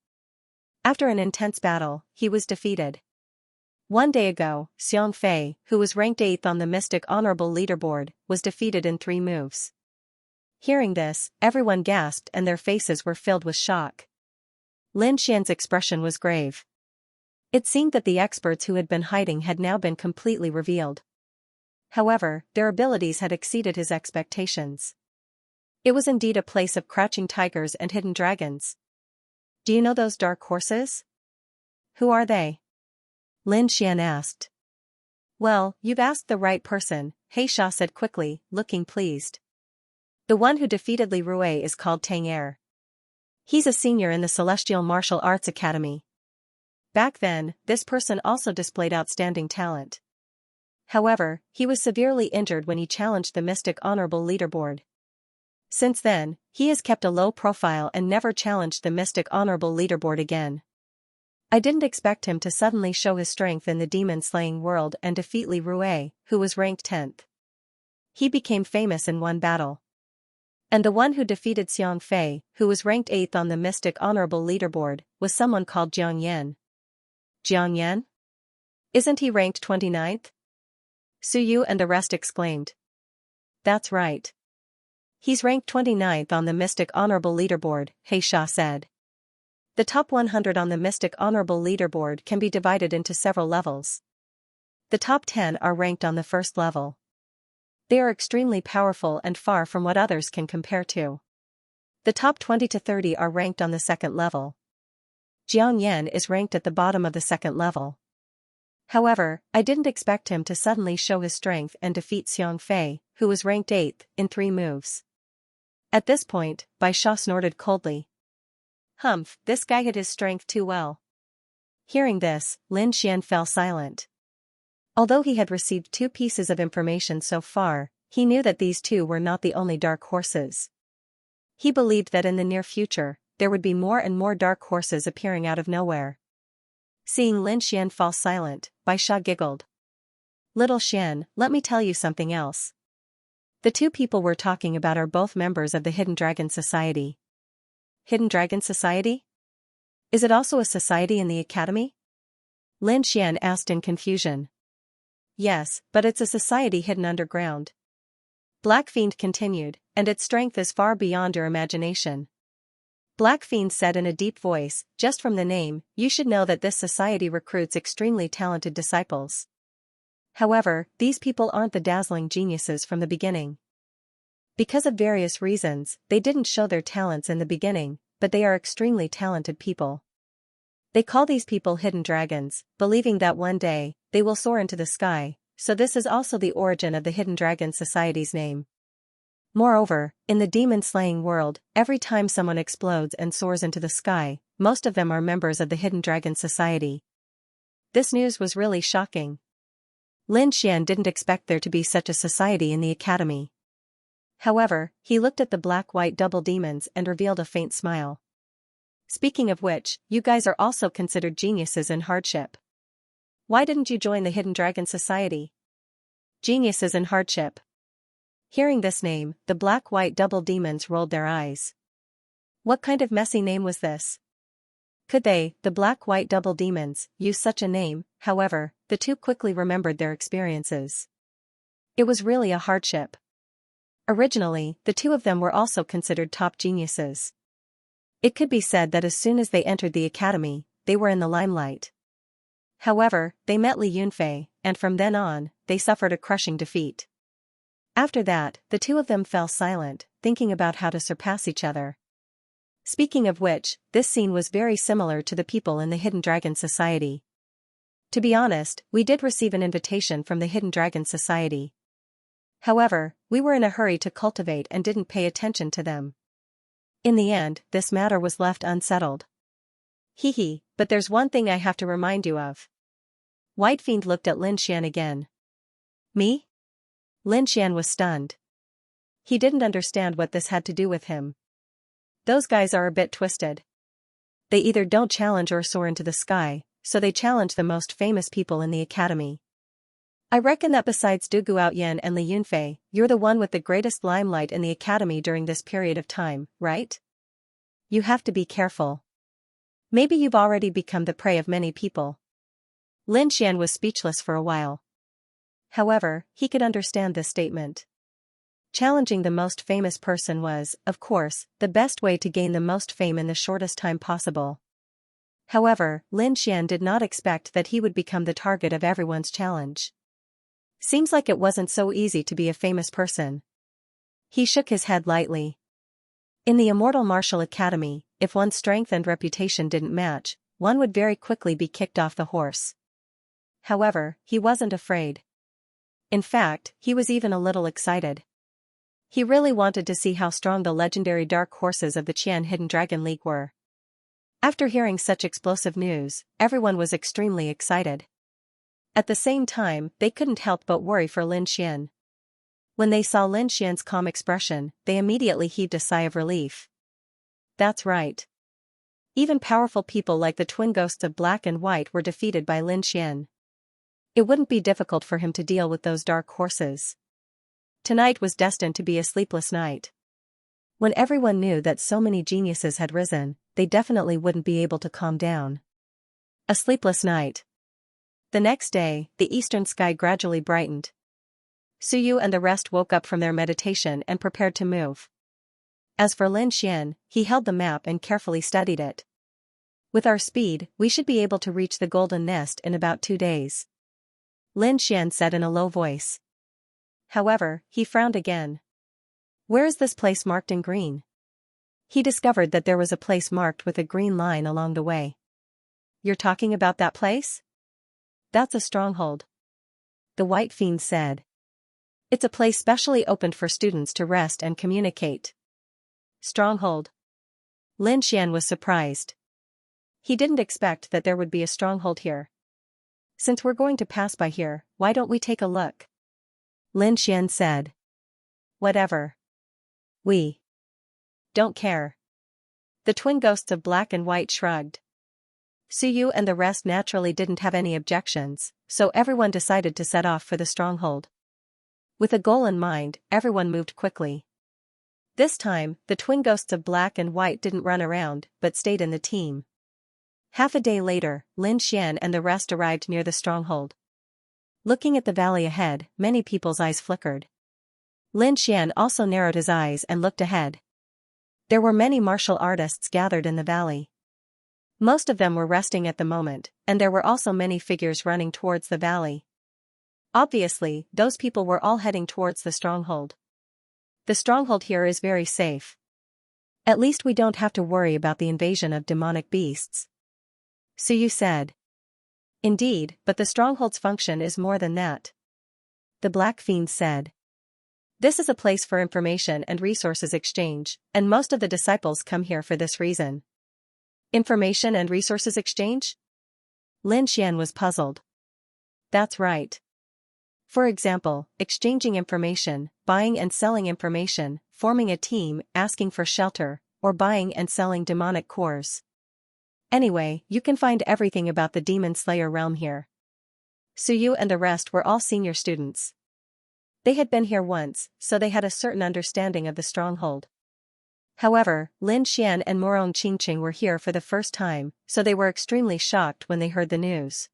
After an intense battle, he was defeated. 1 day ago, Xianxia, who was ranked 8th on the Mystic Honorable Leaderboard, was defeated in 3 moves. Hearing this, everyone gasped and their faces were filled with shock. Lin Xian's expression was grave. It seemed that the experts who had been hiding had now been completely revealed. However, their abilities had exceeded his expectations. It was indeed a place of crouching tigers and hidden dragons. Do you know those dark horses? Who are they? Lin Xian asked. Well, you've asked the right person, Heisha said quickly, looking pleased. The one who defeated Li Rue is called Tang Er. He's a senior in the Celestial Martial Arts Academy. Back then, this person also displayed outstanding talent. However, he was severely injured when he challenged the Mystic Honorable Leaderboard. Since then, he has kept a low profile and never challenged the Mystic Honorable Leaderboard again. I didn't expect him to suddenly show his strength in the demon-slaying world and defeat Li Rue, who was ranked 10th. He became famous in one battle. And the one who defeated Xianxia, who was ranked 8th on the Mystic Honorable Leaderboard, was someone called Jiang Yan. Jiang Yan? Isn't he ranked 29th? Suyu and the rest exclaimed. That's right. He's ranked 29th on the Mystic Honorable Leaderboard, Heisha said. The top 100 on the Mystic Honorable Leaderboard can be divided into several levels. The top 10 are ranked on the first level. They are extremely powerful and far from what others can compare to. The top 20 to 30 are ranked on the second level. Jiang Yan is ranked at the bottom of the second level. However, I didn't expect him to suddenly show his strength and defeat Xianxia, who was ranked 8th, in 3 moves. At this point, Bai Sha snorted coldly. This guy hid his strength too well. Hearing this, Lin Xian fell silent. Although he had received 2 pieces of information so far, he knew that these 2 were not the only dark horses. He believed that in the near future, there would be more and more dark horses appearing out of nowhere. Seeing Lin Xian fall silent, Bai Sha giggled. Little Xian, let me tell you something else. The 2 people we're talking about are both members of the Hidden Dragon Society. Hidden Dragon Society? Is it also a society in the academy? Lin Xian asked in confusion. Yes, but it's a society hidden underground. Black Fiend continued, and its strength is far beyond your imagination. Black Fiend said in a deep voice, just from the name, you should know that this society recruits extremely talented disciples. However, these people aren't the dazzling geniuses from the beginning. Because of various reasons, they didn't show their talents in the beginning, but they are extremely talented people. They call these people hidden dragons, believing that one day, they will soar into the sky, so this is also the origin of the Hidden Dragon Society's name. Moreover, in the demon-slaying world, every time someone explodes and soars into the sky, most of them are members of the Hidden Dragon Society. This news was really shocking. Lin Xian didn't expect there to be such a society in the academy. However, he looked at the black-white double demons and revealed a faint smile. Speaking of which, you guys are also considered geniuses in hardship. Why didn't you join the Hidden Dragon Society? Geniuses in hardship. Hearing this name, the black-white double demons rolled their eyes. What kind of messy name was this? Could they, the black-white double demons, use such a name? However, the two quickly remembered their experiences. It was really a hardship. Originally, the two of them were also considered top geniuses. It could be said that as soon as they entered the academy, they were in the limelight. However, they met Li Yunfei, and from then on, they suffered a crushing defeat. After that, the two of them fell silent, thinking about how to surpass each other. Speaking of which, this scene was very similar to the people in the Hidden Dragon Society. To be honest, we did receive an invitation from the Hidden Dragon Society. However, we were in a hurry to cultivate and didn't pay attention to them. In the end, this matter was left unsettled. Hee, but there's one thing I have to remind you of. White Fiend looked at Lin Xian again. Me? Lin Xian was stunned. He didn't understand what this had to do with him. Those guys are a bit twisted. They either don't challenge or soar into the sky, so they challenge the most famous people in the academy. I reckon that besides Du Guoyan and Li Yunfei, you're the one with the greatest limelight in the academy during this period of time, right? You have to be careful. Maybe you've already become the prey of many people. Lin Xian was speechless for a while. However, he could understand this statement. Challenging the most famous person was, of course, the best way to gain the most fame in the shortest time possible. However, Lin Xian did not expect that he would become the target of everyone's challenge. Seems like it wasn't so easy to be a famous person. He shook his head lightly. In the Immortal Martial Academy, if one's strength and reputation didn't match, one would very quickly be kicked off the horse. However, he wasn't afraid. In fact, he was even a little excited. He really wanted to see how strong the legendary dark horses of the Qian Hidden Dragon League were. After hearing such explosive news, everyone was extremely excited. At the same time, they couldn't help but worry for Lin Xian. When they saw Lin Xian's calm expression, they immediately heaved a sigh of relief. That's right. Even powerful people like the twin ghosts of Black and White were defeated by Lin Xian. It wouldn't be difficult for him to deal with those dark horses. Tonight was destined to be a sleepless night. When everyone knew that so many geniuses had risen, they definitely wouldn't be able to calm down. A sleepless night. The next day, the eastern sky gradually brightened. Suyu and the rest woke up from their meditation and prepared to move. As for Lin Xian, he held the map and carefully studied it. With our speed, we should be able to reach the Golden Nest in about 2 days. Lin Xian said in a low voice. However, he frowned again. Where is this place marked in green? He discovered that there was a place marked with a green line along the way. You're talking about that place? That's a stronghold. The White Fiend said. It's a place specially opened for students to rest and communicate. Stronghold. Lin Xian was surprised. He didn't expect that there would be a stronghold here. Since we're going to pass by here, why don't we take a look? Lin Xian said. Whatever. We don't care. The twin ghosts of Black and White shrugged. Suyu and the rest naturally didn't have any objections, so everyone decided to set off for the stronghold. With a goal in mind, everyone moved quickly. This time, the twin ghosts of Black and White didn't run around, but stayed in the team. Half a day later, Lin Xian and the rest arrived near the stronghold. Looking at the valley ahead, many people's eyes flickered. Lin Xian also narrowed his eyes and looked ahead. There were many martial artists gathered in the valley. Most of them were resting at the moment, and there were also many figures running towards the valley. Obviously, those people were all heading towards the stronghold. The stronghold here is very safe. At least we don't have to worry about the invasion of demonic beasts. Suyu said. Indeed, but the stronghold's function is more than that. The Black Fiend said. This is a place for information and resources exchange, and most of the disciples come here for this reason. Information and resources exchange? Lin Xian was puzzled. That's right. For example, exchanging information, buying and selling information, forming a team, asking for shelter, or buying and selling demonic cores. Anyway, you can find everything about the Demon Slayer realm here. Suyu and the rest were all senior students. They had been here once, so they had a certain understanding of the stronghold. However, Lin Xian and Morong Qingqing were here for the first time, so they were extremely shocked when they heard the news.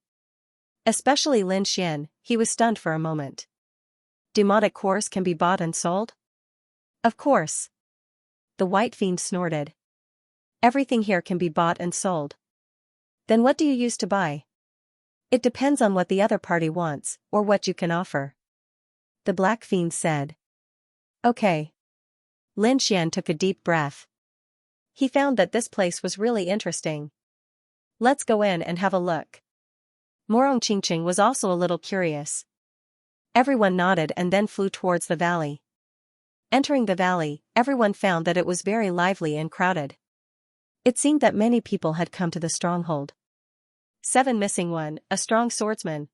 Especially Lin Xian, he was stunned for a moment. Demonic cores can be bought and sold? Of course. The White Fiend snorted. Everything here can be bought and sold. Then what do you use to buy? It depends on what the other party wants, or what you can offer. The Black Fiend said. Okay. Lin Xian took a deep breath. He found that this place was really interesting. Let's go in and have a look. Morong Qingqing was also a little curious. Everyone nodded and then flew towards the valley. Entering the valley, everyone found that it was very lively and crowded. It seemed that many people had come to the stronghold. 7 missing one, a strong swordsman.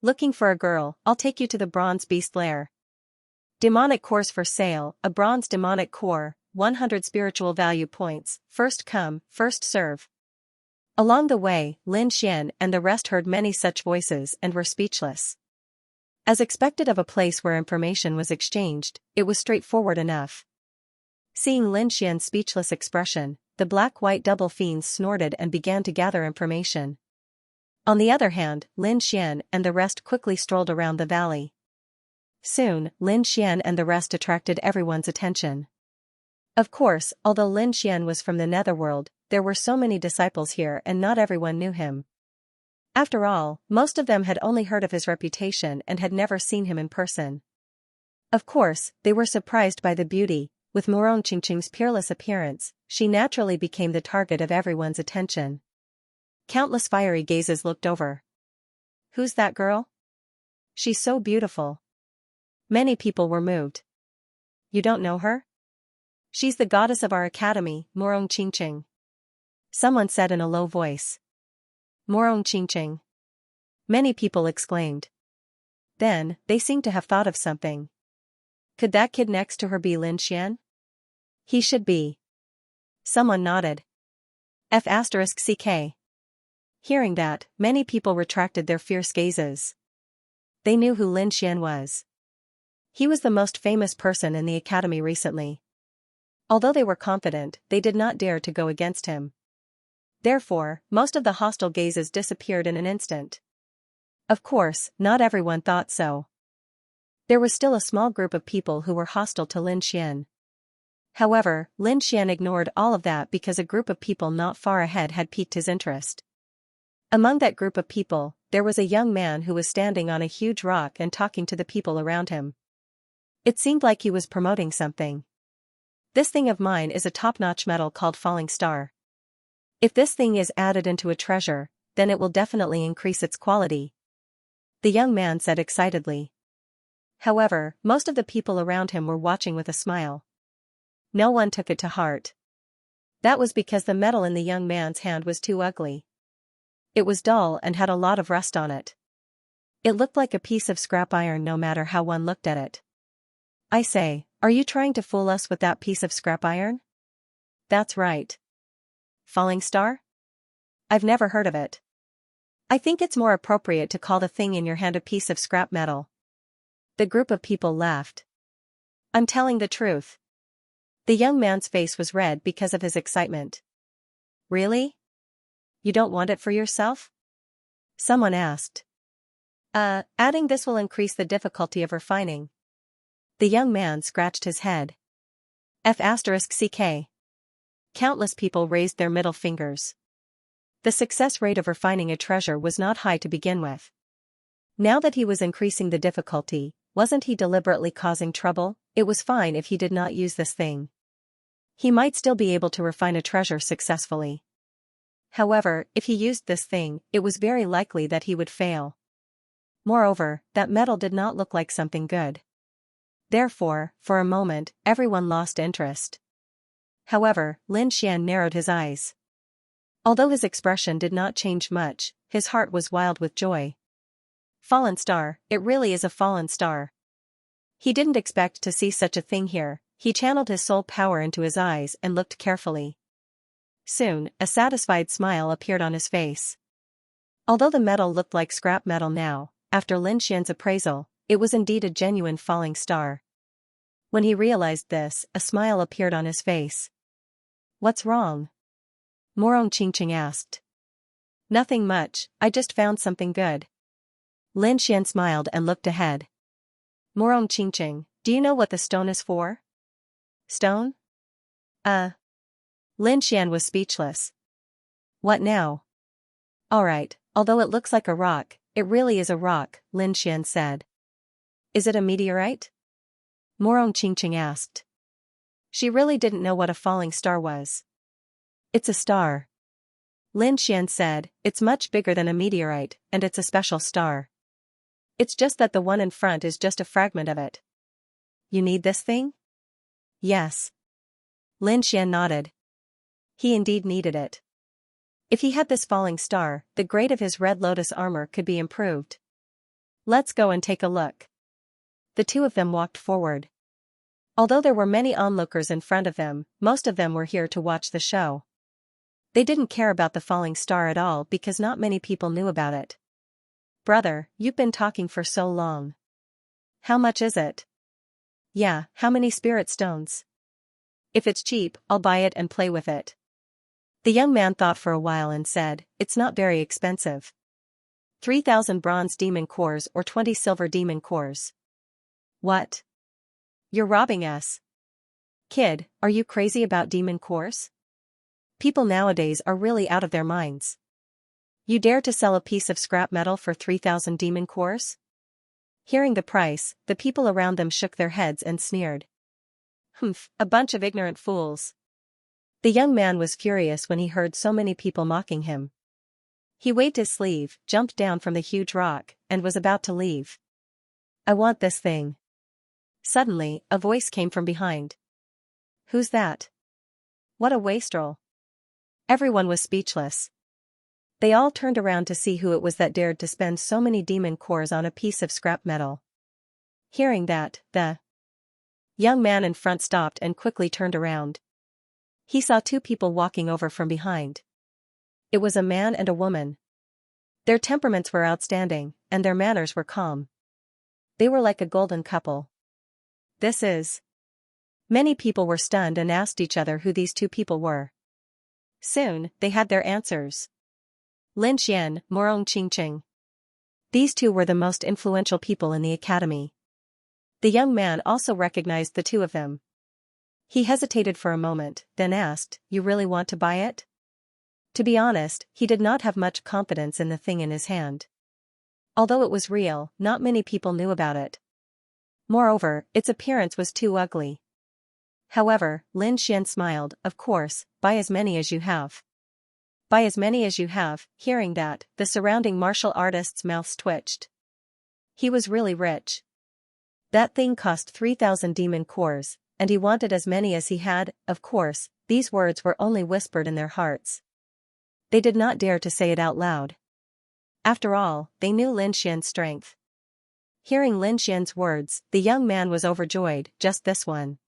Looking for a girl, I'll take you to the bronze beast lair. Demonic cores for sale, a bronze demonic core, 100 spiritual value points, first come, first serve. Along the way, Lin Xian and the rest heard many such voices and were speechless. As expected of a place where information was exchanged, it was straightforward enough. Seeing Lin Xian's speechless expression, the black-white double fiends snorted and began to gather information. On the other hand, Lin Xian and the rest quickly strolled around the valley. Soon, Lin Xian and the rest attracted everyone's attention. Of course, although Lin Xian was from the netherworld, there were so many disciples here and not everyone knew him. After all, most of them had only heard of his reputation and had never seen him in person. Of course, they were surprised by the beauty. With Morong Qingqing's peerless appearance, she naturally became the target of everyone's attention. Countless fiery gazes looked over. Who's that girl? She's so beautiful. Many people were moved. You don't know her? She's the goddess of our academy, Morong Qingqing. Someone said in a low voice. Morong Qingqing. Many people exclaimed. Then, they seemed to have thought of something. Could that kid next to her be Lin Xian? He should be. Someone nodded. F***CK. Hearing that, many people retracted their fierce gazes. They knew who Lin Xian was. He was the most famous person in the academy recently. Although they were confident, they did not dare to go against him. Therefore, most of the hostile gazes disappeared in an instant. Of course, not everyone thought so. There was still a small group of people who were hostile to Lin Xian. However, Lin Xian ignored all of that because a group of people not far ahead had piqued his interest. Among that group of people, there was a young man who was standing on a huge rock and talking to the people around him. It seemed like he was promoting something. This thing of mine is a top-notch metal called Falling Star. If this thing is added into a treasure, then it will definitely increase its quality. The young man said excitedly. However, most of the people around him were watching with a smile. No one took it to heart. That was because the metal in the young man's hand was too ugly. It was dull and had a lot of rust on it. It looked like a piece of scrap iron no matter how one looked at it. I say, are you trying to fool us with that piece of scrap iron? That's right. Falling Star? I've never heard of it. I think it's more appropriate to call the thing in your hand a piece of scrap metal. The group of people laughed. I'm telling the truth. The young man's face was red because of his excitement. Really? You don't want it for yourself? Someone asked. Adding this will increase the difficulty of refining. The young man scratched his head. F***ck. Countless people raised their middle fingers. The success rate of refining a treasure was not high to begin with. Now that he was increasing the difficulty, wasn't he deliberately causing trouble? It was fine if he did not use this thing. He might still be able to refine a treasure successfully. However, if he used this thing, it was very likely that he would fail. Moreover, that metal did not look like something good. Therefore, for a moment, everyone lost interest. However, Lin Xian narrowed his eyes. Although his expression did not change much, his heart was wild with joy. Fallen star, it really is a fallen star. He didn't expect to see such a thing here. He channeled his soul power into his eyes and looked carefully. Soon, a satisfied smile appeared on his face. Although the metal looked like scrap metal now, after Lin Xian's appraisal, it was indeed a genuine falling star. When he realized this, a smile appeared on his face. "What's wrong?" Morong Qingqing asked. "Nothing much, I just found something good." Lin Xian smiled and looked ahead. "Morong Qingqing, do you know what the stone is for?" "Stone? Lin Xian was speechless. "What now?" "Alright, although it looks like a rock, it really is a rock," Lin Xian said. "Is it a meteorite?" Morong Qingqing asked. She really didn't know what a falling star was. "It's a star." Lin Xian said, "It's much bigger than a meteorite, and it's a special star. It's just that the one in front is just a fragment of it." "You need this thing?" "Yes." Lin Xian nodded. He indeed needed it. If he had this falling star, the grade of his red lotus armor could be improved. "Let's go and take a look." The two of them walked forward. Although there were many onlookers in front of them, most of them were here to watch the show. They didn't care about the falling star at all because not many people knew about it. "Brother, you've been talking for so long. How much is it?" "Yeah, how many spirit stones?" "If it's cheap, I'll buy it and play with it." The young man thought for a while and said, "It's not very expensive. 3,000 bronze demon cores or 20 silver demon cores." "What? You're robbing us." "Kid, are you crazy about demon cores? People nowadays are really out of their minds. You dare to sell a piece of scrap metal for 3,000 demon cores?" Hearing the price, the people around them shook their heads and sneered. "Humph, a bunch of ignorant fools." The young man was furious when he heard so many people mocking him. He waved his sleeve, jumped down from the huge rock, and was about to leave. "I want this thing." Suddenly, a voice came from behind. "Who's that? What a wastrel." Everyone was speechless. They all turned around to see who it was that dared to spend so many demon cores on a piece of scrap metal. Hearing that, the young man in front stopped and quickly turned around. He saw two people walking over from behind. It was a man and a woman. Their temperaments were outstanding, and their manners were calm. They were like a golden couple. "This is..." Many people were stunned and asked each other who these two people were. Soon, they had their answers. Lin Xian, Morong Qingqing. These two were the most influential people in the academy. The young man also recognized the two of them. He hesitated for a moment, then asked, "You really want to buy it?" To be honest, he did not have much confidence in the thing in his hand. Although it was real, not many people knew about it. Moreover, its appearance was too ugly. However, Lin Xian smiled, "Of course, buy as many as you have." "Buy as many as you have." Hearing that, the surrounding martial artists' mouths twitched. He was really rich. That thing cost 3,000 demon cores, and he wanted as many as he had. Of course, these words were only whispered in their hearts. They did not dare to say it out loud. After all, they knew Lin Xian's strength. Hearing Lin Xian's words, the young man was overjoyed. "Just this one.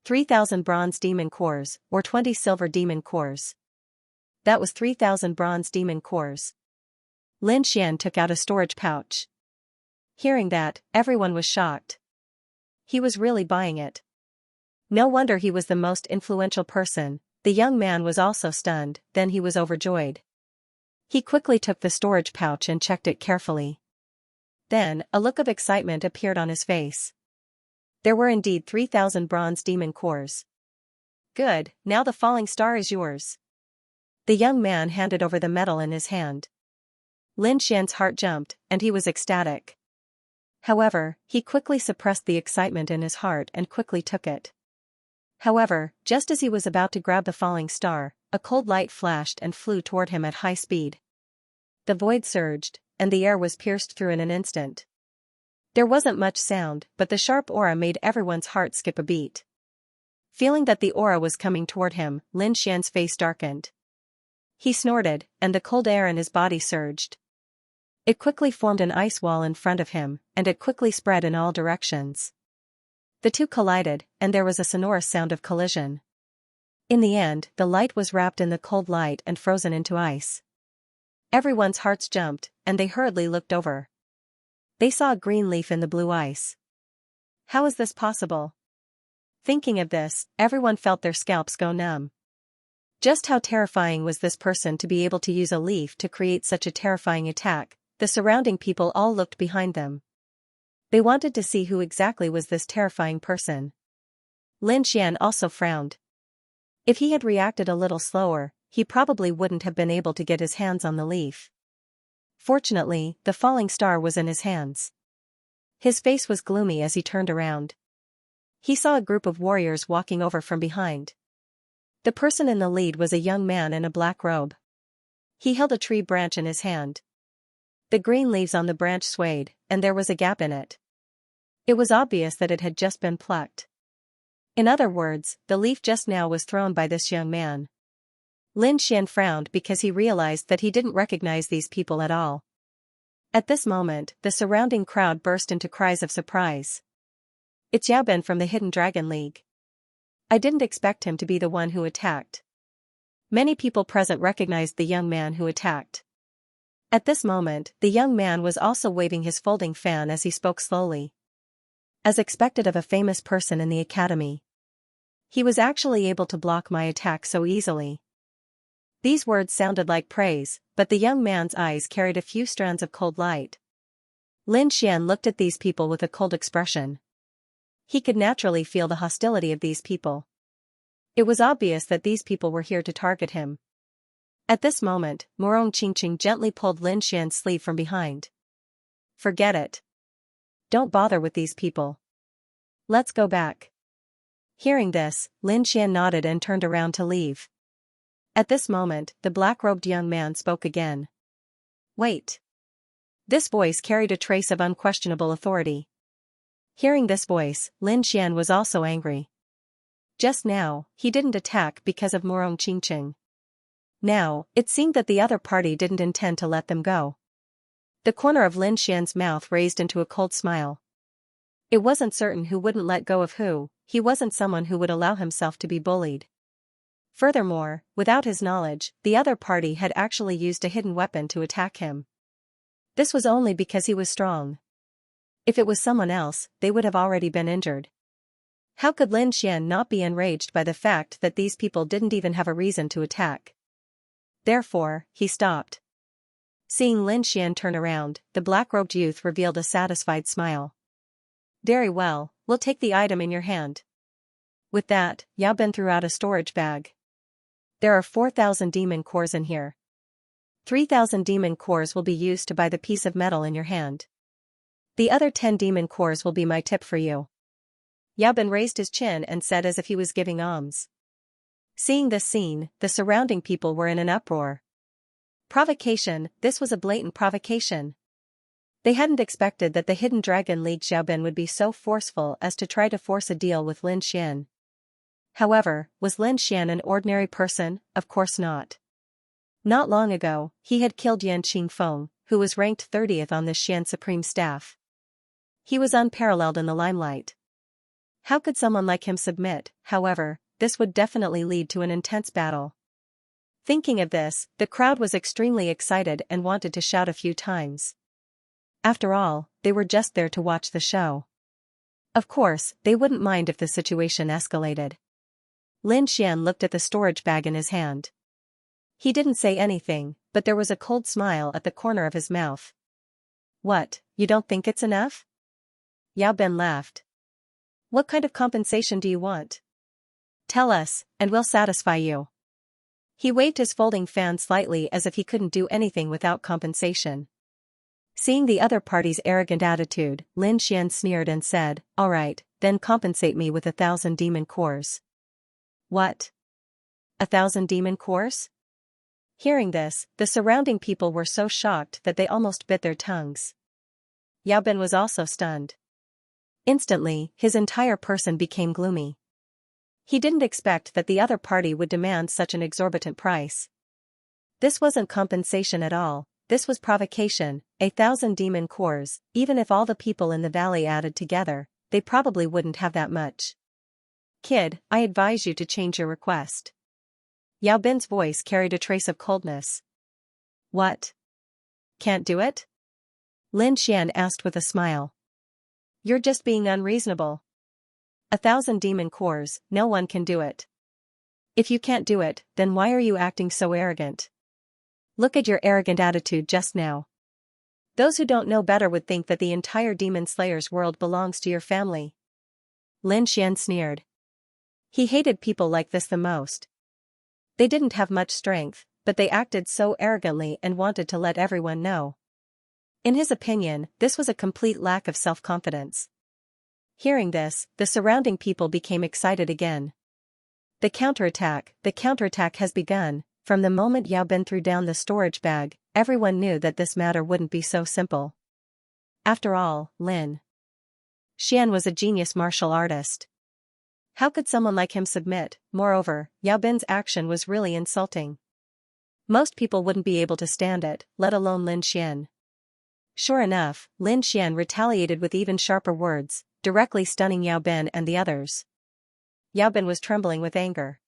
3,000 bronze demon cores, or 20 silver demon cores." That was 3,000 bronze demon cores. Lin Xian took out a storage pouch. Hearing that, everyone was shocked. He was really buying it. No wonder he was the most influential person. The young man was also stunned, then he was overjoyed. He quickly took the storage pouch and checked it carefully. Then, a look of excitement appeared on his face. There were indeed 3,000 bronze demon cores. Good, now the falling star is yours. The young man handed over the medal in his hand. Lin Xian's heart jumped, and he was ecstatic. However, he quickly suppressed the excitement in his heart and quickly took it. However, just as he was about to grab the falling star, a cold light flashed and flew toward him at high speed. The void surged, and the air was pierced through in an instant. There wasn't much sound, but the sharp aura made everyone's heart skip a beat. Feeling that the aura was coming toward him, Lin Xian's face darkened. He snorted, and the cold air in his body surged. It quickly formed an ice wall in front of him, and it quickly spread in all directions. The two collided, and there was a sonorous sound of collision. In the end, the light was wrapped in the cold light and frozen into ice. Everyone's hearts jumped, and they hurriedly looked over. They saw a green leaf in the blue ice. How is this possible? Thinking of this, everyone felt their scalps go numb. Just how terrifying was this person to be able to use a leaf to create such a terrifying attack? The surrounding people all looked behind them. They wanted to see who exactly was this terrifying person. Lin Xian also frowned. If he had reacted a little slower, he probably wouldn't have been able to get his hands on the leaf. Fortunately, the falling star was in his hands. His face was gloomy as he turned around. He saw a group of warriors walking over from behind. The person in the lead was a young man in a black robe. He held a tree branch in his hand. The green leaves on the branch swayed, and there was a gap in it. It was obvious that it had just been plucked. In other words, the leaf just now was thrown by this young man. Lin Xian frowned because he realized that he didn't recognize these people at all. At this moment, the surrounding crowd burst into cries of surprise. It's Yaobin from the Hidden Dragon League. I didn't expect him to be the one who attacked. Many people present recognized the young man who attacked. At this moment, the young man was also waving his folding fan as he spoke slowly. As expected of a famous person in the academy. He was actually able to block my attack so easily. These words sounded like praise, but the young man's eyes carried a few strands of cold light. Lin Xian looked at these people with a cold expression. He could naturally feel the hostility of these people. It was obvious that these people were here to target him. At this moment, Morong Qingqing gently pulled Lin Xian's sleeve from behind. Forget it. Don't bother with these people. Let's go back. Hearing this, Lin Xian nodded and turned around to leave. At this moment, the black-robed young man spoke again. Wait. This voice carried a trace of unquestionable authority. Hearing this voice, Lin Xian was also angry. Just now, he didn't attack because of Morong Qingqing. Now, it seemed that the other party didn't intend to let them go. The corner of Lin Xian's mouth raised into a cold smile. It wasn't certain who wouldn't let go of who, he wasn't someone who would allow himself to be bullied. Furthermore, without his knowledge, the other party had actually used a hidden weapon to attack him. This was only because he was strong. If it was someone else, they would have already been injured. How could Lin Xian not be enraged by the fact that these people didn't even have a reason to attack? Therefore, he stopped. Seeing Lin Xian turn around, the black-robed youth revealed a satisfied smile. Very well, we'll take the item in your hand. With that, Yaobin threw out a storage bag. There are 4,000 demon cores in here. 3,000 demon cores will be used to buy the piece of metal in your hand. The other 10 demon cores will be my tip for you. Yaobin raised his chin and said as if he was giving alms. Seeing this scene, the surrounding people were in an uproar. Provocation, this was a blatant provocation. They hadn't expected that the Hidden Dragon League Yaobin would be so forceful as to try to force a deal with Lin Xian. However, was Lin Xian an ordinary person? Of course not. Not long ago, he had killed Yan Qingfeng, who was ranked 30th on the Xian Supreme Staff. He was unparalleled in the limelight. How could someone like him submit? However, this would definitely lead to an intense battle. Thinking of this, the crowd was extremely excited and wanted to shout a few times. After all, they were just there to watch the show. Of course, they wouldn't mind if the situation escalated. Lin Xian looked at the storage bag in his hand. He didn't say anything, but there was a cold smile at the corner of his mouth. What, you don't think it's enough? Yaobin laughed. What kind of compensation do you want? Tell us, and we'll satisfy you. He waved his folding fan slightly as if he couldn't do anything without compensation. Seeing the other party's arrogant attitude, Lin Xian sneered and said, "All right, then compensate me with 1,000 demon cores." "What? 1,000 demon cores?" Hearing this, the surrounding people were so shocked that they almost bit their tongues. Yao Bin was also stunned. Instantly, his entire person became gloomy. He didn't expect that the other party would demand such an exorbitant price. This wasn't compensation at all, this was provocation. 1,000 demon cores, even if all the people in the valley added together, they probably wouldn't have that much. "Kid, I advise you to change your request." Yao Bin's voice carried a trace of coldness. "What? Can't do it?" Lin Xian asked with a smile. "You're just being unreasonable. 1,000 demon cores, no one can do it. If you can't do it, then why are you acting so arrogant? Look at your arrogant attitude just now. Those who don't know better would think that the entire Demon Slayer's world belongs to your family." Lin Xian sneered. He hated people like this the most. They didn't have much strength, but they acted so arrogantly and wanted to let everyone know. In his opinion, this was a complete lack of self-confidence. Hearing this, the surrounding people became excited again. The counterattack has begun. From the moment Yao Bin threw down the storage bag, everyone knew that this matter wouldn't be so simple. After all, Lin Xian was a genius martial artist. How could someone like him submit? Moreover, Yao Bin's action was really insulting. Most people wouldn't be able to stand it, let alone Lin Xian. Sure enough, Lin Xian retaliated with even sharper words, directly stunning Yao Bin and the others. Yao Bin was trembling with anger.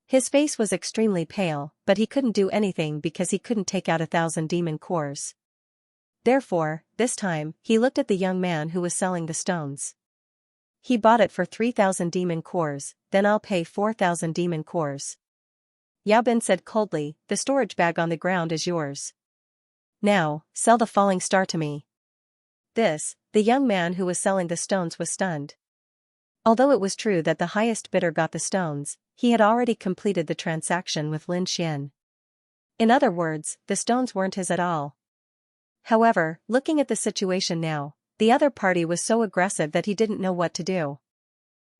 His face was extremely pale, but he couldn't do anything because he couldn't take out 1,000 demon cores. Therefore, this time, he looked at the young man who was selling the stones. "He bought it for 3,000 demon cores, then I'll pay 4,000 demon cores." Yao Bin said coldly, "The storage bag on the ground is yours. Now, sell the falling star to me." The young man who was selling the stones was stunned. Although it was true that the highest bidder got the stones, he had already completed the transaction with Lin Xian. In other words, the stones weren't his at all. However, looking at the situation now, the other party was so aggressive that he didn't know what to do.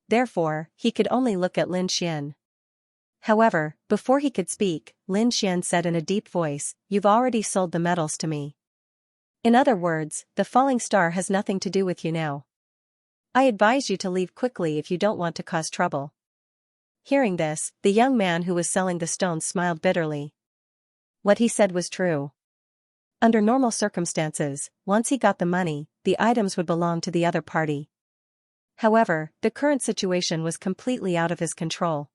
Therefore, he could only look at Lin Xian. However, before he could speak, Lin Xian said in a deep voice, "You've already sold the metals to me. In other words, the falling star has nothing to do with you now. I advise you to leave quickly if you don't want to cause trouble." Hearing this, the young man who was selling the stones smiled bitterly. What he said was true. Under normal circumstances, once he got the money, the items would belong to the other party. However, the current situation was completely out of his control.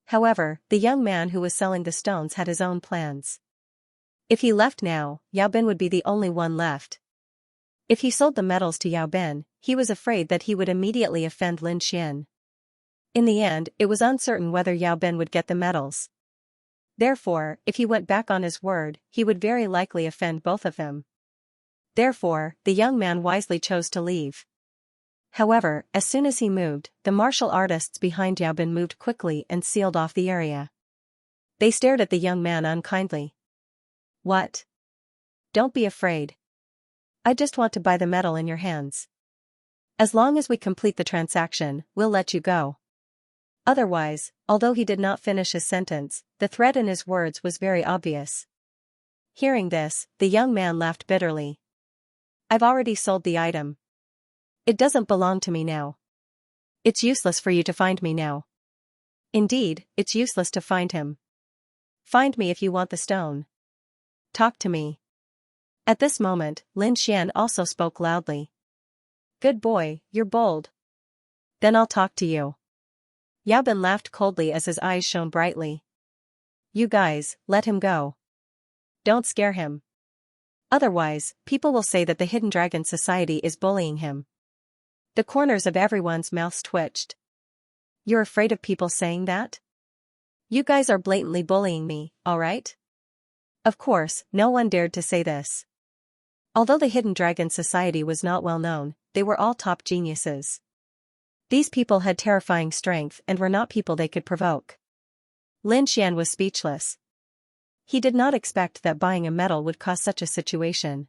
However, the young man who was selling the stones had his own plans. If he left now, Yao Bin would be the only one left. If he sold the metals to Yao Bin, he was afraid that he would immediately offend Lin Xian. In the end, it was uncertain whether Yao Bin would get the metals. Therefore, if he went back on his word, he would very likely offend both of them. Therefore, the young man wisely chose to leave. However, as soon as he moved, the martial artists behind Yao Bin moved quickly and sealed off the area. They stared at the young man unkindly. "What? Don't be afraid. I just want to buy the metal in your hands. As long as we complete the transaction, we'll let you go." Otherwise, although he did not finish his sentence, the threat in his words was very obvious. Hearing this, the young man laughed bitterly. "I've already sold the item. It doesn't belong to me now. It's useless for you to find me now. Indeed, it's useless to find him. Find me if you want the stone. Talk to me." At this moment, Lin Xian also spoke loudly. "Good boy, you're bold. Then I'll talk to you." Yao Bin laughed coldly as his eyes shone brightly. "You guys, let him go. Don't scare him. Otherwise, people will say that the Hidden Dragon Society is bullying him." The corners of everyone's mouths twitched. "You're afraid of people saying that? You guys are blatantly bullying me, alright?" Of course, no one dared to say this. Although the Hidden Dragon Society was not well known, they were all top geniuses. These people had terrifying strength and were not people they could provoke. Lin Xian was speechless. He did not expect that buying a medal would cause such a situation.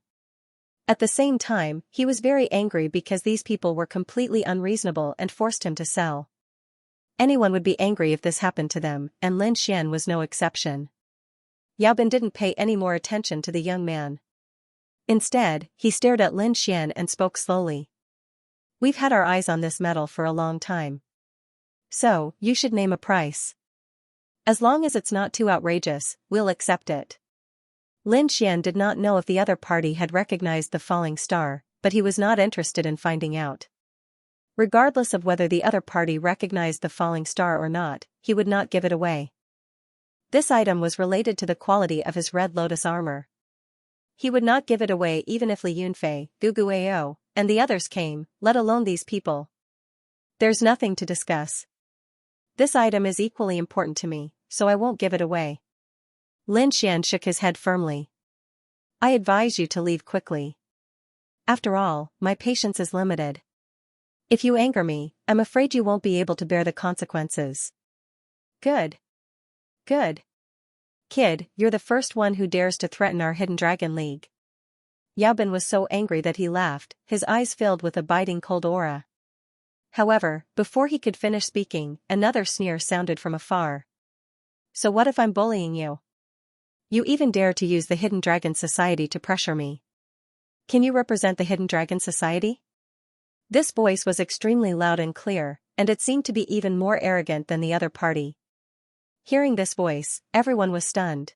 At the same time, he was very angry because these people were completely unreasonable and forced him to sell. Anyone would be angry if this happened to them, and Lin Xian was no exception. Yao Bin didn't pay any more attention to the young man. Instead, he stared at Lin Xian and spoke slowly. We've had our eyes on this medal for a long time. So, you should name a price. As long as it's not too outrageous, we'll accept it. Lin Xian did not know if the other party had recognized the falling star, but he was not interested in finding out. Regardless of whether the other party recognized the falling star or not, he would not give it away. This item was related to the quality of his red lotus armor. He would not give it away even if Li Yunfei, Gugu Ao, and the others came, let alone these people. There's nothing to discuss. This item is equally important to me, so I won't give it away. Lin Xian shook his head firmly. I advise you to leave quickly. After all, my patience is limited. If you anger me, I'm afraid you won't be able to bear the consequences. Good. Good. Kid, you're the first one who dares to threaten our Hidden Dragon League. Yao Bin was so angry that he laughed, his eyes filled with a biting cold aura. However, before he could finish speaking, another sneer sounded from afar. So what if I'm bullying you? You even dare to use the Hidden Dragon Society to pressure me. Can you represent the Hidden Dragon Society? This voice was extremely loud and clear, and it seemed to be even more arrogant than the other party. Hearing this voice, everyone was stunned.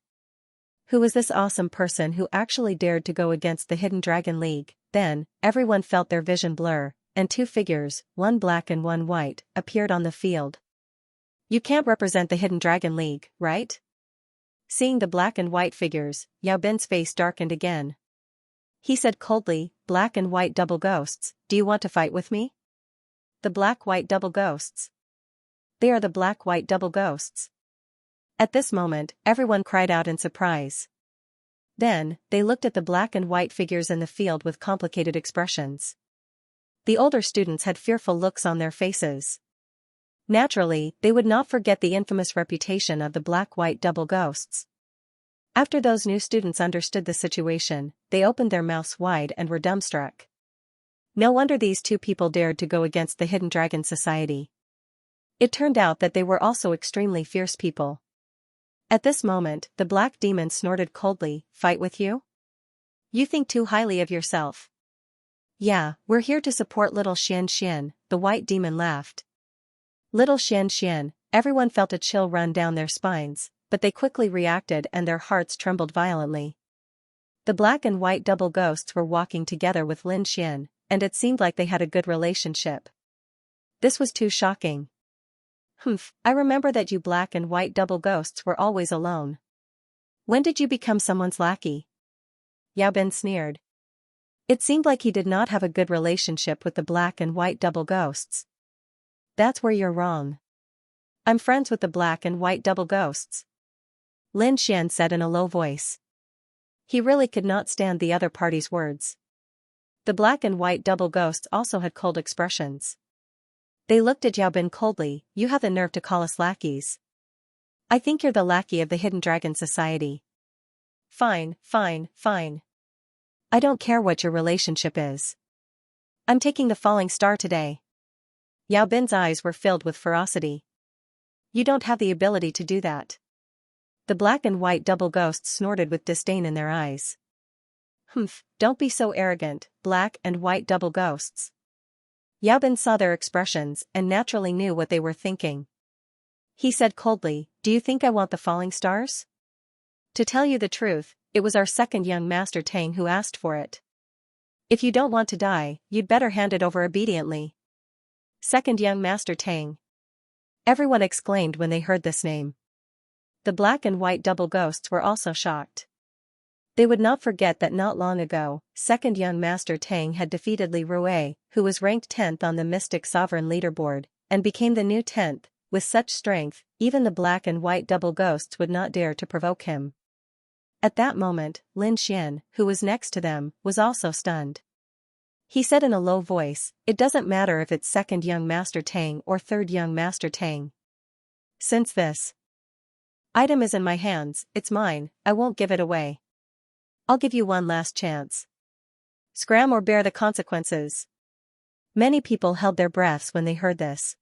Who was this awesome person who actually dared to go against the Hidden Dragon League? Then, everyone felt their vision blur, and two figures, one black and one white, appeared on the field. You can't represent the Hidden Dragon League, right? Seeing the black and white figures, Yao Bin's face darkened again. He said coldly, black and white double ghosts, do you want to fight with me? The black-white double ghosts. They are the black-white double ghosts. At this moment, everyone cried out in surprise. Then, they looked at the black and white figures in the field with complicated expressions. The older students had fearful looks on their faces. Naturally, they would not forget the infamous reputation of the black-white double ghosts. After those new students understood the situation, they opened their mouths wide and were dumbstruck. No wonder these two people dared to go against the Hidden Dragon Society. It turned out that they were also extremely fierce people. At this moment, the black demon snorted coldly, fight with you? You think too highly of yourself. Yeah, we're here to support little Xianxia, the white demon laughed. Little Xianxia, everyone felt a chill run down their spines, but they quickly reacted and their hearts trembled violently. The black and white double ghosts were walking together with Lin Xian, and it seemed like they had a good relationship. This was too shocking. I remember that you black and white double ghosts were always alone. When did you become someone's lackey? Yao Bin sneered. It seemed like he did not have a good relationship with the black and white double ghosts. That's where you're wrong. I'm friends with the black and white double ghosts. Lin Xian said in a low voice. He really could not stand the other party's words. The black and white double ghosts also had cold expressions. They looked at Yao Bin coldly, you have the nerve to call us lackeys. I think you're the lackey of the Hidden Dragon Society. Fine, fine, fine. I don't care what your relationship is. I'm taking the falling star today. Yao Bin's eyes were filled with ferocity. You don't have the ability to do that. The black and white double ghosts snorted with disdain in their eyes. Don't be so arrogant, black and white double ghosts. Yao Bin saw their expressions and naturally knew what they were thinking. He said coldly, do you think I want the falling stars? To tell you the truth, it was our second young master Tang who asked for it. If you don't want to die, you'd better hand it over obediently. Second young master Tang. Everyone exclaimed when they heard this name. The black and white double ghosts were also shocked. They would not forget that not long ago, second young master Tang had defeated Li Rui, who was ranked 10th on the Mystic Sovereign leaderboard, and became the new 10th, with such strength, even the black and white double ghosts would not dare to provoke him. At that moment, Lin Xian, who was next to them, was also stunned. He said in a low voice, "It doesn't matter if it's second young Master Tang or third young Master Tang. Since this item is in my hands, it's mine, I won't give it away. I'll give you one last chance. Scram or bear the consequences." Many people held their breaths when they heard this.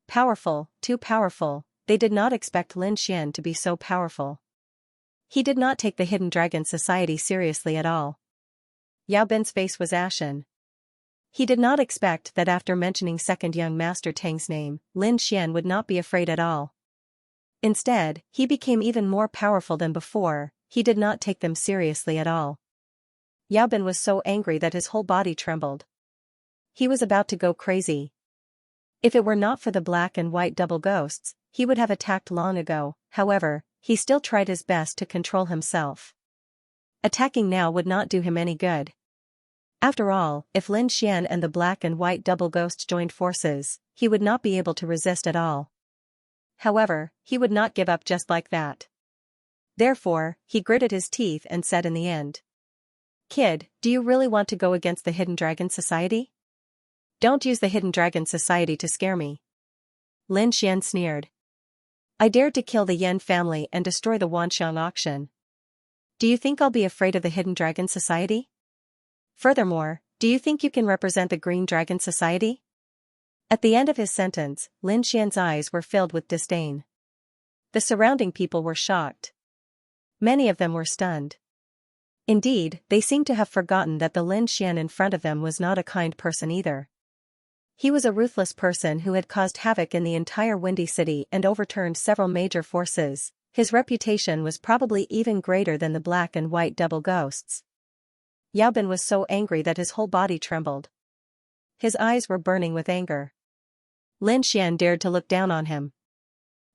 Powerful, too powerful, they did not expect Lin Xian to be so powerful. He did not take the Hidden Dragon Society seriously at all. Yao Bin's face was ashen. He did not expect that after mentioning second young Master Tang's name, Lin Xian would not be afraid at all. Instead, he became even more powerful than before. He did not take them seriously at all. Yao Bin was so angry that his whole body trembled. He was about to go crazy. If it were not for the black and white double ghosts, he would have attacked long ago. However, he still tried his best to control himself. Attacking now would not do him any good. After all, if Lin Xian and the black and white double ghosts joined forces, he would not be able to resist at all. However, he would not give up just like that. Therefore, he gritted his teeth and said in the end, "Kid, do you really want to go against the Hidden Dragon Society? Don't use the Hidden Dragon Society to scare me." Lin Xian sneered. "I dared to kill the Yan family and destroy the Wanxiang auction. Do you think I'll be afraid of the Hidden Dragon Society? Furthermore, do you think you can represent the Green Dragon Society?" At the end of his sentence, Lin Xian's eyes were filled with disdain. The surrounding people were shocked. Many of them were stunned. Indeed, they seemed to have forgotten that the Lin Xian in front of them was not a kind person either. He was a ruthless person who had caused havoc in the entire Windy City and overturned several major forces. His reputation was probably even greater than the black and white double ghosts. Yao Bin was so angry that his whole body trembled. His eyes were burning with anger. Lin Xian dared to look down on him.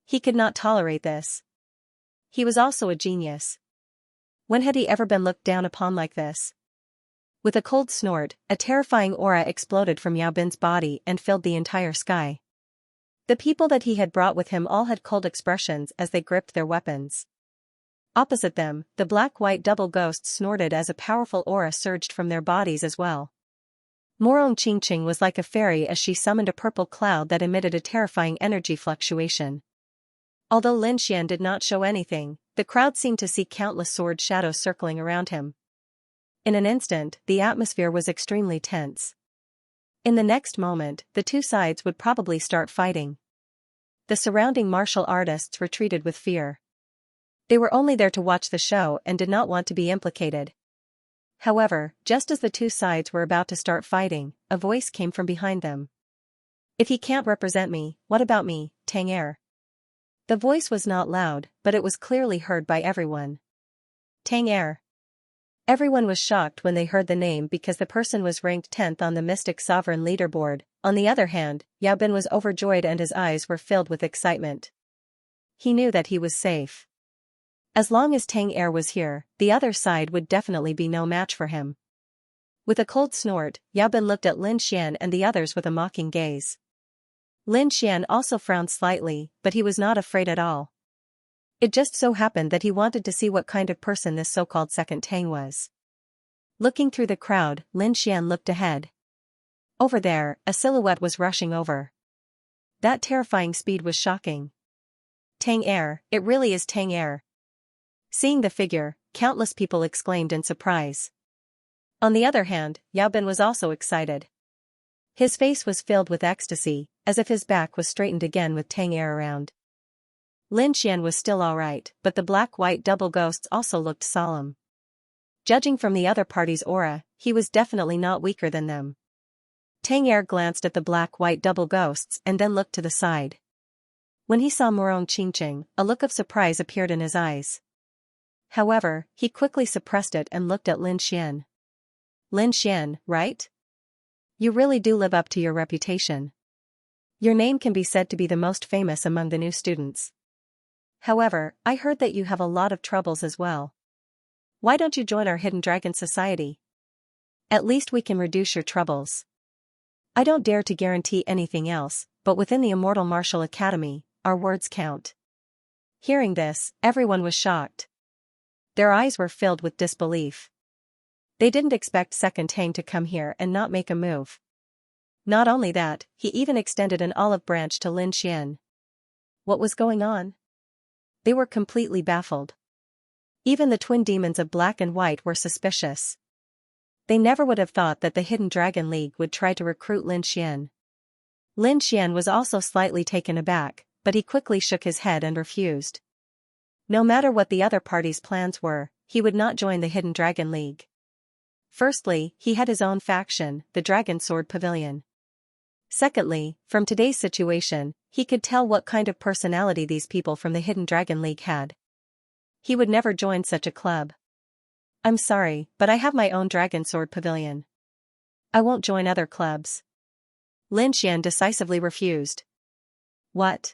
He could not tolerate this. He was also a genius. When had he ever been looked down upon like this? With a cold snort, a terrifying aura exploded from Yao Bin's body and filled the entire sky. The people that he had brought with him all had cold expressions as they gripped their weapons. Opposite them, the black-white double ghosts snorted as a powerful aura surged from their bodies as well. Morong Qingqing was like a fairy as she summoned a purple cloud that emitted a terrifying energy fluctuation. Although Lin Xian did not show anything, the crowd seemed to see countless sword shadows circling around him. In an instant, the atmosphere was extremely tense. In the next moment, the two sides would probably start fighting. The surrounding martial artists retreated with fear. They were only there to watch the show and did not want to be implicated. However, just as the two sides were about to start fighting, a voice came from behind them. "If he can't represent me, what about me, Tang Er?" The voice was not loud, but it was clearly heard by everyone. Tang Er. Everyone was shocked when they heard the name because the person was ranked 10th on the Mystic Sovereign leaderboard. On the other hand, Yao Bin was overjoyed and his eyes were filled with excitement. He knew that he was safe. As long as Tang Er was here, the other side would definitely be no match for him. With a cold snort, Yao Bin looked at Lin Xian and the others with a mocking gaze. Lin Xian also frowned slightly, but he was not afraid at all. It just so happened that he wanted to see what kind of person this so-called second Tang was. Looking through the crowd, Lin Xian looked ahead. Over there, a silhouette was rushing over. That terrifying speed was shocking. Tang Er, it really is Tang Er. Seeing the figure, countless people exclaimed in surprise. On the other hand, Yao Bin was also excited. His face was filled with ecstasy, as if his back was straightened again with Tang Er around. Lin Xian was still alright, but the black-white double ghosts also looked solemn. Judging from the other party's aura, he was definitely not weaker than them. Tang Er glanced at the black-white double ghosts and then looked to the side. When he saw Morong Qingqing, a look of surprise appeared in his eyes. However, he quickly suppressed it and looked at Lin Xian. "Lin Xian, right? You really do live up to your reputation. Your name can be said to be the most famous among the new students. However, I heard that you have a lot of troubles as well. Why don't you join our Hidden Dragon Society? At least we can reduce your troubles. I don't dare to guarantee anything else, but within the Immortal Martial Academy, our words count." Hearing this, everyone was shocked. Their eyes were filled with disbelief. They didn't expect Second Tang to come here and not make a move. Not only that, he even extended an olive branch to Lin Xian. What was going on? They were completely baffled. Even the twin demons of Black and White were suspicious. They never would have thought that the Hidden Dragon League would try to recruit Lin Xian. Lin Xian was also slightly taken aback, but he quickly shook his head and refused. No matter what the other party's plans were, he would not join the Hidden Dragon League. Firstly, he had his own faction, the Dragon Sword Pavilion. Secondly, from today's situation, he could tell what kind of personality these people from the Hidden Dragon League had. He would never join such a club. I'm sorry, but I have my own Dragon Sword Pavilion. I won't join other clubs. Lin Xian decisively refused. What?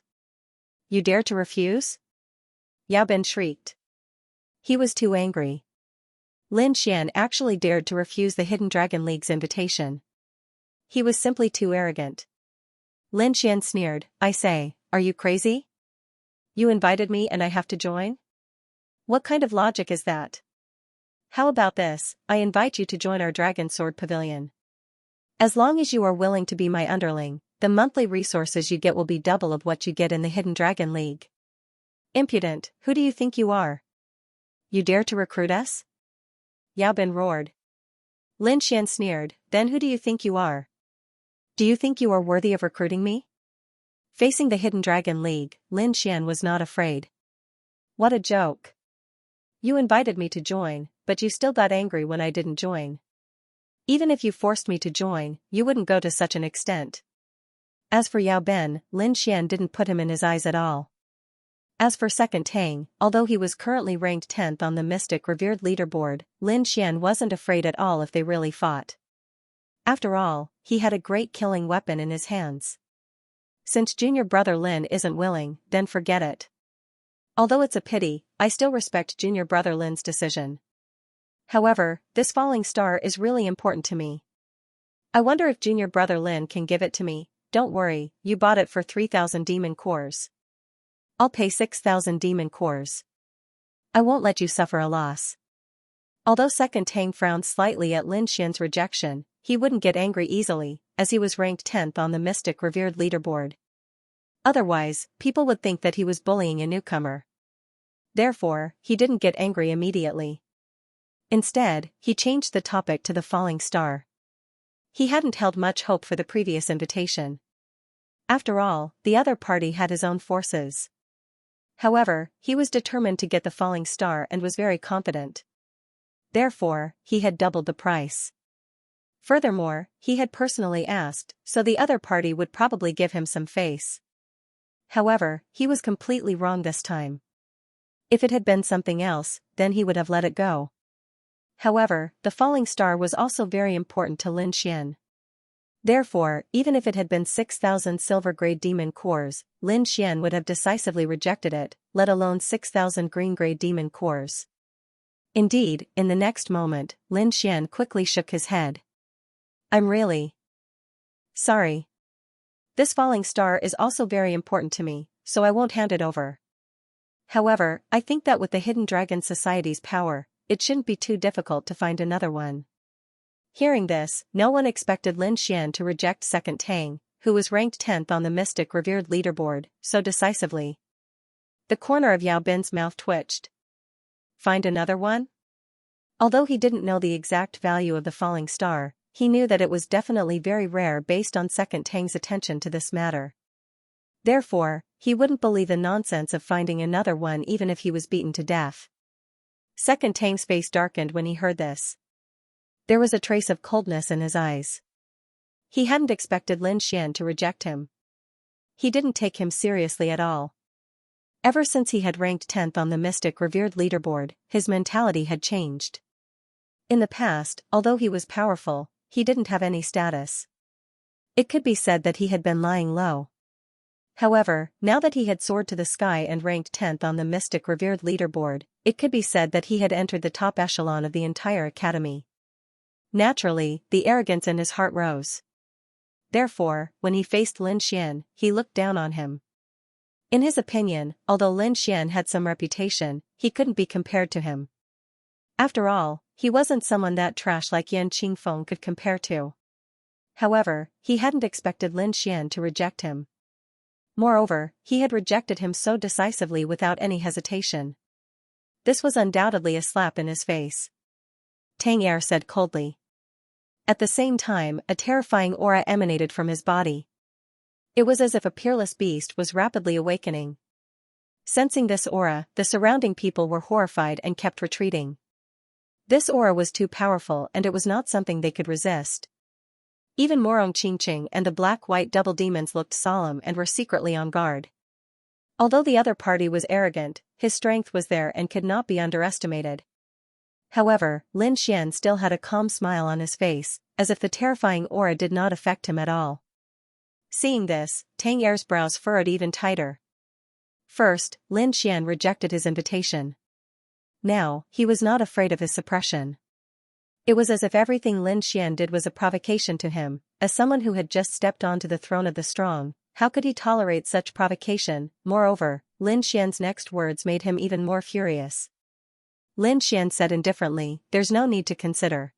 You dare to refuse? Yao Ben shrieked. He was too angry. Lin Xian actually dared to refuse the Hidden Dragon League's invitation. He was simply too arrogant. Lin Xian sneered, I say, are you crazy? You invited me and I have to join? What kind of logic is that? How about this, I invite you to join our Dragon Sword Pavilion. As long as you are willing to be my underling, the monthly resources you get will be double of what you get in the Hidden Dragon League. Impudent, who do you think you are? You dare to recruit us? Yao Ben roared. Lin Xian sneered, then who do you think you are? Do you think you are worthy of recruiting me? Facing the Hidden Dragon League, Lin Xian was not afraid. What a joke. You invited me to join, but you still got angry when I didn't join. Even if you forced me to join, you wouldn't go to such an extent. As for Yao Ben, Lin Xian didn't put him in his eyes at all. As for Second Tang, although he was currently ranked 10th on the Mystic Revered leaderboard, Lin Xian wasn't afraid at all if they really fought. After all, he had a great killing weapon in his hands. Since junior brother Lin isn't willing, then forget it. Although it's a pity, I still respect junior brother Lin's decision. However, this falling star is really important to me. I wonder if junior brother Lin can give it to me. Don't worry, you bought it for 3,000 demon cores. I'll pay 6,000 demon cores. I won't let you suffer a loss. Although Second Tang frowned slightly at Lin Xian's rejection, he wouldn't get angry easily, as he was ranked 10th on the Mystic Revered leaderboard. Otherwise, people would think that he was bullying a newcomer. Therefore, he didn't get angry immediately. Instead, he changed the topic to the falling star. He hadn't held much hope for the previous invitation. After all, the other party had his own forces. However, he was determined to get the falling star and was very confident. Therefore, he had doubled the price. Furthermore, he had personally asked, so the other party would probably give him some face. However, he was completely wrong this time. If it had been something else, then he would have let it go. However, the falling star was also very important to Lin Xian. Therefore, even if it had been 6,000 silver-grade demon cores, Lin Xian would have decisively rejected it, let alone 6,000 green-grade demon cores. Indeed, in the next moment, Lin Xian quickly shook his head. I'm really sorry. This falling star is also very important to me, so I won't hand it over. However, I think that with the Hidden Dragon Society's power, it shouldn't be too difficult to find another one. Hearing this, no one expected Lin Xian to reject Second Tang, who was ranked 10th on the Mystic Revered leaderboard, so decisively. The corner of Yao Bin's mouth twitched. Find another one? Although he didn't know the exact value of the falling star, he knew that it was definitely very rare based on Second Tang's attention to this matter. Therefore, he wouldn't believe the nonsense of finding another one even if he was beaten to death. Second Tang's face darkened when he heard this. There was a trace of coldness in his eyes. He hadn't expected Lin Xian to reject him. He didn't take him seriously at all. Ever since he had ranked 10th on the Mystic Revered leaderboard, his mentality had changed. In the past, although he was powerful, he didn't have any status. It could be said that he had been lying low. However, now that he had soared to the sky and ranked 10th on the Mystic Revered leaderboard, it could be said that he had entered the top echelon of the entire academy. Naturally, the arrogance in his heart rose. Therefore, when he faced Lin Xian, he looked down on him. In his opinion, although Lin Xian had some reputation, he couldn't be compared to him. After all, He wasn't someone that trash like Yan Qingfeng could compare to. However, he hadn't expected Lin Xian to reject him. Moreover, he had rejected him so decisively without any hesitation. This was undoubtedly a slap in his face. Tang Er said coldly. At the same time, a terrifying aura emanated from his body. It was as if a peerless beast was rapidly awakening. Sensing this aura, the surrounding people were horrified and kept retreating. This aura was too powerful and it was not something they could resist. Even Morong Qingqing and the black-white double demons looked solemn and were secretly on guard. Although the other party was arrogant, his strength was there and could not be underestimated. However, Lin Xian still had a calm smile on his face, as if the terrifying aura did not affect him at all. Seeing this, Tang Er's brows furrowed even tighter. First, Lin Xian rejected his invitation. Now, he was not afraid of his suppression. It was as if everything Lin Xian did was a provocation to him. As someone who had just stepped onto the throne of the strong, how could he tolerate such provocation? Moreover, Lin Xian's next words made him even more furious. Lin Xian said indifferently, "There's no need to consider.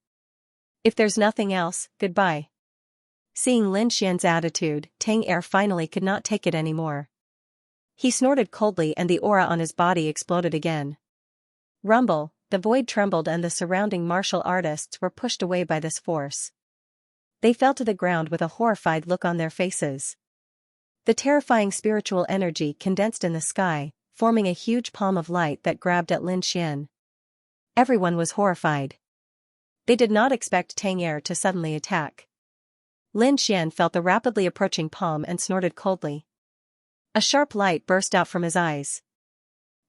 If there's nothing else, goodbye." Seeing Lin Xian's attitude, Tang Er finally could not take it anymore. He snorted coldly and the aura on his body exploded again. Rumble, the void trembled and the surrounding martial artists were pushed away by this force. They fell to the ground with a horrified look on their faces. The terrifying spiritual energy condensed in the sky, forming a huge palm of light that grabbed at Lin Xian. Everyone was horrified. They did not expect Tang Er to suddenly attack. Lin Xian felt the rapidly approaching palm and snorted coldly. A sharp light burst out from his eyes.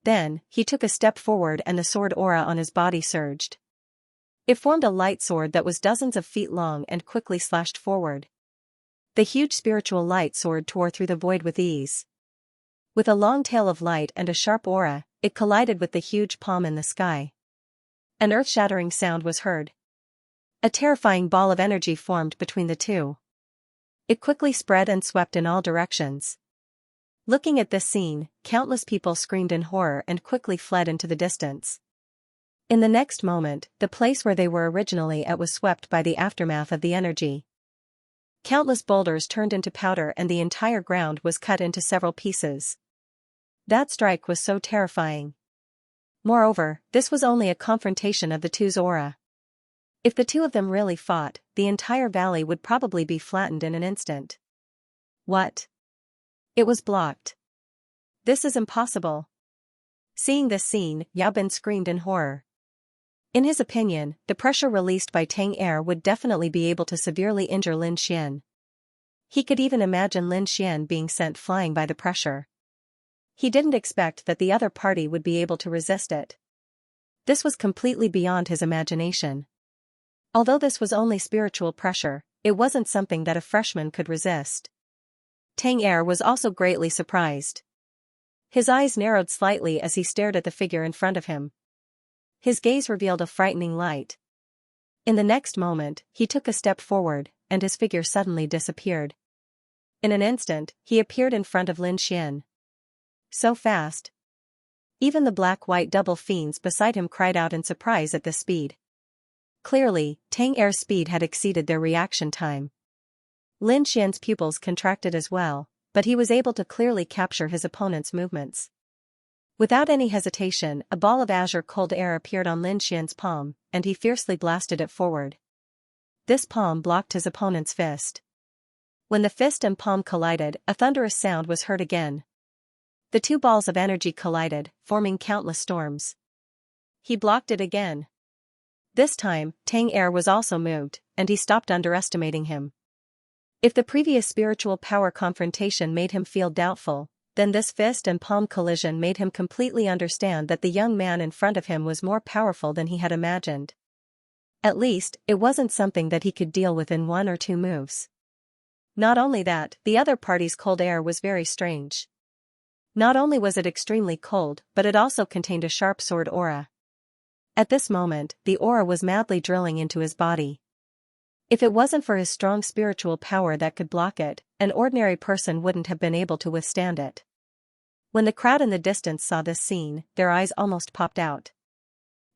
Then, he took a step forward and the sword aura on his body surged. It formed a light sword that was dozens of feet long and quickly slashed forward. The huge spiritual light sword tore through the void with ease. With a long tail of light and a sharp aura, it collided with the huge palm in the sky. An earth-shattering sound was heard. A terrifying ball of energy formed between the two. It quickly spread and swept in all directions. Looking at this scene, countless people screamed in horror and quickly fled into the distance. In the next moment, the place where they were originally at was swept by the aftermath of the energy. Countless boulders turned into powder and the entire ground was cut into several pieces. That strike was so terrifying. Moreover, this was only a confrontation of the two's aura. If the two of them really fought, the entire valley would probably be flattened in an instant. What? It was blocked. This is impossible. Seeing this scene, Yao Bin screamed in horror. In his opinion, the pressure released by Tang Er would definitely be able to severely injure Lin Xian. He could even imagine Lin Xian being sent flying by the pressure. He didn't expect that the other party would be able to resist it. This was completely beyond his imagination. Although this was only spiritual pressure, it wasn't something that a freshman could resist. Tang Er was also greatly surprised. His eyes narrowed slightly as he stared at the figure in front of him. His gaze revealed a frightening light. In the next moment, he took a step forward, and his figure suddenly disappeared. In an instant, he appeared in front of Lin Xian. So fast. Even the black-white double fiends beside him cried out in surprise at this speed. Clearly, Tang Er's speed had exceeded their reaction time. Lin Xian's pupils contracted as well, but he was able to clearly capture his opponent's movements. Without any hesitation, a ball of azure cold air appeared on Lin Xian's palm, and he fiercely blasted it forward. This palm blocked his opponent's fist. When the fist and palm collided, a thunderous sound was heard again. The two balls of energy collided, forming countless storms. He blocked it again. This time, Tang Er was also moved, and he stopped underestimating him. If the previous spiritual power confrontation made him feel doubtful, then this fist and palm collision made him completely understand that the young man in front of him was more powerful than he had imagined. At least, it wasn't something that he could deal with in 1 or 2 moves. Not only that, the other party's cold air was very strange. Not only was it extremely cold, but it also contained a sharp sword aura. At this moment, the aura was madly drilling into his body. If it wasn't for his strong spiritual power that could block it, an ordinary person wouldn't have been able to withstand it. When the crowd in the distance saw this scene, their eyes almost popped out.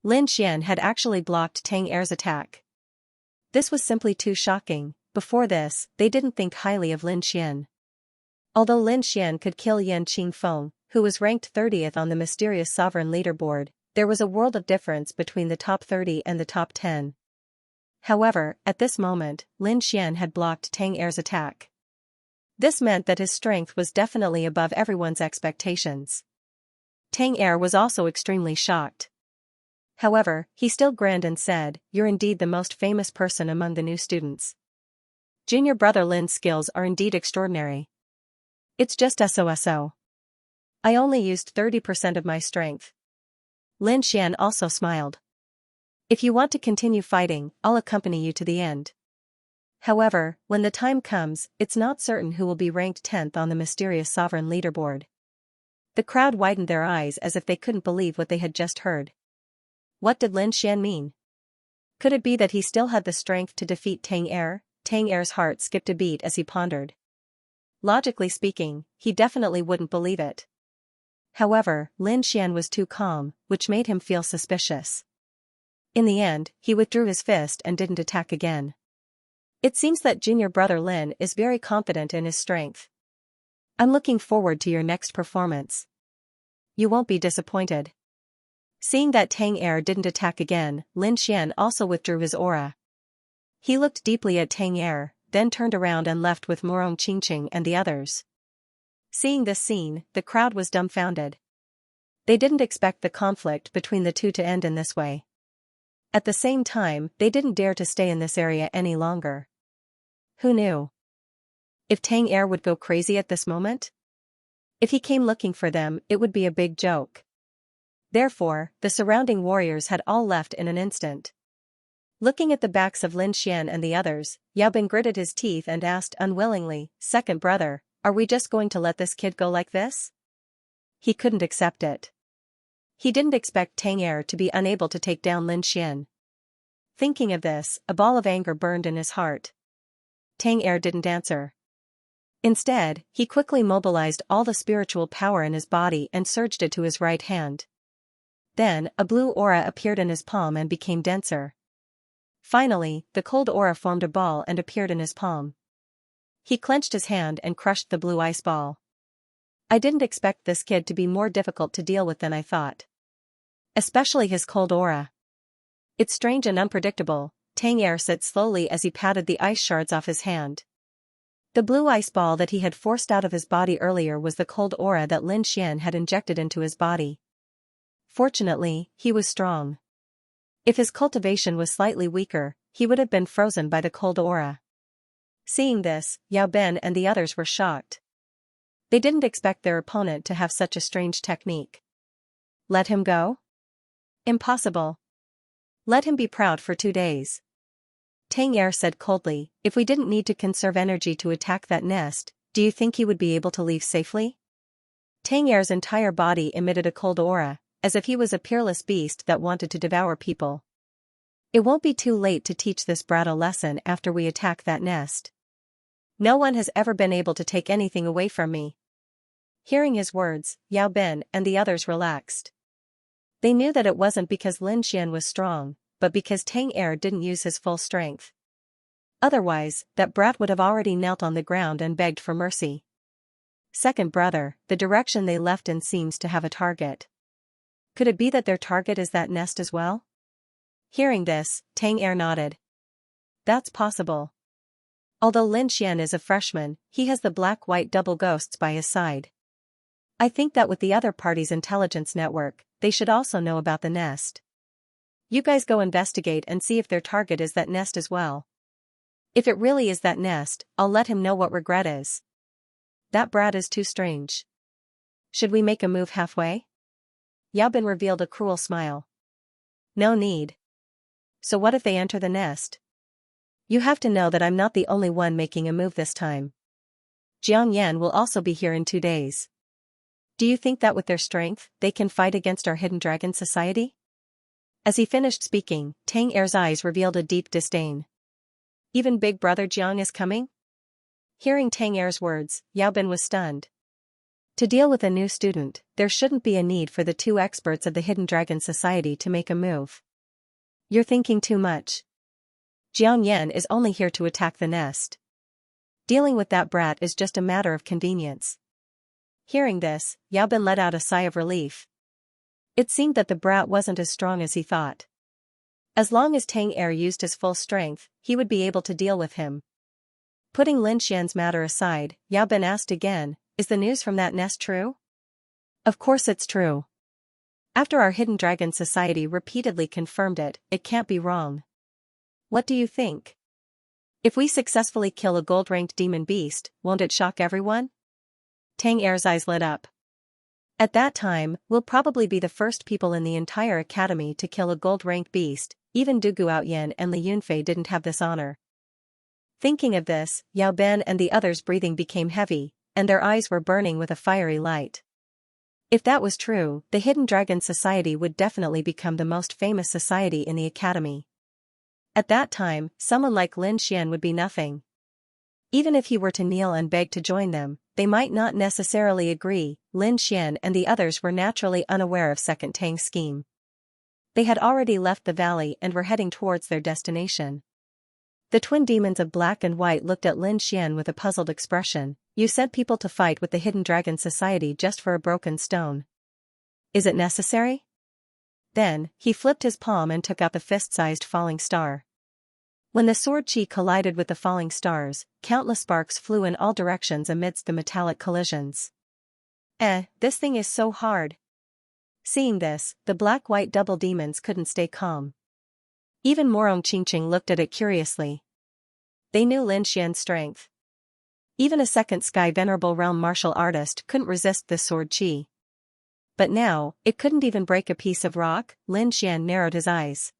Lin Xian had actually blocked Tang Er's attack. This was simply too shocking. Before this, they didn't think highly of Lin Xian. Although Lin Xian could kill Yan Qingfeng, who was ranked 30th on the mysterious sovereign leaderboard, there was a world of difference between the top 30 and the top 10. However, at this moment, Lin Xian had blocked Tang Er's attack. This meant that his strength was definitely above everyone's expectations. Tang Er was also extremely shocked. However, he still grinned and said, "You're indeed the most famous person among the new students. Junior brother Lin's skills are indeed extraordinary. It's just SOSO. I only used 30% of my strength." Lin Xian also smiled. "If you want to continue fighting, I'll accompany you to the end. However, when the time comes, it's not certain who will be ranked 10th on the mysterious sovereign leaderboard." The crowd widened their eyes as if they couldn't believe what they had just heard. What did Lin Xian mean? Could it be that he still had the strength to defeat Tang Er? Tang Er's heart skipped a beat as he pondered. Logically speaking, he definitely wouldn't believe it. However, Lin Xian was too calm, which made him feel suspicious. In the end, he withdrew his fist and didn't attack again. It seems that junior brother Lin is very confident in his strength. I'm looking forward to your next performance. You won't be disappointed. Seeing that Tang Er didn't attack again, Lin Xian also withdrew his aura. He looked deeply at Tang Er, then turned around and left with Murong Qingqing and the others. Seeing this scene, the crowd was dumbfounded. They didn't expect the conflict between the two to end in this way. At the same time, they didn't dare to stay in this area any longer. Who knew? If Tang Er would go crazy at this moment? If he came looking for them, it would be a big joke. Therefore, the surrounding warriors had all left in an instant. Looking at the backs of Lin Xian and the others, Yao Bin gritted his teeth and asked unwillingly, "Second brother, are we just going to let this kid go like this?" He couldn't accept it. He didn't expect Tang Er to be unable to take down Lin Xian. Thinking of this, a ball of anger burned in his heart. Tang Er didn't answer. Instead, he quickly mobilized all the spiritual power in his body and surged it to his right hand. Then, a blue aura appeared in his palm and became denser. Finally, the cold aura formed a ball and appeared in his palm. He clenched his hand and crushed the blue ice ball. I didn't expect this kid to be more difficult to deal with than I thought. Especially his cold aura. It's strange and unpredictable. Tang Er said slowly as he patted the ice shards off his hand. The blue ice ball that he had forced out of his body earlier was the cold aura that Lin Xian had injected into his body. Fortunately, he was strong. If his cultivation was slightly weaker, he would have been frozen by the cold aura. Seeing this, Yao Ben and the others were shocked. They didn't expect their opponent to have such a strange technique. Let him go? Impossible. Let him be proud for 2 days. Tang Er said coldly, "If we didn't need to conserve energy to attack that nest, do you think he would be able to leave safely?" Tang Er's entire body emitted a cold aura, as if he was a peerless beast that wanted to devour people. "It won't be too late to teach this brat a lesson after we attack that nest. No one has ever been able to take anything away from me." Hearing his words, Yao Ben and the others relaxed. They knew that it wasn't because Lin Xian was strong, but because Tang Er didn't use his full strength. Otherwise, that brat would have already knelt on the ground and begged for mercy. Second brother, the direction they left in seems to have a target. Could it be that their target is that nest as well? Hearing this, Tang Er nodded. That's possible. Although Lin Xian is a freshman, he has the black-white double ghosts by his side. I think that with the other party's intelligence network, they should also know about the nest. You guys go investigate and see if their target is that nest as well. If it really is that nest, I'll let him know what regret is. That brat is too strange. Should we make a move halfway? Yao Bin revealed a cruel smile. No need. So what if they enter the nest? You have to know that I'm not the only one making a move this time. Jiang Yan will also be here in 2 days. Do you think that with their strength, they can fight against our Hidden Dragon Society? As he finished speaking, Tang Er's eyes revealed a deep disdain. Even Big Brother Jiang is coming? Hearing Tang Er's words, Yao Bin was stunned. To deal with a new student, there shouldn't be a need for the two experts of the Hidden Dragon Society to make a move. You're thinking too much. Jiang Yan is only here to attack the nest. Dealing with that brat is just a matter of convenience. Hearing this, Yao Bin let out a sigh of relief. It seemed that the brat wasn't as strong as he thought. As long as Tang Er used his full strength, he would be able to deal with him. Putting Lin Xian's matter aside, Yao Bin asked again, "Is the news from that nest true?" "Of course it's true. After our Hidden Dragon Society repeatedly confirmed it, it can't be wrong. What do you think? If we successfully kill a gold-ranked demon beast, won't it shock everyone?" Tang Er's eyes lit up. "At that time, we'll probably be the first people in the entire academy to kill a gold-ranked beast. Even Du Guoyan and Li Yunfei didn't have this honor." Thinking of this, Yao Bin and the others' breathing became heavy, and their eyes were burning with a fiery light. If that was true, the Hidden Dragon Society would definitely become the most famous society in the academy. At that time, someone like Lin Xian would be nothing. Even if he were to kneel and beg to join them, they might not necessarily agree. Lin Xian and the others were naturally unaware of Second Tang's scheme. They had already left the valley and were heading towards their destination. The twin demons of black and white looked at Lin Xian with a puzzled expression. "You sent people to fight with the Hidden Dragon Society just for a broken stone. Is it necessary?" Then, he flipped his palm and took out the fist-sized falling star. When the sword chi collided with the falling stars, countless sparks flew in all directions amidst the metallic collisions. This thing is so hard." Seeing this, the black-white double demons couldn't stay calm. Even Morong Qingqing looked at it curiously. They knew Lin Xian's strength. Even a second Sky Venerable Realm martial artist couldn't resist this sword chi. But now, it couldn't even break a piece of rock. Lin Xian narrowed his eyes.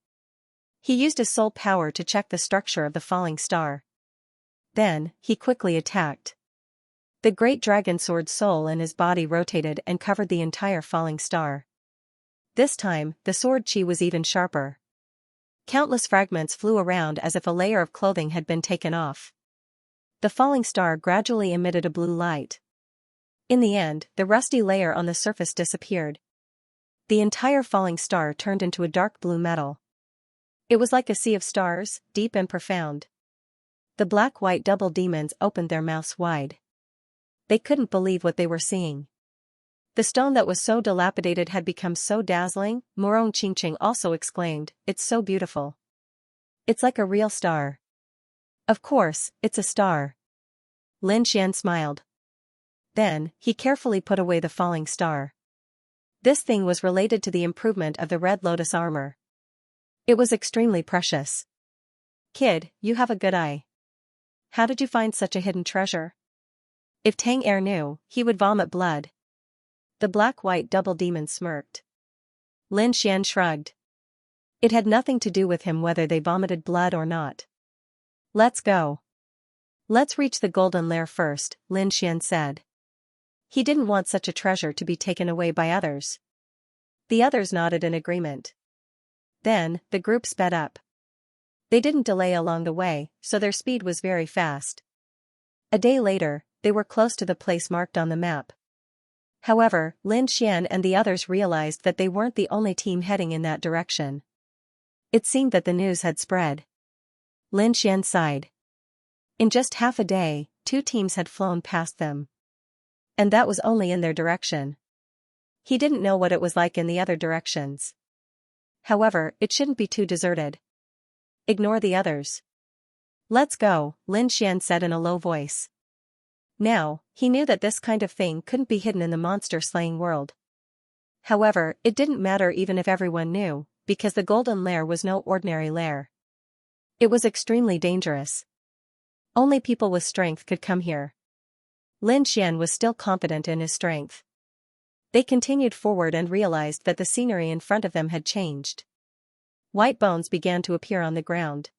He used his soul power to check the structure of the falling star. Then, he quickly attacked. The great dragon sword soul in his body rotated and covered the entire falling star. This time, the sword chi was even sharper. Countless fragments flew around as if a layer of clothing had been taken off. The falling star gradually emitted a blue light. In the end, the rusty layer on the surface disappeared. The entire falling star turned into a dark blue metal. It was like a sea of stars, deep and profound. The black-white double demons opened their mouths wide. They couldn't believe what they were seeing. The stone that was so dilapidated had become so dazzling. Morong Qingqing also exclaimed, "It's so beautiful. It's like a real star." "Of course, it's a star." Lin Xian smiled. Then, he carefully put away the falling star. This thing was related to the improvement of the Red Lotus armor. It was extremely precious. "Kid, you have a good eye. How did you find such a hidden treasure?" If Tang Er knew, he would vomit blood. The black-white double demon smirked. Lin Xian shrugged. It had nothing to do with him whether they vomited blood or not. "Let's go. Let's reach the golden lair first," Lin Xian said. He didn't want such a treasure to be taken away by others. The others nodded in agreement. Then, the group sped up. They didn't delay along the way, so their speed was very fast. A day later, they were close to the place marked on the map. However, Lin Xian and the others realized that they weren't the only team heading in that direction. It seemed that the news had spread. Lin Xian sighed. In just half a day, 2 teams had flown past them. And that was only in their direction. He didn't know what it was like in the other directions. However, it shouldn't be too deserted. Ignore the others. "Let's go," Lin Xian said in a low voice. Now, he knew that this kind of thing couldn't be hidden in the monster-slaying world. However, it didn't matter even if everyone knew, because the golden lair was no ordinary lair. It was extremely dangerous. Only people with strength could come here. Lin Xian was still confident in his strength. They continued forward and realized that the scenery in front of them had changed. White bones began to appear on the ground.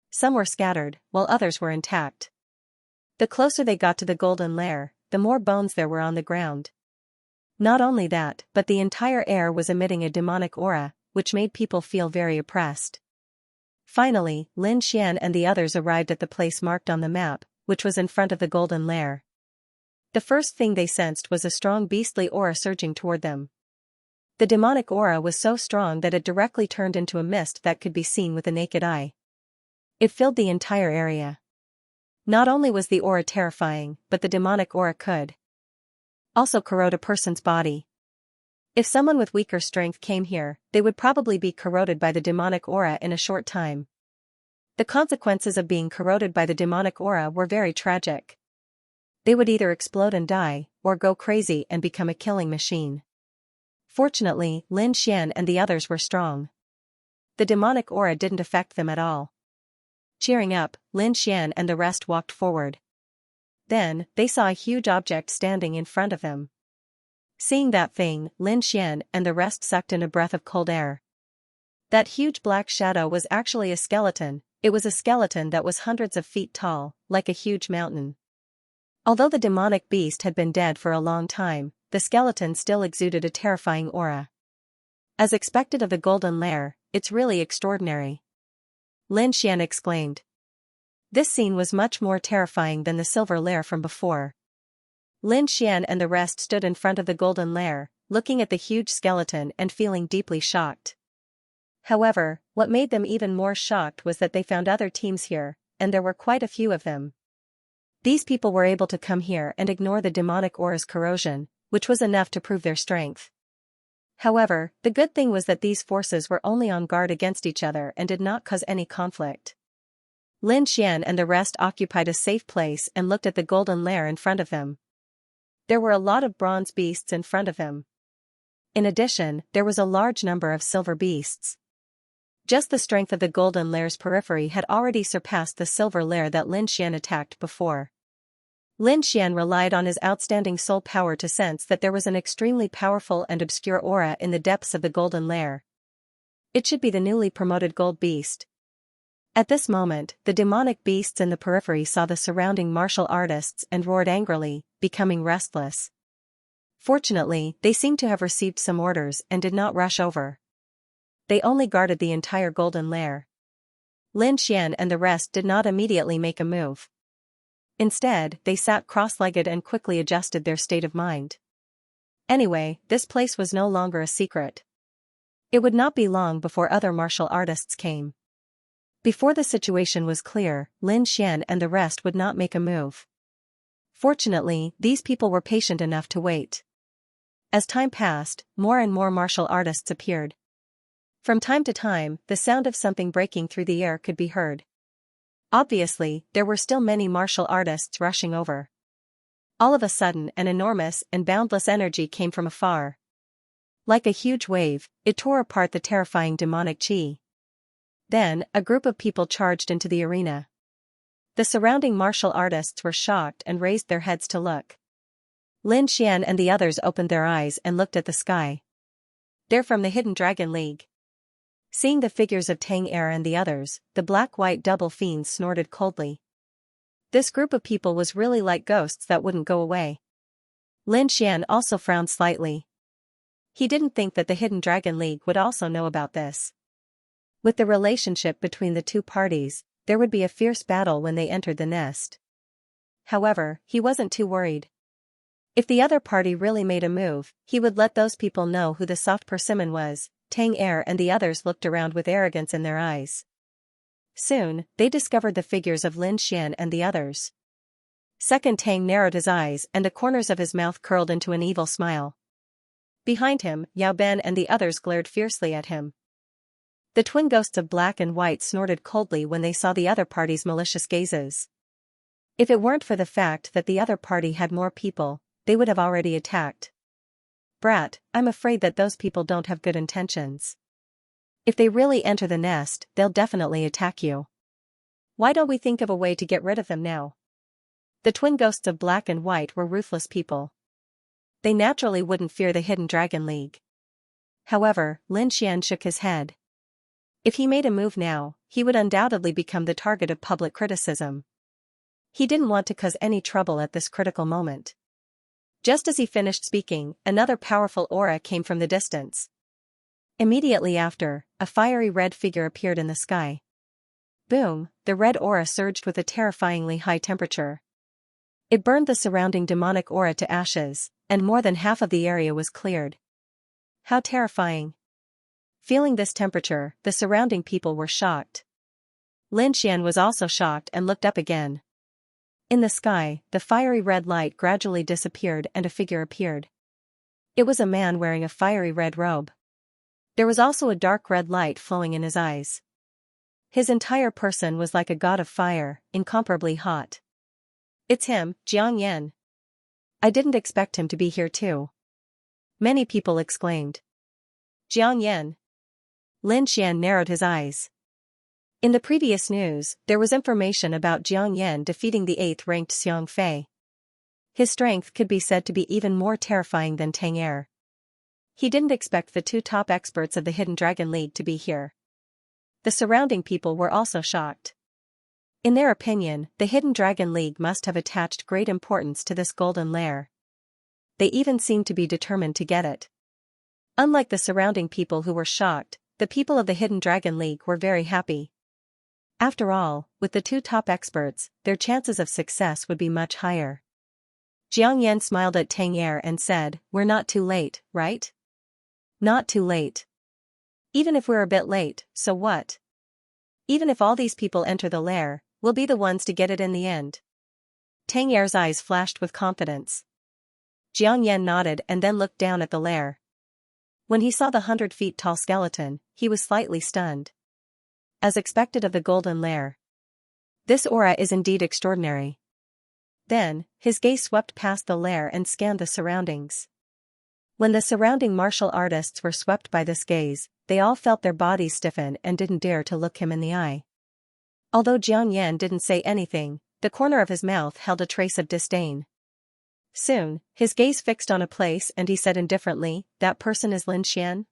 Some were scattered, while others were intact. The closer they got to the golden lair, the more bones there were on the ground. Not only that, but the entire air was emitting a demonic aura, which made people feel very oppressed. Finally, Lin Xian and the others arrived at the place marked on the map, which was in front of the golden lair. The first thing they sensed was a strong beastly aura surging toward them. The demonic aura was so strong that it directly turned into a mist that could be seen with the naked eye. It filled the entire area. Not only was the aura terrifying, but the demonic aura could also corrode a person's body. If someone with weaker strength came here, they would probably be corroded by the demonic aura in a short time. The consequences of being corroded by the demonic aura were very tragic. They would either explode and die, or go crazy and become a killing machine. Fortunately, Lin Xian and the others were strong. The demonic aura didn't affect them at all. Cheering up, Lin Xian and the rest walked forward. Then, they saw a huge object standing in front of them. Seeing that thing, Lin Xian and the rest sucked in a breath of cold air. That huge black shadow was actually a skeleton. It was a skeleton that was hundreds of feet tall, like a huge mountain. Although the demonic beast had been dead for a long time, the skeleton still exuded a terrifying aura. As expected of the golden lair, it's really extraordinary, Lin Xian exclaimed. This scene was much more terrifying than the silver lair from before. Lin Xian and the rest stood in front of the golden lair, looking at the huge skeleton and feeling deeply shocked. However, what made them even more shocked was that they found other teams here, and there were quite a few of them. These people were able to come here and ignore the demonic aura's corrosion, which was enough to prove their strength. However, the good thing was that these forces were only on guard against each other and did not cause any conflict. Lin Xian and the rest occupied a safe place and looked at the golden lair in front of them. There were a lot of bronze beasts in front of him. In addition, there was a large number of silver beasts. Just the strength of the golden lair's periphery had already surpassed the silver lair that Lin Xian attacked before. Lin Xian relied on his outstanding soul power to sense that there was an extremely powerful and obscure aura in the depths of the golden lair. It should be the newly promoted gold beast. At this moment, the demonic beasts in the periphery saw the surrounding martial artists and roared angrily, becoming restless. Fortunately, they seemed to have received some orders and did not rush over. They only guarded the entire golden lair. Lin Xian and the rest did not immediately make a move. Instead, they sat cross-legged and quickly adjusted their state of mind. Anyway, this place was no longer a secret. It would not be long before other martial artists came. Before the situation was clear, Lin Xian and the rest would not make a move. Fortunately, these people were patient enough to wait. As time passed, more and more martial artists appeared. From time to time, the sound of something breaking through the air could be heard. Obviously, there were still many martial artists rushing over. All of a sudden, an enormous and boundless energy came from afar. Like a huge wave, it tore apart the terrifying demonic chi. Then, a group of people charged into the arena. The surrounding martial artists were shocked and raised their heads to look. Lin Xian and the others opened their eyes and looked at the sky. They're from the Hidden Dragon League. Seeing the figures of Tang Er and the others, the black-white double fiends snorted coldly. This group of people was really like ghosts that wouldn't go away. Lin Xian also frowned slightly. He didn't think that the Hidden Dragon League would also know about this. With the relationship between the two parties, there would be a fierce battle when they entered the nest. However, he wasn't too worried. If the other party really made a move, he would let those people know who the soft persimmon was. Tang Er and the others looked around with arrogance in their eyes. Soon, they discovered the figures of Lin Xian and the others. Second Tang narrowed his eyes and the corners of his mouth curled into an evil smile. Behind him, Yao Ben and the others glared fiercely at him. The twin ghosts of black and white snorted coldly when they saw the other party's malicious gazes. If it weren't for the fact that the other party had more people, they would have already attacked. Brat, I'm afraid that those people don't have good intentions. If they really enter the nest, they'll definitely attack you. Why don't we think of a way to get rid of them now? The twin ghosts of black and white were ruthless people. They naturally wouldn't fear the Hidden Dragon League. However, Lin Xian shook his head. If he made a move now, he would undoubtedly become the target of public criticism. He didn't want to cause any trouble at this critical moment. Just as he finished speaking, another powerful aura came from the distance. Immediately after, a fiery red figure appeared in the sky. Boom, the red aura surged with a terrifyingly high temperature. It burned the surrounding demonic aura to ashes, and more than half of the area was cleared. How terrifying. Feeling this temperature, the surrounding people were shocked. Lin Xian was also shocked and looked up again. In the sky, the fiery red light gradually disappeared and a figure appeared. It was a man wearing a fiery red robe. There was also a dark red light flowing in his eyes. His entire person was like a god of fire, incomparably hot. It's him, Jiang Yan. I didn't expect him to be here too. Many people exclaimed. Jiang Yan. Lin Xian narrowed his eyes. In the previous news, there was information about Jiang Yan defeating the 8th-ranked Xiang Fei. His strength could be said to be even more terrifying than Tang Er. He didn't expect the 2 top experts of the Hidden Dragon League to be here. The surrounding people were also shocked. In their opinion, the Hidden Dragon League must have attached great importance to this golden lair. They even seemed to be determined to get it. Unlike the surrounding people who were shocked, the people of the Hidden Dragon League were very happy. After all, with the 2 top experts, their chances of success would be much higher. Jiang Yan smiled at Tang Er and said, "We're not too late, right?" Not too late. Even if we're a bit late, so what? Even if all these people enter the lair, we'll be the ones to get it in the end. Tang Er's eyes flashed with confidence. Jiang Yan nodded and then looked down at the lair. When he saw the 100 feet tall skeleton, he was slightly stunned. As expected of the golden lair. This aura is indeed extraordinary. Then, his gaze swept past the lair and scanned the surroundings. When the surrounding martial artists were swept by this gaze, they all felt their bodies stiffen and didn't dare to look him in the eye. Although Jiang Yan didn't say anything, the corner of his mouth held a trace of disdain. Soon, his gaze fixed on a place and he said indifferently, "That person is Lin Xian?"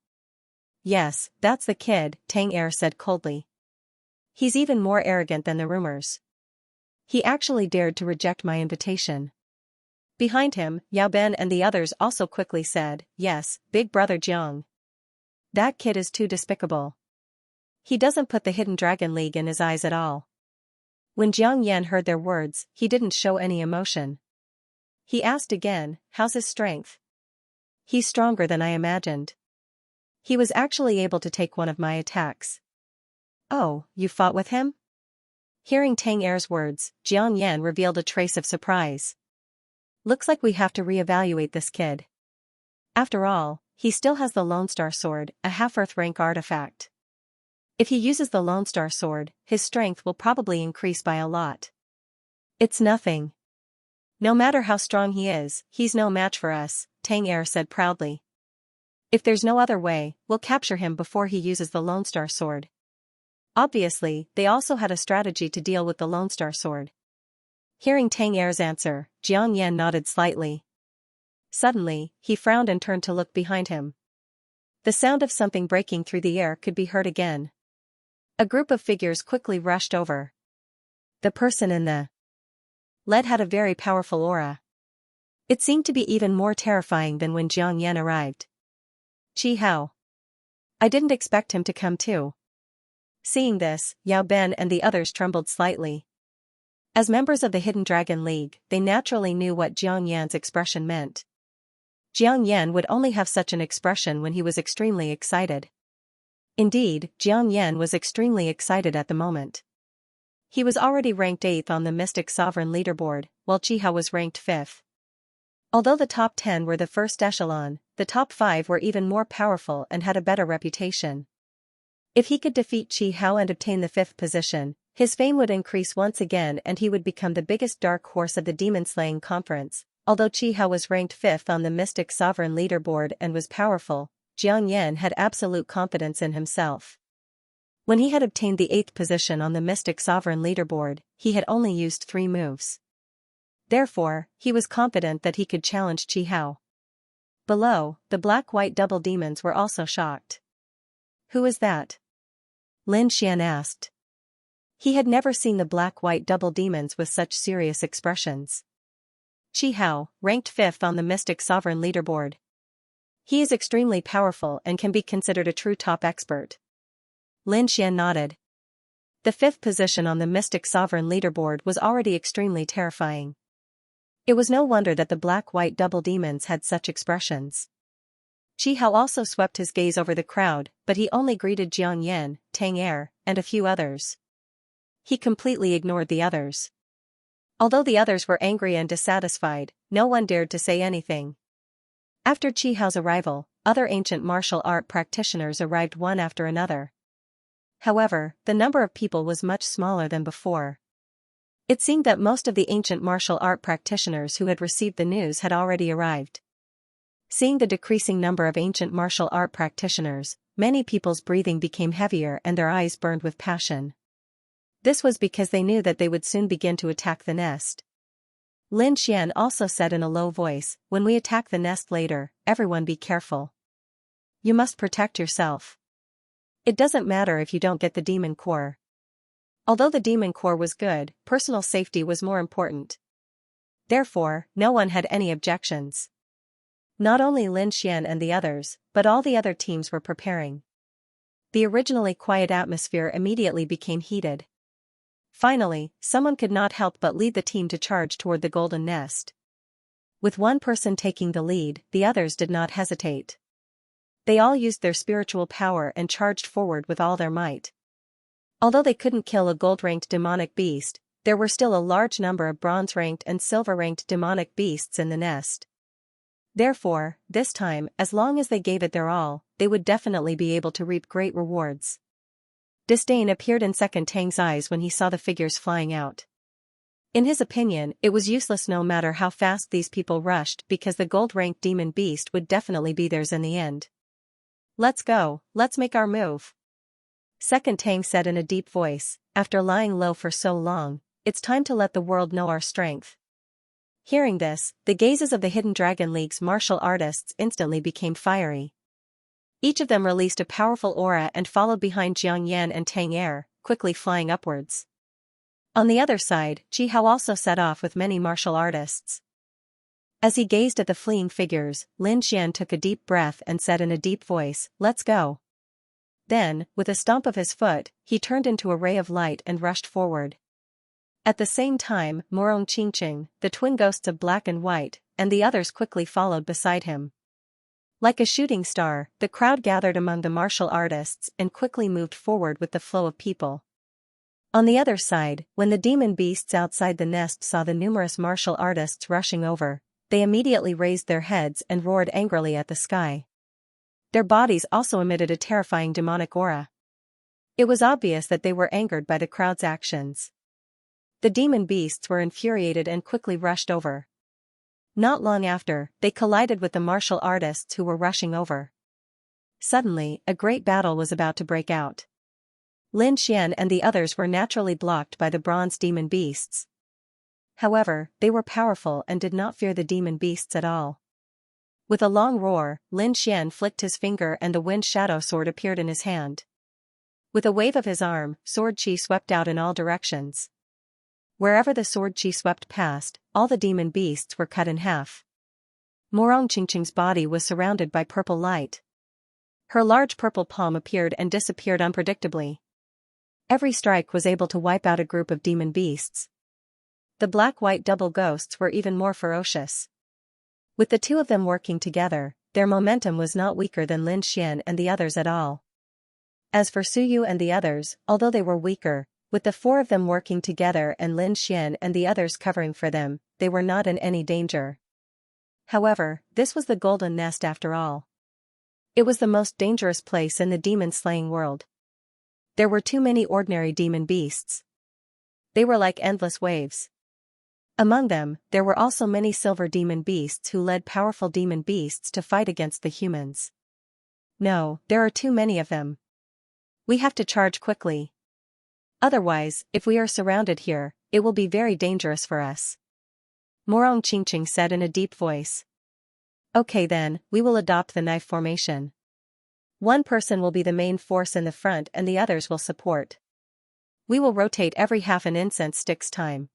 "Yes, that's the kid," Tang Er said coldly. "He's even more arrogant than the rumors. He actually dared to reject my invitation." Behind him, Yao Ben and the others also quickly said, "Yes, Big Brother Jiang. That kid is too despicable. He doesn't put the Hidden Dragon League in his eyes at all." When Jiang Yan heard their words, he didn't show any emotion. He asked again, "How's his strength?" "He's stronger than I imagined. He was actually able to take one of my attacks." "Oh, you fought with him?" Hearing Tang Er's words, Jiang Yan revealed a trace of surprise. "Looks like we have to reevaluate this kid. After all, he still has the Lone Star Sword, a half-Earth rank artifact. If he uses the Lone Star Sword, his strength will probably increase by a lot. It's nothing. No matter how strong he is, he's no match for us," Tang Er said proudly. "If there's no other way, we'll capture him before he uses the Lone Star Sword." Obviously, they also had a strategy to deal with the Lone Star Sword. Hearing Tang Er's answer, Jiang Yan nodded slightly. Suddenly, he frowned and turned to look behind him. The sound of something breaking through the air could be heard again. A group of figures quickly rushed over. The person in the lead had a very powerful aura. It seemed to be even more terrifying than when Jiang Yan arrived. "Chi Hao. I didn't expect him to come too." Seeing this, Yao Ben and the others trembled slightly. As members of the Hidden Dragon League, they naturally knew what Jiang Yan's expression meant. Jiang Yan would only have such an expression when he was extremely excited. Indeed, Jiang Yan was extremely excited at the moment. He was already ranked 8th on the Mystic Sovereign leaderboard, while Chi Hao was ranked 5th. Although the top 10 were the first echelon, the top 5 were even more powerful and had a better reputation. If he could defeat Chi Hao and obtain the 5th position, his fame would increase once again and he would become the biggest dark horse of the demon-slaying conference. Although Chi Hao was ranked 5th on the Mystic Sovereign leaderboard and was powerful, Jiang Yan had absolute confidence in himself. When he had obtained the 8th position on the Mystic Sovereign leaderboard, he had only used 3 moves. Therefore, he was confident that he could challenge Chi Hao. Below, the black-white double demons were also shocked. "Who is that?" Lin Xian asked. He had never seen the black-white double demons with such serious expressions. "Chi Hao, ranked 5th on the Mystic Sovereign leaderboard. He is extremely powerful and can be considered a true top expert." Lin Xian nodded. The 5th position on the Mystic Sovereign leaderboard was already extremely terrifying. It was no wonder that the black-white double demons had such expressions. Chi Hao also swept his gaze over the crowd, but he only greeted Jiang Yan, Tang Er, and a few others. He completely ignored the others. Although the others were angry and dissatisfied, no one dared to say anything. After Chi Hao's arrival, other ancient martial art practitioners arrived one after another. However, the number of people was much smaller than before. It seemed that most of the ancient martial art practitioners who had received the news had already arrived. Seeing the decreasing number of ancient martial art practitioners, many people's breathing became heavier and their eyes burned with passion. This was because they knew that they would soon begin to attack the nest. Lin Xian also said in a low voice, "When we attack the nest later, everyone be careful. You must protect yourself. It doesn't matter if you don't get the demon core." Although the demon core was good, personal safety was more important. Therefore, no one had any objections. Not only Lin Xian and the others, but all the other teams were preparing. The originally quiet atmosphere immediately became heated. Finally, someone could not help but lead the team to charge toward the golden nest. With one person taking the lead, the others did not hesitate. They all used their spiritual power and charged forward with all their might. Although they couldn't kill a gold-ranked demonic beast, there were still a large number of bronze-ranked and silver-ranked demonic beasts in the nest. Therefore, this time, as long as they gave it their all, they would definitely be able to reap great rewards. Disdain appeared in Second Tang's eyes when he saw the figures flying out. In his opinion, it was useless no matter how fast these people rushed because the gold-ranked demon beast would definitely be theirs in the end. "Let's go, let's make our move," Second Tang said in a deep voice. "After lying low for so long, it's time to let the world know our strength." Hearing this, the gazes of the Hidden Dragon League's martial artists instantly became fiery. Each of them released a powerful aura and followed behind Jiang Yan and Tang Er, quickly flying upwards. On the other side, Chi Hao also set off with many martial artists. As he gazed at the fleeing figures, Lin Xian took a deep breath and said in a deep voice, "Let's go." Then, with a stomp of his foot, he turned into a ray of light and rushed forward. At the same time, Morong Qingqing, the twin ghosts of black and white, and the others quickly followed beside him. Like a shooting star, the crowd gathered among the martial artists and quickly moved forward with the flow of people. On the other side, when the demon beasts outside the nest saw the numerous martial artists rushing over, they immediately raised their heads and roared angrily at the sky. Their bodies also emitted a terrifying demonic aura. It was obvious that they were angered by the crowd's actions. The demon beasts were infuriated and quickly rushed over. Not long after, they collided with the martial artists who were rushing over. Suddenly, a great battle was about to break out. Lin Xian and the others were naturally blocked by the bronze demon beasts. However, they were powerful and did not fear the demon beasts at all. With a long roar, Lin Xian flicked his finger and the wind shadow sword appeared in his hand. With a wave of his arm, sword chi swept out in all directions. Wherever the sword chi swept past, all the demon beasts were cut in half. Morong Qingqing's body was surrounded by purple light. Her large purple palm appeared and disappeared unpredictably. Every strike was able to wipe out a group of demon beasts. The black-white double ghosts were even more ferocious. With the two of them working together, their momentum was not weaker than Lin Xian and the others at all. As for Su Yu and the others, although they were weaker, with the four of them working together and Lin Xian and the others covering for them, they were not in any danger. However, this was the golden nest after all. It was the most dangerous place in the demon-slaying world. There were too many ordinary demon beasts. They were like endless waves. Among them, there were also many silver demon beasts who led powerful demon beasts to fight against the humans. No, there are too many of them. We have to charge quickly. Otherwise, if we are surrounded here, it will be very dangerous for us. Morong Qingqing said in a deep voice. Okay then, we will adopt the knife formation. One person will be the main force in the front and the others will support. We will rotate every half an incense stick's time.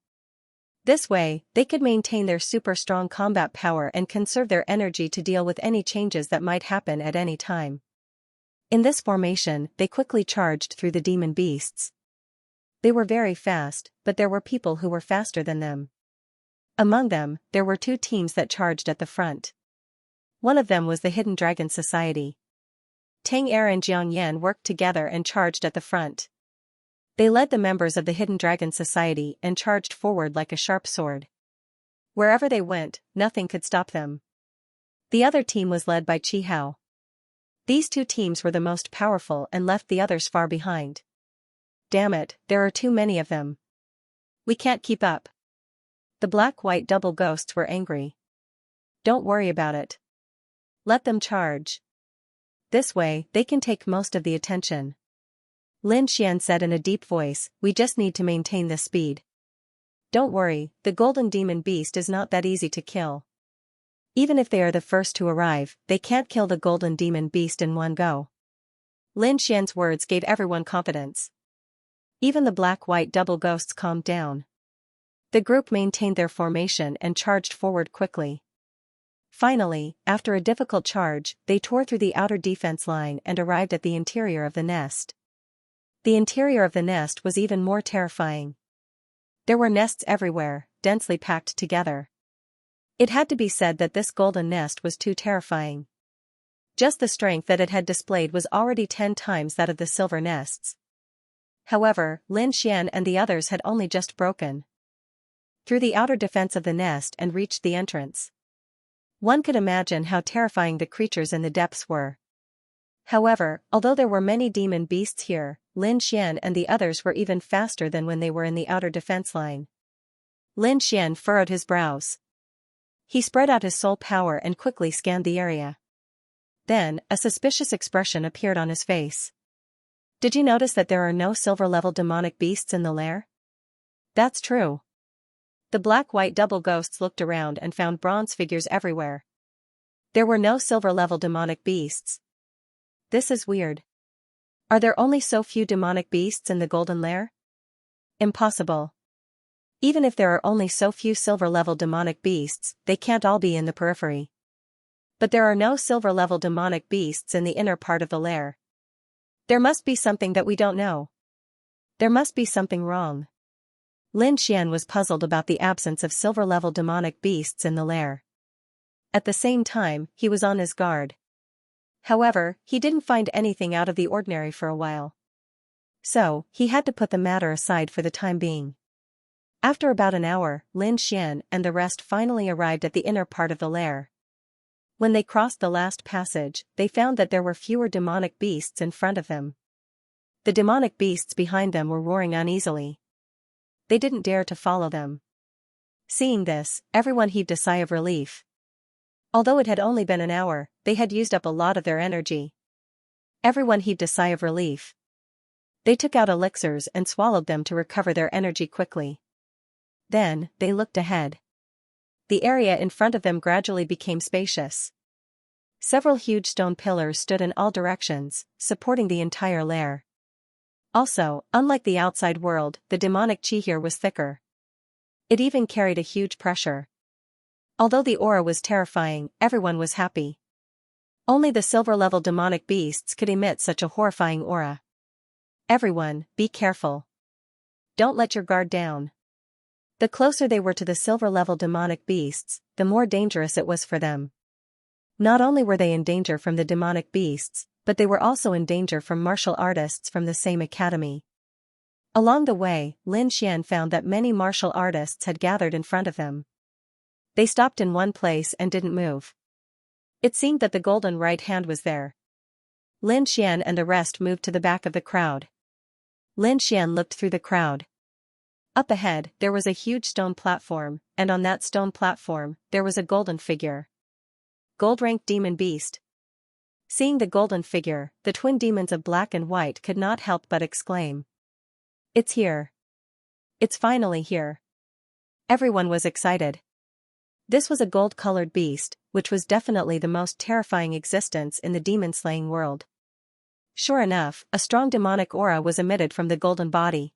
This way, they could maintain their super strong combat power and conserve their energy to deal with any changes that might happen at any time. In this formation, they quickly charged through the demon beasts. They were very fast, but there were people who were faster than them. Among them, there were two teams that charged at the front. One of them was the Hidden Dragon Society. Tang Er and Jiang Yan worked together and charged at the front. They led the members of the Hidden Dragon Society and charged forward like a sharp sword. Wherever they went, nothing could stop them. The other team was led by Qi Hao. These two teams were the most powerful and left the others far behind. Damn it, there are too many of them. We can't keep up. The black-white double ghosts were angry. Don't worry about it. Let them charge. This way, they can take most of the attention. Lin Xian said in a deep voice, we just need to maintain this speed. Don't worry, the golden demon beast is not that easy to kill. Even if they are the first to arrive, they can't kill the golden demon beast in one go. Lin Xian's words gave everyone confidence. Even the black-white double ghosts calmed down. The group maintained their formation and charged forward quickly. Finally, after a difficult charge, they tore through the outer defense line and arrived at the interior of the nest. The interior of the nest was even more terrifying. There were nests everywhere, densely packed together. It had to be said that this golden nest was too terrifying. Just the strength that it had displayed was already 10 times that of the silver nests. However, Lin Xian and the others had only just broken through the outer defense of the nest and reached the entrance. One could imagine how terrifying the creatures in the depths were. However, although there were many demon beasts here, Lin Xian and the others were even faster than when they were in the outer defense line. Lin Xian furrowed his brows. He spread out his soul power and quickly scanned the area. Then, a suspicious expression appeared on his face. Did you notice that there are no silver-level demonic beasts in the lair? That's true. The black-white double ghosts looked around and found bronze figures everywhere. There were no silver-level demonic beasts. This is weird. Are there only so few demonic beasts in the golden lair? Impossible. Even if there are only so few silver-level demonic beasts, they can't all be in the periphery. But there are no silver-level demonic beasts in the inner part of the lair. There must be something that we don't know. There must be something wrong. Lin Xian was puzzled about the absence of silver-level demonic beasts in the lair. At the same time, he was on his guard. However, he didn't find anything out of the ordinary for a while. So, he had to put the matter aside for the time being. After about an hour, Lin Xian and the rest finally arrived at the inner part of the lair. When they crossed the last passage, they found that there were fewer demonic beasts in front of them. The demonic beasts behind them were roaring uneasily. They didn't dare to follow them. Seeing this, everyone heaved a sigh of relief. Although it had only been an hour, they had used up a lot of their energy. Everyone heaved a sigh of relief. They took out elixirs and swallowed them to recover their energy quickly. Then, they looked ahead. The area in front of them gradually became spacious. Several huge stone pillars stood in all directions, supporting the entire lair. Also, unlike the outside world, the demonic chi here was thicker. It even carried a huge pressure. Although the aura was terrifying, everyone was happy. Only the silver-level demonic beasts could emit such a horrifying aura. Everyone, be careful. Don't let your guard down. The closer they were to the silver-level demonic beasts, the more dangerous it was for them. Not only were they in danger from the demonic beasts, but they were also in danger from martial artists from the same academy. Along the way, Lin Xian found that many martial artists had gathered in front of them. They stopped in one place and didn't move. It seemed that the golden right hand was there. Lin Xian and the rest moved to the back of the crowd. Lin Xian looked through the crowd. Up ahead, there was a huge stone platform, and on that stone platform, there was a golden figure. Gold-ranked demon beast. Seeing the golden figure, the twin demons of black and white could not help but exclaim. It's here. It's finally here. Everyone was excited. This was a gold-colored beast, which was definitely the most terrifying existence in the demon-slaying world. Sure enough, a strong demonic aura was emitted from the golden body.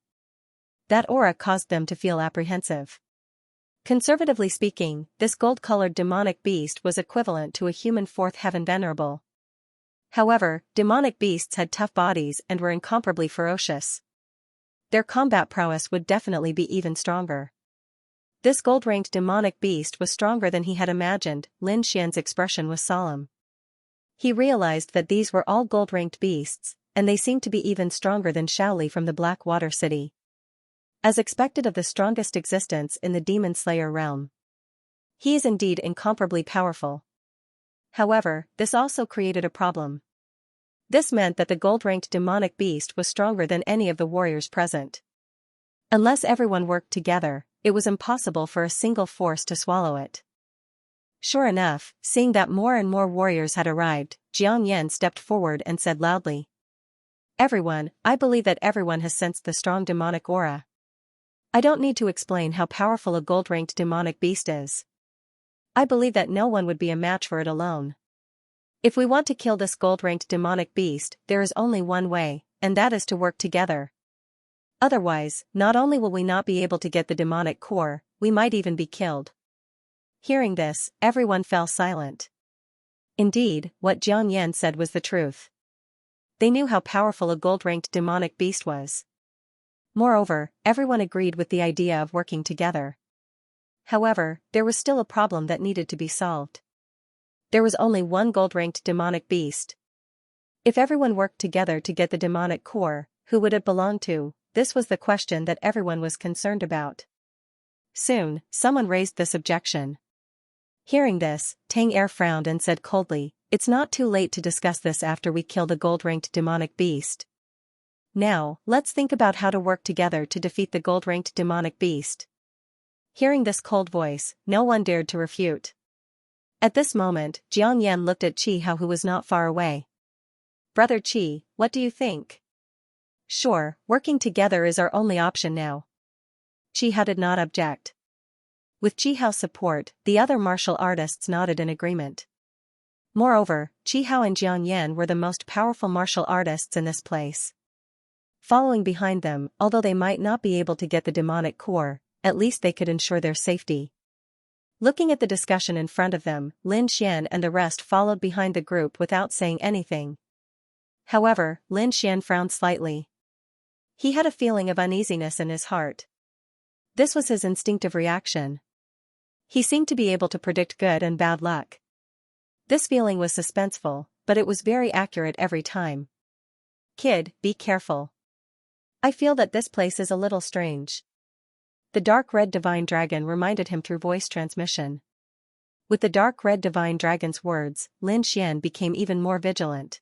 That aura caused them to feel apprehensive. Conservatively speaking, this gold-colored demonic beast was equivalent to a human fourth heaven venerable. However, demonic beasts had tough bodies and were incomparably ferocious. Their combat prowess would definitely be even stronger. This gold-ranked demonic beast was stronger than he had imagined. Lin Xian's expression was solemn. He realized that these were all gold-ranked beasts, and they seemed to be even stronger than Shaoli from the Black Water City. As expected of the strongest existence in the Demon Slayer realm. He is indeed incomparably powerful. However, this also created a problem. This meant that the gold-ranked demonic beast was stronger than any of the warriors present. Unless everyone worked together, it was impossible for a single force to swallow it. Sure enough, seeing that more and more warriors had arrived, Xianxia stepped forward and said loudly. Everyone, I believe that everyone has sensed the strong demonic aura. I don't need to explain how powerful a gold-ranked demonic beast is. I believe that no one would be a match for it alone. If we want to kill this gold-ranked demonic beast, there is only one way, and that is to work together. Otherwise, not only will we not be able to get the demonic core, we might even be killed. Hearing this, everyone fell silent. Indeed, what Xianxia said was the truth. They knew how powerful a gold-ranked demonic beast was. Moreover, everyone agreed with the idea of working together. However, there was still a problem that needed to be solved. There was only one gold-ranked demonic beast. If everyone worked together to get the demonic core, who would it belong to? This was the question that everyone was concerned about. Soon, someone raised this objection. Hearing this, Tang Er frowned and said coldly, "It's not too late to discuss this after we kill the gold-ranked demonic beast. Now, let's think about how to work together to defeat the gold-ranked demonic beast." Hearing this cold voice, no one dared to refute. At this moment, Xianxia looked at Qi Hao, who was not far away. "Brother Qi, what do you think?" "Sure, working together is our only option now." Qi Hao did not object. With Qi Hao's support, the other martial artists nodded in agreement. Moreover, Qi Hao and Xianxia were the most powerful martial artists in this place. Following behind them, although they might not be able to get the demonic core, at least they could ensure their safety. Looking at the discussion in front of them, Lin Xian and the rest followed behind the group without saying anything. However, Lin Xian frowned slightly. He had a feeling of uneasiness in his heart. This was his instinctive reaction. He seemed to be able to predict good and bad luck. This feeling was suspenseful, but it was very accurate every time. "Kid, be careful. I feel that this place is a little strange." The dark red divine dragon reminded him through voice transmission. With the dark red divine dragon's words, Lin Xian became even more vigilant.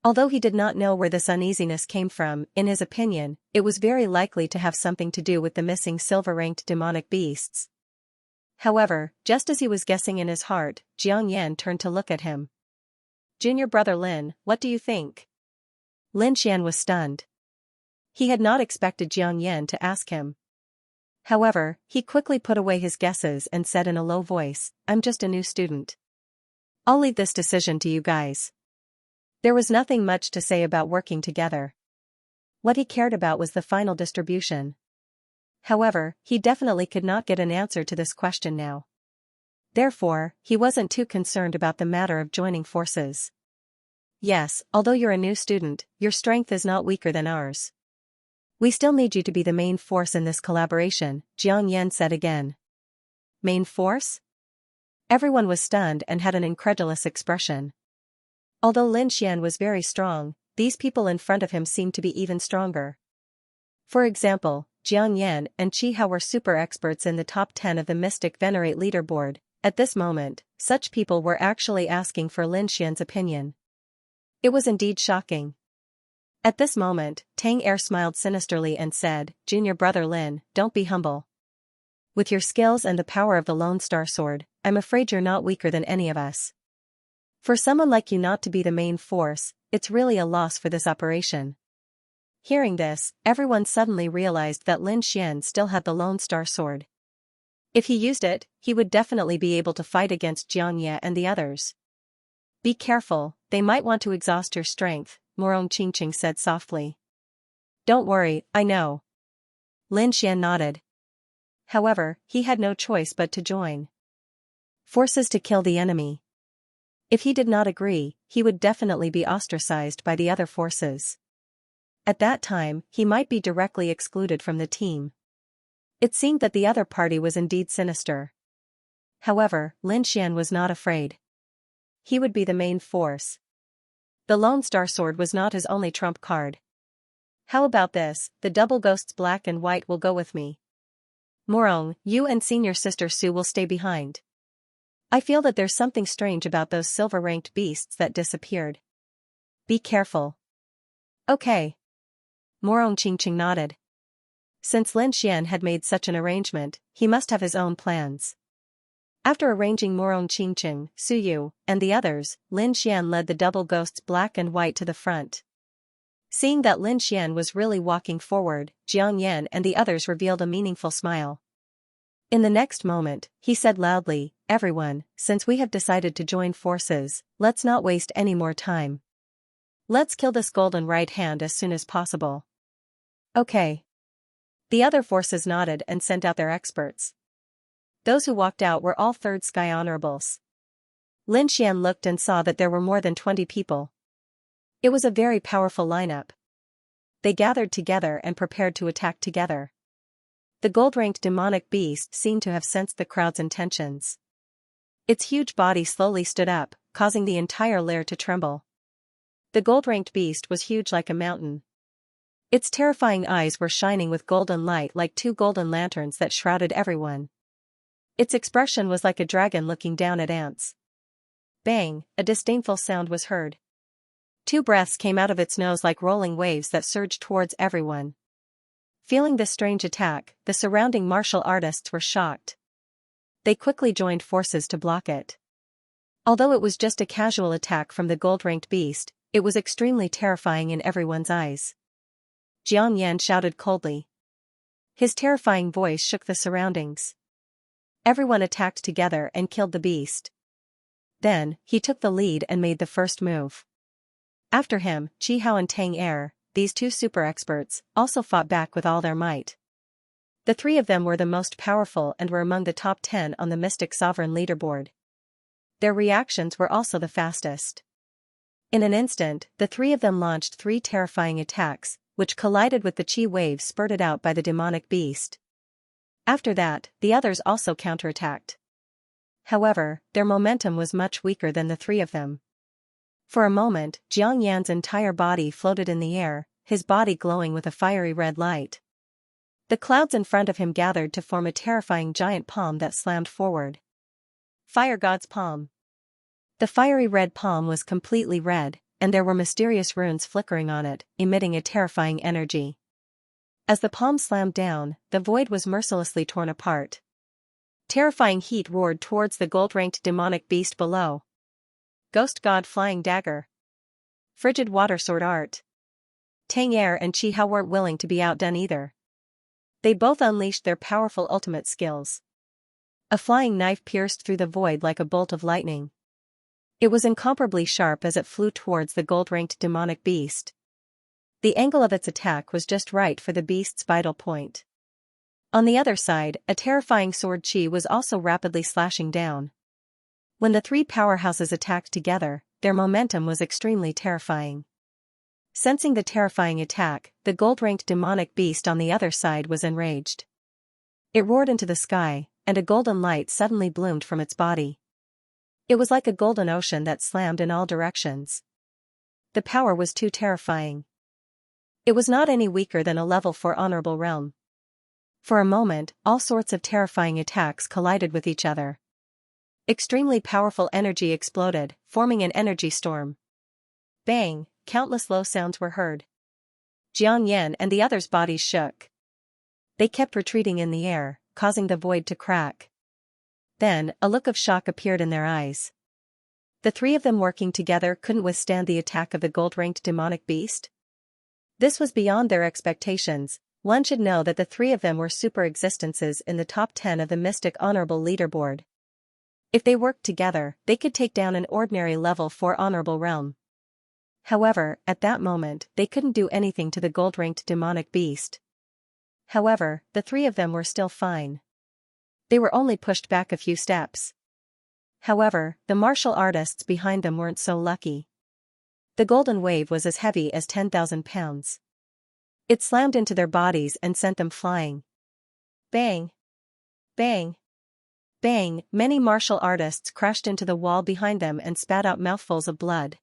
Although he did not know where this uneasiness came from, in his opinion, it was very likely to have something to do with the missing silver-ranked demonic beasts. However, just as he was guessing in his heart, Xianxia turned to look at him. "Junior brother Lin, what do you think?" Lin Xian was stunned. He had not expected Xianxia to ask him. However, he quickly put away his guesses and said in a low voice, "I'm just a new student. I'll leave this decision to you guys." There was nothing much to say about working together. What he cared about was the final distribution. However, he definitely could not get an answer to this question now. Therefore, he wasn't too concerned about the matter of joining forces. "Yes, although you're a new student, your strength is not weaker than ours. We still need you to be the main force in this collaboration," Xianxia said again. "Main force?" Everyone was stunned and had an incredulous expression. Although Lin Xian was very strong, these people in front of him seemed to be even stronger. For example, Xianxia and Qi Hao were super experts in the top 10 of the Mystic Venerate leaderboard. At this moment, such people were actually asking for Lin Xian's opinion. It was indeed shocking. At this moment, Tang Er smiled sinisterly and said, "Junior brother Lin, don't be humble. With your skills and the power of the Lone Star Sword, I'm afraid you're not weaker than any of us. For someone like you not to be the main force, it's really a loss for this operation." Hearing this, everyone suddenly realized that Lin Xian still had the Lone Star Sword. If he used it, he would definitely be able to fight against Xianxia and the others. "Be careful, they might want to exhaust your strength," Morong Qingqing said softly. "Don't worry, I know." Lin Xian nodded. However, he had no choice but to join forces to kill the enemy. If he did not agree, he would definitely be ostracized by the other forces. At that time, he might be directly excluded from the team. It seemed that the other party was indeed sinister. However, Lin Xian was not afraid. He would be the main force. The Lone Star Sword was not his only trump card. How about this, the double ghosts black and white will go with me. Morong, you and senior sister Su will stay behind. I feel that there's something strange about those silver-ranked beasts that disappeared. Be careful. Okay. Morong Qingqing nodded. Since Lin Xian had made such an arrangement, he must have his own plans. After arranging Morong Qingqing, Su Yu, and the others, Lin Xian led the double ghosts black and white to the front. Seeing that Lin Xian was really walking forward, Jiang Yan and the others revealed a meaningful smile. In the next moment, he said loudly, "Everyone, since we have decided to join forces, let's not waste any more time. Let's kill this golden right hand as soon as possible." Okay. The other forces nodded and sent out their experts. Those who walked out were all third sky honorables. Lin Xian looked and saw that there were more than 20 people. It was a very powerful lineup. They gathered together and prepared to attack together. The gold-ranked demonic beast seemed to have sensed the crowd's intentions. Its huge body slowly stood up, causing the entire lair to tremble. The gold-ranked beast was huge like a mountain. Its terrifying eyes were shining with golden light like two golden lanterns that shrouded everyone. Its expression was like a dragon looking down at ants. Bang, a disdainful sound was heard. 2 breaths came out of its nose like rolling waves that surged towards everyone. Feeling this strange attack, the surrounding martial artists were shocked. They quickly joined forces to block it. Although it was just a casual attack from the gold-ranked beast, it was extremely terrifying in everyone's eyes. Jiang Yan shouted coldly. His terrifying voice shook the surroundings. Everyone attacked together and killed the beast. Then, he took the lead and made the first move. After him, Qi Hao and Tang Er, these 2 super experts, also fought back with all their might. The 3 of them were the most powerful and were among the top 10 on the Mystic Sovereign leaderboard. Their reactions were also the fastest. In an instant, the 3 of them launched 3 terrifying attacks, which collided with the Qi waves spurted out by the demonic beast. After that, the others also counterattacked. However, their momentum was much weaker than the 3 of them. For a moment, Jiang Yan's entire body floated in the air, his body glowing with a fiery red light. The clouds in front of him gathered to form a terrifying giant palm that slammed forward. Fire God's Palm. The fiery red palm was completely red, and there were mysterious runes flickering on it, emitting a terrifying energy. As the palm slammed down, the void was mercilessly torn apart. Terrifying heat roared towards the gold-ranked demonic beast below. Ghost God Flying Dagger. Frigid Water Sword Art. Tang Er and Qi Hao weren't willing to be outdone either. They both unleashed their powerful ultimate skills. A flying knife pierced through the void like a bolt of lightning. It was incomparably sharp as it flew towards the gold-ranked demonic beast. The angle of its attack was just right for the beast's vital point. On the other side, a terrifying sword Qi was also rapidly slashing down. When the 3 powerhouses attacked together, their momentum was extremely terrifying. Sensing the terrifying attack, the gold-ranked demonic beast on the other side was enraged. It roared into the sky, and a golden light suddenly bloomed from its body. It was like a golden ocean that slammed in all directions. The power was too terrifying. It was not any weaker than a level 4 honorable realm. For a moment, all sorts of terrifying attacks collided with each other. Extremely powerful energy exploded, forming an energy storm. Bang, countless low sounds were heard. Jiang Yan and the others' bodies shook. They kept retreating in the air, causing the void to crack. Then, a look of shock appeared in their eyes. The 3 of them working together couldn't withstand the attack of the gold-ranked demonic beast? This was beyond their expectations. One should know that the 3 of them were super existences in the top 10 of the Mystic Honorable leaderboard. If they worked together, they could take down an ordinary level 4 honorable realm. However, at that moment, they couldn't do anything to the gold-ranked demonic beast. However, the 3 of them were still fine. They were only pushed back a few steps. However, the martial artists behind them weren't so lucky. The golden wave was as heavy as 10,000 pounds. It slammed into their bodies and sent them flying. Bang! Bang! Bang! Many martial artists crashed into the wall behind them and spat out mouthfuls of blood.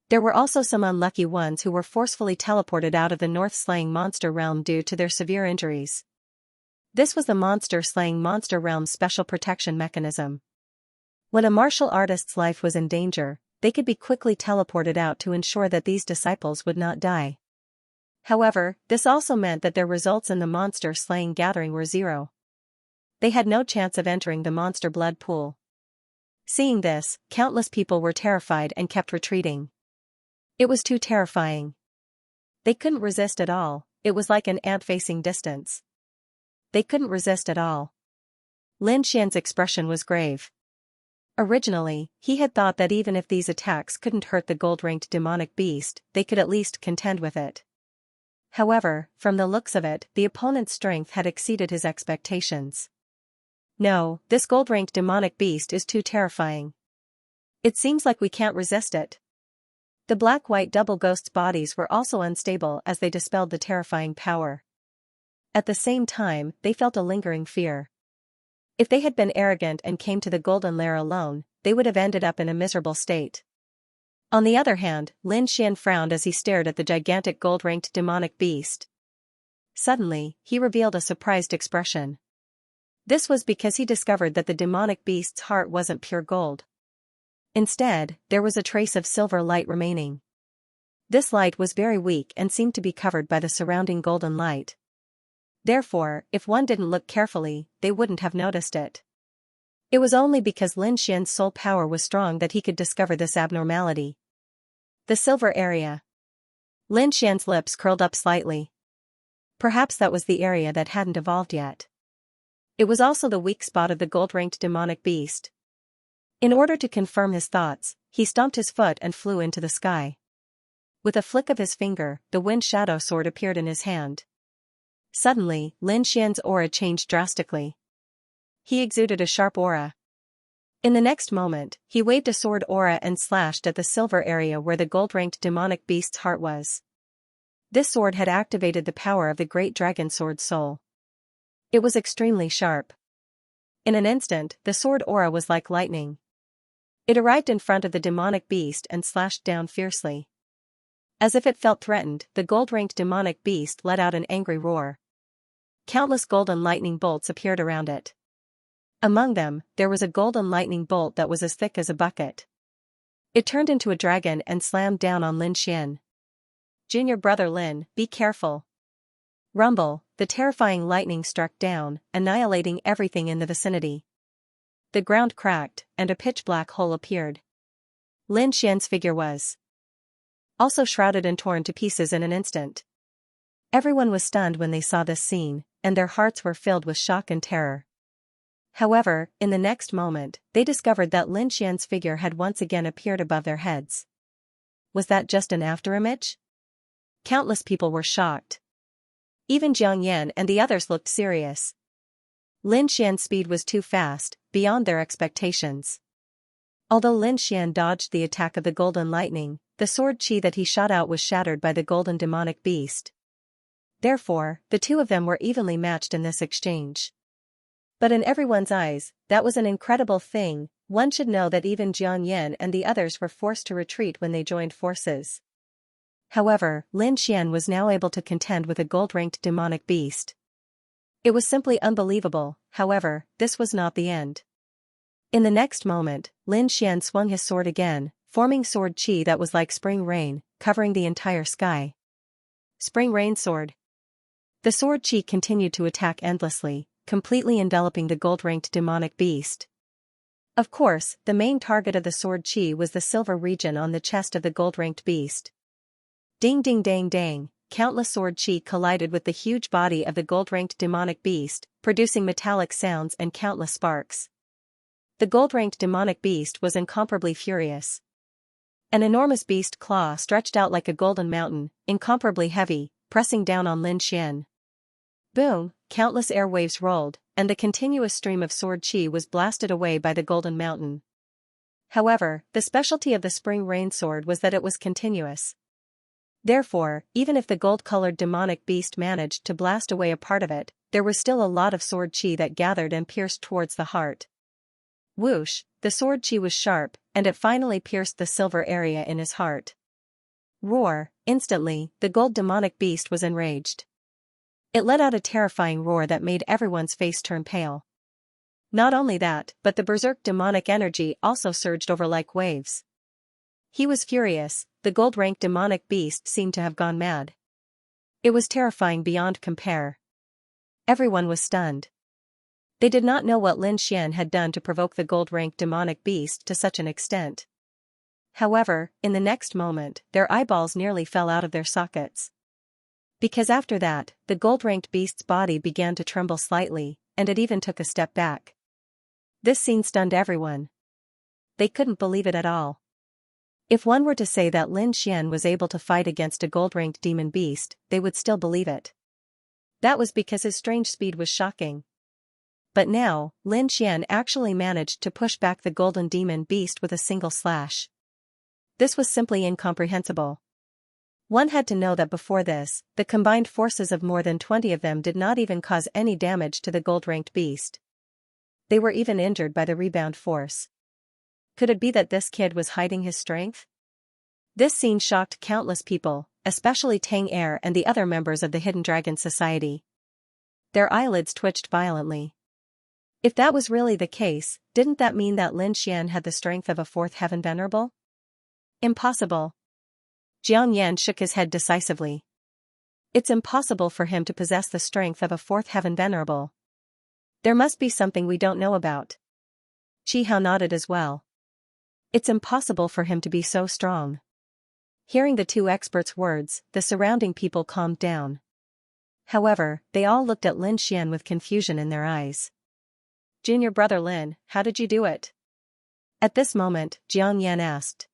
There were also some unlucky ones who were forcefully teleported out of the North-slaying monster realm due to their severe injuries. This was the monster-slaying monster realm's special protection mechanism. When a martial artist's life was in danger, they could be quickly teleported out to ensure that these disciples would not die. However, this also meant that their results in the monster-slaying gathering were zero. They had no chance of entering the monster blood pool. Seeing this, countless people were terrified and kept retreating. It was too terrifying. They couldn't resist at all. It was like an ant facing distance. They couldn't resist at all. Lin Xian's expression was grave. Originally, he had thought that even if these attacks couldn't hurt the gold-ranked demonic beast, they could at least contend with it. However, from the looks of it, the opponent's strength had exceeded his expectations. No, this gold-ranked demonic beast is too terrifying. It seems like we can't resist it. The black-white double ghosts' bodies were also unstable as they dispelled the terrifying power. At the same time, they felt a lingering fear. If they had been arrogant and came to the golden lair alone, they would have ended up in a miserable state. On the other hand, Lin Xian frowned as he stared at the gigantic gold-ranked demonic beast. Suddenly, he revealed a surprised expression. This was because he discovered that the demonic beast's heart wasn't pure gold. Instead, there was a trace of silver light remaining. This light was very weak and seemed to be covered by the surrounding golden light. Therefore, if one didn't look carefully, they wouldn't have noticed it. It was only because Lin Xian's soul power was strong that he could discover this abnormality. The silver area. Lin Xian's lips curled up slightly. Perhaps that was the area that hadn't evolved yet. It was also the weak spot of the gold-ranked demonic beast. In order to confirm his thoughts, he stomped his foot and flew into the sky. With a flick of his finger, the wind shadow sword appeared in his hand. Suddenly, Lin Xian's aura changed drastically. He exuded a sharp aura. In the next moment, he waved a sword aura and slashed at the silver area where the gold-ranked demonic beast's heart was. This sword had activated the power of the great dragon sword soul. It was extremely sharp. In an instant, the sword aura was like lightning. It arrived in front of the demonic beast and slashed down fiercely. As if it felt threatened, the gold-ranked demonic beast let out an angry roar. Countless golden lightning bolts appeared around it. Among them, there was a golden lightning bolt that was as thick as a bucket. It turned into a dragon and slammed down on Lin Xian. "Junior brother Lin, be careful." Rumble, the terrifying lightning struck down, annihilating everything in the vicinity. The ground cracked, and a pitch-black hole appeared. Lin Xian's figure was also shrouded and torn to pieces in an instant. Everyone was stunned when they saw this scene, and their hearts were filled with shock and terror. However, in the next moment, they discovered that Lin Xian's figure had once again appeared above their heads. Was that just an afterimage? Countless people were shocked. Even Jiang Yan and the others looked serious. Lin Xian's speed was too fast, beyond their expectations. Although Lin Xian dodged the attack of the golden lightning, the sword chi that he shot out was shattered by the golden demonic beast. Therefore, the two of them were evenly matched in this exchange. But in everyone's eyes, that was an incredible thing. One should know that even Jiang Yan and the others were forced to retreat when they joined forces. However, Lin Xian was now able to contend with a gold-ranked demonic beast. It was simply unbelievable. However, this was not the end. In the next moment, Lin Xian swung his sword again, forming sword chi that was like spring rain, covering the entire sky. Spring rain sword. The sword chi continued to attack endlessly, completely enveloping the gold-ranked demonic beast. Of course, the main target of the sword chi was the silver region on the chest of the gold-ranked beast. Ding ding dang dang, countless sword chi collided with the huge body of the gold-ranked demonic beast, producing metallic sounds and countless sparks. The gold-ranked demonic beast was incomparably furious. An enormous beast claw stretched out like a golden mountain, incomparably heavy, pressing down on Lin Xian. Boom, countless airwaves rolled, and the continuous stream of sword chi was blasted away by the golden mountain. However, the specialty of the spring rain sword was that it was continuous. Therefore, even if the gold-colored demonic beast managed to blast away a part of it, there was still a lot of sword chi that gathered and pierced towards the heart. Whoosh, the sword chi was sharp, and it finally pierced the silver area in his heart. Roar, instantly, the gold demonic beast was enraged. It let out a terrifying roar that made everyone's face turn pale. Not only that, but the berserk demonic energy also surged over like waves. He was furious, the gold-rank demonic beast seemed to have gone mad. It was terrifying beyond compare. Everyone was stunned. They did not know what Lin Xian had done to provoke the gold-rank demonic beast to such an extent. However, in the next moment, their eyeballs nearly fell out of their sockets. Because after that, the gold-ranked beast's body began to tremble slightly, and it even took a step back. This scene stunned everyone. They couldn't believe it at all. If one were to say that Lin Xian was able to fight against a gold-ranked demon beast, they would still believe it. That was because his strange speed was shocking. But now, Lin Xian actually managed to push back the golden demon beast with a single slash. This was simply incomprehensible. One had to know that before this, the combined forces of more than 20 of them did not even cause any damage to the gold-ranked beast. They were even injured by the rebound force. Could it be that this kid was hiding his strength? This scene shocked countless people, especially Tang Er and the other members of the Hidden Dragon Society. Their eyelids twitched violently. If that was really the case, didn't that mean that Lin Xian had the strength of a fourth heaven venerable? Impossible. Jiang Yan shook his head decisively. It's impossible for him to possess the strength of a fourth heaven venerable. There must be something we don't know about. Qi Hao nodded as well. It's impossible for him to be so strong. Hearing the two experts' words, the surrounding people calmed down. However, they all looked at Lin Xian with confusion in their eyes. Junior brother Lin, how did you do it? At this moment, Jiang Yan asked.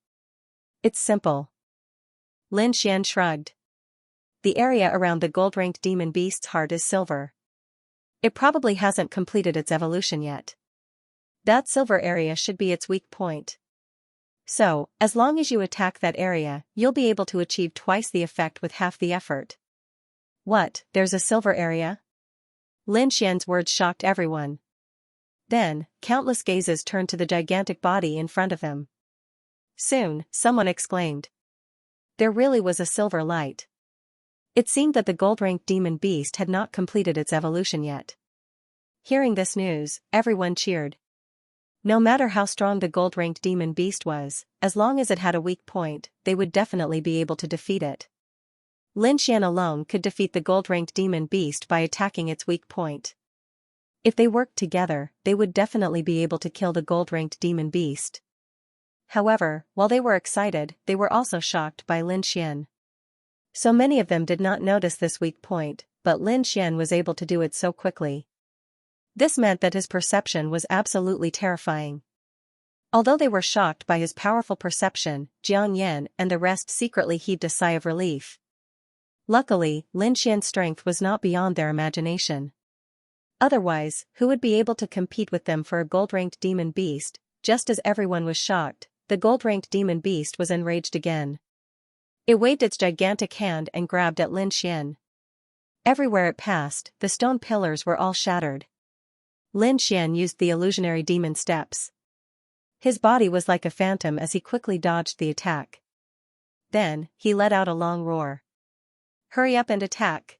It's simple. Lin Xian shrugged. The area around the gold-ranked demon beast's heart is silver. It probably hasn't completed its evolution yet. That silver area should be its weak point. So, as long as you attack that area, you'll be able to achieve twice the effect with half the effort. What, there's a silver area? Lin Xian's words shocked everyone. Then, countless gazes turned to the gigantic body in front of them. Soon, someone exclaimed. There really was a silver light. It seemed that the gold-ranked demon beast had not completed its evolution yet. Hearing this news, everyone cheered. No matter how strong the gold-ranked demon beast was, as long as it had a weak point, they would definitely be able to defeat it. Lin Xian alone could defeat the gold-ranked demon beast by attacking its weak point. If they worked together, they would definitely be able to kill the gold-ranked demon beast. However, while they were excited, they were also shocked by Lin Xian. So many of them did not notice this weak point, but Lin Xian was able to do it so quickly. This meant that his perception was absolutely terrifying. Although they were shocked by his powerful perception, Jiang Yan and the rest secretly heaved a sigh of relief. Luckily, Lin Xian's strength was not beyond their imagination. Otherwise, who would be able to compete with them for a gold-ranked demon beast? Just as everyone was shocked, the gold-ranked demon beast was enraged again. It waved its gigantic hand and grabbed at Lin Xian. Everywhere it passed, the stone pillars were all shattered. Lin Xian used the illusionary demon steps. His body was like a phantom as he quickly dodged the attack. Then, he let out a long roar. Hurry up and attack.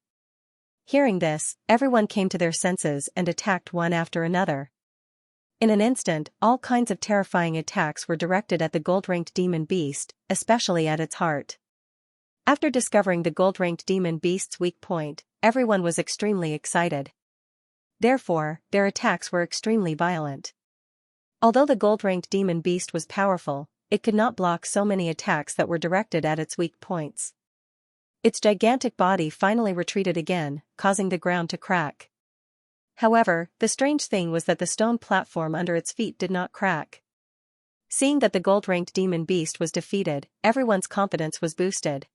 Hearing this, everyone came to their senses and attacked one after another. In an instant, all kinds of terrifying attacks were directed at the gold-ranked demon beast, especially at its heart. After discovering the gold-ranked demon beast's weak point, everyone was extremely excited. Therefore, their attacks were extremely violent. Although the gold-ranked demon beast was powerful, it could not block so many attacks that were directed at its weak points. Its gigantic body finally retreated again, causing the ground to crack. However, the strange thing was that the stone platform under its feet did not crack. Seeing that the gold-ranked demon beast was defeated, everyone's confidence was boosted.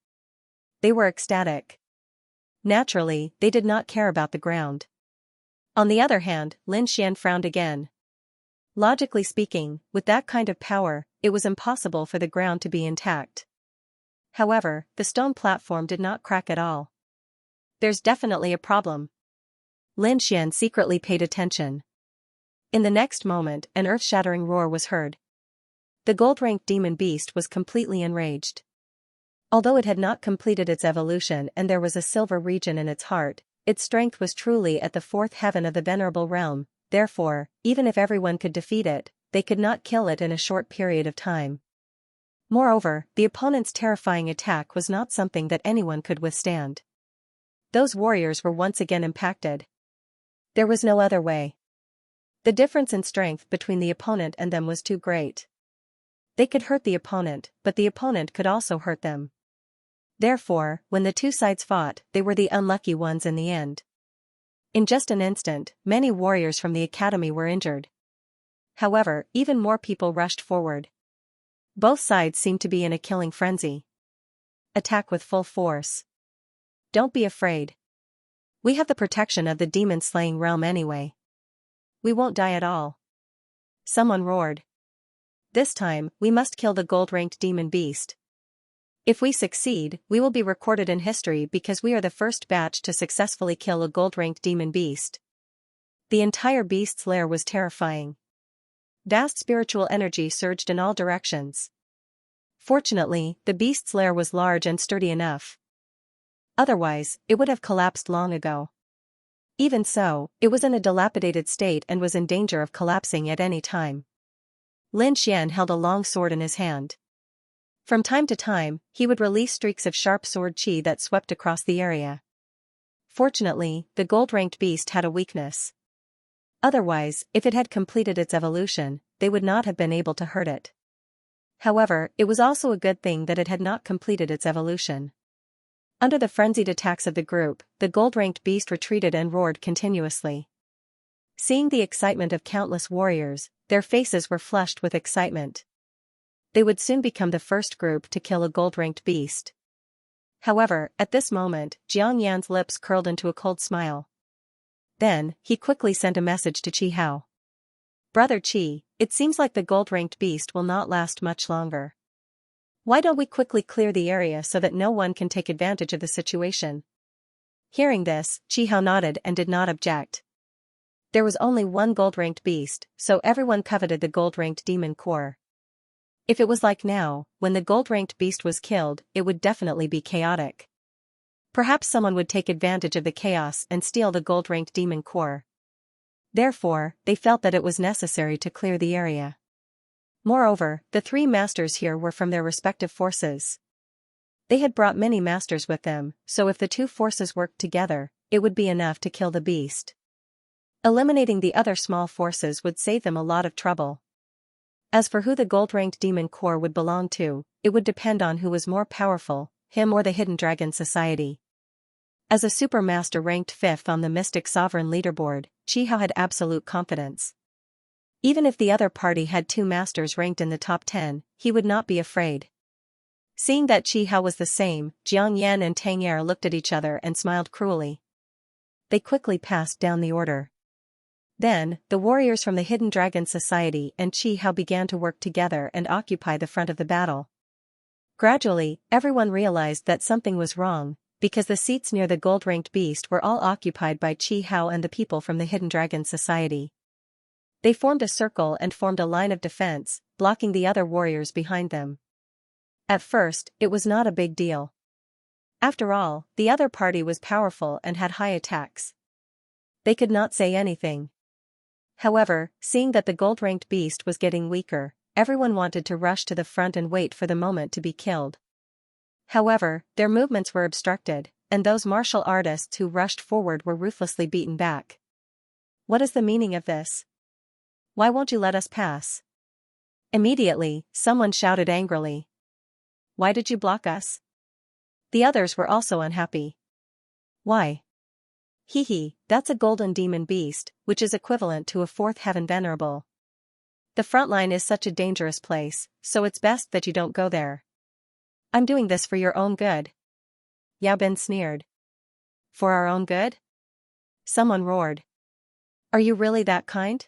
They were ecstatic. Naturally, they did not care about the ground. On the other hand, Lin Xian frowned again. Logically speaking, with that kind of power, it was impossible for the ground to be intact. However, the stone platform did not crack at all. There's definitely a problem. Lin Xian secretly paid attention. In the next moment, an earth-shattering roar was heard. The gold-ranked demon beast was completely enraged. Although it had not completed its evolution and there was a silver region in its heart, its strength was truly at the fourth heaven of the venerable realm. Therefore, even if everyone could defeat it, they could not kill it in a short period of time. Moreover, the opponent's terrifying attack was not something that anyone could withstand. Those warriors were once again impacted. There was no other way. The difference in strength between the opponent and them was too great. They could hurt the opponent, but the opponent could also hurt them. Therefore, when the two sides fought, they were the unlucky ones in the end. In just an instant, many warriors from the academy were injured. However, even more people rushed forward. Both sides seemed to be in a killing frenzy. Attack with full force. Don't be afraid. We have the protection of the demon-slaying realm anyway. We won't die at all. Someone roared. This time, we must kill the gold-ranked demon beast. If we succeed, we will be recorded in history because we are the first batch to successfully kill a gold-ranked demon beast. The entire beast's lair was terrifying. Vast spiritual energy surged in all directions. Fortunately, the beast's lair was large and sturdy enough. Otherwise, it would have collapsed long ago. Even so, it was in a dilapidated state and was in danger of collapsing at any time. Lin Xian held a long sword in his hand. From time to time, he would release streaks of sharp sword qi that swept across the area. Fortunately, the gold-ranked beast had a weakness. Otherwise, if it had completed its evolution, they would not have been able to hurt it. However, it was also a good thing that it had not completed its evolution. Under the frenzied attacks of the group, the gold-ranked beast retreated and roared continuously. Seeing the excitement of countless warriors, their faces were flushed with excitement. They would soon become the first group to kill a gold-ranked beast. However, at this moment, Jiang Yan's lips curled into a cold smile. Then, he quickly sent a message to Qi Hao. Brother Qi, it seems like the gold-ranked beast will not last much longer. Why don't we quickly clear the area so that no one can take advantage of the situation? Hearing this, Qi Hao nodded and did not object. There was only one gold-ranked beast, so everyone coveted the gold-ranked demon core. If it was like now, when the gold-ranked beast was killed, it would definitely be chaotic. Perhaps someone would take advantage of the chaos and steal the gold-ranked demon core. Therefore, they felt that it was necessary to clear the area. Moreover, the three masters here were from their respective forces. They had brought many masters with them, so if the two forces worked together, it would be enough to kill the beast. Eliminating the other small forces would save them a lot of trouble. As for who the gold-ranked demon core would belong to, it would depend on who was more powerful, him or the Hidden Dragon Society. As a super master ranked 5th on the Mystic Sovereign leaderboard, Qi Hao had absolute confidence. Even if the other party had 2 masters ranked in the top 10, he would not be afraid. Seeing that Qi Hao was the same, Jiang Yan and Tang Er looked at each other and smiled cruelly. They quickly passed down the order. Then, the warriors from the Hidden Dragon Society and Qi Hao began to work together and occupy the front of the battle. Gradually, everyone realized that something was wrong, because the seats near the gold-ranked beast were all occupied by Qi Hao and the people from the Hidden Dragon Society. They formed a circle and formed a line of defense, blocking the other warriors behind them. At first, it was not a big deal. After all, the other party was powerful and had high attacks. They could not say anything. However, seeing that the gold-ranked beast was getting weaker, everyone wanted to rush to the front and wait for the moment to be killed. However, their movements were obstructed, and those martial artists who rushed forward were ruthlessly beaten back. What is the meaning of this? Why won't you let us pass? Immediately, someone shouted angrily. Why did you block us? The others were also unhappy. Why? Hee, that's a golden demon beast, which is equivalent to a 4th heaven venerable. The front line is such a dangerous place, so it's best that you don't go there. I'm doing this for your own good. Yao Bin sneered. For our own good? Someone roared. Are you really that kind?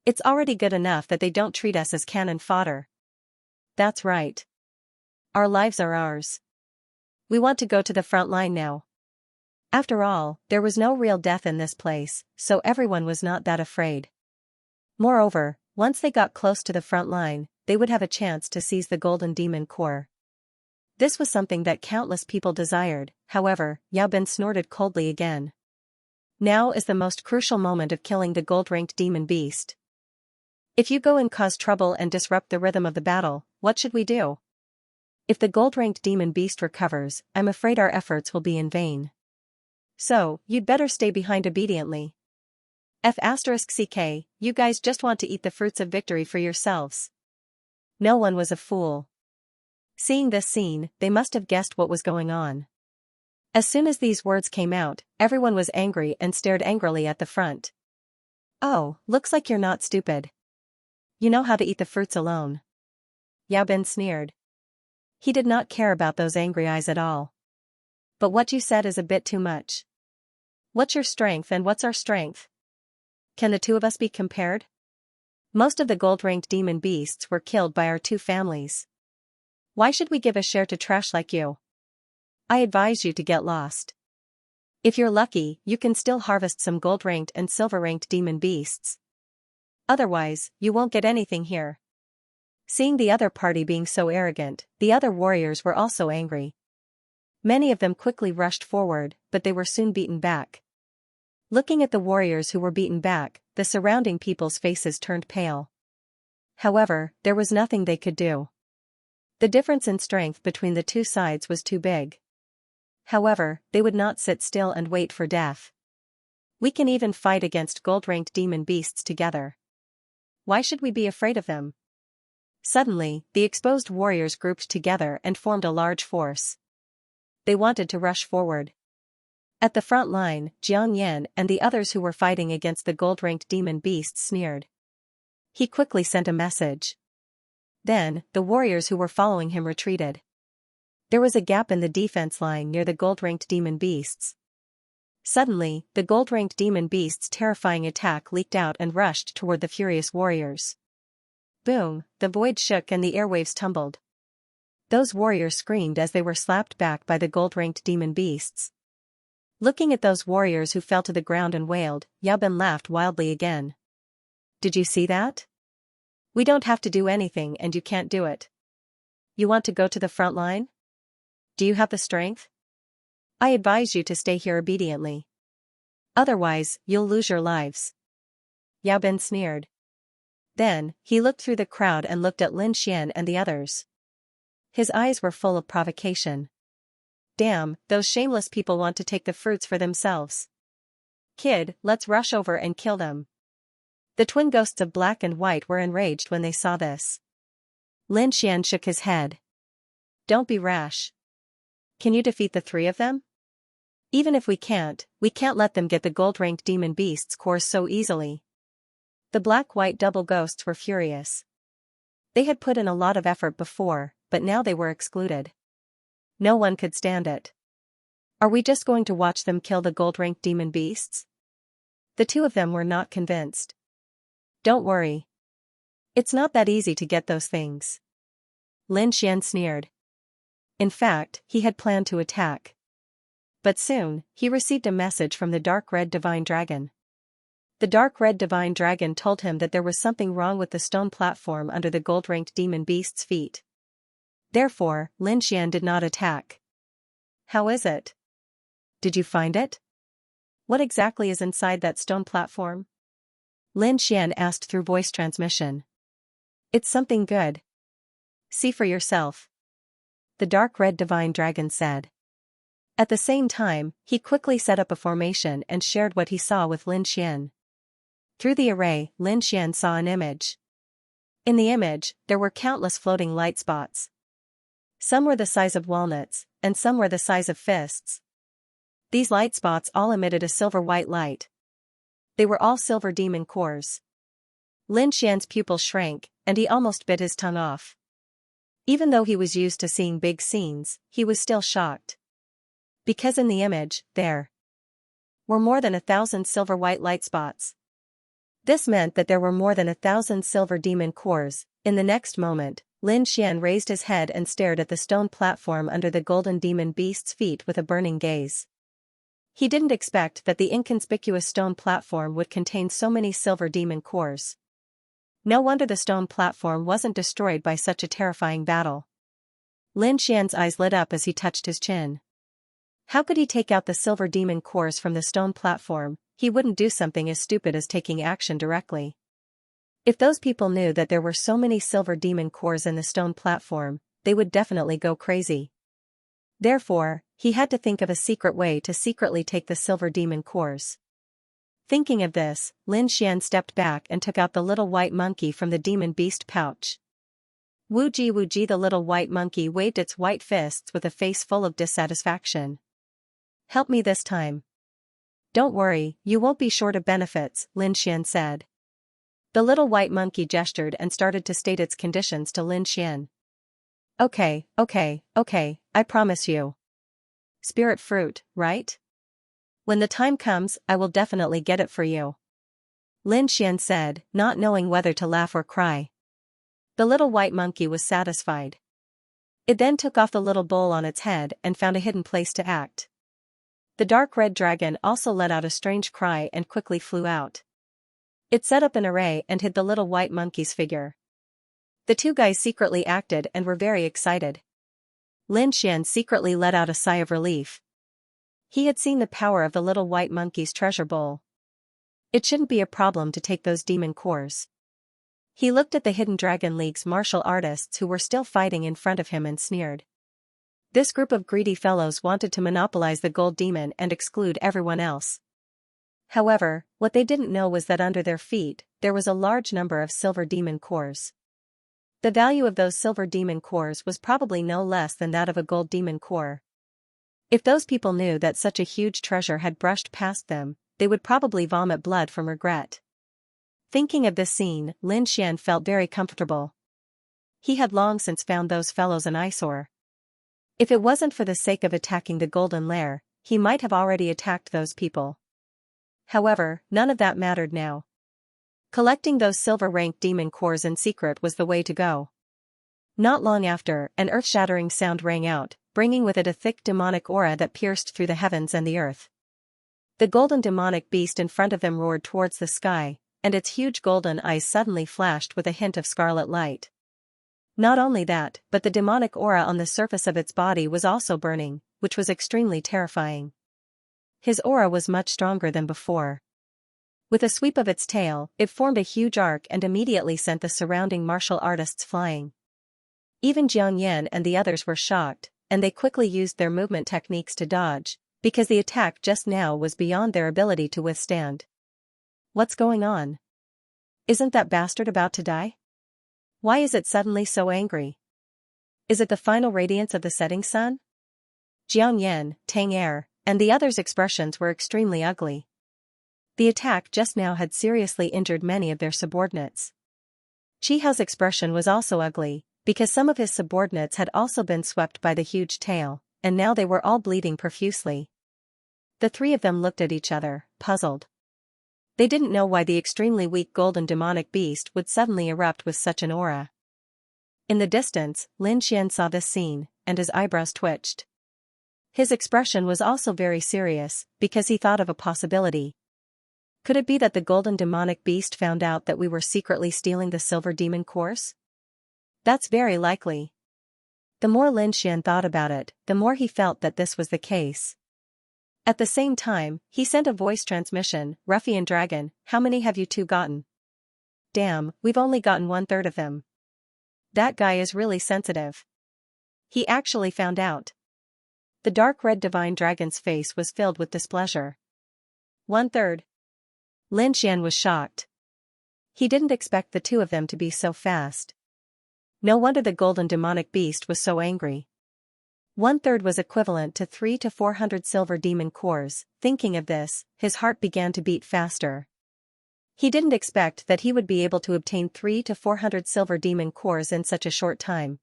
It's already good enough that they don't treat us as cannon fodder. That's right. Our lives are ours. We want to go to the front line now. After all, there was no real death in this place, so everyone was not that afraid. Moreover, once they got close to the front line, they would have a chance to seize the golden demon core. This was something that countless people desired. However, Yao Ben snorted coldly again. Now is the most crucial moment of killing the gold-ranked demon beast. If you go and cause trouble and disrupt the rhythm of the battle, what should we do? If the gold-ranked demon beast recovers, I'm afraid our efforts will be in vain. So, you'd better stay behind obediently. F***ck, you guys just want to eat the fruits of victory for yourselves. No one was a fool. Seeing this scene, they must have guessed what was going on. As soon as these words came out, everyone was angry and stared angrily at the front. Oh, looks like you're not stupid. You know how to eat the fruits alone. Yao Ben sneered. He did not care about those angry eyes at all. But what you said is a bit too much. What's your strength and what's our strength? Can the two of us be compared? Most of the gold-ranked demon beasts were killed by our two families. Why should we give a share to trash like you? I advise you to get lost. If you're lucky, you can still harvest some gold-ranked and silver-ranked demon beasts. Otherwise, you won't get anything here. Seeing the other party being so arrogant, the other warriors were also angry. Many of them quickly rushed forward, but they were soon beaten back. Looking at the warriors who were beaten back, the surrounding people's faces turned pale. However, there was nothing they could do. The difference in strength between the two sides was too big. However, they would not sit still and wait for death. We can even fight against gold-ranked demon beasts together. Why should we be afraid of them? Suddenly, the exposed warriors grouped together and formed a large force. They wanted to rush forward. At the front line, Xianxia and the others who were fighting against the gold-ranked demon beasts sneered. He quickly sent a message. Then, the warriors who were following him retreated. There was a gap in the defense line near the gold-ranked demon beasts. Suddenly, the gold-ranked demon beasts' terrifying attack leaked out and rushed toward the furious warriors. Boom, the void shook and the airwaves tumbled. Those warriors screamed as they were slapped back by the gold-ranked demon beasts. Looking at those warriors who fell to the ground and wailed, Yao Ben laughed wildly again. Did you see that? We don't have to do anything and you can't do it. You want to go to the front line? Do you have the strength? I advise you to stay here obediently. Otherwise, you'll lose your lives. Yao Ben sneered. Then, he looked through the crowd and looked at Lin Xian and the others. His eyes were full of provocation. Damn, those shameless people want to take the fruits for themselves. Kid, let's rush over and kill them. The twin ghosts of black and white were enraged when they saw this. Lin Xian shook his head. Don't be rash. Can you defeat the three of them? Even if we can't let them get the gold-ranked demon beasts cores so easily. The black-white double ghosts were furious. They had put in a lot of effort before, but now they were excluded. No one could stand it. Are we just going to watch them kill the gold-ranked demon beasts? The two of them were not convinced. Don't worry. It's not that easy to get those things. Lin Xian sneered. In fact, he had planned to attack. But soon, he received a message from the dark red divine dragon. The dark red divine dragon told him that there was something wrong with the stone platform under the gold-ranked demon beast's feet. Therefore, Lin Xian did not attack. How is it? Did you find it? What exactly is inside that stone platform? Lin Xian asked through voice transmission. It's something good. See for yourself. The dark red divine dragon said. At the same time, he quickly set up a formation and shared what he saw with Lin Xian. Through the array, Lin Xian saw an image. In the image, there were countless floating light spots. Some were the size of walnuts, and some were the size of fists. These light spots all emitted a silver-white light. They were all silver demon cores. Lin Xian's pupils shrank, and he almost bit his tongue off. Even though he was used to seeing big scenes, he was still shocked. Because in the image, there were more than 1,000 silver-white light spots. This meant that there were more than 1,000 silver demon cores. In the next moment, Lin Xian raised his head and stared at the stone platform under the golden demon beast's feet with a burning gaze. He didn't expect that the inconspicuous stone platform would contain so many silver demon cores. No wonder the stone platform wasn't destroyed by such a terrifying battle. Lin Xian's eyes lit up as he touched his chin. How could he take out the silver demon cores from the stone platform? He wouldn't do something as stupid as taking action directly. If those people knew that there were so many silver demon cores in the stone platform, they would definitely go crazy. Therefore, he had to think of a secret way to secretly take the silver demon cores. Thinking of this, Lin Xian stepped back and took out the little white monkey from the demon beast pouch. Wu ji, the little white monkey waved its white fists with a face full of dissatisfaction. Help me this time. Don't worry, you won't be short of benefits, Lin Xian said. The little white monkey gestured and started to state its conditions to Lin Xian. Okay, I promise you. Spirit fruit, right? When the time comes, I will definitely get it for you. Lin Xian said, not knowing whether to laugh or cry. The little white monkey was satisfied. It then took off the little bowl on its head and found a hidden place to act. The dark red dragon also let out a strange cry and quickly flew out. It set up an array and hid the little white monkey's figure. The two guys secretly acted and were very excited. Lin Xian secretly let out a sigh of relief. He had seen the power of the little white monkey's treasure bowl. It shouldn't be a problem to take those demon cores. He looked at the Hidden Dragon League's martial artists who were still fighting in front of him and sneered. This group of greedy fellows wanted to monopolize the gold demon and exclude everyone else. However, what they didn't know was that under their feet, there was a large number of silver demon cores. The value of those silver demon cores was probably no less than that of a gold demon core. If those people knew that such a huge treasure had brushed past them, they would probably vomit blood from regret. Thinking of this scene, Lin Xian felt very comfortable. He had long since found those fellows an eyesore. If it wasn't for the sake of attacking the golden lair, he might have already attacked those people. However, none of that mattered now. Collecting those silver-ranked demon cores in secret was the way to go. Not long after, an earth-shattering sound rang out, bringing with it a thick demonic aura that pierced through the heavens and the earth. The golden demonic beast in front of them roared towards the sky, and its huge golden eyes suddenly flashed with a hint of scarlet light. Not only that, but the demonic aura on the surface of its body was also burning, which was extremely terrifying. His aura was much stronger than before. With a sweep of its tail, it formed a huge arc and immediately sent the surrounding martial artists flying. Even Xianxia and the others were shocked, and they quickly used their movement techniques to dodge, because the attack just now was beyond their ability to withstand. What's going on? Isn't that bastard about to die? Why is it suddenly so angry? Is it the final radiance of the setting sun? Xianxia, Tang Er, and the others' expressions were extremely ugly. The attack just now had seriously injured many of their subordinates. Chihao's expression was also ugly, because some of his subordinates had also been swept by the huge tail, and now they were all bleeding profusely. The three of them looked at each other, puzzled. They didn't know why the extremely weak golden demonic beast would suddenly erupt with such an aura. In the distance, Lin Xian saw this scene, and his eyebrows twitched. His expression was also very serious, because he thought of a possibility. Could it be that the golden demonic beast found out that we were secretly stealing the silver demon cores? That's very likely. The more Lin Xian thought about it, the more he felt that this was the case. At the same time, he sent a voice transmission, "Ruffian Dragon, how many have you two gotten?" "Damn, we've only gotten 1/3 of them. That guy is really sensitive. He actually found out." The dark red divine dragon's face was filled with displeasure. 1/3. Lin Xian was shocked. He didn't expect the two of them to be so fast. No wonder the golden demonic beast was so angry. 1/3 was equivalent to 300 to 400 silver demon cores. Thinking of this, his heart began to beat faster. He didn't expect that he would be able to obtain 300 to 400 silver demon cores in such a short time.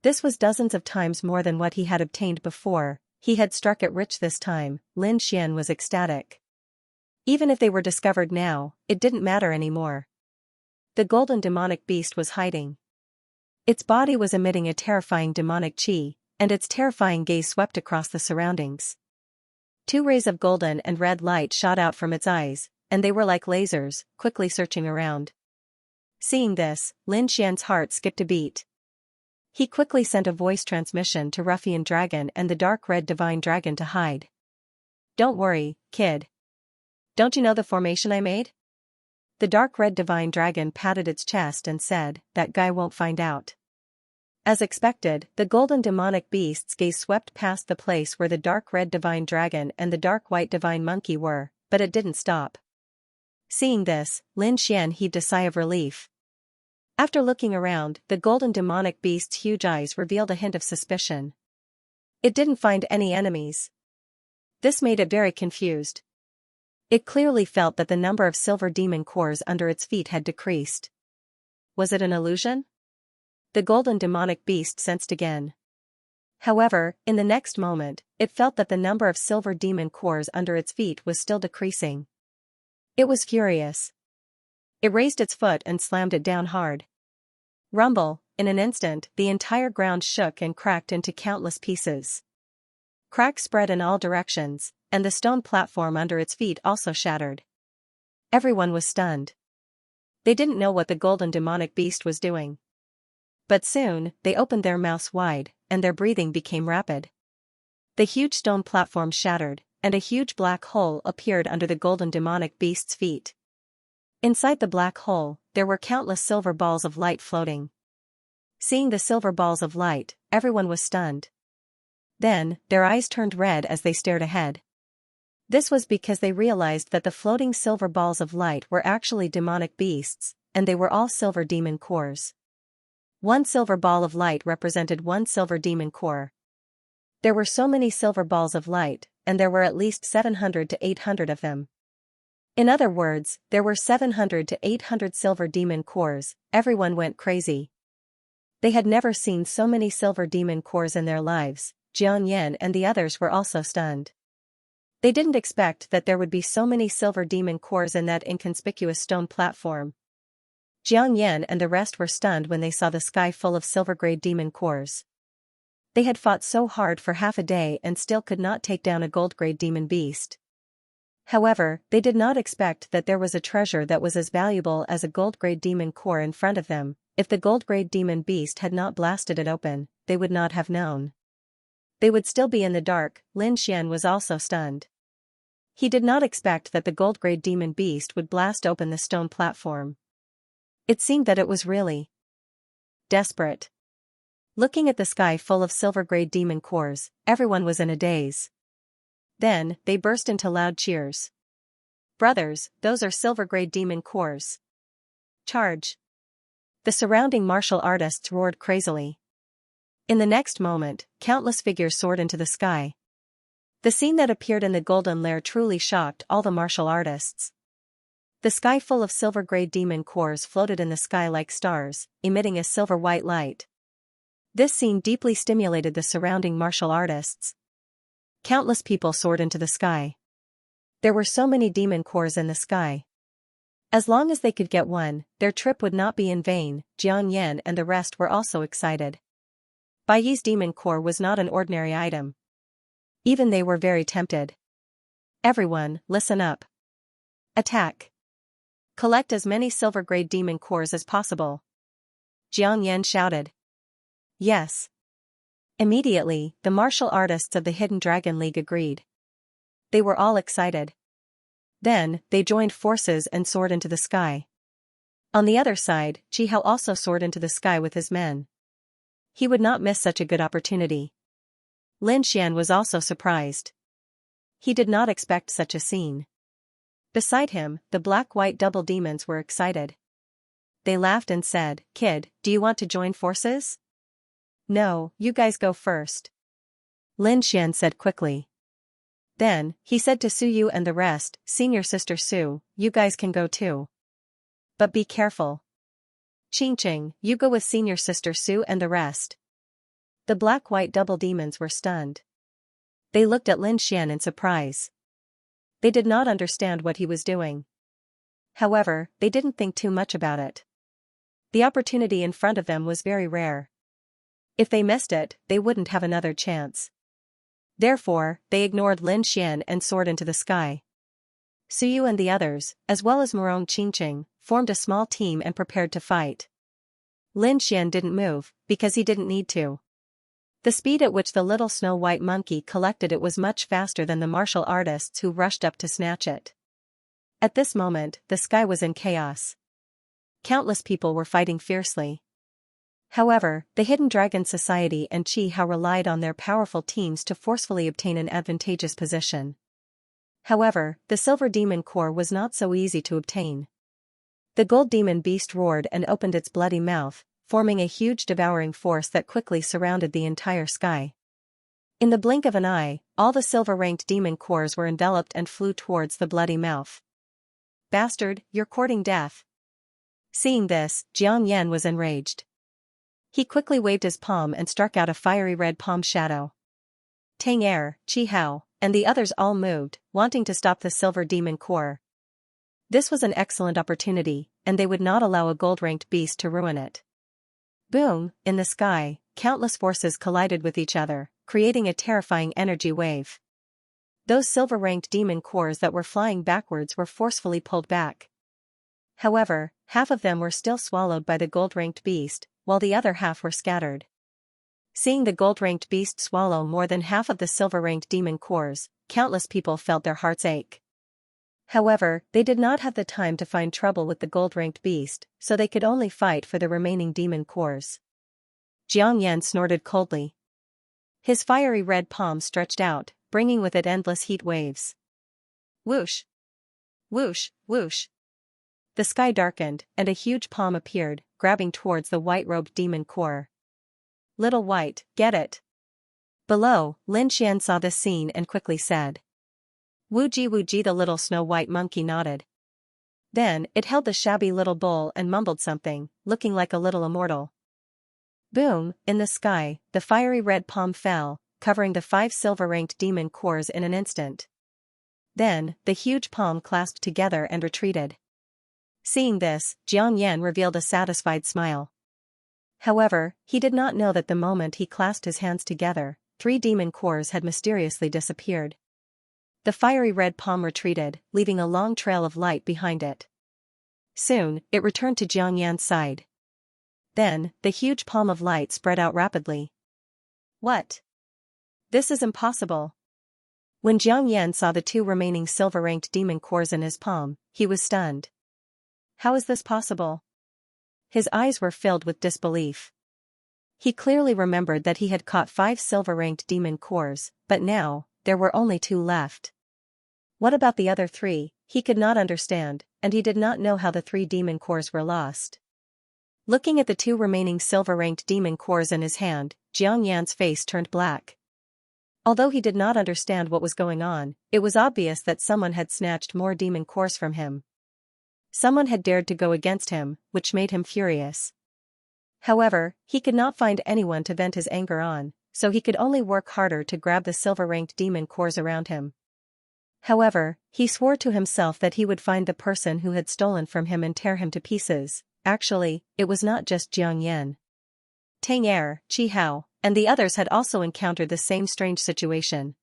This was dozens of times more than what he had obtained before. He had struck it rich this time. Lin Xian was ecstatic. Even if they were discovered now, it didn't matter anymore. The golden demonic beast was hiding. Its body was emitting a terrifying demonic chi, and its terrifying gaze swept across the surroundings. Two rays of golden and red light shot out from its eyes, and they were like lasers, quickly searching around. Seeing this, Lin Xian's heart skipped a beat. He quickly sent a voice transmission to Ruffian Dragon and the dark red divine dragon to hide. "Don't worry, kid. Don't you know the formation I made?" The dark red divine dragon patted its chest and said, "That guy won't find out." As expected, the golden demonic beast's gaze swept past the place where the dark red divine dragon and the dark white divine monkey were, but it didn't stop. Seeing this, Lin Xian heaved a sigh of relief. After looking around, the golden demonic beast's huge eyes revealed a hint of suspicion. It didn't find any enemies. This made it very confused. It clearly felt that the number of silver demon cores under its feet had decreased. Was it an illusion? The golden demonic beast sensed again. However, in the next moment, it felt that the number of silver demon cores under its feet was still decreasing. It was furious. It raised its foot and slammed it down hard. Rumble, in an instant, the entire ground shook and cracked into countless pieces. Cracks spread in all directions, and the stone platform under its feet also shattered. Everyone was stunned. They didn't know what the golden demonic beast was doing. But soon, they opened their mouths wide, and their breathing became rapid. The huge stone platform shattered, and a huge black hole appeared under the golden demonic beast's feet. Inside the black hole, there were countless silver balls of light floating. Seeing the silver balls of light, everyone was stunned. Then, their eyes turned red as they stared ahead. This was because they realized that the floating silver balls of light were actually demonic beasts, and they were all silver demon cores. One silver ball of light represented one silver demon core. There were so many silver balls of light, and there were at least 700 to 800 of them. In other words, there were 700 to 800 silver demon cores. Everyone went crazy. They had never seen so many silver demon cores in their lives. Xianxia and the others were also stunned. They didn't expect that there would be so many silver demon cores in that inconspicuous stone platform. Xianxia and the rest were stunned when they saw the sky full of silver-grade demon cores. They had fought so hard for half a day and still could not take down a gold-grade demon beast. However, they did not expect that there was a treasure that was as valuable as a gold-grade demon core in front of them. If the gold-grade demon beast had not blasted it open, they would not have known. They would still be in the dark. Lin Xian was also stunned. He did not expect that the gold-grade demon beast would blast open the stone platform. It seemed that it was really desperate. Looking at the sky full of silver-grade demon cores, everyone was in a daze. Then, they burst into loud cheers. "Brothers, those are silver-grade demon cores. Charge!" The surrounding martial artists roared crazily. In the next moment, countless figures soared into the sky. The scene that appeared in the golden lair truly shocked all the martial artists. The sky full of silver-grade demon cores floated in the sky like stars, emitting a silver-white light. This scene deeply stimulated the surrounding martial artists. Countless people soared into the sky. There were so many demon cores in the sky. As long as they could get one, their trip would not be in vain. Xianxia and the rest were also excited. Baiyi's demon core was not an ordinary item. Even they were very tempted. "Everyone, listen up. Attack. Collect as many silver-grade demon cores as possible." Xianxia shouted. Yes. Immediately, the martial artists of the Hidden Dragon League agreed. They were all excited. Then, they joined forces and soared into the sky. On the other side, Chihao also soared into the sky with his men. He would not miss such a good opportunity. Lin Xian was also surprised. He did not expect such a scene. Beside him, the black-white double demons were excited. They laughed and said, "Kid, do you want to join forces?" "No, you guys go first," Lin Xian said quickly. Then, he said to Su Yu and the rest, "Senior sister Su, you guys can go too. But be careful. Qingqing, you go with senior sister Su and the rest." The black-white double demons were stunned. They looked at Lin Xian in surprise. They did not understand what he was doing. However, they didn't think too much about it. The opportunity in front of them was very rare. If they missed it, they wouldn't have another chance. Therefore, they ignored Lin Xian and soared into the sky. Suyu and the others, as well as Morong Qingqing, formed a small team and prepared to fight. Lin Xian didn't move, because he didn't need to. The speed at which the little snow-white monkey collected it was much faster than the martial artists who rushed up to snatch it. At this moment, the sky was in chaos. Countless people were fighting fiercely. However, the Hidden Dragon Society and Qi Hao relied on their powerful teams to forcefully obtain an advantageous position. However, the Silver Demon Core was not so easy to obtain. The Gold Demon Beast roared and opened its bloody mouth, forming a huge devouring force that quickly surrounded the entire sky. In the blink of an eye, all the silver-ranked demon cores were enveloped and flew towards the bloody mouth. "Bastard, you're courting death." Seeing this, Jiang Yan was enraged. He quickly waved his palm and struck out a fiery red palm shadow. Tang Er, Qi Hao, and the others all moved, wanting to stop the silver demon core. This was an excellent opportunity, and they would not allow a gold-ranked beast to ruin it. Boom, in the sky, countless forces collided with each other, creating a terrifying energy wave. Those silver-ranked demon cores that were flying backwards were forcefully pulled back. However, half of them were still swallowed by the gold-ranked beast, while the other half were scattered. Seeing the gold-ranked beast swallow more than half of the silver-ranked demon cores, countless people felt their hearts ache. However, they did not have the time to find trouble with the gold-ranked beast, so they could only fight for the remaining demon cores. Jiang Yan snorted coldly. His fiery red palm stretched out, bringing with it endless heat waves. Whoosh! Whoosh, whoosh! The sky darkened, and a huge palm appeared, grabbing towards the white-robed demon core. "Little White, get it!" Below, Lin Xian saw this scene and quickly said. Wuji Wuji, the little snow-white monkey nodded. Then, it held the shabby little bowl and mumbled something, looking like a little immortal. Boom, in the sky, the fiery red palm fell, covering the 5 silver-ranked demon cores in an instant. Then, the huge palm clasped together and retreated. Seeing this, Jiang Yan revealed a satisfied smile. However, he did not know that the moment he clasped his hands together, 3 demon cores had mysteriously disappeared. The fiery red palm retreated, leaving a long trail of light behind it. Soon, it returned to Jiang Yan's side. Then, the huge palm of light spread out rapidly. What? This is impossible. When Jiang Yan saw the 2 remaining silver-ranked demon cores in his palm, he was stunned. How is this possible? His eyes were filled with disbelief. He clearly remembered that he had caught 5 silver-ranked demon cores, but now, there were only 2 left. What about the other 3? He could not understand, and he did not know how the 3 demon cores were lost. Looking at the 2 remaining silver-ranked demon cores in his hand, Jiang Yan's face turned black. Although he did not understand what was going on, it was obvious that someone had snatched more demon cores from him. Someone had dared to go against him, which made him furious. However, he could not find anyone to vent his anger on, so he could only work harder to grab the silver-ranked demon cores around him. However, he swore to himself that he would find the person who had stolen from him and tear him to pieces. Actually, it was not just Jiang Yan. Tang Er, Qi Hao, and the others had also encountered the same strange situation.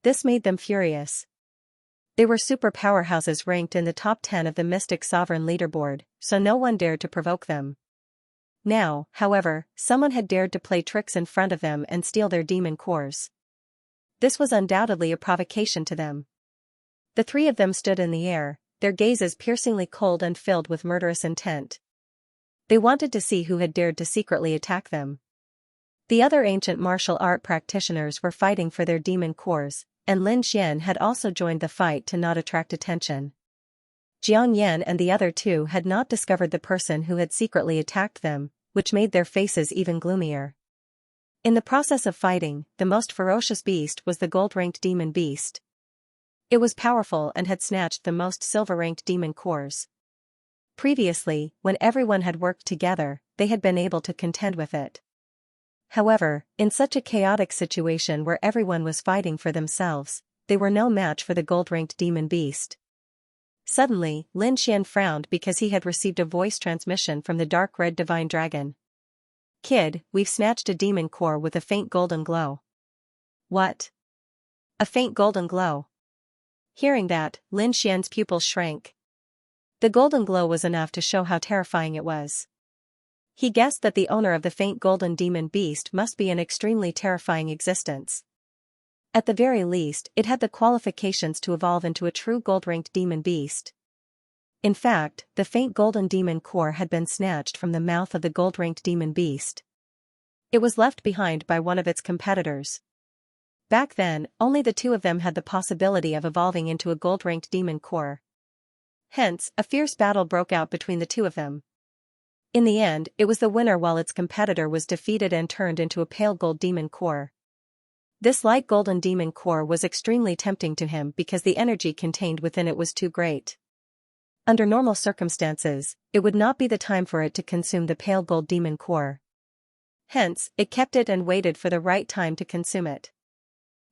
This made them furious. They were super powerhouses ranked in the top 10 of the Mystic Sovereign leaderboard, so no one dared to provoke them. Now, however, someone had dared to play tricks in front of them and steal their demon cores. This was undoubtedly a provocation to them. The 3 of them stood in the air, their gazes piercingly cold and filled with murderous intent. They wanted to see who had dared to secretly attack them. The other ancient martial art practitioners were fighting for their demon cores, and Lin Xian had also joined the fight to not attract attention. Jiang Yan and the other 2 had not discovered the person who had secretly attacked them, which made their faces even gloomier. In the process of fighting, the most ferocious beast was the gold-ranked demon beast. It was powerful and had snatched the most silver-ranked demon cores. Previously, when everyone had worked together, they had been able to contend with it. However, in such a chaotic situation where everyone was fighting for themselves, they were no match for the gold-ranked demon beast. Suddenly, Lin Xian frowned because he had received a voice transmission from the dark red divine dragon. "Kid, we've snatched a demon core with a faint golden glow." "What? A faint golden glow. Hearing that, Lin Xian's pupils shrank. The golden glow was enough to show how terrifying it was. He guessed that the owner of the faint golden demon beast must be an extremely terrifying existence. At the very least, it had the qualifications to evolve into a true gold-ranked demon beast. In fact, the faint golden demon core had been snatched from the mouth of the gold-ranked demon beast. It was left behind by one of its competitors. Back then, only the two of them had the possibility of evolving into a gold-ranked demon core. Hence, a fierce battle broke out between the two of them. In the end, it was the winner while its competitor was defeated and turned into a pale gold demon core. This light golden demon core was extremely tempting to him because the energy contained within it was too great. Under normal circumstances, it would not be the time for it to consume the pale gold demon core. Hence, it kept it and waited for the right time to consume it.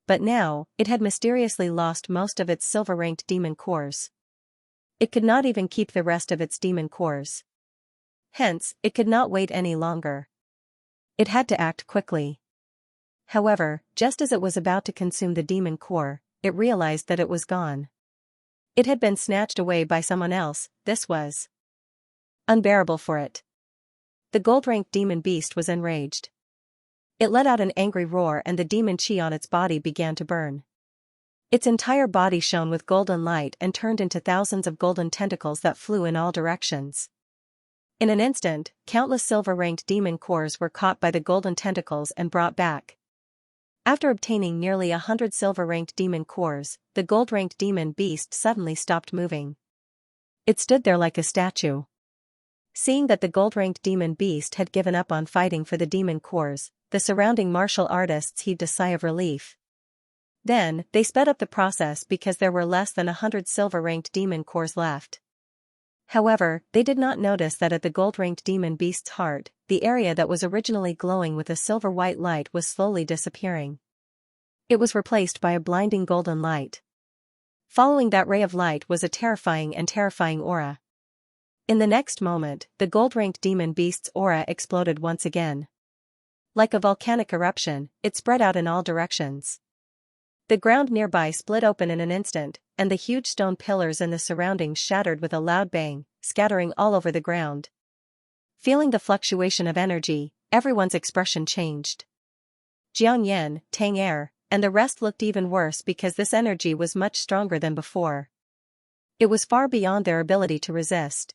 But now, it had mysteriously lost most of its silver-ranked demon cores. It could not even keep the rest of its demon cores. Hence, it could not wait any longer. It had to act quickly. However, just as it was about to consume the demon core, it realized that it was gone. It had been snatched away by someone else. This was unbearable for it. The gold-ranked demon beast was enraged. It let out an angry roar and the demon chi on its body began to burn. Its entire body shone with golden light and turned into thousands of golden tentacles that flew in all directions. In an instant, countless silver-ranked demon cores were caught by the golden tentacles and brought back. After obtaining nearly 100 silver-ranked demon cores, the gold-ranked demon beast suddenly stopped moving. It stood there like a statue. Seeing that the gold-ranked demon beast had given up on fighting for the demon cores, the surrounding martial artists heaved a sigh of relief. Then, they sped up the process because there were less than 100 silver-ranked demon cores left. However, they did not notice that at the gold-ranked demon beast's heart, the area that was originally glowing with a silver-white light was slowly disappearing. It was replaced by a blinding golden light. Following that ray of light was a terrifying aura. In the next moment, the gold-ranked demon beast's aura exploded once again. Like a volcanic eruption, it spread out in all directions. The ground nearby split open in an instant, and the huge stone pillars in the surroundings shattered with a loud bang, scattering all over the ground. Feeling the fluctuation of energy, everyone's expression changed. Jiang Yan, Tang Er, and the rest looked even worse because this energy was much stronger than before. It was far beyond their ability to resist.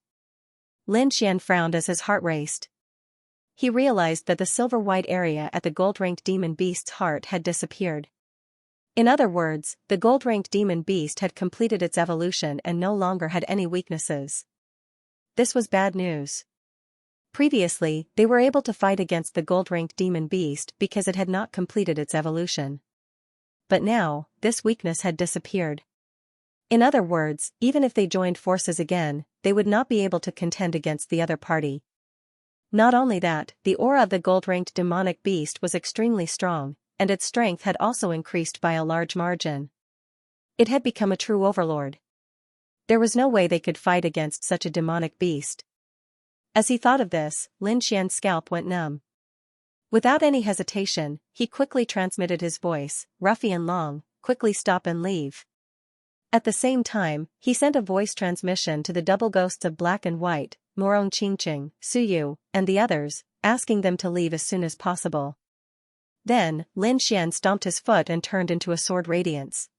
Lin Xian frowned as his heart raced. He realized that the silver-white area at the gold-ranked demon beast's heart had disappeared. In other words, the gold-ranked demon beast had completed its evolution and no longer had any weaknesses. This was bad news. Previously, they were able to fight against the gold-ranked demon beast because it had not completed its evolution. But now, this weakness had disappeared. In other words, even if they joined forces again, they would not be able to contend against the other party. Not only that, the aura of the gold-ranked demonic beast was extremely strong, and its strength had also increased by a large margin. It had become a true overlord. There was no way they could fight against such a demonic beast. As he thought of this, Lin Xian's scalp went numb. Without any hesitation, he quickly transmitted his voice, "Ruffian Long, quickly stop and leave." At the same time, he sent a voice transmission to the double ghosts of Black and White, Morong Qingqing, Suyu, and the others, asking them to leave as soon as possible. Then, Lin Xian stomped his foot and turned into a sword radiance.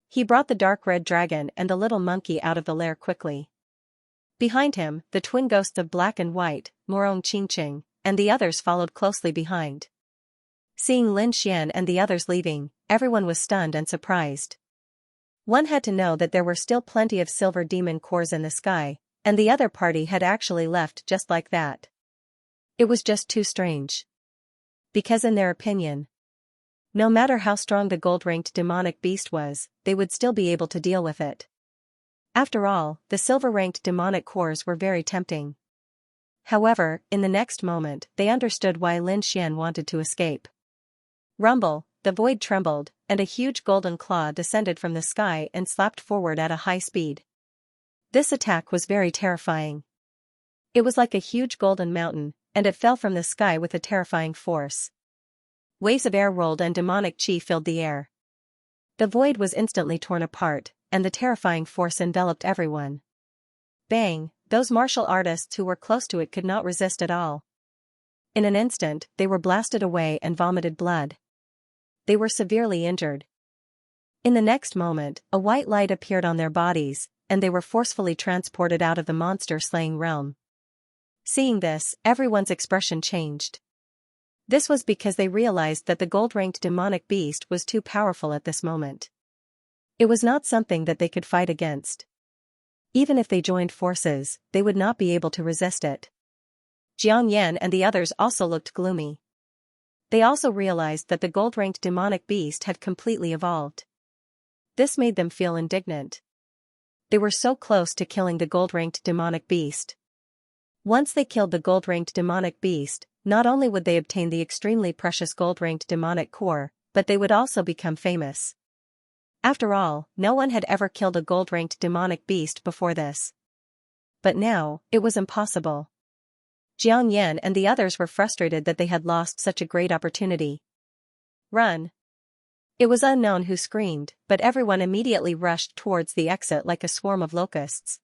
He brought the dark red dragon and the little monkey out of the lair quickly. Behind him, the twin ghosts of Black and White, Morong Qingqing, and the others followed closely behind. Seeing Lin Xian and the others leaving, everyone was stunned and surprised. One had to know that there were still plenty of silver demon cores in the sky, and the other party had actually left just like that. It was just too strange. Because in their opinion, no matter how strong the gold-ranked demonic beast was, they would still be able to deal with it. After all, the silver-ranked demonic cores were very tempting. However, in the next moment, they understood why Lin Xian wanted to escape. Rumble, the void trembled, and a huge golden claw descended from the sky and slapped forward at a high speed. This attack was very terrifying. It was like a huge golden mountain, and it fell from the sky with a terrifying force. Waves of air rolled and demonic chi filled the air. The void was instantly torn apart, and the terrifying force enveloped everyone. Bang! Those martial artists who were close to it could not resist at all. In an instant, they were blasted away and vomited blood. They were severely injured. In the next moment, a white light appeared on their bodies, and they were forcefully transported out of the monster-slaying realm. Seeing this, everyone's expression changed. This was because they realized that the gold-ranked demonic beast was too powerful at this moment. It was not something that they could fight against. Even if they joined forces, they would not be able to resist it. Xianxia and the others also looked gloomy. They also realized that the gold-ranked demonic beast had completely evolved. This made them feel indignant. They were so close to killing the gold-ranked demonic beast. Once they killed the gold-ranked demonic beast, not only would they obtain the extremely precious gold-ranked demonic core, but they would also become famous. After all, no one had ever killed a gold-ranked demonic beast before this. But now, it was impossible. Xianxia and the others were frustrated that they had lost such a great opportunity. Run! It was unknown who screamed, but everyone immediately rushed towards the exit like a swarm of locusts.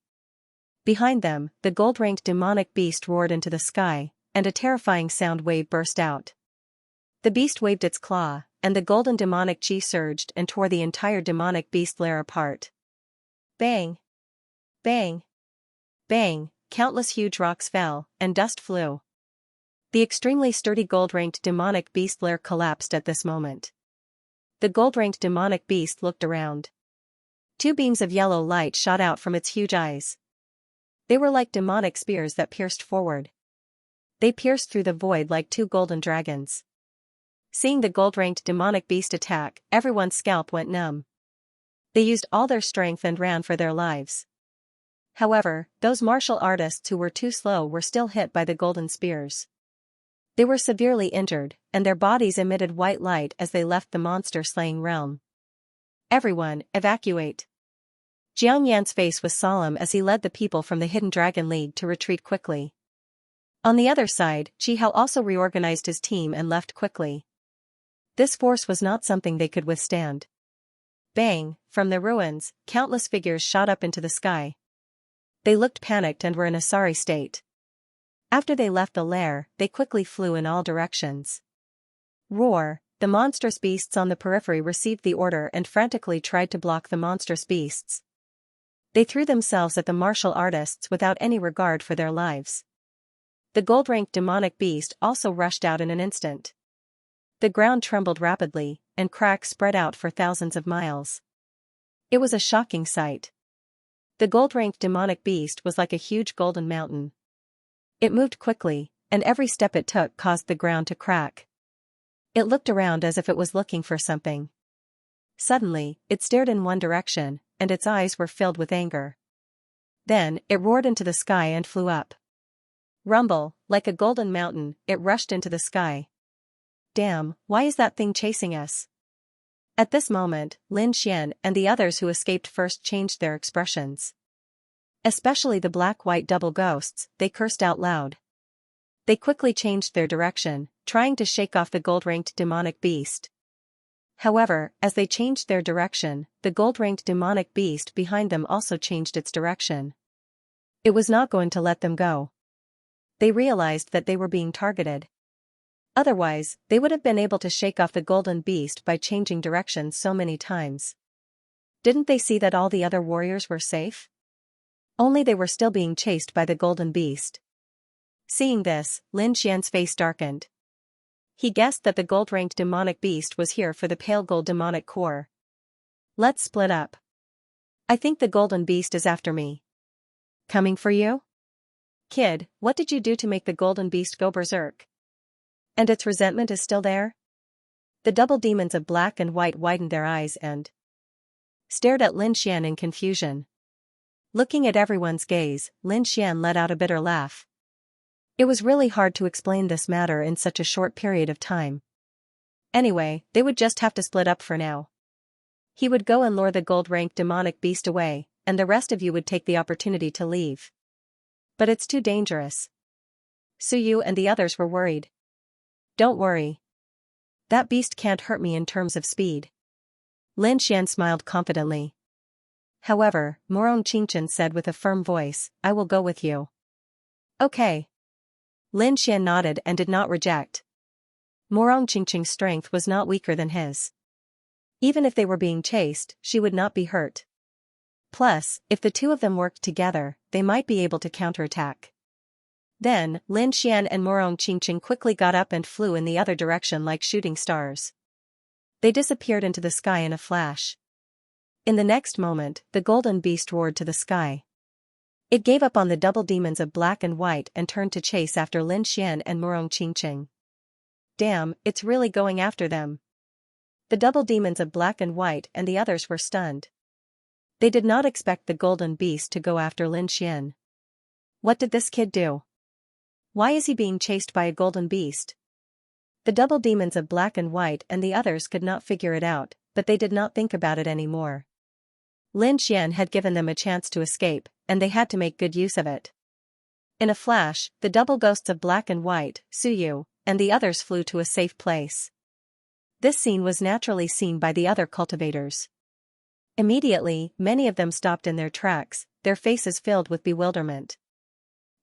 Behind them, the gold-ranked demonic beast roared into the sky, and a terrifying sound wave burst out. The beast waved its claw, and the golden demonic chi surged and tore the entire demonic beast lair apart. Bang! Bang! Bang! Countless huge rocks fell, and dust flew. The extremely sturdy gold-ranked demonic beast lair collapsed at this moment. The gold-ranked demonic beast looked around. Two beams of yellow light shot out from its huge eyes. They were like demonic spears that pierced forward. They pierced through the void like two golden dragons. Seeing the gold-ranked demonic beast attack, everyone's scalp went numb. They used all their strength and ran for their lives. However, those martial artists who were too slow were still hit by the golden spears. They were severely injured, and their bodies emitted white light as they left the monster-slaying realm. Everyone, evacuate! Xianxia's face was solemn as he led the people from the Hidden Dragon League to retreat quickly. On the other side, Qihao also reorganized his team and left quickly. This force was not something they could withstand. Bang! From the ruins, countless figures shot up into the sky. They looked panicked and were in a sorry state. After they left the lair, they quickly flew in all directions. Roar! The monstrous beasts on the periphery received the order and frantically tried to block the monstrous beasts. They threw themselves at the martial artists without any regard for their lives. The gold-ranked demonic beast also rushed out in an instant. The ground trembled rapidly, and cracks spread out for thousands of miles. It was a shocking sight. The gold-ranked demonic beast was like a huge golden mountain. It moved quickly, and every step it took caused the ground to crack. It looked around as if it was looking for something. Suddenly, it stared in one direction, and its eyes were filled with anger. Then, it roared into the sky and flew up. Rumble, like a golden mountain, it rushed into the sky. Damn, why is that thing chasing us? At this moment, Lin Xian and the others who escaped first changed their expressions. Especially the black-white double ghosts, they cursed out loud. They quickly changed their direction, trying to shake off the gold-ranked demonic beast. However, as they changed their direction, the gold-ranked demonic beast behind them also changed its direction. It was not going to let them go. They realized that they were being targeted. Otherwise, they would have been able to shake off the golden beast by changing directions so many times. Didn't they see that all the other warriors were safe? Only they were still being chased by the golden beast. Seeing this, Lin Xian's face darkened. He guessed that the gold-ranked demonic beast was here for the pale gold demonic core. Let's split up. I think the golden beast is after me. Coming for you? Kid, what did you do to make the golden beast go berserk? And its resentment is still there? The double demons of black and white widened their eyes and stared at Lin Xian in confusion. Looking at everyone's gaze, Lin Xian let out a bitter laugh. It was really hard to explain this matter in such a short period of time. Anyway, they would just have to split up for now. He would go and lure the gold-ranked demonic beast away, and the rest of you would take the opportunity to leave. But it's too dangerous. Suyu and the others were worried. Don't worry. That beast can't hurt me in terms of speed. Lin Xian smiled confidently. However, Morong Qingchen said with a firm voice, I will go with you. Okay. Lin Xian nodded and did not reject. Morong Qingchen's strength was not weaker than his. Even if they were being chased, she would not be hurt. Plus, if the two of them worked together, they might be able to counterattack. Then, Lin Xian and Morong Qingchen quickly got up and flew in the other direction like shooting stars. They disappeared into the sky in a flash. In the next moment, the golden beast roared to the sky. It gave up on the double demons of black and white and turned to chase after Lin Xian and Morong Qingchen. Damn, it's really going after them. The double demons of black and white and the others were stunned. They did not expect the golden beast to go after Lin Xian. What did this kid do? Why is he being chased by a golden beast? The double demons of black and white and the others could not figure it out, but they did not think about it anymore. Lin Xian had given them a chance to escape, and they had to make good use of it. In a flash, the double ghosts of black and white, Suyu, and the others flew to a safe place. This scene was naturally seen by the other cultivators. Immediately, many of them stopped in their tracks, their faces filled with bewilderment.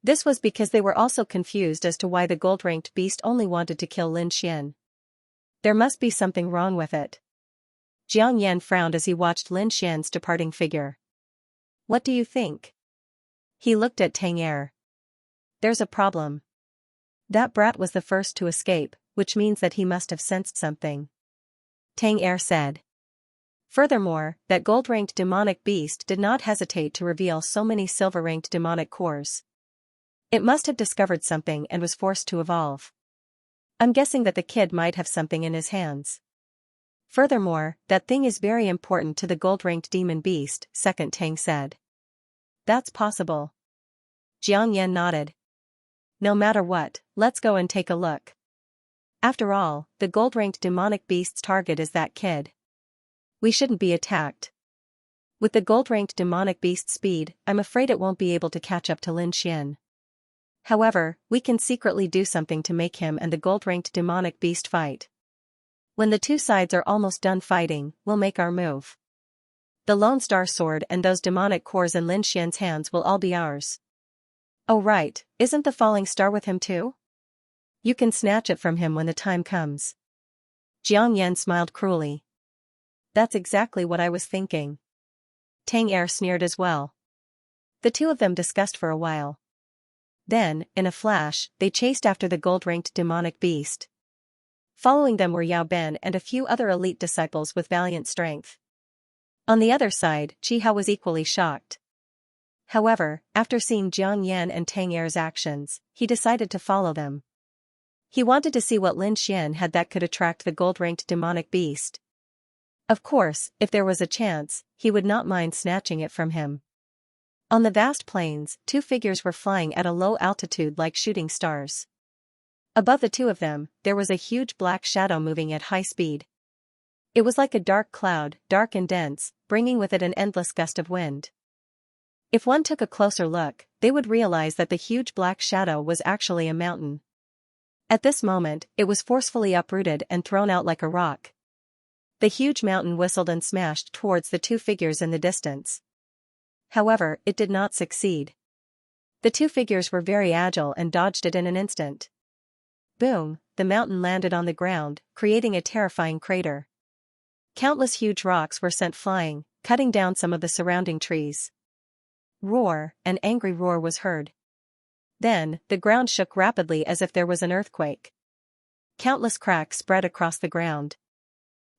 This was because they were also confused as to why the gold-ranked beast only wanted to kill Lin Xian. There must be something wrong with it. Jiang Yan frowned as he watched Lin Xian's departing figure. What do you think? He looked at Tang Er. There's a problem. That brat was the first to escape, which means that he must have sensed something. Tang Er said. Furthermore, that gold-ranked demonic beast did not hesitate to reveal so many silver-ranked demonic cores. It must have discovered something and was forced to evolve. I'm guessing that the kid might have something in his hands. Furthermore, that thing is very important to the gold-ranked demon beast, second Tang said. That's possible. Jiang Yan nodded. No matter what, let's go and take a look. After all, the gold-ranked demonic beast's target is that kid. We shouldn't be attacked. With the gold-ranked demonic beast's speed, I'm afraid it won't be able to catch up to Lin Xian. However, we can secretly do something to make him and the gold-ranked demonic beast fight. When the two sides are almost done fighting, we'll make our move. The Lone Star Sword and those demonic cores in Lin Xian's hands will all be ours. Oh right, isn't the falling star with him too? You can snatch it from him when the time comes. Jiang Yan smiled cruelly. That's exactly what I was thinking. Tang Er sneered as well. The two of them discussed for a while. Then, in a flash, they chased after the gold-ranked demonic beast. Following them were Yao Ben and a few other elite disciples with valiant strength. On the other side, Chi Hao was equally shocked. However, after seeing Jiang Yan and Tang Er's actions, he decided to follow them. He wanted to see what Lin Xian had that could attract the gold-ranked demonic beast. Of course, if there was a chance, he would not mind snatching it from him. On the vast plains, two figures were flying at a low altitude like shooting stars. Above the two of them, there was a huge black shadow moving at high speed. It was like a dark cloud, dark and dense, bringing with it an endless gust of wind. If one took a closer look, they would realize that the huge black shadow was actually a mountain. At this moment, it was forcefully uprooted and thrown out like a rock. The huge mountain whistled and smashed towards the two figures in the distance. However, it did not succeed. The two figures were very agile and dodged it in an instant. Boom, the mountain landed on the ground, creating a terrifying crater. Countless huge rocks were sent flying, cutting down some of the surrounding trees. Roar, an angry roar was heard. Then, the ground shook rapidly as if there was an earthquake. Countless cracks spread across the ground.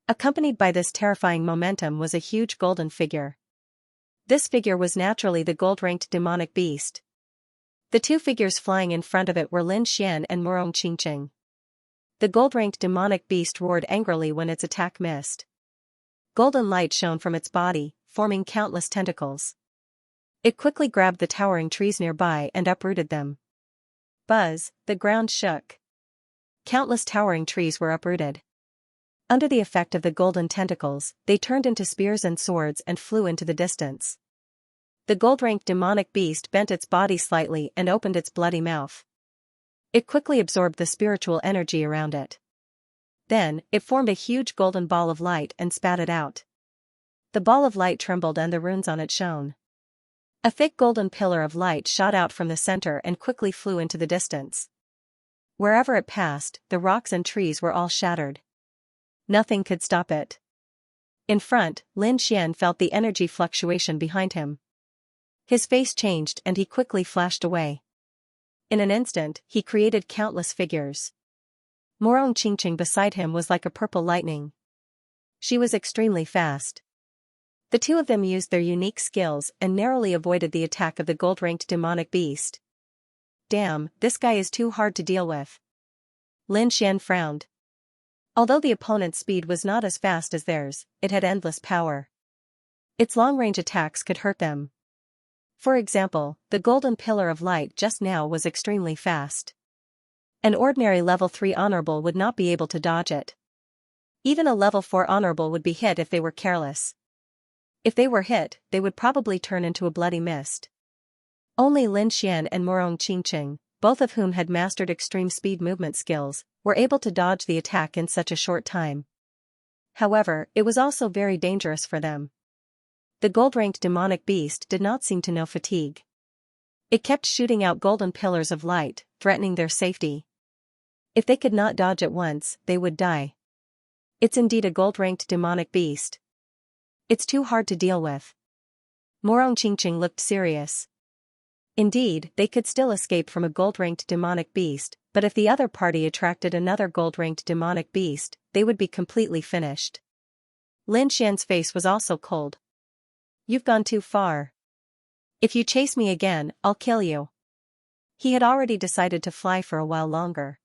Accompanied by this terrifying momentum was a huge golden figure. This figure was naturally the gold-ranked demonic beast. The two figures flying in front of it were Lin Xian and Morong Qingchen. The gold-ranked demonic beast roared angrily when its attack missed. Golden light shone from its body, forming countless tentacles. It quickly grabbed the towering trees nearby and uprooted them. Buzz, the ground shook. Countless towering trees were uprooted. Under the effect of the golden tentacles, they turned into spears and swords and flew into the distance. The gold-ranked demonic beast bent its body slightly and opened its bloody mouth. It quickly absorbed the spiritual energy around it. Then, it formed a huge golden ball of light and spat it out. The ball of light trembled and the runes on it shone. A thick golden pillar of light shot out from the center and quickly flew into the distance. Wherever it passed, the rocks and trees were all shattered. Nothing could stop it. In front, Lin Xian felt the energy fluctuation behind him. His face changed and he quickly flashed away. In an instant, he created countless figures. Morong Qingqing beside him was like a purple lightning. She was extremely fast. The two of them used their unique skills and narrowly avoided the attack of the gold-ranked demonic beast. Damn, this guy is too hard to deal with. Lin Xian frowned. Although the opponent's speed was not as fast as theirs, it had endless power. Its long-range attacks could hurt them. For example, the golden pillar of light just now was extremely fast. An ordinary level 3 honorable would not be able to dodge it. Even a level 4 honorable would be hit if they were careless. If they were hit, they would probably turn into a bloody mist. Only Lin Xian and Morong Qingqing, both of whom had mastered extreme speed movement skills, were able to dodge the attack in such a short time. However, it was also very dangerous for them. The gold-ranked demonic beast did not seem to know fatigue. It kept shooting out golden pillars of light, threatening their safety. If they could not dodge at once, they would die. It's indeed a gold-ranked demonic beast. It's too hard to deal with. Morong Qingqing looked serious. Indeed, they could still escape from a gold-ranked demonic beast, but if the other party attracted another gold-ranked demonic beast, they would be completely finished. Lin Xian's face was also cold. You've gone too far. If you chase me again, I'll kill you. He had already decided to fly for a while longer.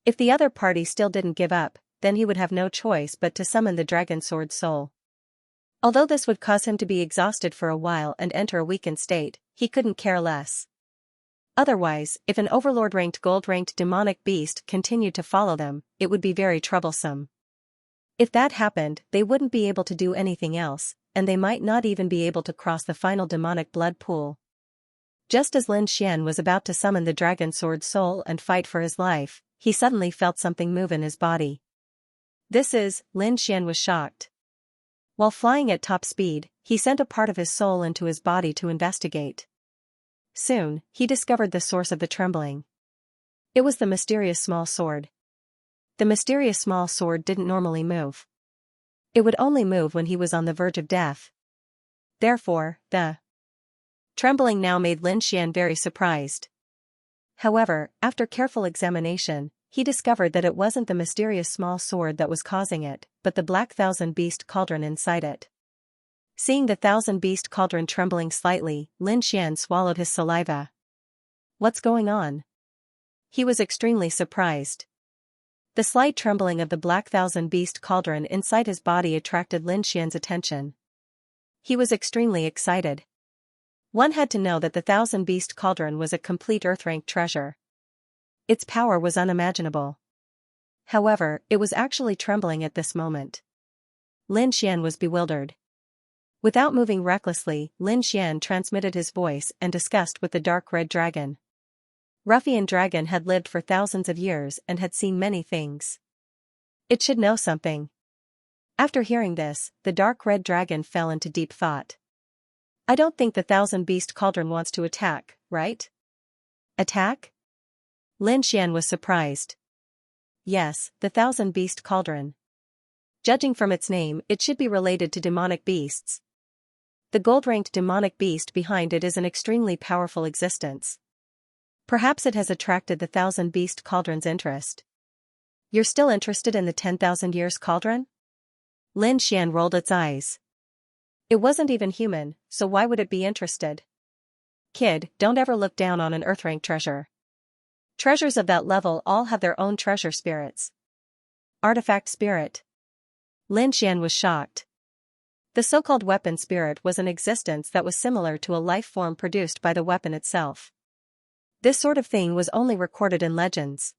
If the other party still didn't give up, then he would have no choice but to summon the dragon sword soul. Although this would cause him to be exhausted for a while and enter a weakened state, he couldn't care less. Otherwise, if an overlord-ranked gold-ranked demonic beast continued to follow them, it would be very troublesome. If that happened, they wouldn't be able to do anything else, and they might not even be able to cross the final demonic blood pool. Just as Lin Xian was about to summon the dragon sword soul and fight for his life, he suddenly felt something move in his body. Lin Xian was shocked. While flying at top speed, he sent a part of his soul into his body to investigate. Soon, he discovered the source of the trembling. It was the mysterious small sword. The mysterious small sword didn't normally move. It would only move when he was on the verge of death. Therefore, the trembling now made Lin Xian very surprised. However, after careful examination, he discovered that it wasn't the mysterious small sword that was causing it, but the black thousand beast cauldron inside it. Seeing the thousand beast cauldron trembling slightly, Lin Xian swallowed his saliva. What's going on? He was extremely surprised. The slight trembling of the black thousand beast cauldron inside his body attracted Lin Xian's attention. He was extremely excited. One had to know that the thousand beast cauldron was a complete earth-rank treasure. Its power was unimaginable. However, it was actually trembling at this moment. Lin Xian was bewildered. Without moving recklessly, Lin Xian transmitted his voice and discussed with the dark red dragon. Ruffian dragon had lived for thousands of years and had seen many things. It should know something. After hearing this, the dark red dragon fell into deep thought. I don't think the thousand beast cauldron wants to attack, right? Attack? Lin Xian was surprised. Yes, the thousand beast cauldron. Judging from its name, it should be related to demonic beasts. The gold-ranked demonic beast behind it is an extremely powerful existence. Perhaps it has attracted the thousand beast cauldron's interest. You're still interested in the 10,000 years cauldron? Lin Xian rolled its eyes. It wasn't even human, so why would it be interested? Kid, don't ever look down on an earth-rank treasure. Treasures of that level all have their own treasure spirits. Artifact spirit. Lin Xian was shocked. The so-called weapon spirit was an existence that was similar to a life form produced by the weapon itself. This sort of thing was only recorded in legends.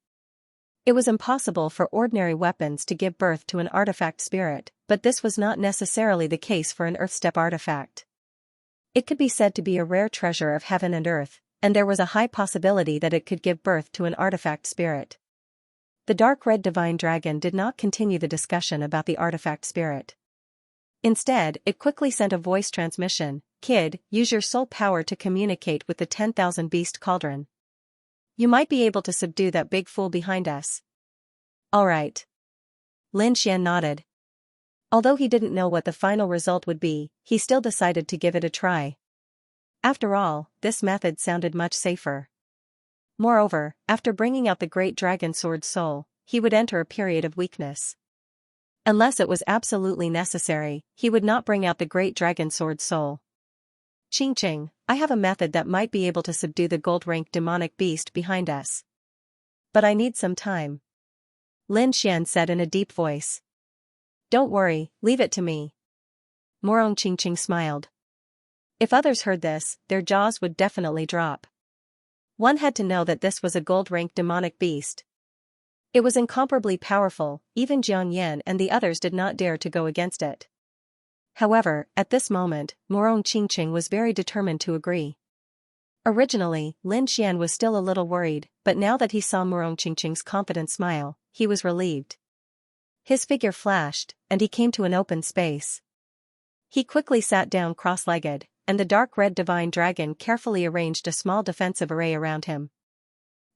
It was impossible for ordinary weapons to give birth to an artifact spirit, but this was not necessarily the case for an earth-step artifact. It could be said to be a rare treasure of heaven and earth, and there was a high possibility that it could give birth to an artifact spirit. The dark red divine dragon did not continue the discussion about the artifact spirit. Instead, it quickly sent a voice transmission. "Kid, use your soul power to communicate with the 10,000 beast cauldron. You might be able to subdue that big fool behind us." "Alright." Lin Xian nodded. Although he didn't know what the final result would be, he still decided to give it a try. After all, this method sounded much safer. Moreover, after bringing out the great dragon sword soul, he would enter a period of weakness. Unless it was absolutely necessary, he would not bring out the great dragon sword soul. "Qingqing, I have a method that might be able to subdue the gold-rank demonic beast behind us. But I need some time," Lin Xian said in a deep voice. "Don't worry, leave it to me." Morong Qingqing smiled. If others heard this, their jaws would definitely drop. One had to know that this was a gold-rank demonic beast. It was incomparably powerful, even Jiang Yan and the others did not dare to go against it. However, at this moment, Morong Qingqing was very determined to agree. Originally, Lin Xian was still a little worried, but now that he saw Morong Qingqing's confident smile, he was relieved. His figure flashed, and he came to an open space. He quickly sat down cross-legged, and the dark red divine dragon carefully arranged a small defensive array around him.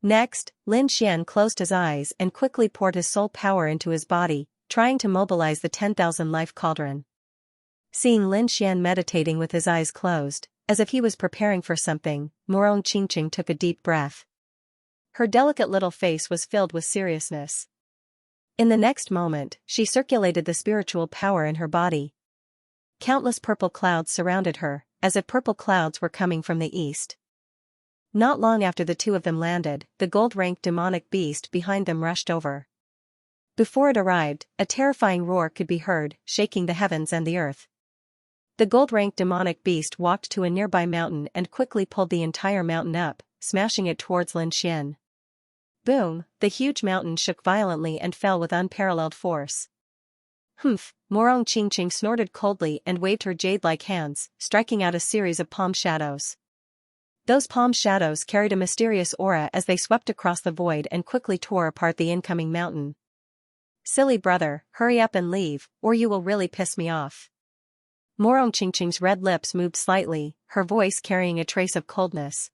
Next, Lin Xian closed his eyes and quickly poured his soul power into his body, trying to mobilize the 10,000 life cauldron. Seeing Lin Xian meditating with his eyes closed, as if he was preparing for something, Morong Qingqing took a deep breath. Her delicate little face was filled with seriousness. In the next moment, she circulated the spiritual power in her body. Countless purple clouds surrounded her, as if purple clouds were coming from the east. Not long after the two of them landed, the gold-rank demonic beast behind them rushed over. Before it arrived, a terrifying roar could be heard, shaking the heavens and the earth. The gold-rank demonic beast walked to a nearby mountain and quickly pulled the entire mountain up, smashing it towards Lin Xian. Boom, the huge mountain shook violently and fell with unparalleled force. "Humph," Morong Qingqing snorted coldly and waved her jade-like hands, striking out a series of palm shadows. Those palm shadows carried a mysterious aura as they swept across the void and quickly tore apart the incoming mountain. "Silly brother, hurry up and leave, or you will really piss me off." Morong Qingqing's red lips moved slightly, her voice carrying a trace of coldness.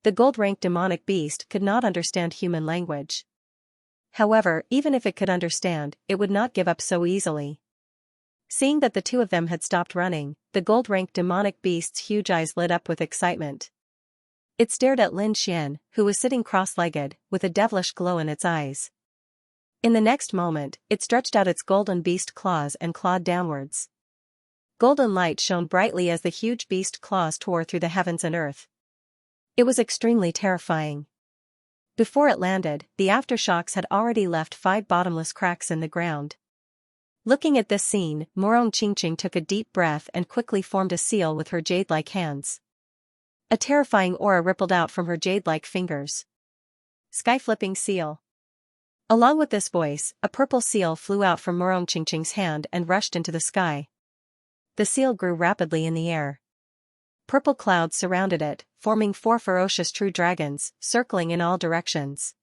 The gold-rank demonic beast could not understand human language. However, even if it could understand, it would not give up so easily. Seeing that the two of them had stopped running, the gold-rank demonic beast's huge eyes lit up with excitement. It stared at Lin Xian, who was sitting cross-legged, with a devilish glow in its eyes. In the next moment, it stretched out its golden beast claws and clawed downwards. Golden light shone brightly as the huge beast claws tore through the heavens and earth. It was extremely terrifying. Before it landed, the aftershocks had already left 5 bottomless cracks in the ground. Looking at this scene, Morong Qingqing took a deep breath and quickly formed a seal with her jade-like hands. A terrifying aura rippled out from her jade-like fingers. "Sky-flipping seal." Along with this voice, a purple seal flew out from Morong Qingqing's hand and rushed into the sky. The seal grew rapidly in the air. Purple clouds surrounded it, forming 4 ferocious true dragons, circling in all directions.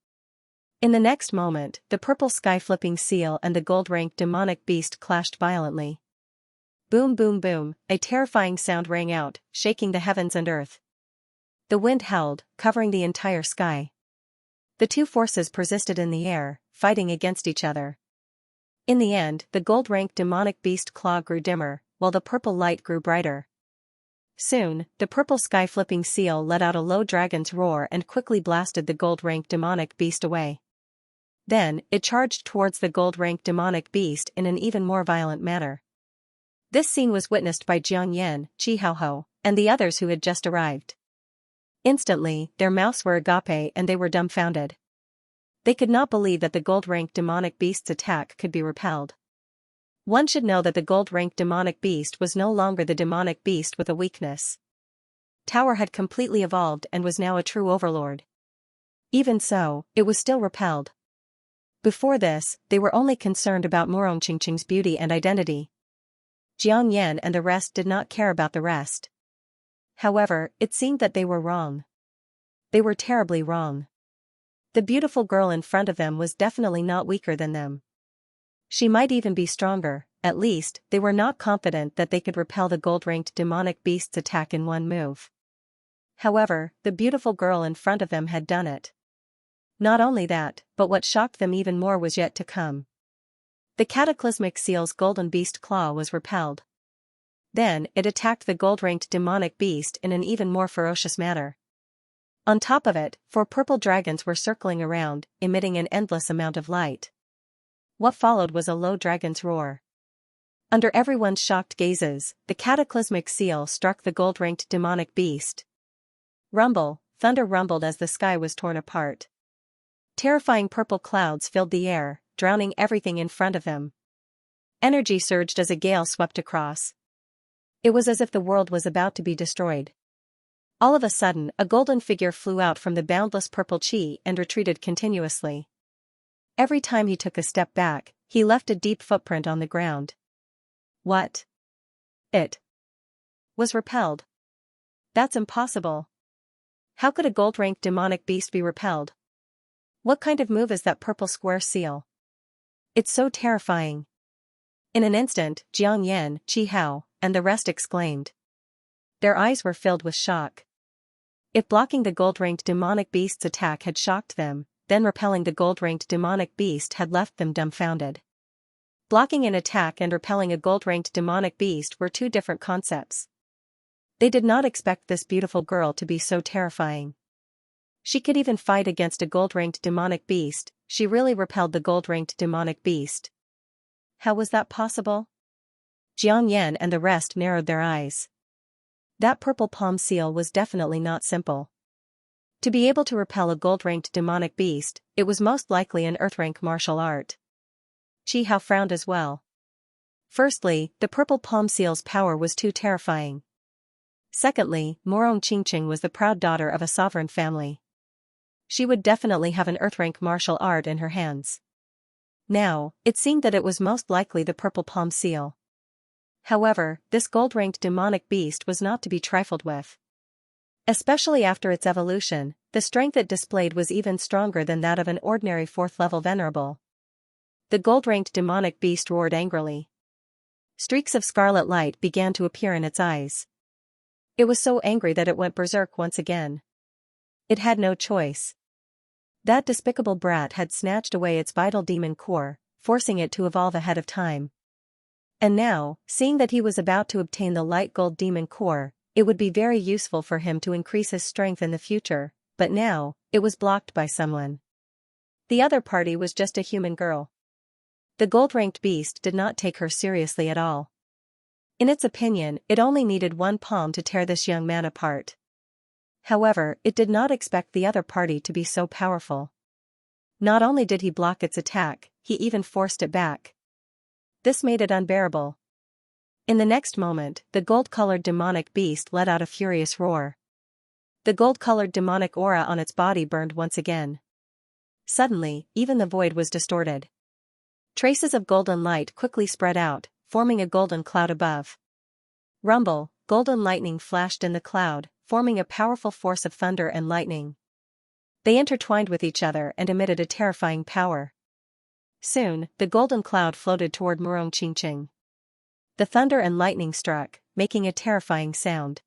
In the next moment, the purple sky-flipping seal and the gold-rank demonic beast clashed violently. Boom boom boom, a terrifying sound rang out, shaking the heavens and earth. The wind howled, covering the entire sky. The two forces persisted in the air, fighting against each other. In the end, the gold-rank demonic beast claw grew dimmer, while the purple light grew brighter. Soon, the purple sky-flipping seal let out a low dragon's roar and quickly blasted the gold-rank demonic beast away. Then, it charged towards the gold-rank demonic beast in an even more violent manner. This scene was witnessed by Jiang Yan, Chi Haohou, and the others who had just arrived. Instantly, their mouths were agape and they were dumbfounded. They could not believe that the gold-rank demonic beast's attack could be repelled. One should know that the gold-rank demonic beast was no longer the demonic beast with a weakness. Tower had completely evolved and was now a true overlord. Even so, it was still repelled. Before this, they were only concerned about Morong Qingqing's beauty and identity. Jiang Yan and the rest did not care about the rest. However, it seemed that they were wrong. They were terribly wrong. The beautiful girl in front of them was definitely not weaker than them. She might even be stronger, at least, they were not confident that they could repel the gold-ranked demonic beast's attack in one move. However, the beautiful girl in front of them had done it. Not only that, but what shocked them even more was yet to come. The cataclysmic seal's golden beast claw was repelled. Then, it attacked the gold-ranked demonic beast in an even more ferocious manner. On top of it, 4 purple dragons were circling around, emitting an endless amount of light. What followed was a low dragon's roar. Under everyone's shocked gazes, the cataclysmic seal struck the gold-ranked demonic beast. Rumble, thunder rumbled as the sky was torn apart. Terrifying purple clouds filled the air, drowning everything in front of them. Energy surged as a gale swept across. It was as if the world was about to be destroyed. All of a sudden, a golden figure flew out from the boundless purple chi and retreated continuously. Every time he took a step back, he left a deep footprint on the ground. What? It was repelled. That's impossible. How could a gold-ranked demonic beast be repelled? What kind of move is that purple square seal? It's so terrifying. In an instant, Jiang Yan, Qi Hao, and the rest exclaimed. Their eyes were filled with shock. If blocking the gold-ranked demonic beast's attack had shocked them, then repelling the gold-ranked demonic beast had left them dumbfounded. Blocking an attack and repelling a gold-ranked demonic beast were 2 different concepts. They did not expect this beautiful girl to be so terrifying. She could even fight against a gold-ranked demonic beast. She really repelled the gold-ranked demonic beast. How was that possible? Jiang Yan and the rest narrowed their eyes. That purple palm seal was definitely not simple. To be able to repel a gold-ranked demonic beast, it was most likely an earth-rank martial art. Qi Hao frowned as well. Firstly, the purple palm seal's power was too terrifying. Secondly, Morong Qingqing was the proud daughter of a sovereign family. She would definitely have an earth-rank martial art in her hands. Now, it seemed that it was most likely the purple palm seal. However, this gold-ranked demonic beast was not to be trifled with. Especially after its evolution, the strength it displayed was even stronger than that of an ordinary 4th-level venerable. The gold-ranked demonic beast roared angrily. Streaks of scarlet light began to appear in its eyes. It was so angry that it went berserk once again. It had no choice. That despicable brat had snatched away its vital demon core, forcing it to evolve ahead of time. And now, seeing that he was about to obtain the light gold demon core, it would be very useful for him to increase his strength in the future, but now, it was blocked by someone. The other party was just a human girl. The gold-ranked beast did not take her seriously at all. In its opinion, it only needed 1 palm to tear this young man apart. However, it did not expect the other party to be so powerful. Not only did he block its attack, he even forced it back. This made it unbearable. In the next moment, the gold-colored demonic beast let out a furious roar. The gold-colored demonic aura on its body burned once again. Suddenly, even the void was distorted. Traces of golden light quickly spread out, forming a golden cloud above. Rumble, golden lightning flashed in the cloud, forming a powerful force of thunder and lightning. They intertwined with each other and emitted a terrifying power. Soon, the golden cloud floated toward Morong Qingqing. The thunder and lightning struck, making a terrifying sound.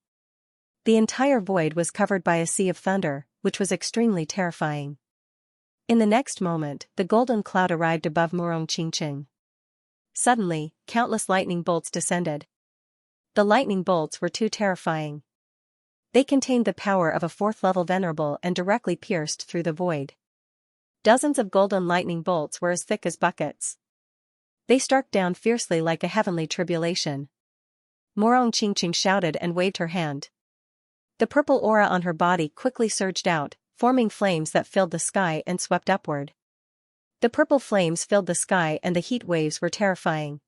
The entire void was covered by a sea of thunder, which was extremely terrifying. In the next moment, the golden cloud arrived above Morong Qingqing. Suddenly, countless lightning bolts descended. The lightning bolts were too terrifying. They contained the power of a 4th-level venerable and directly pierced through the void. Dozens of golden lightning bolts were as thick as buckets. They struck down fiercely like a heavenly tribulation. Morong Qingqing shouted and waved her hand. The purple aura on her body quickly surged out, forming flames that filled the sky and swept upward. The purple flames filled the sky and the heat waves were terrifying.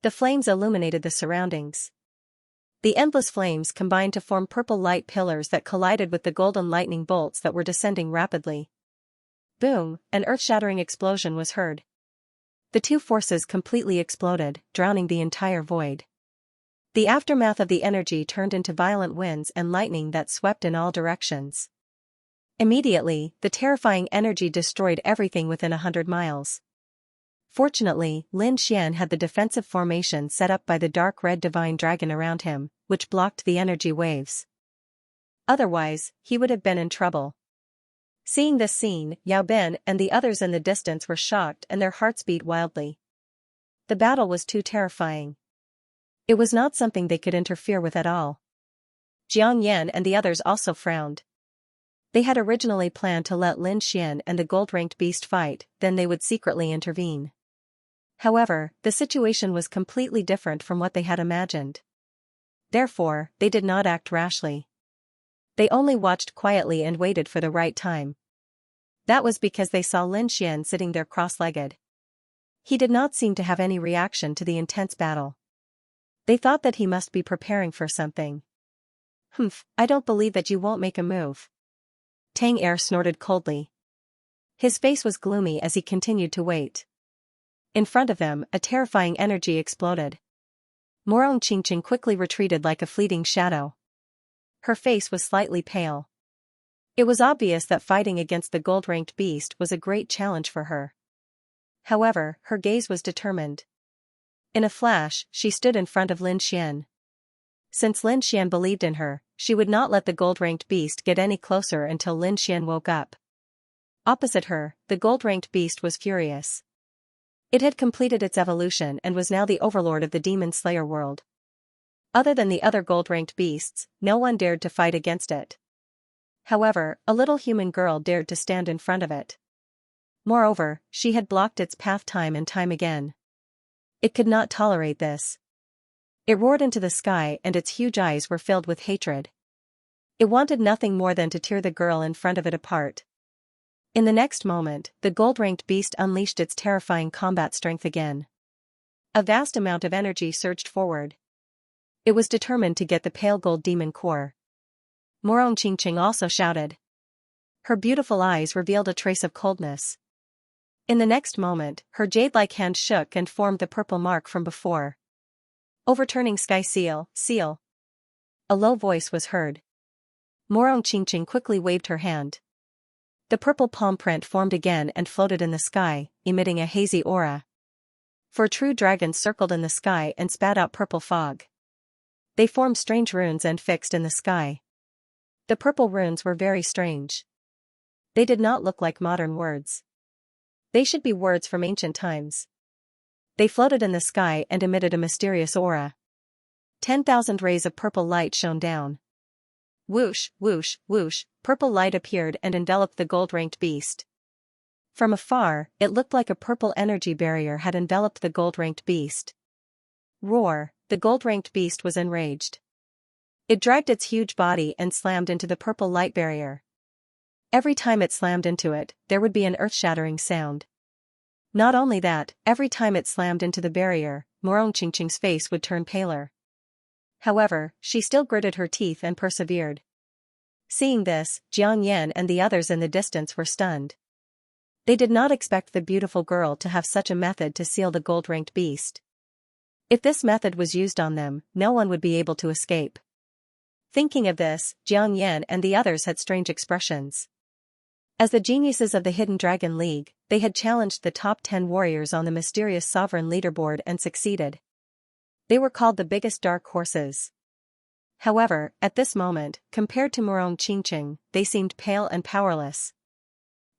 The flames illuminated the surroundings. The endless flames combined to form purple light pillars that collided with the golden lightning bolts that were descending rapidly. Boom, an earth-shattering explosion was heard. The 2 forces completely exploded, drowning the entire void. The aftermath of the energy turned into violent winds and lightning that swept in all directions. Immediately, the terrifying energy destroyed everything within 100 miles. Fortunately, Lin Xian had the defensive formation set up by the dark red divine dragon around him, which blocked the energy waves. Otherwise, he would have been in trouble. Seeing this scene, Yao Ben and the others in the distance were shocked and their hearts beat wildly. The battle was too terrifying. It was not something they could interfere with at all. Jiang Yan and the others also frowned. They had originally planned to let Lin Xian and the gold-ranked beast fight, then they would secretly intervene. However, the situation was completely different from what they had imagined. Therefore, they did not act rashly. They only watched quietly and waited for the right time. That was because they saw Lin Xian sitting there cross-legged. He did not seem to have any reaction to the intense battle. They thought that he must be preparing for something. "Humph, I don't believe that you won't make a move." Tang Er snorted coldly. His face was gloomy as he continued to wait. In front of them, a terrifying energy exploded. Morong Qingqing quickly retreated like a fleeting shadow. Her face was slightly pale. It was obvious that fighting against the gold-ranked beast was a great challenge for her. However, her gaze was determined. In a flash, she stood in front of Lin Xian. Since Lin Xian believed in her, she would not let the gold-ranked beast get any closer until Lin Xian woke up. Opposite her, the gold-ranked beast was furious. It had completed its evolution and was now the overlord of the Demon Slayer world. Other than the other gold-ranked beasts, no one dared to fight against it. However, a little human girl dared to stand in front of it. Moreover, she had blocked its path time and time again. It could not tolerate this. It roared into the sky and its huge eyes were filled with hatred. It wanted nothing more than to tear the girl in front of it apart. In the next moment, the gold-ranked beast unleashed its terrifying combat strength again. A vast amount of energy surged forward. It was determined to get the pale gold demon core. Morong Qingqing also shouted. Her beautiful eyes revealed a trace of coldness. In the next moment, her jade-like hand shook and formed the purple mark from before. Overturning sky seal. A low voice was heard. Morong Qingqing quickly waved her hand. The purple palm print formed again and floated in the sky, emitting a hazy aura. 4 true dragons circled in the sky and spat out purple fog. They formed strange runes and fixed in the sky. The purple runes were very strange. They did not look like modern words. They should be words from ancient times. They floated in the sky and emitted a mysterious aura. 10,000 rays of purple light shone down. Whoosh, whoosh, whoosh, purple light appeared and enveloped the gold-ranked beast. From afar, it looked like a purple energy barrier had enveloped the gold-ranked beast. Roar, the gold-ranked beast was enraged. It dragged its huge body and slammed into the purple light barrier. Every time it slammed into it, there would be an earth-shattering sound. Not only that, every time it slammed into the barrier, Morong Qingqing's face would turn paler. However, she still gritted her teeth and persevered. Seeing this, Jiang Yan and the others in the distance were stunned. They did not expect the beautiful girl to have such a method to seal the gold-ranked beast. If this method was used on them, no one would be able to escape. Thinking of this, Jiang Yan and the others had strange expressions. As the geniuses of the Hidden Dragon League, they had challenged the top 10 warriors on the mysterious sovereign leaderboard and succeeded. They were called the biggest dark horses. However, at this moment, compared to Morong Qingqing, they seemed pale and powerless.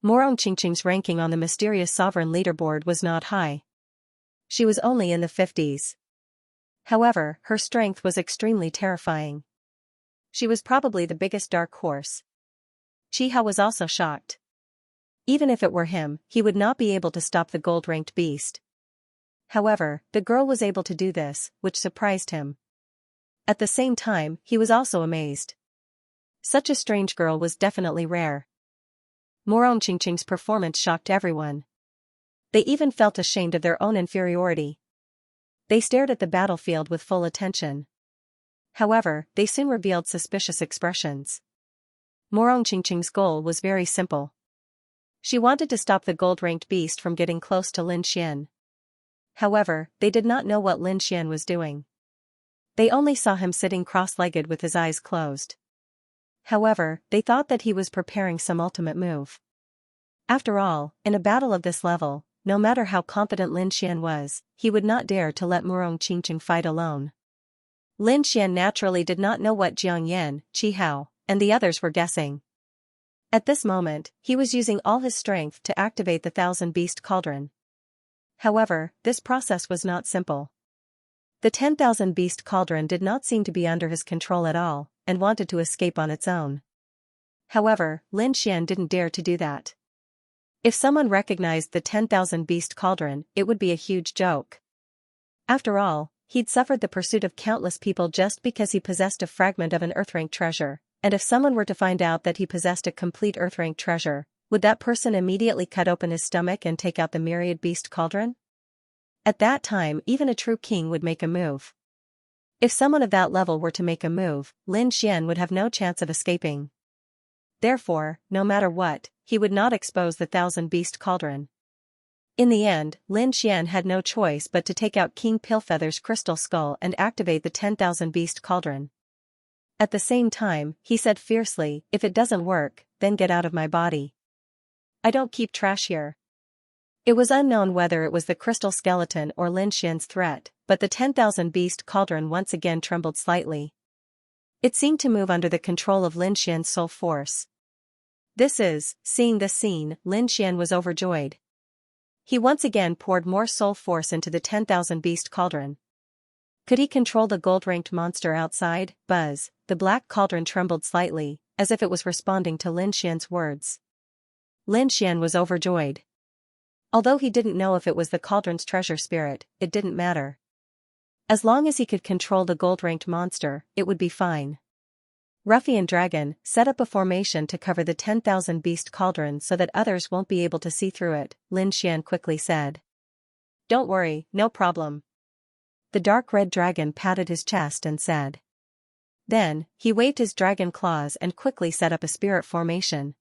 Morong Qingqing's ranking on the mysterious sovereign leaderboard was not high. She was only in the 50s. However, her strength was extremely terrifying. She was probably the biggest dark horse. Chiha was also shocked. Even if it were him, he would not be able to stop the gold-ranked beast. However, the girl was able to do this, which surprised him. At the same time, he was also amazed. Such a strange girl was definitely rare. Morong Qingqing's performance shocked everyone. They even felt ashamed of their own inferiority. They stared at the battlefield with full attention. However, they soon revealed suspicious expressions. Morong Qingqing's goal was very simple. She wanted to stop the gold-ranked beast from getting close to Lin Xian. However, they did not know what Lin Xian was doing. They only saw him sitting cross-legged with his eyes closed. However, they thought that he was preparing some ultimate move. After all, in a battle of this level, no matter how confident Lin Xian was, he would not dare to let Murong Qingqing fight alone. Lin Xian naturally did not know what Jiang Yan, Qi Hao, and the others were guessing. At this moment, he was using all his strength to activate the thousand-beast cauldron. However, this process was not simple. The 10,000-beast cauldron did not seem to be under his control at all, and wanted to escape on its own. However, Lin Xian didn't dare to do that. If someone recognized the 10,000-beast cauldron, it would be a huge joke. After all, he'd suffered the pursuit of countless people just because he possessed a fragment of an Earthrank treasure, and if someone were to find out that he possessed a complete Earthrank treasure, would that person immediately cut open his stomach and take out the myriad beast cauldron? At that time, even a true king would make a move. If someone of that level were to make a move, Lin Xian would have no chance of escaping. Therefore, no matter what, he would not expose the thousand-beast cauldron. In the end, Lin Xian had no choice but to take out King Pillfeather's crystal skull and activate the 10,000-beast cauldron. At the same time, he said fiercely, "If it doesn't work, then get out of my body. I don't keep trash here." It was unknown whether it was the crystal skeleton or Lin Xian's threat, but the 10,000-beast cauldron once again trembled slightly. It seemed to move under the control of Lin Xian's soul force. Seeing this scene, Lin Xian was overjoyed. He once again poured more soul force into the 10,000-beast cauldron. Could he control the gold-ranked monster outside? Buzz, the black cauldron trembled slightly, as if it was responding to Lin Xian's words. Lin Xian was overjoyed. Although he didn't know if it was the cauldron's treasure spirit, it didn't matter. As long as he could control the gold-ranked monster, it would be fine. Ruffian Dragon, set up a formation to cover the 10,000-beast cauldron so that others won't be able to see through it, Lin Xian quickly said. Don't worry, no problem. The dark red dragon patted his chest and said. Then, he waved his dragon claws and quickly set up a spirit formation.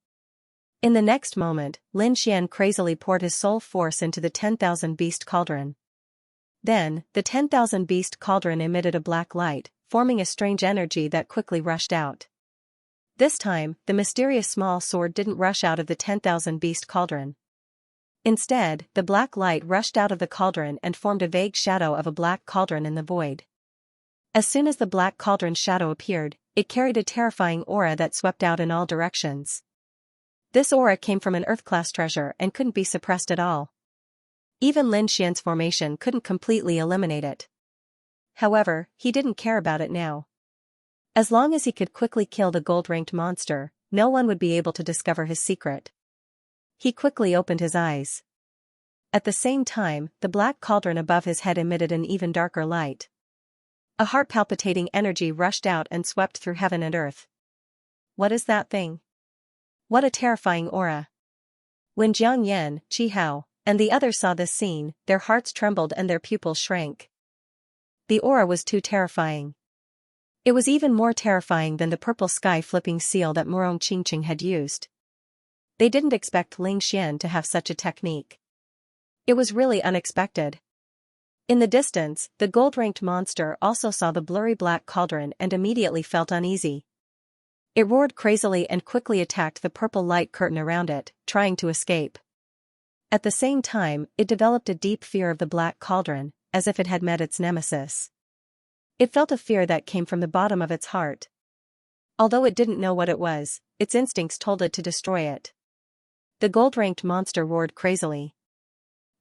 In the next moment, Lin Xian crazily poured his soul force into the 10,000-beast cauldron. Then, the 10,000-beast cauldron emitted a black light, forming a strange energy that quickly rushed out. This time, the mysterious small sword didn't rush out of the 10,000-beast cauldron. Instead, the black light rushed out of the cauldron and formed a vague shadow of a black cauldron in the void. As soon as the black cauldron's shadow appeared, it carried a terrifying aura that swept out in all directions. This aura came from an Earth-class treasure and couldn't be suppressed at all. Even Lin Xian's formation couldn't completely eliminate it. However, he didn't care about it now. As long as he could quickly kill the gold-ranked monster, no one would be able to discover his secret. He quickly opened his eyes. At the same time, the black cauldron above his head emitted an even darker light. A heart-palpitating energy rushed out and swept through heaven and earth. What is that thing? What a terrifying aura. When Jiang Yan, Qi Hao, and the others saw this scene, their hearts trembled and their pupils shrank. The aura was too terrifying. It was even more terrifying than the purple sky-flipping seal that Murong Qingqing had used. They didn't expect Lin Xian to have such a technique. It was really unexpected. In the distance, the gold-ranked monster also saw the blurry black cauldron and immediately felt uneasy. It roared crazily and quickly attacked the purple light curtain around it, trying to escape. At the same time, it developed a deep fear of the black cauldron, as if it had met its nemesis. It felt a fear that came from the bottom of its heart. Although it didn't know what it was, its instincts told it to destroy it. The gold-ranked monster roared crazily.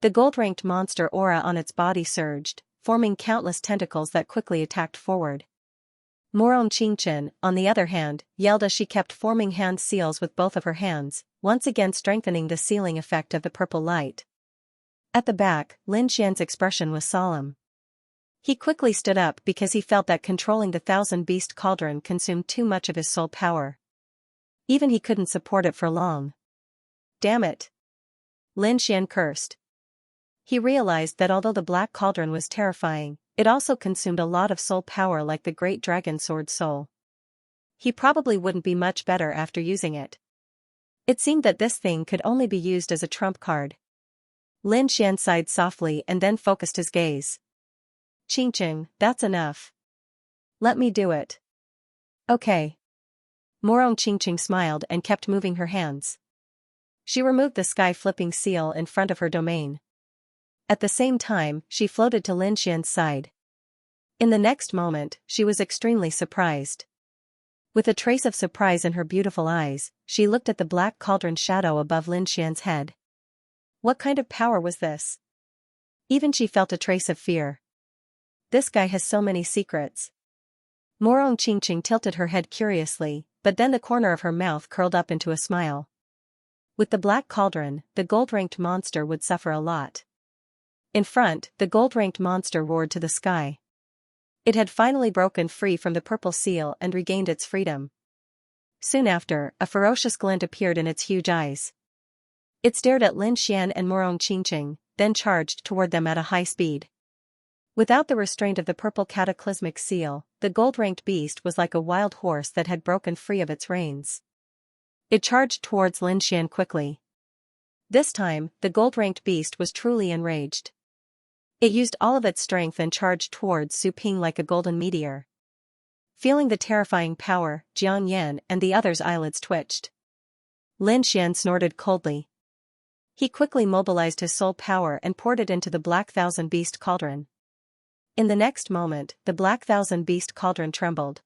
The gold-ranked monster aura on its body surged, forming countless tentacles that quickly attacked forward. Murong Qingqing, on the other hand, yelled as she kept forming hand seals with both of her hands, once again strengthening the sealing effect of the purple light. At the back, Lin Xian's expression was solemn. He quickly stood up because he felt that controlling the thousand-beast cauldron consumed too much of his soul power. Even he couldn't support it for long. Damn it! Lin Xian cursed. He realized that although the black cauldron was terrifying, it also consumed a lot of soul power like the great dragon sword soul. He probably wouldn't be much better after using it. It seemed that this thing could only be used as a trump card. Lin Xian sighed softly and then focused his gaze. Qingqing, that's enough. Let me do it. Okay. Murong Qingqing smiled and kept moving her hands. She removed the sky-flipping seal in front of her domain. At the same time, she floated to Lin Xian's side. In the next moment, she was extremely surprised. With a trace of surprise in her beautiful eyes, she looked at the black cauldron shadow above Lin Xian's head. What kind of power was this? Even she felt a trace of fear. This guy has so many secrets. Morong Qingqing tilted her head curiously, but then the corner of her mouth curled up into a smile. With the black cauldron, the gold-ranked monster would suffer a lot. In front, the gold-ranked monster roared to the sky. It had finally broken free from the purple seal and regained its freedom. Soon after, a ferocious glint appeared in its huge eyes. It stared at Lin Xian and Morong Qingqing, then charged toward them at a high speed. Without the restraint of the purple cataclysmic seal, the gold-ranked beast was like a wild horse that had broken free of its reins. It charged towards Lin Xian quickly. This time, the gold-ranked beast was truly enraged. It used all of its strength and charged towards Su Ping like a golden meteor. Feeling the terrifying power, Jiang Yan and the others' eyelids twitched. Lin Xian snorted coldly. He quickly mobilized his soul power and poured it into the Black Thousand Beast cauldron. In the next moment, the Black Thousand Beast cauldron trembled.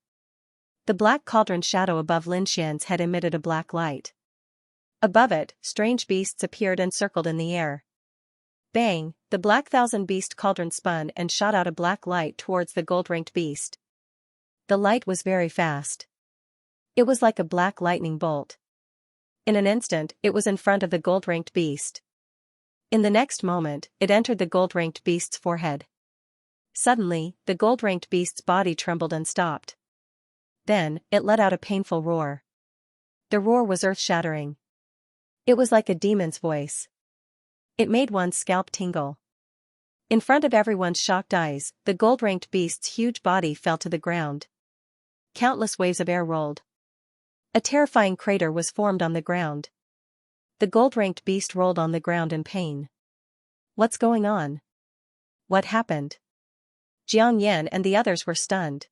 The black cauldron shadow above Lin Xian's head emitted a black light. Above it, strange beasts appeared and circled in the air. Bang! The Black Thousand Beast cauldron spun and shot out a black light towards the gold-ranked beast. The light was very fast. It was like a black lightning bolt. In an instant, it was in front of the gold-ranked beast. In the next moment, it entered the gold-ranked beast's forehead. Suddenly, the gold-ranked beast's body trembled and stopped. Then, it let out a painful roar. The roar was earth-shattering. It was like a demon's voice. It made one's scalp tingle. In front of everyone's shocked eyes, the gold-ranked beast's huge body fell to the ground. Countless waves of air rolled. A terrifying crater was formed on the ground. The gold-ranked beast rolled on the ground in pain. What's going on? What happened? Jiang Yan and the others were stunned.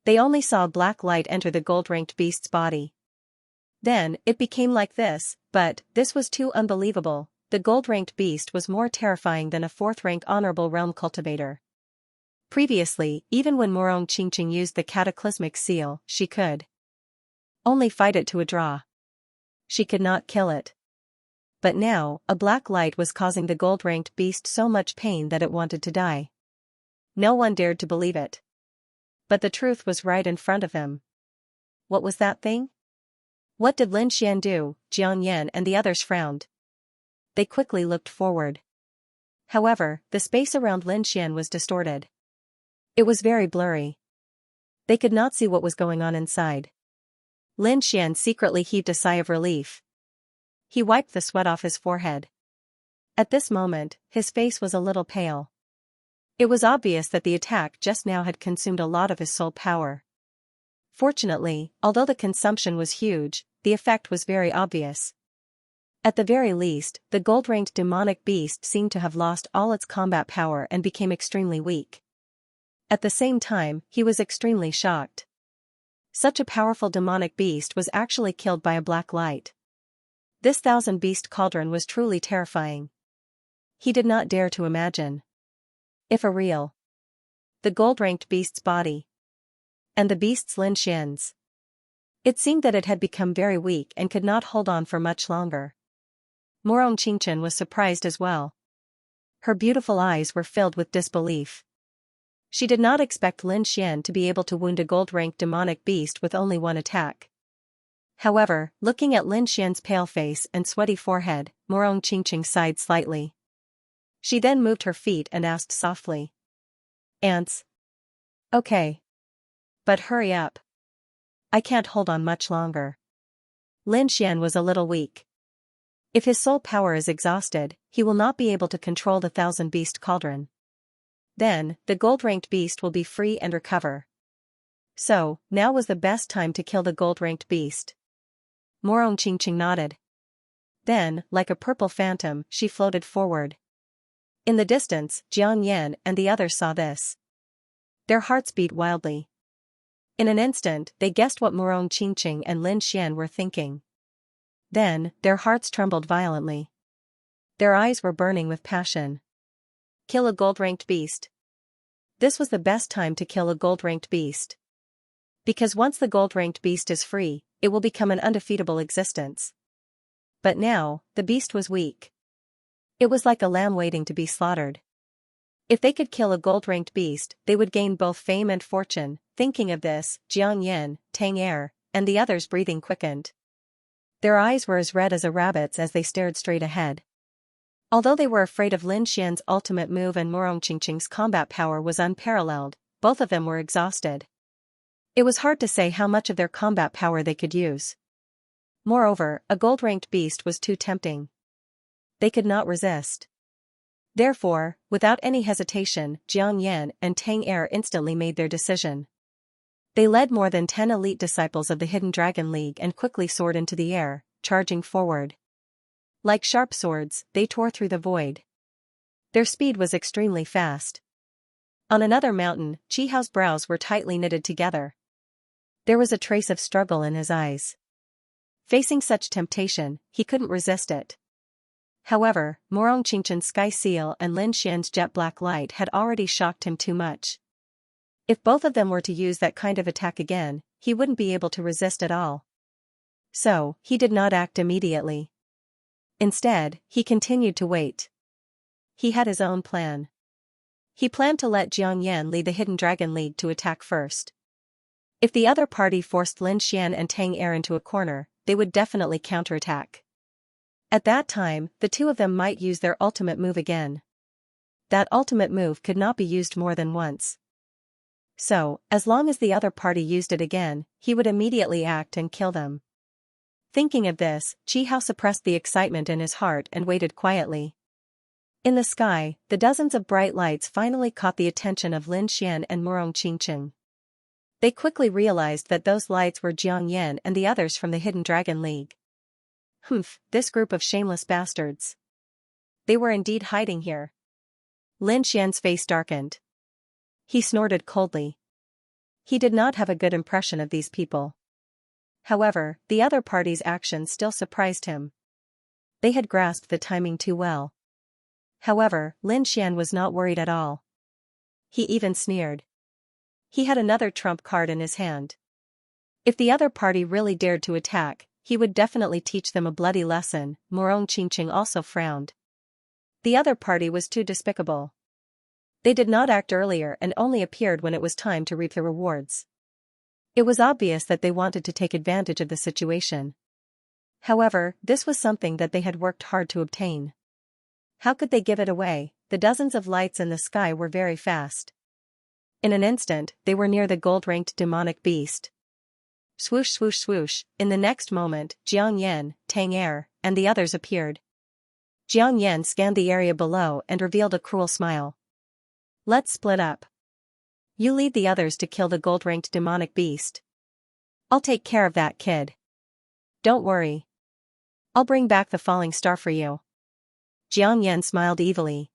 They only saw a black light enter the gold-ranked beast's body. Then, it became like this, but this was too unbelievable. The gold-ranked beast was more terrifying than a fourth-rank honorable realm cultivator. Previously, even when Morong Qingqing used the cataclysmic seal, she could only fight it to a draw. She could not kill it. But now, a black light was causing the gold-ranked beast so much pain that it wanted to die. No one dared to believe it. But the truth was right in front of him. What was that thing? What did Lin Xian do? Jiang Yan and the others frowned. They quickly looked forward. However, the space around Lin Xian was distorted. It was very blurry. They could not see what was going on inside. Lin Xian secretly heaved a sigh of relief. He wiped the sweat off his forehead. At this moment, his face was a little pale. It was obvious that the attack just now had consumed a lot of his soul power. Fortunately, although the consumption was huge, the effect was very obvious. At the very least, the gold-ranked demonic beast seemed to have lost all its combat power and became extremely weak. At the same time, he was extremely shocked. Such a powerful demonic beast was actually killed by a black light. This thousand-beast cauldron was truly terrifying. He did not dare to imagine. If a real. The gold-ranked beast's body. And the beast's Lin Xian's. It seemed that it had become very weak and could not hold on for much longer. Morong Qingqing was surprised as well. Her beautiful eyes were filled with disbelief. She did not expect Lin Xian to be able to wound a gold-ranked demonic beast with only one attack. However, looking at Lin Xian's pale face and sweaty forehead, Morong Qingqing sighed slightly. She then moved her feet and asked softly. Ants? Okay. But hurry up. I can't hold on much longer. Lin Xian was a little weak. If his soul power is exhausted, he will not be able to control the thousand-beast cauldron. Then, the gold-ranked beast will be free and recover. So, now was the best time to kill the gold-ranked beast. Morong Qingqing nodded. Then, like a purple phantom, she floated forward. In the distance, Jiang Yan and the others saw this. Their hearts beat wildly. In an instant, they guessed what Morong Qingqing and Lin Xian were thinking. Then, their hearts trembled violently. Their eyes were burning with passion. Kill a gold-ranked beast. This was the best time to kill a gold-ranked beast. Because once the gold-ranked beast is free, it will become an undefeatable existence. But now, the beast was weak. It was like a lamb waiting to be slaughtered. If they could kill a gold-ranked beast, they would gain both fame and fortune. Thinking of this, Jiang Yan, Tang Er, and the others' breathing quickened. Their eyes were as red as a rabbit's as they stared straight ahead. Although they were afraid of Lin Xian's ultimate move and Morong Qingqing's combat power was unparalleled, both of them were exhausted. It was hard to say how much of their combat power they could use. Moreover, a gold-ranked beast was too tempting. They could not resist. Therefore, without any hesitation, Jiang Yan and Tang Er instantly made their decision. They led more than 10 elite disciples of the Hidden Dragon League and quickly soared into the air, charging forward. Like sharp swords, they tore through the void. Their speed was extremely fast. On another mountain, Chihao's brows were tightly knitted together. There was a trace of struggle in his eyes. Facing such temptation, he couldn't resist it. However, Morong Qingqing's Sky Seal and Lin Xian's jet black light had already shocked him too much. If both of them were to use that kind of attack again, he wouldn't be able to resist at all. So, he did not act immediately. Instead, he continued to wait. He had his own plan. He planned to let Jiang Yan lead the Hidden Dragon League to attack first. If the other party forced Lin Xian and Tang Er into a corner, they would definitely counterattack. At that time, the two of them might use their ultimate move again. That ultimate move could not be used more than once. So, as long as the other party used it again, he would immediately act and kill them. Thinking of this, Chihao suppressed the excitement in his heart and waited quietly. In the sky, the dozens of bright lights finally caught the attention of Lin Xian and Morong Qingqing. They quickly realized that those lights were Jiang Yan and the others from the Hidden Dragon League. Humph, this group of shameless bastards. They were indeed hiding here. Lin Xian's face darkened. He snorted coldly. He did not have a good impression of these people. However, the other party's actions still surprised him. They had grasped the timing too well. However, Lin Xian was not worried at all. He even sneered. He had another trump card in his hand. If the other party really dared to attack, he would definitely teach them a bloody lesson. Morong Qingqing also frowned. The other party was too despicable. They did not act earlier and only appeared when it was time to reap the rewards. It was obvious that they wanted to take advantage of the situation. However, this was something that they had worked hard to obtain. How could they give it away? The dozens of lights in the sky were very fast. In an instant, they were near the gold-ranked demonic beast. Swoosh swoosh swoosh, in the next moment, Jiang Yan, Tang Er, and the others appeared. Jiang Yan scanned the area below and revealed a cruel smile. Let's split up. You lead the others to kill the gold-ranked demonic beast. I'll take care of that kid. Don't worry. I'll bring back the falling star for you. Jiang Yan smiled evilly.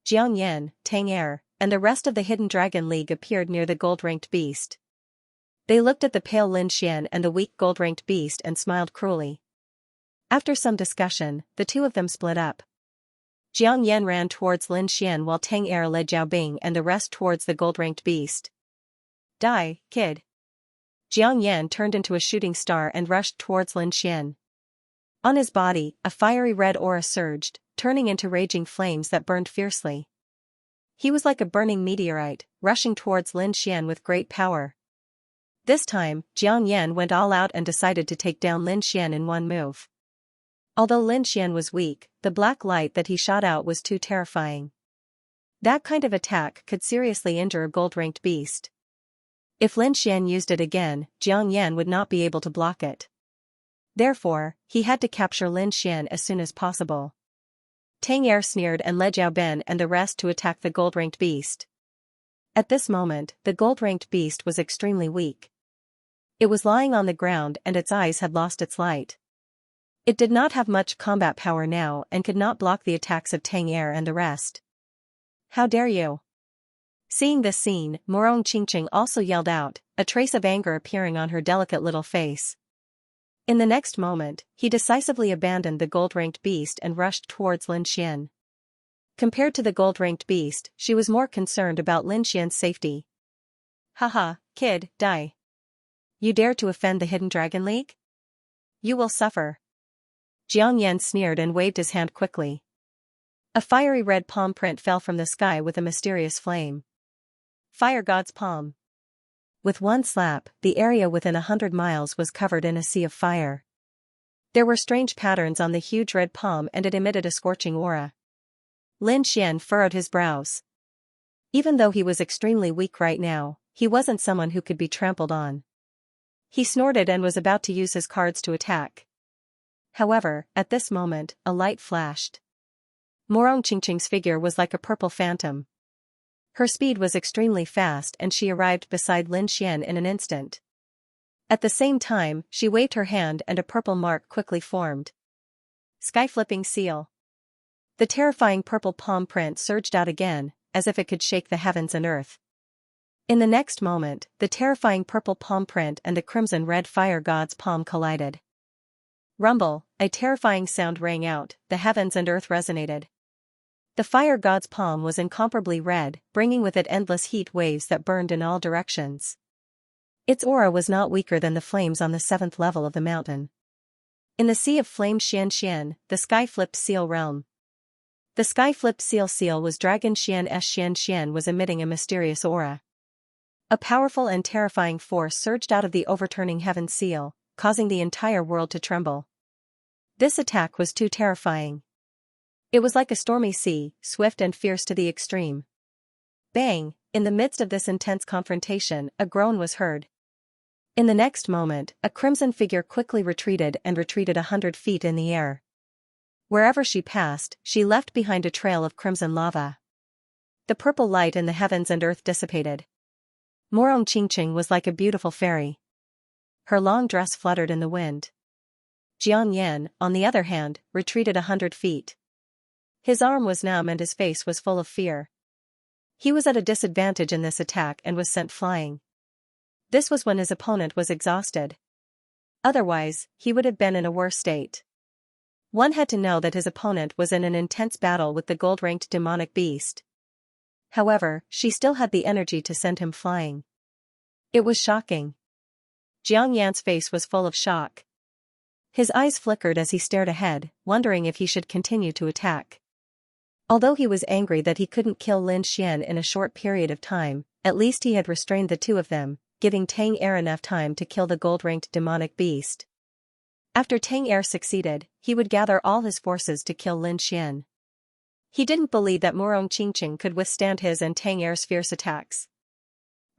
Jiang Yan, Tang Er, and the rest of the Hidden Dragon League appeared near the gold-ranked beast. They looked at the pale Lin Xian and the weak gold-ranked beast and smiled cruelly. After some discussion, the two of them split up. Jiang Yan ran towards Lin Xian while Tang Er led Zhao Bing and the rest towards the gold-ranked beast. Die, kid. Jiang Yan turned into a shooting star and rushed towards Lin Xian. On his body, a fiery red aura surged, turning into raging flames that burned fiercely. He was like a burning meteorite, rushing towards Lin Xian with great power. This time, Jiang Yan went all out and decided to take down Lin Xian in one move. Although Lin Xian was weak, the black light that he shot out was too terrifying. That kind of attack could seriously injure a gold-ranked beast. If Lin Xian used it again, Jiang Yan would not be able to block it. Therefore, he had to capture Lin Xian as soon as possible. Tang Er sneered and led Zhao Ben and the rest to attack the gold-ranked beast. At this moment, the gold-ranked beast was extremely weak. It was lying on the ground and its eyes had lost its light. It did not have much combat power now and could not block the attacks of Tang Er and the rest. How dare you! Seeing this scene, Morong Qingqing also yelled out, a trace of anger appearing on her delicate little face. In the next moment, he decisively abandoned the gold-ranked beast and rushed towards Lin Xian. Compared to the gold-ranked beast, she was more concerned about Lin Xian's safety. Haha, kid, die. You dare to offend the Hidden Dragon League? You will suffer. Jiang Yan sneered and waved his hand quickly. A fiery red palm print fell from the sky with a mysterious flame. Fire God's palm. With one slap, the area within 100 miles was covered in a sea of fire. There were strange patterns on the huge red palm and it emitted a scorching aura. Lin Xian furrowed his brows. Even though he was extremely weak right now, he wasn't someone who could be trampled on. He snorted and was about to use his cards to attack. However, at this moment, a light flashed. Morong Qingqing's figure was like a purple phantom. Her speed was extremely fast and she arrived beside Lin Xian in an instant. At the same time, she waved her hand and a purple mark quickly formed. Sky-flipping seal. The terrifying purple palm print surged out again, as if it could shake the heavens and earth. In the next moment, the terrifying purple palm print and the crimson-red fire god's palm collided. Rumble, a terrifying sound rang out, the heavens and earth resonated. The fire god's palm was incomparably red, bringing with it endless heat waves that burned in all directions. Its aura was not weaker than the flames on the 7th level of the mountain. In the sea of flame Xianxia, the sky-flipped seal realm. The sky-flipped seal was Dragon Xianxia was emitting a mysterious aura. A powerful and terrifying force surged out of the overturning heaven seal, causing the entire world to tremble. This attack was too terrifying. It was like a stormy sea, swift and fierce to the extreme. Bang! In the midst of this intense confrontation, a groan was heard. In the next moment, a crimson figure quickly retreated 100 feet in the air. Wherever she passed, she left behind a trail of crimson lava. The purple light in the heavens and earth dissipated. Morong Qingqing was like a beautiful fairy. Her long dress fluttered in the wind. Jiang Yan, on the other hand, retreated 100 feet. His arm was numb and his face was full of fear. He was at a disadvantage in this attack and was sent flying. This was when his opponent was exhausted. Otherwise, he would have been in a worse state. One had to know that his opponent was in an intense battle with the gold-ranked demonic beast. However, she still had the energy to send him flying. It was shocking. Jiang Yan's face was full of shock. His eyes flickered as he stared ahead, wondering if he should continue to attack. Although he was angry that he couldn't kill Lin Xian in a short period of time, at least he had restrained the two of them, giving Tang Er enough time to kill the gold-ranked demonic beast. After Tang Er succeeded, he would gather all his forces to kill Lin Xian. He didn't believe that Morong Qingqing could withstand his and Tang Er's fierce attacks.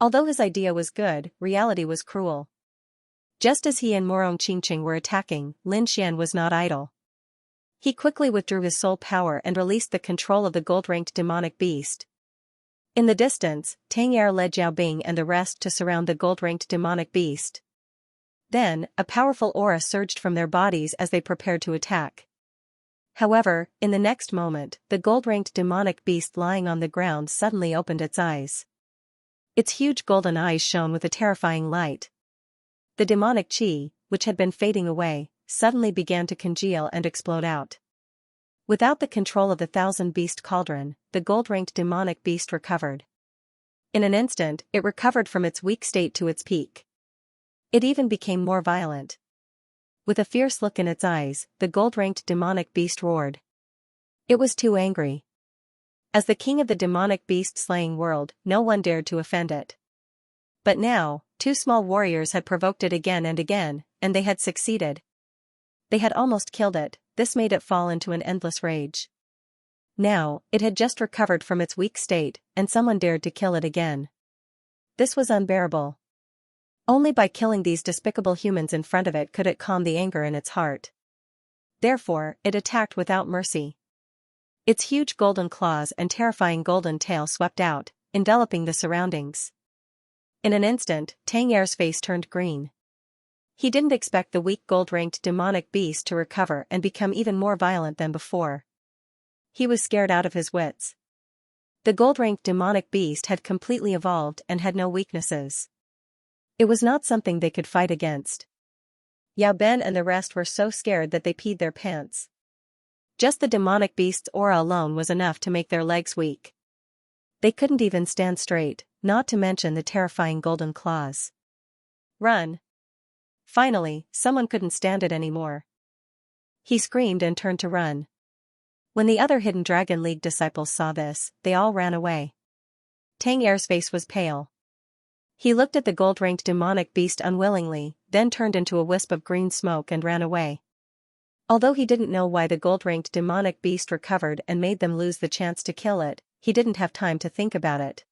Although his idea was good, reality was cruel. Just as he and Morong Qingqing were attacking, Lin Xian was not idle. He quickly withdrew his soul power and released the control of the gold-ranked demonic beast. In the distance, Tang Er led Zhao Bing and the rest to surround the gold-ranked demonic beast. Then, a powerful aura surged from their bodies as they prepared to attack. However, in the next moment, the gold-ranked demonic beast lying on the ground suddenly opened its eyes. Its huge golden eyes shone with a terrifying light. The demonic qi, which had been fading away, suddenly began to congeal and explode out. Without the control of the thousand-beast cauldron, the gold-ranked demonic beast recovered. In an instant, it recovered from its weak state to its peak. It even became more violent. With a fierce look in its eyes, the gold-ranked demonic beast roared. It was too angry. As the king of the demonic beast-slaying world, no one dared to offend it. But now, two small warriors had provoked it again, and they had succeeded. They had almost killed it. This made it fall into an endless rage. Now, it had just recovered from its weak state, and someone dared to kill it again. This was unbearable. Only by killing these despicable humans in front of it could it calm the anger in its heart. Therefore, it attacked without mercy. Its huge golden claws and terrifying golden tail swept out, enveloping the surroundings. In an instant, Tang Er's face turned green. He didn't expect the weak gold-ranked demonic beast to recover and become even more violent than before. He was scared out of his wits. The gold-ranked demonic beast had completely evolved and had no weaknesses. It was not something they could fight against. Yao Ben and the rest were so scared that they peed their pants. Just the demonic beast's aura alone was enough to make their legs weak. They couldn't even stand straight, not to mention the terrifying golden claws. Run! Finally, someone couldn't stand it anymore. He screamed and turned to run. When the other Hidden Dragon League disciples saw this, they all ran away. Tang Er's face was pale. He looked at the gold-ranked demonic beast unwillingly, then turned into a wisp of green smoke and ran away. Although he didn't know why the gold-ranked demonic beast recovered and made them lose the chance to kill it, he didn't have time to think about it.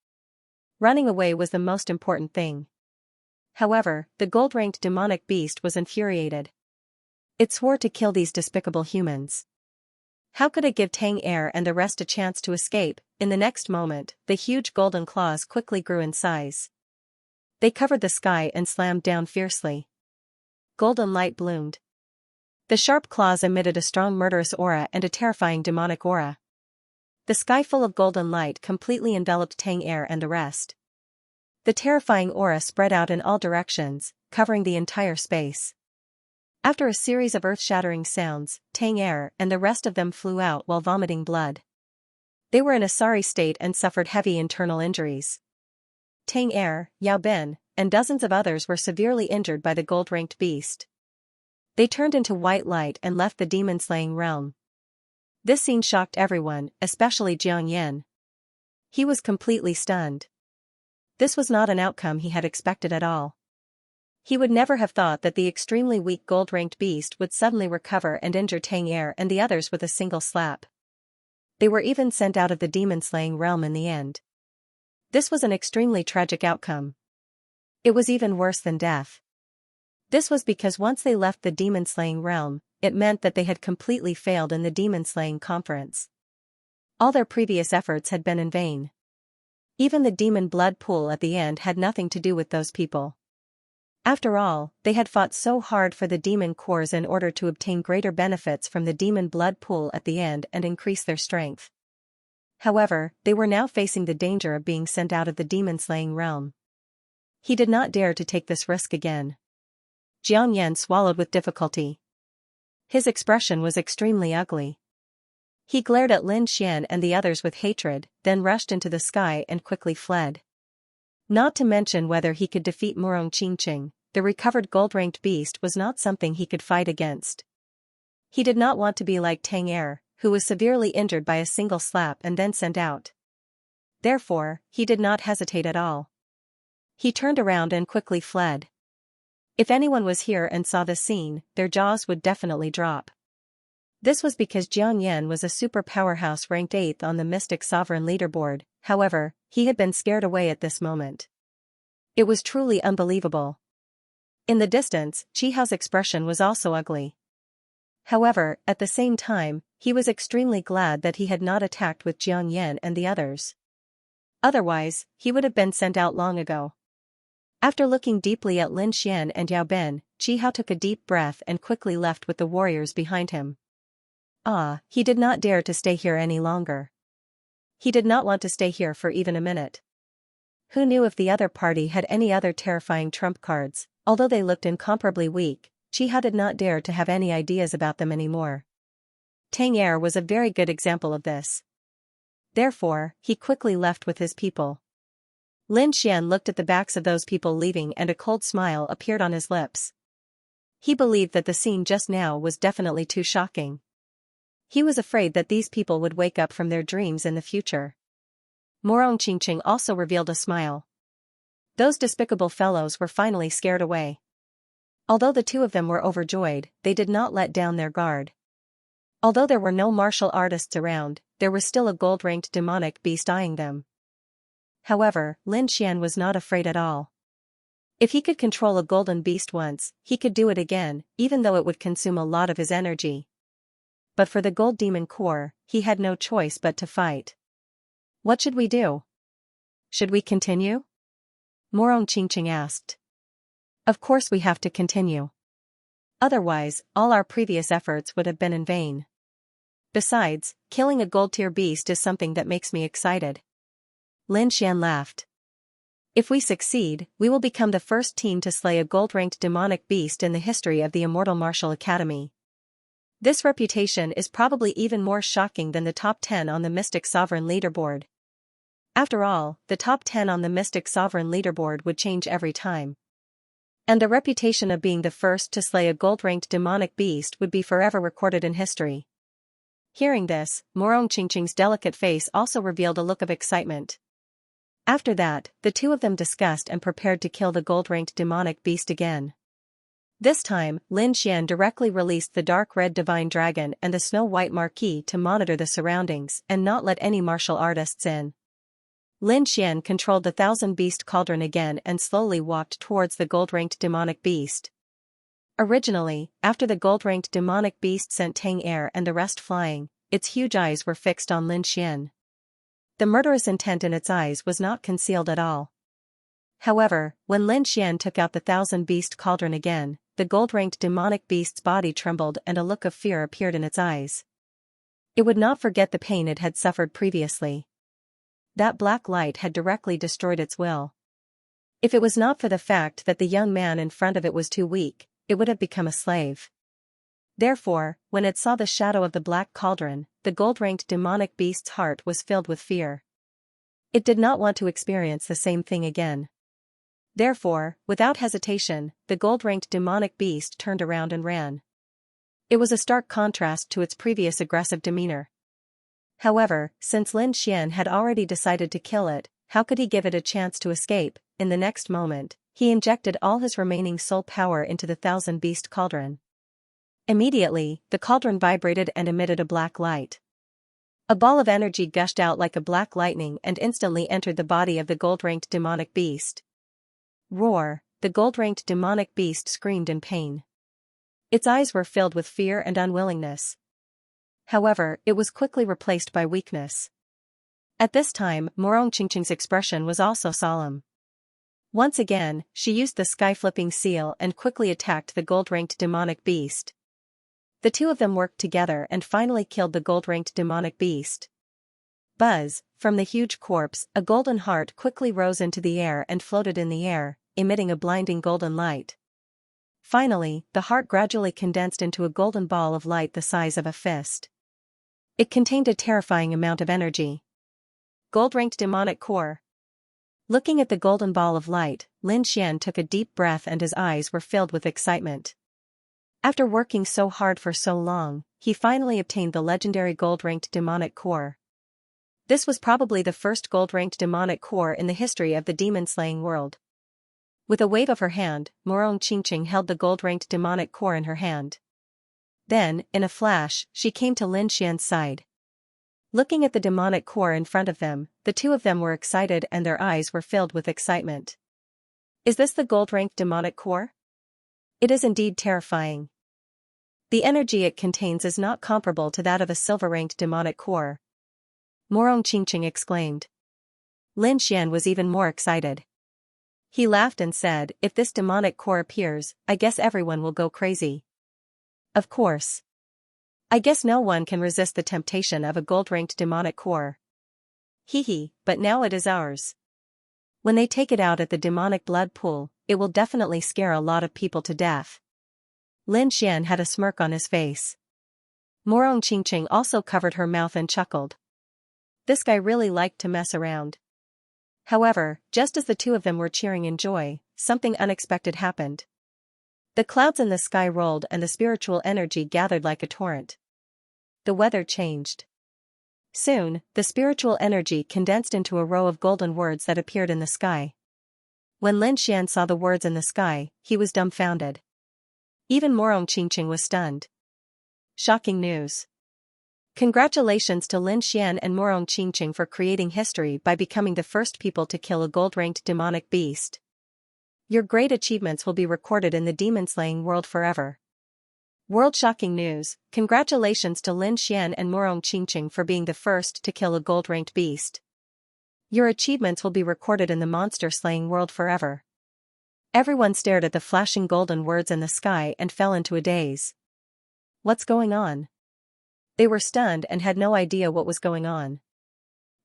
Running away was the most important thing. However, the gold-ranked demonic beast was infuriated. It swore to kill these despicable humans. How could it give Tang Er and the rest a chance to escape? In the next moment, the huge golden claws quickly grew in size. They covered the sky and slammed down fiercely. Golden light bloomed. The sharp claws emitted a strong murderous aura and a terrifying demonic aura. The sky full of golden light completely enveloped Tang Er and the rest. The terrifying aura spread out in all directions, covering the entire space. After a series of earth-shattering sounds, Tang Er and the rest of them flew out while vomiting blood. They were in a sorry state and suffered heavy internal injuries. Tang Er, Yao Ben, and dozens of others were severely injured by the gold-ranked beast. They turned into white light and left the demon-slaying realm. This scene shocked everyone, especially Jiang Yan. He was completely stunned. This was not an outcome he had expected at all. He would never have thought that the extremely weak gold-ranked beast would suddenly recover and injure Tang Er and the others with a single slap. They were even sent out of the demon-slaying realm in the end. This was an extremely tragic outcome. It was even worse than death. This was because once they left the demon-slaying realm, it meant that they had completely failed in the demon-slaying conference. All their previous efforts had been in vain. Even the demon blood pool at the end had nothing to do with those people. After all, they had fought so hard for the demon cores in order to obtain greater benefits from the demon blood pool at the end and increase their strength. However, they were now facing the danger of being sent out of the demon-slaying realm. He did not dare to take this risk again. Jiang Yan swallowed with difficulty. His expression was extremely ugly. He glared at Lin Xian and the others with hatred, then rushed into the sky and quickly fled. Not to mention whether he could defeat Murong Qingqing, the recovered gold-ranked beast was not something he could fight against. He did not want to be like Tang Er, who was severely injured by a single slap and then sent out. Therefore, he did not hesitate at all. He turned around and quickly fled. If anyone was here and saw the scene, their jaws would definitely drop. This was because Jiang Yan was a super powerhouse ranked 8th on the Mystic Sovereign leaderboard. However, he had been scared away at this moment. It was truly unbelievable. In the distance, Chi Hao's expression was also ugly. However, at the same time, he was extremely glad that he had not attacked with Jiang Yan and the others. Otherwise, he would have been sent out long ago. After looking deeply at Lin Xian and Yao Ben, Chi Hao took a deep breath and quickly left with the warriors behind him. He did not dare to stay here any longer. He did not want to stay here for even a minute. Who knew if the other party had any other terrifying trump cards? Although they looked incomparably weak, Chi Hao did not dare to have any ideas about them anymore. Tang Er was a very good example of this. Therefore, he quickly left with his people. Lin Xian looked at the backs of those people leaving and a cold smile appeared on his lips. He believed that the scene just now was definitely too shocking. He was afraid that these people would wake up from their dreams in the future. Murong Qingqing also revealed a smile. Those despicable fellows were finally scared away. Although the two of them were overjoyed, they did not let down their guard. Although there were no martial artists around, there was still a gold-ranked demonic beast eyeing them. However, Lin Xian was not afraid at all. If he could control a golden beast once, he could do it again, even though it would consume a lot of his energy. But for the gold demon core, he had no choice but to fight. What should we do? Should we continue? Murong Qingqing asked. Of course we have to continue. Otherwise, all our previous efforts would have been in vain. Besides, killing a gold-tier beast is something that makes me excited. Lin Xian laughed. If we succeed, we will become the first team to slay a gold-ranked demonic beast in the history of the Immortal Martial Academy. This reputation is probably even more shocking than the top 10 on the Mystic Sovereign leaderboard. After all, the top 10 on the Mystic Sovereign leaderboard would change every time. And the reputation of being the first to slay a gold-ranked demonic beast would be forever recorded in history. Hearing this, Morong Qingqing's delicate face also revealed a look of excitement. After that, the two of them discussed and prepared to kill the gold-ranked demonic beast again. This time, Lin Xian directly released the dark red divine dragon and the snow-white marquis to monitor the surroundings and not let any martial artists in. Lin Xian controlled the thousand-beast cauldron again and slowly walked towards the gold-ranked demonic beast. Originally, after the gold-ranked demonic beast sent Tang air and the rest flying, its huge eyes were fixed on Lin Xian. The murderous intent in its eyes was not concealed at all. However, when Lin Xian took out the thousand-beast cauldron again, the gold-ranked demonic beast's body trembled and a look of fear appeared in its eyes. It would not forget the pain it had suffered previously. That black light had directly destroyed its will. If it was not for the fact that the young man in front of it was too weak, it would have become a slave. Therefore, when it saw the shadow of the black cauldron, the gold-ranked demonic beast's heart was filled with fear. It did not want to experience the same thing again. Therefore, without hesitation, the gold-ranked demonic beast turned around and ran. It was a stark contrast to its previous aggressive demeanor. However, since Lin Xian had already decided to kill it, how could he give it a chance to escape? In the next moment, he injected all his remaining soul power into the thousand-beast cauldron. Immediately, the cauldron vibrated and emitted a black light. A ball of energy gushed out like a black lightning and instantly entered the body of the gold-ranked demonic beast. Roar! The gold-ranked demonic beast screamed in pain. Its eyes were filled with fear and unwillingness. However, it was quickly replaced by weakness. At this time, Morong Qingqing's expression was also solemn. Once again, she used the sky-flipping seal and quickly attacked the gold-ranked demonic beast. The two of them worked together and finally killed the gold-ranked demonic beast. Buzz! From the huge corpse, a golden heart quickly rose into the air and floated in the air, emitting a blinding golden light. Finally, the heart gradually condensed into a golden ball of light the size of a fist. It contained a terrifying amount of energy. Gold-ranked demonic core. Looking at the golden ball of light, Lin Xian took a deep breath and his eyes were filled with excitement. After working so hard for so long, he finally obtained the legendary gold-ranked demonic core. This was probably the first gold-ranked demonic core in the history of the demon-slaying world. With a wave of her hand, Morong Qingqing held the gold-ranked demonic core in her hand. Then, in a flash, she came to Lin Xian's side. Looking at the demonic core in front of them, the two of them were excited and their eyes were filled with excitement. Is this the gold-ranked demonic core? It is indeed terrifying. The energy it contains is not comparable to that of a silver-ranked demonic core. Morong Qingqing exclaimed. Lin Xian was even more excited. He laughed and said, if this demonic core appears, I guess everyone will go crazy. Of course. I guess no one can resist the temptation of a gold-ranked demonic core. Hee, but now it is ours. When they take it out at the demonic blood pool, it will definitely scare a lot of people to death. Lin Xian had a smirk on his face. Morong Qingqing also covered her mouth and chuckled. This guy really liked to mess around. However, just as the two of them were cheering in joy, something unexpected happened. The clouds in the sky rolled and the spiritual energy gathered like a torrent. The weather changed. Soon, the spiritual energy condensed into a row of golden words that appeared in the sky. When Lin Xian saw the words in the sky, he was dumbfounded. Even Morong Qingqing was stunned. Shocking news. Congratulations to Lin Xian and Morong Qingqing for creating history by becoming the first people to kill a gold-ranked demonic beast. Your great achievements will be recorded in the demon-slaying world forever. World-shocking news, congratulations to Lin Xian and Morong Qingqing for being the first to kill a gold-ranked beast. Your achievements will be recorded in the monster-slaying world forever. Everyone stared at the flashing golden words in the sky and fell into a daze. What's going on? They were stunned and had no idea what was going on.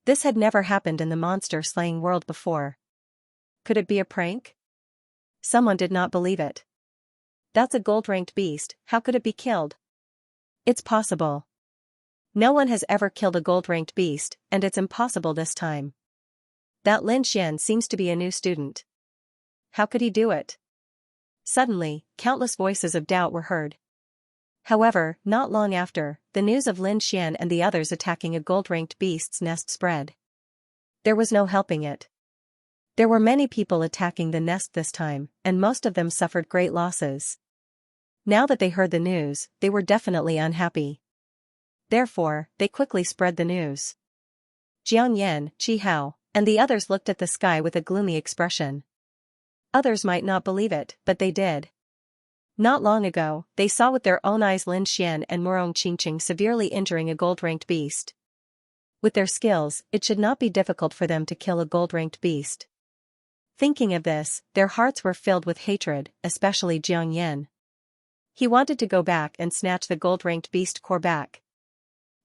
This had never happened in the monster-slaying world before. Could it be a prank? Someone did not believe it. That's a gold-ranked beast, how could it be killed? It's possible. No one has ever killed a gold-ranked beast, and it's impossible this time. That Lin Xian seems to be a new student. How could he do it? Suddenly, countless voices of doubt were heard. However, not long after, the news of Lin Xian and the others attacking a gold-ranked beast's nest spread. There was no helping it. There were many people attacking the nest this time, and most of them suffered great losses. Now that they heard the news, they were definitely unhappy. Therefore, they quickly spread the news. Jiang Yan, Qi Hao, and the others looked at the sky with a gloomy expression. Others might not believe it, but they did. Not long ago, they saw with their own eyes Lin Xian and Murong Qingqing severely injuring a gold-ranked beast. With their skills, it should not be difficult for them to kill a gold-ranked beast. Thinking of this, their hearts were filled with hatred, especially Jiang Yan. He wanted to go back and snatch the gold-ranked beast core back.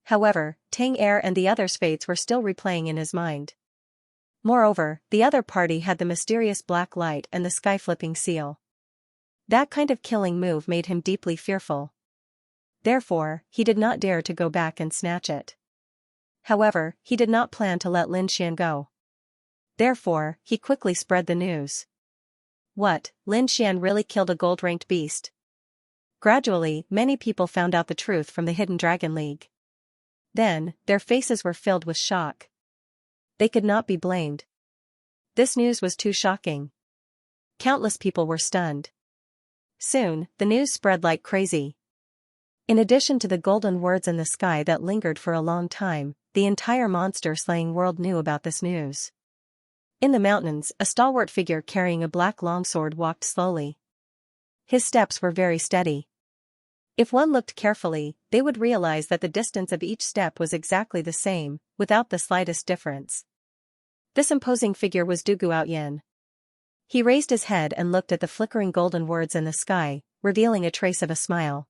However, Tang Er and the others' fates were still replaying in his mind. Moreover, the other party had the mysterious black light and the sky-flipping seal. That kind of killing move made him deeply fearful. Therefore, he did not dare to go back and snatch it. However, he did not plan to let Lin Xian go. Therefore, he quickly spread the news. What, Lin Xian really killed a gold-ranked beast? Gradually, many people found out the truth from the Hidden Dragon League. Then, their faces were filled with shock. They could not be blamed. This news was too shocking. Countless people were stunned. Soon, the news spread like crazy. In addition to the golden words in the sky that lingered for a long time, the entire monster-slaying world knew about this news. In the mountains, a stalwart figure carrying a black longsword walked slowly. His steps were very steady. If one looked carefully, they would realize that the distance of each step was exactly the same, without the slightest difference. This imposing figure was Du Guoyan. He raised his head and looked at the flickering golden words in the sky, revealing a trace of a smile.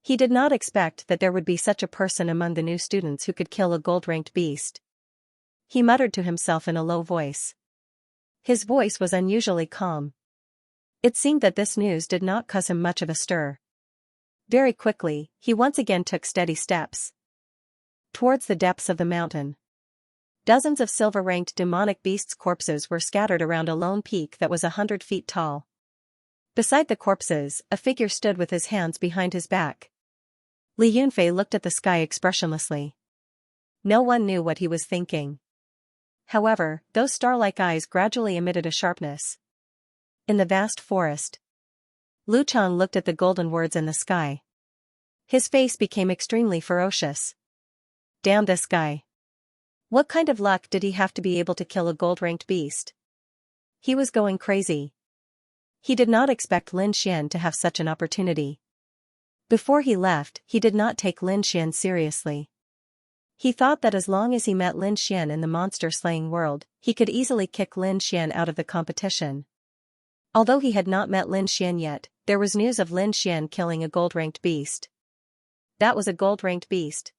He did not expect that there would be such a person among the new students who could kill a gold-ranked beast. He muttered to himself in a low voice. His voice was unusually calm. It seemed that this news did not cause him much of a stir. Very quickly, he once again took steady steps towards the depths of the mountain. Dozens of silver-ranked demonic beasts' corpses were scattered around a lone peak that was 100 feet tall. Beside the corpses, a figure stood with his hands behind his back. Li Yunfei looked at the sky expressionlessly. No one knew what he was thinking. However, those star-like eyes gradually emitted a sharpness. In the vast forest, Lu Chang looked at the golden words in the sky. His face became extremely ferocious. Damn this guy. What kind of luck did he have to be able to kill a gold-ranked beast? He was going crazy. He did not expect Lin Xian to have such an opportunity. Before he left, he did not take Lin Xian seriously. He thought that as long as he met Lin Xian in the monster-slaying world, he could easily kick Lin Xian out of the competition. Although he had not met Lin Xian yet, there was news of Lin Xian killing a gold-ranked beast. That was a gold-ranked beast.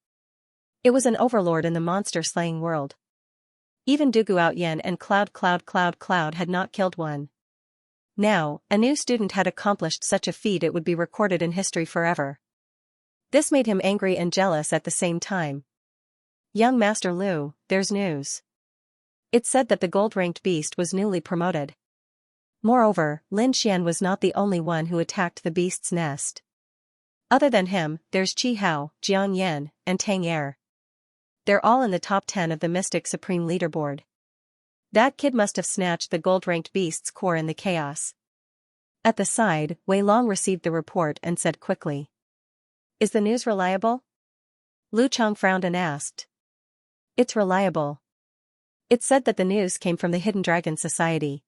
It was an overlord in the monster-slaying world. Even Du Guoyan and Cloud had not killed one. Now, a new student had accomplished such a feat it would be recorded in history forever. This made him angry and jealous at the same time. Young Master Lu, there's news. It said that the gold-ranked beast was newly promoted. Moreover, Lin Xian was not the only one who attacked the beast's nest. Other than him, there's Qi Hao, Jiang Yan, and Tang Er. They're all in the top 10 of the Mystic Supreme Leaderboard. That kid must have snatched the gold-ranked beast's core in the chaos. At the side, Wei Long received the report and said quickly. Is the news reliable? Lu Chang frowned and asked. It's reliable. It said that the news came from the Hidden Dragon Society.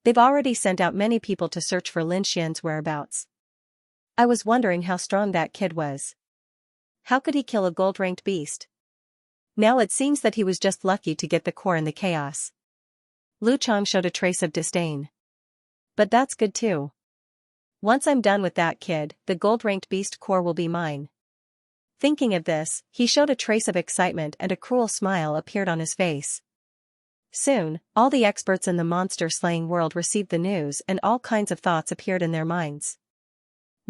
They've already sent out many people to search for Lin Xian's whereabouts. I was wondering how strong that kid was. How could he kill a gold-ranked beast? Now it seems that he was just lucky to get the core in the chaos. Lu Chang showed a trace of disdain. But that's good too. Once I'm done with that kid, the gold-ranked beast core will be mine. Thinking of this, he showed a trace of excitement and a cruel smile appeared on his face. Soon, all the experts in the monster-slaying world received the news and all kinds of thoughts appeared in their minds.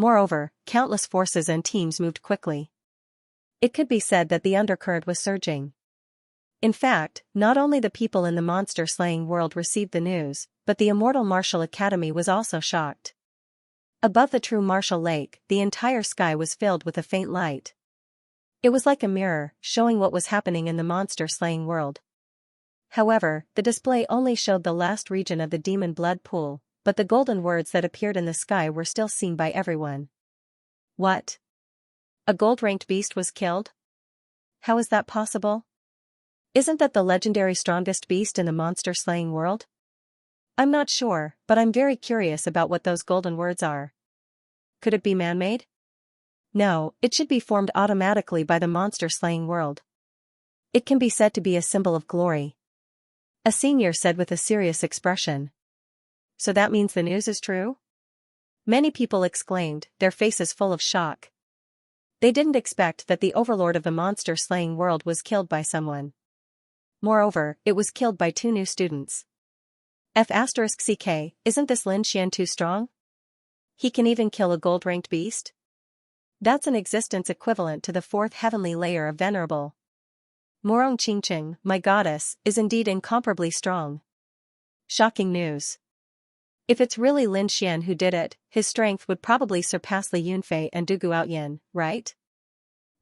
Moreover, countless forces and teams moved quickly. It could be said that the undercurrent was surging. In fact, not only the people in the monster-slaying world received the news, but the immortal martial academy was also shocked. Above the true martial lake, the entire sky was filled with a faint light. It was like a mirror, showing what was happening in the monster-slaying world. However, the display only showed the last region of the demon blood pool, but the golden words that appeared in the sky were still seen by everyone. What? A gold-ranked beast was killed? How is that possible? Isn't that the legendary strongest beast in the monster-slaying world? I'm not sure, but I'm very curious about what those golden words are. Could it be man-made? No, it should be formed automatically by the monster-slaying world. It can be said to be a symbol of glory. A senior said with a serious expression. So that means the news is true? Many people exclaimed, their faces full of shock. They didn't expect that the overlord of the monster-slaying world was killed by someone. Moreover, it was killed by 2 new students. F*CK, isn't this Lin Xian too strong? He can even kill a gold-ranked beast? That's an existence equivalent to the 4th heavenly layer of Venerable. Morong Qingqing, my goddess, is indeed incomparably strong. Shocking news. If it's really Lin Xian who did it, his strength would probably surpass Li Yunfei and Du Guoyan, right?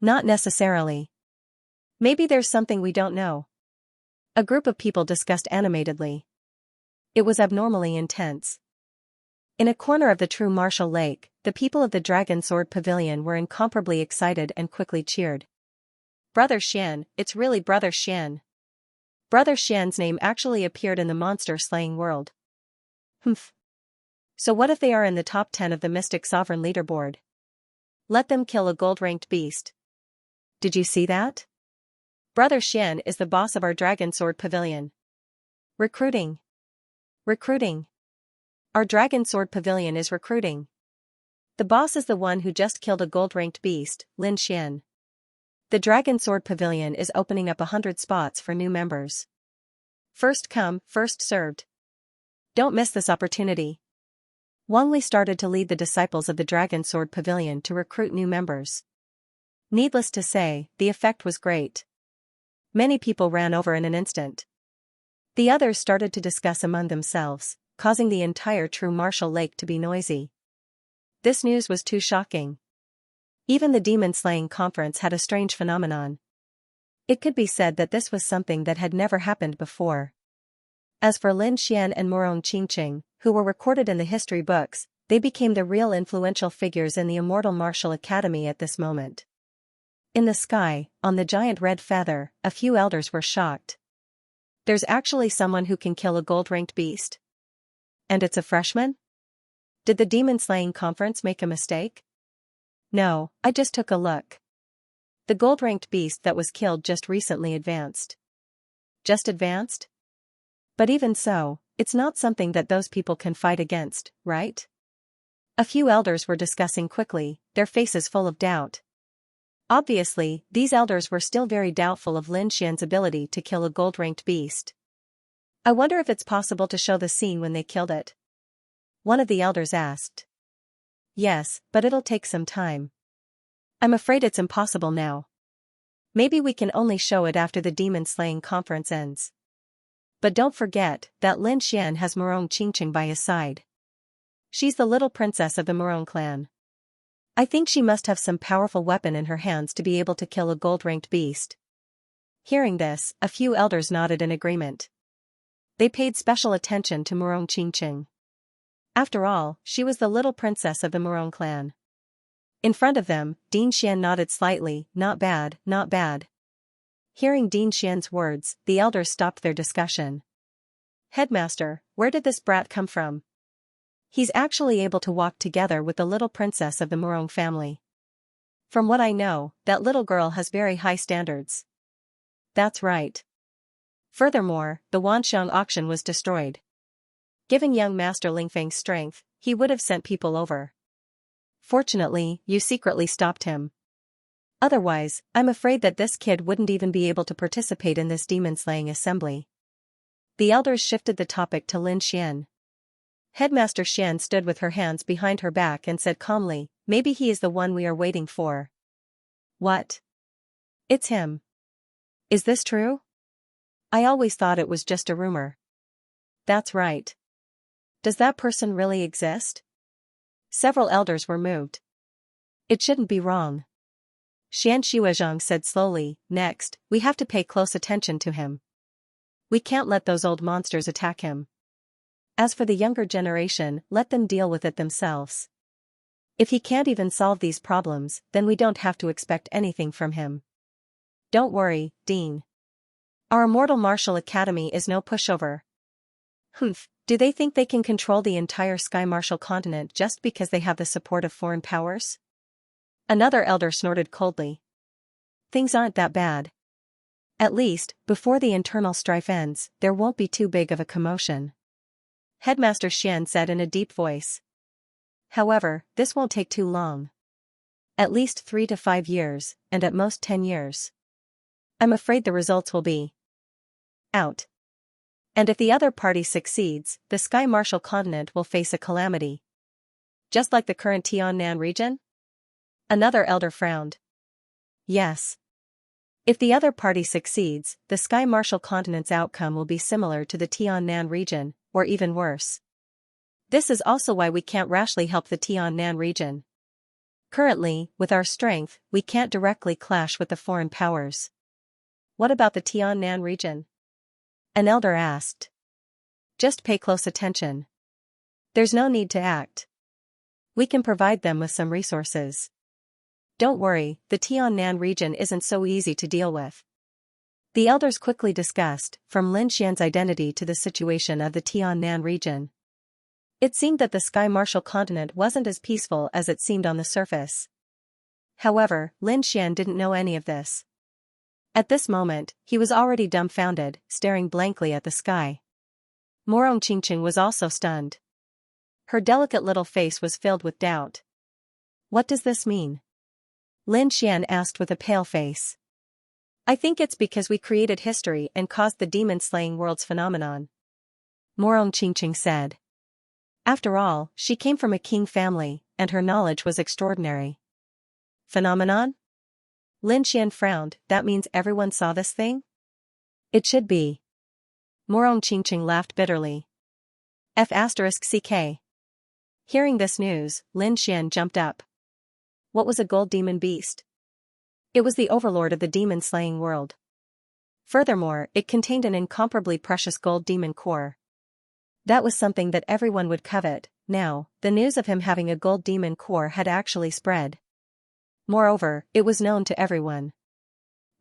Not necessarily. Maybe there's something we don't know. A group of people discussed animatedly. It was abnormally intense. In a corner of the true martial lake, the people of the Dragon Sword Pavilion were incomparably excited and quickly cheered. Brother Xian, it's really Brother Xian. Brother Xian's name actually appeared in the monster-slaying world. Humph. So what if they are in the top 10 of the Mystic Sovereign leaderboard? Let them kill a gold-ranked beast. Did you see that? Brother Xian is the boss of our Dragon Sword Pavilion. Recruiting. Recruiting. Our Dragon Sword Pavilion is recruiting. The boss is the one who just killed a gold-ranked beast, Lin Xian. The Dragon Sword Pavilion is opening up 100 spots for new members. First come, first served. Don't miss this opportunity. Wang Li started to lead the disciples of the Dragon Sword Pavilion to recruit new members. Needless to say, the effect was great. Many people ran over in an instant. The others started to discuss among themselves, causing the entire true martial lake to be noisy. This news was too shocking. Even the demon-slaying conference had a strange phenomenon. It could be said that this was something that had never happened before. As for Lin Xian and Morong Qingqing, who were recorded in the history books, they became the real influential figures in the Immortal Martial Academy at this moment. In the sky, on the giant red feather, a few elders were shocked. There's actually someone who can kill a gold-ranked beast? And it's a freshman? Did the demon-slaying conference make a mistake? No, I just took a look. The gold-ranked beast that was killed just recently advanced. Just advanced? But even so, it's not something that those people can fight against, right? A few elders were discussing quickly, their faces full of doubt. Obviously, these elders were still very doubtful of Lin Xian's ability to kill a gold-ranked beast. I wonder if it's possible to show the scene when they killed it. One of the elders asked. Yes, but it'll take some time. I'm afraid it's impossible now. Maybe we can only show it after the demon-slaying conference ends. But don't forget that Lin Xian has Morong Qingqing by his side. She's the little princess of the Morong clan. I think she must have some powerful weapon in her hands to be able to kill a gold-ranked beast. Hearing this, a few elders nodded in agreement. They paid special attention to Morong Qingqing. After all, she was the little princess of the Morong clan. In front of them, Din Xian nodded slightly, not bad, not bad. Hearing Din Xian's words, the elders stopped their discussion. Headmaster, where did this brat come from? He's actually able to walk together with the little princess of the Morong family. From what I know, that little girl has very high standards. That's right. Furthermore, the Wanxiang auction was destroyed. Given young Master Lingfeng's strength, he would have sent people over. Fortunately, you secretly stopped him. Otherwise, I'm afraid that this kid wouldn't even be able to participate in this demon-slaying assembly. The elders shifted the topic to Lin Xian. Headmaster Xian stood with her hands behind her back and said calmly, maybe he is the one we are waiting for. What? It's him. Is this true? I always thought it was just a rumor. That's right. Does that person really exist? Several elders were moved. It shouldn't be wrong. Xianxia said slowly, next, we have to pay close attention to him. We can't let those old monsters attack him. As for the younger generation, let them deal with it themselves. If he can't even solve these problems, then we don't have to expect anything from him. Don't worry, Dean. Our immortal martial academy is no pushover. Humph, do they think they can control the entire Sky Martial continent just because they have the support of foreign powers? Another elder snorted coldly. Things aren't that bad. At least, before the internal strife ends, there won't be too big of a commotion. Headmaster Xian said in a deep voice. However, this won't take too long. At least 3 to 5 years, and at most 10 years. I'm afraid the results will be out. And if the other party succeeds, the Sky Martial continent will face a calamity. Just like the current Tiannan region? Another elder frowned. Yes. If the other party succeeds, the Sky Martial continent's outcome will be similar to the Tiannan region, or even worse. This is also why we can't rashly help the Tiannan region. Currently, with our strength, we can't directly clash with the foreign powers. What about the Tiannan region? An elder asked. Just pay close attention. There's no need to act. We can provide them with some resources. Don't worry, the Tiannan region isn't so easy to deal with. The elders quickly discussed, from Lin Xian's identity to the situation of the Tiannan region. It seemed that the Sky Martial continent wasn't as peaceful as it seemed on the surface. However, Lin Xian didn't know any of this. At this moment, he was already dumbfounded, staring blankly at the sky. Morong Qingqing was also stunned. Her delicate little face was filled with doubt. What does this mean? Lin Xian asked with a pale face. I think it's because we created history and caused the demon-slaying world's phenomenon. Morong Qingqing said. After all, she came from a king family, and her knowledge was extraordinary. Phenomenon? Lin Xian frowned, that means everyone saw this thing? It should be. Morong Qingqing laughed bitterly. F***ck. Hearing this news, Lin Xian jumped up. What was a gold demon beast? It was the overlord of the demon-slaying world. Furthermore, it contained an incomparably precious gold demon core. That was something that everyone would covet. Now, the news of him having a gold demon core had actually spread. Moreover, it was known to everyone.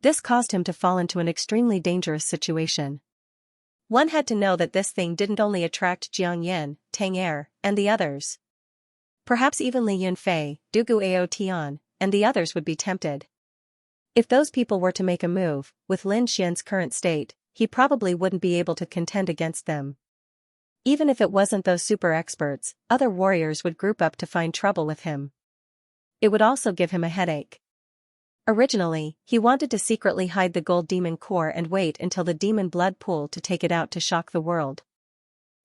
This caused him to fall into an extremely dangerous situation. One had to know that this thing didn't only attract Jiang Yin, Tang Er, and the others. Perhaps even Li Yunfei, Dugu Ao Tian, and the others would be tempted. If those people were to make a move, with Lin Xian's current state, he probably wouldn't be able to contend against them. Even if it wasn't those super experts, other warriors would group up to find trouble with him. It would also give him a headache. Originally, he wanted to secretly hide the gold demon core and wait until the demon blood pool to take it out to shock the world.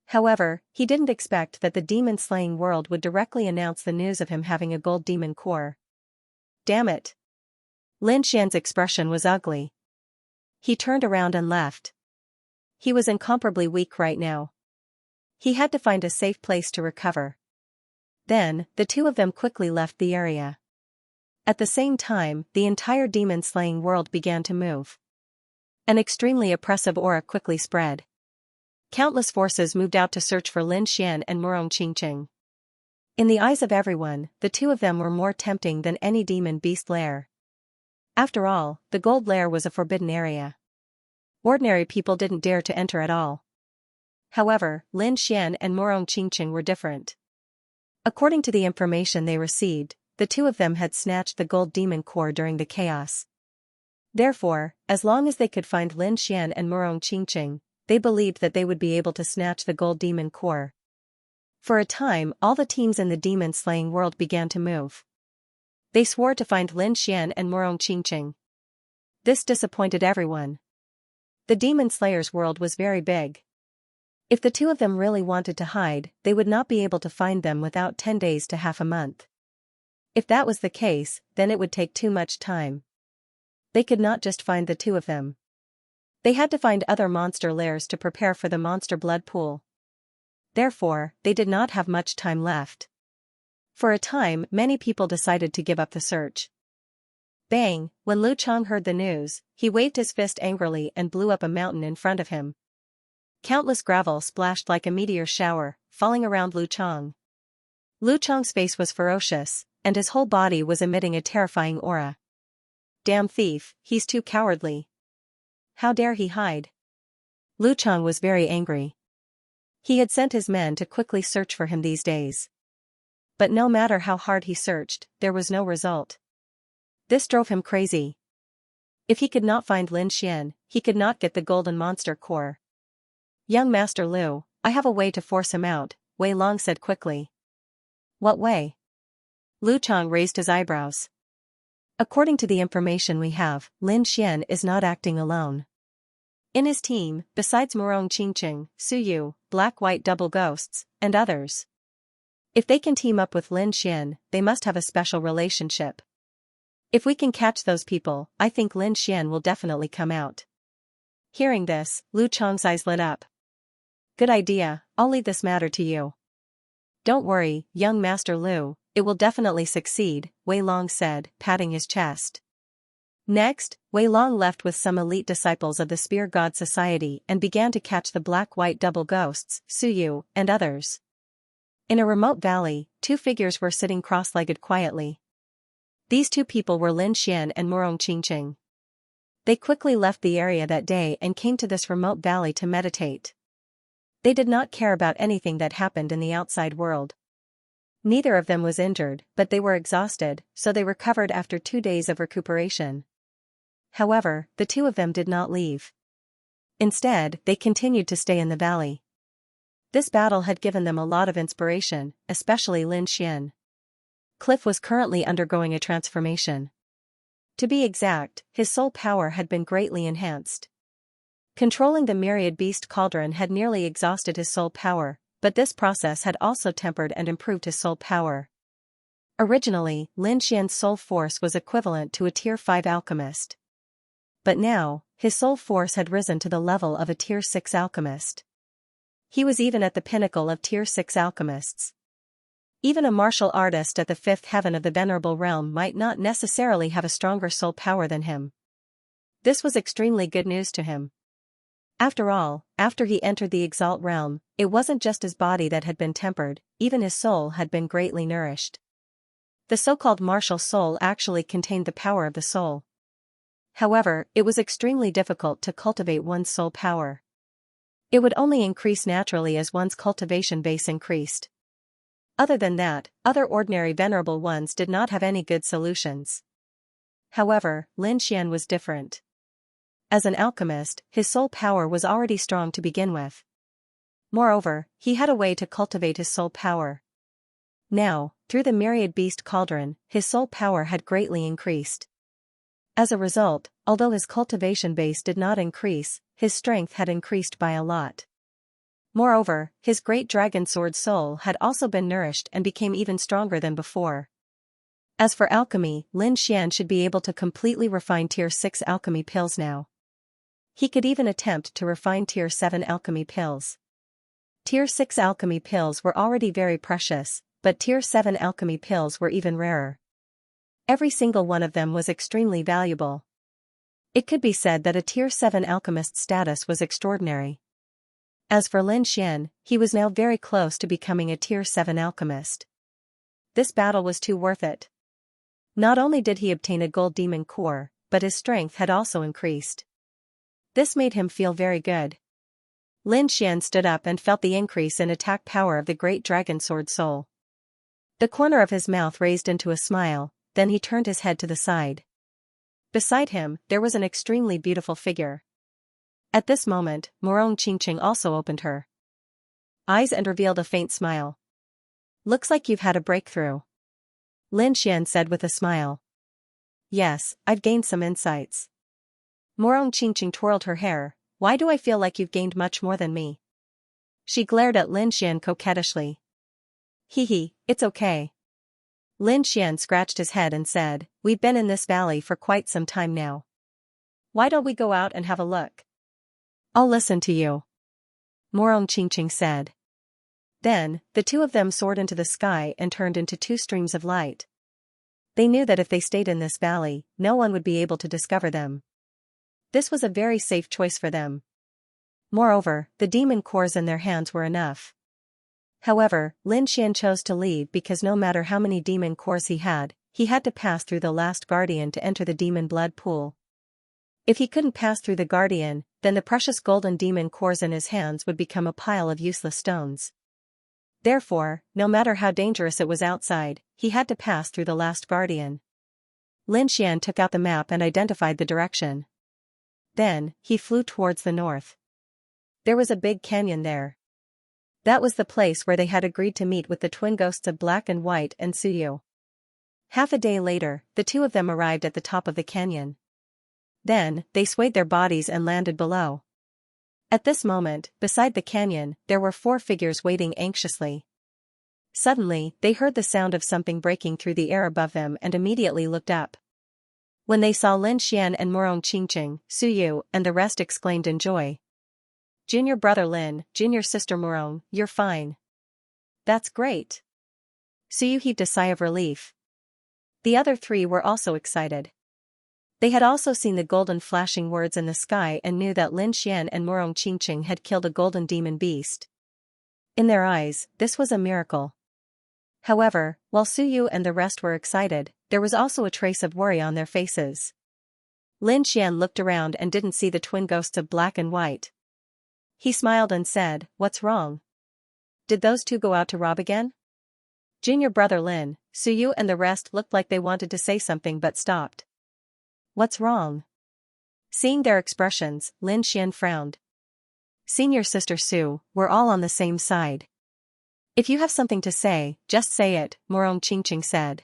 However, he didn't expect that the demon-slaying world would directly announce the news of him having a gold demon core. Damn it. Lin Xian's expression was ugly. He turned around and left. He was incomparably weak right now. He had to find a safe place to recover. Then, the two of them quickly left the area. At the same time, the entire demon-slaying world began to move. An extremely oppressive aura quickly spread. Countless forces moved out to search for Lin Xian and Morong Qingqing. In the eyes of everyone, the two of them were more tempting than any demon beast lair. After all, the gold lair was a forbidden area. Ordinary people didn't dare to enter at all. However, Lin Xian and Morong Qingqing were different. According to the information they received, the two of them had snatched the gold demon core during the chaos. Therefore, as long as they could find Lin Xian and Morong Qingqing, they believed that they would be able to snatch the gold demon core. For a time, all the teams in the demon-slaying world began to move. They swore to find Lin Xian and Morong Qingqing. This disappointed everyone. The demon slayer's world was very big. If the two of them really wanted to hide, they would not be able to find them without 10 days to half a month. If that was the case, then it would take too much time. They could not just find the two of them. They had to find other monster lairs to prepare for the monster blood pool. Therefore, they did not have much time left. For a time, many people decided to give up the search. Bang! When Lu Chang heard the news, he waved his fist angrily and blew up a mountain in front of him. Countless gravel splashed like a meteor shower, falling around Lu Chang. Lu Chang's face was ferocious, and his whole body was emitting a terrifying aura. Damn thief, he's too cowardly. How dare he hide? Lu Chang was very angry. He had sent his men to quickly search for him these days. But no matter how hard he searched, there was no result. This drove him crazy. If he could not find Lin Xian, he could not get the golden monster core. Young Master Lu, I have a way to force him out, Wei Long said quickly. What way? Lu Chang raised his eyebrows. According to the information we have, Lin Xian is not acting alone. In his team, besides Murong Qingqing, Su Yu, Black-White Double Ghosts, and others. If they can team up with Lin Xian, they must have a special relationship. If we can catch those people, I think Lin Xian will definitely come out. Hearing this, Lu Chang's eyes lit up. Good idea, I'll leave this matter to you. Don't worry, young Master Lu, it will definitely succeed, Wei Long said, patting his chest. Next, Wei Long left with some elite disciples of the Spear God Society and began to catch the Black-White Double Ghosts, Su Yu, and others. In a remote valley, two figures were sitting cross-legged quietly. These two people were Lin Xian and Murong Qingqing. They quickly left the area that day and came to this remote valley to meditate. They did not care about anything that happened in the outside world. Neither of them was injured, but they were exhausted, so they recovered after 2 days of recuperation. However, the two of them did not leave. Instead, they continued to stay in the valley. This battle had given them a lot of inspiration, especially Lin Xian. Cliff was currently undergoing a transformation. To be exact, his soul power had been greatly enhanced. Controlling the myriad beast cauldron had nearly exhausted his soul power, but this process had also tempered and improved his soul power. Originally, Lin Xian's soul force was equivalent to a Tier 5 alchemist. But now, his soul force had risen to the level of a Tier 6 alchemist. He was even at the pinnacle of Tier 6 alchemists. Even a martial artist at the 5th heaven of the Venerable Realm might not necessarily have a stronger soul power than him. This was extremely good news to him. After all, after he entered the Exalt realm, it wasn't just his body that had been tempered, even his soul had been greatly nourished. The so-called martial soul actually contained the power of the soul. However, it was extremely difficult to cultivate one's soul power. It would only increase naturally as one's cultivation base increased. Other than that, other ordinary venerable ones did not have any good solutions. However, Lin Xian was different. As an alchemist, his soul power was already strong to begin with. Moreover, he had a way to cultivate his soul power. Now, through the myriad beast cauldron, his soul power had greatly increased. As a result, although his cultivation base did not increase, his strength had increased by a lot. Moreover, his great dragon sword soul had also been nourished and became even stronger than before. As for alchemy, Lin Xian should be able to completely refine Tier 6 alchemy pills now. He could even attempt to refine Tier 7 alchemy pills. Tier 6 alchemy pills were already very precious, but Tier 7 alchemy pills were even rarer. Every single one of them was extremely valuable. It could be said that a Tier 7 alchemist's status was extraordinary. As for Lin Xian, he was now very close to becoming a Tier 7 alchemist. This battle was too worth it. Not only did he obtain a gold demon core, but his strength had also increased. This made him feel very good. Lin Xian stood up and felt the increase in attack power of the great dragon sword soul. The corner of his mouth raised into a smile, then he turned his head to the side. Beside him, there was an extremely beautiful figure. At this moment, Murong Qingqing also opened her eyes and revealed a faint smile. Looks like you've had a breakthrough, Lin Xian said with a smile. Yes, I've gained some insights. Murong Qingqing twirled her hair. Why do I feel like you've gained much more than me? She glared at Lin Xian coquettishly. Hee, it's okay. Lin Xian scratched his head and said, we've been in this valley for quite some time now. Why don't we go out and have a look? I'll listen to you. Morong Qingqing said. Then, the two of them soared into the sky and turned into two streams of light. They knew that if they stayed in this valley, no one would be able to discover them. This was a very safe choice for them. Moreover, the demon cores in their hands were enough. However, Lin Xian chose to leave because no matter how many demon cores he had to pass through the last guardian to enter the demon blood pool. If he couldn't pass through the guardian, then the precious golden demon cores in his hands would become a pile of useless stones. Therefore, no matter how dangerous it was outside, he had to pass through the last guardian. Lin Xian took out the map and identified the direction. Then, he flew towards the north. There was a big canyon there. That was the place where they had agreed to meet with the twin ghosts of Black and White and Suyu. Half a day later, the two of them arrived at the top of the canyon. Then, they swayed their bodies and landed below. At this moment, beside the canyon, there were 4 figures waiting anxiously. Suddenly, they heard the sound of something breaking through the air above them and immediately looked up. When they saw Lin Xian and Morong Qingqing, Suyu and the rest exclaimed in joy. Junior brother Lin, junior sister Morong, you're fine. That's great. Suyu heaved a sigh of relief. The other 3 were also excited. They had also seen the golden flashing words in the sky and knew that Lin Xian and Morong Qingqing had killed a golden demon beast. In their eyes, this was a miracle. However, while Suyu and the rest were excited, there was also a trace of worry on their faces. Lin Xian looked around and didn't see the twin ghosts of Black and White. He smiled and said, what's wrong? Did those 2 go out to rob again? Junior brother Lin, Suyu and the rest looked like they wanted to say something but stopped. What's wrong? Seeing their expressions, Lin Xian frowned. Senior sister Su, we're all on the same side. If you have something to say, just say it, Morong Qingqing said.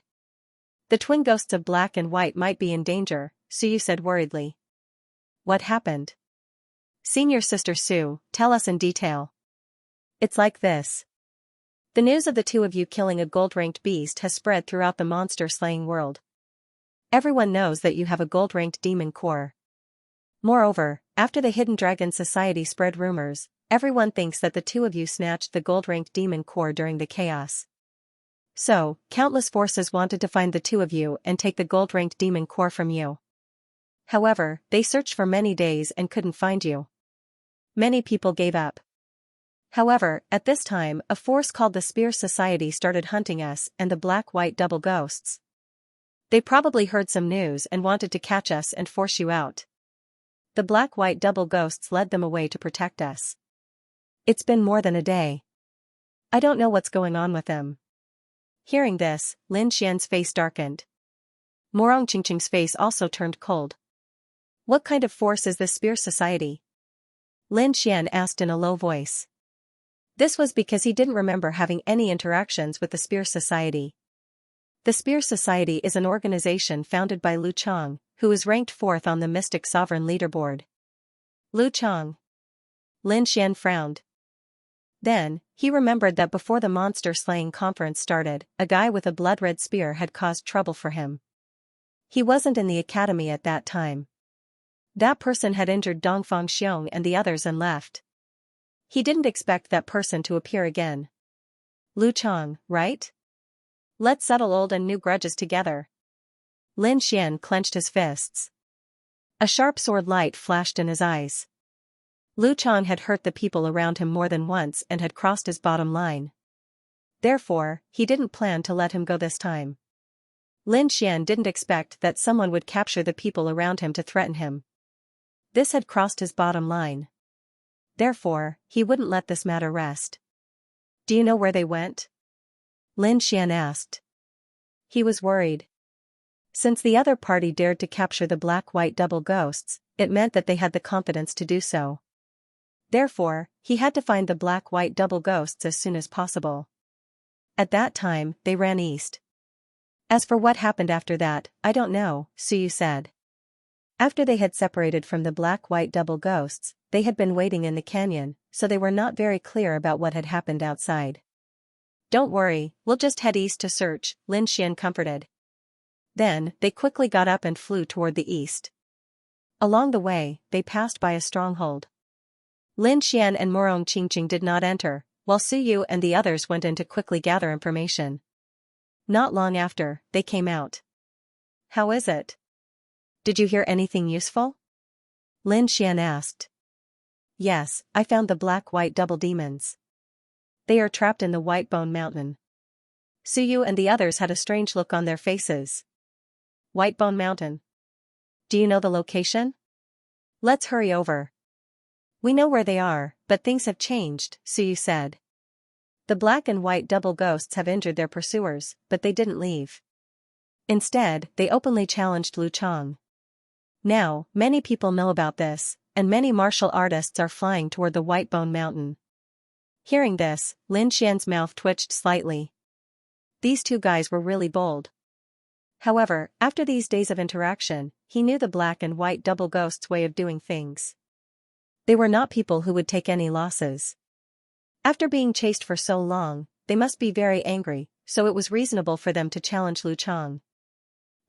The twin ghosts of Black and White might be in danger, Suyu said worriedly. What happened? Senior sister Su, tell us in detail. It's like this. The news of the 2 of you killing a gold-ranked beast has spread throughout the monster-slaying world. Everyone knows that you have a gold-ranked demon core. Moreover, after the Hidden Dragon Society spread rumors, everyone thinks that the 2 of you snatched the gold-ranked demon core during the chaos. So, countless forces wanted to find the 2 of you and take the gold-ranked demon core from you. However, they searched for many days and couldn't find you. Many people gave up. However, at this time, a force called the Spear Society started hunting us and the Black-White double ghosts. They probably heard some news and wanted to catch us and force you out. The Black-White double ghosts led them away to protect us. It's been more than a day. I don't know what's going on with them. Hearing this, Lin Xian's face darkened. Morong Qingqing's face also turned cold. What kind of force is this Spear Society? Lin Xian asked in a low voice. This was because he didn't remember having any interactions with the Spear Society. The Spear Society is an organization founded by Lu Chang, who is ranked 4th on the Mystic Sovereign leaderboard. Lu Chang. Lin Xian frowned. Then, he remembered that before the monster-slaying conference started, a guy with a blood-red spear had caused trouble for him. He wasn't in the academy at that time. That person had injured Dongfang Xiong and the others and left. He didn't expect that person to appear again. Lu Chang, right? Let's settle old and new grudges together. Lin Xian clenched his fists. A sharp sword light flashed in his eyes. Lu Chang had hurt the people around him more than once and had crossed his bottom line. Therefore, he didn't plan to let him go this time. Lin Xian didn't expect that someone would capture the people around him to threaten him. This had crossed his bottom line. Therefore, he wouldn't let this matter rest. Do you know where they went? Lin Xian asked. He was worried. Since the other party dared to capture the Black-White double ghosts, it meant that they had the confidence to do so. Therefore, he had to find the Black-White double ghosts as soon as possible. At that time, they ran east. As for what happened after that, I don't know, Suyu said. After they had separated from the Black-White double ghosts, they had been waiting in the canyon, so they were not very clear about what had happened outside. "Don't worry, we'll just head east to search," Lin Xian comforted. Then, they quickly got up and flew toward the east. Along the way, they passed by a stronghold. Lin Xian and Morong Qingqing did not enter, while Su Yu and the others went in to quickly gather information. Not long after, they came out. "How is it? Did you hear anything useful?" Lin Xian asked. "Yes, I found the black-white double demons. They are trapped in the White Bone Mountain." Su Yu and the others had a strange look on their faces. "White Bone Mountain. Do you know the location? Let's hurry over." "We know where they are, but things have changed," Su Yu said. "The black and white double ghosts have injured their pursuers, but they didn't leave. Instead, they openly challenged Lu Chang. Now, many people know about this, and many martial artists are flying toward the White Bone Mountain." Hearing this, Lin Xian's mouth twitched slightly. These two guys were really bold. However, after these days of interaction, he knew the black and white double ghosts' way of doing things. They were not people who would take any losses. After being chased for so long, they must be very angry, so it was reasonable for them to challenge Lu Chang.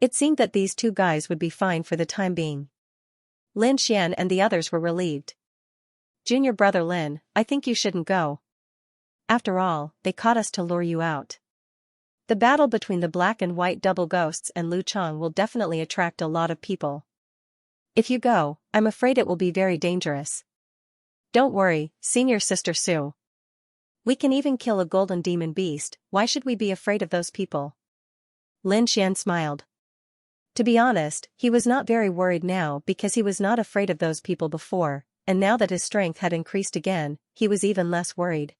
It seemed that these two guys would be fine for the time being. Lin Xian and the others were relieved. "Junior brother Lin, I think you shouldn't go. After all, they caught us to lure you out. The battle between the black and white double ghosts and Lu Chang will definitely attract a lot of people. If you go, I'm afraid it will be very dangerous." "Don't worry, senior sister Su. We can even kill a golden demon beast, why should we be afraid of those people?" Lin Xian smiled. To be honest, he was not very worried now because he was not afraid of those people before, and now that his strength had increased again, he was even less worried.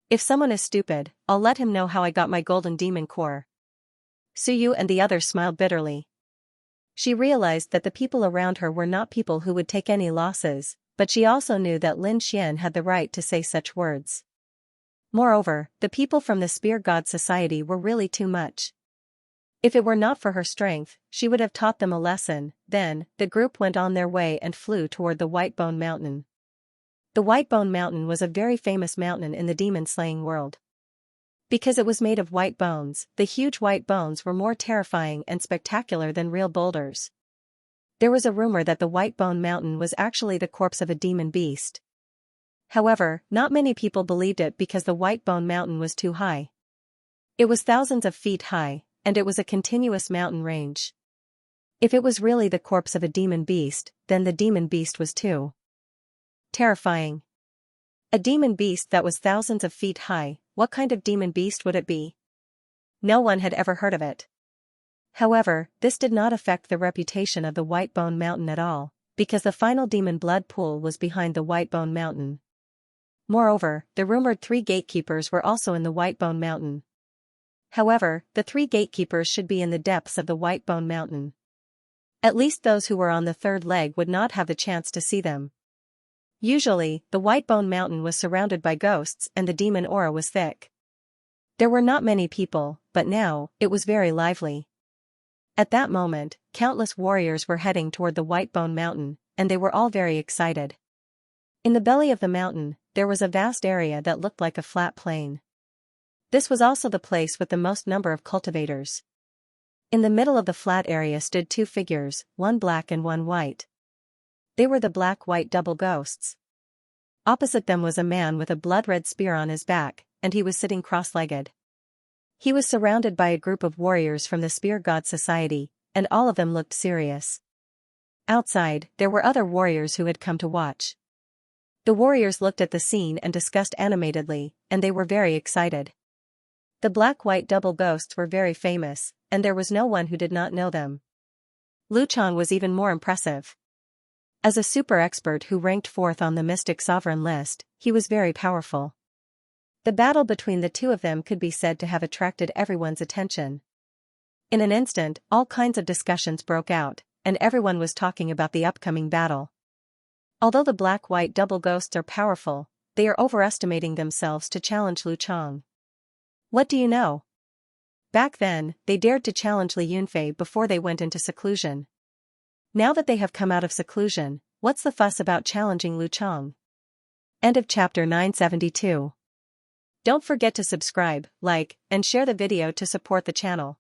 "If someone is stupid, I'll let him know how I got my golden demon core." Su Yu and the others smiled bitterly. She realized that the people around her were not people who would take any losses, but she also knew that Lin Xian had the right to say such words. Moreover, the people from the Spear God Society were really too much. If it were not for her strength, she would have taught them a lesson. Then, the group went on their way and flew toward the White Bone Mountain. The White Bone Mountain was a very famous mountain in the demon-slaying world. Because it was made of white bones, the huge white bones were more terrifying and spectacular than real boulders. There was a rumor that the White Bone Mountain was actually the corpse of a demon beast. However, not many people believed it because the White Bone Mountain was too high. It was thousands of feet high, and it was a continuous mountain range. If it was really the corpse of a demon beast, then the demon beast was too terrifying. A demon beast that was thousands of feet high, what kind of demon beast would it be? No one had ever heard of it. However, this did not affect the reputation of the White Bone Mountain at all, because the final demon blood pool was behind the White Bone Mountain. Moreover, the rumored 3 gatekeepers were also in the White Bone Mountain. However, the 3 gatekeepers should be in the depths of the White Bone Mountain. At least those who were on the third leg would not have the chance to see them. Usually, the White Bone Mountain was surrounded by ghosts and the demon aura was thick. There were not many people, but now, it was very lively. At that moment, countless warriors were heading toward the White Bone Mountain, and they were all very excited. In the belly of the mountain, there was a vast area that looked like a flat plain. This was also the place with the most number of cultivators. In the middle of the flat area stood 2 figures, one black and one white. They were the black-white double ghosts. Opposite them was a man with a blood-red spear on his back, and he was sitting cross-legged. He was surrounded by a group of warriors from the Spear God Society, and all of them looked serious. Outside, there were other warriors who had come to watch. The warriors looked at the scene and discussed animatedly, and they were very excited. The black-white double ghosts were very famous, and there was no one who did not know them. Lu Chang was even more impressive. As a super expert who ranked 4th on the Mystic Sovereign list, he was very powerful. The battle between the two of them could be said to have attracted everyone's attention. In an instant, all kinds of discussions broke out, and everyone was talking about the upcoming battle. Although the black-white double ghosts are powerful, they are overestimating themselves to challenge Lu Chang. What do you know? Back then, they dared to challenge Li Yunfei before they went into seclusion. Now that they have come out of seclusion, What's the fuss about challenging Lu Chang? End of chapter 972. Don't forget to subscribe, like, and share the video to support the channel.